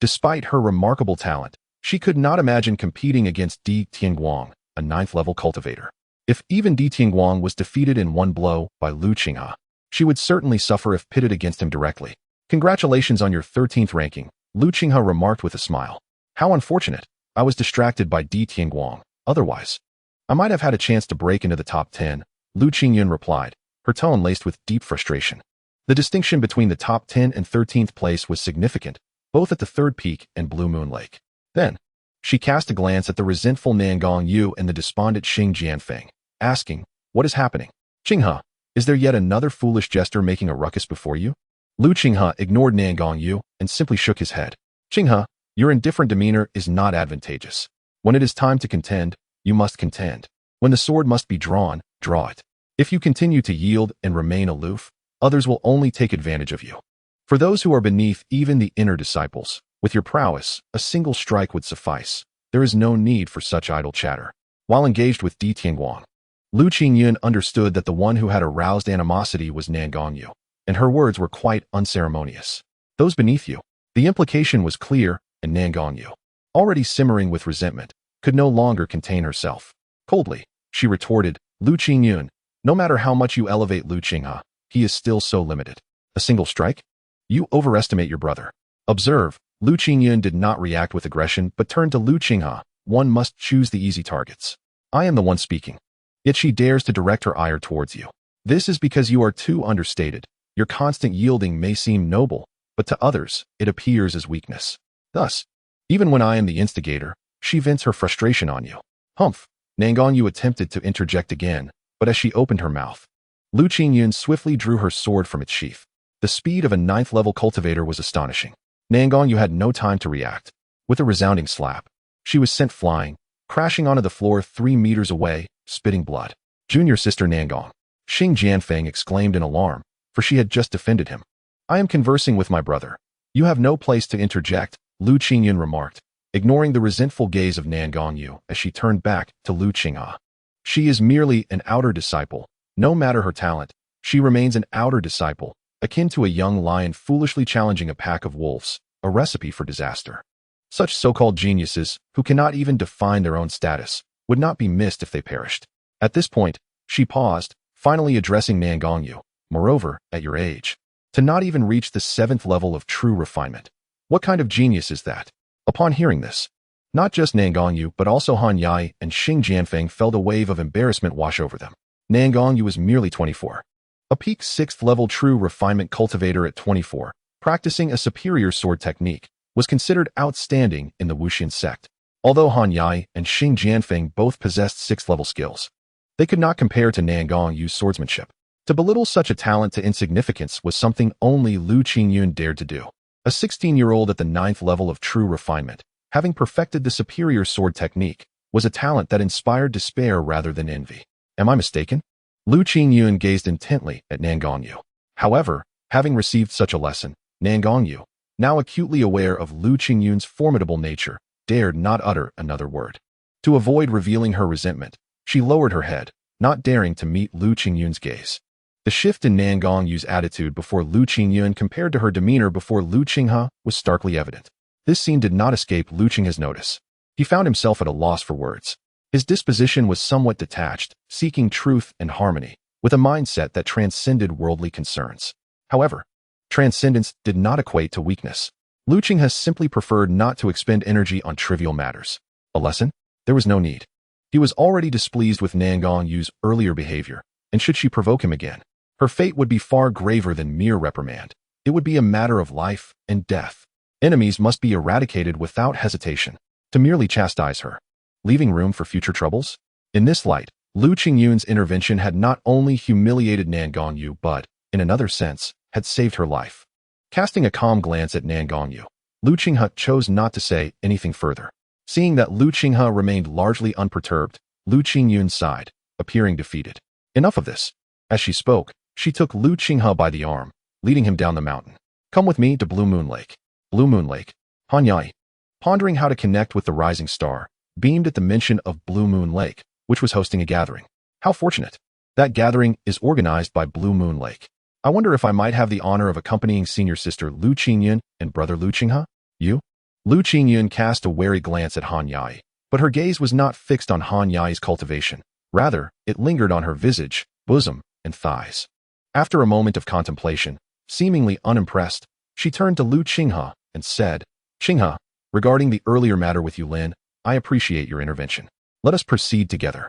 Despite her remarkable talent, she could not imagine competing against Di Tianguang, a 9th-level cultivator. If even Di Tianguang was defeated in one blow by Lu Qinghe, she would certainly suffer if pitted against him directly. "Congratulations on your 13th ranking," Lu Qinghe remarked with a smile. "How unfortunate. I was distracted by Di Tianguang. Otherwise, I might have had a chance to break into the top 10, Lu Qingyuan replied, her tone laced with deep frustration. The distinction between the top 10 and 13th place was significant, both at the third peak and Blue Moon Lake. Then, she cast a glance at the resentful Nangongyu and the despondent Xing Jianfeng, asking, "What is happening? Qinghe, is there yet another foolish jester making a ruckus before you?" Lu Qinghe ignored Nangongyu and simply shook his head. "Qinghe, your indifferent demeanor is not advantageous. When it is time to contend, you must contend. When the sword must be drawn, draw it. If you continue to yield and remain aloof, others will only take advantage of you. For those who are beneath even the inner disciples, with your prowess, a single strike would suffice. There is no need for such idle chatter." While engaged with Di Tianguang, Lu Qingyuan understood that the one who had aroused animosity was Nangongyu, and her words were quite unceremonious. "Those beneath you." The implication was clear, and Nangongyu, already simmering with resentment, could no longer contain herself. Coldly, she retorted, "Lu Qingyuan, no matter how much you elevate Lu Qinghe, he is still so limited. A single strike? You overestimate your brother." Observe, Lu Qingyuan did not react with aggression but turned to Lu Qinghe. "One must choose the easy targets. I am the one speaking. Yet she dares to direct her ire towards you. This is because you are too understated. Your constant yielding may seem noble, but to others, it appears as weakness. Thus, even when I am the instigator, she vents her frustration on you." "Humph." Nangongyu attempted to interject again, but as she opened her mouth, Lu Qingyuan swiftly drew her sword from its sheath. The speed of a 9th-level cultivator was astonishing. Nangongyu had no time to react. With a resounding slap, she was sent flying, crashing onto the floor 3 meters away, spitting blood. "Junior sister Nangong," Xing Jianfeng exclaimed in alarm, for she had just defended him. "I am conversing with my brother. You have no place to interject," Lu Qingyuan remarked, ignoring the resentful gaze of Nangongyu as she turned back to Lu Qinghe. "She is merely an outer disciple. No matter her talent, she remains an outer disciple, akin to a young lion foolishly challenging a pack of wolves, a recipe for disaster. Such so-called geniuses, who cannot even define their own status, would not be missed if they perished." At this point, she paused, finally addressing Nangongyu. "Moreover, at your age, to not even reach the 7th level of true refinement. What kind of genius is that?" Upon hearing this, not just Nangongyu but also Han Yai and Xing Jianfeng felt a wave of embarrassment wash over them. Nangongyu was merely 24. A peak 6th-level true refinement cultivator at 24, practicing a superior sword technique, was considered outstanding in the Wuxian sect. Although Han Yai and Xing Jianfeng both possessed 6th-level skills, they could not compare to Nangongyu's swordsmanship. To belittle such a talent to insignificance was something only Lu Qingyuan dared to do. A 16-year-old at the 9th level of true refinement, having perfected the superior sword technique, was a talent that inspired despair rather than envy. Am I mistaken? Lu Qingyuan gazed intently at Nangongyu. However, having received such a lesson, Nangongyu, now acutely aware of Lu Qingyuan's formidable nature, dared not utter another word. To avoid revealing her resentment, she lowered her head, not daring to meet Lu Qingyuan's gaze. The shift in Nan Gongyu's attitude before Lu Qingyuan compared to her demeanor before Lu Qinghe was starkly evident. This scene did not escape Lu Qinghe's notice. He found himself at a loss for words. His disposition was somewhat detached, seeking truth and harmony, with a mindset that transcended worldly concerns. However, transcendence did not equate to weakness. Lu Qinghe simply preferred not to expend energy on trivial matters. A lesson? There was no need. He was already displeased with Nan Gongyu's earlier behavior, and should she provoke him again, her fate would be far graver than mere reprimand. It would be a matter of life and death. Enemies must be eradicated without hesitation. To merely chastise her, leaving room for future troubles? In this light, Lu Qingyuan's intervention had not only humiliated Nan Gongyu but, in another sense, had saved her life. Casting a calm glance at Nan Gongyu, Lu Qinghe chose not to say anything further. Seeing that Lu Qinghe remained largely unperturbed, Lu Qingyuan sighed, appearing defeated. Enough of this. As she spoke, she took Lu Qinghe by the arm, leading him down the mountain. Come with me to Blue Moon Lake. Blue Moon Lake. Han Yai, pondering how to connect with the rising star, beamed at the mention of Blue Moon Lake, which was hosting a gathering. How fortunate. That gathering is organized by Blue Moon Lake. I wonder if I might have the honor of accompanying senior sister Lu Qingyuan and brother Lu Qinghe? You? Lu Qingyuan cast a wary glance at Han Yai, but her gaze was not fixed on Han Yai's cultivation. Rather, it lingered on her visage, bosom, and thighs. After a moment of contemplation, seemingly unimpressed, she turned to Lu Qinghe and said, Qinghe, regarding the earlier matter with Yulin, I appreciate your intervention. Let us proceed together.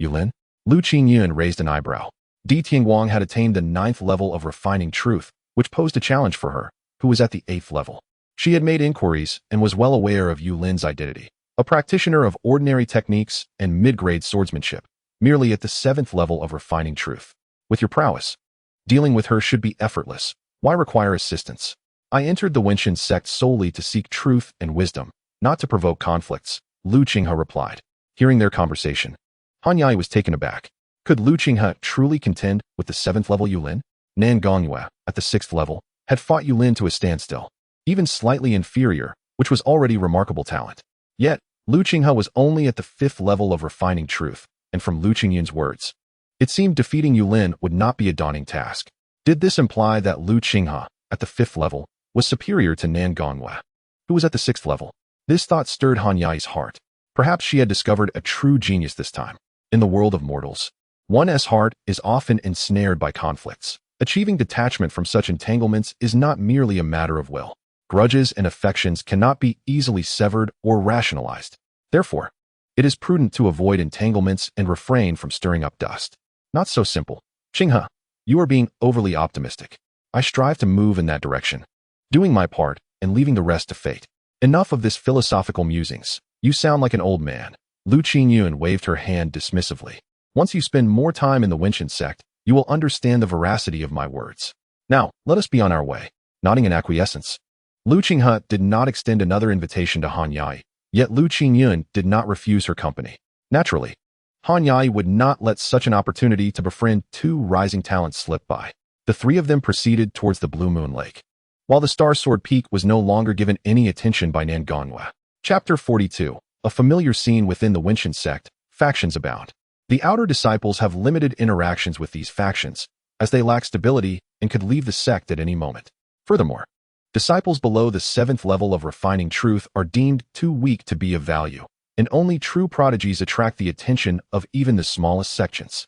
Yulin? Lu Qingyuan raised an eyebrow. Di Tianguang had attained the 9th level of refining truth, which posed a challenge for her, who was at the 8th level. She had made inquiries and was well aware of Yulin's identity, a practitioner of ordinary techniques and mid-grade swordsmanship, merely at the 7th level of refining truth. With your prowess, dealing with her should be effortless. Why require assistance? I entered the Wenshan sect solely to seek truth and wisdom, not to provoke conflicts, Lu Qinghe replied. Hearing their conversation, Han Yai was taken aback. Could Lu Qinghe truly contend with the 7th level Yulin? Nan Gongyue, at the 6th level, had fought Yulin to a standstill, even slightly inferior, which was already remarkable talent. Yet, Lu Qinghe was only at the 5th level of refining truth, and from Lu Qingyuan's words, it seemed defeating Yulin would not be a daunting task. Did this imply that Lu Qinghe, at the 5th level, was superior to Nan Gongyue, who was at the 6th level? This thought stirred Han Yai's heart. Perhaps she had discovered a true genius this time. In the world of mortals, one's heart is often ensnared by conflicts. Achieving detachment from such entanglements is not merely a matter of will. Grudges and affections cannot be easily severed or rationalized. Therefore, it is prudent to avoid entanglements and refrain from stirring up dust. Not so simple. Qinghe, you are being overly optimistic. I strive to move in that direction, doing my part and leaving the rest to fate. Enough of this philosophical musings. You sound like an old man. Lu Qingyuan waved her hand dismissively. Once you spend more time in the Wenshan sect, you will understand the veracity of my words. Now, let us be on our way. Nodding in acquiescence, Lu Qinghe did not extend another invitation to Han Yai, yet Lu Qingyuan did not refuse her company. Naturally, Han Yai would not let such an opportunity to befriend two rising talents slip by. The three of them proceeded towards the Blue Moon Lake, while the Star Sword Peak was no longer given any attention by Nan Gongyue. Chapter 42. A familiar scene within the Wenshan sect. Factions abound. The outer disciples have limited interactions with these factions, as they lack stability and could leave the sect at any moment. Furthermore, disciples below the 7th level of refining truth are deemed too weak to be of value, and only true prodigies attract the attention of even the smallest sections.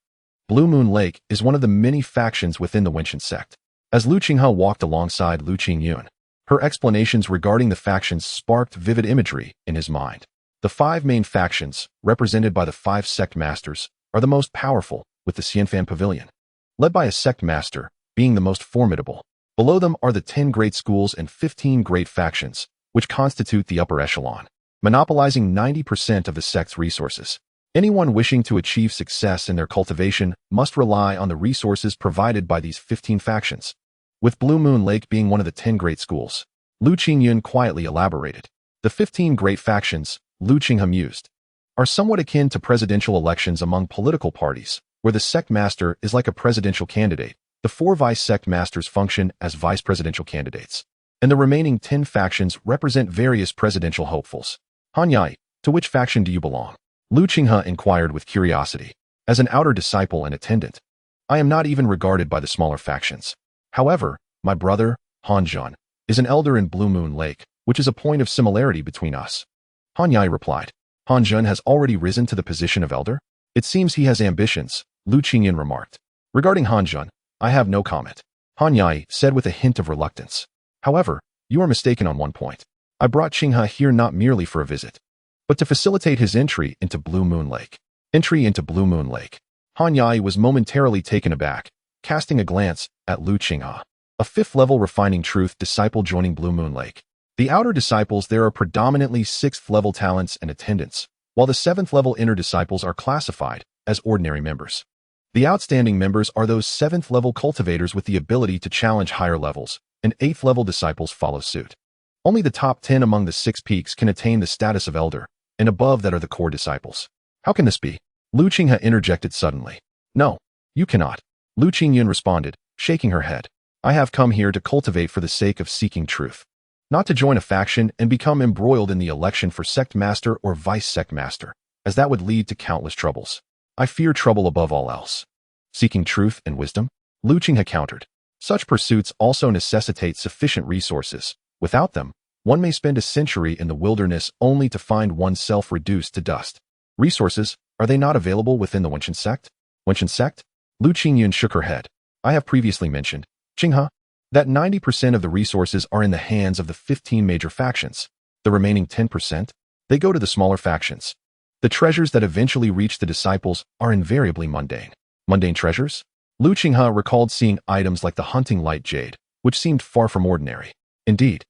Blue Moon Lake is one of the many factions within the Wenshan sect. As Lu Qinghe walked alongside Lu Qingyuan, her explanations regarding the factions sparked vivid imagery in his mind. The 5 main factions, represented by the 5 sect masters, are the most powerful, with the Xianfan Pavilion, led by a sect master, being the most formidable. Below them are the 10 great schools and 15 great factions, which constitute the upper echelon, monopolizing 90% of the sect's resources. Anyone wishing to achieve success in their cultivation must rely on the resources provided by these 15 factions. With Blue Moon Lake being one of the 10 great schools, Lu Qingyuan quietly elaborated. The 15 great factions, Lu Qinghe mused, are somewhat akin to presidential elections among political parties, where the sect master is like a presidential candidate. The 4 vice sect masters function as vice presidential candidates, and the remaining 10 factions represent various presidential hopefuls. Han Yai, to which faction do you belong? Lu Qinghe inquired with curiosity. As an outer disciple and attendant, I am not even regarded by the smaller factions. However, my brother, Hanjun, is an elder in Blue Moon Lake, which is a point of similarity between us. Hanyai replied. Hanjun has already risen to the position of elder? It seems he has ambitions, Lu Qingyin remarked. Regarding Hanjun, I have no comment. Hanyai said with a hint of reluctance. However, you are mistaken on one point. I brought Qinghe here not merely for a visit, but to facilitate his entry into Blue Moon Lake. Entry into Blue Moon Lake. Hanyai was momentarily taken aback, casting a glance at Lu Qinghe, a fifth-level refining truth disciple joining Blue Moon Lake. The outer disciples there are predominantly sixth-level talents and attendants, while the seventh-level inner disciples are classified as ordinary members. The outstanding members are those seventh-level cultivators with the ability to challenge higher levels, and eighth-level disciples follow suit. Only the top 10 among the 6 peaks can attain the status of elder, and above that are the core disciples. How can this be? Lu Qinghe interjected suddenly. No, you cannot. Lu Qingyin responded, shaking her head. I have come here to cultivate for the sake of seeking truth. Not to join a faction and become embroiled in the election for sect master or vice sect master, as that would lead to countless troubles. I fear trouble above all else. Seeking truth and wisdom? Lu Qinghe countered. Such pursuits also necessitate sufficient resources. Without them, one may spend a century in the wilderness only to find oneself reduced to dust. Resources, are they not available within the Wenshan sect? Wenshan sect? Lu Qingyin shook her head. I have previously mentioned, Qinghe, that 90% of the resources are in the hands of the 15 major factions. The remaining 10%, they go to the smaller factions. The treasures that eventually reach the disciples are invariably mundane. Mundane treasures? Lu Qinghe recalled seeing items like the hunting light jade, which seemed far from ordinary. Indeed.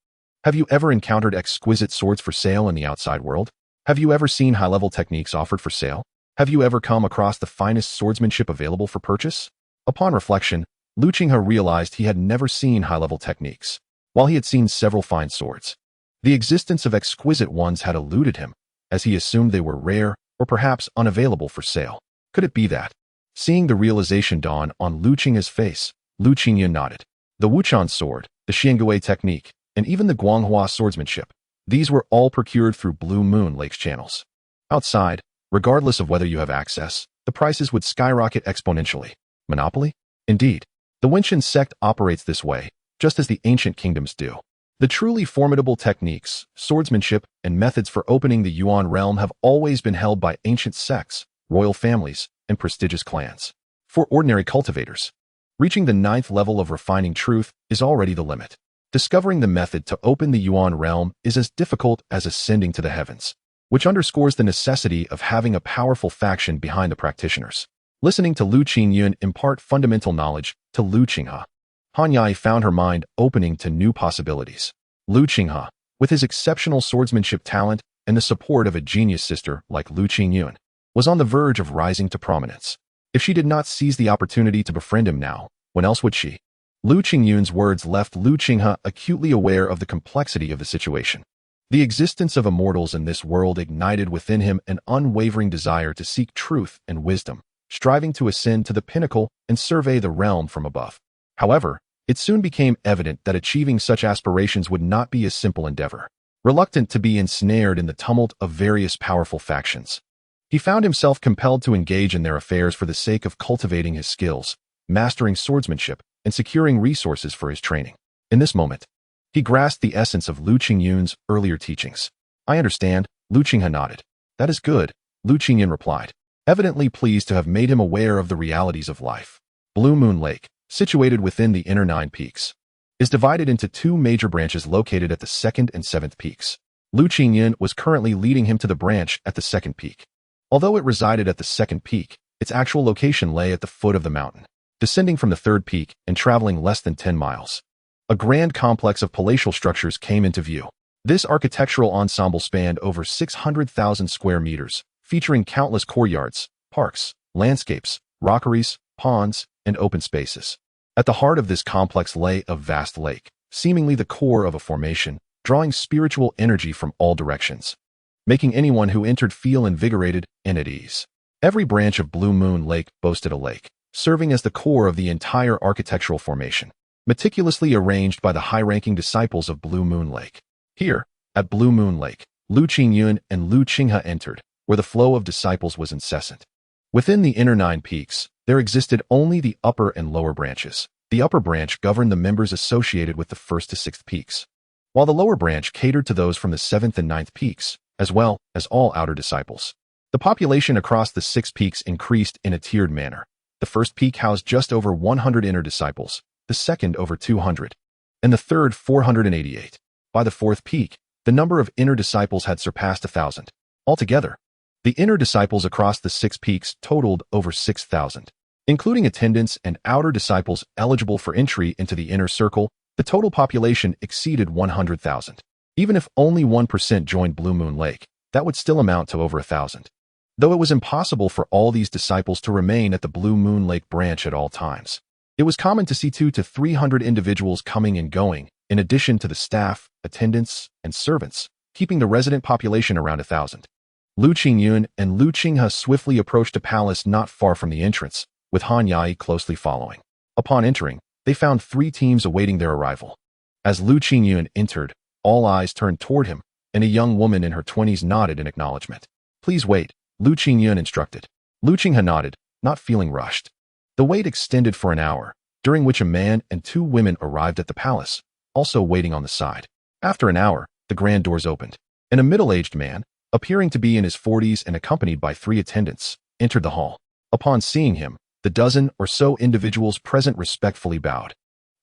Have you ever encountered exquisite swords for sale in the outside world? Have you ever seen high-level techniques offered for sale? Have you ever come across the finest swordsmanship available for purchase? Upon reflection, Lu Qinghe realized he had never seen high-level techniques, while he had seen several fine swords. The existence of exquisite ones had eluded him, as he assumed they were rare or perhaps unavailable for sale. Could it be that? Seeing the realization dawn on Lu Qinghe's face, Lu Qingyin nodded. The Wuchan sword, the Xiangwei technique, and even the Guanghua swordsmanship, these were all procured through Blue Moon Lake's channels. Outside, regardless of whether you have access, the prices would skyrocket exponentially. Monopoly? Indeed. The Wenshan sect operates this way, just as the ancient kingdoms do. The truly formidable techniques, swordsmanship, and methods for opening the Yuan realm have always been held by ancient sects, royal families, and prestigious clans. For ordinary cultivators, reaching the 9th level of refining truth is already the limit. Discovering the method to open the Yuan realm is as difficult as ascending to the heavens, which underscores the necessity of having a powerful faction behind the practitioners. Listening to Lu Qingyin impart fundamental knowledge to Lu Qinghe, Hanyai found her mind opening to new possibilities. Lu Qinghe, with his exceptional swordsmanship talent and the support of a genius sister like Lu Qingyin, was on the verge of rising to prominence. If she did not seize the opportunity to befriend him now, when else would she? Lu Qingyun's words left Lu Qinghe acutely aware of the complexity of the situation. The existence of immortals in this world ignited within him an unwavering desire to seek truth and wisdom, striving to ascend to the pinnacle and survey the realm from above. However, it soon became evident that achieving such aspirations would not be a simple endeavor. Reluctant to be ensnared in the tumult of various powerful factions, he found himself compelled to engage in their affairs for the sake of cultivating his skills, mastering swordsmanship, and securing resources for his training. In this moment, he grasped the essence of Lu Qingyun's earlier teachings. I understand, Lu Qinghe nodded. That is good, Lu Qingyin replied, evidently pleased to have made him aware of the realities of life. Blue Moon Lake, situated within the inner 9 peaks, is divided into 2 major branches located at the 2nd and 7th peaks. Lu Qingyin was currently leading him to the branch at the 2nd peak. Although it resided at the 2nd peak, its actual location lay at the foot of the mountain, descending from the 3rd peak and traveling less than 10 miles. A grand complex of palatial structures came into view. This architectural ensemble spanned over 600,000 square meters, featuring countless courtyards, parks, landscapes, rockeries, ponds, and open spaces. At the heart of this complex lay a vast lake, seemingly the core of a formation, drawing spiritual energy from all directions, making anyone who entered feel invigorated and at ease. Every branch of Blue Moon Lake boasted a lake, serving as the core of the entire architectural formation, meticulously arranged by the high-ranking disciples of Blue Moon Lake. Here, at Blue Moon Lake, Lu Qingyun and Lu Qinghe entered, where the flow of disciples was incessant. Within the inner 9 peaks, there existed only the upper and lower branches. The upper branch governed the members associated with the 1st to 6th peaks, while the lower branch catered to those from the 7th and 9th peaks, as well as all outer disciples. The population across the 6 peaks increased in a tiered manner. The 1st peak housed just over 100 inner disciples, the 2nd over 200, and the 3rd 488. By the 4th peak, the number of inner disciples had surpassed 1,000. Altogether, the inner disciples across the 6 peaks totaled over 6,000. Including attendants and outer disciples eligible for entry into the inner circle, the total population exceeded 100,000. Even if only 1% joined Blue Moon Lake, that would still amount to over 1,000. Though it was impossible for all these disciples to remain at the Blue Moon Lake branch at all times, it was common to see 200 to 300 individuals coming and going, in addition to the staff, attendants, and servants, keeping the resident population around 1,000. Lu Qingyuan and Lu Qinghe swiftly approached a palace not far from the entrance, with Han Yai closely following. Upon entering, they found 3 teams awaiting their arrival. As Lu Qingyuan entered, all eyes turned toward him, and a young woman in her 20s nodded in acknowledgement. "Please wait," Lu Qingyuan instructed. Lu Qinghe nodded, not feeling rushed. The wait extended for an hour, during which a man and 2 women arrived at the palace, also waiting on the side. After an hour, the grand doors opened, and a middle-aged man, appearing to be in his 40s and accompanied by 3 attendants, entered the hall. Upon seeing him, the dozen or so individuals present respectfully bowed,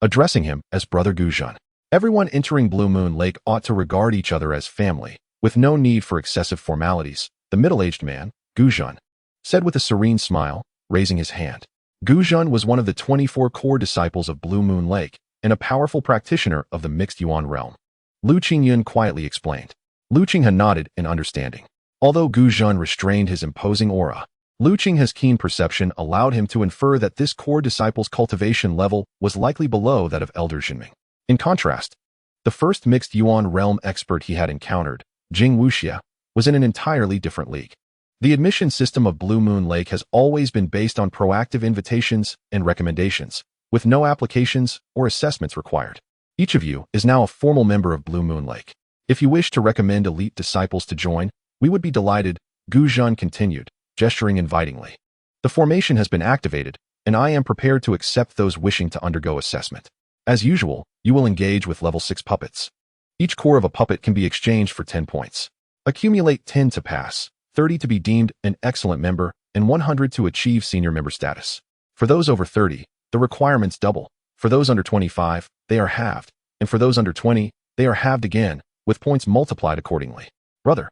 addressing him as Brother Guzhan. Everyone entering Blue Moon Lake ought to regard each other as family, with no need for excessive formalities, the middle-aged man, Guzhan, said with a serene smile, raising his hand. Guzhan was one of the 24 core disciples of Blue Moon Lake and a powerful practitioner of the mixed Yuan realm. Lu Qingyuan quietly explained. Lu Qinghe nodded in understanding. Although Guzhan restrained his imposing aura, Lu Qinghe's keen perception allowed him to infer that this core disciple's cultivation level was likely below that of Elder Yingying. In contrast, the first mixed Yuan realm expert he had encountered, Jing Wuxia, was in an entirely different league. The admission system of Blue Moon Lake has always been based on proactive invitations and recommendations, with no applications or assessments required. Each of you is now a formal member of Blue Moon Lake. If you wish to recommend elite disciples to join, we would be delighted, Guzhan continued, gesturing invitingly. The formation has been activated, and I am prepared to accept those wishing to undergo assessment. As usual, you will engage with level 6 puppets. Each core of a puppet can be exchanged for 10 points. Accumulate 10 to pass, 30 to be deemed an excellent member, and 100 to achieve senior member status. For those over 30, the requirements double. For those under 25, they are halved, and for those under 20, they are halved again, with points multiplied accordingly. Brother,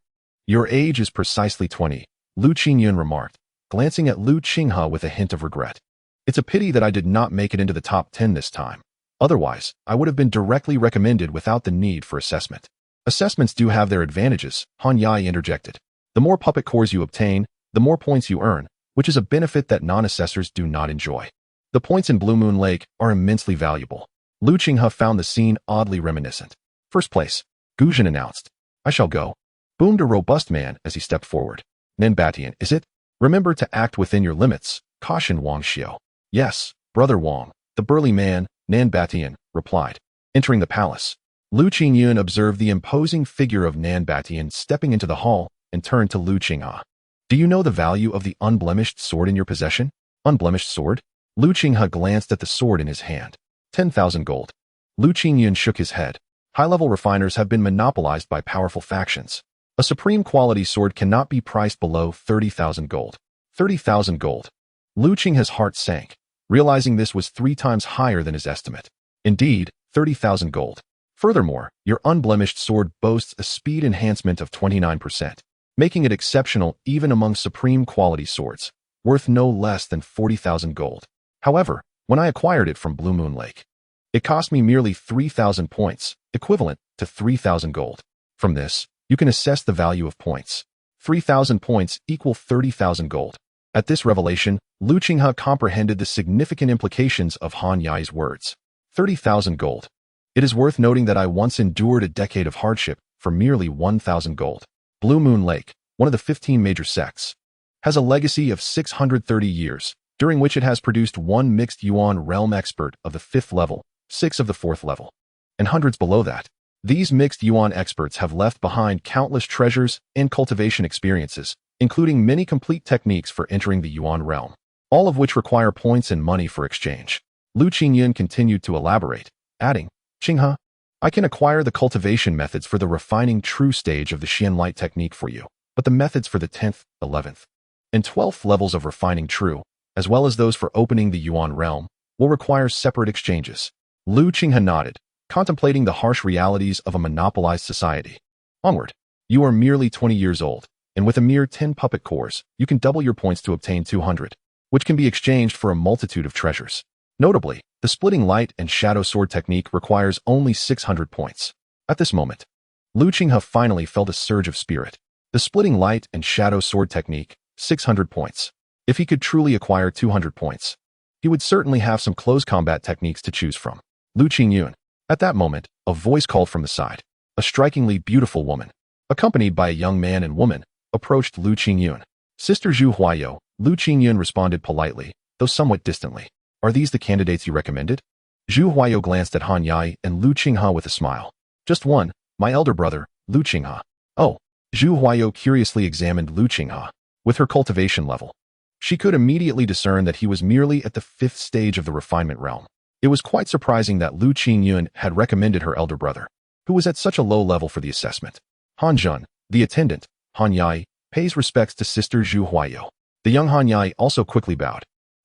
your age is precisely 20, Lu Qingyuan remarked, glancing at Lu Qinghe with a hint of regret. It's a pity that I did not make it into the top 10 this time. Otherwise, I would have been directly recommended without the need for assessment. Assessments do have their advantages, Han Yai interjected. The more puppet cores you obtain, the more points you earn, which is a benefit that non-assessors do not enjoy. The points in Blue Moon Lake are immensely valuable. Lu Qinghe found the scene oddly reminiscent. First place, Guzhan announced. I shall go, boomed a robust man as he stepped forward. Nanbatian, is it? Remember to act within your limits, cautioned Wang Xiao. Yes, Brother Wang, the burly man, Nanbatian, replied. Entering the palace, Lu Qingyuan observed the imposing figure of Nanbatian stepping into the hall and turned to Lu Qinghe. Do you know the value of the unblemished sword in your possession? Unblemished sword? Lu Qinghe glanced at the sword in his hand. 10,000 gold. Lu Qingyuan shook his head. High-level refiners have been monopolized by powerful factions. A supreme quality sword cannot be priced below 30,000 gold. 30,000 gold. Lu Qinghe's heart sank, realizing this was 3 times higher than his estimate. Indeed, 30,000 gold. Furthermore, your unblemished sword boasts a speed enhancement of 29%, making it exceptional even among supreme quality swords, worth no less than 40,000 gold. However, when I acquired it from Blue Moon Lake, it cost me merely 3,000 points, equivalent to 3,000 gold. From this, you can assess the value of points. 3,000 points equal 30,000 gold. At this revelation, Lu Qinghe comprehended the significant implications of Han Yai's words. 30,000 gold. It is worth noting that I once endured a decade of hardship for merely 1,000 gold. Blue Moon Lake, one of the 15 major sects, has a legacy of 630 years, during which it has produced 1 mixed Yuan realm expert of the 5th level, 6 of the 4th level, and hundreds below that. These mixed Yuan experts have left behind countless treasures and cultivation experiences, including many complete techniques for entering the Yuan realm, all of which require points and money for exchange. Lu Qingyuan continued to elaborate, adding, Qinghe, I can acquire the cultivation methods for the refining true stage of the Xian light technique for you, but the methods for the 10th, 11th, and 12th levels of refining true, as well as those for opening the Yuan realm, will require separate exchanges. Lu Qinghe nodded, contemplating the harsh realities of a monopolized society. Onward. You are merely 20 years old, and with a mere 10 puppet cores, you can double your points to obtain 200, which can be exchanged for a multitude of treasures. Notably, the splitting light and shadow sword technique requires only 600 points. At this moment, Lu Qinghe finally felt a surge of spirit. The splitting light and shadow sword technique, 600 points. If he could truly acquire 200 points, he would certainly have some close combat techniques to choose from. Lu Qingyuan. At that moment, a voice called from the side. A strikingly beautiful woman, accompanied by a young man and woman, approached Lu Qingyuan. Sister Zhu Huayo, Lu Qingyuan responded politely, though somewhat distantly. Are these the candidates you recommended? Zhu Huayo glanced at Han Yai and Lu Qinghe with a smile. Just one, my elder brother, Lu Qinghe. Oh. Zhu Huayo curiously examined Lu Qinghe. With her cultivation level, she could immediately discern that he was merely at the 5th stage of the refinement realm. It was quite surprising that Lu Qingyuan had recommended her elder brother, who was at such a low level for the assessment. Han Jun, the attendant, Han Yai, pays respects to Sister Zhu Huayo. The young Han Yai also quickly bowed.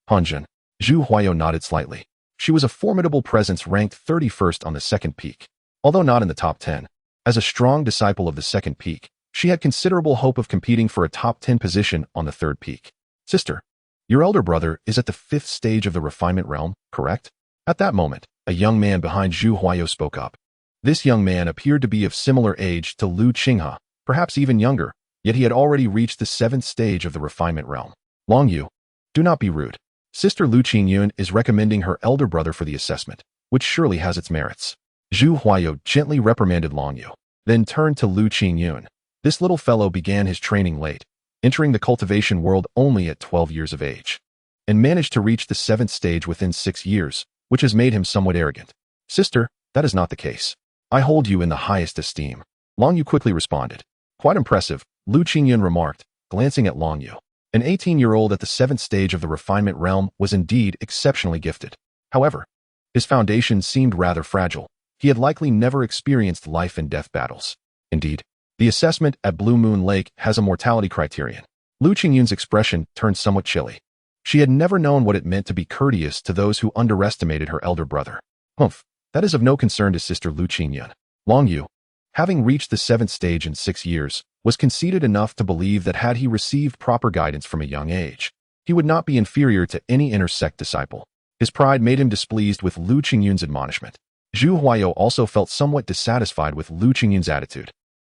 Han Jun. Zhu Huayo nodded slightly. She was a formidable presence ranked 31st on the second peak. Although not in the top 10, as a strong disciple of the second peak, she had considerable hope of competing for a top 10 position on the third peak. Sister, your elder brother is at the 5th stage of the refinement realm, correct? At that moment, a young man behind Zhu Huayo spoke up. This young man appeared to be of similar age to Lu Qinghe, perhaps even younger, yet he had already reached the 7th stage of the refinement realm. Long Yu, do not be rude. Sister Lu Qingyuan is recommending her elder brother for the assessment, which surely has its merits. Zhu Huayo gently reprimanded Long Yu, then turned to Lu Qingyuan. This little fellow began his training late, entering the cultivation world only at 12 years of age, and managed to reach the 7th stage within 6 years, which has made him somewhat arrogant. Sister, that is not the case. I hold you in the highest esteem. Long Yu quickly responded. Quite impressive, Lu Qingyuan remarked, glancing at Long Yu. An 18-year-old at the 7th stage of the refinement realm was indeed exceptionally gifted. However, his foundation seemed rather fragile. He had likely never experienced life and death battles. Indeed, the assessment at Blue Moon Lake has a mortality criterion. Lu Qingyuan's expression turned somewhat chilly. She had never known what it meant to be courteous to those who underestimated her elder brother. Humph, that is of no concern to Sister Lu Qingyuan. Long Yu, having reached the 7th stage in 6 years, was conceited enough to believe that had he received proper guidance from a young age, he would not be inferior to any inner sect disciple. His pride made him displeased with Lu Qingyuan's admonishment. Zhu Huayo also felt somewhat dissatisfied with Lu Qingyuan's attitude.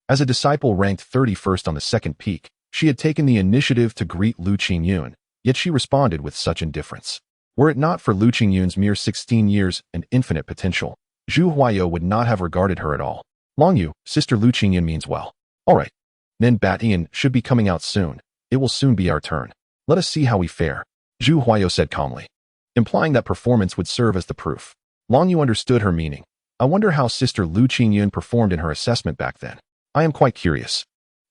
As a disciple ranked 31st on the second peak, she had taken the initiative to greet Lu Qingyuan, yet she responded with such indifference. Were it not for Lu Qingyuan's mere 16 years and infinite potential, Zhu Huayo would not have regarded her at all. Long Yu, Sister Lu Qingyuan means well. All right. Nen Batian should be coming out soon. It will soon be our turn. Let us see how we fare, Zhu Huayo said calmly, implying that performance would serve as the proof. Long Yu understood her meaning. I wonder how Sister Lu Qingyuan performed in her assessment back then. I am quite curious.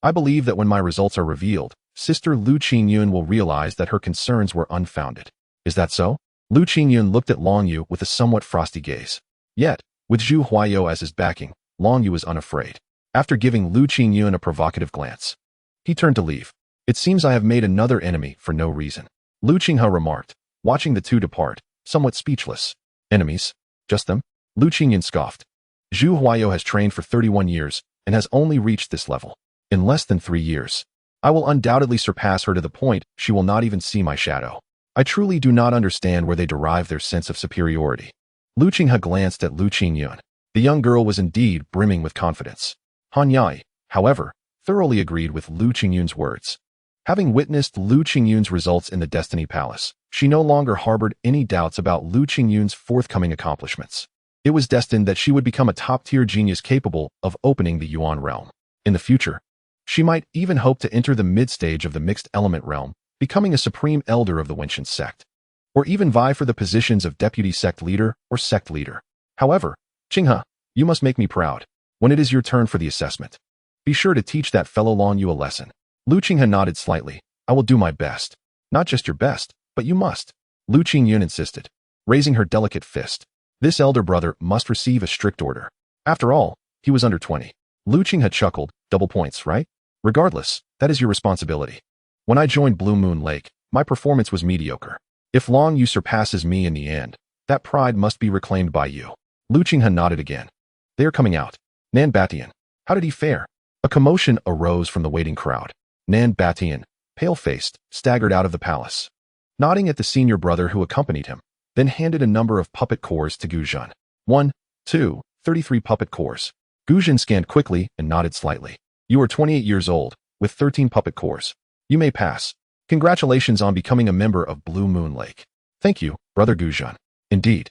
I believe that when my results are revealed, Sister Lu Qingyuan will realize that her concerns were unfounded. Is that so? Lu Qingyuan looked at Long Yu with a somewhat frosty gaze. Yet, with Zhu Huayo as his backing, Long Yu was unafraid. After giving Lu Qingyuan a provocative glance, he turned to leave. It seems I have made another enemy for no reason, Lu Qinghe remarked, watching the two depart, somewhat speechless. Enemies? Just them? Lu Qingyuan scoffed. Zhu Huayo has trained for 31 years and has only reached this level. In less than 3 years, I will undoubtedly surpass her to the point she will not even see my shadow. I truly do not understand where they derive their sense of superiority. Lu Qinghe glanced at Lu Qingyuan. The young girl was indeed brimming with confidence. Han Yai, however, thoroughly agreed with Lu Qingyuan's words. Having witnessed Lu Qingyuan's results in the Destiny Palace, she no longer harbored any doubts about Lu Qingyuan's forthcoming accomplishments. It was destined that she would become a top-tier genius capable of opening the Yuan realm. In the future, she might even hope to enter the mid-stage of the mixed element realm, becoming a supreme elder of the Wenshan sect, or even vie for the positions of deputy sect leader or sect leader. However, Qinghe, you must make me proud. When it is your turn for the assessment, be sure to teach that fellow Long Yu a lesson. Lu Qinghe nodded slightly. I will do my best. Not just your best, but you must. Lu Qingyuan insisted, raising her delicate fist. This elder brother must receive a strict order. After all, he was under 20. Lu Qinghe chuckled. Double points, right? Regardless, that is your responsibility. When I joined Blue Moon Lake, my performance was mediocre. If Long Yu surpasses me in the end, that pride must be reclaimed by you. Lu Qinghe nodded again. They are coming out. Nan Batian. How did he fare? A commotion arose from the waiting crowd. Nan Batian, pale-faced, staggered out of the palace, nodding at the senior brother who accompanied him, then handed a number of puppet cores to Guzhan. 1, 2, 33 puppet cores. Guzhan scanned quickly and nodded slightly. You are 28 years old, with 13 puppet cores. You may pass. Congratulations on becoming a member of Blue Moon Lake. Thank you, Brother Guzhan. Indeed.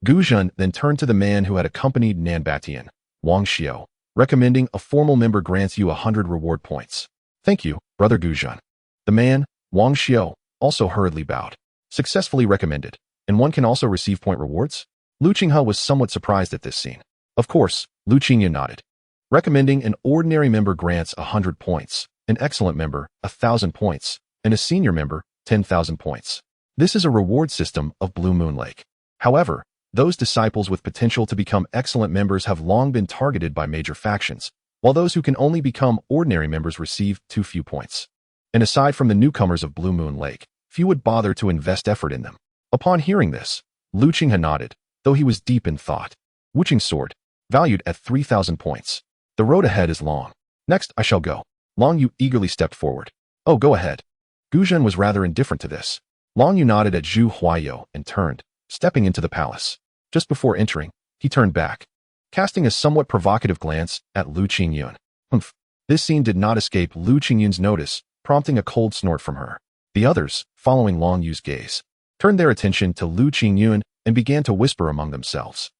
Guzhan then turned to the man who had accompanied Nan Batian, Wang Xiao, recommending a formal member grants you 100 reward points. Thank you, Brother Guzhan. The man, Wang Xiao, also hurriedly bowed. Successfully recommended. And one can also receive point rewards? Lu Qinghe was somewhat surprised at this scene. Of course, Lu Qingye nodded. Recommending an ordinary member grants 100 points, an excellent member 1,000 points, and a senior member 10,000 points. This is a reward system of Blue Moon Lake. However, those disciples with potential to become excellent members have long been targeted by major factions, while those who can only become ordinary members receive too few points. And aside from the newcomers of Blue Moon Lake, few would bother to invest effort in them. Upon hearing this, Lu Qinghe nodded, though he was deep in thought. Wuching sword, valued at 3,000 points. The road ahead is long. Next, I shall go. Long Yu eagerly stepped forward. Oh, go ahead. Guzhan was rather indifferent to this. Long Yu nodded at Zhu Huaiyou and turned, stepping into the palace. Just before entering, he turned back, casting a somewhat provocative glance at Lu Qingyuan. Humph. This scene did not escape Lu Qingyuan's notice, prompting a cold snort from her. The others, following Long Yu's gaze, turned their attention to Lu Qingyuan and began to whisper among themselves.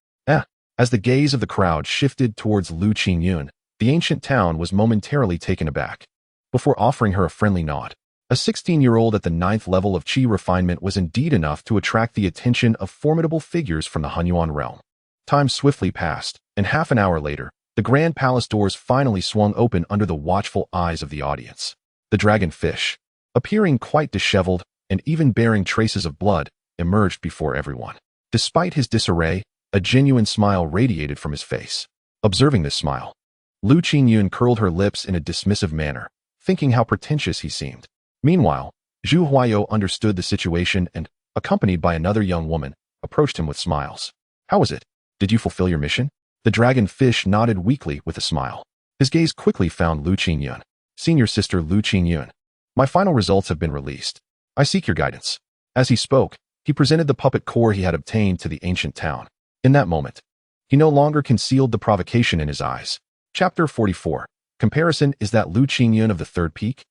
As the gaze of the crowd shifted towards Lu Qingyuan, the ancient town was momentarily taken aback. Before offering her a friendly nod, a 16-year-old at the 9th level of Qi refinement was indeed enough to attract the attention of formidable figures from the Hunyuan realm. Time swiftly passed, and half an hour later, the grand palace doors finally swung open under the watchful eyes of the audience. The dragon fish, appearing quite disheveled and even bearing traces of blood, emerged before everyone. Despite his disarray, a genuine smile radiated from his face. Observing this smile, Lu Qingyuan curled her lips in a dismissive manner, thinking how pretentious he seemed. Meanwhile, Zhu Huaiyou understood the situation and, accompanied by another young woman, approached him with smiles. How was it? Did you fulfill your mission? The dragon fish nodded weakly with a smile. His gaze quickly found Lu Qingyuan. Senior sister Lu Qingyuan. My final results have been released. I seek your guidance. As he spoke, he presented the puppet core he had obtained to the ancient town. In that moment, he no longer concealed the provocation in his eyes. Chapter 44. Comparison is that Lu Qingyuan of the third peak?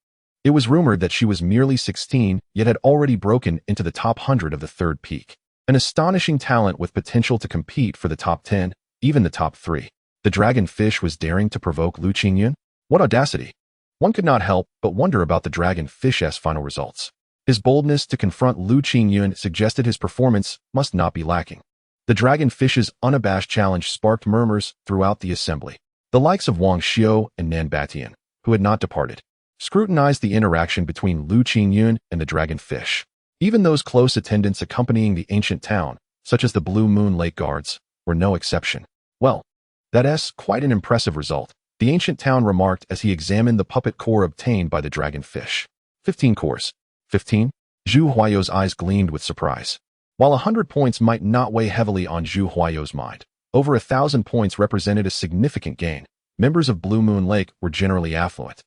It was rumored that she was merely 16, yet had already broken into the top 100 of the third peak. An astonishing talent with potential to compete for the top 10, even the top 3. The dragon fish was daring to provoke Lu Qingyuan? What audacity! One could not help but wonder about the dragon fish's final results. His boldness to confront Lu Qingyuan suggested his performance must not be lacking. The dragon fish's unabashed challenge sparked murmurs throughout the assembly. The likes of Wang Xiao and Nan Batian, who had not departed, scrutinized the interaction between Lu Qingyuan and the dragon fish. Even those close attendants accompanying the ancient town, such as the Blue Moon Lake Guards, were no exception. Well, that's quite an impressive result, the ancient town remarked as he examined the puppet core obtained by the dragon fish. 15 cores. 15? Zhu Huaiyou's eyes gleamed with surprise. While 100 points might not weigh heavily on Zhu Huaiyou's mind, over 1,000 points represented a significant gain. Members of Blue Moon Lake were generally affluent,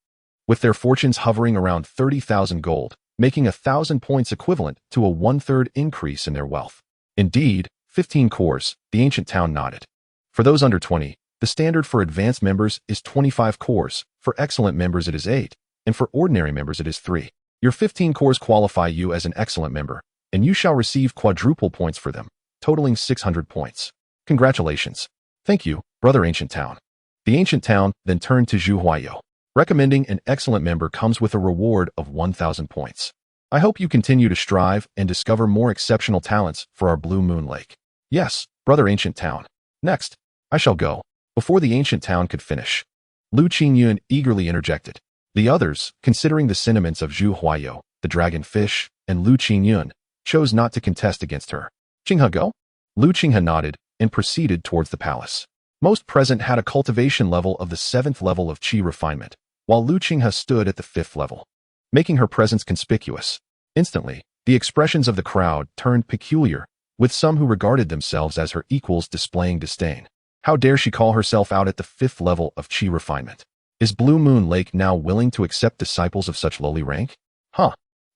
with their fortunes hovering around 30,000 gold, making 1,000 points equivalent to a 1/3 increase in their wealth. Indeed, 15 cores, the ancient town nodded. For those under 20, the standard for advanced members is 25 cores, for excellent members it is 8, and for ordinary members it is 3. Your 15 cores qualify you as an excellent member, and you shall receive quadruple points for them, totaling 600 points. Congratulations. Thank you, Brother Ancient Town. The Ancient Town then turned to Zhu Huaiyou. Recommending an excellent member comes with a reward of 1,000 points. I hope you continue to strive and discover more exceptional talents for our Blue Moon Lake. Yes, Brother Ancient Town. Next, I shall go. Before the ancient town could finish, Lu Qingyuan eagerly interjected. The others, considering the sentiments of Zhu Huaiyou, the dragonfish, and Lu Qingyuan, chose not to contest against her. Qinghe go? Lu Qinghe nodded and proceeded towards the palace. Most present had a cultivation level of the 7th level of qi refinement, while Lu Qinghe stood at the 5th level, making her presence conspicuous. Instantly, the expressions of the crowd turned peculiar, with some who regarded themselves as her equals displaying disdain. How dare she call herself out at the 5th level of qi refinement? Is Blue Moon Lake now willing to accept disciples of such lowly rank?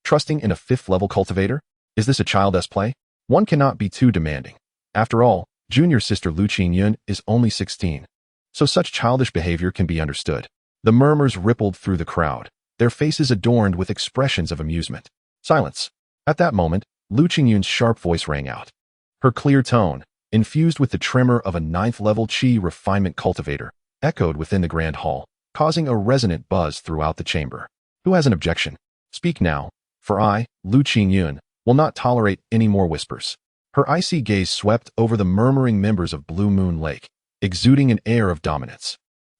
Trusting in a 5th level cultivator? Is this a child's play? One cannot be too demanding. After all, junior sister Lu Qingyuan is only 16. So such childish behavior can be understood. The murmurs rippled through the crowd, their faces adorned with expressions of amusement. Silence. At that moment, Lu Qingyuan's sharp voice rang out. Her clear tone, infused with the tremor of a 9th level qi refinement cultivator, echoed within the grand hall, causing a resonant buzz throughout the chamber. Who has an objection? Speak now, for I, Lu Qingyuan, will not tolerate any more whispers. Her icy gaze swept over the murmuring members of Blue Moon Lake, exuding an air of dominance.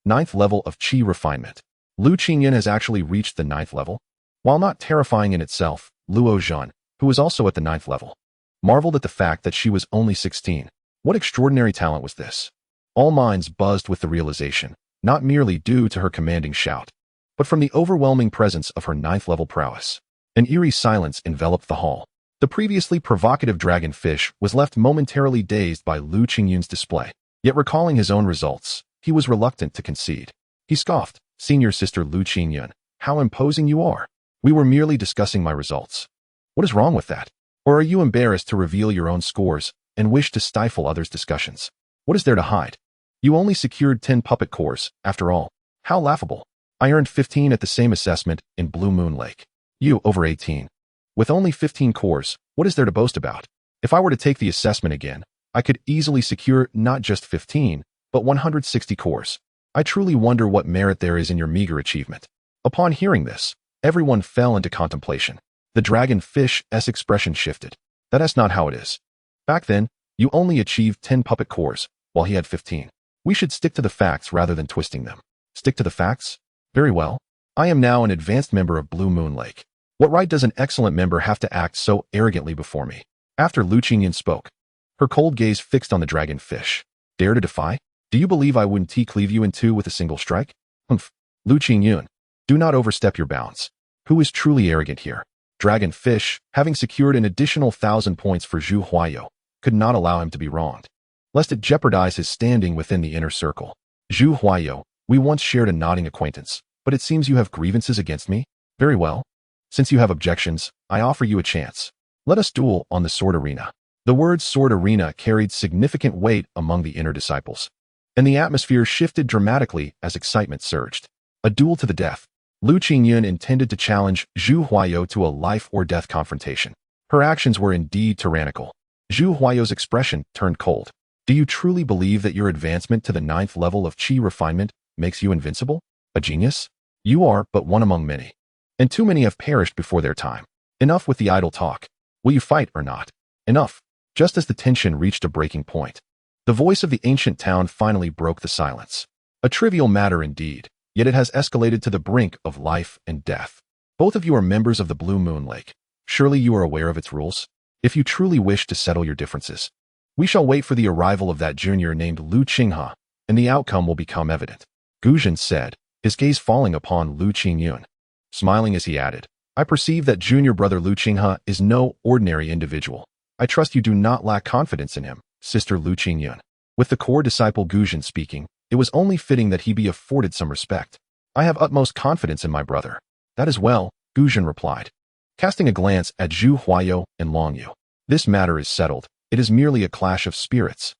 9th level of qi refinement. Lu Qingyuan has actually reached the 9th level? While not terrifying in itself, Luo Zhan, who was also at the 9th level, marveled at the fact that she was only 16. What extraordinary talent was this? All minds buzzed with the realization, not merely due to her commanding shout, but from the overwhelming presence of her 9th level prowess. An eerie silence enveloped the hall. The previously provocative dragonfish was left momentarily dazed by Lu Qingyuan's display. Yet recalling his own results, he was reluctant to concede. He scoffed. Senior sister Lu Qingyuan, how imposing you are. We were merely discussing my results. What is wrong with that? Or are you embarrassed to reveal your own scores and wish to stifle others' discussions? What is there to hide? You only secured 10 puppet cores, after all. How laughable. I earned 15 at the same assessment in Blue Moon Lake. You over 18. With only 15 cores, what is there to boast about? If I were to take the assessment again, I could easily secure not just 15, but 160 cores. I truly wonder what merit there is in your meager achievement. Upon hearing this, everyone fell into contemplation. The dragonfish's expression shifted. That's not how it is. Back then, you only achieved 10 puppet cores, while he had 15. We should stick to the facts rather than twisting them. Stick to the facts? Very well. I am now an advanced member of Blue Moon Lake. What right does an excellent member have to act so arrogantly before me? After Lu Qingyuan spoke, her cold gaze fixed on the dragonfish. Dare to defy? Do you believe I wouldn't cleave you in two with a single strike? Humph. Lu Qingyuan, do not overstep your bounds. Who is truly arrogant here? Dragonfish, having secured an additional 1,000 points for Zhu Huaiyou, could not allow him to be wronged, lest it jeopardize his standing within the inner circle. Zhu Huaiyou, we once shared a nodding acquaintance, but it seems you have grievances against me? Very well. Since you have objections, I offer you a chance. Let us duel on the sword arena. The word sword arena carried significant weight among the inner disciples, and the atmosphere shifted dramatically as excitement surged. A duel to the death. Lu Qingyuan intended to challenge Zhu Huaiyou to a life-or-death confrontation. Her actions were indeed tyrannical. Zhu Huaiyou's expression turned cold. Do you truly believe that your advancement to the 9th level of qi refinement makes you invincible? A genius? You are but one among many. And too many have perished before their time. Enough with the idle talk. Will you fight or not? Enough. Just as the tension reached a breaking point, the voice of the ancient town finally broke the silence. A trivial matter indeed, yet it has escalated to the brink of life and death. Both of you are members of the Blue Moon Lake. Surely you are aware of its rules? If you truly wish to settle your differences, we shall wait for the arrival of that junior named Lu Qinghe, and the outcome will become evident. Guzhan said, his gaze falling upon Lu Qingyuan. Smiling as he added, I perceive that junior brother Lu Qinghe is no ordinary individual. I trust you do not lack confidence in him, sister Lu Qingyuan. With the core disciple Guzhan speaking, it was only fitting that he be afforded some respect. I have utmost confidence in my brother. That is well, Guzhan replied, casting a glance at Zhu Huaiyou and Long Yu. This matter is settled. It is merely a clash of spirits,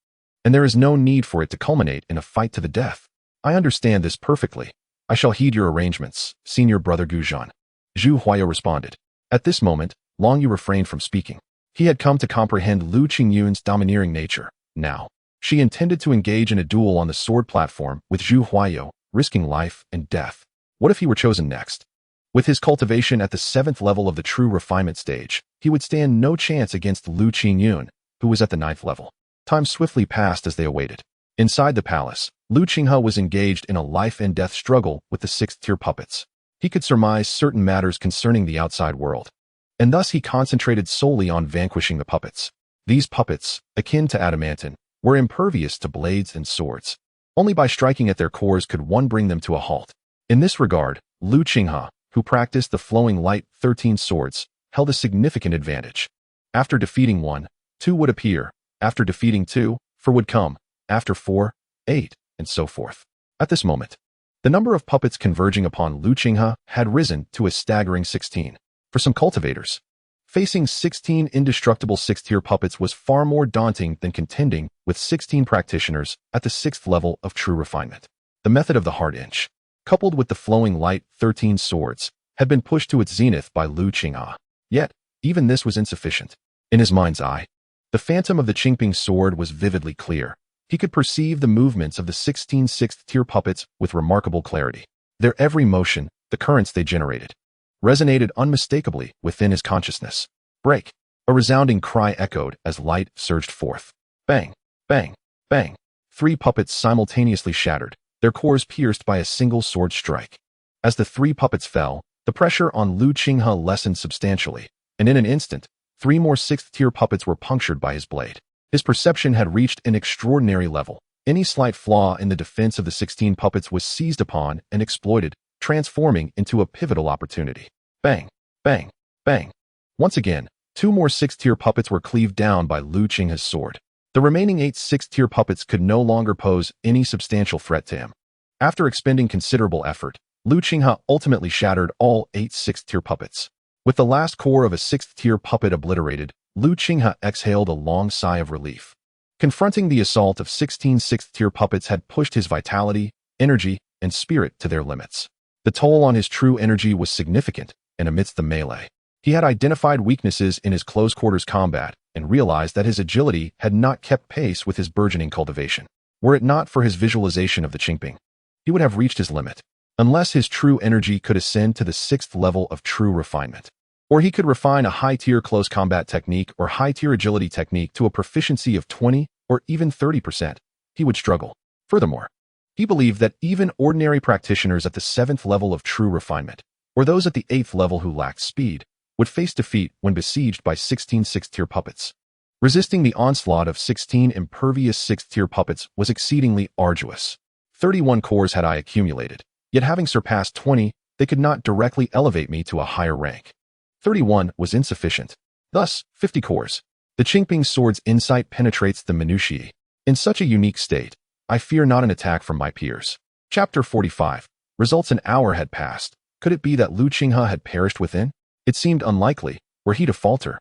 and there is no need for it to culminate in a fight to the death. I understand this perfectly. I shall heed your arrangements, senior brother Guzhan. Zhu Huaiyou responded. At this moment, Long Yu refrained from speaking. He had come to comprehend Lu Qingyuan's domineering nature. Now, she intended to engage in a duel on the sword platform with Zhu Huaiyou, risking life and death. What if he were chosen next? With his cultivation at the 7th level of the true refinement stage, he would stand no chance against Lu Qingyuan, who was at the 9th level. Time swiftly passed as they awaited. Inside the palace, Lu Qinghe was engaged in a life-and-death struggle with the sixth-tier puppets. He could surmise certain matters concerning the outside world, and thus he concentrated solely on vanquishing the puppets. These puppets, akin to adamantine, were impervious to blades and swords. Only by striking at their cores could one bring them to a halt. In this regard, Lu Qinghe, who practiced the flowing light 13 swords, held a significant advantage. After defeating 1, 2 would appear. After defeating 2, 4 would come. After 4, 8, and so forth. At this moment, the number of puppets converging upon Lu Qinghe had risen to a staggering 16. For some cultivators, facing 16 indestructible sixth-tier puppets was far more daunting than contending with 16 practitioners at the 6th level of true refinement. The method of the hard inch, coupled with the flowing light 13 swords, had been pushed to its zenith by Lu Qinghe. Yet, even this was insufficient. In his mind's eye, the phantom of the Qingping sword was vividly clear. He could perceive the movements of the 16 sixth-tier puppets with remarkable clarity. Their every motion, the currents they generated, resonated unmistakably within his consciousness. Break! A resounding cry echoed as light surged forth. Bang! Bang! Bang! 3 puppets simultaneously shattered, their cores pierced by a single sword strike. As the 3 puppets fell, the pressure on Lu Qinghe lessened substantially, and in an instant, 3 more sixth-tier puppets were punctured by his blade. His perception had reached an extraordinary level. Any slight flaw in the defense of the 16 puppets was seized upon and exploited, transforming into a pivotal opportunity. Bang! Bang! Bang! Once again, 2 more sixth-tier puppets were cleaved down by Lu Qinghe's sword. The remaining 8 sixth-tier puppets could no longer pose any substantial threat to him. After expending considerable effort, Lu Qinghe ultimately shattered all 8 sixth-tier puppets. With the last core of a sixth-tier puppet obliterated, Lu Qinghe exhaled a long sigh of relief. Confronting the assault of 16 sixth-tier puppets had pushed his vitality, energy, and spirit to their limits. The toll on his true energy was significant, and amidst the melee, he had identified weaknesses in his close-quarters combat and realized that his agility had not kept pace with his burgeoning cultivation. Were it not for his visualization of the Qingping, he would have reached his limit, unless his true energy could ascend to the 6th level of true refinement. Or he could refine a high-tier close combat technique or high-tier agility technique to a proficiency of 20 or even 30%. He would struggle. Furthermore, he believed that even ordinary practitioners at the 7th level of true refinement, or those at the 8th level who lacked speed, would face defeat when besieged by 16 sixth-tier puppets. Resisting the onslaught of 16 impervious sixth-tier puppets was exceedingly arduous. 31 cores had I accumulated, yet having surpassed 20, they could not directly elevate me to a higher rank. 31 was insufficient. Thus, 50 cores. The Qingping sword's insight penetrates the minutiae. In such a unique state, I fear not an attack from my peers. Chapter 45. Results. An hour had passed. Could it be that Lu Qinghe had perished within? It seemed unlikely. Were he to falter,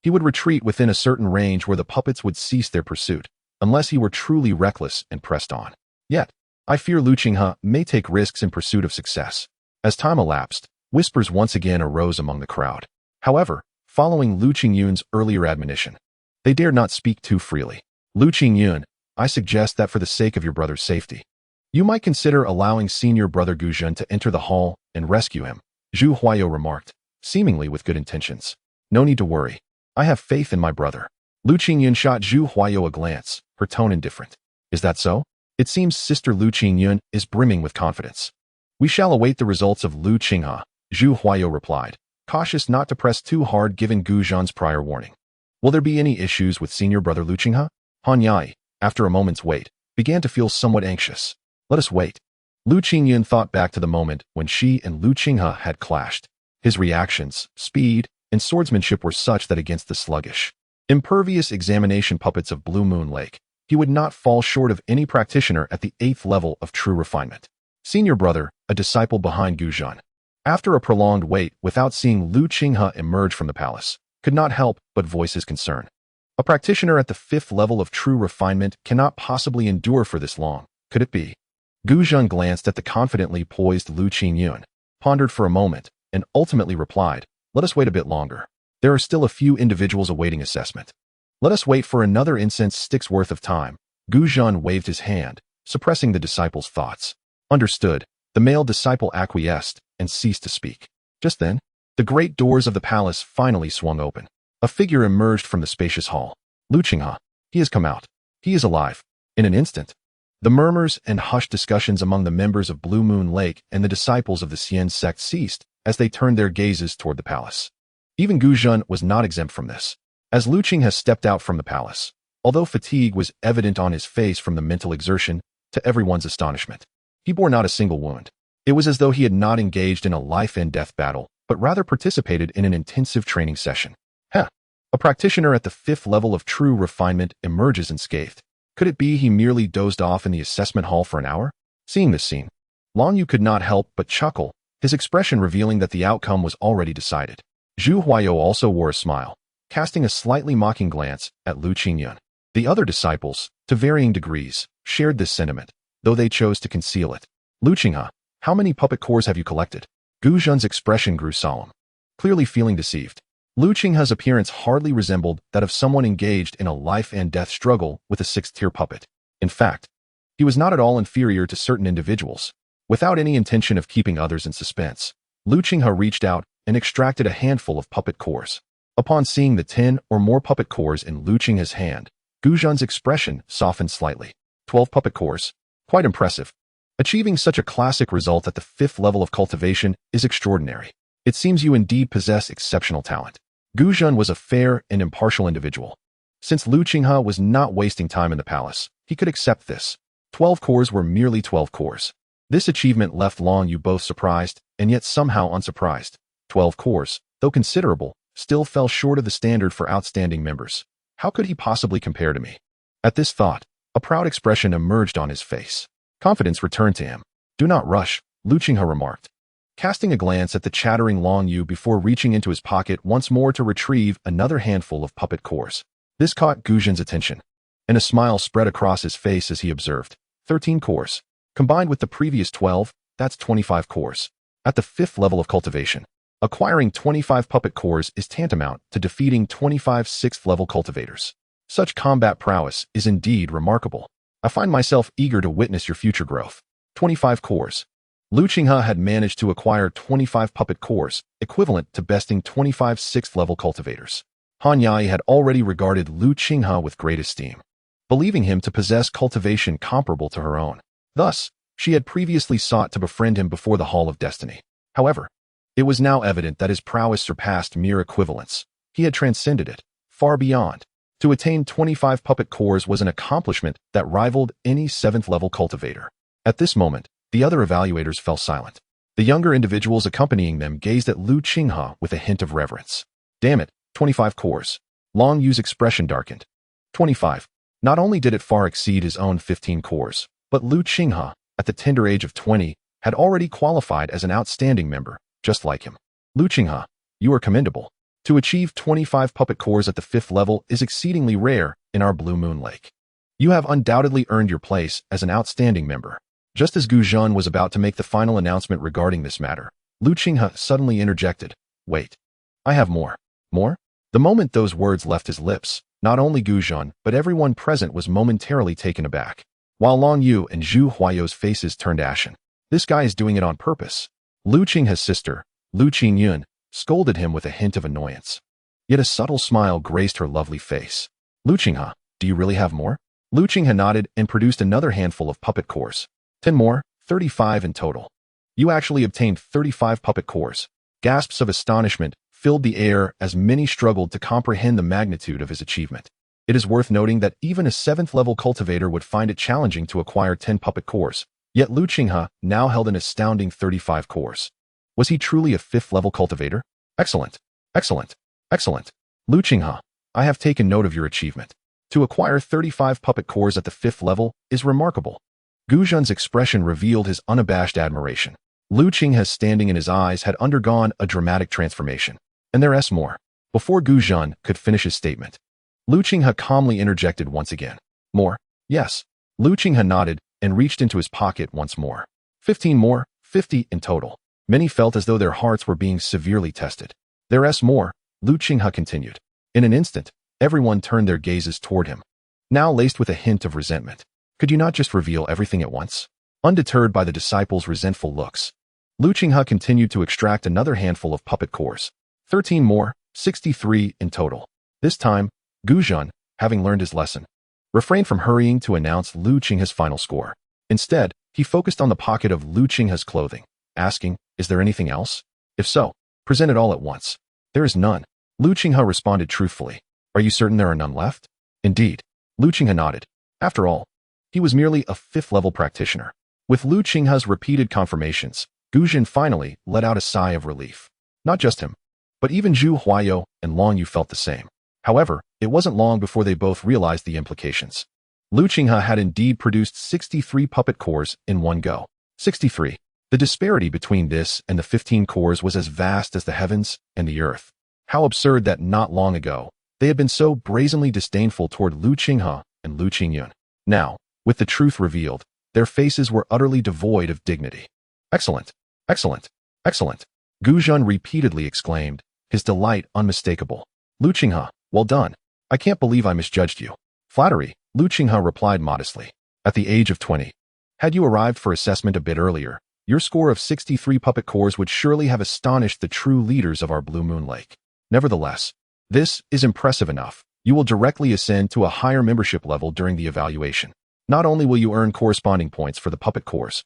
he would retreat within a certain range where the puppets would cease their pursuit, unless he were truly reckless and pressed on. Yet, I fear Lu Qinghe may take risks in pursuit of success. As time elapsed, whispers once again arose among the crowd. However, following Lu Qingyuan's earlier admonition, they dared not speak too freely. Lu Qingyuan, I suggest that for the sake of your brother's safety, you might consider allowing senior brother Guzhan to enter the hall and rescue him, Zhu Huaiyou remarked, seemingly with good intentions. No need to worry. I have faith in my brother. Lu Qingyuan shot Zhu Huaiyou a glance, her tone indifferent. Is that so? It seems Sister Lu Qingyuan is brimming with confidence. We shall await the results of Lu Qinghe, Zhu Huaiyou replied, cautious not to press too hard given Guzhan's prior warning. Will there be any issues with senior brother Lu Qinghe? Han Yai, after a moment's wait, began to feel somewhat anxious. Let us wait. Lu Qingyuan thought back to the moment when she and Lu Qinghe had clashed. His reactions, speed, and swordsmanship were such that against the sluggish, impervious examination puppets of Blue Moon Lake, he would not fall short of any practitioner at the 8th level of true refinement. Senior brother, a disciple behind Guzhan, after a prolonged wait without seeing Lu Qinghe emerge from the palace, could not help but voice his concern. A practitioner at the 5th level of true refinement cannot possibly endure for this long, could it be? Guzhan glanced at the confidently poised Lu Qingyuan, pondered for a moment, and ultimately replied, let us wait a bit longer. There are still a few individuals awaiting assessment. Let us wait for another incense stick's worth of time. Guzhan waved his hand, suppressing the disciple's thoughts. Understood. The male disciple acquiesced and ceased to speak. Just then, the great doors of the palace finally swung open. A figure emerged from the spacious hall. Lu Qinghe. He has come out. He is alive. In an instant, The murmurs and hushed discussions among the members of Blue Moon Lake and the disciples of the Xian sect ceased as they turned their gazes toward the palace. Even Gu Zhen was not exempt from this. As Lu Qinghe stepped out from the palace, although fatigue was evident on his face from the mental exertion, to everyone's astonishment, he bore not a single wound. It was as though he had not engaged in a life-and-death battle, but rather participated in an intensive training session. A practitioner at the 5th level of true refinement emerges unscathed. Could it be he merely dozed off in the assessment hall for an hour? Seeing this scene, Long Yu could not help but chuckle, his expression revealing that the outcome was already decided. Zhu Huaiyou also wore a smile, casting a slightly mocking glance at Lu Qingyuan. The other disciples, to varying degrees, shared this sentiment, though they chose to conceal it. Lu Qinghe, how many puppet cores have you collected? Gu Zhen's expression grew solemn. Clearly feeling deceived, Lu Qinghe's appearance hardly resembled that of someone engaged in a life-and-death struggle with a 6th-tier puppet. In fact, he was not at all inferior to certain individuals. Without any intention of keeping others in suspense, Lu Qinghe reached out and extracted a handful of puppet cores. Upon seeing the 10 or more puppet cores in Lu Qinghe's hand, Gu Zhen's expression softened slightly. 12 puppet cores? Quite impressive. Achieving such a classic result at the 5th level of cultivation is extraordinary. It seems you indeed possess exceptional talent. Gu Zhen was a fair and impartial individual. Since Lu Qinghe was not wasting time in the palace, he could accept this. 12 cores were merely 12 cores. This achievement left Long Yu both surprised and yet somehow unsurprised. 12 cores, though considerable, still fell short of the standard for outstanding members. How could he possibly compare to me? At this thought, a proud expression emerged on his face. Confidence returned to him. Do not rush, Lu Qinghe remarked, casting a glance at the chattering Long Yu before reaching into his pocket once more to retrieve another handful of puppet cores. This caught Gu Zhen's attention, and a smile spread across his face as he observed. 13 cores. Combined with the previous 12, that's 25 cores. At the 5th level of cultivation, acquiring 25 puppet cores is tantamount to defeating 25 6th level cultivators. Such combat prowess is indeed remarkable. I find myself eager to witness your future growth. 25 cores. Lu Qinghe had managed to acquire 25 puppet cores, equivalent to besting 25 6th level cultivators. Han Yai had already regarded Lu Qinghe with great esteem, believing him to possess cultivation comparable to her own. Thus, she had previously sought to befriend him before the Hall of Destiny. However, it was now evident that his prowess surpassed mere equivalence. He had transcended it, far beyond. To attain 25 puppet cores was an accomplishment that rivaled any 7th level cultivator. At this moment, the other evaluators fell silent. The younger individuals accompanying them gazed at Lu Qinghe with a hint of reverence. Damn it, 25 cores. Long Yu's expression darkened. 25. Not only did it far exceed his own 15 cores, but Lu Qinghe, at the tender age of 20, had already qualified as an outstanding member, just like him. Lu Qinghe, you are commendable. To achieve 25 puppet cores at the 5th level is exceedingly rare in our Blue Moon Lake. You have undoubtedly earned your place as an outstanding member. Just as Gu Zhen was about to make the final announcement regarding this matter, Lu Qinghe suddenly interjected, Wait. I have more. More? The moment those words left his lips, not only Gu Zhen, but everyone present was momentarily taken aback. While Long Yu and Zhu Huaiyou's faces turned ashen. This guy is doing it on purpose. Lu Qinghe's sister, Lu Qingyuan, scolded him with a hint of annoyance. Yet a subtle smile graced her lovely face. Lu Qinghe, do you really have more? Lu Qinghe nodded and produced another handful of puppet cores. 10 more, 35 in total. You actually obtained 35 puppet cores. Gasps of astonishment filled the air as many struggled to comprehend the magnitude of his achievement. It is worth noting that even a 7th level cultivator would find it challenging to acquire 10 puppet cores, yet Lu Qinghe now held an astounding 35 cores. Was he truly a 5th level cultivator? Excellent, excellent, excellent. Lu Qinghe, I have taken note of your achievement. To acquire 35 puppet cores at the 5th level is remarkable. Gu Zhen's expression revealed his unabashed admiration. Lu Qinghe's standing in his eyes had undergone a dramatic transformation. And there's more. Before Gu Zhen could finish his statement, Lu Qinghe calmly interjected once again. More? Yes. Lu Qinghe nodded and reached into his pocket once more. 15 more, 50 in total. Many felt as though their hearts were being severely tested. There's more, Lu Qinghe continued. In an instant, everyone turned their gazes toward him, now laced with a hint of resentment. Could you not just reveal everything at once? Undeterred by the disciples' resentful looks, Lu Qinghe continued to extract another handful of puppet cores. 13 more, 63 in total. This time, Gu Zhen, having learned his lesson, refrained from hurrying to announce Lu Qinghe's final score. Instead, he focused on the pocket of Lu Qinghe's clothing, asking, "Is there anything else? If so, present it all at once." "There is none," Lu Qinghe responded truthfully. "Are you certain there are none left?" "Indeed." Lu Qinghe nodded. After all, he was merely a fifth-level practitioner. With Lu Qinghe's repeated confirmations, Guzhan finally let out a sigh of relief. Not just him, but even Zhu Huaiyou and Long Yu felt the same. However, it wasn't long before they both realized the implications. Lu Qinghe had indeed produced 63 puppet cores in one go. 63. The disparity between this and the 15 cores was as vast as the heavens and the earth. How absurd that not long ago, they had been so brazenly disdainful toward Lu Qinghe and Lu Qingyuan. Now, with the truth revealed, their faces were utterly devoid of dignity. "Excellent! Excellent! Excellent!" Guzhan repeatedly exclaimed, his delight unmistakable. "Lu Qinghe, well done. I can't believe I misjudged you." "Flattery," Lu Qinghe replied modestly. "At the age of 20. Had you arrived for assessment a bit earlier, your score of 63 puppet cores would surely have astonished the true leaders of our Blue Moon Lake. Nevertheless, this is impressive enough. You will directly ascend to a higher membership level during the evaluation. Not only will you earn corresponding points for the puppet cores,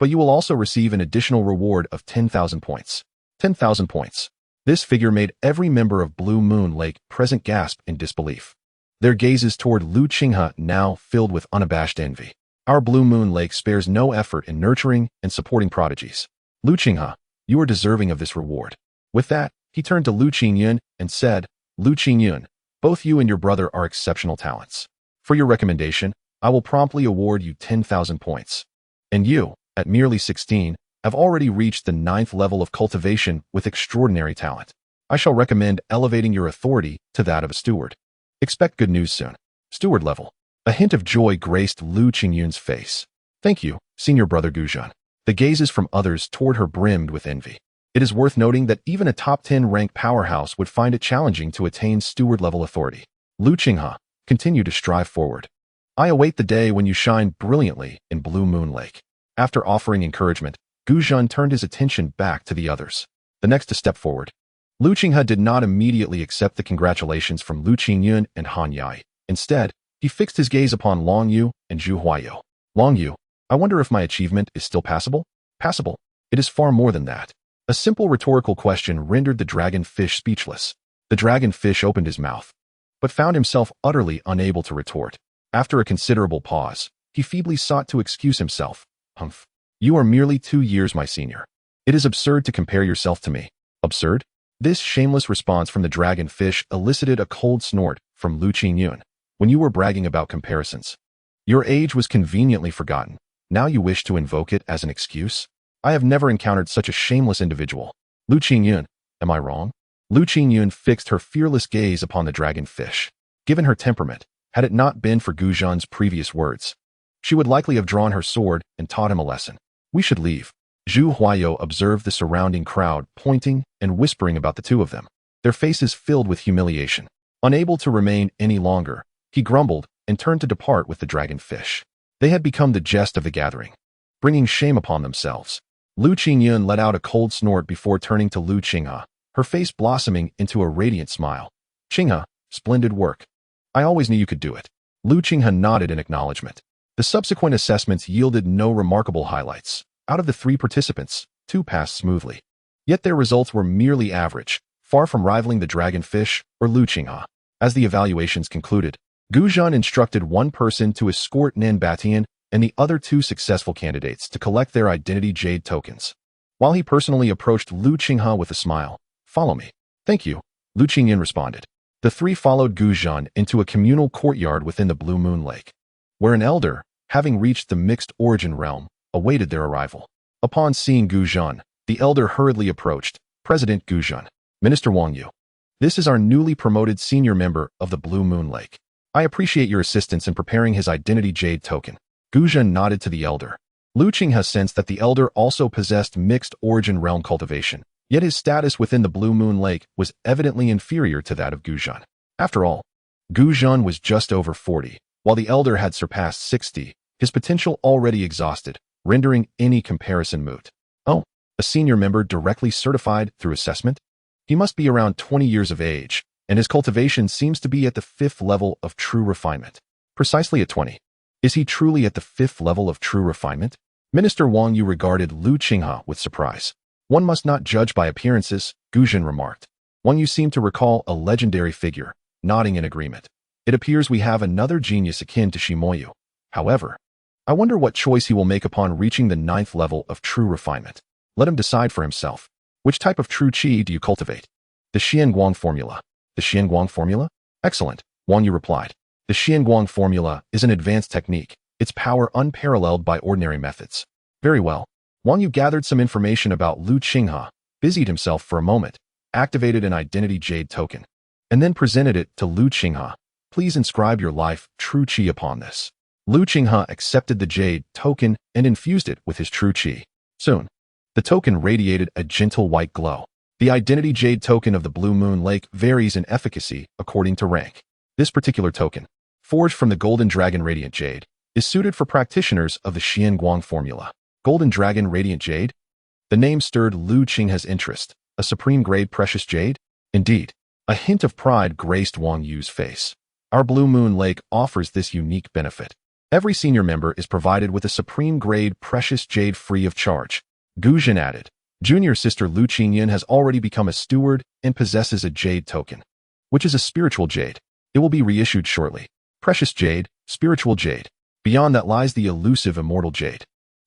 but you will also receive an additional reward of 10,000 points. 10,000 points. This figure made every member of Blue Moon Lake present gasp in disbelief. Their gazes toward Lu Qinghe now filled with unabashed envy. Our Blue Moon Lake spares no effort in nurturing and supporting prodigies. Lu Qinghe, you are deserving of this reward. With that, he turned to Lu Qingyuan and said, "Lu Qingyuan, both you and your brother are exceptional talents. For your recommendation, I will promptly award you 10,000 points. And you, at merely 16, have already reached the 9th level of cultivation with extraordinary talent. I shall recommend elevating your authority to that of a steward. Expect good news soon." Steward level. A hint of joy graced Lu Qingyuan's face. "Thank you, senior brother Guzhan." The gazes from others toward her brimmed with envy. It is worth noting that even a top 10 rank powerhouse would find it challenging to attain steward level authority. Lu Qinghe, continue to strive forward. I await the day when you shine brilliantly in Blue Moon Lake. After offering encouragement, Guzhan turned his attention back to the others. The next to step forward. Lu Qinghe did not immediately accept the congratulations from Lu Qingyuan and Han Yai. Instead, he fixed his gaze upon Long Yu and Zhu Huaiyou. "Long Yu, I wonder if my achievement is still passable?" "Passable? It is far more than that." A simple rhetorical question rendered the dragonfish speechless. The dragonfish opened his mouth, but found himself utterly unable to retort. After a considerable pause, he feebly sought to excuse himself. "Humph. You are merely 2 years my senior. It is absurd to compare yourself to me." "Absurd?" This shameless response from the dragonfish elicited a cold snort from Lu Qingyuan. "When you were bragging about comparisons, your age was conveniently forgotten. Now you wish to invoke it as an excuse? I have never encountered such a shameless individual." "Lu Qingyuan, am I wrong?" Lu Qingyuan fixed her fearless gaze upon the dragonfish. Given her temperament, had it not been for Guzhan's previous words, she would likely have drawn her sword and taught him a lesson. "We should leave." Zhu Huaiyou observed the surrounding crowd pointing and whispering about the two of them, their faces filled with humiliation. Unable to remain any longer, he grumbled and turned to depart with the dragonfish. They had become the jest of the gathering, bringing shame upon themselves. Lu Qingyuan let out a cold snort before turning to Lu Qinghe, her face blossoming into a radiant smile. "Qinghe, splendid work. I always knew you could do it." Lu Qinghe nodded in acknowledgement. The subsequent assessments yielded no remarkable highlights. Out of the 3 participants, 2 passed smoothly. Yet their results were merely average, far from rivaling the dragonfish or Lu Qinghe. As the evaluations concluded, Guzhan instructed one person to escort Nen Batian and the other 2 successful candidates to collect their identity jade tokens. While he personally approached Lu Qinghe with a smile. "Follow me." "Thank you," Lu Qingyuan responded. The 3 followed Guzhan into a communal courtyard within the Blue Moon Lake, where an elder, having reached the mixed origin realm, awaited their arrival. Upon seeing Guzhan, the elder hurriedly approached. "President Guzhan, Minister Wang Yu, this is our newly promoted senior member of the Blue Moon Lake. I appreciate your assistance in preparing his identity jade token." Guzhan nodded to the elder. Lu Qinghe sensed that the elder also possessed mixed origin realm cultivation, yet his status within the Blue Moon Lake was evidently inferior to that of Guzhan. After all, Guzhan was just over 40, while the elder had surpassed 60, his potential already exhausted, rendering any comparison moot. "Oh, a senior member directly certified through assessment? He must be around 20 years of age, and his cultivation seems to be at the 5th level of true refinement. Precisely at 20. Is he truly at the 5th level of true refinement? Minister Wang Yu regarded Lu Qinghe with surprise. One must not judge by appearances, Guzhan remarked. Wang Yu seemed to recall a legendary figure, nodding in agreement. It appears we have another genius akin to Shimoyu. However, I wonder what choice he will make upon reaching the 9th level of true refinement. Let him decide for himself. Which type of true qi do you cultivate? The Xianguang formula. The Xianguang formula? Excellent, Wang Yu replied. The Xianguang formula is an advanced technique, its power unparalleled by ordinary methods. Very well. Wang Yu gathered some information about Lu Qinghe, busied himself for a moment, activated an identity jade token, and then presented it to Lu Qinghe. Please inscribe your life true qi upon this. Lu Qinghe accepted the jade token and infused it with his true qi. Soon, the token radiated a gentle white glow. The identity jade token of the Blue Moon Lake varies in efficacy according to rank. This particular token, forged from the Golden Dragon Radiant Jade, is suited for practitioners of the Xianguang formula. Golden Dragon Radiant Jade? The name stirred Lu Qinghe's interest. A supreme-grade precious jade? Indeed. A hint of pride graced Wang Yu's face. Our Blue Moon Lake offers this unique benefit. Every senior member is provided with a supreme-grade precious jade free of charge. Guzhan added. Junior sister Lu Qingyan has already become a steward and possesses a jade token, which is a spiritual jade. It will be reissued shortly. Precious jade, spiritual jade. Beyond that lies the elusive immortal jade.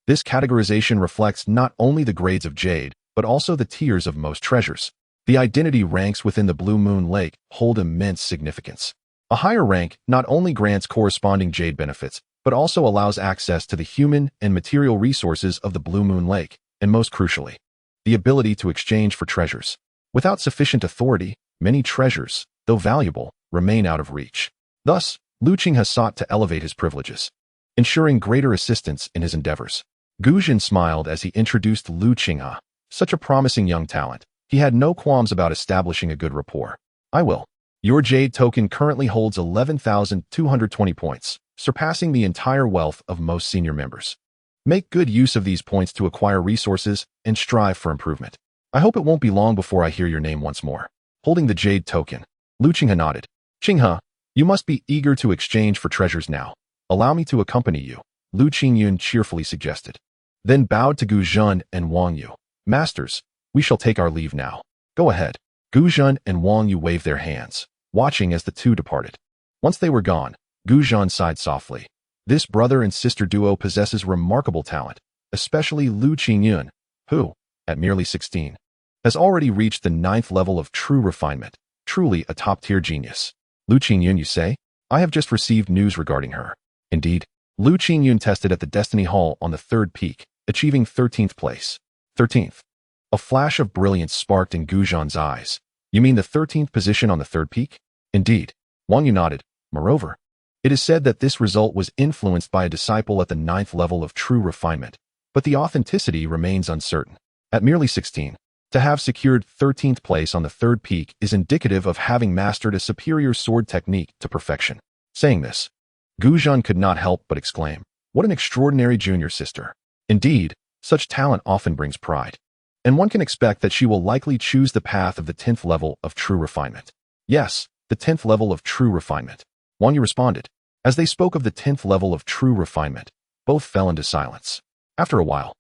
This categorization reflects not only the grades of jade, but also the tiers of most treasures. The identity ranks within the Blue Moon Lake hold immense significance. A higher rank not only grants corresponding jade benefits, but also allows access to the human and material resources of the Blue Moon Lake, and most crucially, the ability to exchange for treasures. Without sufficient authority, many treasures, though valuable, remain out of reach. Thus, Lu Qinghe sought to elevate his privileges, ensuring greater assistance in his endeavors. Guzhan smiled as he introduced Lu Qinghe. Such a promising young talent, he had no qualms about establishing a good rapport. I will. Your jade token currently holds 11,220 points, surpassing the entire wealth of most senior members. Make good use of these points to acquire resources and strive for improvement. I hope it won't be long before I hear your name once more. Holding the jade token, Lu Qinghe nodded. Qinghe, you must be eager to exchange for treasures now. Allow me to accompany you, Lu Qingyuan cheerfully suggested. Then bowed to Guzhan and Wang Yu. Masters, we shall take our leave now. Go ahead. Guzhan and Wang Yu waved their hands, watching as the two departed. Once they were gone, Guzhan sighed softly. This brother and sister duo possesses remarkable talent, especially Lu Qingyuan, who, at merely 16, has already reached the 9th level of true refinement, truly a top-tier genius. Lu Qingyuan, you say? I have just received news regarding her. Indeed, Lu Qingyuan tested at the Destiny Hall on the 3rd peak, achieving 13th place. 13th. A flash of brilliance sparked in Guzhan's eyes. You mean the 13th position on the 3rd peak? Indeed. Wang Yu nodded. Moreover, it is said that this result was influenced by a disciple at the 9th level of true refinement, but the authenticity remains uncertain. At merely 16, to have secured 13th place on the 3rd peak is indicative of having mastered a superior sword technique to perfection. Saying this, Guzhan could not help but exclaim, what an extraordinary junior sister. Indeed, such talent often brings pride, and one can expect that she will likely choose the path of the 10th level of true refinement. Yes, the 10th level of true refinement. Wang Yu responded. As they spoke of the 10th level of true refinement, both fell into silence. After a while,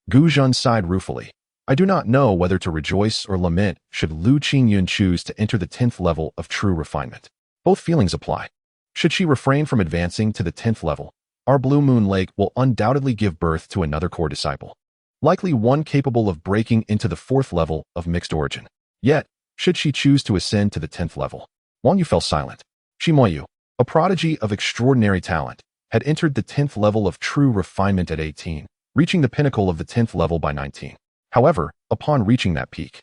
Guzhan sighed ruefully. I do not know whether to rejoice or lament should Lu Qingyuan choose to enter the 10th level of true refinement. Both feelings apply. Should she refrain from advancing to the 10th level, our Blue Moon Lake will undoubtedly give birth to another core disciple, likely one capable of breaking into the 4th level of mixed origin. Yet, should she choose to ascend to the 10th level, Wang Yu fell silent. Shimoyu, a prodigy of extraordinary talent, had entered the 10th level of true refinement at 18, reaching the pinnacle of the 10th level by 19. However, upon reaching that peak,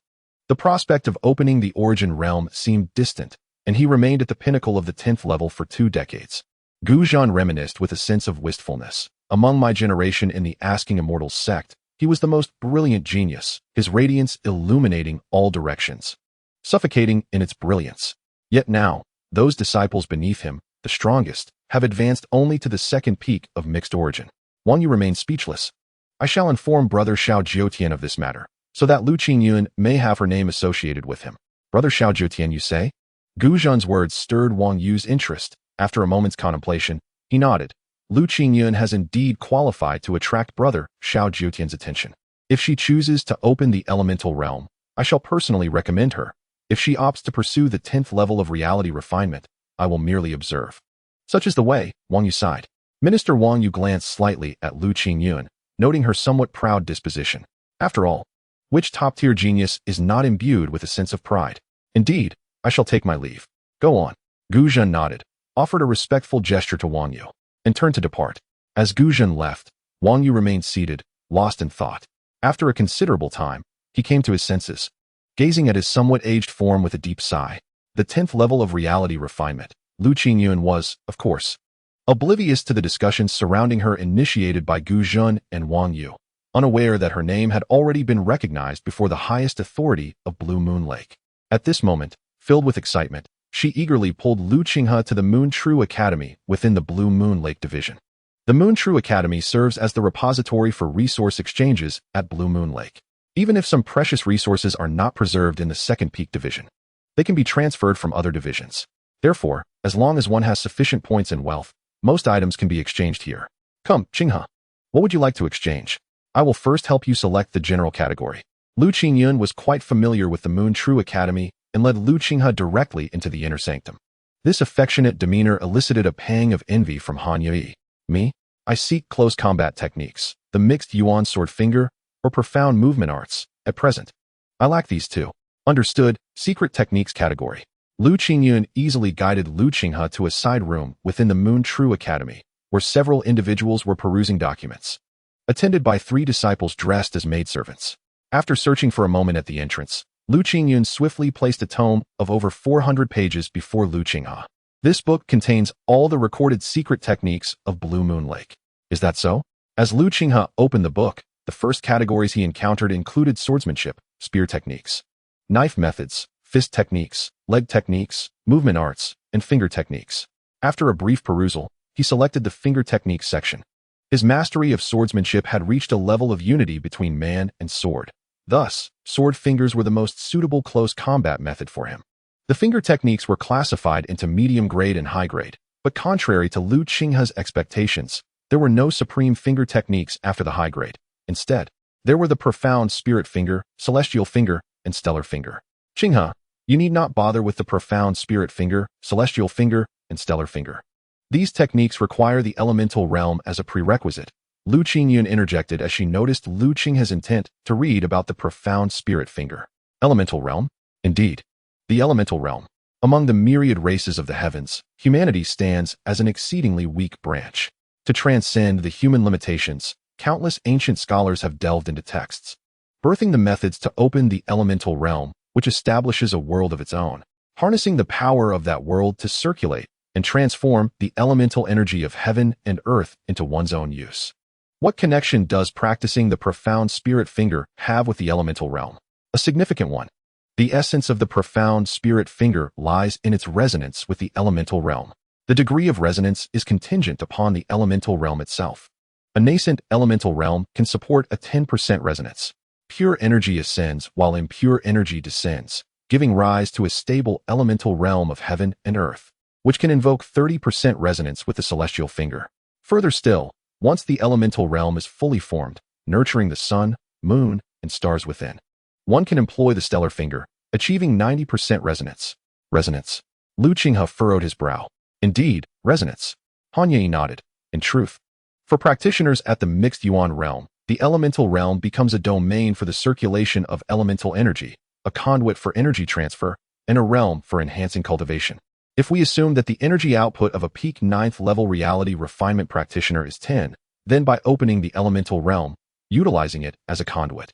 the prospect of opening the origin realm seemed distant, and he remained at the pinnacle of the 10th level for 2 decades. Guzhan reminisced with a sense of wistfulness. Among my generation in the Asking Immortals sect, he was the most brilliant genius, his radiance illuminating all directions, suffocating in its brilliance. Yet now, those disciples beneath him, the strongest, have advanced only to the 2nd peak of mixed origin. Wang Yu remained speechless. I shall inform Brother Xiao Jiutian of this matter, so that Lu Qingyuan may have her name associated with him. Brother Xiao Jiutian, you say? Guzhan's words stirred Wang Yu's interest. After a moment's contemplation, He nodded. Lu Qingyuan has indeed qualified to attract brother Xiao Jiutian's attention. If she chooses to open the elemental realm, I shall personally recommend her. If she opts to pursue the 10th level of reality refinement, I will merely observe. Such is the way, Wang Yu sighed. Minister Wang Yu glanced slightly at Lu Qingyuan, noting her somewhat proud disposition. After all, which top-tier genius is not imbued with a sense of pride? Indeed, I shall take my leave. Go on. Gu Zhen nodded, offered a respectful gesture to Wang Yu, and turned to depart. As Gu Zhen left, Wang Yu remained seated, lost in thought. After a considerable time, he came to his senses, gazing at his somewhat aged form with a deep sigh. The 10th level of reality refinement. Lu Qingyuan was, of course, oblivious to the discussions surrounding her initiated by Gu Zhen and Wang Yu, unaware that her name had already been recognized before the highest authority of Blue Moon Lake. At this moment, filled with excitement, she eagerly pulled Lu Qinghe to the Moon True Academy within the Blue Moon Lake Division. The Moon True Academy serves as the repository for resource exchanges at Blue Moon Lake. Even if some precious resources are not preserved in the Second Peak Division, they can be transferred from other divisions. Therefore, as long as one has sufficient points and wealth, most items can be exchanged here. Come, Qinghe. What would you like to exchange? I will first help you select the general category. Lu Qingyuan was quite familiar with the Moon True Academy and led Lu Qinghe directly into the inner sanctum. This affectionate demeanor elicited a pang of envy from Han Yi. Me? I seek close combat techniques, the mixed Yuan sword finger, or profound movement arts, at present. I lack these two. Understood, secret techniques category. Lu Qingyuan easily guided Lu Qinghe to a side room within the Moon True Academy, where several individuals were perusing documents, attended by 3 disciples dressed as maidservants. After searching for a moment at the entrance, Lu Qingyuan swiftly placed a tome of over 400 pages before Lu Qinghe. This book contains all the recorded secret techniques of Blue Moon Lake. Is that so? As Lu Qinghe opened the book, the first categories he encountered included swordsmanship, spear techniques, knife methods, fist techniques, leg techniques, movement arts, and finger techniques. After a brief perusal, he selected the finger techniques section. His mastery of swordsmanship had reached a level of unity between man and sword. Thus, sword fingers were the most suitable close combat method for him. The finger techniques were classified into medium grade and high grade, but contrary to Lu Qinghe's expectations, there were no supreme finger techniques after the high grade. Instead, there were the profound spirit finger, celestial finger, and stellar finger. Qinghe, you need not bother with the profound spirit finger, celestial finger, and stellar finger. These techniques require the elemental realm as a prerequisite. Lu Qingyuan interjected as she noticed Lu Qinghe's intent to read about the profound spirit finger. Elemental realm? Indeed. The elemental realm. Among the myriad races of the heavens, humanity stands as an exceedingly weak branch. To transcend the human limitations, countless ancient scholars have delved into texts, birthing the methods to open the elemental realm, which establishes a world of its own, harnessing the power of that world to circulate and transform the elemental energy of heaven and earth into one's own use. What connection does practicing the profound spirit finger have with the elemental realm? A significant one. The essence of the profound spirit finger lies in its resonance with the elemental realm. The degree of resonance is contingent upon the elemental realm itself. A nascent elemental realm can support a 10% resonance. Pure energy ascends while impure energy descends, giving rise to a stable elemental realm of heaven and earth, which can invoke 30% resonance with the celestial finger. Further still, once the elemental realm is fully formed, nurturing the sun, moon, and stars within, one can employ the stellar finger, achieving 90% resonance. Resonance. Lu Qinghe furrowed his brow. Indeed, resonance. Han Yi nodded. In truth, for practitioners at the mixed Yuan realm, the elemental realm becomes a domain for the circulation of elemental energy, a conduit for energy transfer, and a realm for enhancing cultivation. If we assume that the energy output of a peak 9th level reality refinement practitioner is 10, then by opening the elemental realm, utilizing it as a conduit,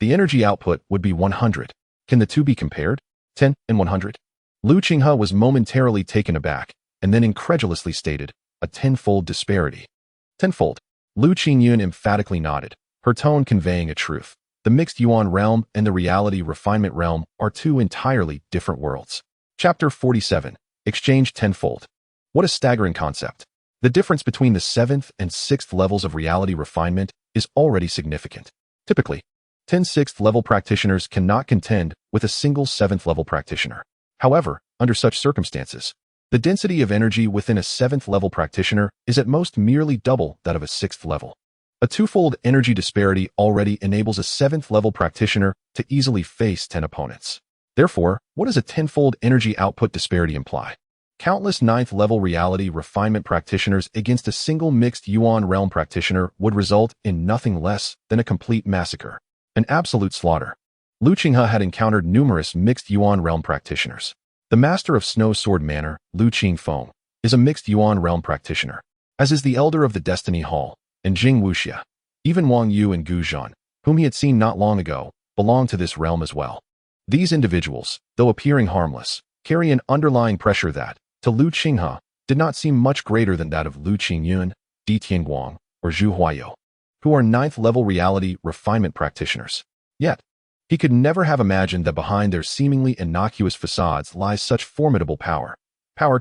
the energy output would be 100. Can the two be compared? 10 and 100? Lu Qinghe was momentarily taken aback, and then incredulously stated, a 10-fold disparity. 10-fold. Lu Qingyuan emphatically nodded, her tone conveying a truth. The mixed Yuan realm and the reality refinement realm are two entirely different worlds. Chapter 47. Exchange tenfold. What a staggering concept. The difference between the 7th and 6th levels of reality refinement is already significant. Typically, 10 6th level practitioners cannot contend with a single 7th level practitioner. However, under such circumstances, The density of energy within a 7th level practitioner is at most merely double that of a 6th level. A twofold energy disparity already enables a 7th level practitioner to easily face 10 opponents. Therefore, what does a 10-fold energy output disparity imply? Countless 9th level reality refinement practitioners against a single mixed Yuan realm practitioner would result in nothing less than a complete massacre, an absolute slaughter. Qinghe had encountered numerous mixed Yuan realm practitioners. The master of Snow Sword Manor, Qingping, is a mixed Yuan realm practitioner, as is the elder of the Destiny Hall, and Jing Wuxia. Even Wang Yu and Gu Zhan, whom he had seen not long ago, belong to this realm as well. These individuals, though appearing harmless, carry an underlying pressure that, to Qinghe, did not seem much greater than that of Qingyuan, Di Tianguang, or Zhu Huaiyou, who are 9th level reality refinement practitioners. Yet, he could never have imagined that behind their seemingly innocuous facades lies such formidable power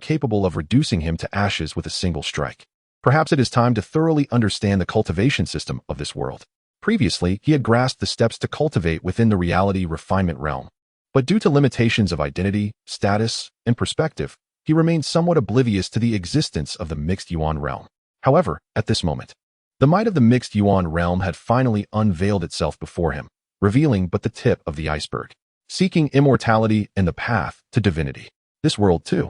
capable of reducing him to ashes with a single strike. Perhaps it is time to thoroughly understand the cultivation system of this world. Previously, he had grasped the steps to cultivate within the reality refinement realm. But due to limitations of identity, status, and perspective, he remained somewhat oblivious to the existence of the mixed Yuan realm. However, at this moment, the might of the mixed Yuan realm had finally unveiled itself before him, revealing but the tip of the iceberg. Seeking immortality and the path to divinity. This world, too,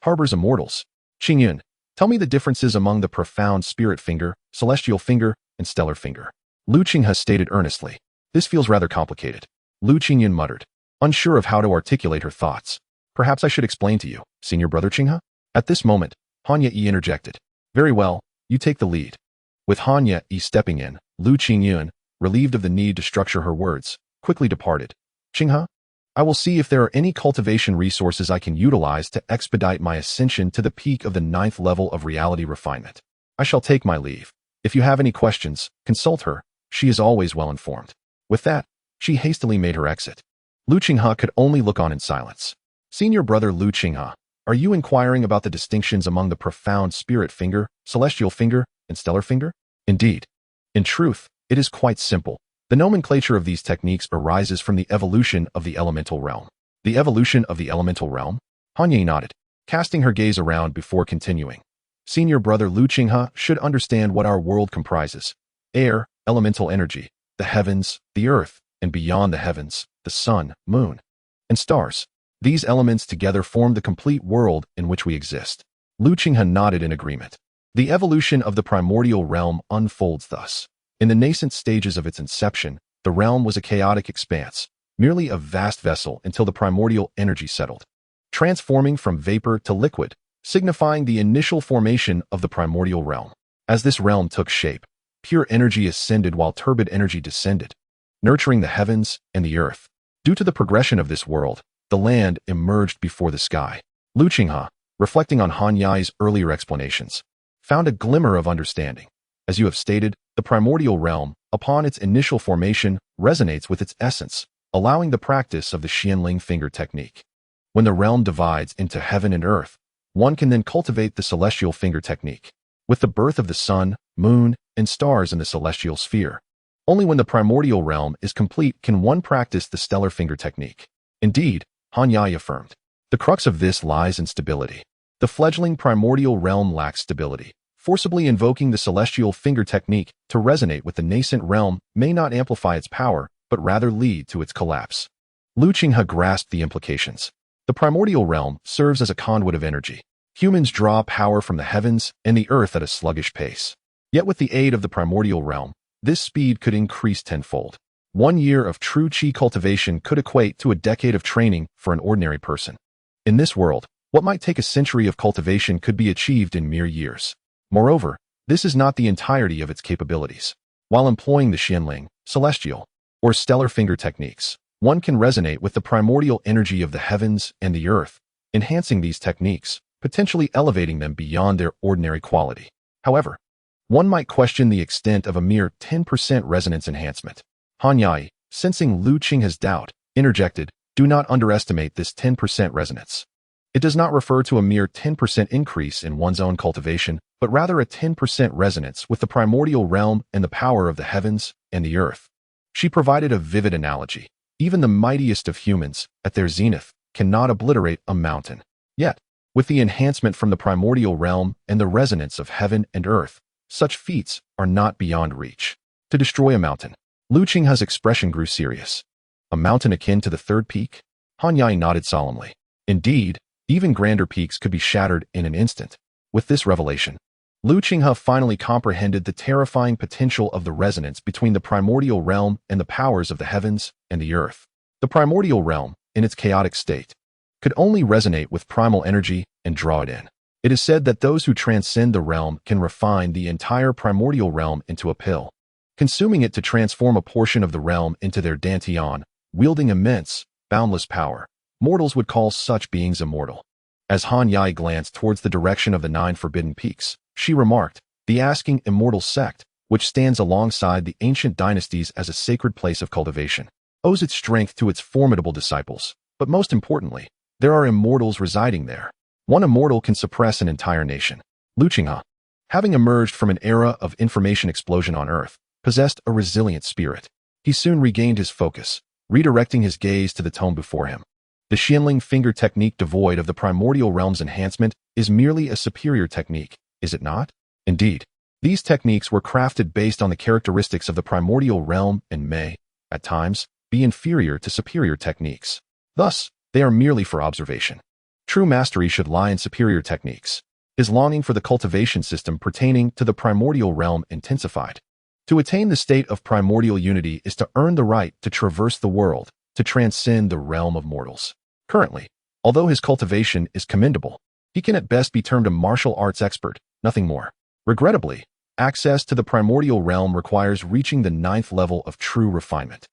harbors immortals. Qingyuan, tell me the differences among the profound spirit finger, celestial finger, and stellar finger. Qinghe stated earnestly. This feels rather complicated. Qingyuan muttered, unsure of how to articulate her thoughts. Perhaps I should explain to you, senior brother Qinghe? At this moment, Han Ye interjected. Very well, you take the lead. With Han Ye stepping in, Qingyuan, relieved of the need to structure her words, quickly departed. Qinghe, I will see if there are any cultivation resources I can utilize to expedite my ascension to the peak of the 9th level of reality refinement. I shall take my leave. If you have any questions, consult her. She is always well informed. With that, she hastily made her exit. Qinghe could only look on in silence. Senior brother Qinghe, are you inquiring about the distinctions among the profound spirit finger, celestial finger, and stellar finger? Indeed. In truth, it is quite simple. The nomenclature of these techniques arises from the evolution of the elemental realm. The evolution of the elemental realm? Han Ye nodded, casting her gaze around before continuing. Senior brother Qinghe should understand what our world comprises. Air, elemental energy, the heavens, the earth, and beyond the heavens, the sun, moon, and stars. These elements together form the complete world in which we exist. Qinghe nodded in agreement. The evolution of the primordial realm unfolds thus. In the nascent stages of its inception, the realm was a chaotic expanse, merely a vast vessel until the primordial energy settled, transforming from vapor to liquid, signifying the initial formation of the primordial realm. As this realm took shape, pure energy ascended while turbid energy descended, nurturing the heavens and the earth. Due to the progression of this world, the land emerged before the sky. Qinghe, reflecting on Han Ye's earlier explanations, found a glimmer of understanding. As you have stated, the primordial realm, upon its initial formation, resonates with its essence, allowing the practice of the Xianling finger technique. When the realm divides into heaven and earth, one can then cultivate the celestial finger technique. With the birth of the sun, moon, and stars in the celestial sphere, only when the primordial realm is complete can one practice the stellar finger technique. Indeed, Han Ye affirmed, the crux of this lies in stability. The fledgling primordial realm lacks stability. Forcibly invoking the celestial finger technique to resonate with the nascent realm may not amplify its power, but rather lead to its collapse. Qinghe grasped the implications. The primordial realm serves as a conduit of energy. Humans draw power from the heavens and the earth at a sluggish pace. Yet with the aid of the primordial realm, this speed could increase tenfold. 1 year of true qi cultivation could equate to a decade of training for an ordinary person. In this world, what might take a century of cultivation could be achieved in mere years. Moreover, this is not the entirety of its capabilities. While employing the Xianling, celestial, or stellar finger techniques, one can resonate with the primordial energy of the heavens and the earth, enhancing these techniques, potentially elevating them beyond their ordinary quality. However, one might question the extent of a mere 10% resonance enhancement. Han Ye, sensing Qinghe's doubt, interjected, do not underestimate this 10% resonance. It does not refer to a mere 10% increase in one's own cultivation, but rather a 10% resonance with the primordial realm and the power of the heavens and the earth. She provided a vivid analogy. Even the mightiest of humans, at their zenith, cannot obliterate a mountain. Yet, With the enhancement from the primordial realm and the resonance of heaven and earth, such feats are not beyond reach. To destroy a mountain. Lu Qinghe's expression grew serious. A mountain akin to the third peak? Han Yai nodded solemnly. Indeed, even grander peaks could be shattered in an instant. With this revelation, Lu Qinghe finally comprehended the terrifying potential of the resonance between the primordial realm and the powers of the heavens and the earth. The primordial realm, in its chaotic state, could only resonate with primal energy and draw it in. It is said that those who transcend the realm can refine the entire primordial realm into a pill, consuming it to transform a portion of the realm into their dantian, wielding immense, boundless power. Mortals would call such beings immortal. As Han Yai glanced towards the direction of the 9 forbidden peaks, she remarked, the Asking Immortal sect, which stands alongside the ancient dynasties as a sacred place of cultivation, owes its strength to its formidable disciples. But most importantly, there are immortals residing there. One immortal can suppress an entire nation. Lu Qinghe, having emerged from an era of information explosion on Earth, possessed a resilient spirit. He soon regained his focus, redirecting his gaze to the tome before him. The Xianling finger technique, devoid of the primordial realm's enhancement, is merely a superior technique, is it not? Indeed, these techniques were crafted based on the characteristics of the primordial realm and may, at times, be inferior to superior techniques. Thus, they are merely for observation. True mastery should lie in superior techniques. His longing for the cultivation system pertaining to the primordial realm intensified. To attain the state of primordial unity is to earn the right to traverse the world, to transcend the realm of mortals. Currently, although his cultivation is commendable, he can at best be termed a martial arts expert, nothing more. Regrettably, access to the primordial realm requires reaching the 9th level of true refinement.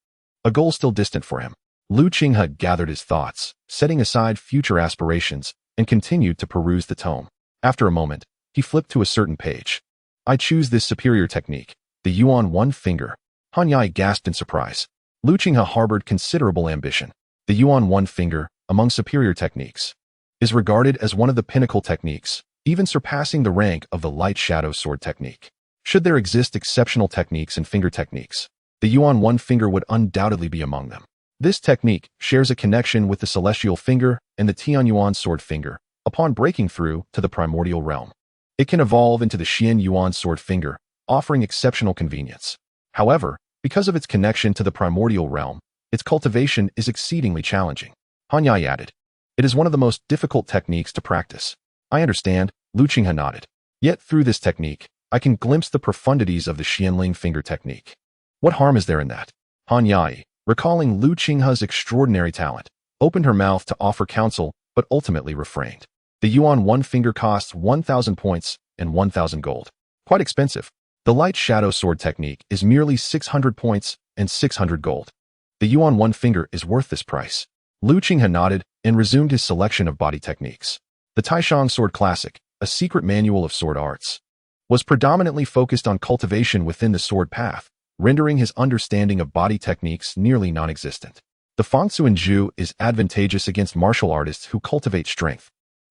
A goal still distant for him. Lu Qinghe gathered his thoughts, setting aside future aspirations, and continued to peruse the tome. After a moment, he flipped to a certain page. I choose this superior technique, the Yuan One Finger. Han Yai gasped in surprise. Lu Qinghe harbored considerable ambition. The Yuan One Finger, among superior techniques, is regarded as one of the pinnacle techniques, even surpassing the rank of the light shadow sword technique. Should there exist exceptional techniques and finger techniques, the Yuan One Finger would undoubtedly be among them. This technique shares a connection with the celestial finger and the Tianyuan sword finger. Upon breaking through to the primordial realm, it can evolve into the Xian Yuan sword finger, offering exceptional convenience. However, because of its connection to the primordial realm, its cultivation is exceedingly challenging. Han Yai added, it is one of the most difficult techniques to practice. I understand, Lu Qinghe nodded. Yet through this technique, I can glimpse the profundities of the Xianling finger technique. What harm is there in that? Han Yai, recalling Lu Qinghe's extraordinary talent, opened her mouth to offer counsel, but ultimately refrained. The Yuan One Finger costs 1,000 points and 1,000 gold. Quite expensive. The light shadow sword technique is merely 600 points and 600 gold. The Yuan One Finger is worth this price. Lu Qinghe nodded and resumed his selection of body techniques. The Taishang Sword Classic, a secret manual of sword arts, was predominantly focused on cultivation within the sword path, rendering his understanding of body techniques nearly non-existent. The Fangsuan Ju is advantageous against martial artists who cultivate strength.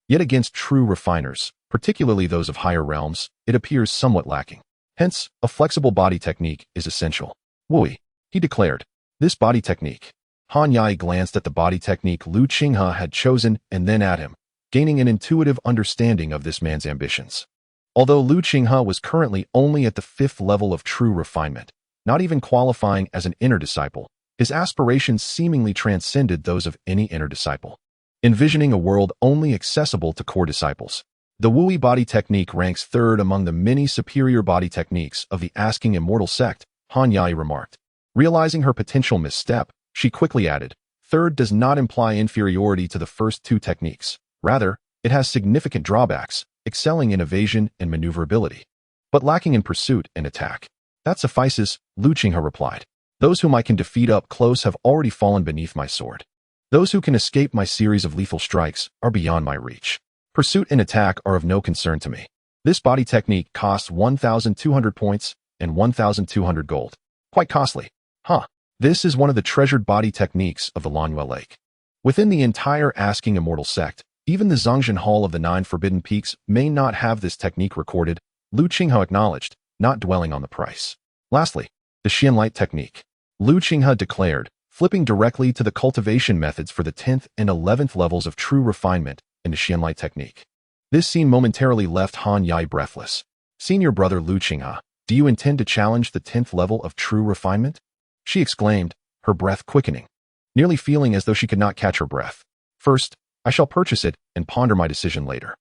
Yet against true refiners, particularly those of higher realms, it appears somewhat lacking. Hence, a flexible body technique is essential. Wui, he declared. This body technique. Han Yai glanced at the body technique Lu Qinghe had chosen and then at him, gaining an intuitive understanding of this man's ambitions. Although Lu Qinghe was currently only at the 5th level of true refinement, not even qualifying as an inner disciple, his aspirations seemingly transcended those of any inner disciple. Envisioning a world only accessible to core disciples, the Wui body technique ranks 3rd among the many superior body techniques of the Asking Immortal sect, Han Yai remarked. Realizing her potential misstep, she quickly added, 3rd does not imply inferiority to the first 2 techniques. Rather, it has significant drawbacks, excelling in evasion and maneuverability, but lacking in pursuit and attack. That suffices, Lu Qinghe replied. Those whom I can defeat up close have already fallen beneath my sword. Those who can escape my series of lethal strikes are beyond my reach. Pursuit and attack are of no concern to me. This body technique costs 1,200 points and 1,200 gold. Quite costly. Huh. This is one of the treasured body techniques of the Lanyue Lake. Within the entire Asking Immortal sect, even the Zhongzhen Hall of the 9 Forbidden Peaks may not have this technique recorded, Lu Qinghe acknowledged, not dwelling on the price. Lastly, the Xianlight technique. Lu Qinghe declared, flipping directly to the cultivation methods for the 10th and 11th levels of true refinement, into Xianlai technique. This scene momentarily left Han Yai breathless. "Senior brother Lu Qinghe, do you intend to challenge the 10th level of true refinement?" she exclaimed, her breath quickening, nearly feeling as though she could not catch her breath. "First, I shall purchase it and ponder my decision later.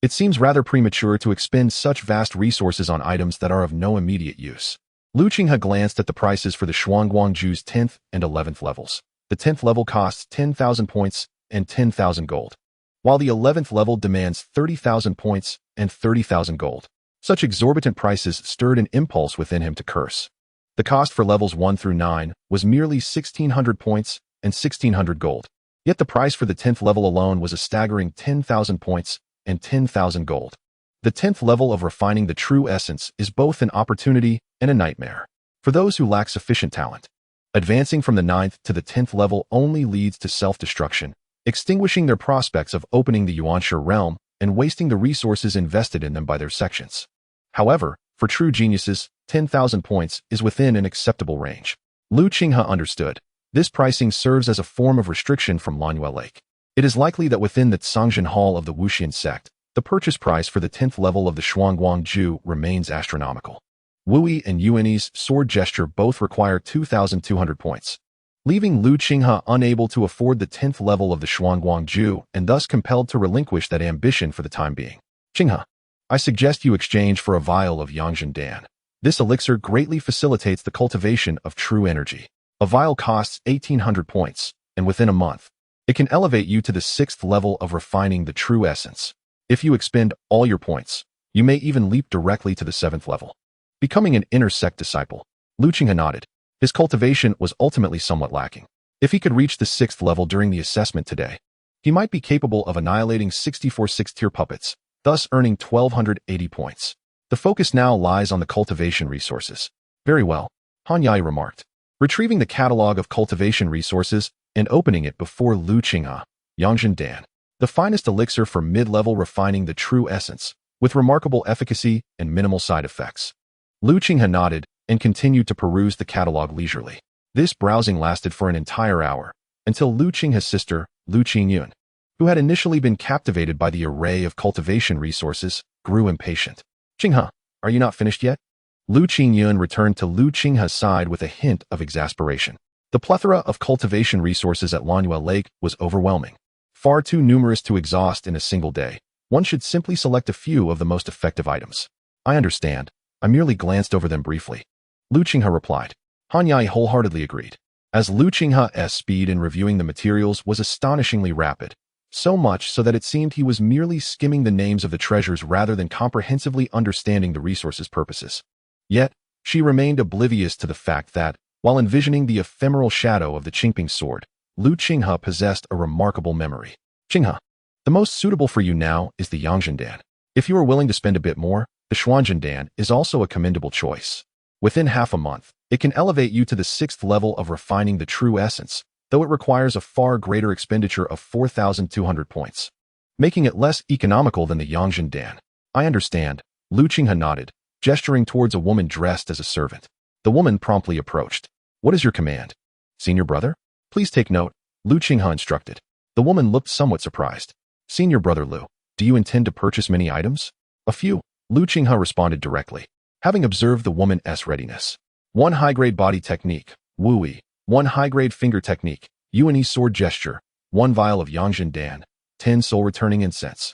It seems rather premature to expend such vast resources on items that are of no immediate use." Lu Qinghe glanced at the prices for the Shuangguangju's 10th and 11th levels. The 10th level costs 10,000 points and 10,000 gold, while the 11th level demands 30,000 points and 30,000 gold. Such exorbitant prices stirred an impulse within him to curse. The cost for levels 1 through 9 was merely 1,600 points and 1,600 gold, yet the price for the 10th level alone was a staggering 10,000 points and 10,000 gold. The 10th level of refining the true essence is both an opportunity and a nightmare for those who lack sufficient talent. Advancing from the 9th to the 10th level only leads to self-destruction, extinguishing their prospects of opening the Yuanshi realm and wasting the resources invested in them by their sections. However, for true geniuses, 10,000 points is within an acceptable range. Lu Qinghe understood. This pricing serves as a form of restriction from Lanyue Lake. It is likely that within the Zhangzhen Hall of the Wuxian sect, the purchase price for the 10th level of the Shuangguangju remains astronomical. Wuyi and Yuanyi's sword gesture both require 2,200 points, leaving Lu Qinghe unable to afford the 10th level of the Shuangguangju and thus compelled to relinquish that ambition for the time being. "Qinghe, I suggest you exchange for a vial of Yangzhen Dan. This elixir greatly facilitates the cultivation of true energy. A vial costs 1,800 points, and within a month, it can elevate you to the 6th level of refining the true essence. If you expend all your points, you may even leap directly to the 7th level, becoming an inner sect disciple." Lu Qinghe nodded. His cultivation was ultimately somewhat lacking. If he could reach the 6th level during the assessment today, he might be capable of annihilating 64 6th-tier puppets, thus earning 1,280 points. The focus now lies on the cultivation resources. "Very well," Han Yai remarked, retrieving the catalog of cultivation resources and opening it before Lu Qinghe. "Yangzhen Dan, the finest elixir for mid-level refining the true essence, with remarkable efficacy and minimal side effects." Lu Qinghe nodded and continued to peruse the catalog leisurely. This browsing lasted for an entire hour, until Lu Qinghe's sister, Lu Qingyuan, who had initially been captivated by the array of cultivation resources, grew impatient. "Qinghe, are you not finished yet?" Lu Qingyuan returned to Lu Qinghe's side with a hint of exasperation. The plethora of cultivation resources at Lanyue Lake was overwhelming. Far too numerous to exhaust in a single day. One should simply select a few of the most effective items. "I understand. I merely glanced over them briefly," Lu Qinghe replied. Han Yai wholeheartedly agreed, as Lu Qinghe's speed in reviewing the materials was astonishingly rapid, so much so that it seemed he was merely skimming the names of the treasures rather than comprehensively understanding the resources' purposes. Yet, she remained oblivious to the fact that, while envisioning the ephemeral shadow of the Qingping sword, Lu Qinghe possessed a remarkable memory. "Qinghe, the most suitable for you now is the Yangzhen Dan. If you are willing to spend a bit more, the Xuanzhen Dan is also a commendable choice. Within half a month, it can elevate you to the 6th level of refining the true essence, though it requires a far greater expenditure of 4,200 points, making it less economical than the Yangzhen Dan." "I understand," Lu Qinghe nodded, gesturing towards a woman dressed as a servant. The woman promptly approached. "What is your command?" "Senior brother? Please take note," Lu Qinghe instructed. The woman looked somewhat surprised. "Senior brother Lu, do you intend to purchase many items?" "A few," Lu Qinghe responded directly, having observed the woman's readiness. 1 high-grade body technique, Wuyi. 1 high-grade finger technique, Yuanyi sword gesture. 1 vial of Yangzhen Dan. 10 soul-returning incense.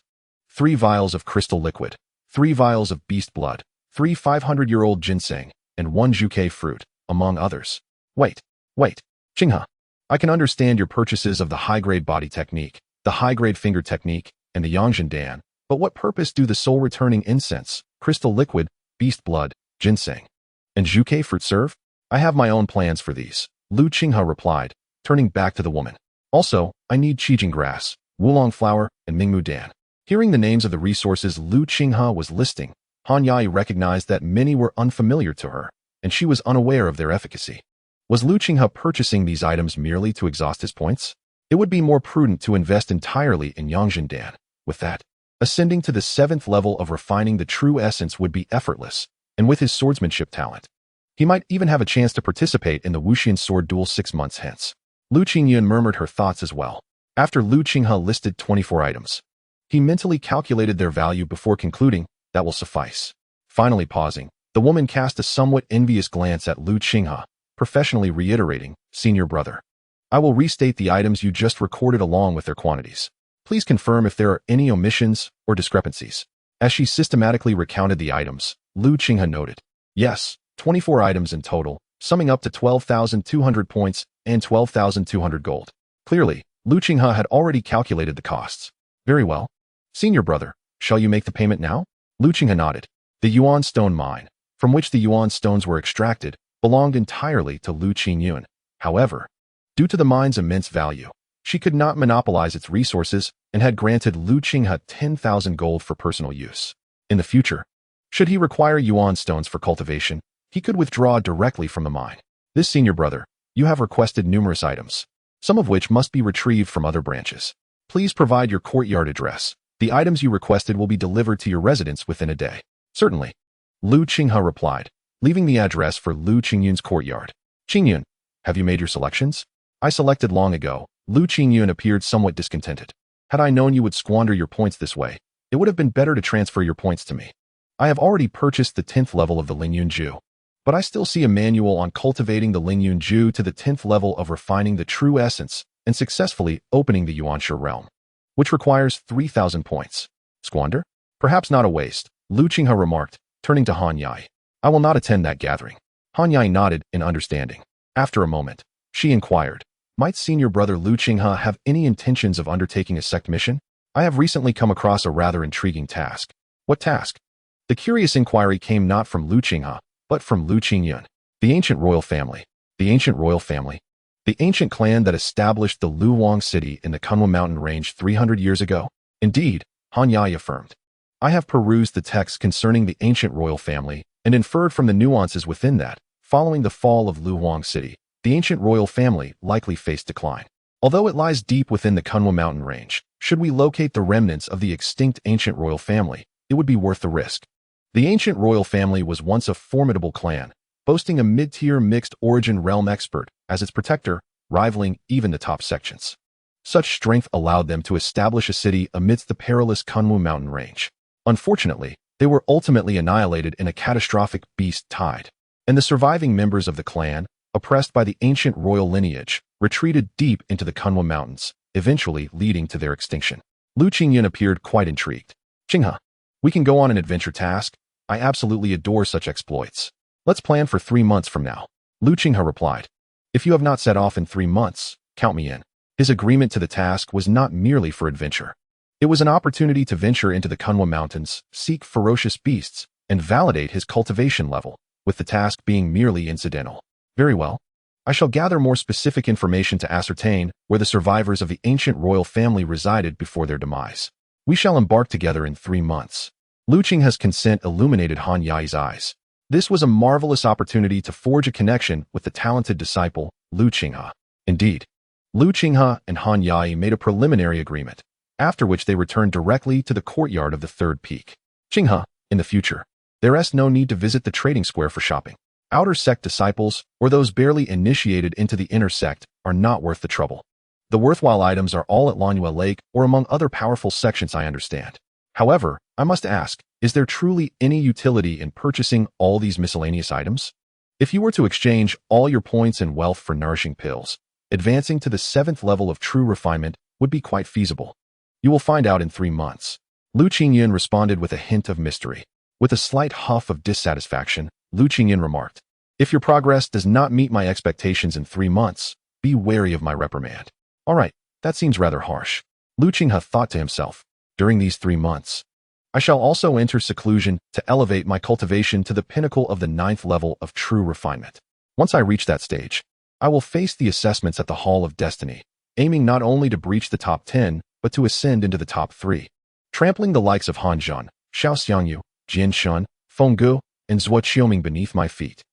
3 vials of crystal liquid. 3 vials of beast blood. 3 500-year-old ginseng, and 1 Qinghe fruit, among others. Wait. Qinghe, I can understand your purchases of the high-grade body technique, the high-grade finger technique, and the Yangzhen Dan, but what purpose do the soul-returning incense, crystal liquid, beast blood, ginseng, and Qinghe fruit serve? I have my own plans for these, Lu Qinghe replied, turning back to the woman. Also, I need Qijing grass, Wulong flower, and Mingmu Dan. Hearing the names of the resources Lu Qinghe was listing, Han Yai recognized that many were unfamiliar to her, and she was unaware of their efficacy. Was Lu Qinghe purchasing these items merely to exhaust his points? It would be more prudent to invest entirely in Yangzhen Dan. With that, ascending to the 7th level of refining the true essence would be effortless, and with his swordsmanship talent, he might even have a chance to participate in the Wuxian sword duel 6 months hence. Lu Qingyuan murmured her thoughts as well. After Lu Qinghe listed 24 items, He mentally calculated their value before concluding, that will suffice. Finally pausing, the woman cast a somewhat envious glance at Lu Qinghe, professionally reiterating, Senior brother. I will restate the items you just recorded along with their quantities. Please confirm if there are any omissions or discrepancies. As she systematically recounted the items, Lu Qinghe noted, yes, 24 items in total, summing up to 12,200 points and 12,200 gold. Clearly, Lu Qinghe had already calculated the costs. Very well. Senior brother, shall you make the payment now? Lu Qinghe nodded. The Yuan stone mine, from which the Yuan stones were extracted, belonged entirely to Lu Qingyuan. However, due to the mine's immense value, she could not monopolize its resources and had granted Lu Qinghe 10,000 gold for personal use. In the future, should he require Yuan stones for cultivation, he could withdraw directly from the mine. This senior brother, you have requested numerous items, some of which must be retrieved from other branches. Please provide your courtyard address. The items you requested will be delivered to your residence within a day. Certainly. Lu Qinghe replied, leaving the address for Lu Qingyuan's courtyard. Qingyuan, have you made your selections? I selected long ago. Lu Qingyuan appeared somewhat discontented. Had I known you would squander your points this way, it would have been better to transfer your points to me. I have already purchased the 10th level of the Lingyun Ju, but I still see a manual on cultivating the Lingyun Ju to the 10th level of refining the true essence and successfully opening the Yuanshe realm, which requires 3,000 points. Squander? Perhaps not a waste, Lu Qinghe remarked, turning to Han Yai. I will not attend that gathering. Han Yai nodded in understanding. After a moment, she inquired, might senior brother Lu Qinghe have any intentions of undertaking a sect mission? I have recently come across a rather intriguing task. What task? The curious inquiry came not from Lu Qinghe, but from Lu Qingyuan, the ancient royal family. The ancient royal family? The ancient clan that established the Luoang city in the Qingyuan mountain range 300 years ago? Indeed, Han Yai affirmed. I have perused the text concerning the ancient royal family and inferred from the nuances within that, following the fall of Luoang city, the ancient royal family likely faced decline. Although it lies deep within the Qingyuan mountain range, should we locate the remnants of the extinct ancient royal family, it would be worth the risk. The ancient royal family was once a formidable clan, boasting a mid-tier mixed origin realm expert as its protector, rivaling even the top sections. Such strength allowed them to establish a city amidst the perilous Qingyuan mountain range. Unfortunately, they were ultimately annihilated in a catastrophic beast tide, and the surviving members of the clan, oppressed by the ancient royal lineage, retreated deep into the Qingyuan mountains, eventually leading to their extinction. Lu Qingyuan appeared quite intrigued. Qinghe, we can go on an adventure task. I absolutely adore such exploits. Let's plan for 3 months from now. Lu Qinghe replied. If you have not set off in 3 months, count me in. His agreement to the task was not merely for adventure. It was an opportunity to venture into the Qingyuan mountains, seek ferocious beasts, and validate his cultivation level, with the task being merely incidental. Very well. I shall gather more specific information to ascertain where the survivors of the ancient royal family resided before their demise. We shall embark together in 3 months. Lu Qinghe's consent illuminated Han Yai's eyes. This was a marvelous opportunity to forge a connection with the talented disciple, Lu Qinghe. Indeed, Lu Qinghe and Han Yai made a preliminary agreement, after which they returned directly to the courtyard of the third peak. Qinghe, in the future, there is no need to visit the trading square for shopping. Outer sect disciples, or those barely initiated into the inner sect, are not worth the trouble. The worthwhile items are all at Lanyue Lake or among other powerful sections, I understand. However, I must ask, is there truly any utility in purchasing all these miscellaneous items? If you were to exchange all your points and wealth for nourishing pills, advancing to the 7th level of true refinement would be quite feasible. You will find out in 3 months. Lu Qingyuan responded with a hint of mystery. With a slight huff of dissatisfaction, Lu Qingyuan remarked, if your progress does not meet my expectations in 3 months, be wary of my reprimand. All right, that seems rather harsh. Lu Qinghe thought to himself, during these 3 months, I shall also enter seclusion to elevate my cultivation to the pinnacle of the 9th level of true refinement. Once I reach that stage, I will face the assessments at the Hall of Destiny, aiming not only to breach the top 10, but to ascend into the top 3, trampling the likes of Han Zhan, Xiao Xiangyu, Jian Shun, Feng Gu, and Zhuo Qiuming beneath my feet.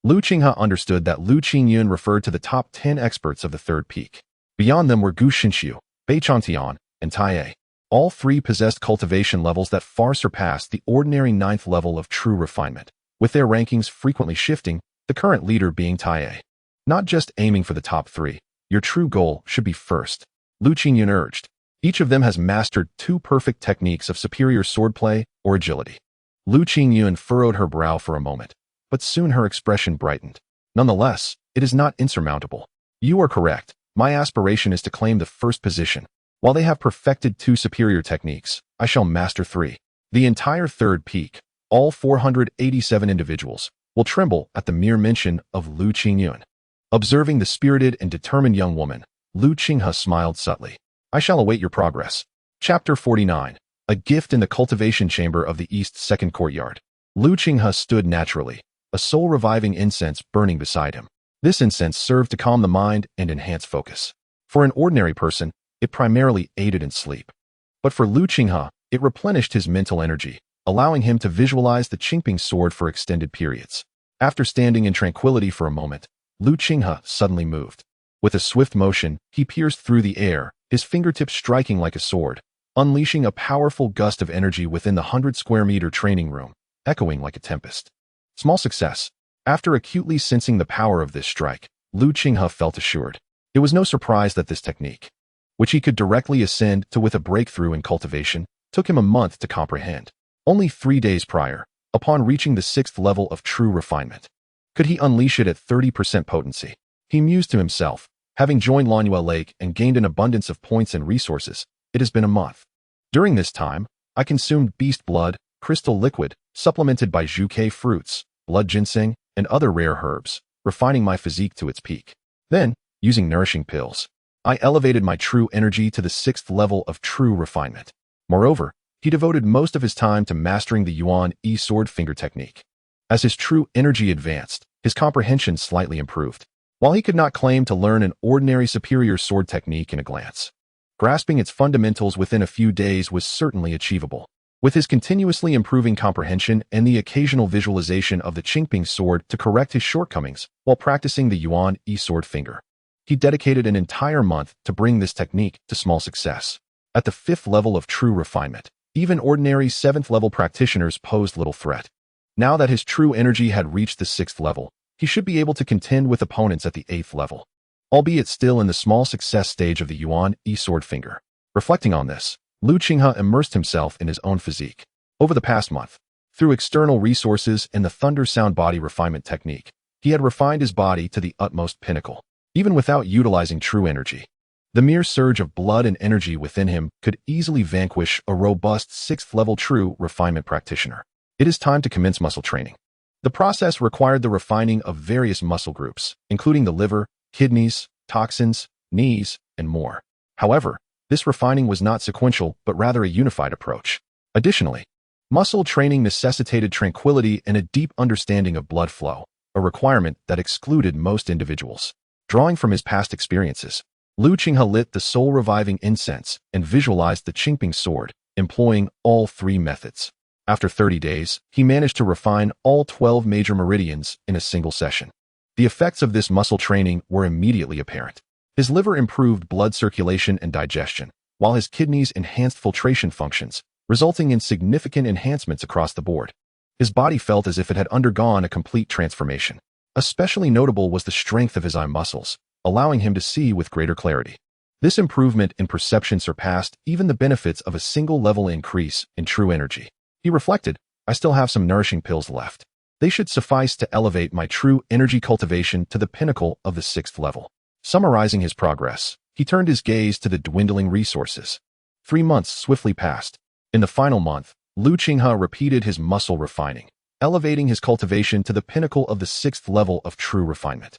Lu Qinghe understood that Lu Qingyuan referred to the top 10 experts of the third peak. Beyond them were Gu Xinxiu, Bei Chantian, and Taiye. All 3 possessed cultivation levels that far surpassed the ordinary 9th level of true refinement, with their rankings frequently shifting, the current leader being Taiye. Not just aiming for the top 3, your true goal should be first, Lu Qingyuan urged. Each of them has mastered 2 perfect techniques of superior swordplay or agility. Lu Qingyuan furrowed her brow for a moment, but soon her expression brightened. Nonetheless, it is not insurmountable. You are correct. My aspiration is to claim the first position. While they have perfected 2 superior techniques, I shall master 3. The entire third peak, all 487 individuals, will tremble at the mere mention of Lu Qingyuan. Observing the spirited and determined young woman, Lu Qinghe smiled subtly. I shall await your progress. Chapter 49. A gift in the cultivation chamber of the East's second courtyard. Lu Qinghe stood naturally, a soul-reviving incense burning beside him. This incense served to calm the mind and enhance focus. For an ordinary person, it primarily aided in sleep. But for Lu Qinghe, it replenished his mental energy, allowing him to visualize the Qingping sword for extended periods. After standing in tranquility for a moment, Lu Qinghe suddenly moved. With a swift motion, he pierced through the air, his fingertips striking like a sword, unleashing a powerful gust of energy within the 100-square-meter training room, echoing like a tempest. Small success. After acutely sensing the power of this strike, Lu Qinghe felt assured. It was no surprise that this technique, which he could directly ascend to with a breakthrough in cultivation, took him a month to comprehend. Only 3 days prior, upon reaching the 6th level of true refinement, could he unleash it at 30% potency. He mused to himself, having joined Lanyue Lake and gained an abundance of points and resources, it has been a month. During this time, I consumed beast blood, crystal liquid, supplemented by Zhuke fruits, blood ginseng, and other rare herbs, refining my physique to its peak. Then, using nourishing pills, I elevated my true energy to the 6th level of true refinement. Moreover, he devoted most of his time to mastering the Yuan sword finger technique. As his true energy advanced, his comprehension slightly improved. While he could not claim to learn an ordinary superior sword technique in a glance, grasping its fundamentals within a few days was certainly achievable. With his continuously improving comprehension and the occasional visualization of the Qingping sword to correct his shortcomings while practicing the Yuan sword finger, he dedicated an entire month to bring this technique to small success. At the 5th level of true refinement, even ordinary 7th level practitioners posed little threat. Now that his true energy had reached the 6th level, he should be able to contend with opponents at the 8th level, albeit still in the small success stage of the Yuan sword finger. Reflecting on this, Lu Qinghe immersed himself in his own physique. Over the past month, through external resources and the thunder sound body refinement technique, he had refined his body to the utmost pinnacle, even without utilizing true energy. The mere surge of blood and energy within him could easily vanquish a robust 6th level true refinement practitioner. It is time to commence muscle training. The process required the refining of various muscle groups, including the liver, kidneys, toxins, knees, and more. However, this refining was not sequential but rather a unified approach. Additionally, muscle training necessitated tranquility and a deep understanding of blood flow, a requirement that excluded most individuals. Drawing from his past experiences, Lu Qinghe lit the soul-reviving incense and visualized the Qingping sword, employing all 3 methods. After 30 days, he managed to refine all 12 major meridians in a single session. The effects of this muscle training were immediately apparent. His liver improved blood circulation and digestion, while his kidneys enhanced filtration functions, resulting in significant enhancements across the board. His body felt as if it had undergone a complete transformation. Especially notable was the strength of his eye muscles, allowing him to see with greater clarity. This improvement in perception surpassed even the benefits of a single level increase in true energy. He reflected, I still have some nourishing pills left. They should suffice to elevate my true energy cultivation to the pinnacle of the 6th level. Summarizing his progress, he turned his gaze to the dwindling resources. 3 months swiftly passed. In the final month, Lu Qinghe repeated his muscle refining, elevating his cultivation to the pinnacle of the 6th level of true refinement.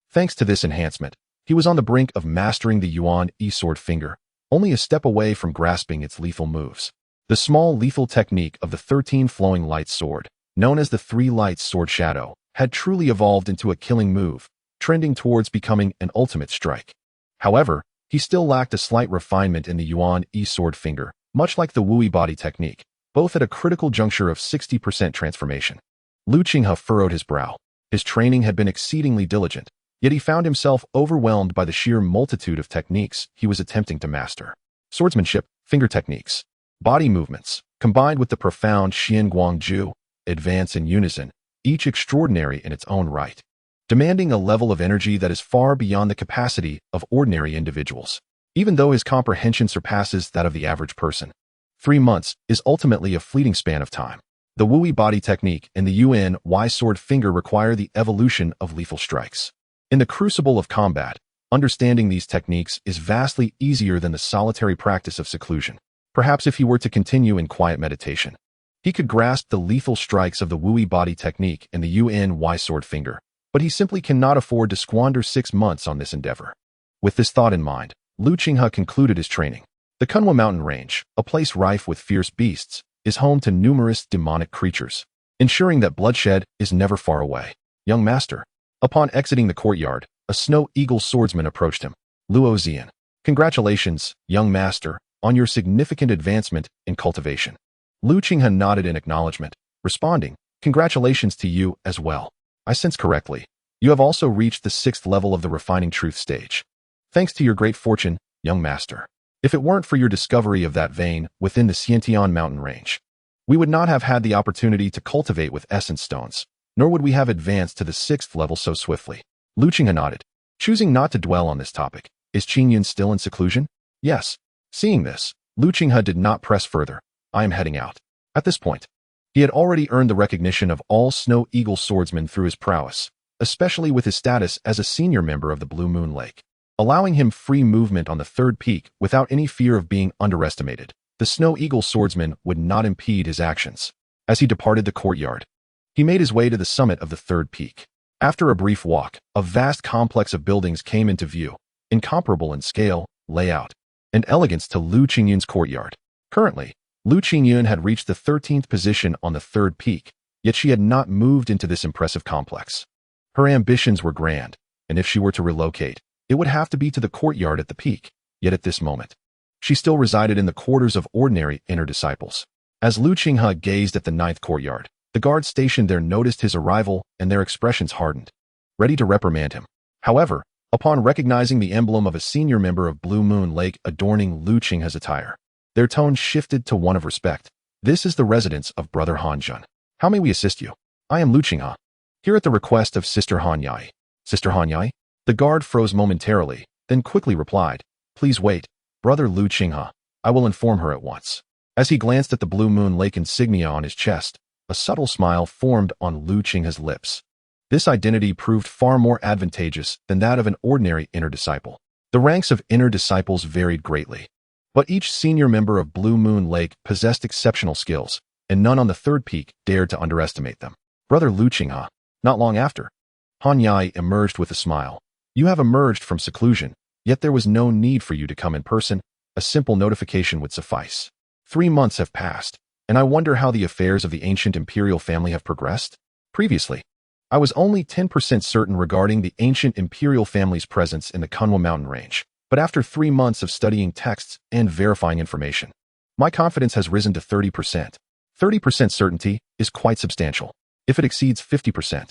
Thanks to this enhancement, he was on the brink of mastering the Yuan sword finger, only a step away from grasping its lethal moves. The small lethal technique of the 13 flowing light sword, known as the 3 lights sword shadow, had truly evolved into a killing move, trending towards becoming an ultimate strike. However, he still lacked a slight refinement in the Yuan sword finger, much like the Wui body technique, both at a critical juncture of 60% transformation. Lu Qinghe furrowed his brow. His training had been exceedingly diligent, yet he found himself overwhelmed by the sheer multitude of techniques he was attempting to master. Swordsmanship, finger techniques, body movements, combined with the profound Xian Guangju, advance in unison, each extraordinary in its own right, demanding a level of energy that is far beyond the capacity of ordinary individuals. even though his comprehension surpasses that of the average person. 3 months is ultimately a fleeting span of time. The Wui body technique and the Yuan sword finger require the evolution of lethal strikes. In the crucible of combat, understanding these techniques is vastly easier than the solitary practice of seclusion. Perhaps if he were to continue in quiet meditation, he could grasp the lethal strikes of the Wui body technique and the Yuan sword finger, but he simply cannot afford to squander 6 months on this endeavor. With this thought in mind, Lu Qinghe concluded his training. The Qingyuan mountain range, a place rife with fierce beasts, is home to numerous demonic creatures, ensuring that bloodshed is never far away. Young master. Upon exiting the courtyard, a snow eagle swordsman approached him. Luo Zian. Congratulations, young master, on your significant advancement in cultivation. Lu Qinghe nodded in acknowledgement, responding, congratulations to you as well. I sense correctly. You have also reached the 6th level of the refining truth stage. Thanks to your great fortune, young master. If it weren't for your discovery of that vein within the Qinggyuan mountain range, we would not have had the opportunity to cultivate with essence stones, nor would we have advanced to the 6th level so swiftly. Lu Qinghe nodded, choosing not to dwell on this topic. Is Qingyuan still in seclusion? Yes. Seeing this, Lu Qinghe did not press further. I am heading out. At this point, he had already earned the recognition of all Snow Eagle swordsmen through his prowess, especially with his status as a senior member of the Blue Moon Lake, allowing him free movement on the 3rd peak without any fear of being underestimated. The Snow Eagle swordsman would not impede his actions. As he departed the courtyard, he made his way to the summit of the 3rd peak. After a brief walk, a vast complex of buildings came into view, incomparable in scale, layout, and elegance to Lu Qingyuan's courtyard. Currently, Lu Qingyuan had reached the 13th position on the 3rd peak, yet she had not moved into this impressive complex. Her ambitions were grand, and if she were to relocate, it would have to be to the courtyard at the peak, yet at this moment, she still resided in the quarters of ordinary inner disciples. As Lu Qinghe gazed at the 9th courtyard, the guards stationed there noticed his arrival and their expressions hardened, ready to reprimand him. However, upon recognizing the emblem of a senior member of Blue Moon Lake adorning Lu Qinghe's attire, their tone shifted to one of respect. This is the residence of Brother Han Jun. How may we assist you? I am Lu Qinghe, here at the request of Sister Han Yai. Sister Han Yai? The guard froze momentarily, then quickly replied, please wait, Brother Lu Qinghe. I will inform her at once. As he glanced at the Blue Moon Lake insignia on his chest, a subtle smile formed on Lu Qinghe's lips. This identity proved far more advantageous than that of an ordinary inner disciple. The ranks of inner disciples varied greatly, but each senior member of Blue Moon Lake possessed exceptional skills, and none on the 3rd peak dared to underestimate them. Brother Lu Qinghe. Not long after, Han Yai emerged with a smile. You have emerged from seclusion, yet there was no need for you to come in person. A simple notification would suffice. 3 months have passed, and I wonder how the affairs of the ancient imperial family have progressed. Previously, I was only 10% certain regarding the ancient imperial family's presence in the Qingyuan mountain range, but after 3 months of studying texts and verifying information, my confidence has risen to 30%. 30% certainty is quite substantial. If it exceeds 50%,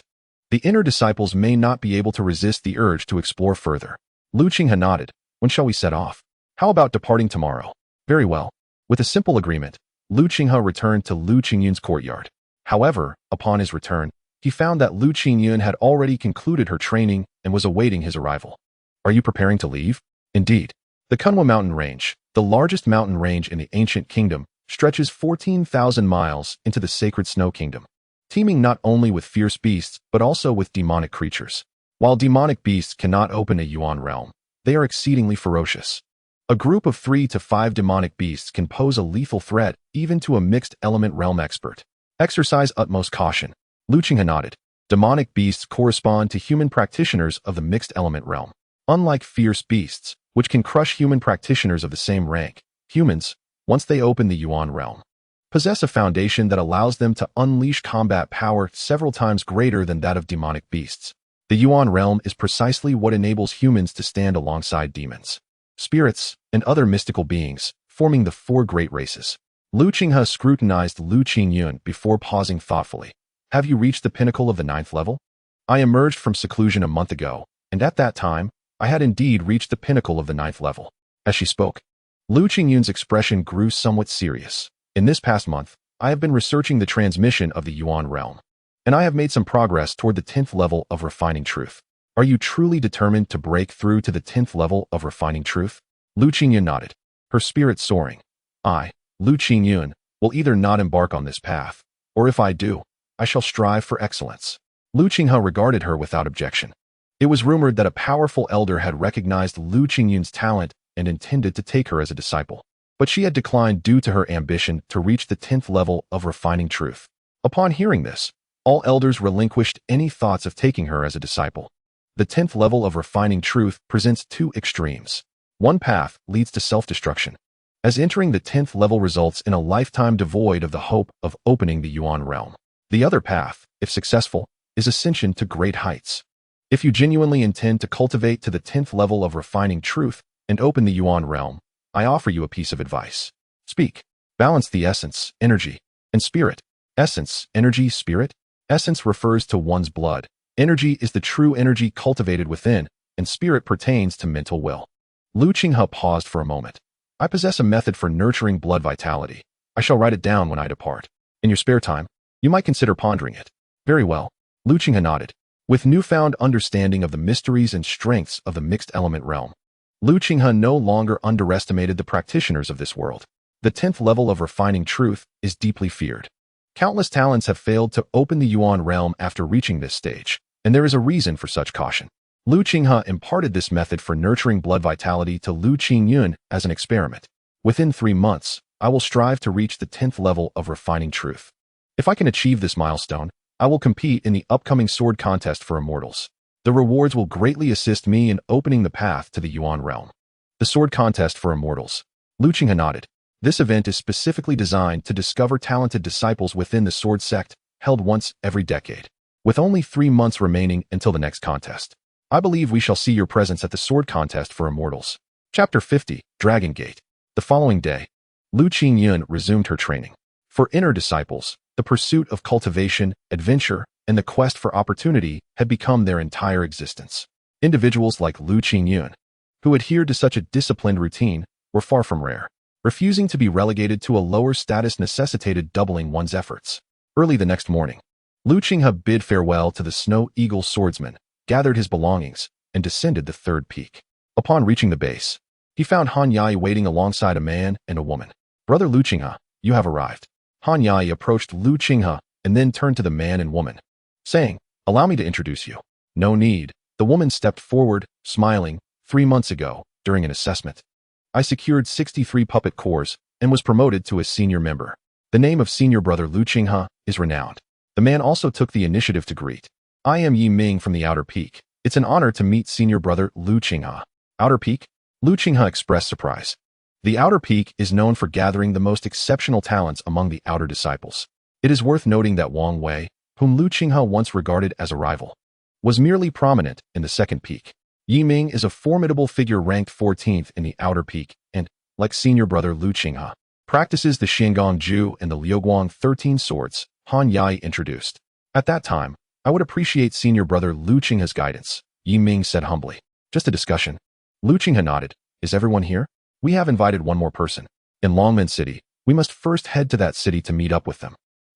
the inner disciples may not be able to resist the urge to explore further. Lu Qinghe nodded. When shall we set off? How about departing tomorrow? Very well. With a simple agreement, Lu Qinghe returned to Lu Qingyuan's courtyard. However, upon his return, he found that Lu Qingyuan had already concluded her training and was awaiting his arrival. Are you preparing to leave? Indeed. The Qingyuan mountain range, the largest mountain range in the ancient kingdom, stretches 14,000 miles into the sacred snow kingdom, teeming not only with fierce beasts but also with demonic creatures. While demonic beasts cannot open a Yuan realm, they are exceedingly ferocious. A group of 3 to 5 demonic beasts can pose a lethal threat even to a mixed element realm expert. Exercise utmost caution. Lu Qinghe nodded. Demonic beasts correspond to human practitioners of the mixed element realm. Unlike fierce beasts, which can crush human practitioners of the same rank, humans, once they open the Yuan realm, possess a foundation that allows them to unleash combat power several times greater than that of demonic beasts. The Yuan realm is precisely what enables humans to stand alongside demons, spirits, and other mystical beings, forming the 4 great races. Lu Qinghe scrutinized Lu Qingyuan before pausing thoughtfully. Have you reached the pinnacle of the 9th level? I emerged from seclusion a month ago, and at that time, I had indeed reached the pinnacle of the 9th level. As she spoke, Lu Qingyuan's expression grew somewhat serious. In this past month, I have been researching the transmission of the Yuan realm, and I have made some progress toward the 10th level of refining truth. Are you truly determined to break through to the 10th level of refining truth? Lu Qingyuan nodded, her spirit soaring. I, Lu Qingyuan, will either not embark on this path, or if I do, I shall strive for excellence. Lu Qinghe regarded her without objection. It was rumored that a powerful elder had recognized Lu Qingyuan's talent and intended to take her as a disciple. But she had declined due to her ambition to reach the 10th level of refining truth. Upon hearing this, all elders relinquished any thoughts of taking her as a disciple. The 10th level of refining truth presents two extremes. One path leads to self-destruction, as entering the 10th level results in a lifetime devoid of the hope of opening the Yuan realm. The other path, if successful, is ascension to great heights. If you genuinely intend to cultivate to the 10th level of refining truth and open the Yuan realm, I offer you a piece of advice. Speak. Balance the essence, energy, and spirit. Essence, energy, spirit. Essence refers to one's blood. Energy is the true energy cultivated within, and spirit pertains to mental will. Lu Qinghe paused for a moment. I possess a method for nurturing blood vitality. I shall write it down when I depart. In your spare time, you might consider pondering it. Very well. Lu Qinghe nodded. With newfound understanding of the mysteries and strengths of the mixed element realm, Lu Qinghe no longer underestimated the practitioners of this world. The 10th level of refining truth is deeply feared. Countless talents have failed to open the Yuan realm after reaching this stage, and there is a reason for such caution. Lu Qinghe imparted this method for nurturing blood vitality to Lu Qingyuan as an experiment. Within 3 months, I will strive to reach the 10th level of refining truth. If I can achieve this milestone, I will compete in the upcoming sword contest for immortals. The rewards will greatly assist me in opening the path to the Yuan realm. The sword contest for immortals. Lu Qinghe nodded. This event is specifically designed to discover talented disciples within the sword sect, held once every decade. With only 3 months remaining until the next contest, I believe we shall see your presence at the sword contest for immortals. Chapter 50, Dragon Gate. The following day, Lu Qingyuan resumed her training. For inner disciples, the pursuit of cultivation, adventure, and the quest for opportunity had become their entire existence. Individuals like Lu Qingyuan, who adhered to such a disciplined routine, were far from rare. Refusing to be relegated to a lower status necessitated doubling one's efforts. Early the next morning, Lu Qinghe bid farewell to the Snow Eagle swordsman, gathered his belongings, and descended the 3rd peak. Upon reaching the base, he found Han Yai waiting alongside a man and a woman. Brother Lu Qinghe, you have arrived. Han Yai approached Lu Qinghe and then turned to the man and woman, saying, allow me to introduce you. No need. The woman stepped forward, smiling. 3 months ago, during an assessment, I secured 63 puppet cores and was promoted to a senior member. The name of senior brother Lu Qinghe is renowned. The man also took the initiative to greet. I am Yingying from the Outer Peak. It's an honor to meet senior brother Lu Qinghe. Outer Peak? Lu Qinghe expressed surprise. The Outer Peak is known for gathering the most exceptional talents among the outer disciples. It is worth noting that Wang Wei, whom Lu Qinghe once regarded as a rival, was merely prominent in the 2nd peak. Yingying is a formidable figure ranked 14th in the Outer Peak and, like senior brother Lu Qinghe, practices the Shingang Ju and the Liuguang 13 swords. Han Yai introduced. At that time, I would appreciate senior brother Lu Qinghe's guidance, Yingying said humbly. Just a discussion. Lu Qinghe nodded. Is everyone here? We have invited one more person. In Longmen City, we must first head to that city to meet up with them.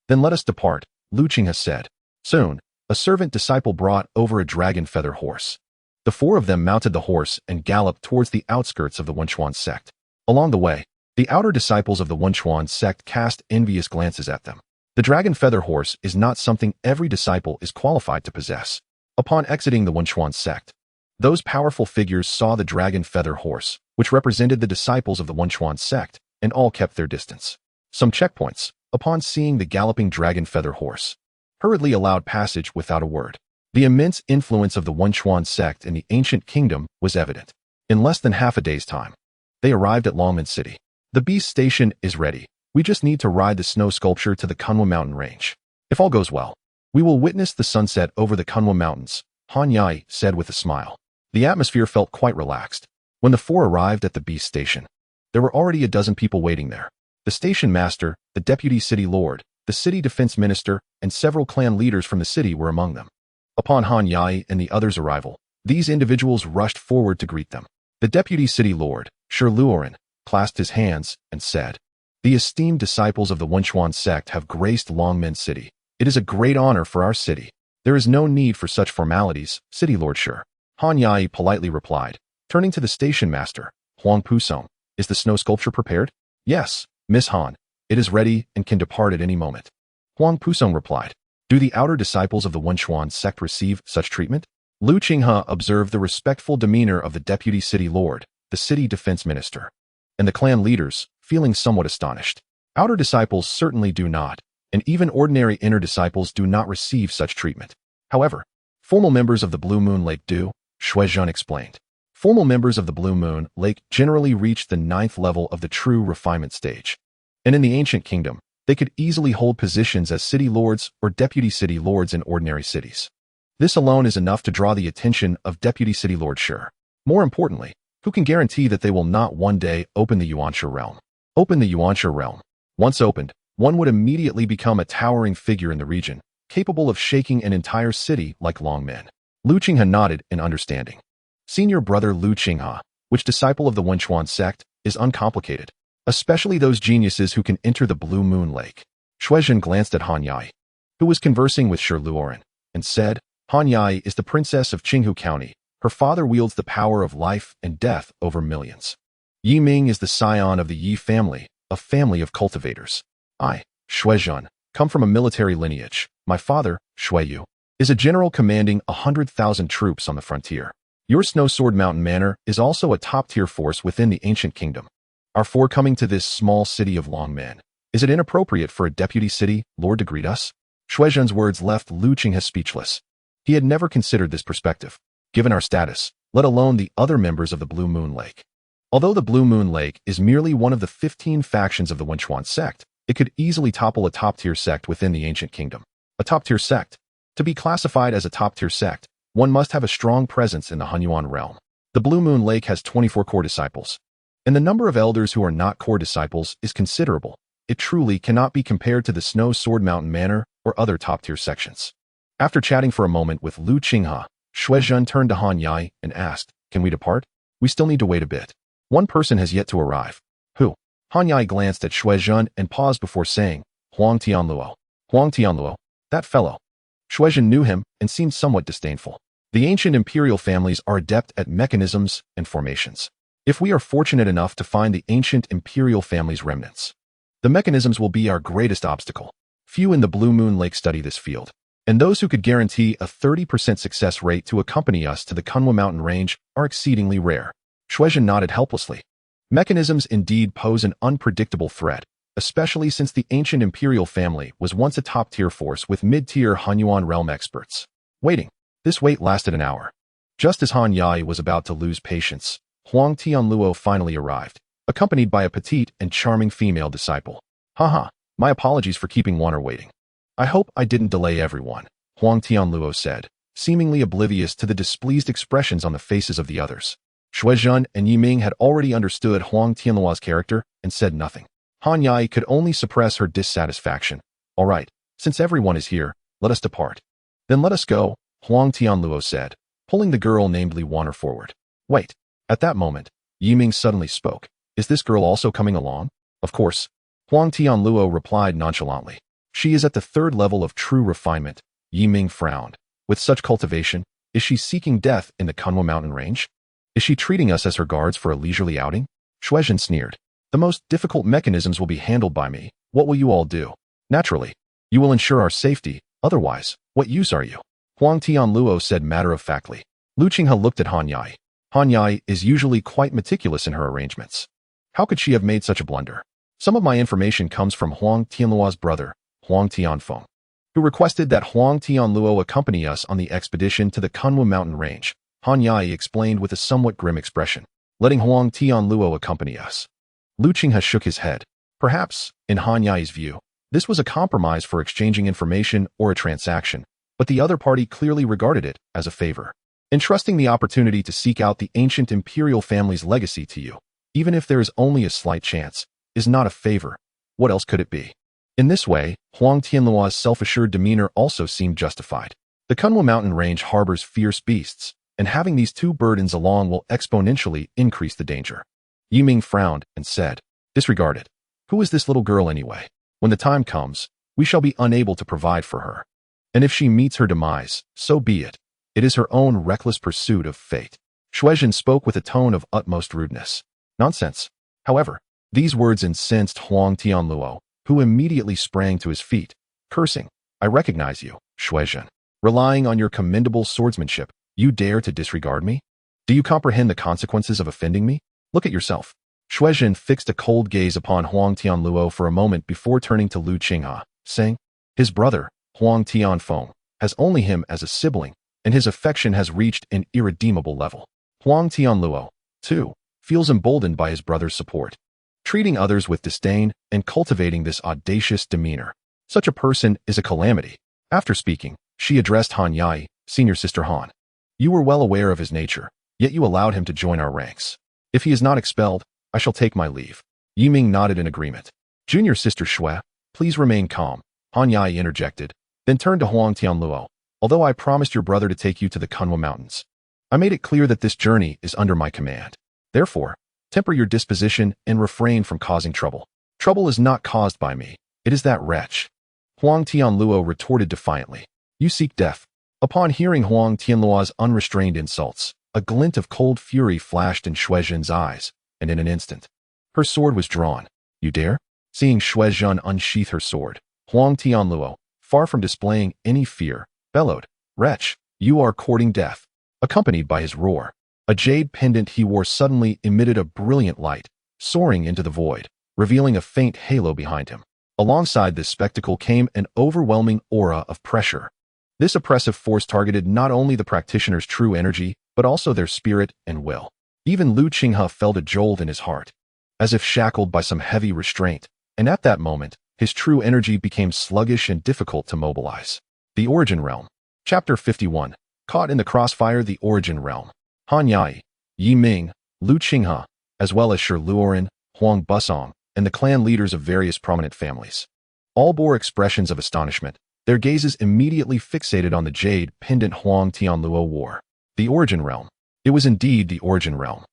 Then let us depart, Lu Qinghe said. Soon, a servant disciple brought over a dragon feather horse. The 4 of them mounted the horse and galloped towards the outskirts of the Wenchuan sect. Along the way, the outer disciples of the Wenchuan sect cast envious glances at them. The dragon feather horse is not something every disciple is qualified to possess. Upon exiting the Wenchuan sect, those powerful figures saw the dragon feather horse, which represented the disciples of the Wenchuan sect, and all kept their distance. Some checkpoints, upon seeing the galloping dragon feather horse, hurriedly allowed passage without a word. The immense influence of the Wenchuan sect in the ancient kingdom was evident. In less than half a day's time, they arrived at Longmen City. The beast station is ready. We just need to ride the snow sculpture to the Qingyuan mountain range. If all goes well, we will witness the sunset over the Qingyuan mountains, Han Yai said with a smile. The atmosphere felt quite relaxed. When the 4 arrived at the beast station, there were already a dozen people waiting there. The station master, the deputy city lord, the city defense minister, and several clan leaders from the city were among them. Upon Han Yai and the others' arrival, these individuals rushed forward to greet them. The deputy city lord, Shi Luoren, clasped his hands and said, the esteemed disciples of the Wenchuan sect have graced Longmen City. It is a great honor for our city. There is no need for such formalities, City Lord Shi. Han Yai politely replied. Turning to the station master, Huang Pusong, is the snow sculpture prepared? Yes, Miss Han. It is ready and can depart at any moment. Huang Pusong replied. Do the outer disciples of the Wenchuan sect receive such treatment? Lu Qinghe observed the respectful demeanor of the deputy city lord, the city defense minister, and the clan leaders, feeling somewhat astonished. Outer disciples certainly do not, and even ordinary inner disciples do not receive such treatment. However, formal members of the Blue Moon Lake do, Shuizhen explained. Formal members of the Blue Moon Lake generally reach the 9th level of the true refinement stage. And in the ancient kingdom, they could easily hold positions as city lords or deputy city lords in ordinary cities. This alone is enough to draw the attention of deputy city lord Sure. More importantly, who can guarantee that they will not one day open the Yuanshe realm? Open the Yuanshe realm. Once opened, one would immediately become a towering figure in the region, capable of shaking an entire city like Longmen. Lu Qinghe nodded in understanding. Senior brother Lu Qinghe, which disciple of the Wenchuan sect, is uncomplicated, especially those geniuses who can enter the Blue Moon Lake. Shuizhen glanced at Han Yai, who was conversing with Shi Luoren, and said, Han Yai is the princess of Qinghu County. Her father wields the power of life and death over millions. Yiming is the scion of the Yi family, a family of cultivators. I, Shuizhen, come from a military lineage. My father, Shuiyu, is a general commanding 100,000 troops on the frontier. Your Snow Sword Mountain Manor is also a top-tier force within the ancient kingdom. Our four coming to this small city of Longmen. Is it inappropriate for a deputy city lord to greet us? Shuizhen's words left Lu Qinghe speechless. He had never considered this perspective, given our status, let alone the other members of the Blue Moon Lake. Although the Blue Moon Lake is merely one of the 15 factions of the Wenchuan sect, it could easily topple a top-tier sect within the ancient kingdom. A top-tier sect. To be classified as a top-tier sect, one must have a strong presence in the Hunyuan realm. The Blue Moon Lake has 24 core disciples, and the number of elders who are not core disciples is considerable. It truly cannot be compared to the Snow Sword Mountain Manor or other top-tier sections. After chatting for a moment with Lu Qinghe, Shuizhen turned to Han Yai and asked, Can we depart? We still need to wait a bit. One person has yet to arrive. Who? Han Yai glanced at Shuizhen and paused before saying, Huang Tianluo. Huang Tianluo. That fellow. Shuizhen knew him and seemed somewhat disdainful. The ancient imperial families are adept at mechanisms and formations. If we are fortunate enough to find the ancient imperial family's remnants, the mechanisms will be our greatest obstacle. Few in the Blue Moon Lake study this field, and those who could guarantee a 30% success rate to accompany us to the Qingyuan mountain range are exceedingly rare. Shuizhen nodded helplessly. Mechanisms indeed pose an unpredictable threat, especially since the ancient imperial family was once a top-tier force with mid-tier Hunyuan realm experts. Waiting. This wait lasted an hour. Just as Han Yai was about to lose patience, Huang Tianluo finally arrived, accompanied by a petite and charming female disciple. Haha, my apologies for keeping Wanner waiting. I hope I didn't delay everyone, Huang Tianluo said, seemingly oblivious to the displeased expressions on the faces of the others. Shuizhen and Yiming had already understood Huang Tianluo's character and said nothing. Han Yai could only suppress her dissatisfaction. All right, since everyone is here, let us depart. Then let us go, Huang Tianluo said, pulling the girl named Li Wanner forward. Wait. At that moment, Yiming suddenly spoke. Is this girl also coming along? Of course. Huang Tianluo replied nonchalantly. She is at the 3rd level of true refinement. Yiming frowned. With such cultivation, is she seeking death in the Qingyuan mountain range? Is she treating us as her guards for a leisurely outing? Shuizhen sneered. The most difficult mechanisms will be handled by me. What will you all do? Naturally. You will ensure our safety. Otherwise, what use are you? Huang Tianluo said matter-of-factly. Lu Qinghe looked at Han Yai. Han Yai is usually quite meticulous in her arrangements. How could she have made such a blunder? Some of my information comes from Huang Tianluo's brother, Huang Tianfeng, who requested that Huang Tianluo accompany us on the expedition to the Qingyuan mountain range. Han Yai explained with a somewhat grim expression, letting Huang Tianluo accompany us. Lu Qinghe shook his head. Perhaps, in Han Yai's view, this was a compromise for exchanging information or a transaction, but the other party clearly regarded it as a favor. Entrusting the opportunity to seek out the ancient imperial family's legacy to you, even if there is only a slight chance, is not a favor. What else could it be? In this way, Huang Tianluo's self-assured demeanor also seemed justified. The Qingyuan mountain range harbors fierce beasts, and having these two burdens along will exponentially increase the danger. Yiming frowned and said, Disregard it. Who is this little girl anyway? When the time comes, we shall be unable to provide for her. And if she meets her demise, so be it. It is her own reckless pursuit of fate. Shuizhen spoke with a tone of utmost rudeness. Nonsense. However, these words incensed Huang Tianluo, who immediately sprang to his feet, cursing, I recognize you, Shuizhen. Relying on your commendable swordsmanship, you dare to disregard me? Do you comprehend the consequences of offending me? Look at yourself. Shuizhen fixed a cold gaze upon Huang Tianluo for a moment before turning to Lu Qinghe, saying, his brother, Huang Tianfeng, has only him as a sibling, and his affection has reached an irredeemable level. Huang Tianluo, too, feels emboldened by his brother's support, treating others with disdain and cultivating this audacious demeanor. Such a person is a calamity. After speaking, she addressed Han Yai, senior sister Han. You were well aware of his nature, yet you allowed him to join our ranks. If he is not expelled, I shall take my leave. Yiming nodded in agreement. Junior sister Shui, please remain calm, Han Yai interjected, then turned to Huang Tianluo. Although I promised your brother to take you to the Qingyuan Mountains, I made it clear that this journey is under my command. Therefore, temper your disposition and refrain from causing trouble. Trouble is not caused by me, it is that wretch. Huang Tianluo retorted defiantly. You seek death. Upon hearing Huang Tianluo's unrestrained insults, a glint of cold fury flashed in Shuizhen's eyes, and in an instant, her sword was drawn. You dare? Seeing Shuizhen unsheath her sword, Huang Tianluo, far from displaying any fear, bellowed, wretch, you are courting death. Accompanied by his roar, a jade pendant he wore suddenly emitted a brilliant light, soaring into the void, revealing a faint halo behind him. Alongside this spectacle came an overwhelming aura of pressure. This oppressive force targeted not only the practitioner's true energy, but also their spirit and will. Even Lu Qinghe felt a jolt in his heart, as if shackled by some heavy restraint, and at that moment, his true energy became sluggish and difficult to mobilize. The Origin Realm. Chapter 51. Caught in the crossfire, the Origin Realm. Han Yai, Yiming, Lu Qinghe, as well as Shi Luoren, Huang Busong, and the clan leaders of various prominent families, all bore expressions of astonishment, their gazes immediately fixated on the jade pendant Huang Tianluo wore. The Origin Realm. It was indeed the Origin Realm.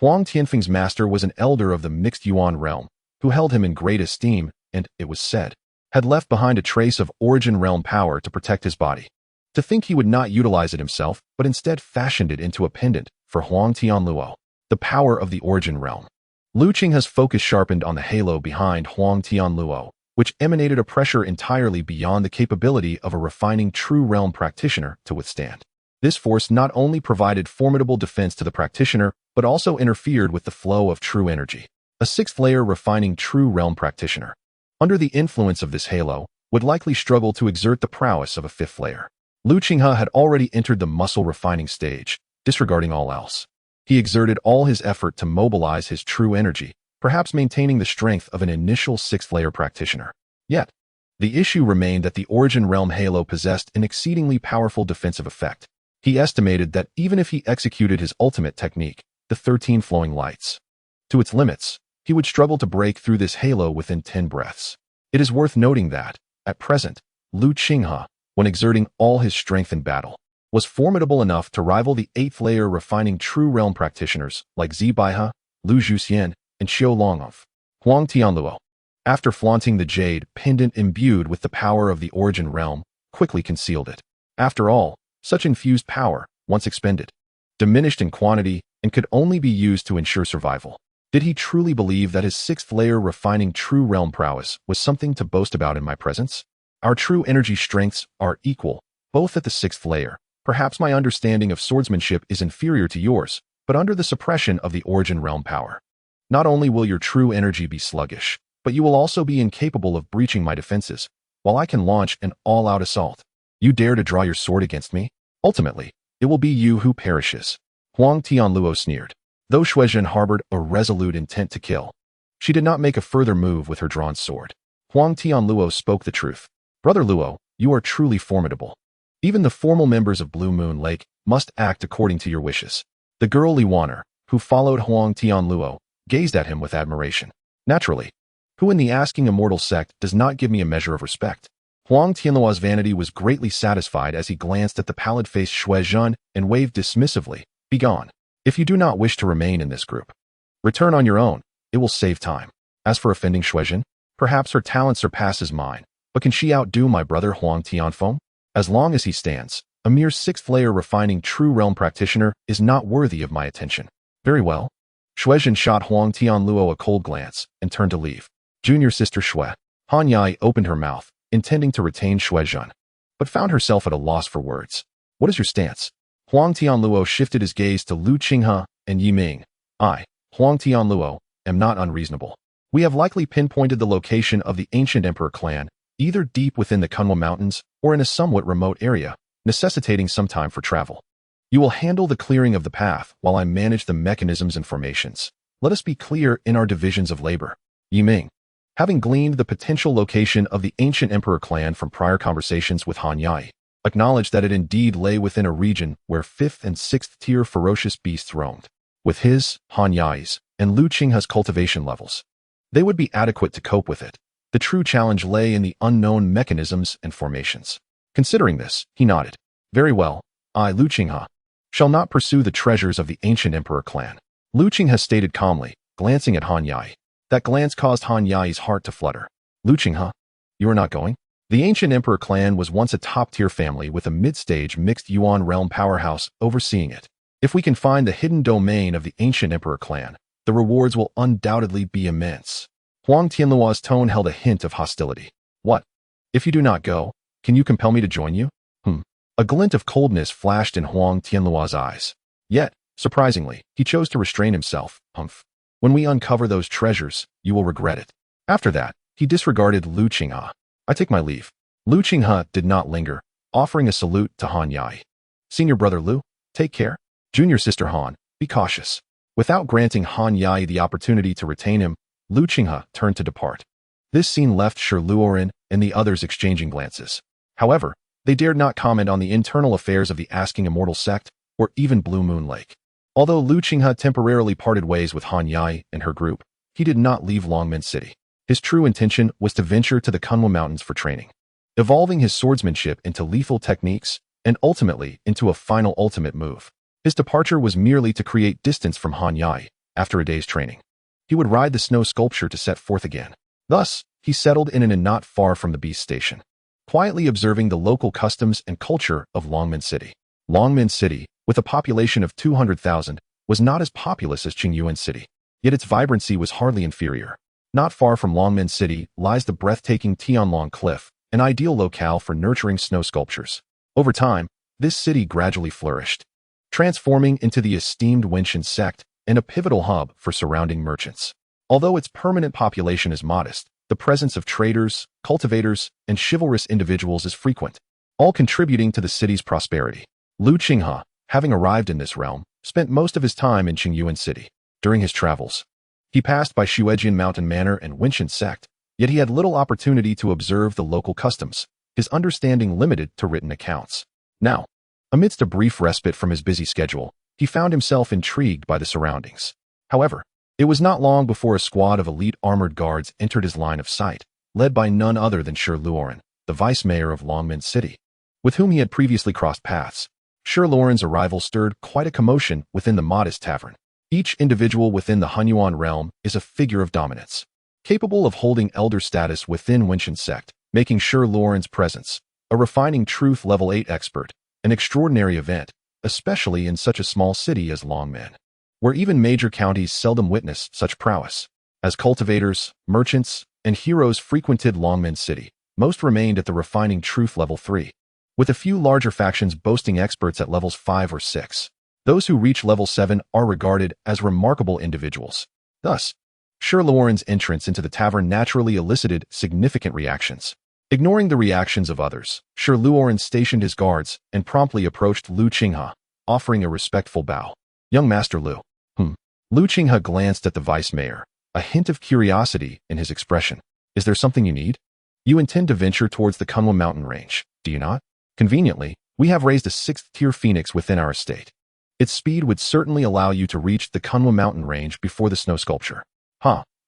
Huang Tianfeng's master was an elder of the mixed Yuan realm, who held him in great esteem and, it was said, had left behind a trace of Origin Realm power to protect his body. To think he would not utilize it himself, but instead fashioned it into a pendant for Huang Tianluo. The power of the Origin Realm. Lu Qinghe's focus sharpened on the halo behind Huang Tianluo, which emanated a pressure entirely beyond the capability of a refining true realm practitioner to withstand. This force not only provided formidable defense to the practitioner, but also interfered with the flow of true energy. A sixth-layer refining true realm practitioner, under the influence of this halo, would likely struggle to exert the prowess of a fifth layer. Lu Qinghe had already entered the muscle-refining stage, disregarding all else. He exerted all his effort to mobilize his true energy, perhaps maintaining the strength of an initial sixth-layer practitioner. Yet, the issue remained that the Origin Realm halo possessed an exceedingly powerful defensive effect. He estimated that even if he executed his ultimate technique, the 13 flowing lights, to its limits, he would struggle to break through this halo within 10 breaths. It is worth noting that, at present, Lu Qinghe, when exerting all his strength in battle, was formidable enough to rival the 8th-layer refining true realm practitioners like Zi Baihe, Lu Zhuxian, and Xiu Longov. Huang Tianluo, after flaunting the jade pendant imbued with the power of the Origin Realm, quickly concealed it. After all, such infused power, once expended, diminished in quantity and could only be used to ensure survival. Did he truly believe that his 6th-layer refining true realm prowess was something to boast about in my presence? Our true energy strengths are equal, both at the 6th layer. Perhaps my understanding of swordsmanship is inferior to yours, but under the suppression of the Origin Realm power, not only will your true energy be sluggish, but you will also be incapable of breaching my defenses, while I can launch an all-out assault. You dare to draw your sword against me? Ultimately, it will be you who perishes. Huang Tianluo sneered. Though Shuizhen harbored a resolute intent to kill, she did not make a further move with her drawn sword. Huang Tianluo spoke the truth. Brother Luo, you are truly formidable. Even the formal members of Blue Moon Lake must act according to your wishes. The girl Li Waner, who followed Huang Tianluo, gazed at him with admiration. Naturally, who in the asking immortal sect does not give me a measure of respect? Huang Tianluo's vanity was greatly satisfied as he glanced at the pallid-faced Shuizhen and waved dismissively, "Begone. If you do not wish to remain in this group, return on your own, it will save time. As for offending Shuizhen, perhaps her talent surpasses mine, but can she outdo my brother Huang Tianfeng? As long as he stands, a mere 6th-layer refining true realm practitioner is not worthy of my attention." Very well. Shuezhen shot Huang Tianluo a cold glance and turned to leave. Junior sister Shui. Han Yai opened her mouth, intending to retain Shuezhen, but found herself at a loss for words. What is your stance? Huang Tianluo shifted his gaze to Lu Qinghe and Yiming. I, Huang Tianluo, am not unreasonable. We have likely pinpointed the location of the ancient emperor clan, either deep within the Qingyuan Mountains or in a somewhat remote area, necessitating some time for travel. You will handle the clearing of the path while I manage the mechanisms and formations. Let us be clear in our divisions of labor. Yiming, having gleaned the potential location of the ancient emperor clan from prior conversations with Han Yai, acknowledged that it indeed lay within a region where 5th and 6th tier ferocious beasts roamed. With his, Han Yai's, and Lu Qinghe's cultivation levels, they would be adequate to cope with it. The true challenge lay in the unknown mechanisms and formations. Considering this, he nodded. Very well, I, Lu Qinghe, shall not pursue the treasures of the ancient emperor clan. Lu Qinghe stated calmly, glancing at Han Yai. That glance caused Han Yai's heart to flutter. Lu Qinghe, you are not going? The ancient emperor clan was once a top-tier family with a mid-stage mixed Yuan realm powerhouse overseeing it. If we can find the hidden domain of the ancient emperor clan, the rewards will undoubtedly be immense. Huang Tianluo's tone held a hint of hostility. What? If you do not go, can you compel me to join you? A glint of coldness flashed in Huang Tianluo's eyes. Yet, surprisingly, he chose to restrain himself. When we uncover those treasures, you will regret it. After that, he disregarded Lu Qinghe. I take my leave. Lu Qinghe did not linger, offering a salute to Han Yai. Senior brother Lu, take care. Junior sister Han, be cautious. Without granting Han Yai the opportunity to retain him, Lu Qinghe turned to depart. This scene left Shi Luoren and the others exchanging glances. However, they dared not comment on the internal affairs of the Asking Immortal sect or even Blue Moon Lake. Although Lu Qinghe temporarily parted ways with Han Yai and her group, he did not leave Longmen City. His true intention was to venture to the Qingyuan Mountains for training, evolving his swordsmanship into lethal techniques and ultimately into a final ultimate move. His departure was merely to create distance from Han Yai. After a day's training, he would ride the snow sculpture to set forth again. Thus, he settled in an inn not far from the beast station, quietly observing the local customs and culture of Longmen City. Longmen City, with a population of 200,000, was not as populous as Qingyuan City, yet its vibrancy was hardly inferior. Not far from Longmen City lies the breathtaking Tianlong Cliff, an ideal locale for nurturing snow sculptures. Over time, this city gradually flourished, transforming into the esteemed Wenshan sect and a pivotal hub for surrounding merchants. Although its permanent population is modest, the presence of traders, cultivators, and chivalrous individuals is frequent, all contributing to the city's prosperity. Lu Qinghe, having arrived in this realm, spent most of his time in Qingyuan City. During his travels, he passed by Shuejian Mountain Manor and Wenshan sect, yet he had little opportunity to observe the local customs, his understanding limited to written accounts. Now, amidst a brief respite from his busy schedule, he found himself intrigued by the surroundings. However, it was not long before a squad of elite armored guards entered his line of sight, led by none other than Shi Luoren, the vice-mayor of Longmen City, with whom he had previously crossed paths. Shi Luoren's arrival stirred quite a commotion within the modest tavern. Each individual within the Hunyuan realm is a figure of dominance, capable of holding elder status within Wenshan sect, making Shi Luoren's presence, a refining truth level 8 expert, an extraordinary event, especially in such a small city as Longmen, where even major counties seldom witness such prowess. As cultivators, merchants, and heroes frequented Longmen City, most remained at the refining truth level 3, with a few larger factions boasting experts at levels 5 or 6. Those who reach level 7 are regarded as remarkable individuals. Thus, Shi Luoren's entrance into the tavern naturally elicited significant reactions. Ignoring the reactions of others, Shi Luoren stationed his guards and promptly approached Lu Qinghe, offering a respectful bow. Young Master Lu. Lu Qinghe glanced at the vice-mayor, a hint of curiosity in his expression. Is there something you need? You intend to venture towards the Qingyuan mountain range, do you not? Conveniently, we have raised a 6th-tier phoenix within our estate. Its speed would certainly allow you to reach the Qingyuan mountain range before the snow sculpture.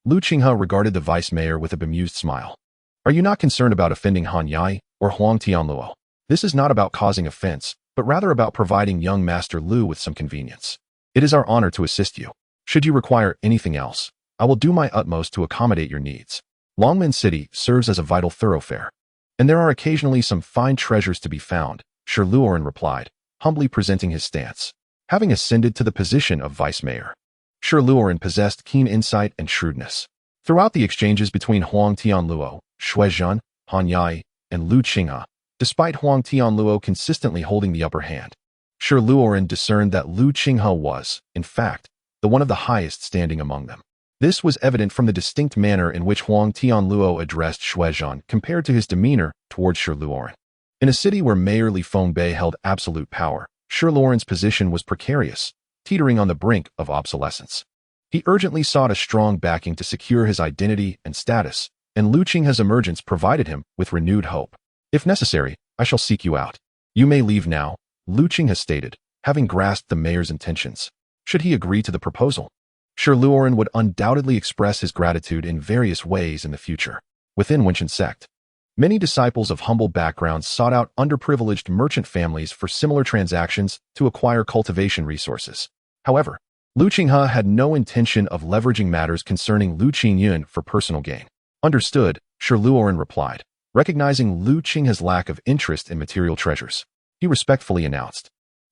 Lu Qinghe regarded the vice-mayor with a bemused smile. Are you not concerned about offending Han Yai or Huang Tianluo? This is not about causing offense, but rather about providing young Master Lu with some convenience. It is our honor to assist you. Should you require anything else, I will do my utmost to accommodate your needs. Longmen City serves as a vital thoroughfare, and there are occasionally some fine treasures to be found, Shi Luoren replied, humbly presenting his stance. Having ascended to the position of vice-mayor, Shi Luoren possessed keen insight and shrewdness. Throughout the exchanges between Huang Tianluo, Shuizhen, Han Yai, and Lu Qinghe, despite Huang Tianluo consistently holding the upper hand, Shi Luoren discerned that Lu Qinghe was, in fact, the one of the highest standing among them. This was evident from the distinct manner in which Huang Tianluo addressed Shuizhen compared to his demeanor towards Shi Luoren. In a city where Mayor Li Fengbei held absolute power, Shi Luoren's position was precarious, teetering on the brink of obsolescence. He urgently sought a strong backing to secure his identity and status, and Lu Qinghe's emergence provided him with renewed hope. If necessary, I shall seek you out. You may leave now, Lu Qinghe stated, having grasped the mayor's intentions. Should he agree to the proposal, Shi Luoren would undoubtedly express his gratitude in various ways in the future. Within Wenchen sect, many disciples of humble backgrounds sought out underprivileged merchant families for similar transactions to acquire cultivation resources. However, Lu Qinghe had no intention of leveraging matters concerning Lu Qingyuan for personal gain. Understood, Shi Luoren replied, recognizing Lu Qinghe's lack of interest in material treasures. He respectfully announced,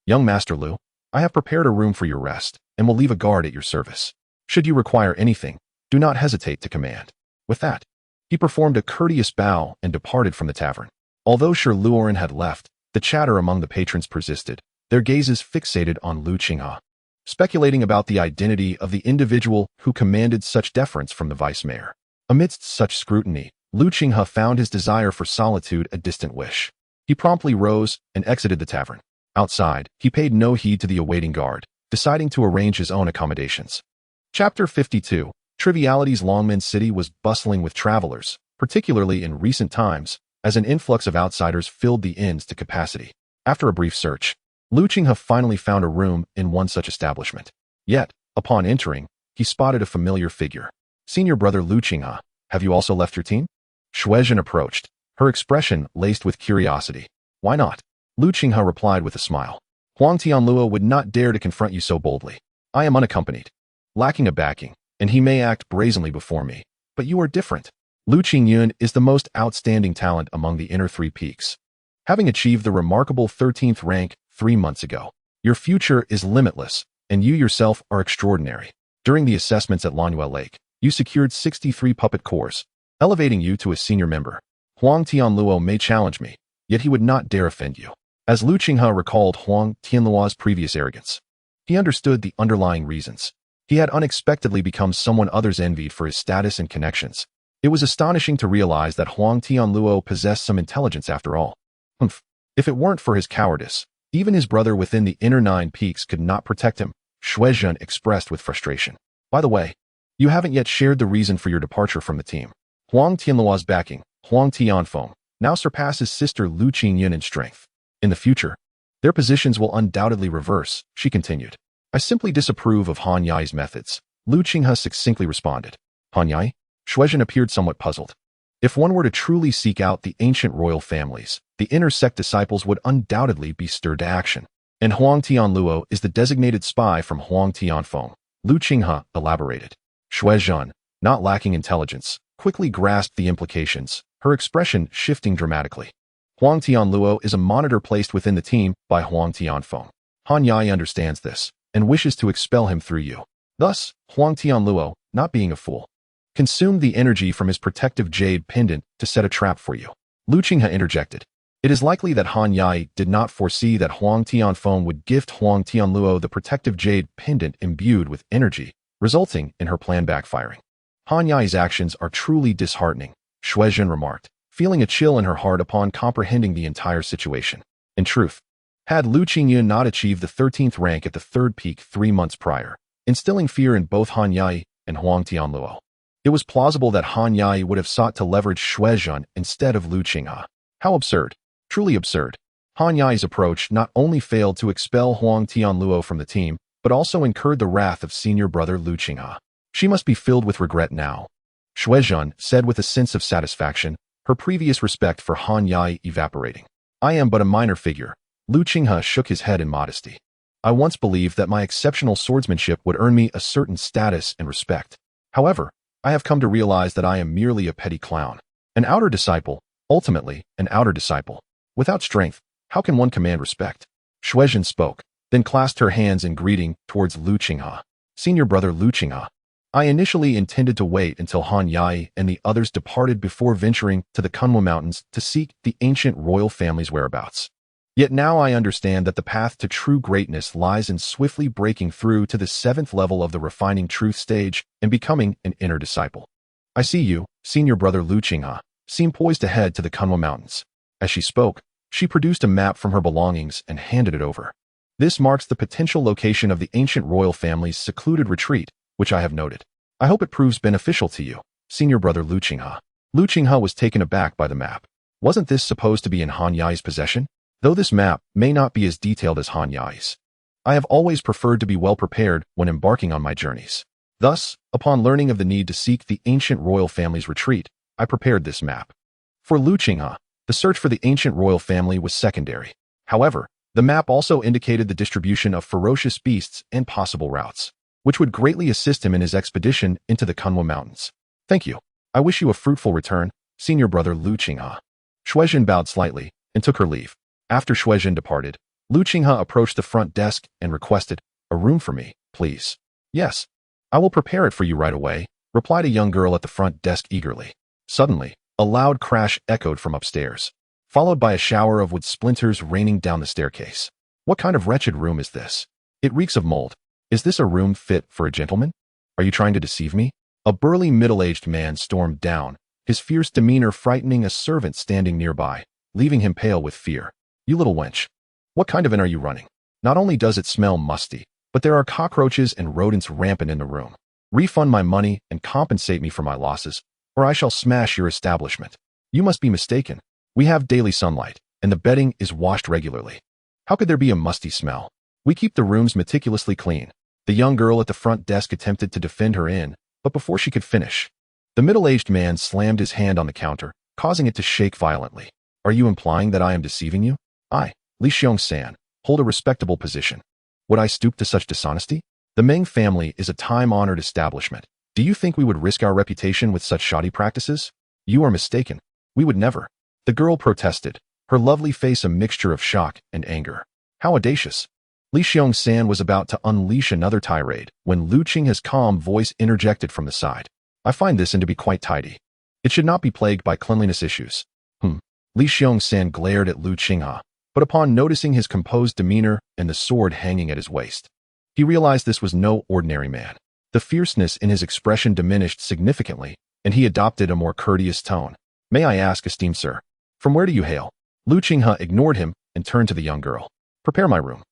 "Young Master Lu, I have prepared a room for your rest, and will leave a guard at your service. Should you require anything, do not hesitate to command." With that, he performed a courteous bow and departed from the tavern. Although Shi Luoren had left, the chatter among the patrons persisted, their gazes fixated on Lu Qinghe, speculating about the identity of the individual who commanded such deference from the vice-mayor. Amidst such scrutiny, Lu Qinghe found his desire for solitude a distant wish. He promptly rose and exited the tavern. Outside, he paid no heed to the awaiting guard, deciding to arrange his own accommodations. Chapter 52. Trivialities. Longmen City was bustling with travelers, particularly in recent times, as an influx of outsiders filled the inns to capacity. After a brief search, Lu Qinghe finally found a room in one such establishment. Yet, upon entering, he spotted a familiar figure. "Senior brother Lu Qinghe, have you also left your team?" Shuizhen approached, her expression laced with curiosity. "Why not?" Lu Qinghe replied with a smile. "Huang Tianluo would not dare to confront you so boldly. I am unaccompanied, lacking a backing, and he may act brazenly before me, but you are different. Lu Qingyuan is the most outstanding talent among the inner three peaks. Having achieved the remarkable 13th rank 3 months ago, your future is limitless, and you yourself are extraordinary. During the assessments at Lanyue Lake, you secured 63 puppet cores, elevating you to a senior member. Huang Tianluo may challenge me, yet he would not dare offend you." As Lu Qinghe recalled Huang Tianluo's previous arrogance, he understood the underlying reasons. He had unexpectedly become someone others envied for his status and connections. It was astonishing to realize that Huang Tianluo possessed some intelligence after all. If it weren't for his cowardice, even his brother within the inner 9 peaks could not protect him, Shuizhen expressed with frustration. "By the way, you haven't yet shared the reason for your departure from the team. Huang Tianluo's backing, Huang Tianfeng, now surpasses sister Lu Qingyuan in strength. In the future, their positions will undoubtedly reverse," she continued. "I simply disapprove of Han Yai's methods," Lu Qinghe succinctly responded. "Han Yai?" Shuizhen appeared somewhat puzzled. If one were to truly seek out the ancient royal families, the inner sect disciples would undoubtedly be stirred to action. "And Huang Tianluo is the designated spy from Huang Tianfeng," Lu Qinghe elaborated. Shuizhen, not lacking intelligence, quickly grasped the implications, her expression shifting dramatically. "Huang Tianluo is a monitor placed within the team by Huang Tianfeng. Han Yai understands this, and wishes to expel him through you. Thus, Huang Tianluo, not being a fool, consumed the energy from his protective jade pendant to set a trap for you." Lu Qinghe interjected. It is likely that Han Yai did not foresee that Huang Tianfeng would gift Huang Tianluo the protective jade pendant imbued with energy, resulting in her plan backfiring. "Han Yai's actions are truly disheartening," Shuizhen remarked, feeling a chill in her heart upon comprehending the entire situation. In truth, had Lu Qingyuan not achieved the 13th rank at the 3rd peak 3 months prior, instilling fear in both Han Yai and Huang Tianluo, it was plausible that Han Yai would have sought to leverage Shuizhen instead of Lu Qinghe. How absurd. Truly absurd. Han Yai's approach not only failed to expel Huang Tianluo from the team, but also incurred the wrath of senior brother Lu Qinghe. She must be filled with regret now. Shuizhen said with a sense of satisfaction, her previous respect for Han Yai evaporating. "I am but a minor figure." Lu Qinghe shook his head in modesty. "I once believed that my exceptional swordsmanship would earn me a certain status and respect. However, I have come to realize that I am merely a petty clown. An outer disciple, ultimately an outer disciple. Without strength, how can one command respect?" Shuizhen spoke, then clasped her hands in greeting towards Lu Qinghe. Senior brother Lu Qinghe. I initially intended to wait until Han Yai and the others departed before venturing to the Qingyuan Mountains to seek the ancient royal family's whereabouts. Yet now I understand that the path to true greatness lies in swiftly breaking through to the 7th level of the refining truth stage and becoming an inner disciple. I see you, senior brother Lu Qinghe, seemed poised to head to the Qingyuan Mountains. As she spoke, she produced a map from her belongings and handed it over. This marks the potential location of the ancient royal family's secluded retreat, which I have noted. I hope it proves beneficial to you, senior brother Lu Qinghe. Lu Qinghe was taken aback by the map. Wasn't this supposed to be in Han Yai's possession? Though this map may not be as detailed as Han Yai's, I have always preferred to be well prepared when embarking on my journeys. Thus, upon learning of the need to seek the ancient royal family's retreat, I prepared this map. For Lu Qinghe, the search for the ancient royal family was secondary. However, the map also indicated the distribution of ferocious beasts and possible routes, which would greatly assist him in his expedition into the Qingyuan Mountains. Thank you. I wish you a fruitful return, senior brother Lu Qinghe. Shuizhen bowed slightly and took her leave. After Shuizhen departed, Lu Qinghe approached the front desk and requested, "A room for me, please." "Yes, I will prepare it for you right away," replied a young girl at the front desk eagerly. Suddenly, a loud crash echoed from upstairs, followed by a shower of wood splinters raining down the staircase. "What kind of wretched room is this? It reeks of mold. Is this a room fit for a gentleman? Are you trying to deceive me?" A burly middle-aged man stormed down, his fierce demeanor frightening a servant standing nearby, leaving him pale with fear. "You little wench. What kind of inn are you running? Not only does it smell musty, but there are cockroaches and rodents rampant in the room. Refund my money and compensate me for my losses, or I shall smash your establishment. You must be mistaken. We have daily sunlight, and the bedding is washed regularly. How could there be a musty smell? We keep the rooms meticulously clean." The young girl at the front desk attempted to defend her inn, but before she could finish, the middle-aged man slammed his hand on the counter, causing it to shake violently. "Are you implying that I am deceiving you? I, Li Xiong-san, hold a respectable position. Would I stoop to such dishonesty? The Meng family is a time-honored establishment. Do you think we would risk our reputation with such shoddy practices? You are mistaken. We would never." The girl protested, her lovely face a mixture of shock and anger. How audacious! Li Xiong-san was about to unleash another tirade when Lu Qinghe's calm voice interjected from the side. "I find this inn to be quite tidy. It should not be plagued by cleanliness issues." Li Xiong-san glared at Lu Qinghe, but upon noticing his composed demeanor and the sword hanging at his waist, he realized this was no ordinary man. The fierceness in his expression diminished significantly, and he adopted a more courteous tone. "May I ask, esteemed sir, from where do you hail?" Lu Qinghe ignored him and turned to the young girl. "Prepare my room.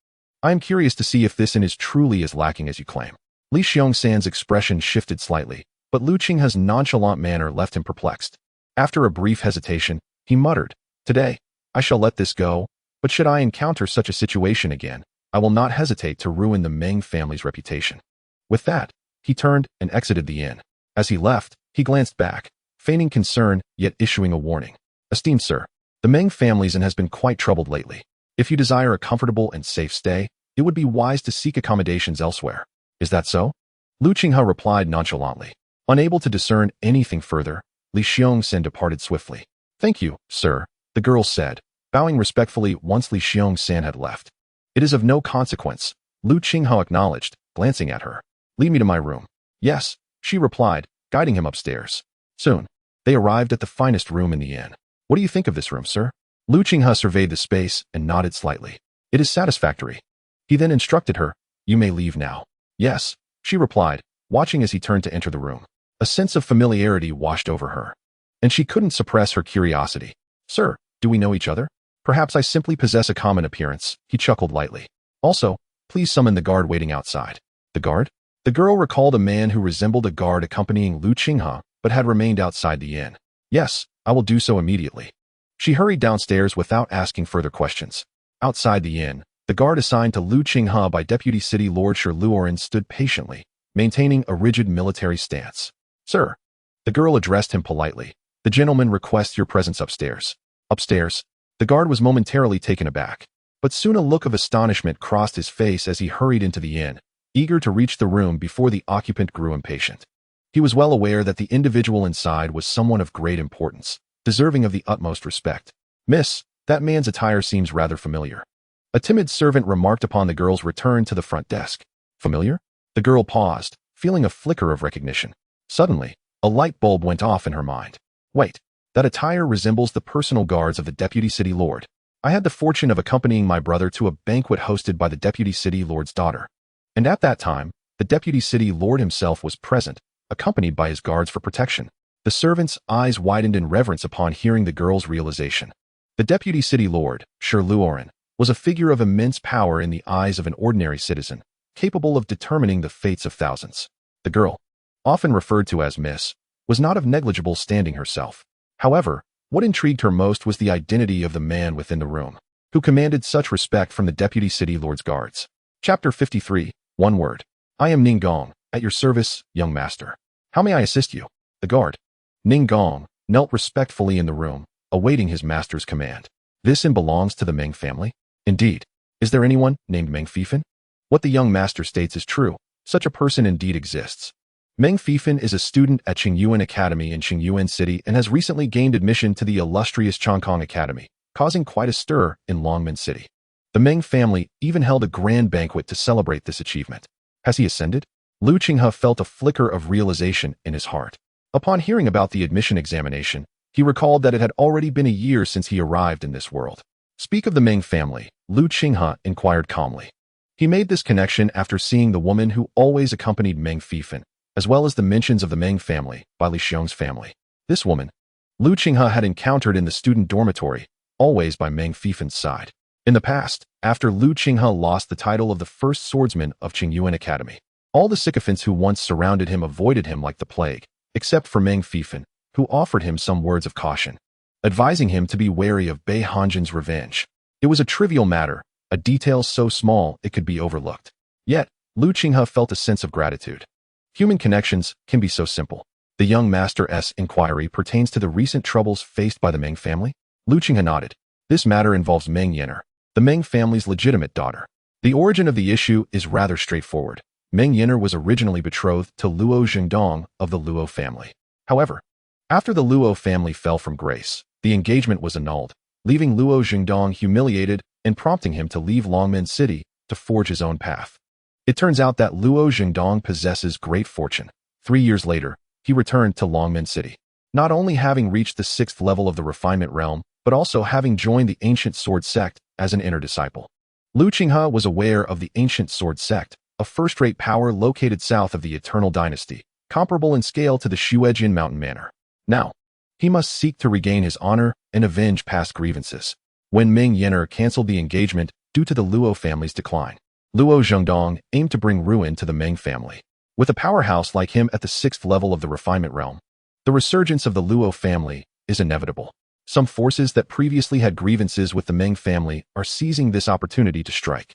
I am curious to see if this inn is truly as lacking as you claim." Li Xiong-san's expression shifted slightly, but Lu Qinghe's nonchalant manner left him perplexed. After a brief hesitation, he muttered, "Today, I shall let this go, but should I encounter such a situation again, I will not hesitate to ruin the Meng family's reputation." With that, he turned and exited the inn. As he left, he glanced back, feigning concern yet issuing a warning. "Esteemed sir, the Meng family's inn has been quite troubled lately. If you desire a comfortable and safe stay, it would be wise to seek accommodations elsewhere. Is that so?" Lu Qinghe replied nonchalantly. Unable to discern anything further, Li Xiong-san departed swiftly. "Thank you, sir," the girl said, bowing respectfully once Li Xiong-san had left. "It is of no consequence," Lu Qinghe acknowledged, glancing at her. "Lead me to my room." "Yes," she replied, guiding him upstairs. Soon, they arrived at the finest room in the inn. "What do you think of this room, sir?" Lu Qinghe surveyed the space and nodded slightly. "It is satisfactory." He then instructed her, "You may leave now." "Yes," she replied, watching as he turned to enter the room. A sense of familiarity washed over her, and she couldn't suppress her curiosity. "Sir, do we know each other? Perhaps I simply possess a common appearance," he chuckled lightly. "Also, please summon the guard waiting outside." "The guard?" The girl recalled a man who resembled a guard accompanying Lu Qinghe, but had remained outside the inn. "Yes, I will do so immediately." She hurried downstairs without asking further questions. Outside the inn, the guard assigned to Lu Qinghe by Deputy City Lord Shi Luoren stood patiently, maintaining a rigid military stance. "Sir," the girl addressed him politely, "the gentleman requests your presence upstairs." Upstairs, the guard was momentarily taken aback, but soon a look of astonishment crossed his face as he hurried into the inn, eager to reach the room before the occupant grew impatient. He was well aware that the individual inside was someone of great importance, deserving of the utmost respect. "Miss, that man's attire seems rather familiar." A timid servant remarked upon the girl's return to the front desk. "Familiar?" The girl paused, feeling a flicker of recognition. Suddenly, a light bulb went off in her mind. Wait, that attire resembles the personal guards of the Deputy City Lord. I had the fortune of accompanying my brother to a banquet hosted by the Deputy City Lord's daughter. And at that time, the Deputy City Lord himself was present, accompanied by his guards for protection. The servant's eyes widened in reverence upon hearing the girl's realization. The Deputy City Lord, Luoren, was a figure of immense power in the eyes of an ordinary citizen, capable of determining the fates of thousands. The girl, often referred to as Miss, was not of negligible standing herself. However, what intrigued her most was the identity of the man within the room, who commanded such respect from the Deputy City Lord's guards. Chapter 53, One Word. I am Yingying, at your service, young master. How may I assist you? The guard, Yingying, knelt respectfully in the room, awaiting his master's command. This inn belongs to the Meng family? Indeed. Is there anyone named Meng Fifan? What the young master states is true. Such a person indeed exists. Meng Fifan is a student at Qingyuan Academy in Qingyuan City and has recently gained admission to the illustrious Qinghe Academy, causing quite a stir in Longmen City. The Meng family even held a grand banquet to celebrate this achievement. Has he ascended? Lu Qinghe felt a flicker of realization in his heart. Upon hearing about the admission examination, he recalled that it had already been a year since he arrived in this world. Speak of the Meng family, Lu Qinghe inquired calmly. He made this connection after seeing the woman who always accompanied Meng Fifan, as well as the mentions of the Meng family by Li Xiong's family. This woman, Lu Qinghe had encountered in the student dormitory, always by Meng Fifan's side. In the past, after Lu Qinghe lost the title of the first swordsman of Qingyuan Academy, all the sycophants who once surrounded him avoided him like the plague, except for Meng Fifan, who offered him some words of caution, advising him to be wary of Bei Hanjin's revenge. It was a trivial matter, a detail so small it could be overlooked. Yet, Lu Qinghe felt a sense of gratitude. Human connections can be so simple. The young master's inquiry pertains to the recent troubles faced by the Meng family? Lu Qinghe nodded. This matter involves Meng Yanner, the Meng family's legitimate daughter. The origin of the issue is rather straightforward. Meng Yanner was originally betrothed to Luo Zhengdong of the Luo family. However, after the Luo family fell from grace, the engagement was annulled, leaving Luo Zhengdong humiliated and prompting him to leave Longmen City to forge his own path. It turns out that Luo Zhengdong possesses great fortune. 3 years later, he returned to Longmen City, not only having reached the 6th level of the refinement realm, but also having joined the ancient sword sect as an inner disciple. Lu Qinghe was aware of the ancient sword sect, a first-rate power located south of the Eternal Dynasty, comparable in scale to the Shuejin Mountain Manor. Now, he must seek to regain his honor and avenge past grievances. When Meng Yanner canceled the engagement due to the Luo family's decline, Luo Zhengdong aimed to bring ruin to the Meng family. With a powerhouse like him at the 6th level of the refinement realm, the resurgence of the Luo family is inevitable. Some forces that previously had grievances with the Meng family are seizing this opportunity to strike,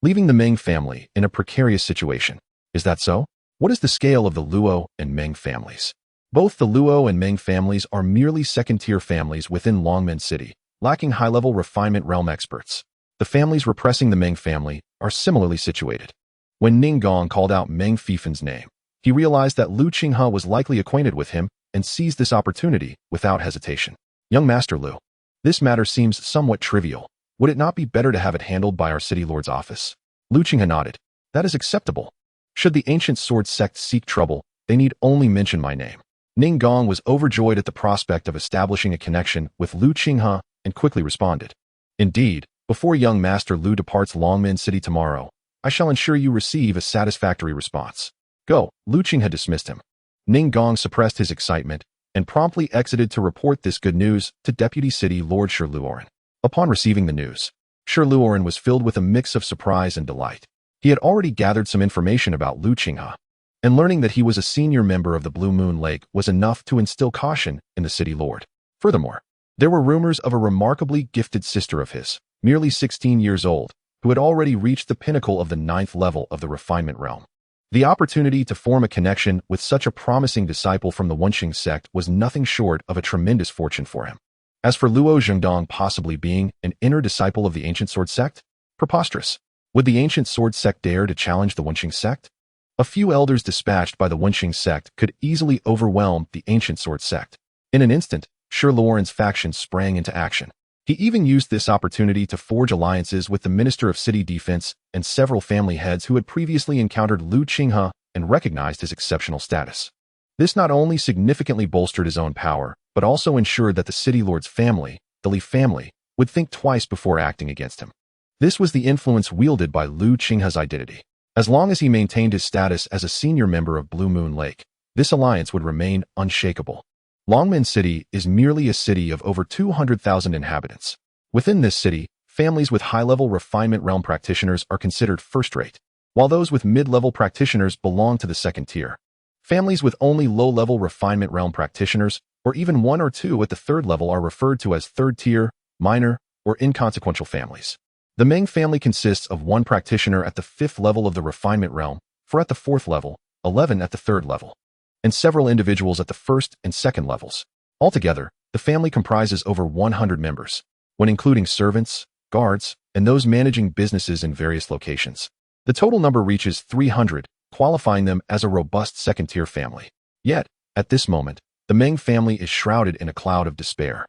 leaving the Meng family in a precarious situation. Is that so? What is the scale of the Luo and Meng families? Both the Luo and Meng families are merely second-tier families within Longmen City, lacking high-level refinement realm experts. The families repressing the Meng family are similarly situated. When Yingying called out Meng Fifan's name, he realized that Lu Qinghe was likely acquainted with him and seized this opportunity without hesitation. Young Master Lu, this matter seems somewhat trivial. Would it not be better to have it handled by our city lord's office? Lu Qinghe nodded. That is acceptable. Should the ancient sword sect seek trouble, they need only mention my name. Yingying was overjoyed at the prospect of establishing a connection with Lu Qinghe and quickly responded. Indeed, before young Master Lu departs Longmen City tomorrow, I shall ensure you receive a satisfactory response. Go, Lu Qinghe dismissed him. Yingying suppressed his excitement and promptly exited to report this good news to Deputy City Lord Luoren. Upon receiving the news, Luoren was filled with a mix of surprise and delight. He had already gathered some information about Lu Qinghe, and learning that he was a senior member of the Blue Moon Lake was enough to instill caution in the city lord. Furthermore, there were rumors of a remarkably gifted sister of his, merely 16 years old, who had already reached the pinnacle of the 9th level of the refinement realm. The opportunity to form a connection with such a promising disciple from the Wenqing sect was nothing short of a tremendous fortune for him. As for Luo Zhengdong possibly being an inner disciple of the ancient sword sect, preposterous. Would the ancient sword sect dare to challenge the Wenqing sect? A few elders dispatched by the Wenqing sect could easily overwhelm the ancient sword sect. In an instant, Luoren's faction sprang into action. He even used this opportunity to forge alliances with the Minister of City Defense and several family heads who had previously encountered Lu Qinghe and recognized his exceptional status. This not only significantly bolstered his own power, but also ensured that the city lord's family, the Li family, would think twice before acting against him. This was the influence wielded by Lu Qinghe's identity. As long as he maintained his status as a senior member of Blue Moon Lake, this alliance would remain unshakable. Longmen City is merely a city of over 200,000 inhabitants. Within this city, families with high-level refinement realm practitioners are considered first-rate, while those with mid-level practitioners belong to the second tier. Families with only low-level refinement realm practitioners, or even one or two at the third level, are referred to as third-tier, minor, or inconsequential families. The Meng family consists of one practitioner at the 5th level of the refinement realm, 4 at the 4th level, 11 at the 3rd level, and several individuals at the 1st and 2nd levels. Altogether, the family comprises over 100 members, when including servants, guards, and those managing businesses in various locations. The total number reaches 300, qualifying them as a robust second-tier family. Yet, at this moment, the Meng family is shrouded in a cloud of despair.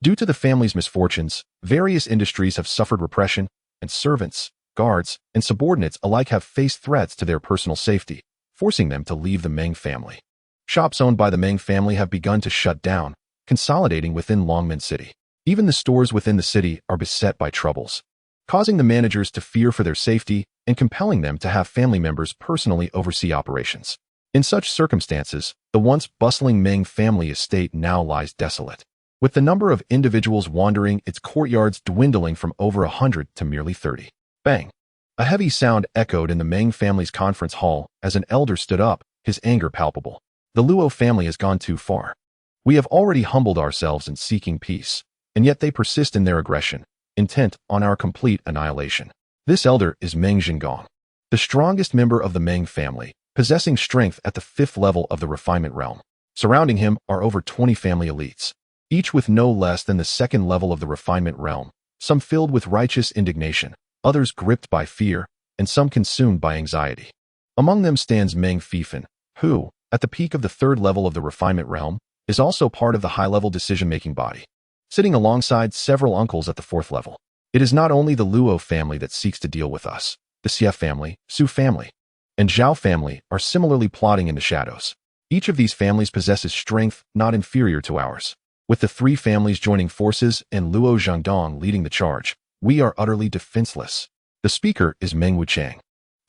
Due to the family's misfortunes, various industries have suffered repression, and servants, guards, and subordinates alike have faced threats to their personal safety, forcing them to leave the Meng family. Shops owned by the Meng family have begun to shut down, consolidating within Longmen City. Even the stores within the city are beset by troubles, causing the managers to fear for their safety and compelling them to have family members personally oversee operations. In such circumstances, the once bustling Meng family estate now lies desolate, with the number of individuals wandering its courtyards dwindling from over 100 to merely 30. Bang! A heavy sound echoed in the Meng family's conference hall as an elder stood up, his anger palpable. The Luo family has gone too far. We have already humbled ourselves in seeking peace, and yet they persist in their aggression, intent on our complete annihilation. This elder is Meng Xinggong, the strongest member of the Meng family, possessing strength at the 5th level of the refinement realm. Surrounding him are over 20 family elites, each with no less than the 2nd level of the refinement realm, some filled with righteous indignation, others gripped by fear, and some consumed by anxiety. Among them stands Meng Fifan, who, at the peak of the 3rd level of the refinement realm, is also part of the high-level decision-making body, sitting alongside several uncles at the 4th level. It is not only the Luo family that seeks to deal with us. The Xie family, Su family, and Zhao family are similarly plotting in the shadows. Each of these families possesses strength not inferior to ours. With the 3 families joining forces and Luo Zhangdong leading the charge, we are utterly defenseless. The speaker is Meng Wuchang,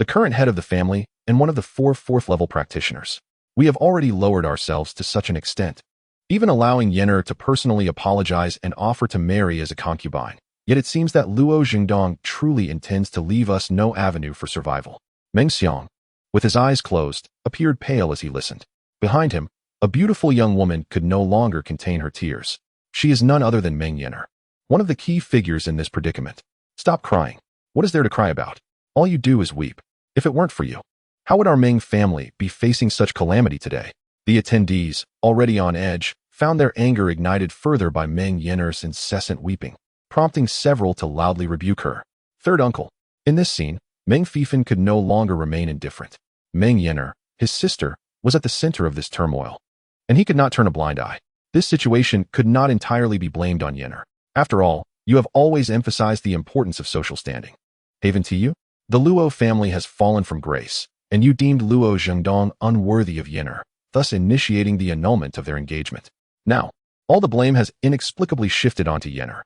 the current head of the family and one of the 4 4th-level practitioners. We have already lowered ourselves to such an extent, even allowing Yen'er to personally apologize and offer to marry as a concubine. Yet it seems that Luo Zhengdong truly intends to leave us no avenue for survival. Meng Xiang, with his eyes closed, appeared pale as he listened. Behind him, a beautiful young woman could no longer contain her tears. She is none other than Meng Yen'er, one of the key figures in this predicament. Stop crying. What is there to cry about? All you do is weep. If it weren't for you, how would our Meng family be facing such calamity today? The attendees, already on edge, found their anger ignited further by Meng Yen'er's incessant weeping, prompting several to loudly rebuke her. Third uncle. In this scene, Meng Fifan could no longer remain indifferent. Meng Yen'er, his sister, was at the center of this turmoil, and he could not turn a blind eye. This situation could not entirely be blamed on Yen'er. After all, you have always emphasized the importance of social standing. Haven to you? The Luo family has fallen from grace, and you deemed Luo Zhengdong unworthy of Yen'er, thus initiating the annulment of their engagement. Now, all the blame has inexplicably shifted onto Yen'er.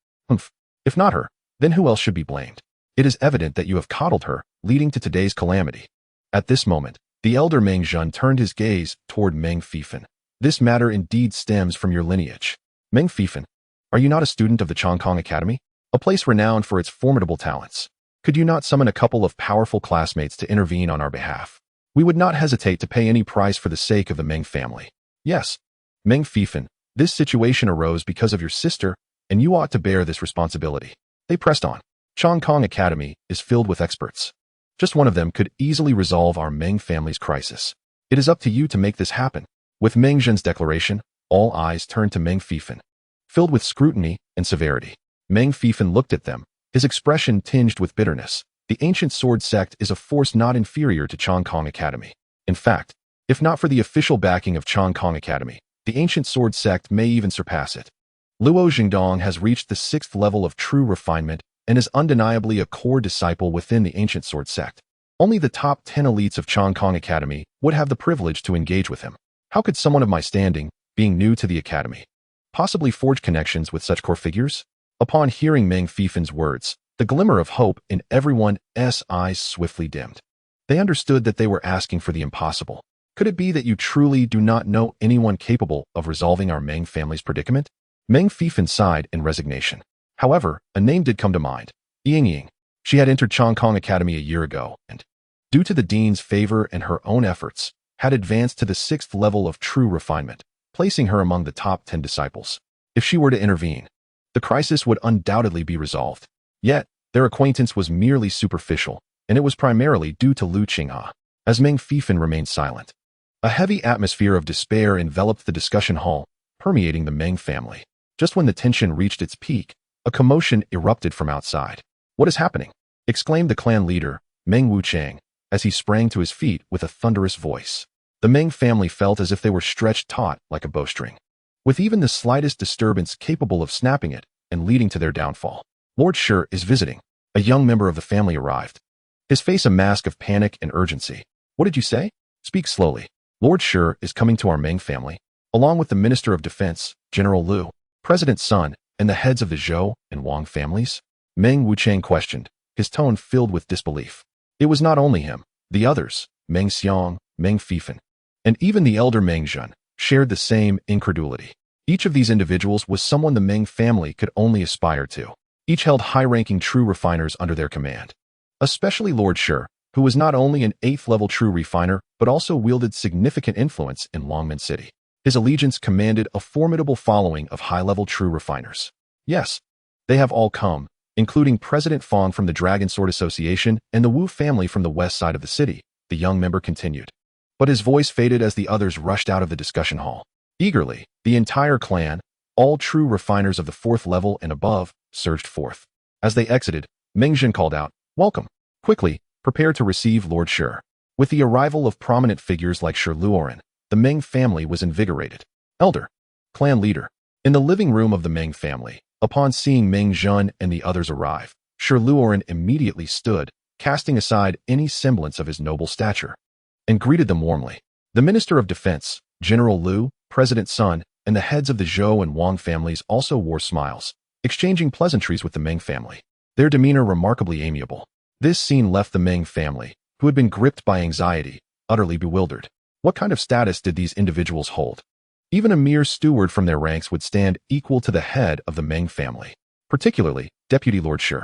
If not her, then who else should be blamed? It is evident that you have coddled her, leading to today's calamity. At this moment, the elder Meng Zhun turned his gaze toward Meng Fifan. This matter indeed stems from your lineage. Meng Fifan, are you not a student of the Qinggyuan Academy, a place renowned for its formidable talents? Could you not summon a couple of powerful classmates to intervene on our behalf? We would not hesitate to pay any price for the sake of the Meng family. Yes, Meng Fifan, this situation arose because of your sister, and you ought to bear this responsibility. They pressed on. Qinggyuan Academy is filled with experts. Just one of them could easily resolve our Meng family's crisis. It is up to you to make this happen. With Meng Zhen's declaration, all eyes turned to Meng Fifan, filled with scrutiny and severity. Meng Fifan looked at them, his expression tinged with bitterness. The ancient sword sect is a force not inferior to Qinggyuan Academy. In fact, if not for the official backing of Qinggyuan Academy, the ancient sword sect may even surpass it. Luo Jingdong has reached the 6th level of true refinement and is undeniably a core disciple within the ancient sword sect. Only the top 10 elites of Qinggyuan Academy would have the privilege to engage with him. How could someone of my standing, being new to the academy, possibly forge connections with such core figures? Upon hearing Meng Fifin's words, the glimmer of hope in everyone's eyes swiftly dimmed. They understood that they were asking for the impossible. Could it be that you truly do not know anyone capable of resolving our Meng family's predicament? Meng Fifin sighed in resignation. However, a name did come to mind. Yingying. She had entered Qinggyuan Academy a year ago and, due to the dean's favor and her own efforts, had advanced to the 6th level of true refinement, placing her among the top 10 disciples. If she were to intervene, the crisis would undoubtedly be resolved. Yet, their acquaintance was merely superficial, and it was primarily due to Lu Qinghe. As Meng Fifin remained silent, a heavy atmosphere of despair enveloped the discussion hall, permeating the Meng family. Just when the tension reached its peak, a commotion erupted from outside. "What is happening?" exclaimed the clan leader, Meng Wuchang, as he sprang to his feet with a thunderous voice. The Meng family felt as if they were stretched taut like a bowstring, with even the slightest disturbance capable of snapping it and leading to their downfall. "Lord Shi is visiting." A young member of the family arrived, his face a mask of panic and urgency. "What did you say? Speak slowly." "Lord Shi is coming to our Meng family, along with the Minister of Defense, General Lu, President's son, and the heads of the Zhou and Wang families?" Meng Wuchang questioned, his tone filled with disbelief. It was not only him. The others, Meng Xiang, Meng Fifin, and even the elder Meng Zhen, shared the same incredulity. Each of these individuals was someone the Meng family could only aspire to. Each held high-ranking true refiners under their command. Especially Lord Shi, who was not only an 8th-level true refiner, but also wielded significant influence in Longmen City. His allegiance commanded a formidable following of high-level true refiners. "Yes, they have all come, including President Fong from the Dragon Sword Association and the Wu family from the west side of the city," the young member continued. But his voice faded as the others rushed out of the discussion hall. Eagerly, the entire clan, all true refiners of the 4th level and above, surged forth. As they exited, Meng Zhen called out, "Welcome. Quickly, prepare to receive Lord Shi." With the arrival of prominent figures like Shi Luoren, the Meng family was invigorated. Elder, clan leader. In the living room of the Meng family, upon seeing Meng Zhen and the others arrive, Shi Luoren immediately stood, casting aside any semblance of his noble stature, and greeted them warmly. The Minister of Defense, General Lu, President's son, and the heads of the Zhou and Wang families also wore smiles, exchanging pleasantries with the Meng family, their demeanor remarkably amiable. This scene left the Meng family, who had been gripped by anxiety, utterly bewildered. What kind of status did these individuals hold? Even a mere steward from their ranks would stand equal to the head of the Meng family, particularly Deputy Lord Shi,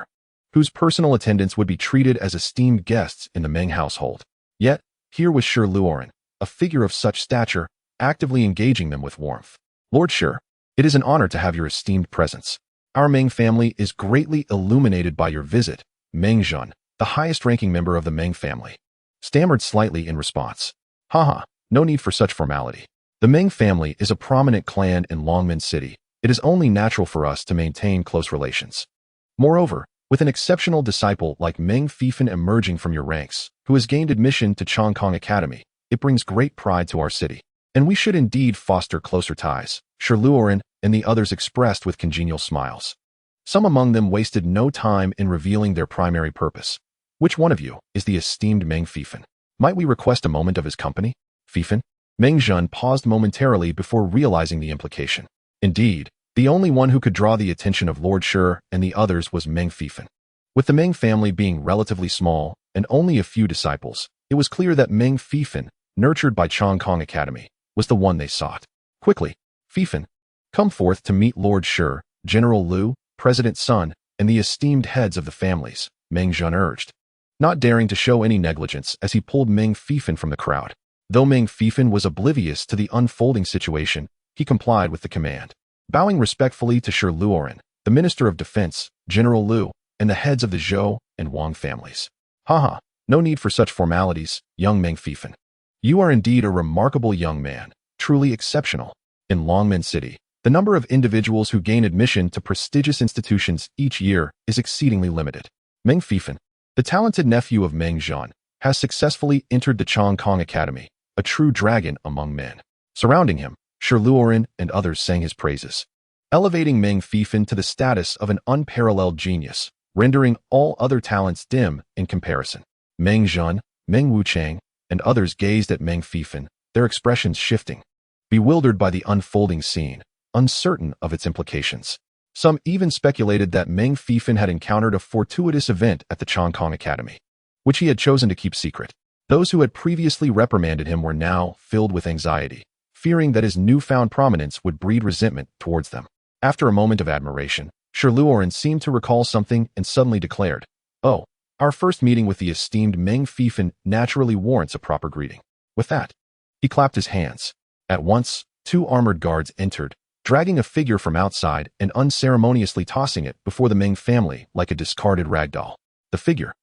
whose personal attendants would be treated as esteemed guests in the Meng household. Yet, here was Shi Luoren, a figure of such stature, actively engaging them with warmth. "Lord Shi, it is an honor to have your esteemed presence. Our Meng family is greatly illuminated by your visit." Meng Zhen, the highest-ranking member of the Meng family, stammered slightly in response. "Haha, no need for such formality. The Meng family is a prominent clan in Longmen City. It is only natural for us to maintain close relations. Moreover, with an exceptional disciple like Meng Fifin emerging from your ranks, who has gained admission to Qinggyuan Academy, it brings great pride to our city. And we should indeed foster closer ties," Shi Luoren and the others expressed with congenial smiles. Some among them wasted no time in revealing their primary purpose. "Which one of you is the esteemed Meng Fifin? Might we request a moment of his company?" "Fifin?" Meng Zhen paused momentarily before realizing the implication. Indeed, the only one who could draw the attention of Lord Shi and the others was Meng Fifin. With the Meng family being relatively small and only a few disciples, it was clear that Meng Fifin, nurtured by Qinggyuan Academy, was the one they sought. "Quickly, Fifin, come forth to meet Lord Shi, General Lu, President's son, and the esteemed heads of the families," Meng Zhen urged, not daring to show any negligence as he pulled Meng Fifin from the crowd. Though Meng Fifin was oblivious to the unfolding situation, he complied with the command. Bowing respectfully to Shi Luoren, the Minister of Defense, General Lu, and the heads of the Zhou and Wang families. "Haha, no need for such formalities, young Meng Fifin. You are indeed a remarkable young man, truly exceptional. In Longmen City, the number of individuals who gain admission to prestigious institutions each year is exceedingly limited. Meng Fifin, the talented nephew of Meng Zhen, has successfully entered the Qinggyuan Academy, a true dragon among men." Surrounding him, Shi Luoren and others sang his praises. elevating Meng Fifan to the status of an unparalleled genius, rendering all other talents dim in comparison. Meng Zhen, Meng Wuchang, and others gazed at Meng Fifan, their expressions shifting, bewildered by the unfolding scene, uncertain of its implications. Some even speculated that Meng Fifan had encountered a fortuitous event at the Qinggyuan Academy, which he had chosen to keep secret. Those who had previously reprimanded him were now filled with anxiety, fearing that his newfound prominence would breed resentment towards them. After a moment of admiration, Luoren seemed to recall something and suddenly declared, "Oh, our first meeting with the esteemed Meng Fifan naturally warrants a proper greeting." With that, he clapped his hands. At once, 2 armored guards entered, dragging a figure from outside and unceremoniously tossing it before the Meng family like a discarded rag doll. The figure,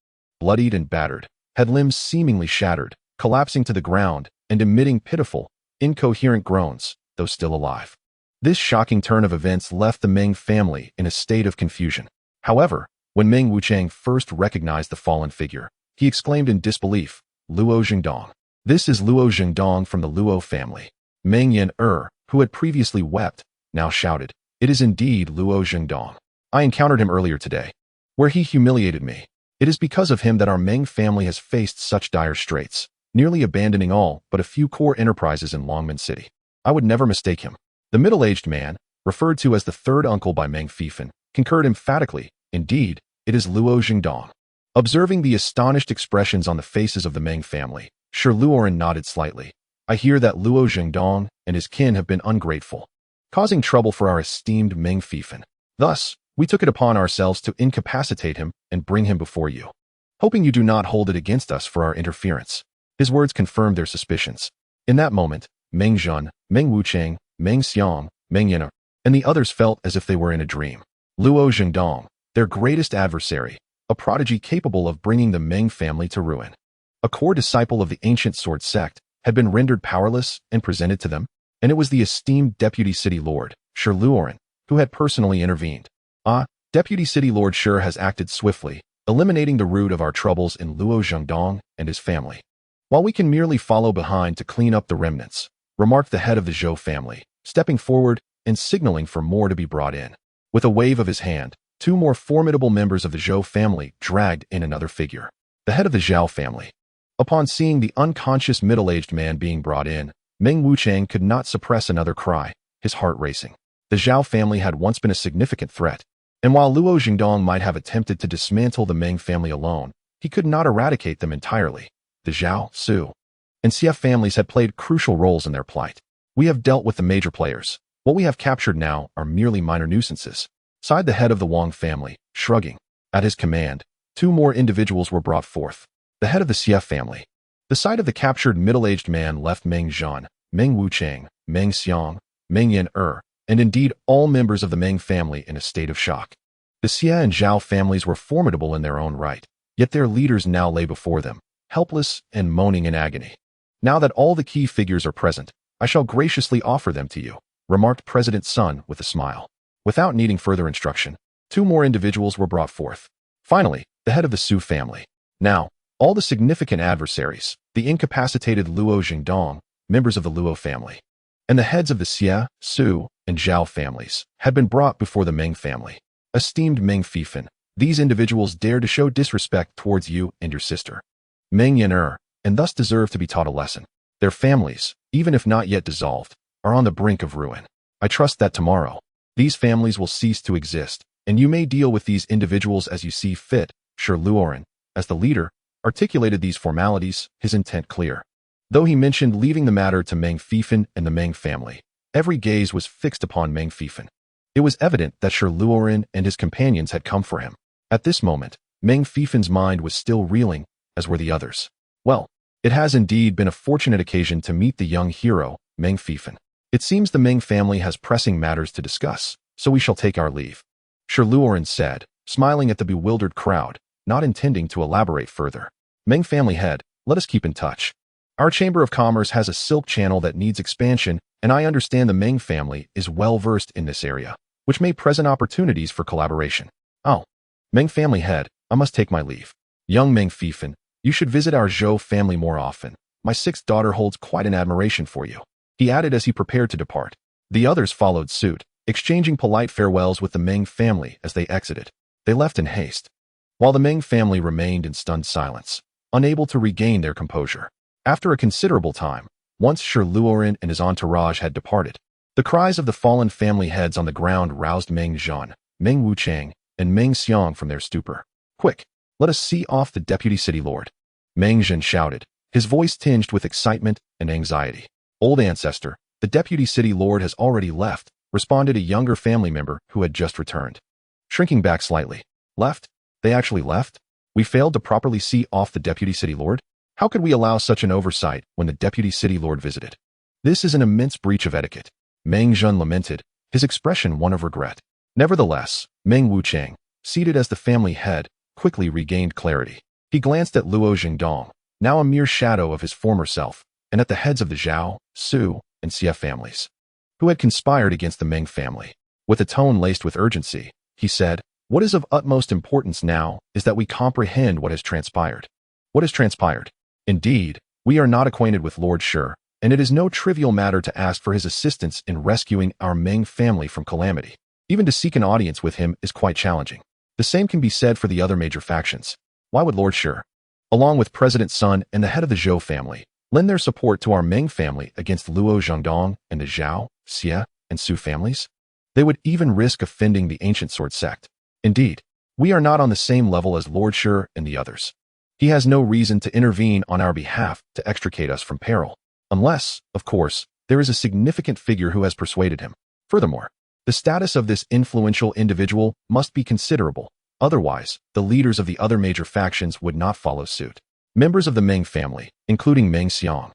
bloodied and battered, had limbs seemingly shattered, collapsing to the ground and emitting pitiful, incoherent groans, though still alive. This shocking turn of events left the Meng family in a state of confusion. However, when Meng Wuchang first recognized the fallen figure, he exclaimed in disbelief, "Luo Zhengdong. This is Luo Zhengdong from the Luo family." Meng Yin, who had previously wept, now shouted, "It is indeed Luo Zhengdong. I encountered him earlier today, where he humiliated me. It is because of him that our Meng family has faced such dire straits, nearly abandoning all but a few core enterprises in Longmen City. I would never mistake him." The middle-aged man, referred to as the third uncle by Meng Fifan, concurred emphatically, "Indeed, it is Luo Zhengdong." Observing the astonished expressions on the faces of the Meng family, Luoren nodded slightly. "I hear that Luo Zhengdong and his kin have been ungrateful, causing trouble for our esteemed Meng Fifan. Thus, we took it upon ourselves to incapacitate him and bring him before you, hoping you do not hold it against us for our interference." His words confirmed their suspicions. In that moment, Meng Zhen, Meng Wuchang, Meng Xiang, Meng Yin, and the others felt as if they were in a dream. Luo Zhengdong, their greatest adversary, a prodigy capable of bringing the Meng family to ruin, a core disciple of the ancient sword sect, had been rendered powerless and presented to them, and it was the esteemed Deputy City Lord, Luoren, who had personally intervened. Deputy City Lord has acted swiftly, eliminating the root of our troubles in Luo Zhengdong and his family, while we can merely follow behind to clean up the remnants," remarked the head of the Zhou family, stepping forward and signaling for more to be brought in. With a wave of his hand, 2 more formidable members of the Zhou family dragged in another figure, the head of the Zhao family. Upon seeing the unconscious middle-aged man being brought in, Meng Wuchang could not suppress another cry, his heart racing. The Zhao family had once been a significant threat, and while Luo Zhengdong might have attempted to dismantle the Meng family alone, he could not eradicate them entirely. The Zhao, Su, and Xie families had played crucial roles in their plight. "We have dealt with the major players. What we have captured now are merely minor nuisances," sighed the head of the Wang family, shrugging. At his command, 2 more individuals were brought forth. The head of the Xie family. The sight of the captured middle-aged man left Meng Zhen, Meng Wuchang, Meng Xiang, Meng Yin, and indeed all members of the Meng family in a state of shock. The Xie and Zhao families were formidable in their own right, yet their leaders now lay before them, helpless and moaning in agony. "Now that all the key figures are present, I shall graciously offer them to you," remarked President Sun with a smile. Without needing further instruction, 2 more individuals were brought forth. Finally, the head of the Su family. Now, all the significant adversaries, the incapacitated Luo Zhengdong, members of the Luo family, and the heads of the Xie, Su, and Zhao families, had been brought before the Meng family. "Esteemed Meng Fifan, these individuals dare to show disrespect towards you and your sister, Meng Yin, and thus deserve to be taught a lesson. Their families, even if not yet dissolved, are on the brink of ruin. I trust that tomorrow, these families will cease to exist, and you may deal with these individuals as you see fit." Luoren, as the leader, articulated these formalities, his intent clear. Though he mentioned leaving the matter to Meng Fifan and the Meng family, every gaze was fixed upon Meng Fifan. It was evident that Luoren and his companions had come for him. At this moment, Meng Fifan's mind was still reeling, as were the others. "Well, it has indeed been a fortunate occasion to meet the young hero, Meng Fifan. It seems the Meng family has pressing matters to discuss, so we shall take our leave," Luoren said, smiling at the bewildered crowd, not intending to elaborate further. "Meng family head, let us keep in touch. Our Chamber of Commerce has a silk channel that needs expansion, and I understand the Meng family is well versed in this area, which may present opportunities for collaboration. Oh, Meng family head, I must take my leave. Young Meng Fifan, you should visit our Zhou family more often. My 6th daughter holds quite an admiration for you," he added as he prepared to depart. The others followed suit, Exchanging polite farewells with the Ming family as they exited, they left in haste, while the Ming family remained in stunned silence, unable to regain their composure. After a considerable time, once Shi Luoren and his entourage had departed, the cries of the fallen family heads on the ground roused Meng Zhan, Meng Wuchang, and Meng Xiang from their stupor. "Quick, let us see off the deputy city lord," Meng Zhan shouted, his voice tinged with excitement and anxiety. "Old ancestor, the deputy city lord has already left," responded a younger family member who had just returned. Shrinking back slightly. "Left? They actually left? We failed to properly see off the deputy city lord? How could we allow such an oversight when the deputy city lord visited? This is an immense breach of etiquette," Meng Zhan lamented, his expression one of regret. Nevertheless, Meng Wuchang, seated as the family head, quickly regained clarity. He glanced at Luo Jingdong, now a mere shadow of his former self, and at the heads of the Zhao, Su, and Xie families, who had conspired against the Meng family. With a tone laced with urgency, he said, "What is of utmost importance now is that we comprehend what has transpired." "What has transpired?" "Indeed, we are not acquainted with Lord Shi, and it is no trivial matter to ask for his assistance in rescuing our Meng family from calamity. Even to seek an audience with him is quite challenging. The same can be said for the other major factions. Why would Lord Shi, along with President Sun and the head of the Zhou family, lend their support to our Meng family against Luo Zhangdong and the Zhao, Xie, and Su families? They would even risk offending the ancient sword sect. Indeed, we are not on the same level as Lord Shi and the others. He has no reason to intervene on our behalf to extricate us from peril. Unless, of course, there is a significant figure who has persuaded him. Furthermore, the status of this influential individual must be considerable. Otherwise, the leaders of the other major factions would not follow suit." Members of the Meng family, including Meng Xiang,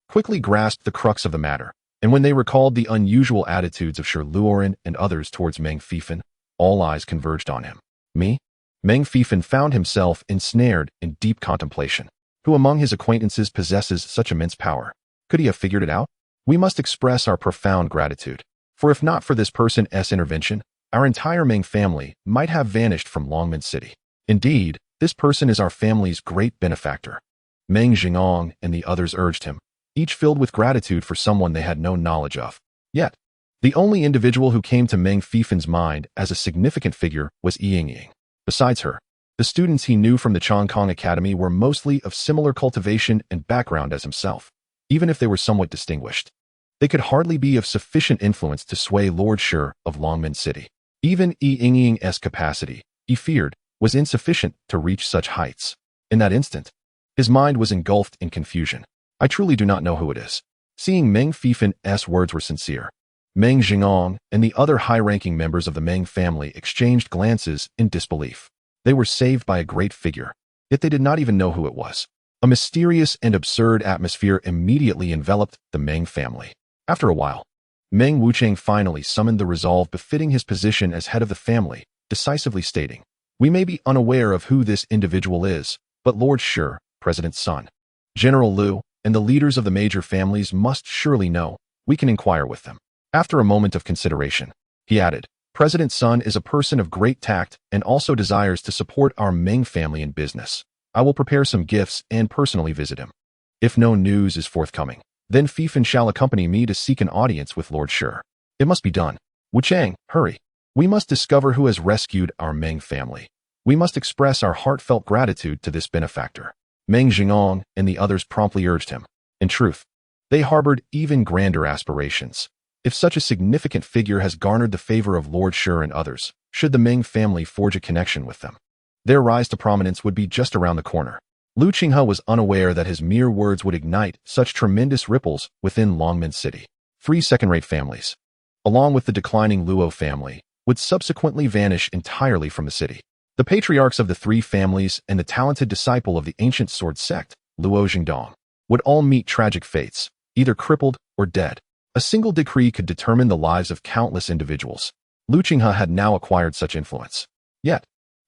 quickly grasped the crux of the matter, and when they recalled the unusual attitudes of Shi Luoren and others towards Meng Fifan, all eyes converged on him. "Me?" Meng Fifan found himself ensnared in deep contemplation. Who among his acquaintances possesses such immense power? Could he have figured it out? We must express our profound gratitude, for if not for this person's intervention, our entire Meng family might have vanished from Longmen City. Indeed, this person is our family's great benefactor. Meng Jingong and the others urged him, each filled with gratitude for someone they had no knowledge of. Yet, the only individual who came to Meng Fifan's mind as a significant figure was Yingying. Besides her, the students he knew from the Qinggyuan Academy were mostly of similar cultivation and background as himself. Even if they were somewhat distinguished, they could hardly be of sufficient influence to sway Lord Shi of Longmen City. Even Yingying's capacity, he feared, was insufficient to reach such heights. In that instant, his mind was engulfed in confusion. "I truly do not know who it is." Seeing Meng Fifan's words were sincere, Meng Jingong and the other high-ranking members of the Meng family exchanged glances in disbelief. They were saved by a great figure, yet they did not even know who it was. A mysterious and absurd atmosphere immediately enveloped the Meng family. After a while, Meng Wuchang finally summoned the resolve befitting his position as head of the family, decisively stating, "We may be unaware of who this individual is, but Lord Shi, President Sun, General Liu, and the leaders of the major families must surely know. We can inquire with them." After a moment of consideration, he added, "President Sun is a person of great tact and also desires to support our Meng family in business. I will prepare some gifts and personally visit him. If no news is forthcoming, then Fifan shall accompany me to seek an audience with Lord Shi. It must be done. Wuchang, hurry. We must discover who has rescued our Meng family. We must express our heartfelt gratitude to this benefactor." Meng Jingong and the others promptly urged him. In truth, they harbored even grander aspirations. If such a significant figure has garnered the favor of Lord Shi and others, should the Meng family forge a connection with them, their rise to prominence would be just around the corner. Lu Qinghe was unaware that his mere words would ignite such tremendous ripples within Longmen City. 3 second-rate families, along with the declining Luo family, would subsequently vanish entirely from the city. The patriarchs of the 3 families and the talented disciple of the ancient sword sect, Luo Jingdong, would all meet tragic fates, either crippled or dead. A single decree could determine the lives of countless individuals. Lu Qinghe had now acquired such influence. Yet,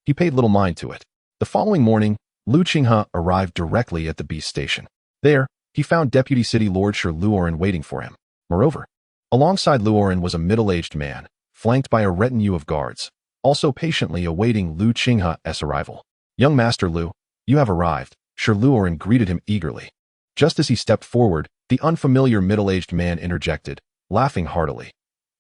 he paid little mind to it. The following morning, Lu Qinghe arrived directly at the beast station. There, he found Deputy City Lord Shi Luoren waiting for him. Moreover, alongside Luoren was a middle-aged man, flanked by a retinue of guards, also patiently awaiting Lu Qinghe's arrival. "Young Master Lu, you have arrived," Shi Luoren greeted him eagerly. Just as he stepped forward, the unfamiliar middle-aged man interjected, laughing heartily.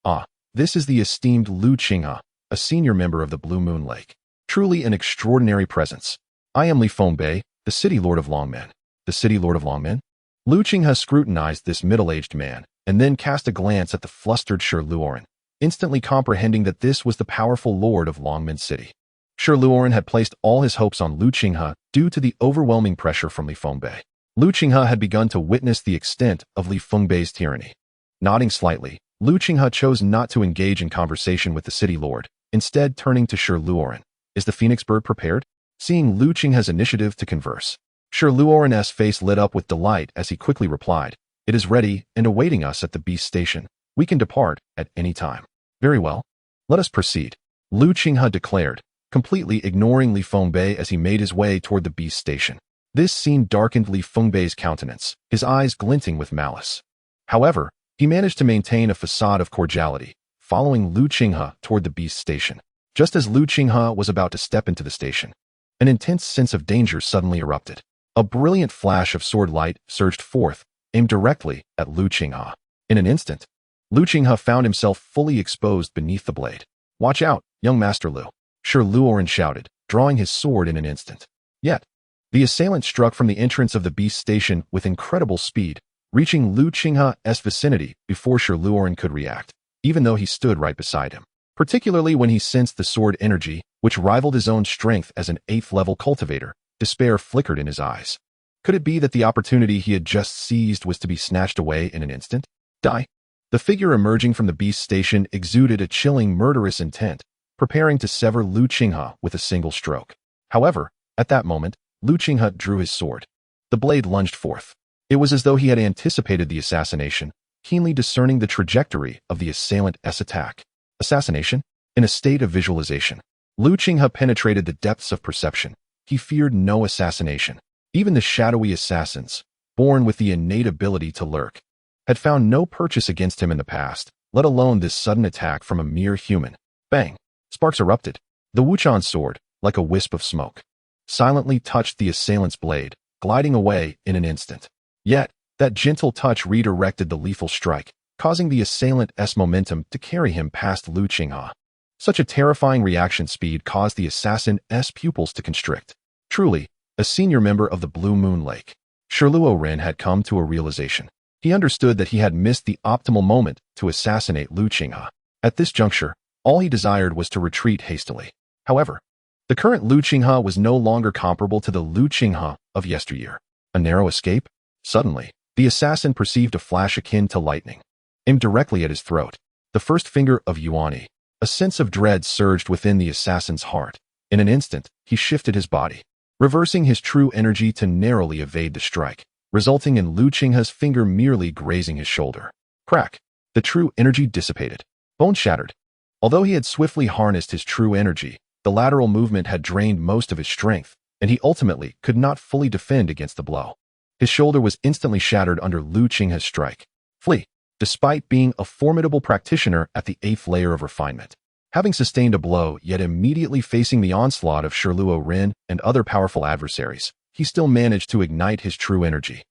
"Ah, This is the esteemed Lu Qinghe, a senior member of the Blue Moon Lake. Truly an extraordinary presence. I am Li Fengbei, the City Lord of Longmen. The City Lord of Longmen? Lu Qinghe scrutinized this middle-aged man, and then cast a glance at the flustered Shi Luoren, instantly comprehending that this was the powerful lord of Longmen City. Shi Luoren had placed all his hopes on Lu Qinghe due to the overwhelming pressure from Li Fengbei. Lu Qinghe had begun to witness the extent of Li Fengbei's tyranny. Nodding slightly, Lu Qinghe chose not to engage in conversation with the city lord, instead turning to Shi Luoren. Is the phoenix bird prepared? Seeing Lu Qinghe's initiative to converse, Shi Luoren's face lit up with delight as he quickly replied, "It is ready and awaiting us at the beast station. We can depart at any time." "Very well. Let us proceed," Lu Qinghe declared, completely ignoring Li Fengbei as he made his way toward the beast station. This scene darkened Li Fengbei's countenance, his eyes glinting with malice. However, he managed to maintain a facade of cordiality, following Lu Qinghe toward the beast station. Just as Lu Qinghe was about to step into the station, an intense sense of danger suddenly erupted. A brilliant flash of sword light surged forth, aimed directly at Lu Qinghe. In an instant, Lu Qinghe found himself fully exposed beneath the blade. "Watch out, young Master Lu," Shi Luoren shouted, drawing his sword in an instant. Yet, the assailant struck from the entrance of the beast station with incredible speed, reaching Lu Qinghe's vicinity before Shi Luoren could react, even though he stood right beside him. Particularly when he sensed the sword energy, which rivaled his own strength as an 8th-level cultivator, despair flickered in his eyes. Could it be that the opportunity he had just seized was to be snatched away in an instant? Die. The figure emerging from the beast station exuded a chilling, murderous intent, preparing to sever Lu Qinghe with a single stroke. However, at that moment, Lu Qinghe drew his sword. The blade lunged forth. It was as though he had anticipated the assassination, keenly discerning the trajectory of the assailant's attack. Assassination? In a state of visualization, Lu Qinghe penetrated the depths of perception. He feared no assassination. Even the shadowy assassins, born with the innate ability to lurk, had found no purchase against him in the past, let alone this sudden attack from a mere human. Bang! Sparks erupted. The Wuchan sword, like a wisp of smoke, silently touched the assailant's blade, gliding away in an instant. Yet, that gentle touch redirected the lethal strike, causing the assailant's momentum to carry him past Lu Qinghe. Such a terrifying reaction speed caused the assassin's pupils to constrict. Truly, a senior member of the Blue Moon Lake, Shi Luoren had come to a realization. He understood that he had missed the optimal moment to assassinate Lu Qinghe. At this juncture, all he desired was to retreat hastily. However, the current Lu Qinghe was no longer comparable to the Lu Qinghe of yesteryear. A narrow escape? Suddenly, the assassin perceived a flash akin to lightning, aimed directly at his throat. The first finger of Yuani. A sense of dread surged within the assassin's heart. In an instant, he shifted his body, reversing his true energy to narrowly evade the strike, resulting in Lu Qinghe's finger merely grazing his shoulder. Crack! The true energy dissipated. Bone shattered. Although he had swiftly harnessed his true energy, the lateral movement had drained most of his strength, and he ultimately could not fully defend against the blow. His shoulder was instantly shattered under Lu Qinghe's strike. Flee! Despite being a formidable practitioner at the 8th layer of refinement, having sustained a blow yet immediately facing the onslaught of Shi Luoren and other powerful adversaries, he still managed to ignite his true energy,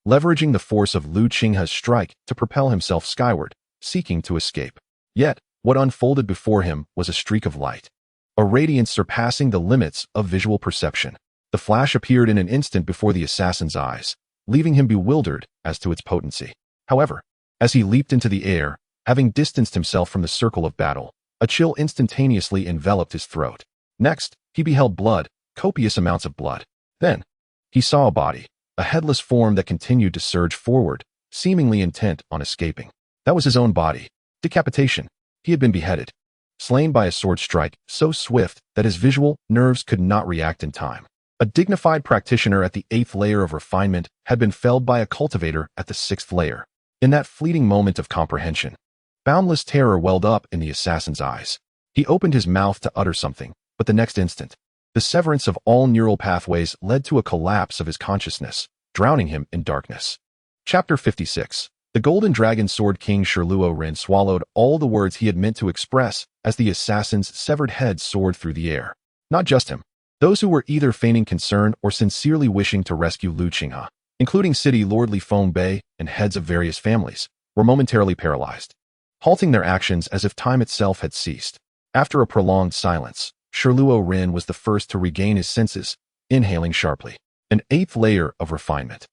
leveraging the force of Lu Qinghe's strike to propel himself skyward, seeking to escape. Yet, what unfolded before him was a streak of light, a radiance surpassing the limits of visual perception. The flash appeared in an instant before the assassin's eyes, leaving him bewildered as to its potency. However, as he leaped into the air, having distanced himself from the circle of battle, a chill instantaneously enveloped his throat. Next, he beheld blood, copious amounts of blood. Then, he saw a body, a headless form that continued to surge forward, seemingly intent on escaping. That was his own body. Decapitation. He had been beheaded, slain by a sword strike so swift that his visual nerves could not react in time. A dignified practitioner at the 8th layer of refinement had been felled by a cultivator at the 6th layer. In that fleeting moment of comprehension, boundless terror welled up in the assassin's eyes. He opened his mouth to utter something, but the next instant, the severance of all neural pathways led to a collapse of his consciousness, drowning him in darkness. Chapter 56. The Golden Dragon Sword King Shi Luoren swallowed all the words he had meant to express as the assassin's severed head soared through the air. Not just him. Those who were either feigning concern or sincerely wishing to rescue Lu Qinghe, including City Lord Li Fengbei and heads of various families, were momentarily paralyzed. halting their actions as if time itself had ceased. After a prolonged silence, Shiluo Ren was the first to regain his senses, inhaling sharply. An eighth layer of refinement.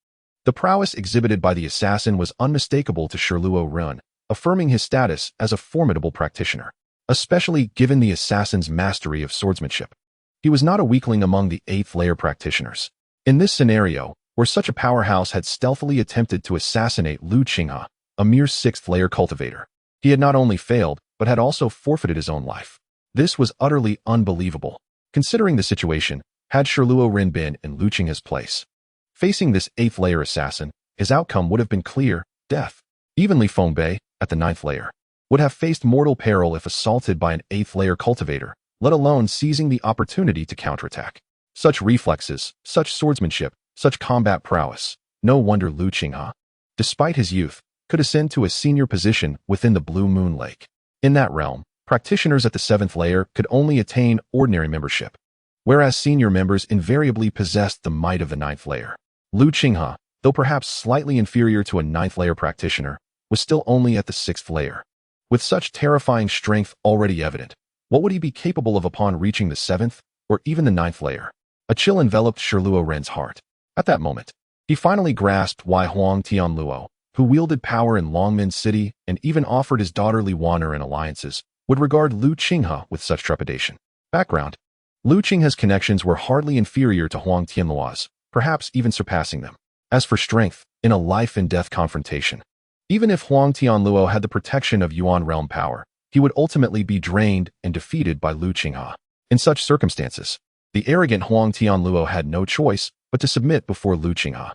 The prowess exhibited by the assassin was unmistakable to Shiluo Ren, affirming his status as a formidable practitioner, especially given the assassin's mastery of swordsmanship. He was not a weakling among the eighth layer practitioners. In this scenario, where such a powerhouse had stealthily attempted to assassinate Lu Qinghe, a mere sixth layer cultivator, he had not only failed, but had also forfeited his own life. This was utterly unbelievable. Considering the situation, had Shiluo Ren been in Lu Qinghe's place, facing this eighth layer assassin, his outcome would have been clear: death. Even Li Fengbei, at the ninth layer, would have faced mortal peril if assaulted by an eighth layer cultivator, let alone seizing the opportunity to counterattack. Such reflexes, such swordsmanship, such combat prowess. No wonder Lu Qinghe, despite his youth, could ascend to a senior position within the Blue Moon Lake. In that realm, practitioners at the seventh layer could only attain ordinary membership, whereas senior members invariably possessed the might of the ninth layer. Lu Qinghe, though perhaps slightly inferior to a ninth layer practitioner, was still only at the sixth layer. With such terrifying strength already evident, what would he be capable of upon reaching the seventh, or even the ninth layer? A chill enveloped Shiluo Ren's heart. At that moment, he finally grasped why Huang Tianluo, who wielded power in Longmen City and even offered his daughter Li Wan'er in alliances, would regard Lu Qinghe with such trepidation. Background: Lu Qinghe's connections were hardly inferior to Huang Tianluo's, perhaps even surpassing them. As for strength, in a life-and-death confrontation, even if Huang Tianluo had the protection of Yuan realm power, he would ultimately be drained and defeated by Lu Qinghe. In such circumstances, the arrogant Huang Tianluo had no choice but to submit before Lu Qinghe.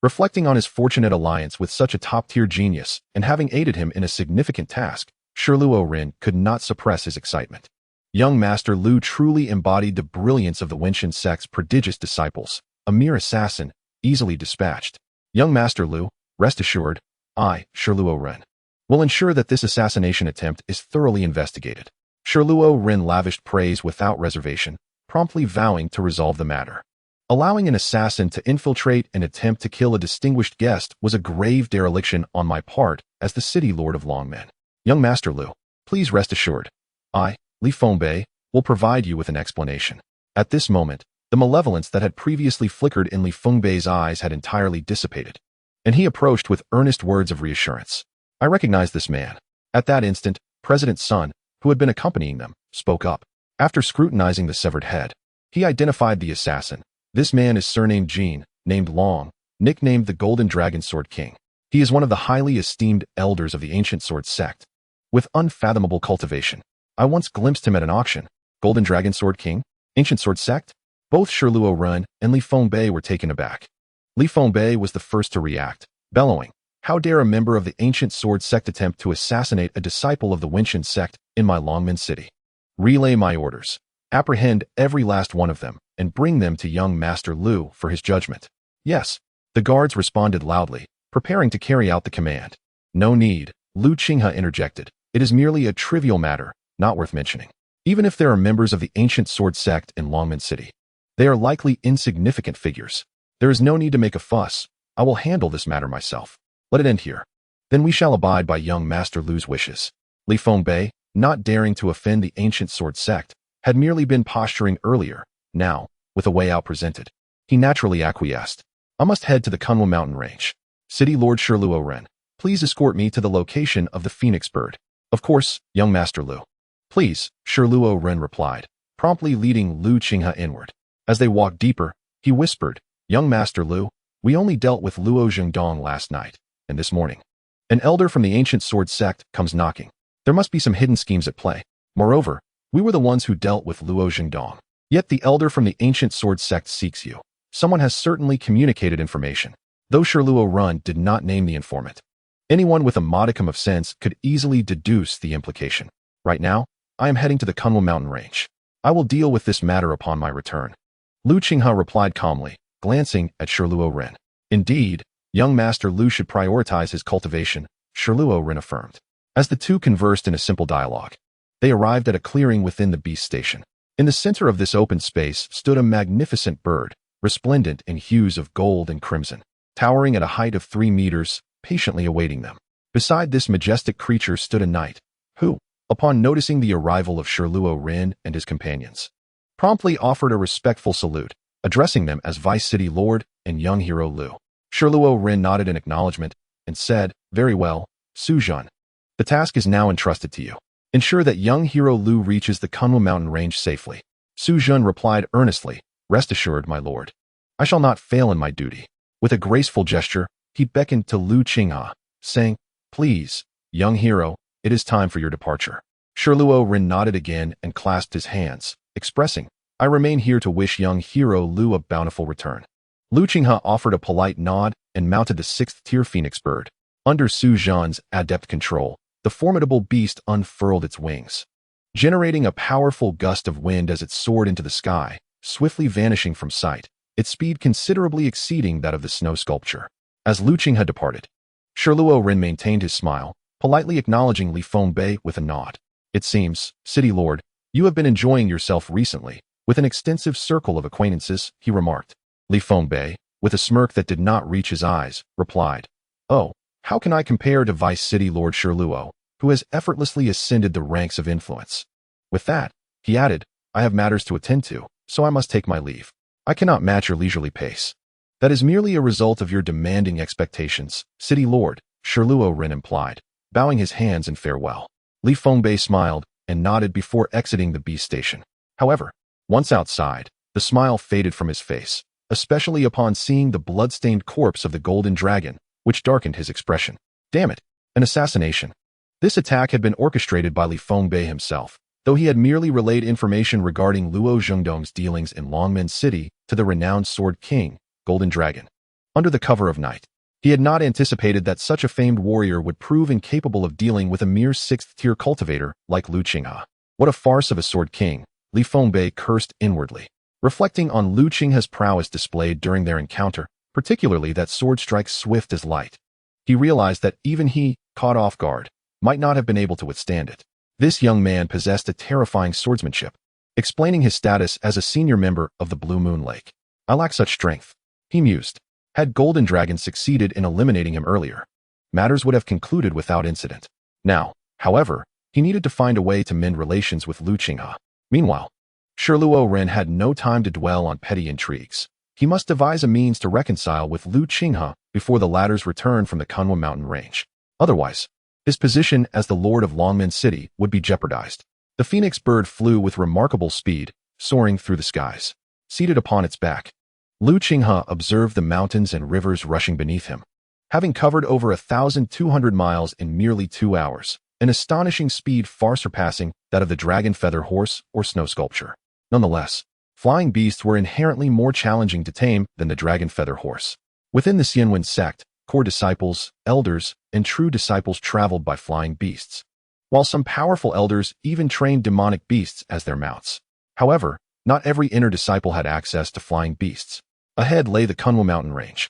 Reflecting on his fortunate alliance with such a top-tier genius and having aided him in a significant task, Shiluo Ren could not suppress his excitement. Young Master Lu truly embodied the brilliance of the Wenshan sect's prodigious disciples, a mere assassin, easily dispatched. Young Master Lu, rest assured, I, Shiluo Ren, will ensure that this assassination attempt is thoroughly investigated. Shiluo Ren lavished praise without reservation, promptly vowing to resolve the matter. Allowing an assassin to infiltrate and attempt to kill a distinguished guest was a grave dereliction on my part as the city lord of Longmen. Young Master Lu, please rest assured, I, Li Fengbei, will provide you with an explanation. At this moment, the malevolence that had previously flickered in Li Fengbei's eyes had entirely dissipated, and he approached with earnest words of reassurance. I recognized this man. At that instant, President Sun, who had been accompanying them, spoke up. After scrutinizing the severed head, he identified the assassin. This man is surnamed Jin, named Long, nicknamed the Golden Dragon Sword King. He is one of the highly esteemed elders of the ancient sword sect, with unfathomable cultivation. I once glimpsed him at an auction. Golden Dragon Sword King? Ancient sword sect? Both Shiluo Ren and Li Fengbei were taken aback. Li Fengbei was the first to react, bellowing, "How dare a member of the ancient sword sect attempt to assassinate a disciple of the Wenshan sect in my Longmen City? Relay my orders. Apprehend every last one of them, and bring them to young Master Lu for his judgment." Yes, the guards responded loudly, preparing to carry out the command. No need, Lu Qinghe interjected. It is merely a trivial matter, not worth mentioning. Even if there are members of the ancient sword sect in Longmen City, they are likely insignificant figures. There is no need to make a fuss. I will handle this matter myself. Let it end here. Then we shall abide by young Master Lu's wishes. Li Fengbei, not daring to offend the ancient sword sect, had merely been posturing earlier. Now, with a way out presented, he naturally acquiesced. I must head to the Qingyuan mountain range. City Lord Shiluo Ren, please escort me to the location of the Phoenix Bird. Of course, young Master Lu. Please, Shiluo Ren replied, promptly leading Lu Qinghe inward. As they walked deeper, he whispered, "Young Master Lu, we only dealt with Luo Zhengdong last night, and this morning an elder from the ancient sword sect comes knocking. There must be some hidden schemes at play. Moreover, we were the ones who dealt with Luo Zhengdong. Yet the elder from the ancient sword sect seeks you. Someone has certainly communicated information." Though Shiluo Ren did not name the informant, anyone with a modicum of sense could easily deduce the implication. Right now, I am heading to the Qingyuan mountain range. I will deal with this matter upon my return. Lu Qinghe replied calmly, glancing at Shiluo Ren. Indeed, young Master Lu should prioritize his cultivation, Shiluo Ren affirmed. As the two conversed in a simple dialogue, they arrived at a clearing within the beast station. In the center of this open space stood a magnificent bird, resplendent in hues of gold and crimson, towering at a height of 3 meters, patiently awaiting them. Beside this majestic creature stood a knight, who, upon noticing the arrival of Shiluo Rin and his companions, promptly offered a respectful salute, addressing them as Vice City Lord and young hero Lu. Shiluo Rin nodded in acknowledgement and said, "Very well, Suzhan. The task is now entrusted to you. Ensure that young hero Lu reaches the Qingyuan mountain range safely." Suzhan replied earnestly, "Rest assured, my lord. I shall not fail in my duty." With a graceful gesture, he beckoned to Lu Qinghe, saying, "Please, young hero, it is time for your departure." Shiluo Rin nodded again and clasped his hands, expressing, "I remain here to wish young hero Lu a bountiful return." Lu Qinghe offered a polite nod and mounted the 6th-tier phoenix bird. Under Suzhan's adept control, the formidable beast unfurled its wings, generating a powerful gust of wind as it soared into the sky, swiftly vanishing from sight, its speed considerably exceeding that of the snow sculpture. As Lu Qinghe departed, Shiluo Rin maintained his smile, politely acknowledging Li Fengbei with a nod. "It seems, City Lord, you have been enjoying yourself recently, with an extensive circle of acquaintances," he remarked. Li Fengbei, with a smirk that did not reach his eyes, replied, "Oh, how can I compare to Vice City Lord Shiluo, who has effortlessly ascended the ranks of influence?" With that, he added, "I have matters to attend to, so I must take my leave. I cannot match your leisurely pace." "That is merely a result of your demanding expectations, City Lord," Shiluo Rin implied, bowing his hands in farewell. Li Fengbei smiled and nodded before exiting the beast station. However, once outside, the smile faded from his face, especially upon seeing the blood-stained corpse of the golden dragon, which darkened his expression. Damn it, an assassination. This attack had been orchestrated by Li Fengbei himself, though he had merely relayed information regarding Luo Zhengdong's dealings in Longmen City to the renowned Sword King, Golden Dragon. Under the cover of night, he had not anticipated that such a famed warrior would prove incapable of dealing with a mere 6th-tier cultivator like Lu Qinghe. What a farce of a Sword King, Li Fengbei cursed inwardly, reflecting on Lu Qinghe's prowess displayed during their encounter, particularly that sword strikes swift as light. He realized that even he, caught off guard, might not have been able to withstand it. This young man possessed a terrifying swordsmanship, explaining his status as a senior member of the Blue Moon Lake. "I lack such strength," he mused. Had Golden Dragon succeeded in eliminating him earlier, matters would have concluded without incident. Now, however, he needed to find a way to mend relations with Lu Qinghe. Meanwhile, Shiluo Rin had no time to dwell on petty intrigues. He must devise a means to reconcile with Lu Qinghe before the latter's return from the Qingyuan mountain range. Otherwise, his position as the Lord of Longmen City would be jeopardized. The phoenix bird flew with remarkable speed, soaring through the skies. Seated upon its back, Lu Qinghe observed the mountains and rivers rushing beneath him. Having covered over 1,200 miles in merely 2 hours, an astonishing speed far surpassing that of the dragon feather horse or snow sculpture. Nonetheless, flying beasts were inherently more challenging to tame than the dragon feather horse. Within the Xianwen sect, core disciples, elders, and true disciples traveled by flying beasts, while some powerful elders even trained demonic beasts as their mounts. However, not every inner disciple had access to flying beasts. Ahead lay the Qingyuan mountain range,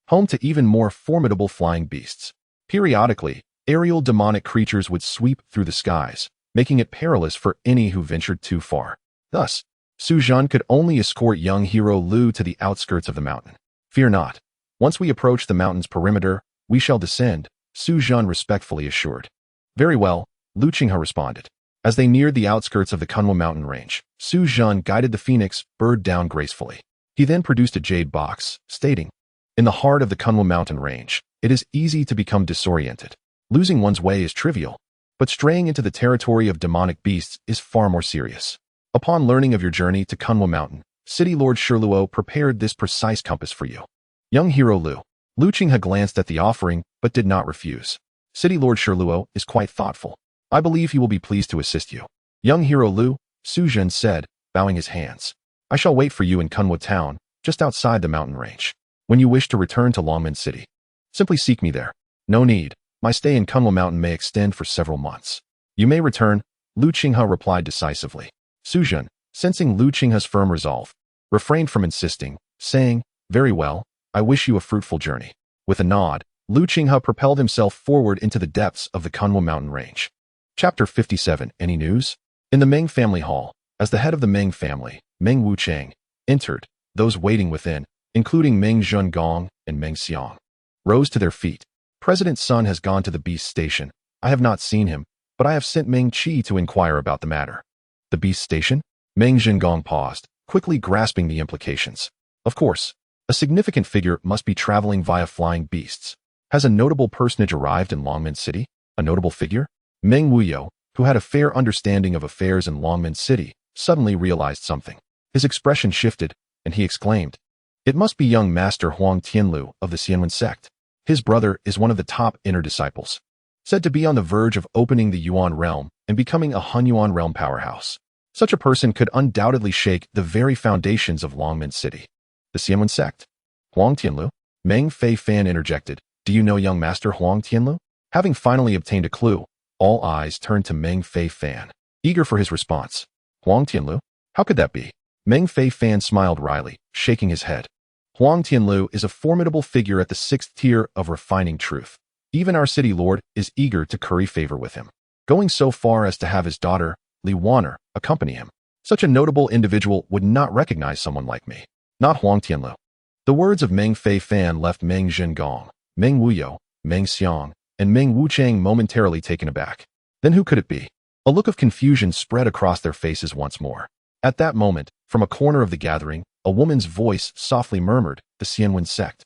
home to even more formidable flying beasts. Periodically, aerial demonic creatures would sweep through the skies, making it perilous for any who ventured too far. Thus, Suzhan could only escort young hero Lu to the outskirts of the mountain. "Fear not. Once we approach the mountain's perimeter, we shall descend," Suzhan respectfully assured. "Very well," Lu Qinghe responded. As they neared the outskirts of the Qingyuan mountain range, Suzhan guided the phoenix bird down gracefully. He then produced a jade box, stating, "In the heart of the Qingyuan mountain range, it is easy to become disoriented. Losing one's way is trivial, but straying into the territory of demonic beasts is far more serious. Upon learning of your journey to Qingyuan mountain, City Lord Shiluo prepared this precise compass for you." Young hero Lu. Lu Qinghe glanced at the offering, but did not refuse. "City Lord Shiluo is quite thoughtful. I believe he will be pleased to assist you." "Young hero Lu," Suzhan said, bowing his hands. "I shall wait for you in Qingyuan town, just outside the mountain range. When you wish to return to Longmen City, simply seek me there." "No need. My stay in Qingyuan mountain may extend for several months." "You may return," Lu Qinghe replied decisively. Suzhan, sensing Lu Qinghe's firm resolve, refrained from insisting, saying, "Very well, I wish you a fruitful journey." With a nod, Lu Qinghe propelled himself forward into the depths of the Qingyuan mountain range. Chapter 57. Any news? In the Meng family hall, as the head of the Meng family, Meng Wuchang, entered, those waiting within, including Meng Zhengong and Meng Xiang, rose to their feet. President's son has gone to the beast station. I have not seen him, but I have sent Meng Qi to inquire about the matter. The beast station? Meng Zhengong paused, quickly grasping the implications. Of course, a significant figure must be traveling via flying beasts. Has a notable personage arrived in Longmen City? A notable figure? Meng Wuyo, who had a fair understanding of affairs in Longmen City, suddenly realized something. His expression shifted, and he exclaimed, "It must be young Master Huang Tianlu of the Qingyuan sect. His brother is one of the top inner disciples, said to be on the verge of opening the Yuan realm and becoming a Hunyuan realm powerhouse. Such a person could undoubtedly shake the very foundations of Longmen City." The Qingyuan sect? Huang Tianlu? Meng Fei Fan interjected, "Do you know young Master Huang Tianlu?" Having finally obtained a clue, all eyes turned to Meng Fei Fan, eager for his response. Huang Tianlu? How could that be? Meng Fei Fan smiled wryly, shaking his head. Huang Tianlu is a formidable figure at the 6th tier of refining truth. Even our city lord is eager to curry favor with him, going so far as to have his daughter, Li Waner, accompany him. Such a notable individual would not recognize someone like me. Not Huang Tianlu. The words of Meng Fei Fan left Meng Zhengong, Meng Wuyo, Meng Xiang, and Meng Wuchang momentarily taken aback. Then who could it be? A look of confusion spread across their faces once more. At that moment, from a corner of the gathering, a woman's voice softly murmured, "The Qingyuan sect."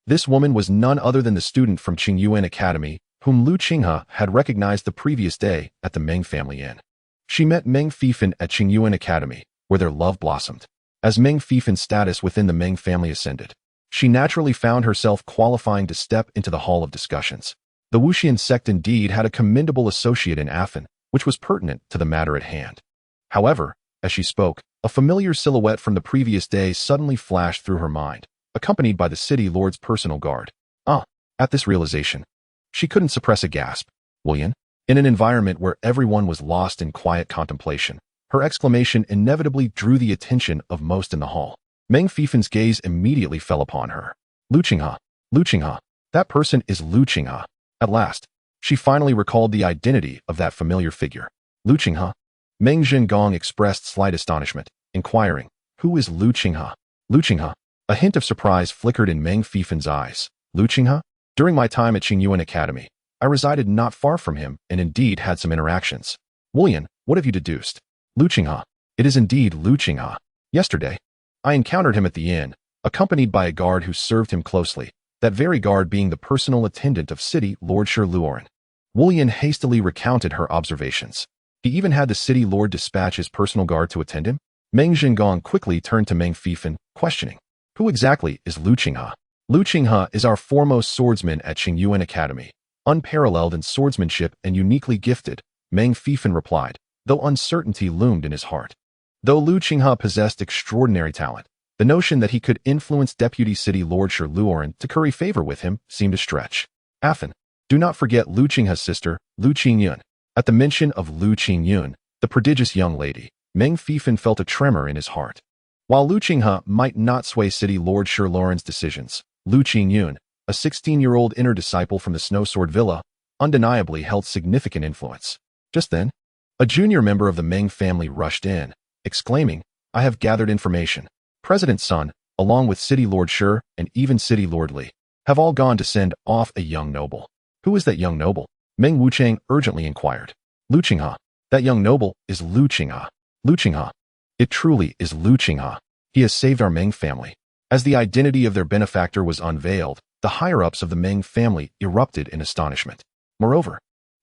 This woman was none other than the student from Qingyuan Academy, whom Lu Qinghe had recognized the previous day at the Meng family inn. She met Meng Fifan at Qingyuan Academy, where their love blossomed. As Meng Fifan's status within the Meng family ascended, she naturally found herself qualifying to step into the hall of discussions. The Wuxian sect indeed had a commendable associate in Afan, which was pertinent to the matter at hand. However, as she spoke, a familiar silhouette from the previous day suddenly flashed through her mind, accompanied by the city lord's personal guard. At this realization, she couldn't suppress a gasp. William? In an environment where everyone was lost in quiet contemplation, her exclamation inevitably drew the attention of most in the hall. Meng Fifan's gaze immediately fell upon her. Lu Qinghe. Lu Qinghe. That person is Lu Qinghe. At last, she finally recalled the identity of that familiar figure. Lu Qinghe? Meng Zhengong expressed slight astonishment, inquiring, "Who is Lu Qinghe?" Lu Qinghe? A hint of surprise flickered in Meng Fifan's eyes. Lu Qinghe? During my time at Qingyuan Academy, I resided not far from him and indeed had some interactions. William, what have you deduced? Lu Qinghe. It is indeed Lu Qinghe. Yesterday, I encountered him at the inn, accompanied by a guard who served him closely, that very guard being the personal attendant of city Lord Shi Luoren. William hastily recounted her observations. He even had the city lord dispatch his personal guard to attend him? Meng Zhengong quickly turned to Meng Fifan, questioning, "Who exactly is Lu Qinghe?" Lu Qinghe is our foremost swordsman at Qingyuan Academy, unparalleled in swordsmanship and uniquely gifted, Meng Fifan replied, though uncertainty loomed in his heart. Though Lu Qinghe possessed extraordinary talent, the notion that he could influence Deputy City Lord Shi Luoren to curry favor with him seemed a stretch. Afan, do not forget Lu Qinghe's sister, Lu Qingyuan. At the mention of Lu Qingyuan, the prodigious young lady, Meng Fifan felt a tremor in his heart. While Lu Qinghe might not sway City Lord Shi Luoren's decisions, Lu Qingyuan, a 16-year-old inner disciple from the Snow Sword Villa, undeniably held significant influence. Just then, a junior member of the Meng family rushed in, exclaiming, "I have gathered information. President's son, along with City Lord Shi and even City Lord Li, have all gone to send off a young noble." "Who is that young noble?" Meng Wuchang urgently inquired. "Lu Qinghe. That young noble is Lu Qinghe. Lu Qinghe. It truly is Lu Qinghe. He has saved our Meng family." As the identity of their benefactor was unveiled, the higher-ups of the Meng family erupted in astonishment. Moreover,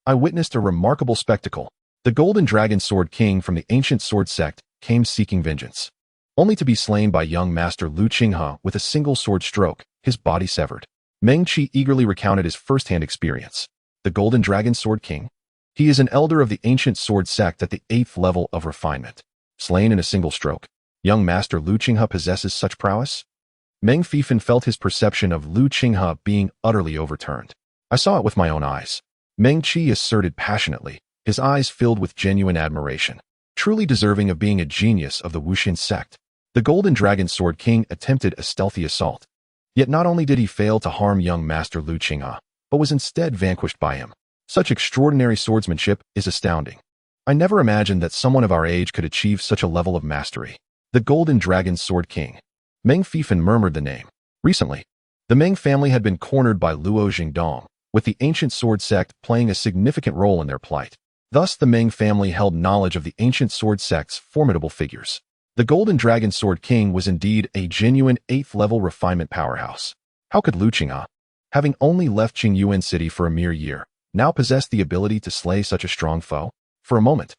I witnessed a remarkable spectacle. The Golden Dragon Sword King from the ancient sword sect came seeking vengeance, only to be slain by young Master Lu Qinghe with a single sword stroke, his body severed. Meng Qi eagerly recounted his first-hand experience. The Golden Dragon Sword King? He is an elder of the ancient sword sect at the 8th level of refinement. Slain in a single stroke. Young Master Lu Qinghe possesses such prowess? Meng Fifan felt his perception of Lu Qinghe being utterly overturned. I saw it with my own eyes. Meng Qi asserted passionately, his eyes filled with genuine admiration. Truly deserving of being a genius of the Wuxian sect, the Golden Dragon Sword King attempted a stealthy assault. Yet not only did he fail to harm young Master Lu Qinghe, but was instead vanquished by him. Such extraordinary swordsmanship is astounding. I never imagined that someone of our age could achieve such a level of mastery. The Golden Dragon Sword King. Meng Fifan murmured the name. Recently, the Meng family had been cornered by Luo Jingdong, with the ancient sword sect playing a significant role in their plight. Thus, the Ming family held knowledge of the ancient sword sect's formidable figures. The Golden Dragon Sword King was indeed a genuine 8th-level refinement powerhouse. How could Lu Qinghe, having only left Qingyuan City for a mere year, now possess the ability to slay such a strong foe? For a moment,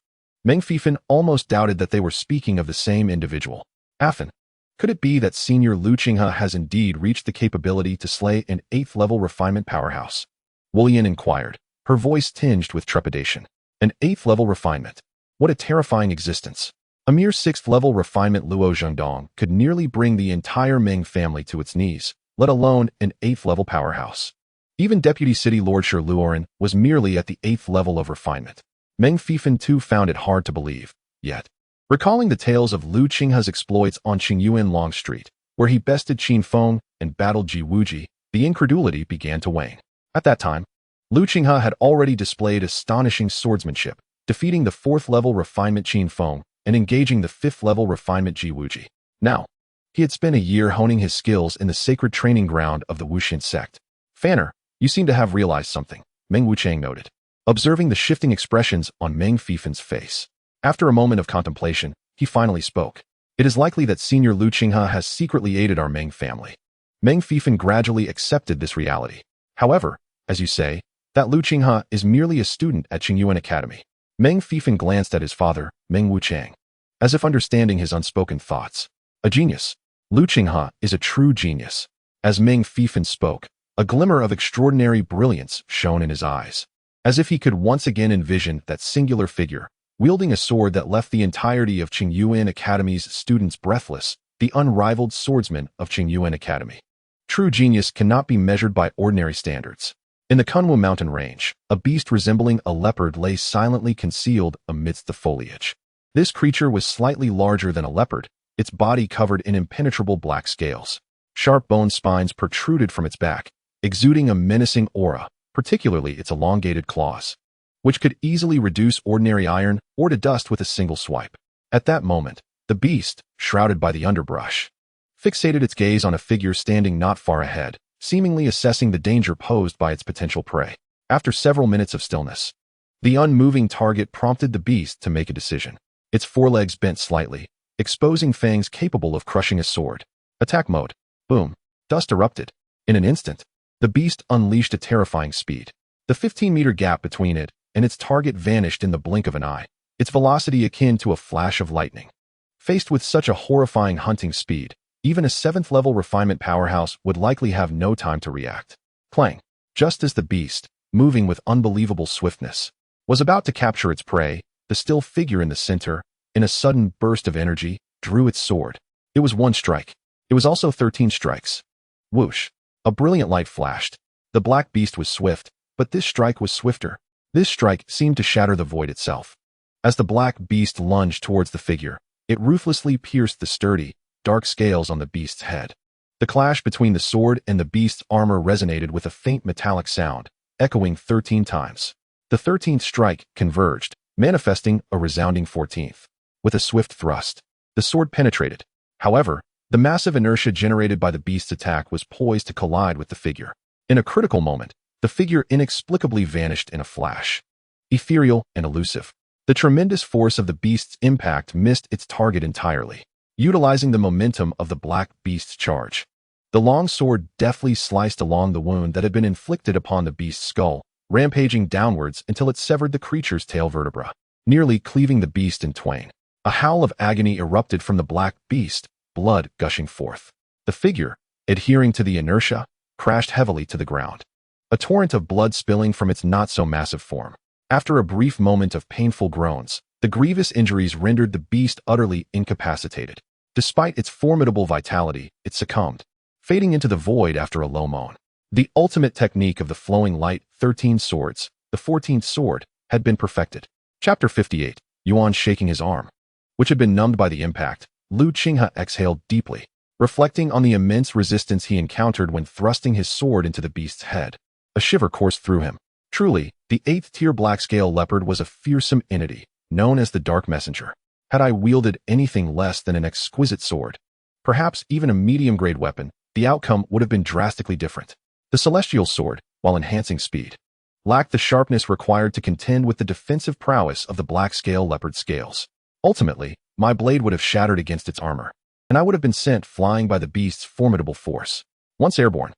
Meng Fifan almost doubted that they were speaking of the same individual. Afan, could it be that Senior Lu Qinghe has indeed reached the capability to slay an 8th-level refinement powerhouse? Wu Yan inquired, her voice tinged with trepidation. An 8th-level refinement. What a terrifying existence. A mere 6th-level refinement Luo Zhengdong could nearly bring the entire Ming family to its knees, let alone an 8th-level powerhouse. Even Deputy City Lord Shi Luoren was merely at the 8th level of refinement. Meng Fifan too found it hard to believe, yet. Recalling the tales of Lu Qinghe's exploits on Qingyuan Long Street, where he bested Qinfeng and battled Ji Wuji, the incredulity began to wane. At that time, Lu Qinghe had already displayed astonishing swordsmanship, defeating the 4th-level refinement Qinfeng and engaging the 5th-level refinement Ji Wuji. Now, he had spent a year honing his skills in the sacred training ground of the Wuxian sect. Fanner, you seem to have realized something, Meng Wuchang noted, observing the shifting expressions on Meng Fifan's face. After a moment of contemplation, he finally spoke. It is likely that Senior Lu Qinghe has secretly aided our Meng family. Meng Fifan gradually accepted this reality. However, as you say, that Lu Qinghe is merely a student at Qingyuan Academy. Meng Fifan glanced at his father, Meng Wuchang, as if understanding his unspoken thoughts. A genius. Lu Qinghe is a true genius. As Meng Fifan spoke, a glimmer of extraordinary brilliance shone in his eyes, as if he could once again envision that singular figure, wielding a sword that left the entirety of Qingyuan Academy's students breathless, the unrivaled swordsman of Qingyuan Academy. True genius cannot be measured by ordinary standards. In the Kunwu mountain range, a beast resembling a leopard lay silently concealed amidst the foliage. This creature was slightly larger than a leopard, its body covered in impenetrable black scales. Sharp bone spines protruded from its back, exuding a menacing aura, particularly its elongated claws, which could easily reduce ordinary iron or to dust with a single swipe. At that moment, the beast, shrouded by the underbrush, fixated its gaze on a figure standing not far ahead, seemingly assessing the danger posed by its potential prey. After several minutes of stillness, the unmoving target prompted the beast to make a decision. Its forelegs bent slightly, exposing fangs capable of crushing a sword. Attack mode. Boom. Dust erupted. In an instant, the beast unleashed a terrifying speed. The 15-meter gap between it and its target vanished in the blink of an eye, its velocity akin to a flash of lightning. Faced with such a horrifying hunting speed, even a 7th-level refinement powerhouse would likely have no time to react. Clang! Just as the beast, moving with unbelievable swiftness, was about to capture its prey, the still figure in the center, in a sudden burst of energy, drew its sword. It was 1 strike. It was also 13 strikes. Whoosh! A brilliant light flashed. The black beast was swift, but this strike was swifter. This strike seemed to shatter the void itself. As the black beast lunged towards the figure, it ruthlessly pierced the sturdy, dark scales on the beast's head. The clash between the sword and the beast's armor resonated with a faint metallic sound, echoing 13 times. The 13th strike converged, manifesting a resounding 14th. With a swift thrust, the sword penetrated. However, the massive inertia generated by the beast's attack was poised to collide with the figure. In a critical moment, the figure inexplicably vanished in a flash. Ethereal and elusive, the tremendous force of the beast's impact missed its target entirely. Utilizing the momentum of the black beast's charge, the long sword deftly sliced along the wound that had been inflicted upon the beast's skull, rampaging downwards until it severed the creature's tail vertebra, nearly cleaving the beast in twain. A howl of agony erupted from the black beast, blood gushing forth. The figure, adhering to the inertia, crashed heavily to the ground, a torrent of blood spilling from its not-so-massive form. After a brief moment of painful groans, the grievous injuries rendered the beast utterly incapacitated. Despite its formidable vitality, it succumbed, fading into the void after a low moan. The ultimate technique of the flowing light, 13 swords, the 14th sword, had been perfected. Chapter 58. Yuan shaking his arm, which had been numbed by the impact. Lu Qinghe exhaled deeply, reflecting on the immense resistance he encountered when thrusting his sword into the beast's head. A shiver coursed through him. Truly, the 8th-tier black-scale leopard was a fearsome entity, known as the Dark Messenger. Had I wielded anything less than an exquisite sword, perhaps even a medium-grade weapon, the outcome would have been drastically different. The celestial sword, while enhancing speed. Lacked the sharpness required to contend with the defensive prowess of the black-scale leopard scales. Ultimately, my blade would have shattered against its armor, and I would have been sent flying by the beast's formidable force. Once airborne,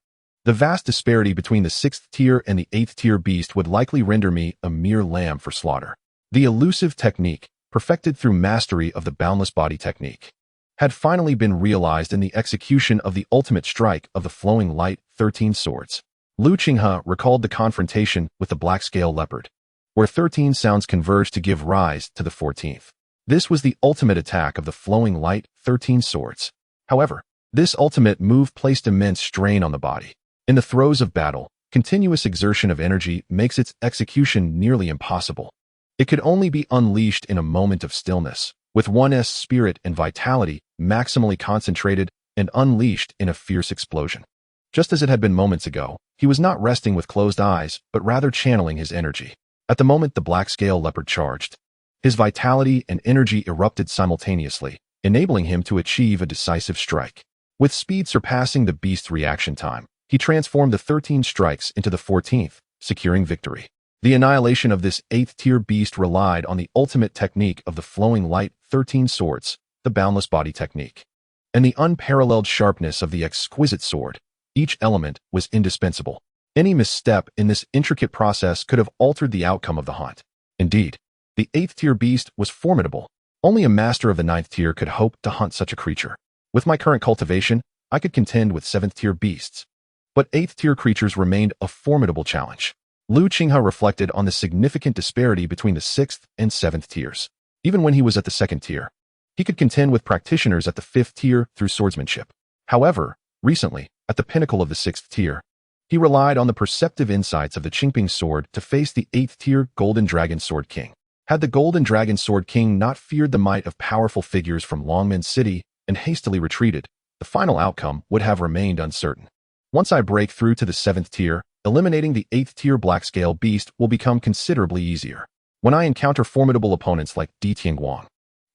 the vast disparity between the 6th tier and the 8th tier beast would likely render me a mere lamb for slaughter. The elusive technique, perfected through mastery of the boundless body technique, had finally been realized in the execution of the ultimate strike of the flowing light 13 swords. Lu Qinghe recalled the confrontation with the black-scale leopard, where 13 sounds converged to give rise to the 14th. This was the ultimate attack of the flowing light 13 swords. However, this ultimate move placed immense strain on the body. In the throes of battle, continuous exertion of energy makes its execution nearly impossible. It could only be unleashed in a moment of stillness, with one's spirit and vitality maximally concentrated and unleashed in a fierce explosion. Just as it had been moments ago, he was not resting with closed eyes, but rather channeling his energy. At the moment the black-scale leopard charged, his vitality and energy erupted simultaneously, enabling him to achieve a decisive strike. With speed surpassing the beast's reaction time, he transformed the 13 strikes into the 14th, securing victory. The annihilation of this 8th tier beast relied on the ultimate technique of the flowing light 13 swords, the boundless body technique, and the unparalleled sharpness of the exquisite sword. Each element was indispensable. Any misstep in this intricate process could have altered the outcome of the hunt. Indeed, the 8th tier beast was formidable. Only a master of the 9th tier could hope to hunt such a creature. With my current cultivation, I could contend with 7th tier beasts, but 8th tier creatures remained a formidable challenge. Lu Qinghe reflected on the significant disparity between the 6th and 7th tiers. Even when he was at the 2nd tier, he could contend with practitioners at the 5th tier through swordsmanship. However, recently, at the pinnacle of the 6th tier, he relied on the perceptive insights of the Qingping sword to face the 8th tier Golden Dragon Sword King. Had the Golden Dragon Sword King not feared the might of powerful figures from Longmen City and hastily retreated, the final outcome would have remained uncertain. Once I break through to the 7th tier, eliminating the 8th tier black-scale beast will become considerably easier. When I encounter formidable opponents like Di Tianguang,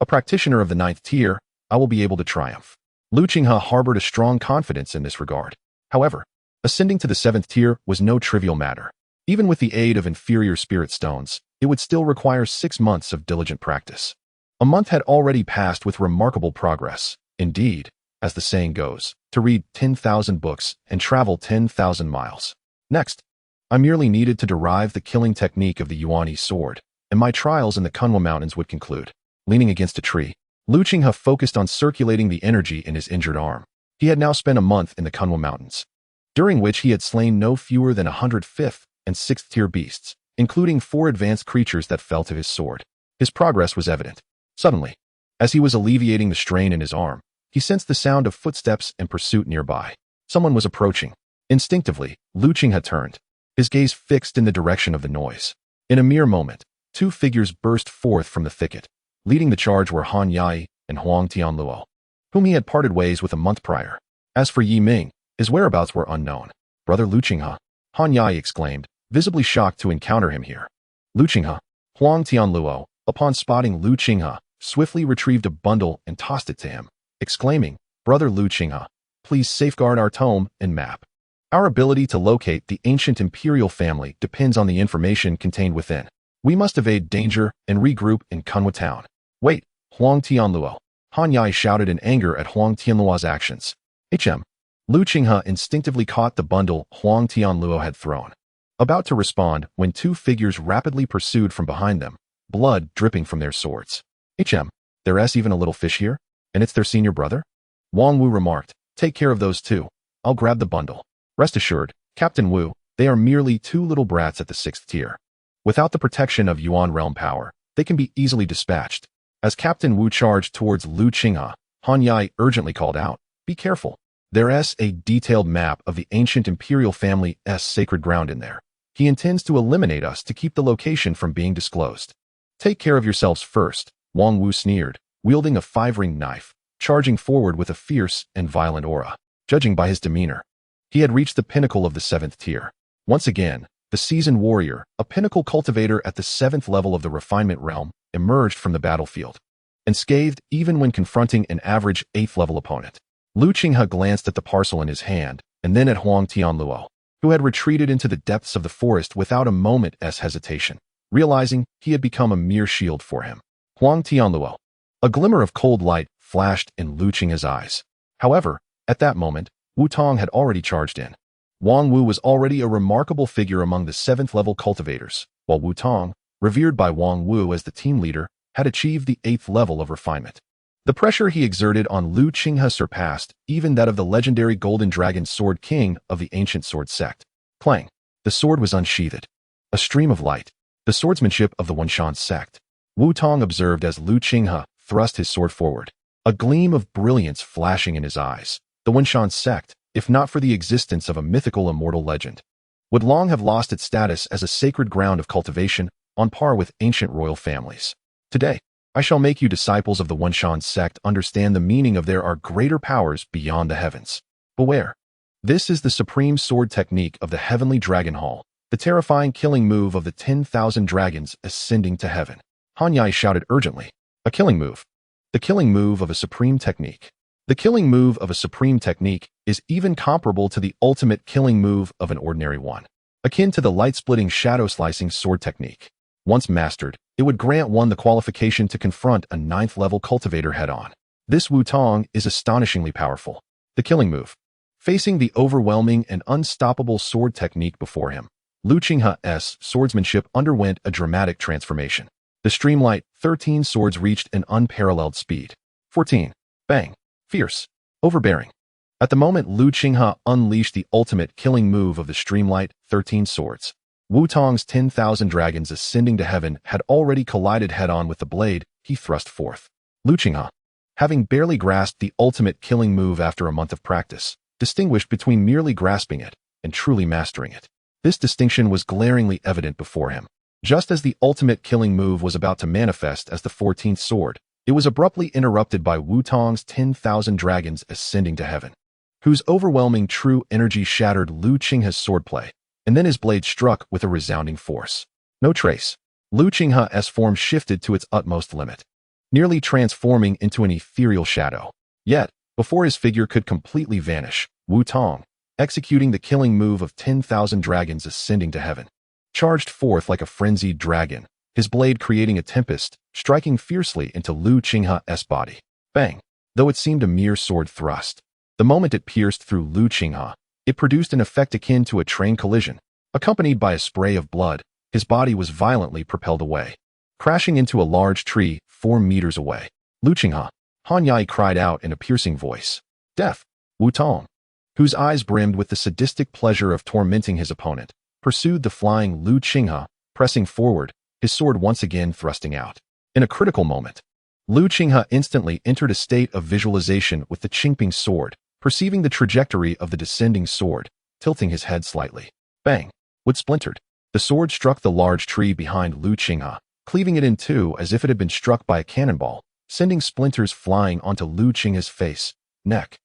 a practitioner of the 9th tier, I will be able to triumph. Lu Qinghe harbored a strong confidence in this regard. However, ascending to the 7th tier was no trivial matter. Even with the aid of inferior spirit stones, it would still require 6 months of diligent practice. A month had already passed with remarkable progress. Indeed, as the saying goes, to read 10,000 books and travel 10,000 miles. Next, I merely needed to derive the killing technique of the Yuanese sword, and my trials in the Qingyuan Mountains would conclude. Leaning against a tree, Lu Qinghe focused on circulating the energy in his injured arm. He had now spent a month in the Qingyuan Mountains, during which he had slain no fewer than 100 5th and 6th tier beasts, including 4 advanced creatures that fell to his sword. His progress was evident. Suddenly, as he was alleviating the strain in his arm, he sensed the sound of footsteps and pursuit nearby. Someone was approaching. Instinctively, Lu Qinghe turned, his gaze fixed in the direction of the noise. In a mere moment, 2 figures burst forth from the thicket. Leading the charge were Han Yai and Huang Tianluo, whom he had parted ways with a month prior. As for Yiming, his whereabouts were unknown. "Brother Lu Qinghe," Han Yai exclaimed, visibly shocked to encounter him here. Lu Qinghe, Huang Tianluo, upon spotting Lu Qinghe, swiftly retrieved a bundle and tossed it to him, exclaiming, "Brother Lu Qinghe, please safeguard our tome and map. Our ability to locate the ancient imperial family depends on the information contained within. We must evade danger and regroup in Qingyuan town." "Wait, Huang Tianluo," Han Yai shouted in anger at Huang Tianluo's actions. Lu Qinghe instinctively caught the bundle Huang Tianluo had thrown, about to respond when 2 figures rapidly pursued from behind them, blood dripping from their swords. "There's even a little fish here, and it's their senior brother?" Wang Wu remarked. "Take care of those 2. I'll grab the bundle. Rest assured, Captain Wu, they are merely 2 little brats at the 6th tier. Without the protection of Yuan realm power, they can be easily dispatched." As Captain Wu charged towards Lu Qinghe, Han Yai urgently called out, "Be careful. There's a detailed map of the ancient imperial family's sacred ground in there. He intends to eliminate us to keep the location from being disclosed." "Take care of yourselves first," Wang Wu sneered, wielding a 5-ring knife, charging forward with a fierce and violent aura. Judging by his demeanor, he had reached the pinnacle of the 7th tier. Once again, the seasoned warrior, a pinnacle cultivator at the 7th level of the refinement realm, emerged from the battlefield, unscathed even when confronting an average 8th level opponent. Lu Qinghe glanced at the parcel in his hand, and then at Huang Tianluo. who had retreated into the depths of the forest without a moment's hesitation, realizing he had become a mere shield for him. Huang Tianluo. A glimmer of cold light flashed in Lu Qinghe's eyes. However, at that moment, Wu Tong had already charged in. Wang Wu was already a remarkable figure among the 7th-level cultivators, while Wu Tong, revered by Wang Wu as the team leader, had achieved the 8th level of refinement. The pressure he exerted on Lu Qinghe surpassed even that of the legendary Golden Dragon Sword King of the ancient sword sect. Clang! The sword was unsheathed. A stream of light. The swordsmanship of the Wenshan sect. Wu Tong observed as Lu Qinghe thrust his sword forward, a gleam of brilliance flashing in his eyes. The Wenshan sect, if not for the existence of a mythical immortal legend, would long have lost its status as a sacred ground of cultivation on par with ancient royal families. Today, I shall make you disciples of the Wenshan sect understand the meaning of there are greater powers beyond the heavens. Beware. This is the supreme sword technique of the heavenly dragon hall, the terrifying killing move of the 10,000 dragons ascending to heaven. Han Yai shouted urgently. A killing move. The killing move of a supreme technique. The killing move of a supreme technique is even comparable to the ultimate killing move of an ordinary one, akin to the light-splitting shadow-slicing sword technique. Once mastered, it would grant one the qualification to confront a 9th-level cultivator head-on. This Wu Tong is astonishingly powerful. The killing move. Facing the overwhelming and unstoppable sword technique before him, Lu Qinghe's swordsmanship underwent a dramatic transformation. The streamlight 13 swords reached an unparalleled speed. 14. Bang. Fierce. Overbearing. At the moment Lu Qinghe unleashed the ultimate killing move of the streamlight 13 swords, Wu Tong's 10,000 dragons ascending to heaven had already collided head-on with the blade he thrust forth. Lu Qinghe, having barely grasped the ultimate killing move after a month of practice, distinguished between merely grasping it and truly mastering it. This distinction was glaringly evident before him. Just as the ultimate killing move was about to manifest as the 14th sword, it was abruptly interrupted by Wu Tong's 10,000 dragons ascending to heaven, whose overwhelming true energy shattered Lu Qinghe's swordplay, and then his blade struck with a resounding force. No trace. Lu Qinghe's form shifted to its utmost limit, nearly transforming into an ethereal shadow. Yet, before his figure could completely vanish, Wu Tong, executing the killing move of 10,000 dragons ascending to heaven, charged forth like a frenzied dragon, his blade creating a tempest, striking fiercely into Lu Qinghe's body. Bang! Though it seemed a mere sword thrust, the moment it pierced through Lu Qinghe, it produced an effect akin to a train collision. Accompanied by a spray of blood, his body was violently propelled away, crashing into a large tree 4 meters away. Lu Qinghe, Han Yai cried out in a piercing voice. Death! Wu Tong, whose eyes brimmed with the sadistic pleasure of tormenting his opponent, pursued the flying Lu Qinghe, pressing forward, his sword once again thrusting out. In a critical moment, Lu Qinghe instantly entered a state of visualization with the Qingping sword, perceiving the trajectory of the descending sword, tilting his head slightly. Bang! Wood splintered. The sword struck the large tree behind Lu Qinghe, cleaving it in two as if it had been struck by a cannonball, sending splinters flying onto Lu Qinghe's face, neck,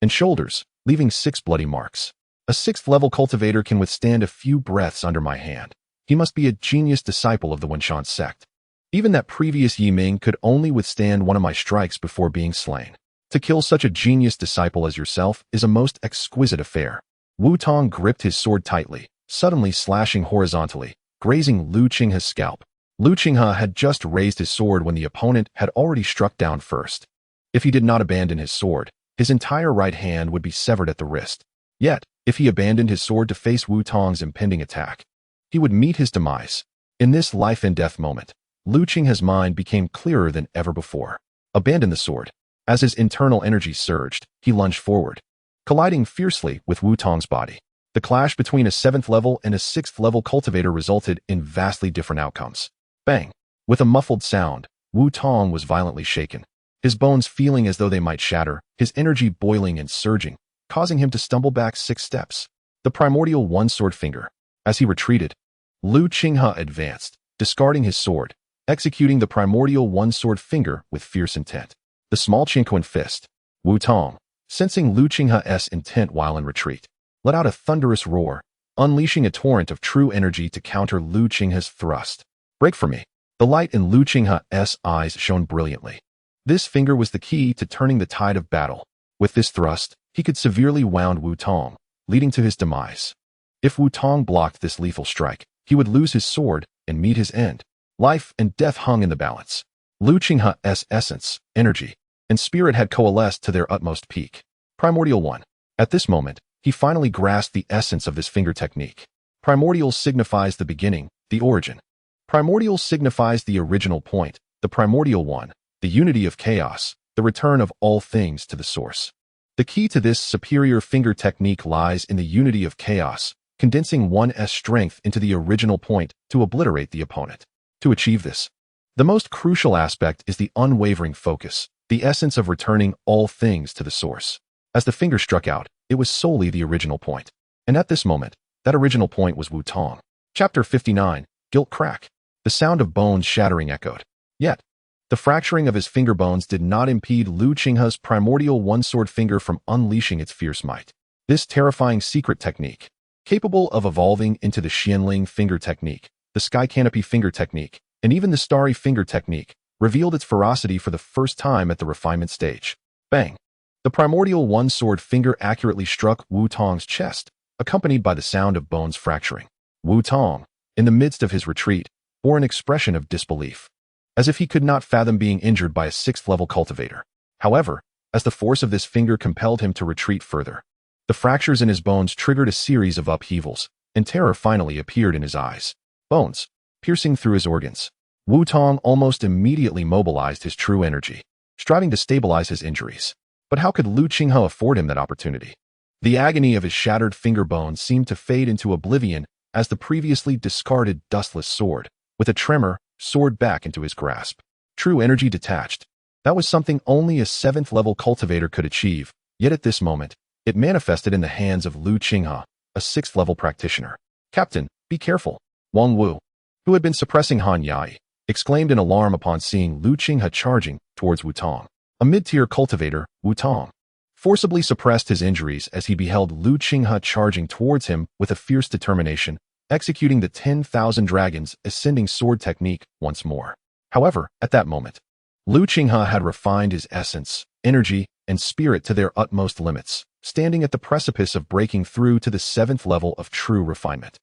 and shoulders, leaving 6 bloody marks. A 6th-level cultivator can withstand a few breaths under my hand. He must be a genius disciple of the Wenshan sect. Even that previous Yingying could only withstand one of my strikes before being slain. To kill such a genius disciple as yourself is a most exquisite affair. Wu Tong gripped his sword tightly, suddenly slashing horizontally, grazing Lu Qinghe's scalp. Lu Qinghe had just raised his sword when the opponent had already struck down first. If he did not abandon his sword, his entire right hand would be severed at the wrist. Yet, if he abandoned his sword to face Wu Tong's impending attack, he would meet his demise. In this life-and-death moment, Lu Qinghe's mind became clearer than ever before. Abandon the sword. As his internal energy surged, he lunged forward, colliding fiercely with Wu Tong's body. The clash between a 7th-level and a 6th-level cultivator resulted in vastly different outcomes. Bang! With a muffled sound, Wu Tong was violently shaken, his bones feeling as though they might shatter, his energy boiling and surging, causing him to stumble back 6 steps. The primordial one-sword finger. As he retreated, Lu Qinghe advanced, discarding his sword, executing the primordial one-sword finger with fierce intent. The small Qingquan fist. Wu Tong, sensing Lu Qinghe's intent while in retreat, let out a thunderous roar, unleashing a torrent of true energy to counter Lu Qinghe's thrust. Break for me. The light in Lu Qinghe's eyes shone brilliantly. This finger was the key to turning the tide of battle. With this thrust, he could severely wound Wu Tong, leading to his demise. If Wu Tong blocked this lethal strike, he would lose his sword and meet his end. Life and death hung in the balance. Lu Qinghe's essence, energy, and spirit had coalesced to their utmost peak. Primordial 1. At this moment, he finally grasped the essence of this finger technique. Primordial signifies the beginning, the origin. Primordial signifies the original point, the primordial one, the unity of chaos, the return of all things to the source. The key to this superior finger technique lies in the unity of chaos, condensing one's strength into the original point to obliterate the opponent. To achieve this, the most crucial aspect is the unwavering focus, the essence of returning all things to the source. As the finger struck out, it was solely the original point. And at this moment, that original point was Wu Tong. Chapter 59, Gilt Crack. The sound of bones shattering echoed. Yet, the fracturing of his finger bones did not impede Lu Qinghe's primordial one-sword finger from unleashing its fierce might. This terrifying secret technique, capable of evolving into the Xianling finger technique, the sky canopy finger technique, and even the starry finger technique, revealed its ferocity for the first time at the refinement stage. Bang! The primordial one-sword finger accurately struck Wu Tong's chest, accompanied by the sound of bones fracturing. Wu Tong, in the midst of his retreat, bore an expression of disbelief, as if he could not fathom being injured by a sixth-level cultivator. However, as the force of this finger compelled him to retreat further, the fractures in his bones triggered a series of upheavals, and terror finally appeared in his eyes. Bones, piercing through his organs. Wu Tong almost immediately mobilized his true energy, striving to stabilize his injuries. But how could Lu Qinghe afford him that opportunity? The agony of his shattered finger bones seemed to fade into oblivion as the previously discarded dustless sword, with a tremor, soared back into his grasp. True energy detached. That was something only a seventh-level cultivator could achieve, yet at this moment, it manifested in the hands of Lu Qinghe, a sixth-level practitioner. "Captain, be careful," Wang Wu, who had been suppressing Han Yai, exclaimed in alarm upon seeing Lu Qinghe charging towards Wu Tong. A mid-tier cultivator, Wu Tong, forcibly suppressed his injuries as he beheld Lu Qinghe charging towards him with a fierce determination, executing the 10,000 Dragons ascending sword technique once more. However, at that moment, Lu Qinghe had refined his essence, energy, and spirit to their utmost limits, standing at the precipice of breaking through to the seventh level of true refinement.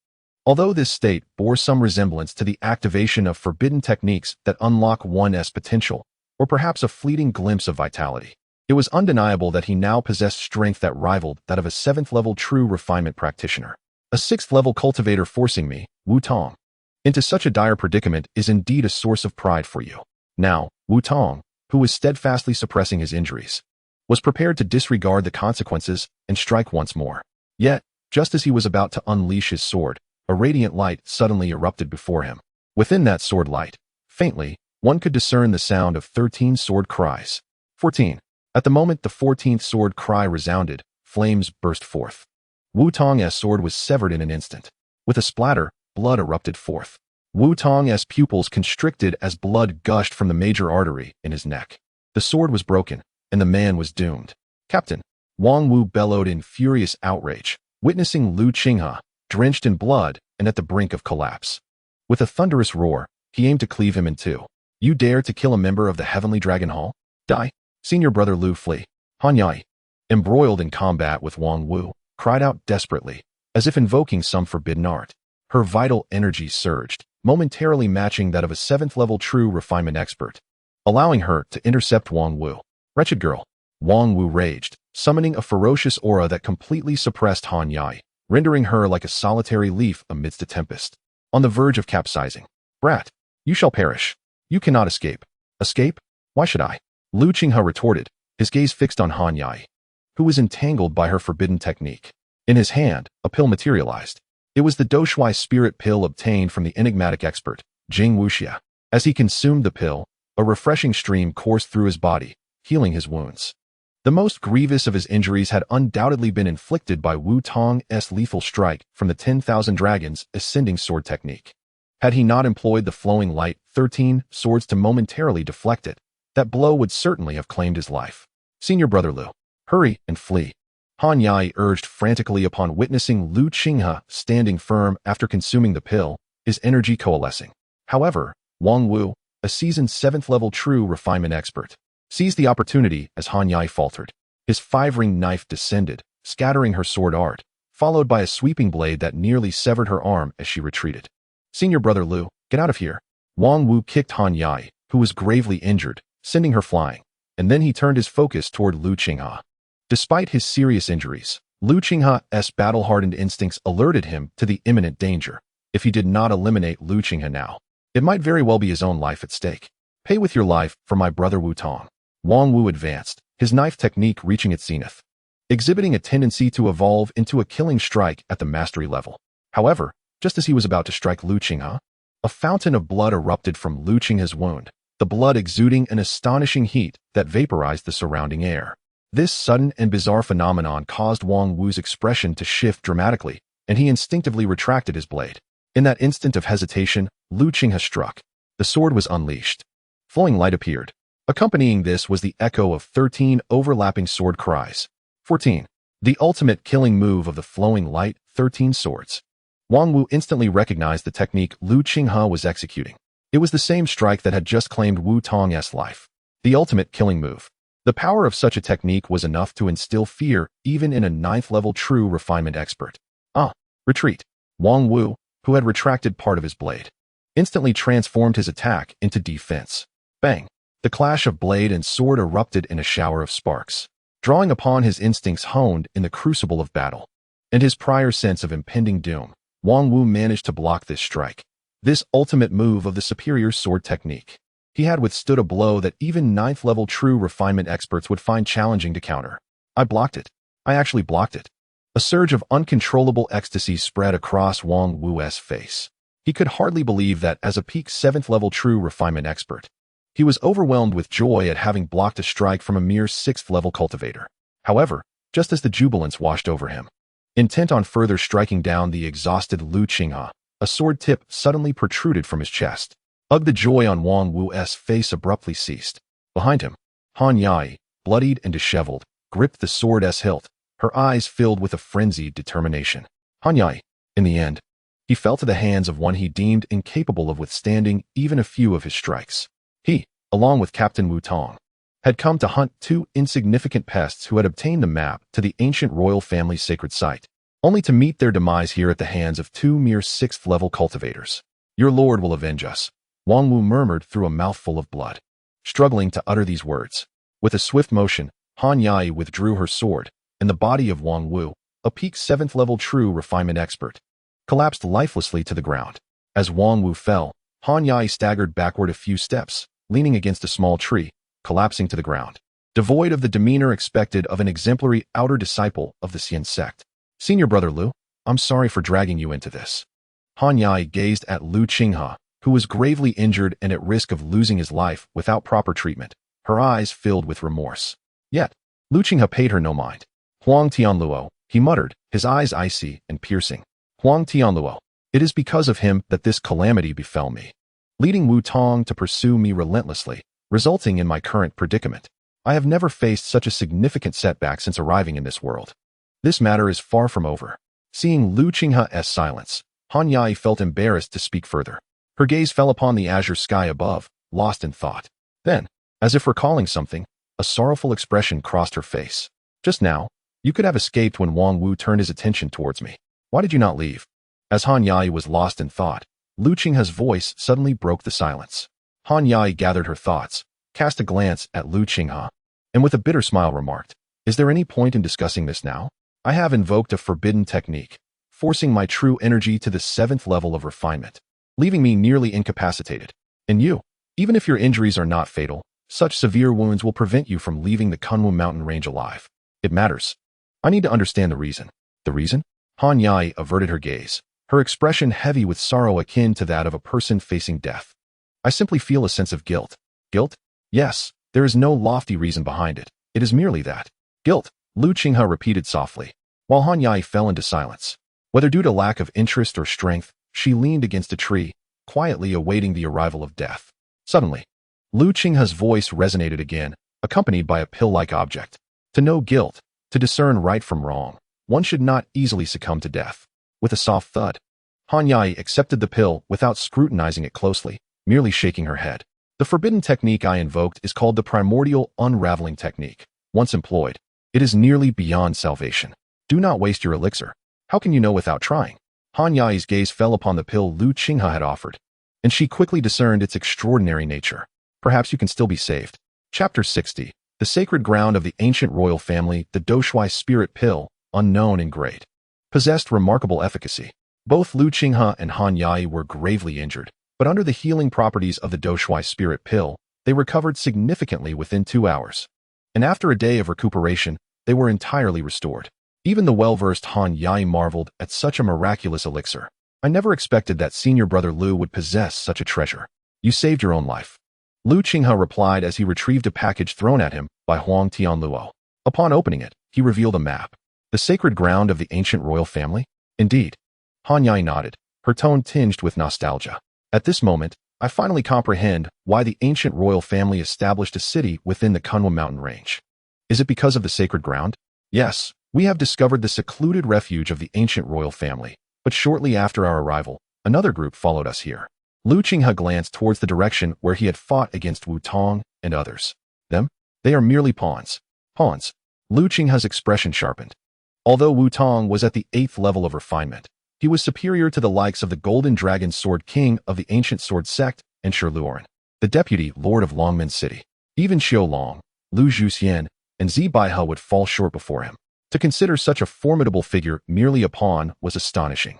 Although this state bore some resemblance to the activation of forbidden techniques that unlock one's potential, or perhaps a fleeting glimpse of vitality, it was undeniable that he now possessed strength that rivaled that of a seventh-level true refinement practitioner. A sixth-level cultivator forcing me, Wu Tong, into such a dire predicament is indeed a source of pride for you. Now, Wu Tong, who was steadfastly suppressing his injuries, was prepared to disregard the consequences and strike once more. Yet, just as he was about to unleash his sword, a radiant light suddenly erupted before him. Within that sword light, faintly, one could discern the sound of 13 sword cries. 14. At the moment the 14th sword cry resounded, flames burst forth. Wu Tong's sword was severed in an instant. With a splatter, blood erupted forth. Wu Tong's pupils constricted as blood gushed from the major artery in his neck. The sword was broken, and the man was doomed. "Captain," Wang Wu bellowed in furious outrage, witnessing Lu Qinghe, drenched in blood and at the brink of collapse. With a thunderous roar, he aimed to cleave him in two. "You dare to kill a member of the Heavenly Dragon Hall? Die!" Senior brother Lu Fli, Han Yai, embroiled in combat with Wang Wu, cried out desperately, as if invoking some forbidden art. Her vital energy surged, momentarily matching that of a seventh-level true refinement expert, allowing her to intercept Wang Wu. "Wretched girl!" Wang Wu raged, summoning a ferocious aura that completely suppressed Han Yai, rendering her like a solitary leaf amidst a tempest, on the verge of capsizing. "Brat, you shall perish. You cannot escape." "Escape? Why should I?" Lu Qinghe retorted, his gaze fixed on Han Yai, who was entangled by her forbidden technique. In his hand, a pill materialized. It was the Doshui spirit pill obtained from the enigmatic expert, Jing Wuxia. As he consumed the pill, a refreshing stream coursed through his body, healing his wounds. The most grievous of his injuries had undoubtedly been inflicted by Wu Tong's lethal strike from the 10,000 Dragons ascending sword technique. Had he not employed the flowing light 13 swords to momentarily deflect it, that blow would certainly have claimed his life. "Senior brother Lu, hurry and flee," Han Yai urged frantically upon witnessing Lu Qinghe standing firm after consuming the pill, his energy coalescing. However, Wang Wu, a seasoned seventh-level true refinement expert, seized the opportunity as Han Yai faltered. His five-ring knife descended, scattering her sword art, followed by a sweeping blade that nearly severed her arm as she retreated. Senior brother Lu, get out of here. Wang Wu kicked Han Yai, who was gravely injured, sending her flying, and then he turned his focus toward Lu Qinghe. Despite his serious injuries, Lu Qinghe's battle-hardened instincts alerted him to the imminent danger. If he did not eliminate Lu Qinghe now, it might very well be his own life at stake. Pay with your life for my brother Wu Tong. Wang Wu advanced, his knife technique reaching its zenith, exhibiting a tendency to evolve into a killing strike at the mastery level. However, just as he was about to strike Lu Qinghe, a fountain of blood erupted from Lu Qinghe's wound, the blood exuding an astonishing heat that vaporized the surrounding air. This sudden and bizarre phenomenon caused Wang Wu's expression to shift dramatically, and he instinctively retracted his blade. In that instant of hesitation, Lu Qinghe struck. The sword was unleashed. Flowing light appeared. Accompanying this was the echo of 13 overlapping sword cries. 14. The ultimate killing move of the flowing light, 13 swords. Wang Wu instantly recognized the technique Lu Qinghe was executing. It was the same strike that had just claimed Wu Tong's life. The ultimate killing move. The power of such a technique was enough to instill fear even in a 9th-level true refinement expert. Retreat. Wang Wu, who had retracted part of his blade, instantly transformed his attack into defense. Bang! The clash of blade and sword erupted in a shower of sparks, drawing upon his instincts honed in the crucible of battle, and his prior sense of impending doom. Wang Wu managed to block this strike, this ultimate move of the superior sword technique. He had withstood a blow that even 9th-level true refinement experts would find challenging to counter. I blocked it. I actually blocked it. A surge of uncontrollable ecstasy spread across Wang Wu's face. He could hardly believe that as a peak 7th-level true refinement expert, he was overwhelmed with joy at having blocked a strike from a mere 6th-level cultivator. However, just as the jubilance washed over him, intent on further striking down the exhausted Lu Qinghe, a sword tip suddenly protruded from his chest. The joy on Wang Wu's face abruptly ceased. Behind him, Han Yai, bloodied and disheveled, gripped the sword's hilt, her eyes filled with a frenzied determination. Han Yai, in the end, he fell to the hands of one he deemed incapable of withstanding even a few of his strikes. He, along with Captain Wu Tong, had come to hunt 2 insignificant pests who had obtained the map to the ancient royal family's sacred site, only to meet their demise here at the hands of 2 mere 6th-level cultivators. Your lord will avenge us, Wang Wu murmured through a mouthful of blood, struggling to utter these words. With a swift motion, Han Yai withdrew her sword, and the body of Wang Wu, a peak 7th-level true refinement expert, collapsed lifelessly to the ground. As Wang Wu fell, Han Yai staggered backward a few steps, leaning against a small tree, collapsing to the ground, devoid of the demeanor expected of an exemplary outer disciple of the Xian sect. Senior brother Lu, I'm sorry for dragging you into this. Han Yai gazed at Lu Qinghe, who was gravely injured and at risk of losing his life without proper treatment, her eyes filled with remorse. Yet, Lu Qinghe paid her no mind. Huang Tianluo, he muttered, his eyes icy and piercing. Huang Tianluo, it is because of him that this calamity befell me, leading Wu Tong to pursue me relentlessly, resulting in my current predicament. I have never faced such a significant setback since arriving in this world. This matter is far from over. Seeing Lu Qinghe's silence, Han Yai felt embarrassed to speak further. Her gaze fell upon the azure sky above, lost in thought. Then, as if recalling something, a sorrowful expression crossed her face. Just now, you could have escaped when Wang Wu turned his attention towards me. Why did you not leave? As Han Yai was lost in thought, Lu Qinghe's voice suddenly broke the silence. Han Yai gathered her thoughts, cast a glance at Lu Qinghe, and with a bitter smile remarked, is there any point in discussing this now? I have invoked a forbidden technique, forcing my true energy to the 7th level of refinement, leaving me nearly incapacitated. And you, even if your injuries are not fatal, such severe wounds will prevent you from leaving the Kunwu mountain range alive. It matters. I need to understand the reason. The reason? Han Yai averted her gaze, her expression heavy with sorrow akin to that of a person facing death. I simply feel a sense of guilt. Guilt? Yes, there is no lofty reason behind it. It is merely that. Guilt, Lu Qinghe repeated softly, while Han Yai fell into silence. Whether due to lack of interest or strength, she leaned against a tree, quietly awaiting the arrival of death. Suddenly, Lu Qinghe's voice resonated again, accompanied by a pill-like object. To know guilt, to discern right from wrong, one should not easily succumb to death. With a soft thud, Han Yai accepted the pill without scrutinizing it closely, merely shaking her head. The forbidden technique I invoked is called the primordial unraveling technique. Once employed, it is nearly beyond salvation. Do not waste your elixir. How can you know without trying? Han Yai's gaze fell upon the pill Lu Qinghe had offered, and she quickly discerned its extraordinary nature. Perhaps you can still be saved. Chapter 60. The Sacred Ground of the Ancient Royal Family, the Doshui Spirit Pill, unknown and great, possessed remarkable efficacy. Both Lu Qinghe and Han Yai were gravely injured, but under the healing properties of the Doshui Spirit Pill, they recovered significantly within 2 hours. And after a day of recuperation, they were entirely restored. Even the well-versed Han Yai marveled at such a miraculous elixir. I never expected that senior brother Lu would possess such a treasure. You saved your own life. Lu Qinghe replied as he retrieved a package thrown at him by Huang Tianluo. Upon opening it, he revealed a map. The sacred ground of the ancient royal family? Indeed. Han Yai nodded, her tone tinged with nostalgia. At this moment, I finally comprehend why the ancient royal family established a city within the Qingyuan mountain range. Is it because of the sacred ground? Yes, we have discovered the secluded refuge of the ancient royal family, but shortly after our arrival, another group followed us here. Lu Qinghe glanced towards the direction where he had fought against Wu Tong and others. Them? They are merely pawns. Pawns. Lu Qinghe's expression sharpened. Although Wu Tong was at the 8th level of refinement, he was superior to the likes of the Golden Dragon Sword King of the Ancient Sword Sect and Shi Luoren, the Deputy Lord of Longmen City. Even Xiao Long, Lu Zhuxian, and Zi Baihe would fall short before him. To consider such a formidable figure merely a pawn was astonishing.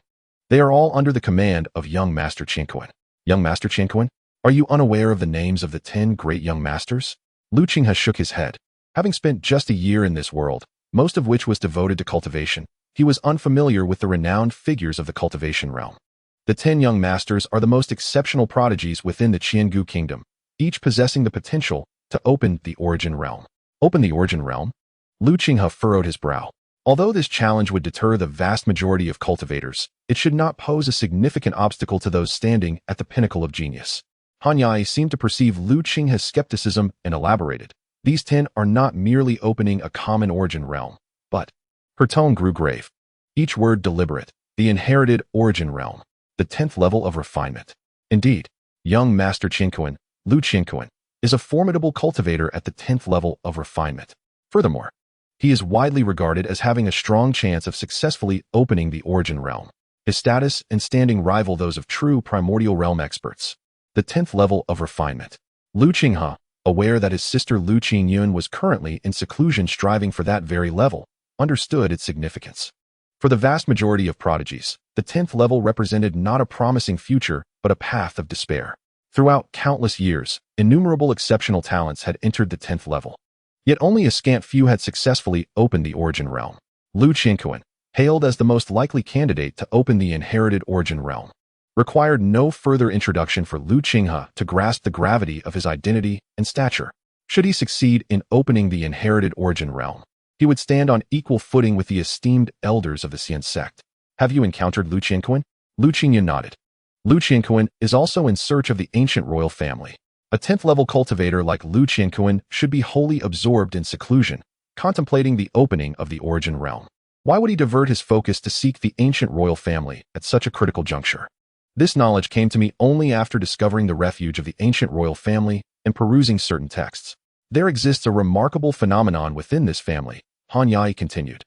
They are all under the command of young Master Qingquan. Young Master Qingquan, are you unaware of the names of the 10 great young masters? Lu Qinghe shook his head. Having spent just a year in this world, most of which was devoted to cultivation, he was unfamiliar with the renowned figures of the cultivation realm. The 10 young masters are the most exceptional prodigies within the Qiangu kingdom, each possessing the potential to open the origin realm. Open the origin realm? Lu Qinghe furrowed his brow. Although this challenge would deter the vast majority of cultivators, it should not pose a significant obstacle to those standing at the pinnacle of genius. Han Yai seemed to perceive Lu Qinghe's skepticism and elaborated. These 10 are not merely opening a common origin realm, but... Her tone grew grave. Each word deliberate. The inherited origin realm. The 10th level of refinement. Indeed, young Master Qingquan, Lu Qingquan, is a formidable cultivator at the 10th level of refinement. Furthermore, he is widely regarded as having a strong chance of successfully opening the origin realm. His status and standing rival those of true primordial realm experts. The 10th level of refinement. Lu Qinghe, aware that his sister Lu Qingyuan was currently in seclusion striving for that very level, understood its significance. For the vast majority of prodigies, the 10th level represented not a promising future, but a path of despair. Throughout countless years, innumerable exceptional talents had entered the 10th level. Yet only a scant few had successfully opened the origin realm. Lu Qingquan, hailed as the most likely candidate to open the inherited origin realm, required no further introduction for Lu Qinghe to grasp the gravity of his identity and stature. Should he succeed in opening the inherited origin realm, he would stand on equal footing with the esteemed elders of the Xian sect. Have you encountered Lu Qingquan? Lu Qingyan nodded. Lu Qingquan is also in search of the ancient royal family. A 10th level cultivator like Lu Qingquan should be wholly absorbed in seclusion, contemplating the opening of the origin realm. Why would he divert his focus to seek the ancient royal family at such a critical juncture? This knowledge came to me only after discovering the refuge of the ancient royal family and perusing certain texts. There exists a remarkable phenomenon within this family, Han Yai continued,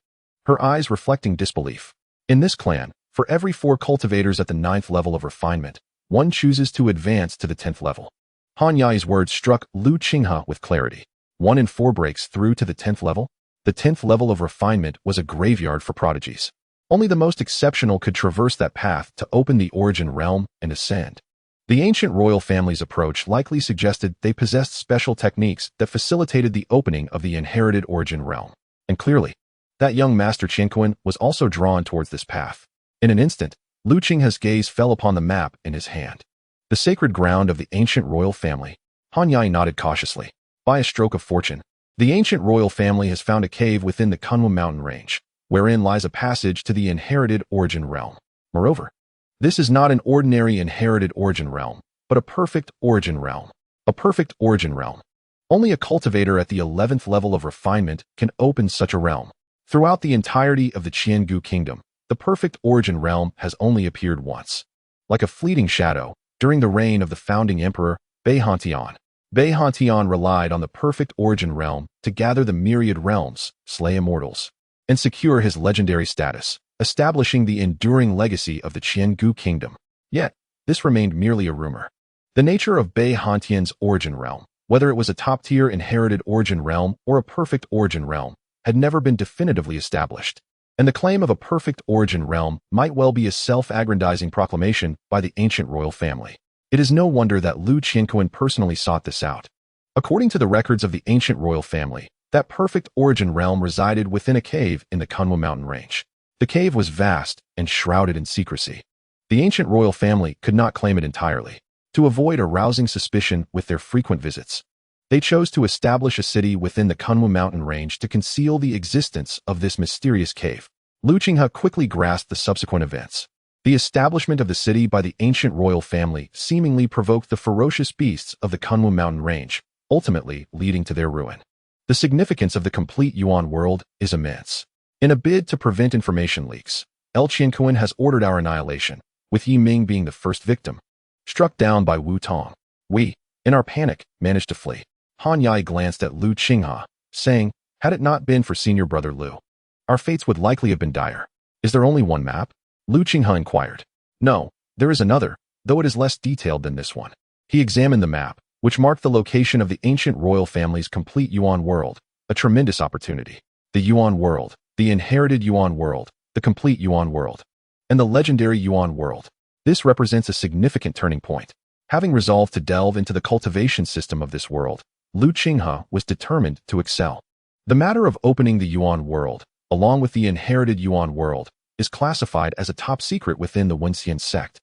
her eyes reflecting disbelief. In this clan, for every 4 cultivators at the 9th level of refinement, one chooses to advance to the 10th level. Han Yai's words struck Lu Qinghe with clarity. 1 in 4 breaks through to the 10th level? The 10th level of refinement was a graveyard for prodigies. Only the most exceptional could traverse that path to open the origin realm and ascend. The ancient royal family's approach likely suggested they possessed special techniques that facilitated the opening of the inherited origin realm. And clearly, that young Master Qingquan was also drawn towards this path. In an instant, Lu Qinghe's gaze fell upon the map in his hand. The sacred ground of the ancient royal family. Han Yai nodded cautiously. By a stroke of fortune, the ancient royal family has found a cave within the Qingyuan mountain range, wherein lies a passage to the inherited origin realm. Moreover, this is not an ordinary inherited origin realm, but a perfect origin realm. A perfect origin realm. Only a cultivator at the 11th level of refinement can open such a realm. Throughout the entirety of the Qiangu kingdom, the perfect origin realm has only appeared once. Like a fleeting shadow, during the reign of the founding emperor, Beihantian. Beihantian relied on the perfect origin realm to gather the myriad realms, slay immortals, and secure his legendary status, establishing the enduring legacy of the Qiangu kingdom. Yet, this remained merely a rumor. The nature of Bei Hantian's origin realm, whether it was a top-tier inherited origin realm or a perfect origin realm, had never been definitively established. And the claim of a perfect origin realm might well be a self-aggrandizing proclamation by the ancient royal family. It is no wonder that Lu Qingquan personally sought this out. According to the records of the ancient royal family, that perfect origin realm resided within a cave in the Qingyuan mountain range. The cave was vast and shrouded in secrecy. The ancient royal family could not claim it entirely. To avoid arousing suspicion with their frequent visits, they chose to establish a city within the Qingyuan mountain range to conceal the existence of this mysterious cave. Lu Qinghe quickly grasped the subsequent events. The establishment of the city by the ancient royal family seemingly provoked the ferocious beasts of the Qingyuan mountain range, ultimately leading to their ruin. The significance of the complete Yuan world is immense. In a bid to prevent information leaks, Qingquan has ordered our annihilation, with Yingying being the first victim. Struck down by Wu Tong, we, in our panic, managed to flee. Han Yai glanced at Lu Qinghe, saying, had it not been for senior brother Lu, our fates would likely have been dire. Is there only one map? Lu Qinghe inquired. No, there is another, though it is less detailed than this one. He examined the map, which marked the location of the ancient royal family's complete Yuan world, a tremendous opportunity. The Yuan world, the inherited Yuan world, the complete Yuan world, and the legendary Yuan world. This represents a significant turning point. Having resolved to delve into the cultivation system of this world, Lu Qinghe was determined to excel. The matter of opening the Yuan world, along with the inherited Yuan world, is classified as a top secret within the Wenxian sect,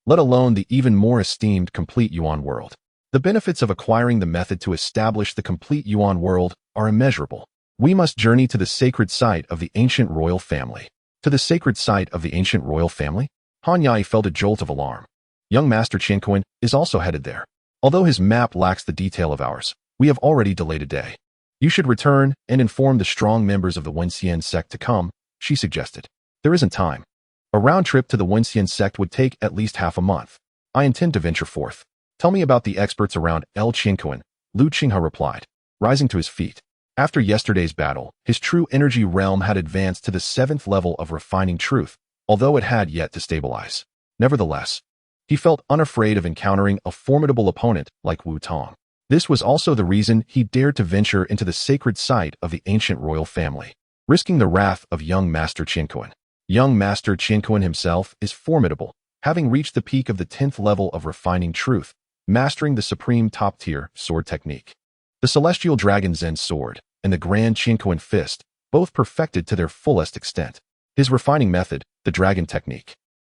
let alone the even more esteemed complete Yuan world. The benefits of acquiring the method to establish the complete Yuan world are immeasurable. We must journey to the sacred site of the ancient royal family. To the sacred site of the ancient royal family? Han Yai felt a jolt of alarm. Young Master Qingquan is also headed there. Although his map lacks the detail of ours, we have already delayed a day. You should return and inform the strong members of the Wenxian sect to come, she suggested. There isn't time. A round trip to the Wenxian sect would take at least half a month. I intend to venture forth. Tell me about the experts around Qingquan, Lu Qinghe replied, rising to his feet. After yesterday's battle, his true energy realm had advanced to the 7th level of refining truth, although it had yet to stabilize. Nevertheless, he felt unafraid of encountering a formidable opponent like Wu Tong. This was also the reason he dared to venture into the sacred site of the ancient royal family, risking the wrath of young Master Qingquan. Young Master Qingquan himself is formidable, having reached the peak of the 10th level of refining truth, mastering the supreme top-tier sword technique. The Celestial Dragon Zen sword and the Grand Qingquan fist, both perfected to their fullest extent. His refining method, the dragon technique,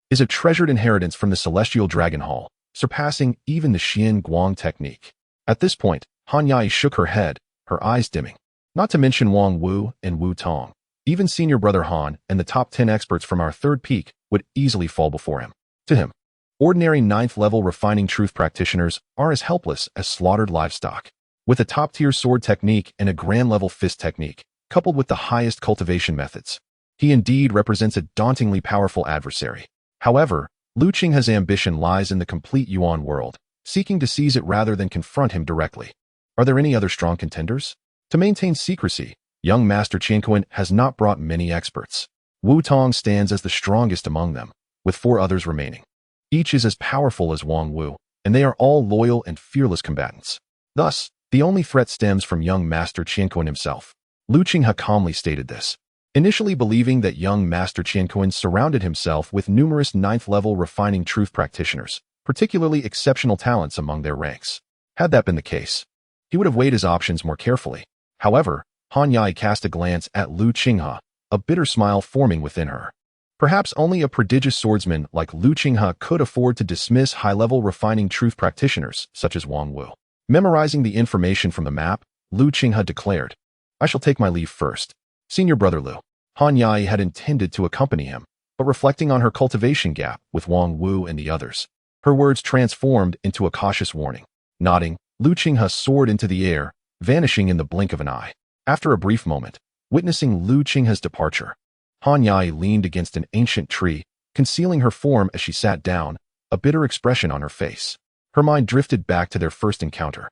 is a treasured inheritance from the Celestial Dragon Hall, surpassing even the Xian Guang technique. At this point, Han Yai shook her head, her eyes dimming. Not to mention Wang Wu and Wu Tong. Even senior brother Han and the top 10 experts from our third peak would easily fall before him. To him, ordinary 9th-level refining truth practitioners are as helpless as slaughtered livestock. With a top-tier sword technique and a grand-level fist technique, coupled with the highest cultivation methods, he indeed represents a dauntingly powerful adversary. However, Lu Qinghe's ambition lies in the complete Yuan world, seeking to seize it rather than confront him directly. Are there any other strong contenders? To maintain secrecy, young Master Qingquan has not brought many experts. Wu Tong stands as the strongest among them, with 4 others remaining. Each is as powerful as Wang Wu, and they are all loyal and fearless combatants. Thus, the only threat stems from young Master Qingquan himself. Lu Qinghe calmly stated this, initially believing that young Master Qingquan surrounded himself with numerous 9th-level refining truth practitioners, particularly exceptional talents among their ranks. Had that been the case, he would have weighed his options more carefully. However, Han Yai cast a glance at Lu Qinghe, a bitter smile forming within her. Perhaps only a prodigious swordsman like Lu Qinghe could afford to dismiss high-level refining truth practitioners such as Wang Wu. Memorizing the information from the map, Lu Qinghe declared, I shall take my leave first. Senior brother Lu. Han Yai had intended to accompany him, but reflecting on her cultivation gap with Wang Wu and the others, her words transformed into a cautious warning. Nodding, Lu Qinghe soared into the air, vanishing in the blink of an eye. After a brief moment, witnessing Lu Qinghe's departure, Han Yai leaned against an ancient tree, concealing her form as she sat down, a bitter expression on her face. Her mind drifted back to their first encounter,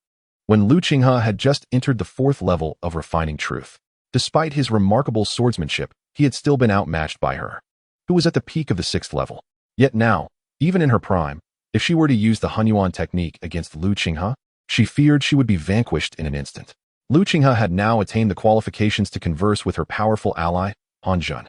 when Lu Qinghe had just entered the 4th level of refining truth. Despite his remarkable swordsmanship, he had still been outmatched by her. who was at the peak of the 6th level. Yet now, even in her prime, if she were to use the Hunyuan technique against Lu Qinghe, she feared she would be vanquished in an instant. Lu Qinghe had now attained the qualifications to converse with her powerful ally, Han Jun.